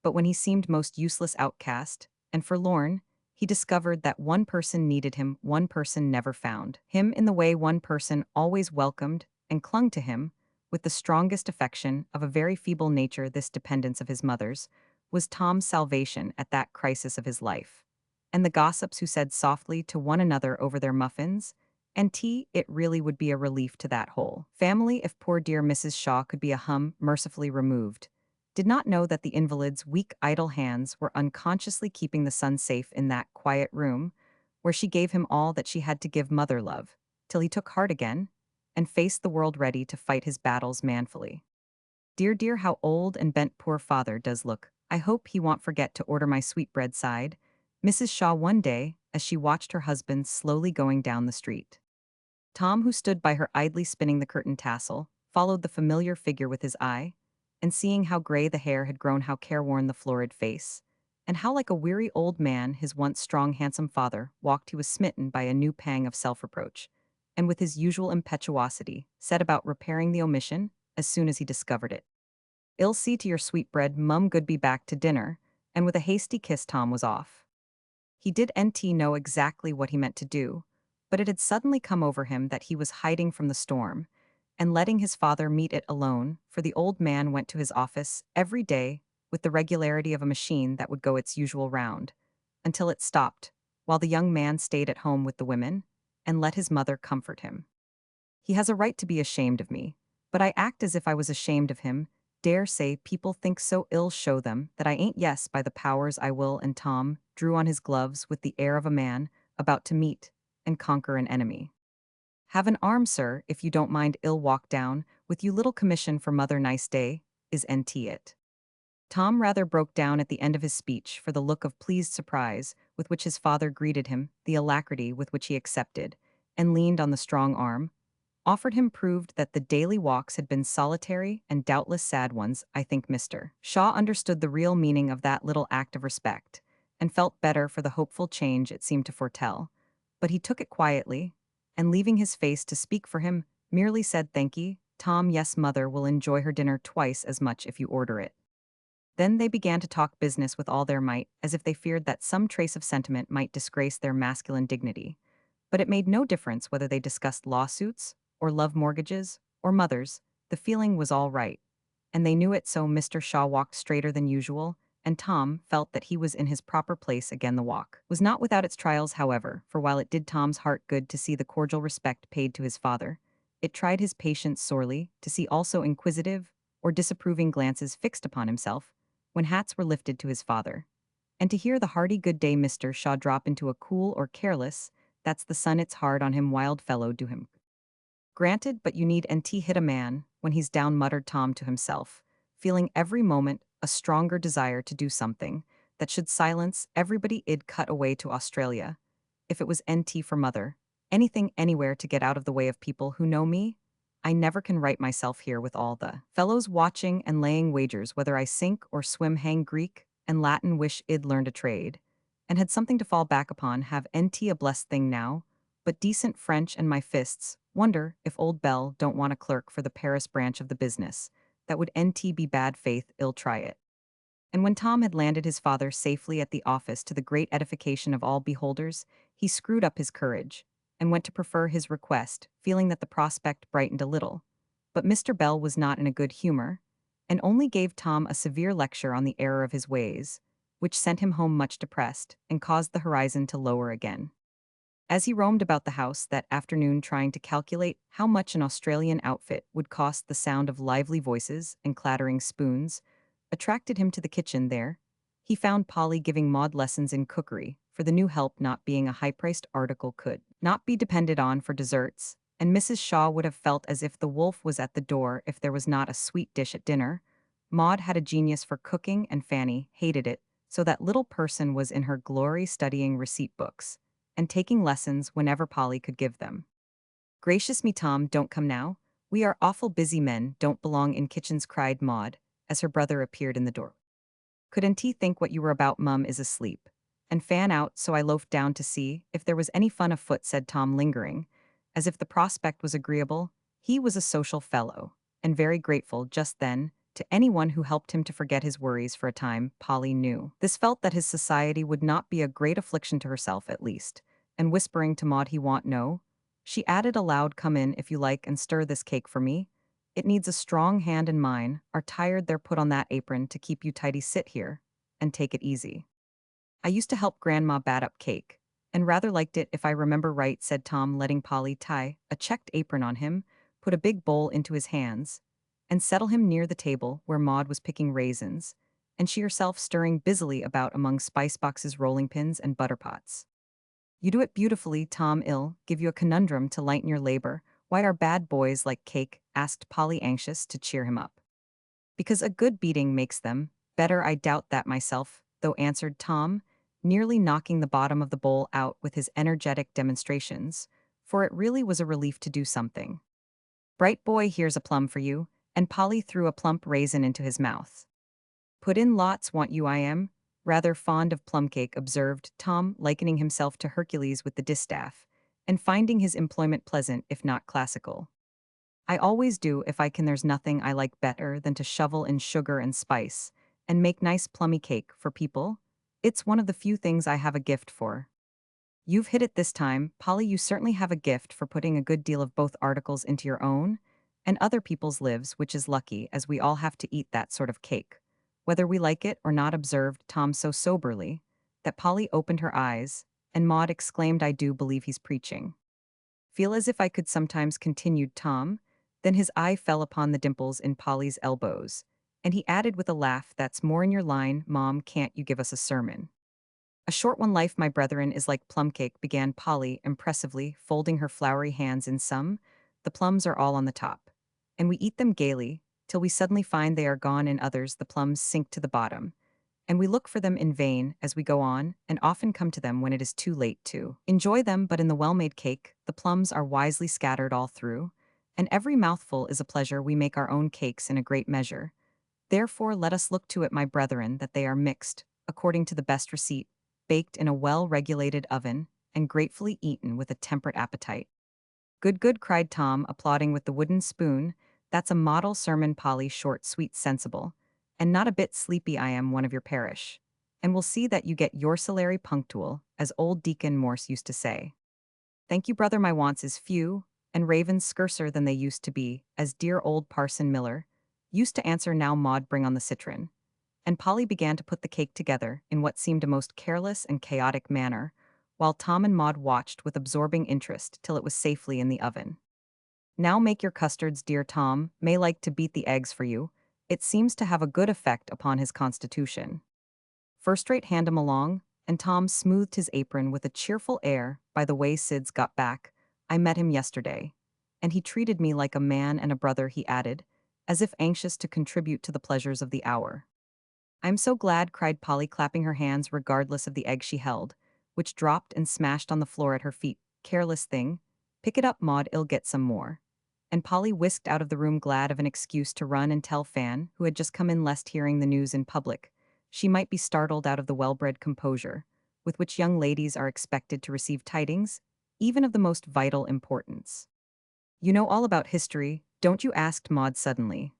But when he seemed most useless, outcast, and forlorn, he discovered that one person needed him, one person never found him in the way. One person always welcomed and clung to him with the strongest affection of a very feeble nature. This dependence of his mother's was Tom's salvation at that crisis of his life. And the gossips who said softly to one another over their muffins and tea, it really would be a relief to that whole family if poor dear Mrs. Shaw could be mercifully removed, did not know that the invalid's weak, idle hands were unconsciously keeping the son safe in that quiet room, where she gave him all that she had to give mother love, till he took heart again, and faced the world ready to fight his battles manfully. Dear, dear, how old and bent poor father does look. I hope he won't forget to order my sweetbread, sighed Mrs. Shaw one day, as she watched her husband slowly going down the street. Tom, who stood by her idly spinning the curtain tassel, followed the familiar figure with his eye, and seeing how gray the hair had grown, how careworn the florid face, and how like a weary old man his once strong handsome father walked, he was smitten by a new pang of self-reproach, and with his usual impetuosity set about repairing the omission as soon as he discovered it. "I'll see to your sweetbread, mum, good, be back to dinner," and with a hasty kiss Tom was off. He did nt know exactly what he meant to do, but it had suddenly come over him that he was hiding from the storm, and letting his father meet it alone, for the old man went to his office every day with the regularity of a machine that would go its usual round, until it stopped, while the young man stayed at home with the women, and let his mother comfort him. He has a right to be ashamed of me, but I act as if I was ashamed of him. Dare say people think so, ill show them that I ain't. Yes, by the powers I will. And Tom drew on his gloves with the air of a man about to meet and conquer an enemy. "Have an arm, sir, if you don't mind. I'll walk down with you. Little commission for mother. Nice day, is nt it." Tom rather broke down at the end of his speech, for the look of pleased surprise with which his father greeted him, the alacrity with which he accepted, and leaned on the strong arm, offered him, proved that the daily walks had been solitary and doubtless sad ones. I think Mr. Shaw understood the real meaning of that little act of respect, and felt better for the hopeful change it seemed to foretell, but he took it quietly, and leaving his face to speak for him, merely said, "Thanky, Tom, yes, mother will enjoy her dinner twice as much if you order it." Then they began to talk business with all their might, as if they feared that some trace of sentiment might disgrace their masculine dignity. But it made no difference whether they discussed lawsuits, or love mortgages, or mothers, the feeling was all right. And they knew it, so Mr. Shaw walked straighter than usual, and Tom felt that he was in his proper place again. The walk was not without its trials, however, for while it did Tom's heart good to see the cordial respect paid to his father, it tried his patience sorely to see also inquisitive or disapproving glances fixed upon himself when hats were lifted to his father, and to hear the hearty "Good day, Mr. Shaw," drop into a cool or careless "That's the sun, it's hard on him, wild fellow, do him." "Granted, but you need nt hit a man when he's down," muttered Tom to himself, feeling every moment a stronger desire to do something that should silence everybody. "Id cut away to Australia, if it was nt for mother. Anything, anywhere to get out of the way of people who know me. I never can right myself here with all the fellows watching and laying wagers whether I sink or swim. Hang Greek and Latin, wish I'd learned a trade, and had something to fall back upon. Have nt a blessed thing now, but decent French and my fists Wonder if old Bell don't want a clerk for the Paris branch of the business. That would NT be bad faith, ill try it. And when Tom had landed his father safely at the office to the great edification of all beholders, he screwed up his courage, and went to prefer his request, feeling that the prospect brightened a little. But Mr. Bell was not in a good humor, and only gave Tom a severe lecture on the error of his ways, which sent him home much depressed, and caused the horizon to lower again. As he roamed about the house that afternoon trying to calculate how much an Australian outfit would cost, the sound of lively voices and clattering spoons attracted him to the kitchen there. He found Polly giving Maud lessons in cookery, for the new help not being a high-priced article could not be depended on for desserts, and Mrs. Shaw would have felt as if the wolf was at the door if there was not a sweet dish at dinner. Maud had a genius for cooking and Fanny hated it, so that little person was in her glory studying receipt books and taking lessons whenever Polly could give them. Gracious me, Tom, don't come now. We are awful busy men, don't belong in kitchens, cried Maud, as her brother appeared in the door. Couldn't he think what you were about? Mum is asleep. And fan out, so I loafed down to see if there was any fun afoot, said Tom, lingering, as if the prospect was agreeable. He was a social fellow, and very grateful just then to anyone who helped him to forget his worries for a time. Polly knew. This felt that his society would not be a great affliction to herself at least, and whispering to Maud he want no, she added aloud, come in if you like and stir this cake for me. It needs a strong hand in mine, are tired there, put on that apron to keep you tidy, sit here, and take it easy. I used to help Grandma bat up cake, and rather liked it if I remember right, said Tom, letting Polly tie a checked apron on him, put a big bowl into his hands, and settle him near the table where Maud was picking raisins, and she herself stirring busily about among spice boxes, rolling pins, and butter pots. You do it beautifully, Tom. Ill give you a conundrum to lighten your labor. Why are bad boys like cake? Asked Polly, anxious to cheer him up. Because a good beating makes them better. I doubt that myself, though, answered Tom, nearly knocking the bottom of the bowl out with his energetic demonstrations, for it really was a relief to do something. Bright boy, here's a plum for you, and Polly threw a plump raisin into his mouth. Put in lots, want you? I am rather fond of plum cake, observed Tom, likening himself to Hercules with the distaff, and finding his employment pleasant if not classical. I always do if I can. There's nothing I like better than to shovel in sugar and spice, and make nice plummy cake for people. It's one of the few things I have a gift for. You've hit it this time, Polly. You certainly have a gift for putting a good deal of both articles into your own and other people's lives, which is lucky, as we all have to eat that sort of cake, whether we like it or not, observed Tom so soberly that Polly opened her eyes, and Maud exclaimed, I do believe he's preaching. Feel as if I could sometimes, continued Tom. Then his eye fell upon the dimples in Polly's elbows, and he added with a laugh, that's more in your line, Mom. Can't you give us a sermon? A short one. Life, my brethren, is like plum cake, began Polly impressively, folding her floury hands. In some, the plums are all on the top, and we eat them gaily, till we suddenly find they are gone. In others, the plums sink to the bottom, and we look for them in vain as we go on, and often come to them when it is too late to enjoy them. But in the well-made cake, the plums are wisely scattered all through, and every mouthful is a pleasure. We make our own cakes in a great measure. Therefore let us look to it, my brethren, that they are mixed, according to the best receipt, baked in a well-regulated oven, and gratefully eaten with a temperate appetite. Good, good, cried Tom, applauding with the wooden spoon. That's a model sermon, Polly. Short, sweet, sensible, and not a bit sleepy. I am one of your parish, and will see that you get your salary punctual, as old Deacon Morse used to say. Thank you, brother, my wants is few, and ravens scarcer than they used to be, as dear old Parson Miller used to answer. Now, Maud, bring on the citron. And Polly began to put the cake together in what seemed a most careless and chaotic manner, while Tom and Maud watched with absorbing interest till it was safely in the oven. Now make your custards, dear Tom. May like to beat the eggs for you. It seems to have a good effect upon his constitution. First-rate, hand him along. And Tom smoothed his apron with a cheerful air. By the way, Sid's got back. I met him yesterday, and he treated me like a man and a brother, he added, as if anxious to contribute to the pleasures of the hour. I'm so glad, cried Polly, clapping her hands regardless of the egg she held, which dropped and smashed on the floor at her feet. Careless thing. Pick it up, Maud, I'll get some more. And Polly whisked out of the room, glad of an excuse to run and tell Fan, who had just come in, lest hearing the news in public, she might be startled out of the well-bred composure with which young ladies are expected to receive tidings, even of the most vital importance. You know all about history, don't you? Asked Maud suddenly.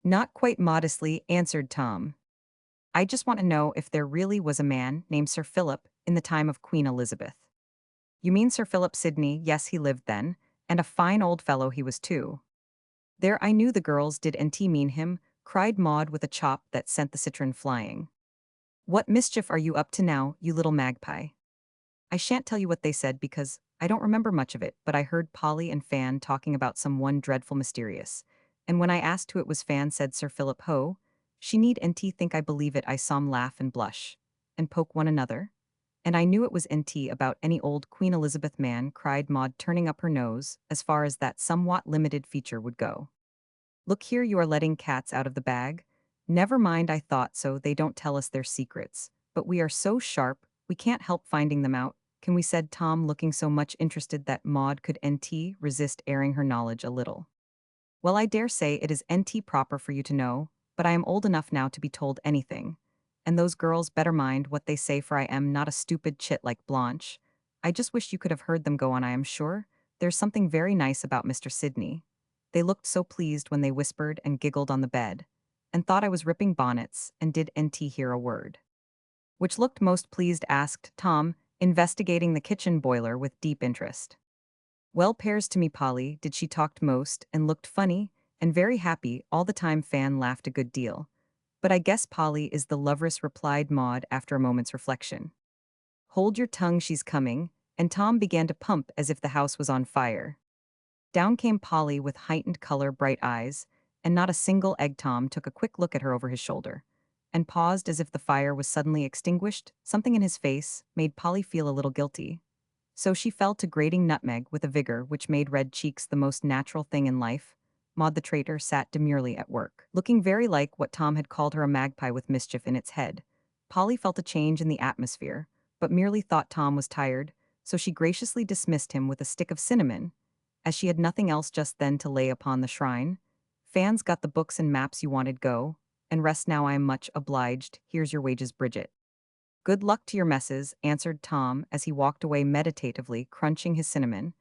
Not quite modestly, answered Tom. I just want to know if there really was a man named Sir Philip in the time of Queen Elizabeth. You mean Sir Philip Sidney? Yes, he lived then, and a fine old fellow he was too. There, I knew the girls did. And mean him, cried Maud with a chop that sent the citron flying. What mischief are you up to now, you little magpie? I shan't tell you what they said because I don't remember much of it, but I heard Polly and Fan talking about some one dreadful mysterious. And when I asked who it was, Fan said Sir Philip Ho. She need NT think I believe it. I saw 'em laugh and blush. And poke one another. And I knew it was NT about any old Queen Elizabeth man, cried Maud, turning up her nose, as far as that somewhat limited feature would go. Look here, you are letting cats out of the bag. Never mind, I thought so, they don't tell us their secrets. But we are so sharp, we can't help finding them out, can we? Said Tom, looking so much interested that Maud could resist airing her knowledge a little. Well, I dare say it is proper for you to know, but I am old enough now to be told anything. And those girls better mind what they say, for I am not a stupid chit like Blanche. I just wish you could have heard them go on. I am sure there's something very nice about Mr. Sidney. They looked so pleased when they whispered and giggled on the bed, and thought I was ripping bonnets, and did NT hear a word? Which looked most pleased? Asked Tom, investigating the kitchen boiler with deep interest. Well, pairs to me, Polly, did she talked most, and looked funny, and very happy all the time. Fan laughed a good deal. But I guess Polly is the loveress, replied Maud after a moment's reflection. Hold your tongue, she's coming, and Tom began to pump as if the house was on fire. Down came Polly with heightened color, bright eyes, and not a single egg. Tom took a quick look at her over his shoulder, and paused as if the fire was suddenly extinguished. Something in his face made Polly feel a little guilty. So she fell to grating nutmeg with a vigor which made red cheeks the most natural thing in life. Maud the traitor sat demurely at work, looking very like what Tom had called her, a magpie with mischief in its head. Polly felt a change in the atmosphere, but merely thought Tom was tired, so she graciously dismissed him with a stick of cinnamon, as she had nothing else just then to lay upon the shrine. Fan's got the books and maps you wanted, go, and rest now. I am much obliged. Here's your wages, Bridget. Good luck to your messes, answered Tom as he walked away meditatively, crunching his cinnamon,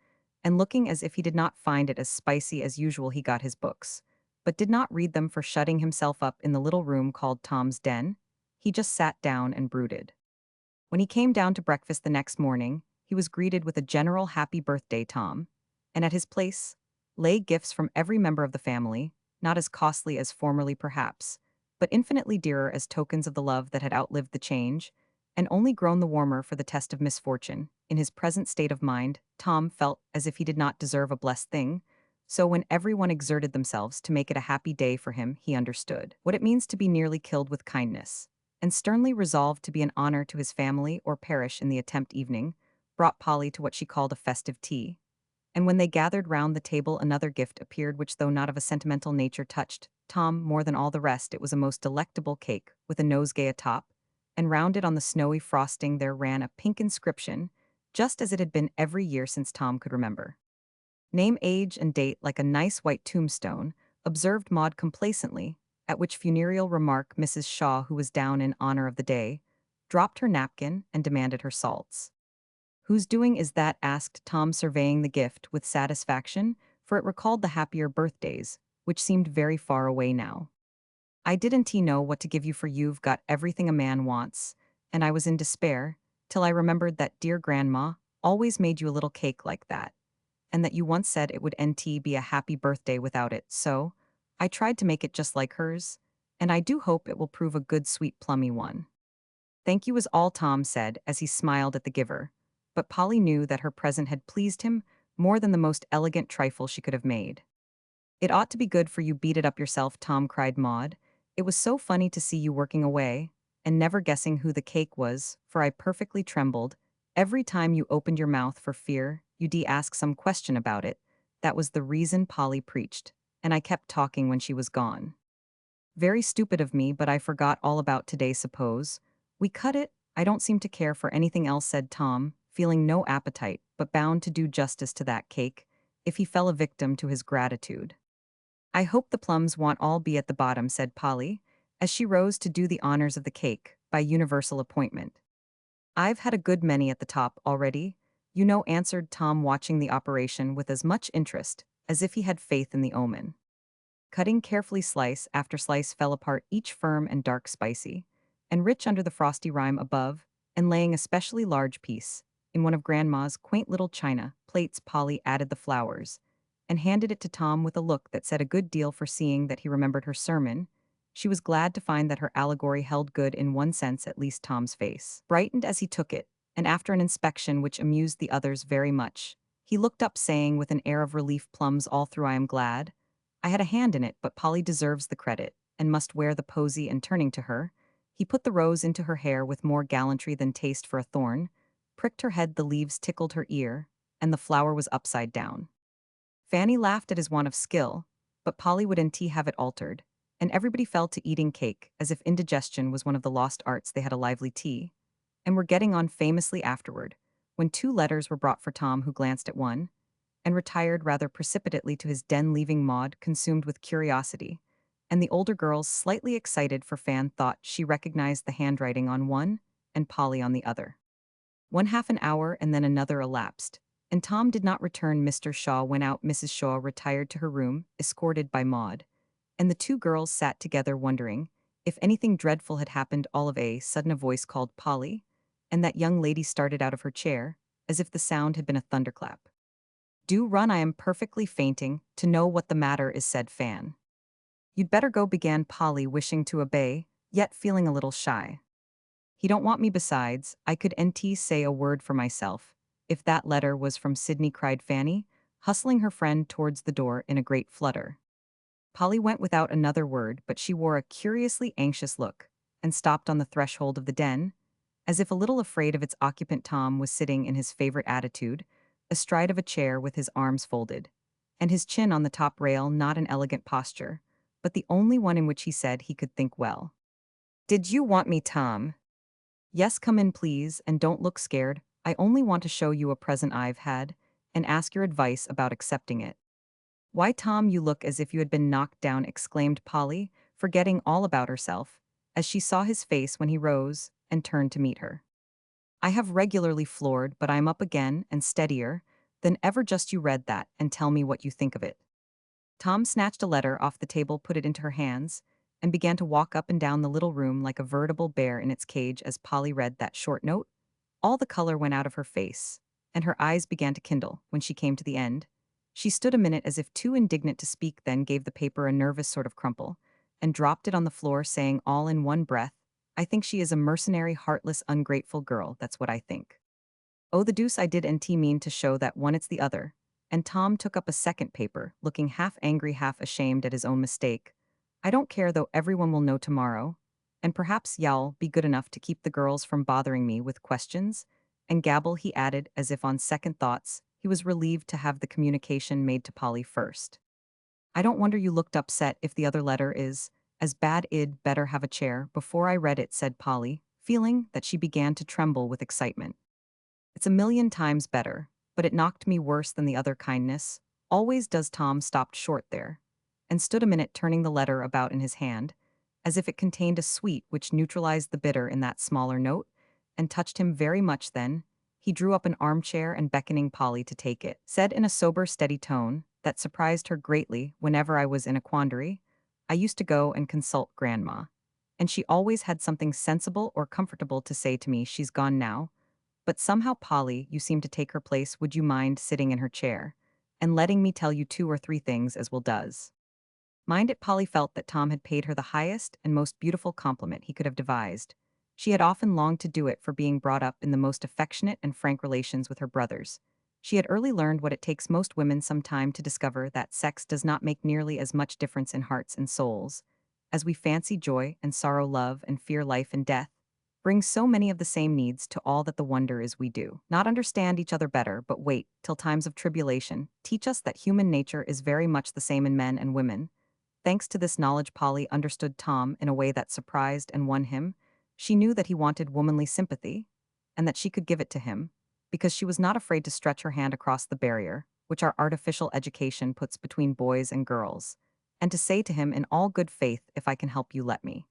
and looking as if he did not find it as spicy as usual. He got his books, but did not read them, for shutting himself up in the little room called Tom's den, he just sat down and brooded. When he came down to breakfast the next morning, he was greeted with a general happy birthday, Tom, and at his place lay gifts from every member of the family, not as costly as formerly perhaps, but infinitely dearer as tokens of the love that had outlived the change, and only grown the warmer for the test of misfortune. In his present state of mind, Tom felt as if he did not deserve a blessed thing, so when everyone exerted themselves to make it a happy day for him, he understood what it means to be nearly killed with kindness, and sternly resolved to be an honor to his family or perish in the attempt. Evening brought Polly to what she called a festive tea, and when they gathered round the table another gift appeared which, though not of a sentimental nature, touched Tom more than all the rest. It was a most delectable cake, with a nosegay atop, and round it on the snowy frosting there ran a pink inscription, just as it had been every year since Tom could remember. Name, age, and date like a nice white tombstone, observed Maud complacently, at which funereal remark Mrs. Shaw, who was down in honor of the day, dropped her napkin and demanded her salts. Whose doing is that? Asked Tom, surveying the gift with satisfaction, for it recalled the happier birthdays, which seemed very far away now. I didn't know what to give you, for you've got everything a man wants, and I was in despair, till I remembered that dear grandma always made you a little cake like that, and that you once said it would be a happy birthday without it, so I tried to make it just like hers, and I do hope it will prove a good sweet plummy one. Thank you, was all Tom said as he smiled at the giver, but Polly knew that her present had pleased him more than the most elegant trifle she could have made. It ought to be good for you. Beat it up yourself, Tom, cried Maud. It was so funny to see you working away, and never guessing who the cake was, for I perfectly trembled every time you opened your mouth for fear you'd ask some question about it. That was the reason Polly preached, and I kept talking when she was gone. Very stupid of me, but I forgot all about today. Suppose we cut it? I don't seem to care for anything else, said Tom, feeling no appetite, but bound to do justice to that cake, if he fell a victim to his gratitude. I hope the plums won't all be at the bottom, said Polly, as she rose to do the honors of the cake, by universal appointment. I've had a good many at the top already, answered Tom, watching the operation with as much interest as if he had faith in the omen. Cutting carefully slice after slice fell apart, each firm and dark spicy, and rich under the frosty rime above, and laying a specially large piece. In one of Grandma's quaint little china plates, Polly added the flowers, and handed it to Tom with a look that said a good deal for seeing that he remembered her sermon. She was glad to find that her allegory held good in one sense, at least. Tom's face brightened as he took it, and after an inspection which amused the others very much, he looked up saying with an air of relief, "Plums all through, I am glad. I had a hand in it, but Polly deserves the credit, and must wear the posy." And turning to her, he put the rose into her hair with more gallantry than taste for a thorn, pricked her head, the leaves tickled her ear, and the flower was upside down. Fanny laughed at his want of skill, but Polly would and have it altered, and everybody fell to eating cake, as if indigestion was one of the lost arts. They had a lively tea, and were getting on famously afterward, when 2 letters were brought for Tom, who glanced at one, and retired rather precipitately to his den, leaving Maud consumed with curiosity, and the older girls slightly excited, for Fan thought she recognized the handwriting on one, and Polly on the other. One half an hour and then another elapsed, and Tom did not return. Mr. Shaw went out. Mrs. Shaw retired to her room, escorted by Maud, and the 2 girls sat together wondering if anything dreadful had happened. All of a sudden a voice called Polly, and that young lady started out of her chair, as if the sound had been a thunderclap. "Do run, I am perfectly fainting to know what the matter is," said Fan. "You'd better go," began Polly, wishing to obey, yet feeling a little shy. "He don't want me. Besides, I could nt say a word for myself, if that letter was from Sydney," cried Fanny, hustling her friend towards the door in a great flutter. Polly went without another word, but she wore a curiously anxious look, and stopped on the threshold of the den, as if a little afraid of its occupant. Tom was sitting in his favorite attitude, astride of a chair with his arms folded, and his chin on the top rail. Not an elegant posture, but the only one in which he said he could think well. "Did you want me, Tom?" "Yes, come in, please, and don't look scared. I only want to show you a present I've had, and ask your advice about accepting it." "Why, Tom, you look as if you had been knocked down," exclaimed Polly, forgetting all about herself, as she saw his face when he rose and turned to meet her. "I have regularly floored, but I'm up again and steadier than ever. Just you read that, and tell me what you think of it." Tom snatched a letter off the table, put it into her hands, and began to walk up and down the little room like a veritable bear in its cage. As Polly read that short note, all the color went out of her face, and her eyes began to kindle. When she came to the end, she stood a minute as if too indignant to speak, then gave the paper a nervous sort of crumple, and dropped it on the floor, saying all in one breath, "I think she is a mercenary, heartless, ungrateful girl, that's what I think. Oh, the deuce I did and mean to show that one it's the other." And Tom took up a second paper, looking half angry, half ashamed at his own mistake. "I don't care, though, everyone will know tomorrow, and perhaps y'all be good enough to keep the girls from bothering me with questions and gabble," he added, as if on second thoughts he was relieved to have the communication made to Polly first. "I don't wonder you looked upset. If the other letter is as bad, I'd better have a chair before I read it," said Polly, feeling that she began to tremble with excitement. "It's a million times better, but it knocked me worse than the other. Kindness always does." Tom stopped short there, and stood a minute turning the letter about in his hand, as if it contained a sweet which neutralized the bitter in that smaller note, and touched him very much. Then he drew up an armchair, and beckoning Polly to take it, said in a sober, steady tone that surprised her greatly, "Whenever I was in a quandary, I used to go and consult Grandma, and she always had something sensible or comfortable to say to me. She's gone now, but somehow, Polly, you seem to take her place. Would you mind sitting in her chair, and letting me tell you 2 or 3 things as well does?" Mind it, Polly felt that Tom had paid her the highest and most beautiful compliment he could have devised. She had often longed to do it, for being brought up in the most affectionate and frank relations with her brothers, she had early learned what it takes most women some time to discover, that sex does not make nearly as much difference in hearts and souls as we fancy. Joy and sorrow, love and fear, life and death, bring so many of the same needs to all, that the wonder is we do not understand each other better, but wait till times of tribulation teach us that human nature is very much the same in men and women. Thanks to this knowledge, Polly understood Tom in a way that surprised and won him. She knew that he wanted womanly sympathy, and that she could give it to him, because she was not afraid to stretch her hand across the barrier which our artificial education puts between boys and girls, and to say to him in all good faith, "If I can help you, let me."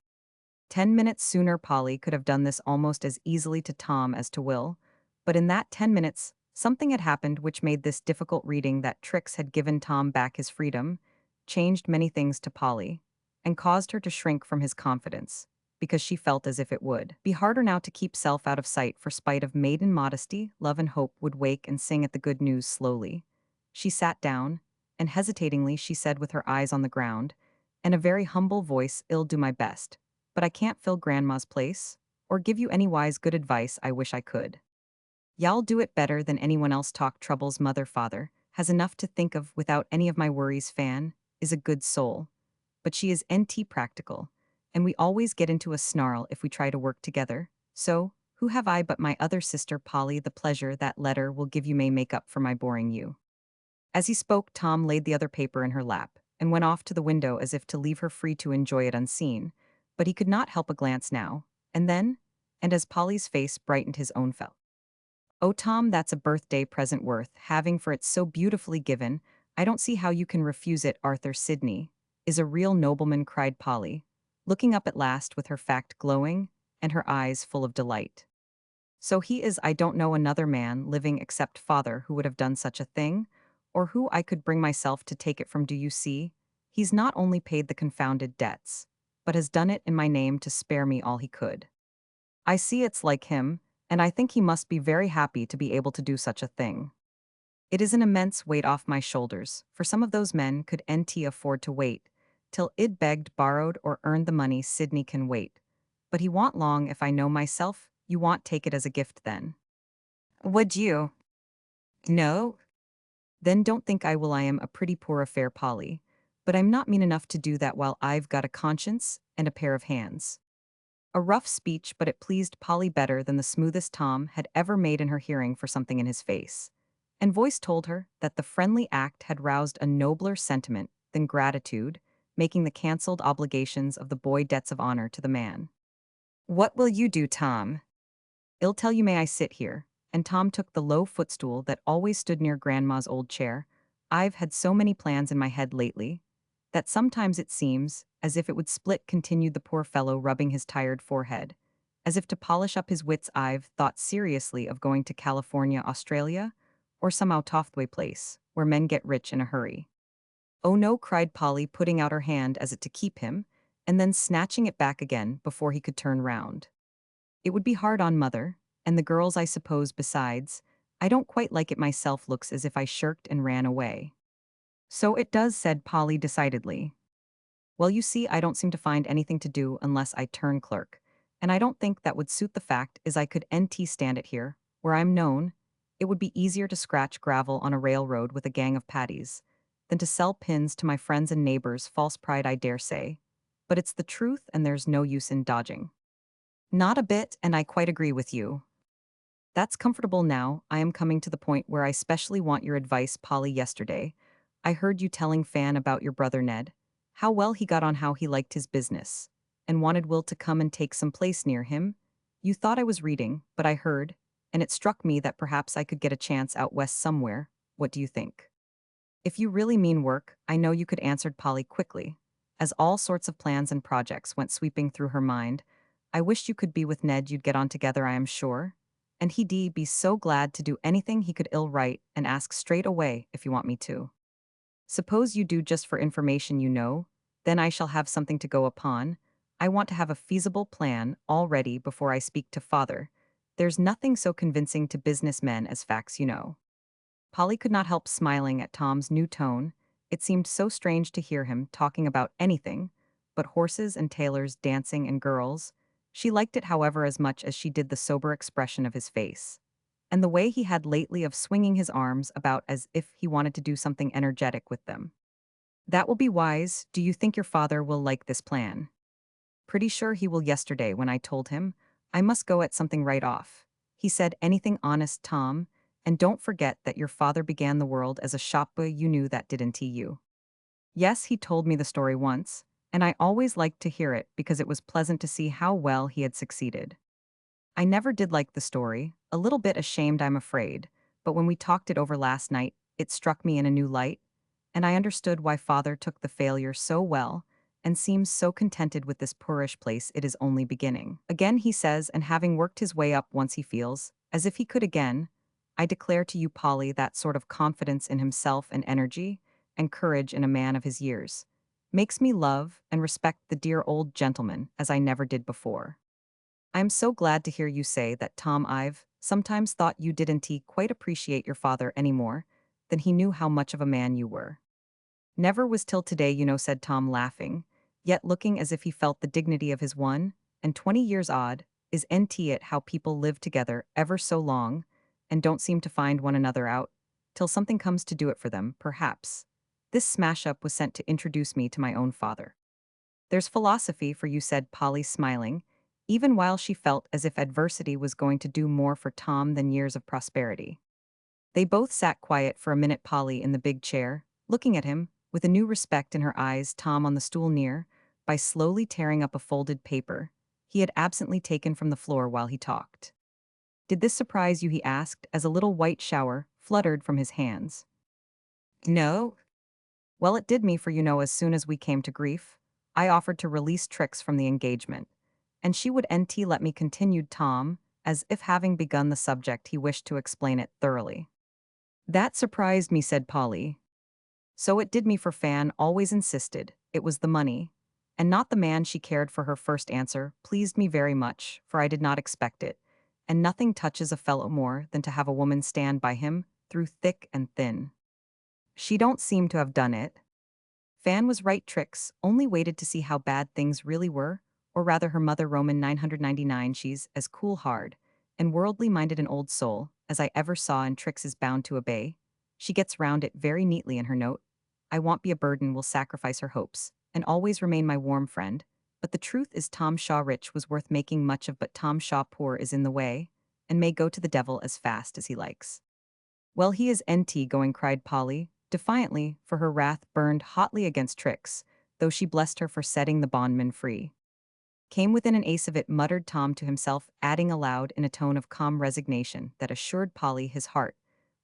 10 minutes sooner Polly could have done this almost as easily to Tom as to Will, but in that 10 minutes Something had happened which made this difficult reading that Trix had given Tom back his freedom, changed many things to Polly, and caused her to shrink from his confidence, because she felt as if it would be harder now to keep self out of sight for spite of maiden modesty, love and hope would wake and sing at the good news slowly. She sat down, and hesitatingly she said with her eyes on the ground, in a very humble voice, "I'll do my best, but I can't fill Grandma's place, or give you any wise good advice I wish I could. Y'all do it better than anyone else talk troubles mother father, has enough to think of without any of my worries Fan, is a good soul. But she is NT practical, and we always get into a snarl if we try to work together, so, who have I but my other sister Polly the pleasure that letter will give you may make up for my boring you." As he spoke, Tom laid the other paper in her lap, and went off to the window as if to leave her free to enjoy it unseen, but he could not help a glance now, and then, and as Polly's face brightened his own fell. "Oh, Tom, that's a birthday present worth having for it's so beautifully given. I don't see how you can refuse it. Arthur Sidney is a real nobleman," cried Polly, looking up at last with her fact glowing and her eyes full of delight. "So he is. I don't know another man living except father who would have done such a thing, or who I could bring myself to take it from. Do you see? He's not only paid the confounded debts, but has done it in my name to spare me all he could. I see it's like him, and I think he must be very happy to be able to do such a thing. It is an immense weight off my shoulders, for some of those men could NT afford to wait, till id begged, borrowed, or earned the money. Sidney can wait. But he want long if I know myself, you want take it as a gift then. Would you? No? Then don't think I will. I am a pretty poor affair, Polly, but I'm not mean enough to do that while I've got a conscience and a pair of hands." A rough speech, but it pleased Polly better than the smoothest Tom had ever made in her hearing for something in his face. And voice told her that the friendly act had roused a nobler sentiment than gratitude, making the cancelled obligations of the boy debts of honor to the man. "What will you do, Tom?" "I'll tell you, may I sit here?" And Tom took the low footstool that always stood near Grandma's old chair. "I've had so many plans in my head lately, that sometimes it seems as if it would split," continued the poor fellow, rubbing his tired forehead. "As if to polish up his wits I've thought seriously of going to California, Australia, or some out off the way place, where men get rich in a hurry." "Oh no," cried Polly, putting out her hand as if to keep him, and then snatching it back again before he could turn round. "It would be hard on mother, and the girls I suppose besides. I don't quite like it myself. Looks as if I shirked and ran away." "So it does," said Polly decidedly. "Well, you see, I don't seem to find anything to do unless I turn clerk, and I don't think that would suit. The fact is I could NT stand it here, where I'm known. It would be easier to scratch gravel on a railroad with a gang of paddies than to sell pins to my friends and neighbors. False pride, I dare say, but it's the truth and there's no use in dodging." "Not a bit, and I quite agree with you." "That's comfortable now. I am coming to the point where I specially want your advice, Polly. Yesterday, I heard you telling Fan about your brother Ned, how well he got on, how he liked his business, and wanted Will to come and take some place near him. You thought I was reading, but I heard, and it struck me that perhaps I could get a chance out west somewhere. What do you think?" "If you really mean work, I know you could," answered Polly quickly, as all sorts of plans and projects went sweeping through her mind. "I wished you could be with Ned. You'd get on together, I am sure. And he'd be so glad to do anything he could. Ill write and ask straight away if you want me to. Suppose you do, just for information, then I shall have something to go upon. I want to have a feasible plan all ready before I speak to father. There's nothing so convincing to businessmen as facts. Polly could not help smiling at Tom's new tone. It seemed so strange to hear him talking about anything but horses and tailors, dancing and girls. She liked it, however, as much as she did the sober expression of his face, and the way he had lately of swinging his arms about as if he wanted to do something energetic with them. "That will be wise. Do you think your father will like this plan?" "Pretty sure he will. Yesterday, when I told him I must go at something right off, he said, 'Anything honest, Tom, and don't forget that your father began the world as a shopboy.' You knew that, didn't you?" "Yes, he told me the story once, and I always liked to hear it because it was pleasant to see how well he had succeeded. I never did like the story, a little bit ashamed, I'm afraid, but when we talked it over last night, it struck me in a new light, and I understood why father took the failure so well and seems so contented with this poorish place. It is only beginning. Again, he says, and having worked his way up once, he feels as if he could again. I declare to you, Polly, that sort of confidence in himself and energy and courage in a man of his years makes me love and respect the dear old gentleman as I never did before. I am so glad to hear you say that, Tom. I've sometimes thought you didn't quite appreciate your father any more than he knew how much of a man you were. Never was till today, said Tom, laughing, yet looking as if he felt the dignity of his 1 and 20 years odd. Isn't it how people live together ever so long and don't seem to find one another out till something comes to do it for them, perhaps. This smash up was sent to introduce me to my own father. There's philosophy for you, said Polly, smiling, even while she felt as if adversity was going to do more for Tom than years of prosperity. They both sat quiet for a minute, Polly in the big chair, looking at him, with a new respect in her eyes, Tom on the stool near, by slowly tearing up a folded paper he had absently taken from the floor while he talked. Did this surprise you, he asked, as a little white shower fluttered from his hands. No. Well, it did me, for as soon as we came to grief, I offered to release Trix from the engagement, and she would let me, continued Tom, as if having begun the subject he wished to explain it thoroughly. That surprised me, said Polly. So it did me, for Fan always insisted it was the money, and not the man she cared for. Her first answer pleased me very much, for I did not expect it, and nothing touches a fellow more than to have a woman stand by him through thick and thin. She don't seem to have done it. Fan was right. Trix only waited to see how bad things really were, or rather her mother, Roman 999. She's as cool, hard, and worldly-minded an old soul as I ever saw, and Trix is bound to obey. She gets round it very neatly in her note. I won't be a burden, will sacrifice her hopes, and always remain my warm friend. But the truth is, Tom Shaw rich was worth making much of, but Tom Shaw poor is in the way, and may go to the devil as fast as he likes. Well, he is going, cried Polly, defiantly, for her wrath burned hotly against Trix, though she blessed her for setting the bondman free. Came within an ace of it, muttered Tom to himself, adding aloud in a tone of calm resignation that assured Polly his heart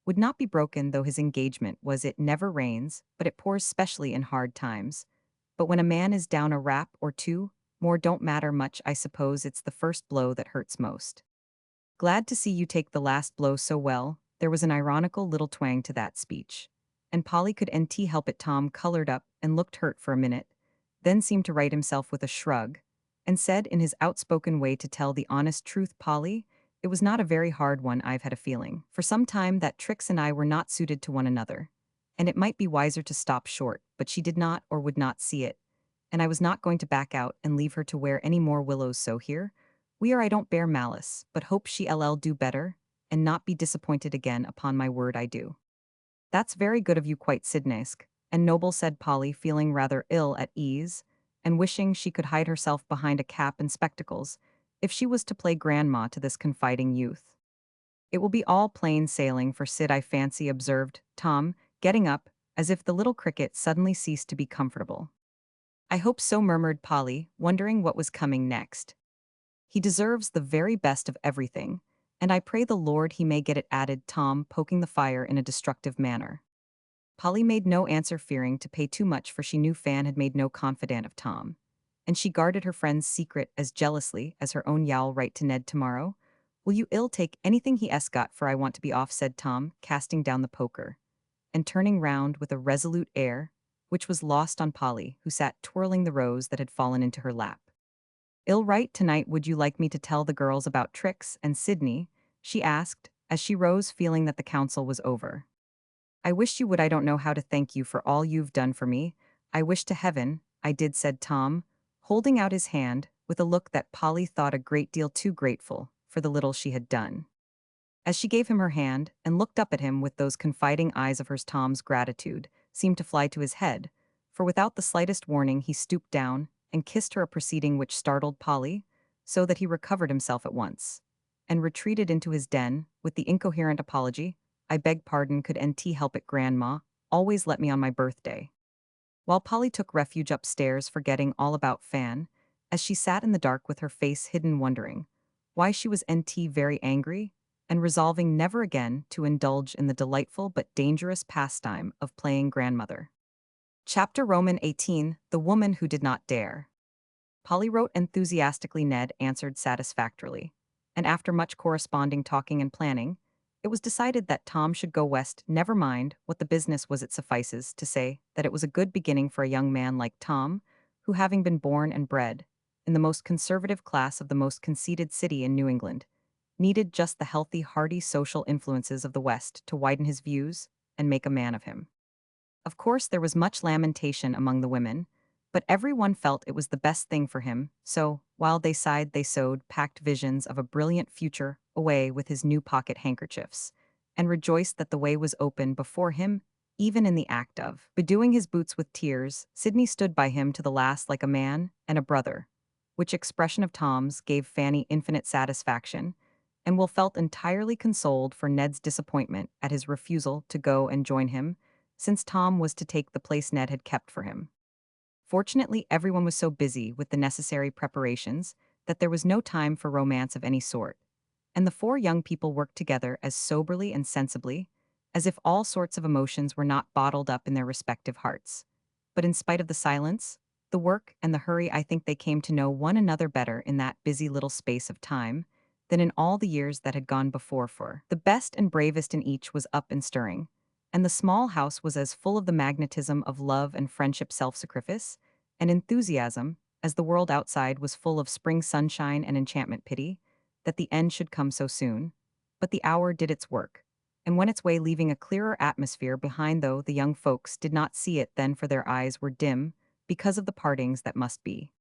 would not be broken though his engagement was. It never rains, but it pours, specially in hard times. But when a man is down a rap or two, more don't matter much. I suppose it's the first blow that hurts most. Glad to see you take the last blow so well. There was an ironical little twang to that speech, and Polly could help it. Tom colored up and looked hurt for a minute, then seemed to right himself with a shrug, and said in his outspoken way, to tell the honest truth, Polly, it was not a very hard one. I've had a feeling for some time that Trix and I were not suited to one another, and it might be wiser to stop short, but she did not or would not see it, and I was not going to back out and leave her to wear any more willows. So here we are. I don't bear malice, but hope she'll do better, and not be disappointed again. Upon my word I do. That's very good of you, quite Sidnesque and noble, said Polly, feeling rather ill at ease, and wishing she could hide herself behind a cap and spectacles, if she was to play grandma to this confiding youth. It will be all plain sailing for Sid, I fancy, observed Tom, getting up, as if the little cricket suddenly ceased to be comfortable. I hope so, murmured Polly, wondering what was coming next. He deserves the very best of everything, and I pray the Lord he may get it, added Tom, poking the fire in a destructive manner. Polly made no answer, fearing to pay too much, for she knew Fan had made no confidant of Tom, and she guarded her friend's secret as jealously as her own. You'll write to Ned tomorrow? Will you take anything he's got, for I want to be off, said Tom, casting down the poker, and turning round with a resolute air, which was lost on Polly, who sat twirling the rose that had fallen into her lap. I'll write tonight. Would you like me to tell the girls about Trix and Sydney? She asked, as she rose, feeling that the council was over. I wish you would. I don't know how to thank you for all you've done for me. I wish to heaven I did, said Tom, holding out his hand with a look that Polly thought a great deal too grateful for the little she had done. As she gave him her hand and looked up at him with those confiding eyes of hers, Tom's gratitude seemed to fly to his head, for without the slightest warning he stooped down and kissed her, a proceeding which startled Polly, so that he recovered himself at once, and retreated into his den with the incoherent apology, I beg pardon, could help it, Grandma, always let me on my birthday. While Polly took refuge upstairs, forgetting all about Fan, as she sat in the dark with her face hidden, wondering why she was very angry, and resolving never again to indulge in the delightful but dangerous pastime of playing grandmother. Chapter Roman 18, The Woman Who Did Not Dare. Polly wrote enthusiastically. Ned answered satisfactorily, and after much corresponding, talking, and planning, it was decided that Tom should go west. Never mind what the business was, it suffices to say that it was a good beginning for a young man like Tom, who, having been born and bred in the most conservative class of the most conceited city in New England, needed just the healthy, hearty social influences of the West to widen his views and make a man of him. Of course, there was much lamentation among the women, but everyone felt it was the best thing for him, so, while they sighed, they sewed packed visions of a brilliant future away with his new pocket handkerchiefs, and rejoiced that the way was open before him, even in the act of bedewing his boots with tears. Sidney stood by him to the last like a man and a brother, which expression of Tom's gave Fanny infinite satisfaction, and Will felt entirely consoled for Ned's disappointment at his refusal to go and join him, since Tom was to take the place Ned had kept for him. Fortunately, everyone was so busy with the necessary preparations that there was no time for romance of any sort, and the four young people worked together as soberly and sensibly as if all sorts of emotions were not bottled up in their respective hearts. But in spite of the silence, the work, and the hurry, I think they came to know one another better in that busy little space of time than in all the years that had gone before, for the best and bravest in each was up and stirring, and the small house was as full of the magnetism of love and friendship, self-sacrifice, and enthusiasm, as the world outside was full of spring sunshine and enchantment. Pity that the end should come so soon. But the hour did its work, and went its way, leaving a clearer atmosphere behind, though the young folks did not see it then, for their eyes were dim because of the partings that must be.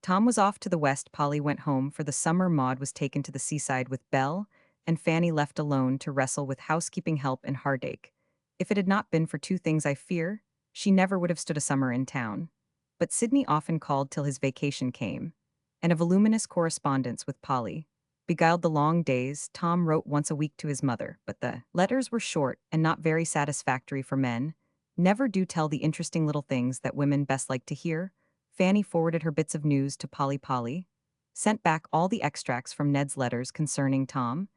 Tom was off to the west, Polly went home for the summer, Maud was taken to the seaside with Belle, and Fanny left alone to wrestle with housekeeping help and heartache. If it had not been for two things, I fear, she never would have stood a summer in town. But Sidney often called till his vacation came, and a voluminous correspondence with Polly beguiled the long days. Tom wrote once a week to his mother, but the letters were short and not very satisfactory, for men never do tell the interesting little things that women best like to hear. Fanny forwarded her bits of news to Polly. Polly sent back all the extracts from Ned's letters concerning Tom,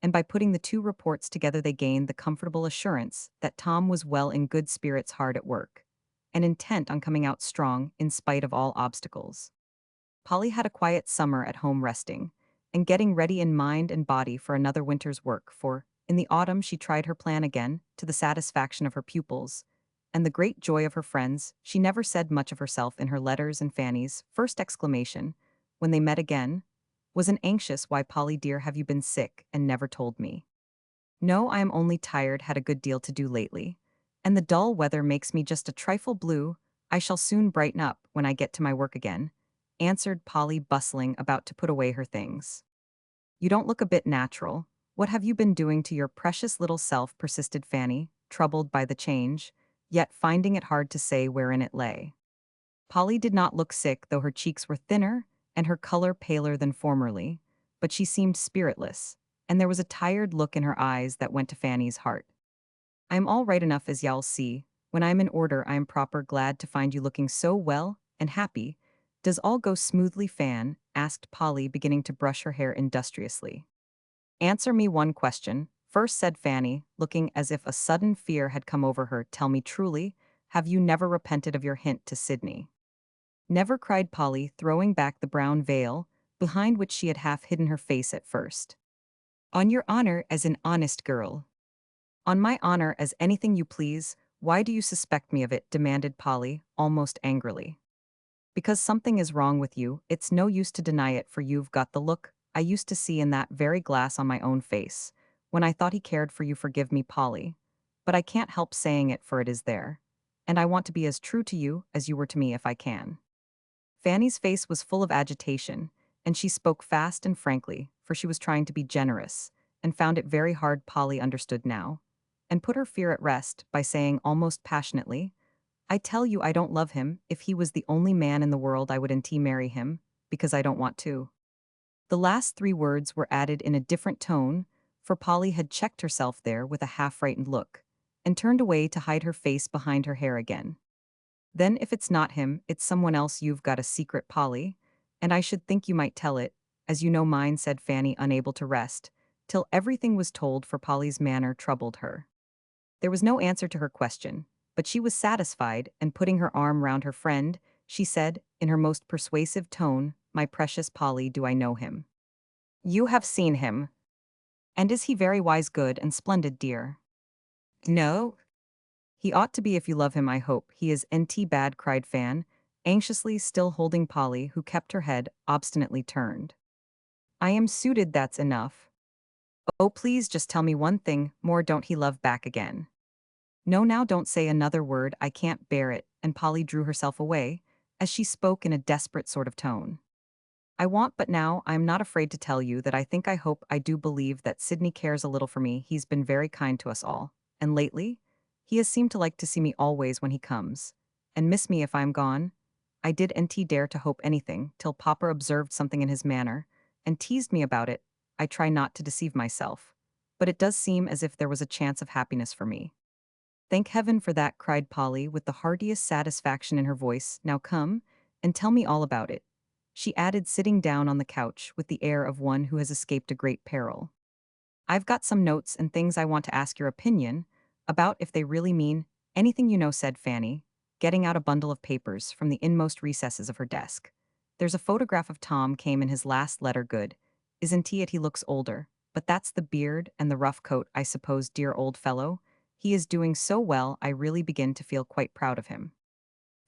and by putting the two reports together they gained the comfortable assurance that Tom was well, in good spirits, hard at work, and intent on coming out strong in spite of all obstacles. Polly had a quiet summer at home, resting and getting ready in mind and body for another winter's work, for in the autumn she tried her plan again, to the satisfaction of her pupils and the great joy of her friends. She never said much of herself in her letters, and Fanny's first exclamation, when they met again, was an anxious "Why, Polly dear, have you been sick and never told me?" "No, I am only tired, had a good deal to do lately, and the dull weather makes me just a trifle blue. I shall soon brighten up when I get to my work again," answered Polly, bustling about to put away her things. "You don't look a bit natural. What have you been doing to your precious little self?" persisted Fanny, troubled by the change, yet finding it hard to say wherein it lay. Polly did not look sick, though her cheeks were thinner and her color paler than formerly, but she seemed spiritless, and there was a tired look in her eyes that went to Fanny's heart. "I am all right enough, as y'all see. When I am in order, I am proper glad to find you looking so well and happy. Does all go smoothly, Fan?" asked Polly, beginning to brush her hair industriously. "Answer me one question first," said Fanny, looking as if a sudden fear had come over her. "Tell me truly, have you never repented of your hint to Sidney?" "Never," cried Polly, throwing back the brown veil, behind which she had half hidden her face at first. "On your honor as an honest girl?" "On my honor as anything you please. Why do you suspect me of it?" demanded Polly, almost angrily. "Because something is wrong with you. It's no use to deny it, for you've got the look I used to see in that very glass on my own face, when I thought he cared for you. Forgive me, Polly, but I can't help saying it, for it is there, and I want to be as true to you as you were to me, if I can." Fanny's face was full of agitation, and she spoke fast and frankly, for she was trying to be generous, and found it very hard. Polly understood now, and put her fear at rest by saying almost passionately, "I tell you I don't love him. If he was the only man in the world I wouldn't marry him, because I don't want to." The last three words were added in a different tone, for Polly had checked herself there with a half-frightened look, and turned away to hide her face behind her hair again. "Then if it's not him, it's someone else. You've got a secret, Polly, and I should think you might tell it, as you know mine," said Fanny, unable to rest till everything was told, for Polly's manner troubled her. There was no answer to her question, but she was satisfied, and putting her arm round her friend, she said, in her most persuasive tone, "My precious Polly, do I know him?" "You have seen him." And is he very wise, good, and splendid, dear? No. He ought to be if you love him, I hope. He is NT bad, cried Fan, anxiously still holding Polly, who kept her head obstinately turned. I am suited, that's enough. Oh, please just tell me one thing more, don't he love back again? No, now don't say another word, I can't bear it, and Polly drew herself away, as she spoke in a desperate sort of tone. I want, but now I'm not afraid to tell you that I think, I hope, I do believe that Sidney cares a little for me. He's been very kind to us all, and lately, he has seemed to like to see me always when he comes, and miss me if I'm gone. I didn't dare to hope anything, till Papa observed something in his manner, and teased me about it. I try not to deceive myself, but it does seem as if there was a chance of happiness for me. Thank heaven for that, cried Polly, with the heartiest satisfaction in her voice. Now come, and tell me all about it, she added, sitting down on the couch with the air of one who has escaped a great peril. I've got some notes and things I want to ask your opinion about, if they really mean anything, you know, said Fanny, getting out a bundle of papers from the inmost recesses of her desk. There's a photograph of Tom came in his last letter, good, isn't he? It he looks older, but that's the beard and the rough coat, I suppose, dear old fellow. He is doing so well, I really begin to feel quite proud of him.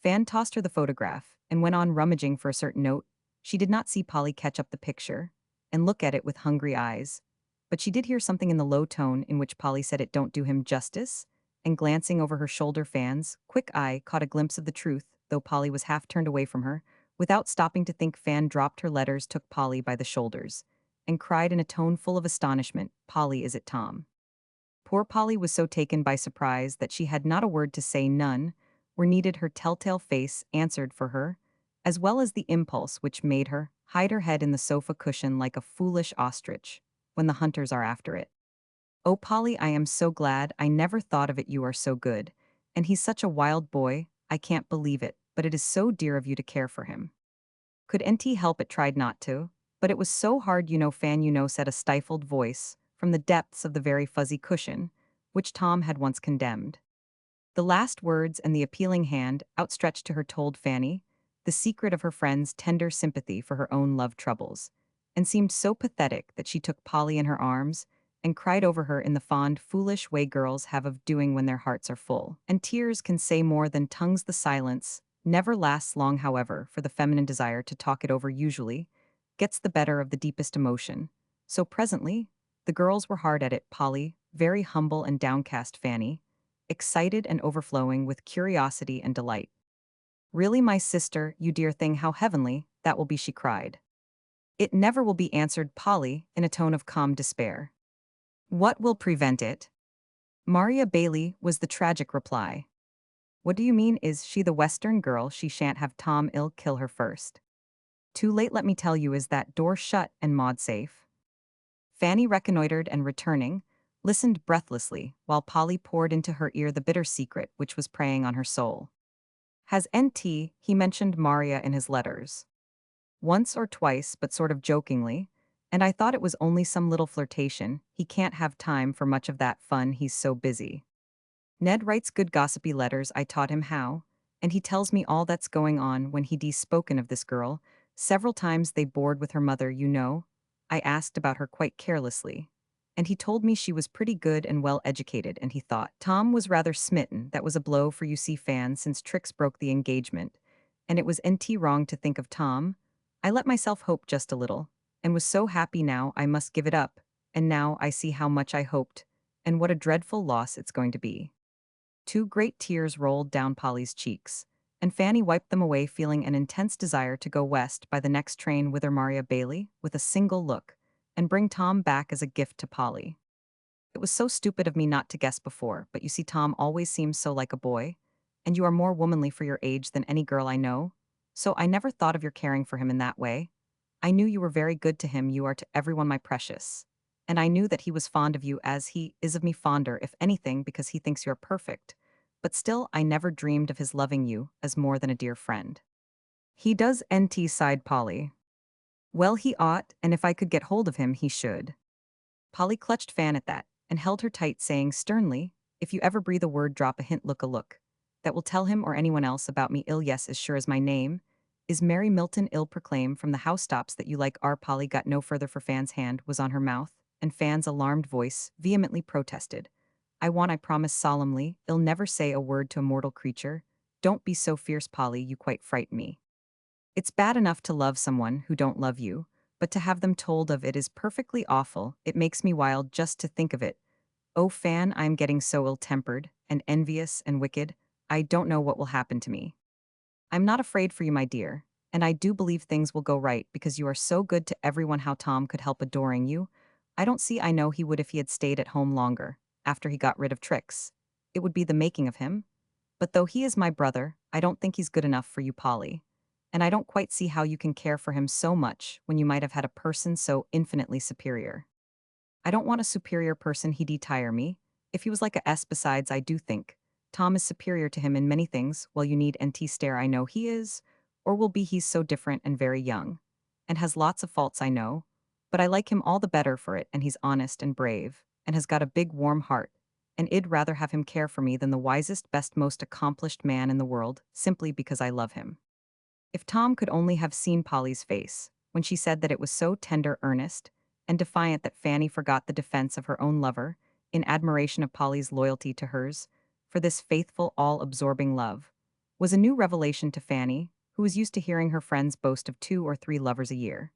Fan tossed her the photograph and went on rummaging for a certain note. She did not see Polly catch up the picture and look at it with hungry eyes, but she did hear something in the low tone in which Polly said it don't do him justice, and glancing over her shoulder, Fan's quick eye caught a glimpse of the truth, though Polly was half turned away from her. Without stopping to think, Fan dropped her letters, took Polly by the shoulders, and cried in a tone full of astonishment, Polly, is it Tom? Poor Polly was so taken by surprise that she had not a word to say. None were needed. Her telltale face answered for her, as well as the impulse which made her hide her head in the sofa cushion like a foolish ostrich when the hunters are after it. Oh, Polly, I am so glad. I never thought of it. You are so good. And he's such a wild boy. I can't believe it, but it is so dear of you to care for him. Could NT help it? Tried not to. But it was so hard, you know, Fan, you know, said a stifled voice from the depths of the very fuzzy cushion, which Tom had once condemned. The last words and the appealing hand outstretched to her told Fanny the secret of her friend's tender sympathy for her own love troubles, and seemed so pathetic that she took Polly in her arms and cried over her in the fond, foolish way girls have of doing when their hearts are full. And tears can say more than tongues. The silence never lasts long, however, for the feminine desire to talk it over usually gets the better of the deepest emotion. So presently, the girls were hard at it, Polly, very humble and downcast, Fanny, excited and overflowing with curiosity and delight. Really, my sister, you dear thing, how heavenly that will be, she cried. It never will be, answered Polly in a tone of calm despair. What will prevent it? Maria Bailey, was the tragic reply. What do you mean? Is she the Western girl? She shan't have Tom ill kill her first. Too late, let me tell you. Is that door shut and Maud safe? Fanny reconnoitered and, returning, listened breathlessly while Polly poured into her ear the bitter secret which was preying on her soul. Has NT, he mentioned Maria in his letters? Once or twice, but sort of jokingly, and I thought it was only some little flirtation. He can't have time for much of that fun, he's so busy. Ned writes good gossipy letters, I taught him how, and he tells me all that's going on when he'd spoken of this girl. Several times they bored with her mother, you know. I asked about her quite carelessly, and he told me she was pretty good and well educated, and he thought Tom was rather smitten. That was a blow for, you see, Fan, since Trix broke the engagement, and it was NT wrong to think of Tom. I let myself hope just a little, and was so happy. Now I must give it up, and now I see how much I hoped, and what a dreadful loss it's going to be. Two great tears rolled down Polly's cheeks, and Fanny wiped them away, feeling an intense desire to go west by the next train with her Maria Bailey, with a single look, and bring Tom back as a gift to Polly. It was so stupid of me not to guess before, but you see, Tom always seems so like a boy, and you are more womanly for your age than any girl I know, so I never thought of your caring for him in that way. I knew you were very good to him, you are to everyone, my precious. And I knew that he was fond of you as he is of me, fonder, if anything, because he thinks you're perfect. But still, I never dreamed of his loving you as more than a dear friend. He does, NT, sighed Polly. Well, he ought, and if I could get hold of him, he should. Polly clutched Fan at that, and held her tight, saying sternly, if you ever breathe a word, drop a hint, look a look, that will tell him or anyone else about me ill. Yes, as sure as my name is Mary Milton, ill proclaim from the housetops that you like our Polly got no further, for Fan's hand was on her mouth, and Fan's alarmed voice vehemently protested. I promise solemnly, I'll never say a word to a mortal creature. Don't be so fierce, Polly, you quite frighten me. It's bad enough to love someone who don't love you, but to have them told of it is perfectly awful. It makes me wild just to think of it. Oh, Fan, I'm getting so ill-tempered and envious and wicked. I don't know what will happen to me. I'm not afraid for you, my dear, and I do believe things will go right because you are so good to everyone. How Tom could help adoring you, I don't see. I know he would if he had stayed at home longer, after he got rid of Trix. It would be the making of him. But though he is my brother, I don't think he's good enough for you, Polly. And I don't quite see how you can care for him so much when you might have had a person so infinitely superior. I don't want a superior person. He'd tire me. If he was like a S, besides, I do think Tom is superior to him in many things. Well, you need NT stare. I know he is, or will be. He's so different and very young, and has lots of faults, I know, but I like him all the better for it. And he's honest and brave, and has got a big warm heart. And I'd rather have him care for me than the wisest, best, most accomplished man in the world, simply because I love him. If Tom could only have seen Polly's face when she said that, it was so tender, earnest, and defiant that Fanny forgot the defense of her own lover in admiration of Polly's loyalty to hers, for this faithful, all-absorbing love was a new revelation to Fanny, who was used to hearing her friends boast of 2 or 3 lovers a year,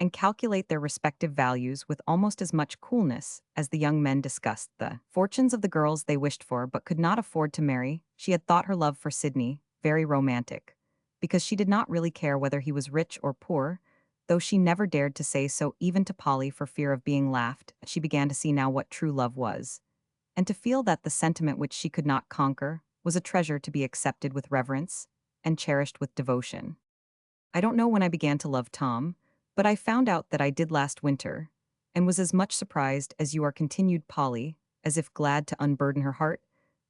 and calculate their respective values with almost as much coolness as the young men discussed the fortunes of the girls they wished for but could not afford to marry. She had thought her love for Sidney very romantic, because she did not really care whether he was rich or poor, though she never dared to say so even to Polly for fear of being laughed. She began to see now what true love was, and to feel that the sentiment which she could not conquer was a treasure to be accepted with reverence and cherished with devotion. I don't know when I began to love Tom, but I found out that I did last winter, and was as much surprised as you are, continued Polly, as if glad to unburden her heart.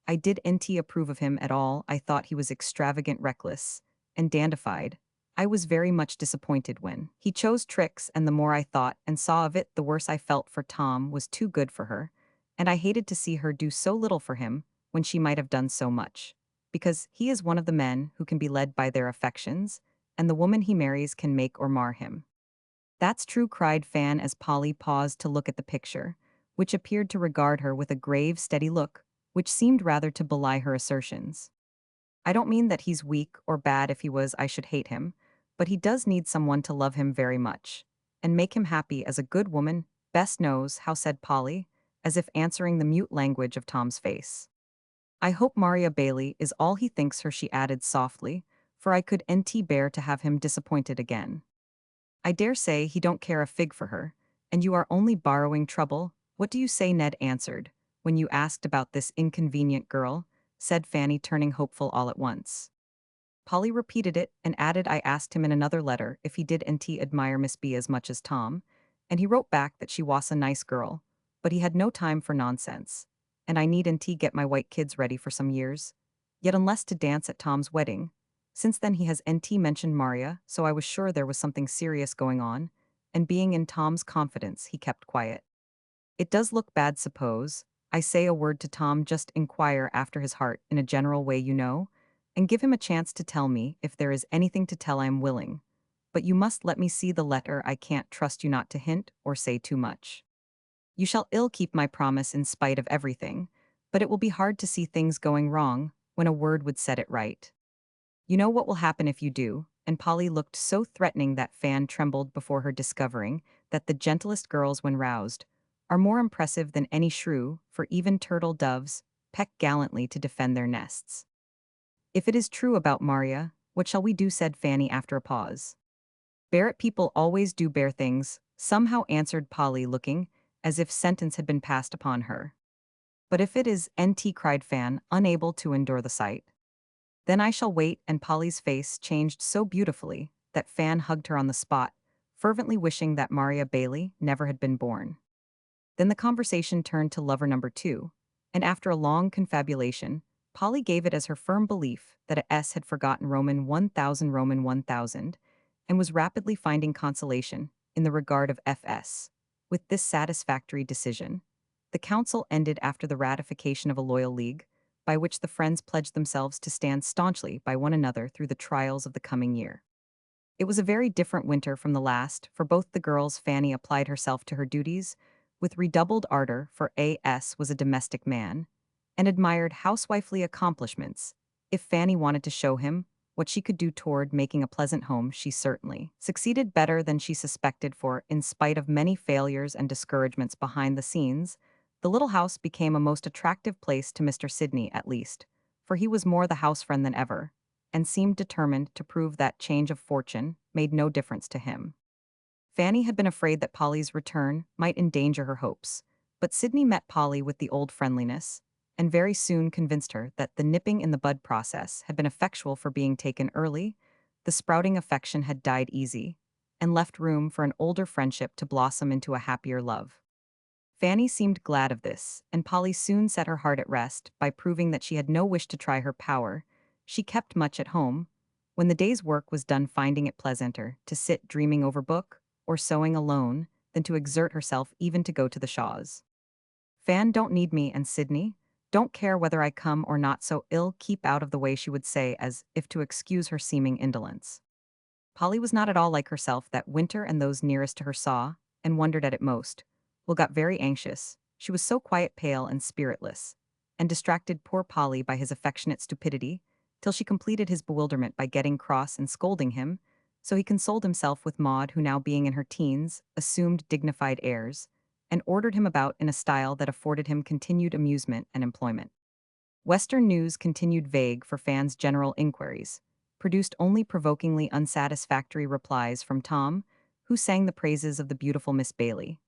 I didn't approve of him at all. I thought he was extravagant, reckless, and dandified. I was very much disappointed when he chose Trix, and the more I thought and saw of it, the worse I felt, for Tom was too good for her, and I hated to see her do so little for him when she might have done so much, because he is one of the men who can be led by their affections, and the woman he marries can make or mar him. That's true, cried Fan as Polly paused to look at the picture, which appeared to regard her with a grave, steady look, which seemed rather to belie her assertions. I don't mean that he's weak or bad. If he was, I should hate him, but he does need someone to love him very much, and make him happy, as a good woman best knows how, said Polly, as if answering the mute language of Tom's face. I hope Maria Bailey is all he thinks her, she added softly, for I couldn't bear to have him disappointed again. I dare say he don't care a fig for her, and you are only borrowing trouble. What do you say, Ned answered, when you asked about this inconvenient girl? Said Fanny, turning hopeful all at once. Polly repeated it, and added, I asked him in another letter if he didn't admire Miss B as much as Tom, and he wrote back that she was a nice girl, but he had no time for nonsense, and I needn't get my white kids ready for some years, yet unless to dance at Tom's wedding. Since then he has mentioned Maria, so I was sure there was something serious going on, and being in Tom's confidence, he kept quiet. It does look bad, suppose I say a word to Tom, just inquire after his heart in a general way, you know, and give him a chance to tell me if there is anything to tell. I am willing, but you must let me see the letter. I can't trust you not to hint or say too much. You shall ill keep my promise in spite of everything, but it will be hard to see things going wrong when a word would set it right. You know what will happen if you do, and Polly looked so threatening that Fan trembled before her, discovering that the gentlest girls, when roused, are more impressive than any shrew, for even turtle doves peck gallantly to defend their nests. If it is true about Maria, what shall we do? Said Fanny after a pause. Bear it, people always do bear things, somehow, answered Polly, looking as if sentence had been passed upon her. But if it is cried Fan, unable to endure the sight. Then I shall wait. And Polly's face changed so beautifully that Fan hugged her on the spot, fervently wishing that Maria Bailey never had been born. Then the conversation turned to lover number 2, and after a long confabulation, Polly gave it as her firm belief that a S had forgotten Roman 1000, and was rapidly finding consolation in the regard of FS. With this satisfactory decision, the council ended after the ratification of a loyal league, by which the friends pledged themselves to stand staunchly by one another through the trials of the coming year. It was a very different winter from the last. For both the girls, Fanny applied herself to her duties with redoubled ardor for A.S. was a domestic man, and admired housewifely accomplishments. If Fanny wanted to show him what she could do toward making a pleasant home, she certainly succeeded better than she suspected, for, in spite of many failures and discouragements behind the scenes, the little house became a most attractive place to Mr. Sidney at least, for he was more the house friend than ever, and seemed determined to prove that change of fortune made no difference to him. Fanny had been afraid that Polly's return might endanger her hopes, but Sidney met Polly with the old friendliness, and very soon convinced her that the nipping in the bud process had been effectual for being taken early, the sprouting affection had died easy, and left room for an older friendship to blossom into a happier love. Fanny seemed glad of this, and Polly soon set her heart at rest by proving that she had no wish to try her power. She kept much at home, when the day's work was done, finding it pleasanter to sit dreaming over book or sewing alone than to exert herself even to go to the Shaws. Fan don't need me, and Sidney don't care whether I come or not, so ill keep out of the way, she would say, as if to excuse her seeming indolence. Polly was not at all like herself that winter, and those nearest to her saw and wondered at it most. Will got very anxious. She was so quiet, pale, and spiritless, and distracted poor Polly by his affectionate stupidity, till she completed his bewilderment by getting cross and scolding him, so he consoled himself with Maud, who, now being in her teens, assumed dignified airs, and ordered him about in a style that afforded him continued amusement and employment. Western news continued vague for Fan's general inquiries, produced only provokingly unsatisfactory replies from Tom, who sang the praises of the beautiful Miss Bailey,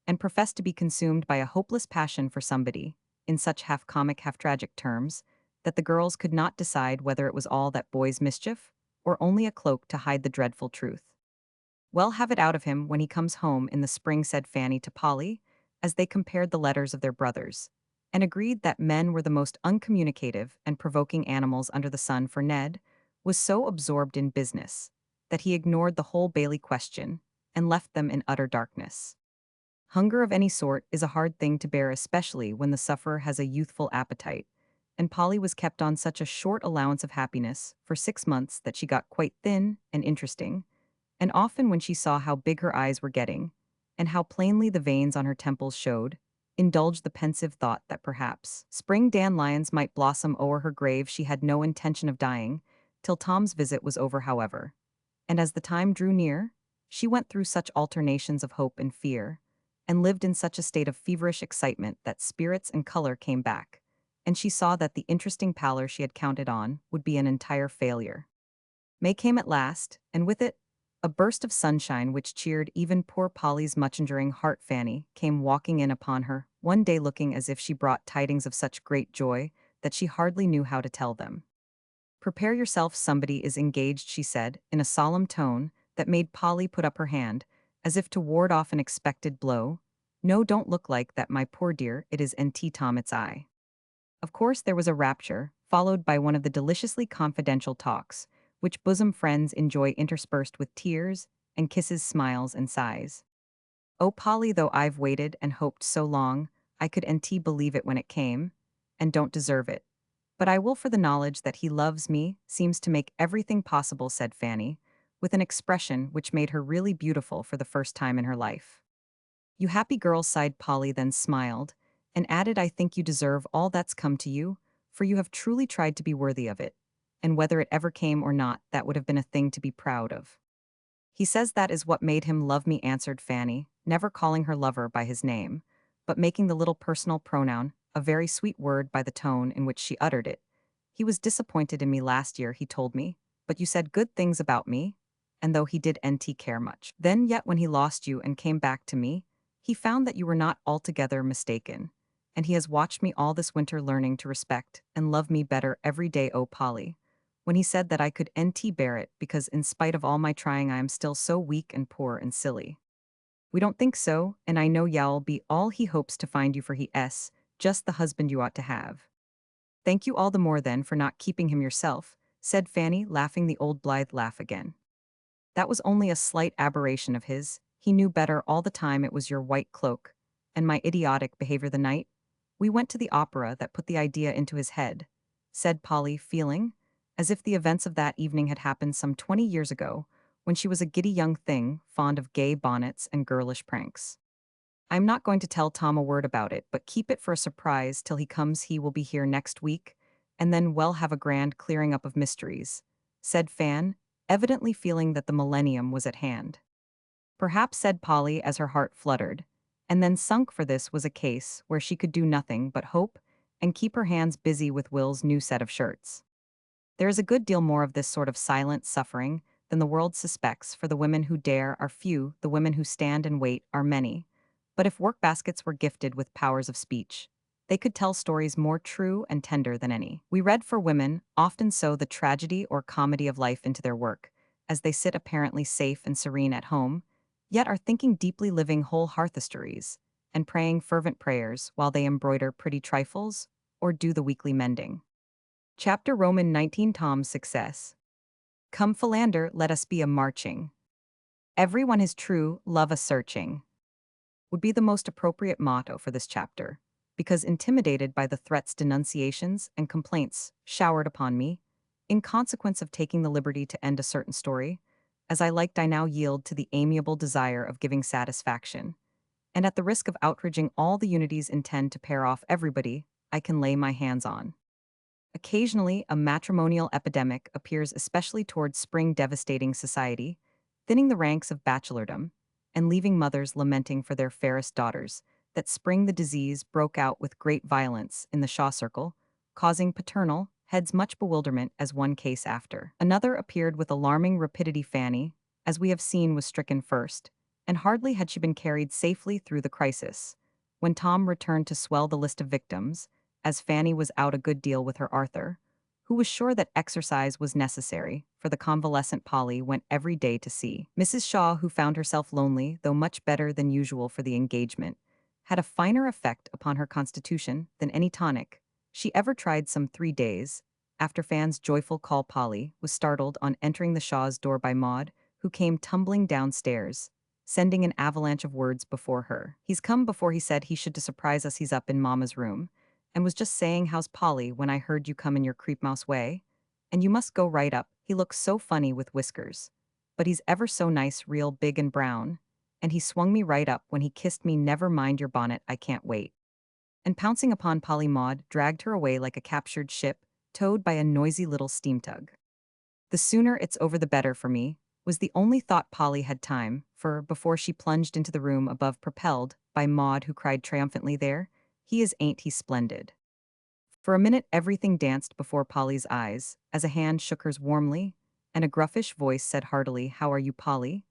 and professed to be consumed by a hopeless passion for somebody, in such half-comic, half-tragic terms, that the girls could not decide whether it was all that boy's mischief, or only a cloak to hide the dreadful truth. "Well, have it out of him when he comes home in the spring," said Fanny to Polly, as they compared the letters of their brothers, and agreed that men were the most uncommunicative and provoking animals under the sun, for Ned was so absorbed in business that he ignored the whole Bailey question and left them in utter darkness. Hunger of any sort is a hard thing to bear, especially when the sufferer has a youthful appetite, and Polly was kept on such a short allowance of happiness for 6 months that she got quite thin and interesting, and often when she saw how big her eyes were getting, and how plainly the veins on her temples showed, indulged the pensive thought that perhaps spring dandelions might blossom o'er her grave. She had no intention of dying till Tom's visit was over, however, and as the time drew near, she went through such alternations of hope and fear, and lived in such a state of feverish excitement, that spirits and color came back, and she saw that the interesting pallor she had counted on would be an entire failure. May came at last, and with it, a burst of sunshine which cheered even poor Polly's much enduring heart. Fanny came walking in upon her one day looking as if she brought tidings of such great joy that she hardly knew how to tell them. "Prepare yourself, somebody is engaged," she said, in a solemn tone that made Polly put up her hand, as if to ward off an expected blow. "No, don't look like that, my poor dear, it is N.T. Tom, it's I." Of course there was a rapture, followed by one of the deliciously confidential talks, which bosom friends enjoy, interspersed with tears and kisses, smiles and sighs. "Oh, Polly, though I've waited and hoped so long, I could N.T. believe it when it came, and don't deserve it. But I will, for the knowledge that he loves me seems to make everything possible," said Fanny, with an expression which made her really beautiful for the first time in her life. "You happy girl," sighed Polly, then smiled, and added, "I think you deserve all that's come to you, for you have truly tried to be worthy of it, and whether it ever came or not, that would have been a thing to be proud of." "He says that is what made him love me," answered Fanny, never calling her lover by his name, but making the little personal pronoun a very sweet word by the tone in which she uttered it. "He was disappointed in me last year, he told me, but you said good things about me, and though he did N.T. care much, then yet when he lost you and came back to me, he found that you were not altogether mistaken, and he has watched me all this winter, learning to respect and love me better every day. Oh, Polly, when he said that I could N.T. bear it, because in spite of all my trying I am still so weak and poor and silly. We don't think so, and I know you'll be all he hopes to find you, for he is just the husband you ought to have." "Thank you all the more then for not keeping him yourself," said Fanny, laughing the old blithe laugh again. "That was only a slight aberration of his. He knew better all the time it was your white cloak, and my idiotic behavior the night we went to the opera that put the idea into his head," said Polly, feeling as if the events of that evening had happened some 20 years ago, when she was a giddy young thing, fond of gay bonnets and girlish pranks. I'm not going to tell Tom a word about it, but keep it for a surprise till he comes. He will be here next week, and then we'll have a grand clearing up of mysteries," said Fan, evidently feeling that the millennium was at hand. "Perhaps," said Polly as her heart fluttered, and then sunk, for this was a case where she could do nothing but hope and keep her hands busy with Will's new set of shirts. There is a good deal more of this sort of silent suffering than the world suspects, for the women who dare are few, the women who stand and wait are many. But if work baskets were gifted with powers of speech, they could tell stories more true and tender than any. We read for women often sow the tragedy or comedy of life into their work, as they sit apparently safe and serene at home, yet are thinking deeply, living whole hearthstories, and praying fervent prayers while they embroider pretty trifles or do the weekly mending. Chapter Roman 19 Tom's Success. Come philander, let us be a marching. Everyone is true, love a searching, would be the most appropriate motto for this chapter, because intimidated by the threats, denunciations, and complaints showered upon me, in consequence of taking the liberty to end a certain story, as I liked, I now yield to the amiable desire of giving satisfaction, and at the risk of outraging all the unities intend to pair off everybody I can lay my hands on. Occasionally, a matrimonial epidemic appears, especially towards spring, devastating society, thinning the ranks of bachelordom, and leaving mothers lamenting for their fairest daughters. That spring the disease broke out with great violence in the Shaw circle, causing paternal heads much bewilderment, as one case after another appeared with alarming rapidity. Fanny, as we have seen, was stricken first, and hardly had she been carried safely through the crisis, when Tom returned to swell the list of victims, as Fanny was out a good deal with her Arthur, who was sure that exercise was necessary, for the convalescent Polly went every day to see Mrs. Shaw, who found herself lonely, though much better than usual for the engagement, had a finer effect upon her constitution than any tonic she ever tried. Some 3 days after Fan's joyful call, Polly was startled on entering the Shaw's door by Maud, who came tumbling downstairs, sending an avalanche of words before her. "He's come before he said he should to surprise us. He's up in Mamma's room, and was just saying, 'How's Polly?' when I heard you come in your creep-mouse way. And you must go right up. He looks so funny with whiskers. But he's ever so nice, real big and brown. And he swung me right up when he kissed me. Never mind your bonnet, I can't wait." And pouncing upon Polly, Maud dragged her away like a captured ship, towed by a noisy little steam tug. "The sooner it's over the better for me," was the only thought Polly had time for before she plunged into the room above, propelled by Maud, who cried triumphantly, "There, he is, ain't he splendid?" For a minute everything danced before Polly's eyes, as a hand shook hers warmly, and a gruffish voice said heartily, "How are you, Polly?"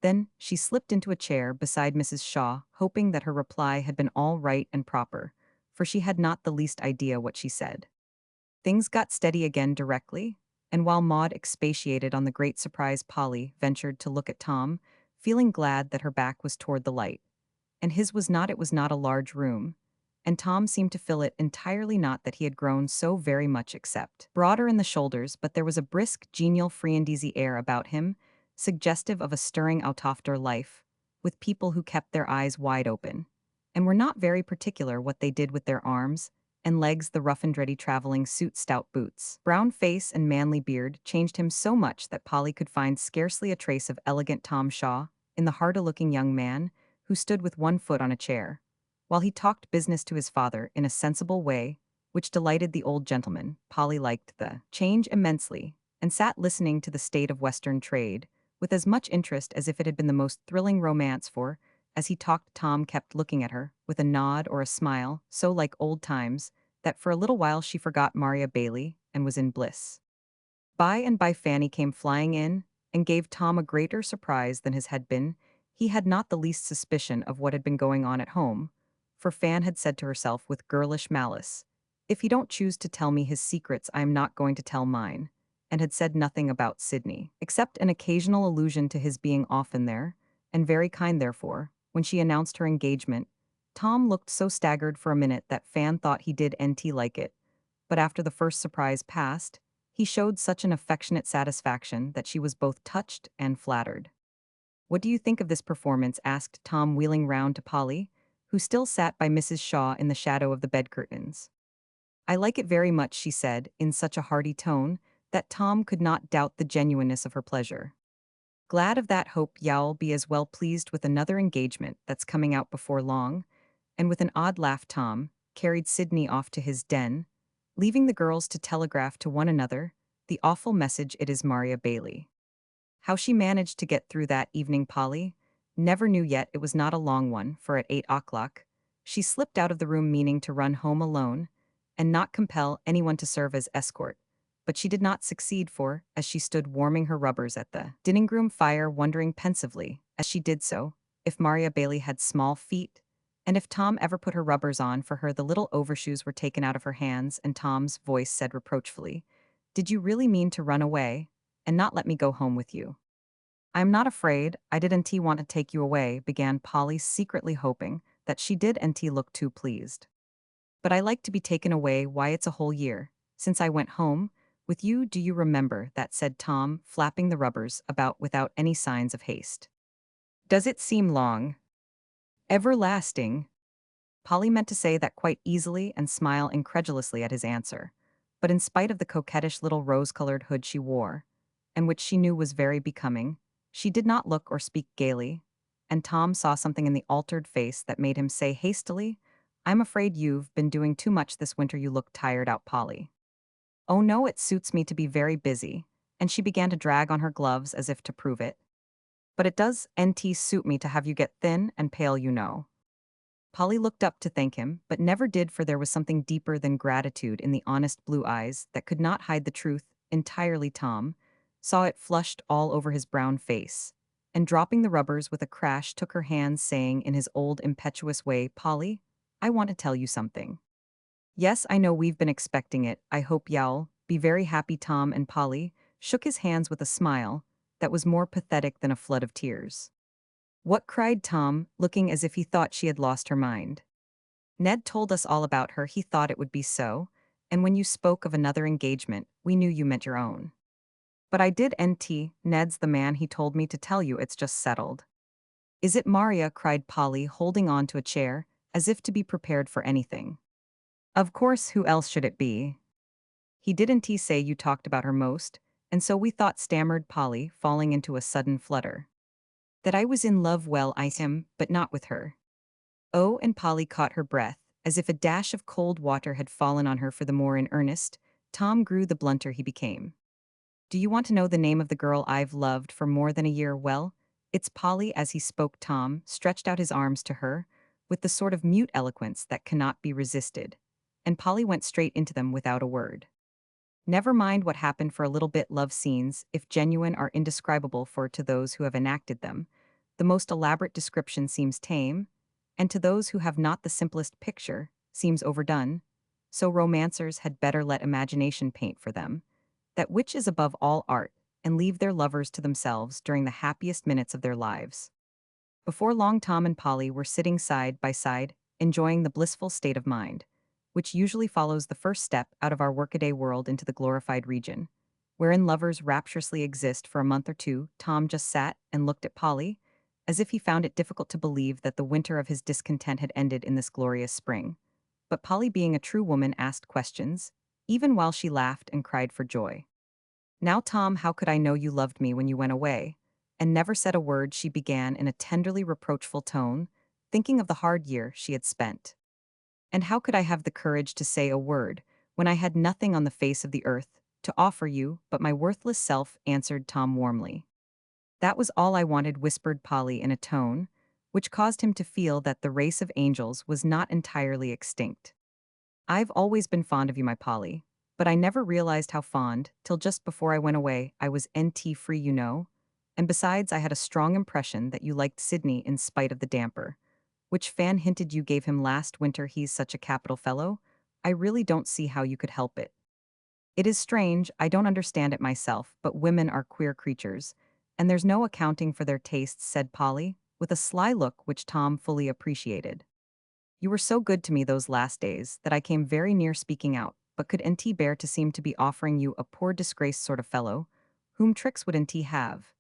Then she slipped into a chair beside Mrs. Shaw, hoping that her reply had been all right and proper, for she had not the least idea what she said. Things got steady again directly, and while Maud expatiated on the great surprise, Polly ventured to look at Tom, feeling glad that her back was toward the light. And his was not. It was not a large room, and Tom seemed to fill it entirely. Not that he had grown so very much, except broader in the shoulders, but there was a brisk, genial, free and easy air about him, suggestive of a stirring out-of-door life, with people who kept their eyes wide open, and were not very particular what they did with their arms and legs. The rough and ready traveling suit, stout boots, brown face, and manly beard changed him so much that Polly could find scarcely a trace of elegant Tom Shaw in the harder-looking young man who stood with one foot on a chair, while he talked business to his father in a sensible way, which delighted the old gentleman. Polly liked the change immensely, and sat listening to the state of Western trade with as much interest as if it had been the most thrilling romance, for, as he talked, Tom kept looking at her, with a nod or a smile, so like old times, that for a little while she forgot Maria Bailey, and was in bliss. By and by Fanny came flying in, and gave Tom a greater surprise than his had been. He had not the least suspicion of what had been going on at home, for Fan had said to herself with girlish malice, "If he don't choose to tell me his secrets, I am not going to tell mine," and had said nothing about Sydney, except an occasional allusion to his being often there, and very kind. Therefore, when she announced her engagement, Tom looked so staggered for a minute that Fan thought he did nt like it, but after the first surprise passed, he showed such an affectionate satisfaction that she was both touched and flattered. "What do you think of this performance?" asked Tom, wheeling round to Polly, who still sat by Mrs. Shaw in the shadow of the bed curtains. "I like it very much," she said, in such a hearty tone that Tom could not doubt the genuineness of her pleasure. Glad of that, hope you'll be as well pleased with another engagement that's coming out before long. And with an odd laugh, Tom carried Sydney off to his den, leaving the girls to telegraph to one another the awful message it is Maria Bailey. How she managed to get through that evening, Polly never knew, yet it was not a long one, for at 8 o'clock, she slipped out of the room meaning to run home alone and not compel anyone to serve as escort. But she did not succeed, for, as she stood warming her rubbers at the dining room fire, wondering pensively, as she did so, if Maria Bailey had small feet, and if Tom ever put her rubbers on for her, the little overshoes were taken out of her hands, and Tom's voice said reproachfully, "Did you really mean to run away and not let me go home with you?" "I'm not afraid, I didn't want to take you away," began Polly, secretly hoping that she didn't look too pleased. "But I like to be taken away, why it's a whole year since I went home with you, do you remember that?" said Tom, flapping the rubbers about without any signs of haste. "Does it seem long?" "Everlasting." Polly meant to say that quite easily and smile incredulously at his answer, but in spite of the coquettish little rose-colored hood she wore, and which she knew was very becoming, she did not look or speak gaily, and Tom saw something in the altered face that made him say hastily, "I'm afraid you've been doing too much this winter, you look tired out, Polly." "Oh no, it suits me to be very busy," and she began to drag on her gloves as if to prove it. "But it does suit me to have you get thin and pale, you know." Polly looked up to thank him, but never did, for there was something deeper than gratitude in the honest blue eyes that could not hide the truth entirely. Tom saw it flushed all over his brown face, and dropping the rubbers with a crash took her hands, saying in his old impetuous way, "Polly, I want to tell you something." "Yes, I know we've been expecting it, I hope you'll be very happy." Tom and Polly shook his hands with a smile that was more pathetic than a flood of tears. "What?" cried Tom, looking as if he thought she had lost her mind. "Ned told us all about her, he thought it would be so, and when you spoke of another engagement, we knew you meant your own." "But I didn't. Ned's the man, he told me to tell you it's just settled." "Is it Maria?" cried Polly, holding on to a chair, as if to be prepared for anything. "Of course, who else should it be? He didn't say you talked about her most, and so we thought," stammered Polly, falling into a sudden flutter. "That I was in love, well, I am, but not with her." "Oh," and Polly caught her breath, as if a dash of cold water had fallen on her. For the more in earnest Tom grew, the blunter he became. "Do you want to know the name of the girl I've loved for more than a year? Well, it's Polly." As he spoke, Tom stretched out his arms to her, with the sort of mute eloquence that cannot be resisted, and Polly went straight into them without a word. Never mind what happened for a little bit. Love scenes, if genuine, are indescribable, for to those who have enacted them, the most elaborate description seems tame, and to those who have not, the simplest picture seems overdone. So romancers had better let imagination paint for them that which is above all art, and leave their lovers to themselves during the happiest minutes of their lives. Before long, Tom and Polly were sitting side by side, enjoying the blissful state of mind which usually follows the first step out of our workaday world into the glorified region, wherein lovers rapturously exist for a month or two. Tom just sat and looked at Polly, as if he found it difficult to believe that the winter of his discontent had ended in this glorious spring. But Polly, being a true woman, asked questions, even while she laughed and cried for joy. "Now, Tom, how could I know you loved me when you went away, and never said a word?" she began in a tenderly reproachful tone, thinking of the hard year she had spent. "And how could I have the courage to say a word, when I had nothing on the face of the earth to offer you but my worthless self?" answered Tom warmly. "That was all I wanted," whispered Polly in a tone which caused him to feel that the race of angels was not entirely extinct. "I've always been fond of you, my Polly, but I never realized how fond, till just before I went away. I was free, you know, and besides I had a strong impression that you liked Sydney in spite of the damper which Fan hinted you gave him last winter. He's such a capital fellow. I really don't see how you could help it." "It is strange, I don't understand it myself, but women are queer creatures, and there's no accounting for their tastes," said Polly, with a sly look which Tom fully appreciated. "You were so good to me those last days that I came very near speaking out, but couldn't bear to seem to be offering you a poor disgraced sort of fellow, whom tricks wouldn't have.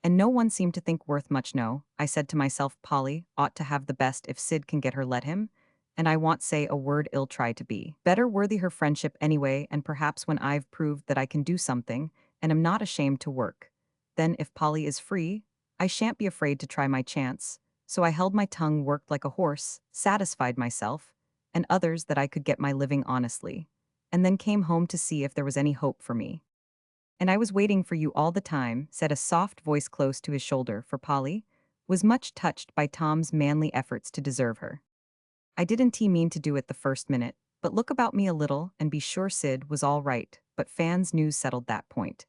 And no one seemed to think worth much. No, I said to myself, Polly ought to have the best if Sid can get her, let him, and I won't say a word ill, try to be better worthy her friendship anyway, and perhaps when I've proved that I can do something, and am not ashamed to work, Then if Polly is free, I shan't be afraid to try my chance. So I held my tongue, worked like a horse, satisfied myself, and others that I could get my living honestly, and then came home to see if there was any hope for me. And I was waiting for you all the time, said a soft voice close to his shoulder, for Polly was much touched by Tom's manly efforts to deserve her. I didn't mean to do it the first minute, but look about me a little and be sure Sid was all right, but Fan's news settled that point.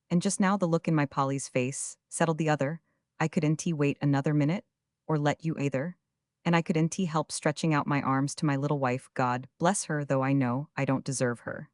And just now the look in my Polly's face settled the other. I couldn't wait another minute, or let you either. And I couldn't help stretching out my arms to my little wife, God bless her, though I know I don't deserve her.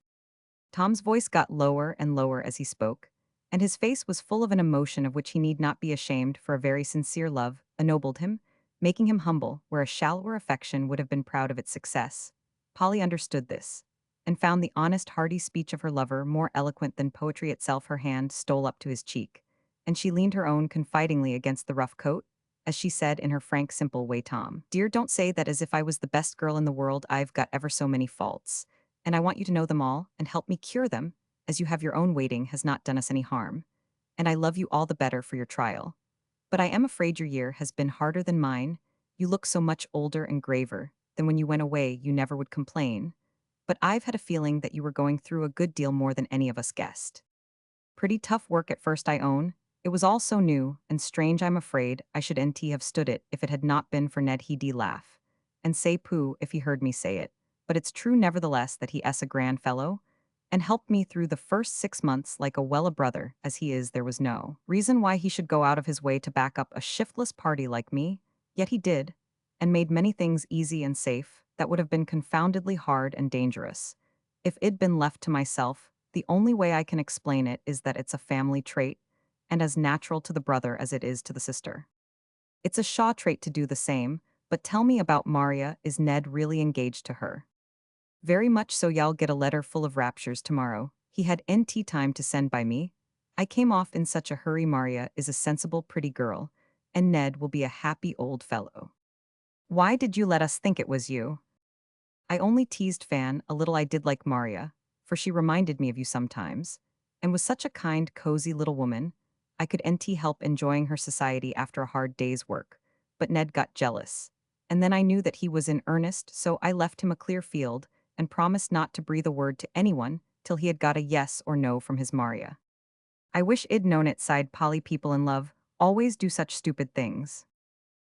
Tom's voice got lower and lower as he spoke, and his face was full of an emotion of which he need not be ashamed, for a very sincere love ennobled him, making him humble where a shallower affection would have been proud of its success. Polly understood this, and found the honest, hearty speech of her lover more eloquent than poetry itself. Her hand stole up to his cheek, and she leaned her own confidingly against the rough coat, as she said in her frank, simple way, Tom, dear, don't say that as if I was the best girl in the world. I've got ever so many faults, and I want you to know them all and help me cure them, as you have your own waiting has not done us any harm. And I love you all the better for your trial. But I am afraid your year has been harder than mine. You look so much older and graver than when you went away. You never would complain. But I've had a feeling that you were going through a good deal more than any of us guessed. Pretty tough work at first, I own. It was all so new and strange. I'm afraid I should nt have stood it if it had not been for Ned. He'd laugh and say pooh if he heard me say it. But it's true nevertheless that he 's a grand fellow, and helped me through the first 6 months like a well a brother as he is. There was no reason why he should go out of his way to back up a shiftless party like me, yet he did, and made many things easy and safe that would have been confoundedly hard and dangerous if it'd been left to myself. The only way I can explain it is that it's a family trait, and as natural to the brother as it is to the sister. It's a Shaw trait to do the same. But tell me about Maria. Is Ned really engaged to her? Very much so. Y'all get a letter full of raptures tomorrow. He had nt time to send by me. I came off in such a hurry. Maria is a sensible, pretty girl, and Ned will be a happy old fellow. Why did you let us think it was you? I only teased Fan a little. I did like Maria, for she reminded me of you sometimes, and was such a kind, cozy little woman. I could nt help enjoying her society after a hard day's work. But Ned got jealous, and then I knew that he was in earnest, so I left him a clear field and promised not to breathe a word to anyone till he had got a yes or no from his Maria. I wish I'd known it, sighed Polly. People in love always do such stupid things.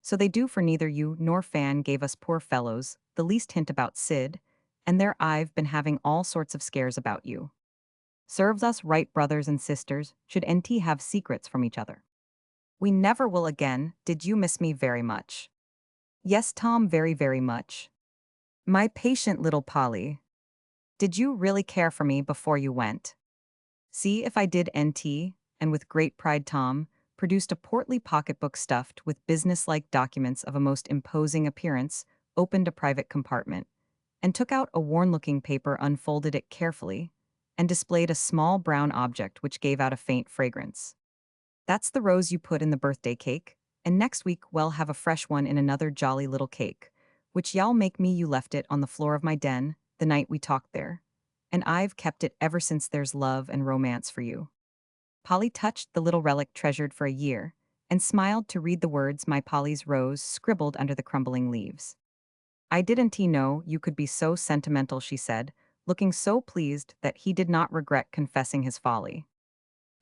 So they do, for neither you nor Fan gave us poor fellows the least hint about Sid, and there I've been having all sorts of scares about you. Serves us right, brothers and sisters should nt have secrets from each other. We never will again. Did you miss me very much? Yes, Tom, very, very much. My patient little Polly. Did you really care for me before you went? See if I did, nt, and with great pride Tom produced a portly pocketbook stuffed with business-like documents of a most imposing appearance, opened a private compartment, and took out a worn-looking paper, unfolded it carefully, and displayed a small brown object which gave out a faint fragrance. That's the rose you put in the birthday cake, and next week we'll have a fresh one in another jolly little cake, which y'all make me. You left it on the floor of my den the night we talked there, and I've kept it ever since. There's love and romance for you. Polly touched the little relic treasured for a year, and smiled to read the words my Polly's rose scribbled under the crumbling leaves. I didn't know you could be so sentimental, she said, looking so pleased that he did not regret confessing his folly.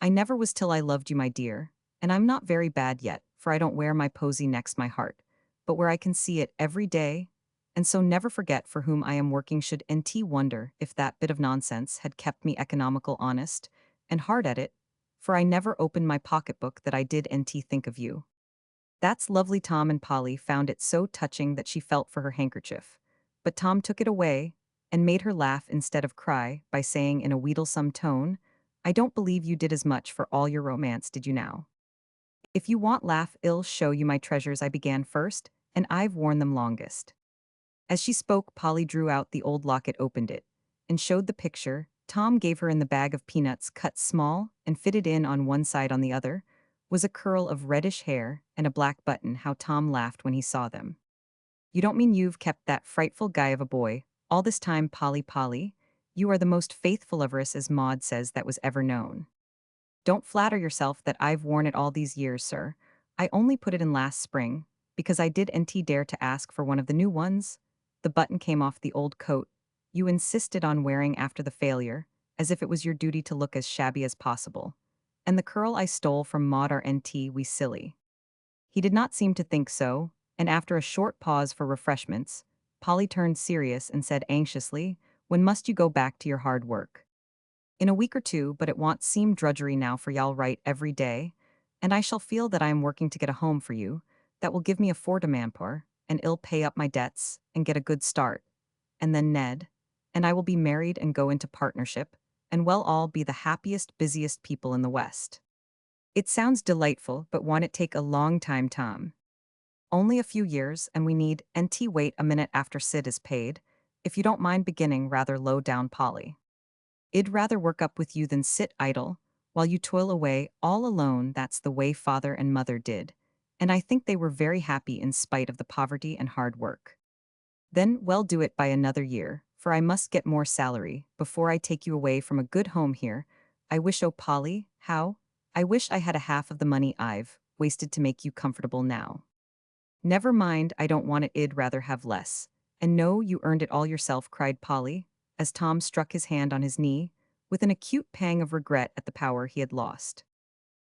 I never was till I loved you, my dear, and I'm not very bad yet, for I don't wear my posy next my heart, but where I can see it every day, and so never forget for whom I am working. Should nt wonder if that bit of nonsense had kept me economical, honest, and hard at it, for I never opened my pocketbook that I did nt think of you. That's lovely. Tom and Polly found it so touching that she felt for her handkerchief, but Tom took it away and made her laugh instead of cry by saying in a wheedlesome tone, I don't believe you did as much for all your romance, did you now? If you want laugh, I'll show you my treasures. I began first, and I've worn them longest. As she spoke, Polly drew out the old locket, opened it, and showed the picture Tom gave her in the bag of peanuts, cut small and fitted in on one side. On the other was a curl of reddish hair and a black button. How Tom laughed when he saw them. You don't mean you've kept that frightful guy of a boy all this time, Polly? Polly, you are the most faithful of us, as Maud says, that was ever known. Don't flatter yourself that I've worn it all these years, sir. I only put it in last spring, because I didn't dare to ask for one of the new ones. The button came off the old coat you insisted on wearing after the failure, as if it was your duty to look as shabby as possible. And the curl I stole from Maud our NT we silly. He did not seem to think so, and after a short pause for refreshments, Polly turned serious and said anxiously, "When must you go back to your hard work?" "In a week or two, but it won't seem drudgery now for y'all write every day, and I shall feel that I am working to get a home for you, that will give me a for and ill pay up my debts, and get a good start. And then Ned, and I will be married and go into partnership, and we'll all be the happiest, busiest people in the West." "It sounds delightful, but won't it take a long time, Tom?" "Only a few years, and we need NT wait a minute after Sid is paid, if you don't mind beginning rather low down, Polly. I'd rather work up with you than sit idle, while you toil away all alone. That's the way father and mother did, and I think they were very happy in spite of the poverty and hard work. Then we'll do it by another year, for I must get more salary before I take you away from a good home here. I wish, oh Polly, how I wish I had a half of the money I've wasted to make you comfortable now." "Never mind, I don't want it, I'd rather have less. And no, you earned it all yourself," cried Polly, as Tom struck his hand on his knee, with an acute pang of regret at the power he had lost.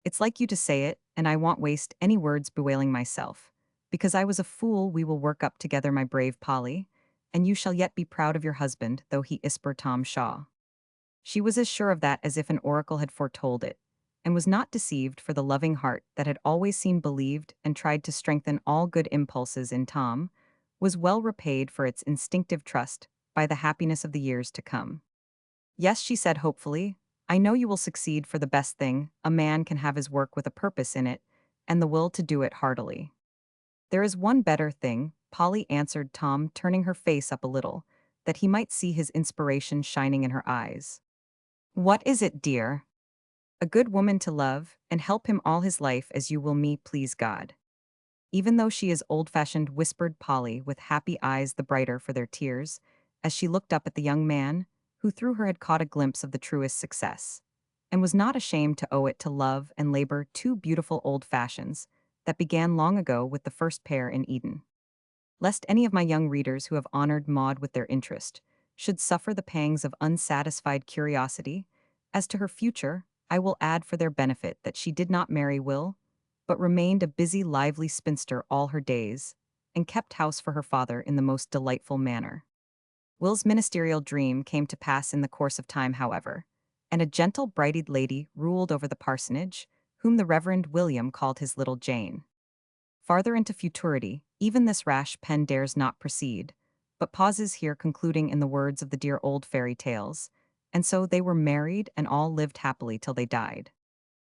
"It's like you to say it, and I won't waste any words bewailing myself. Because I was a fool, we will work up together, my brave Polly, and you shall yet be proud of your husband, though he isper Tom Shaw." She was as sure of that as if an oracle had foretold it, and was not deceived, for the loving heart that had always seen, believed, and tried to strengthen all good impulses in Tom, was well repaid for its instinctive trust by the happiness of the years to come. "Yes," she said hopefully, "I know you will succeed, for the best thing a man can have his work with a purpose in it, and the will to do it heartily." "There is one better thing," Polly answered Tom, turning her face up a little, that he might see his inspiration shining in her eyes. "What is it, dear?" "A good woman to love, and help him all his life as you will me, please God." "Even though she is old-fashioned," whispered Polly, with happy eyes the brighter for their tears, as she looked up at the young man, who through her had caught a glimpse of the truest success, and was not ashamed to owe it to love and labor, two beautiful old fashions that began long ago with the first pair in Eden. Lest any of my young readers who have honored Maud with their interest should suffer the pangs of unsatisfied curiosity as to her future, I will add for their benefit that she did not marry Will, but remained a busy, lively spinster all her days, and kept house for her father in the most delightful manner. Will's ministerial dream came to pass in the course of time, however, and a gentle, bright-eyed lady ruled over the parsonage, whom the Reverend William called his little Jane. Farther into futurity, even this rash pen dares not proceed, but pauses here, concluding in the words of the dear old fairy tales, and so they were married and all lived happily till they died.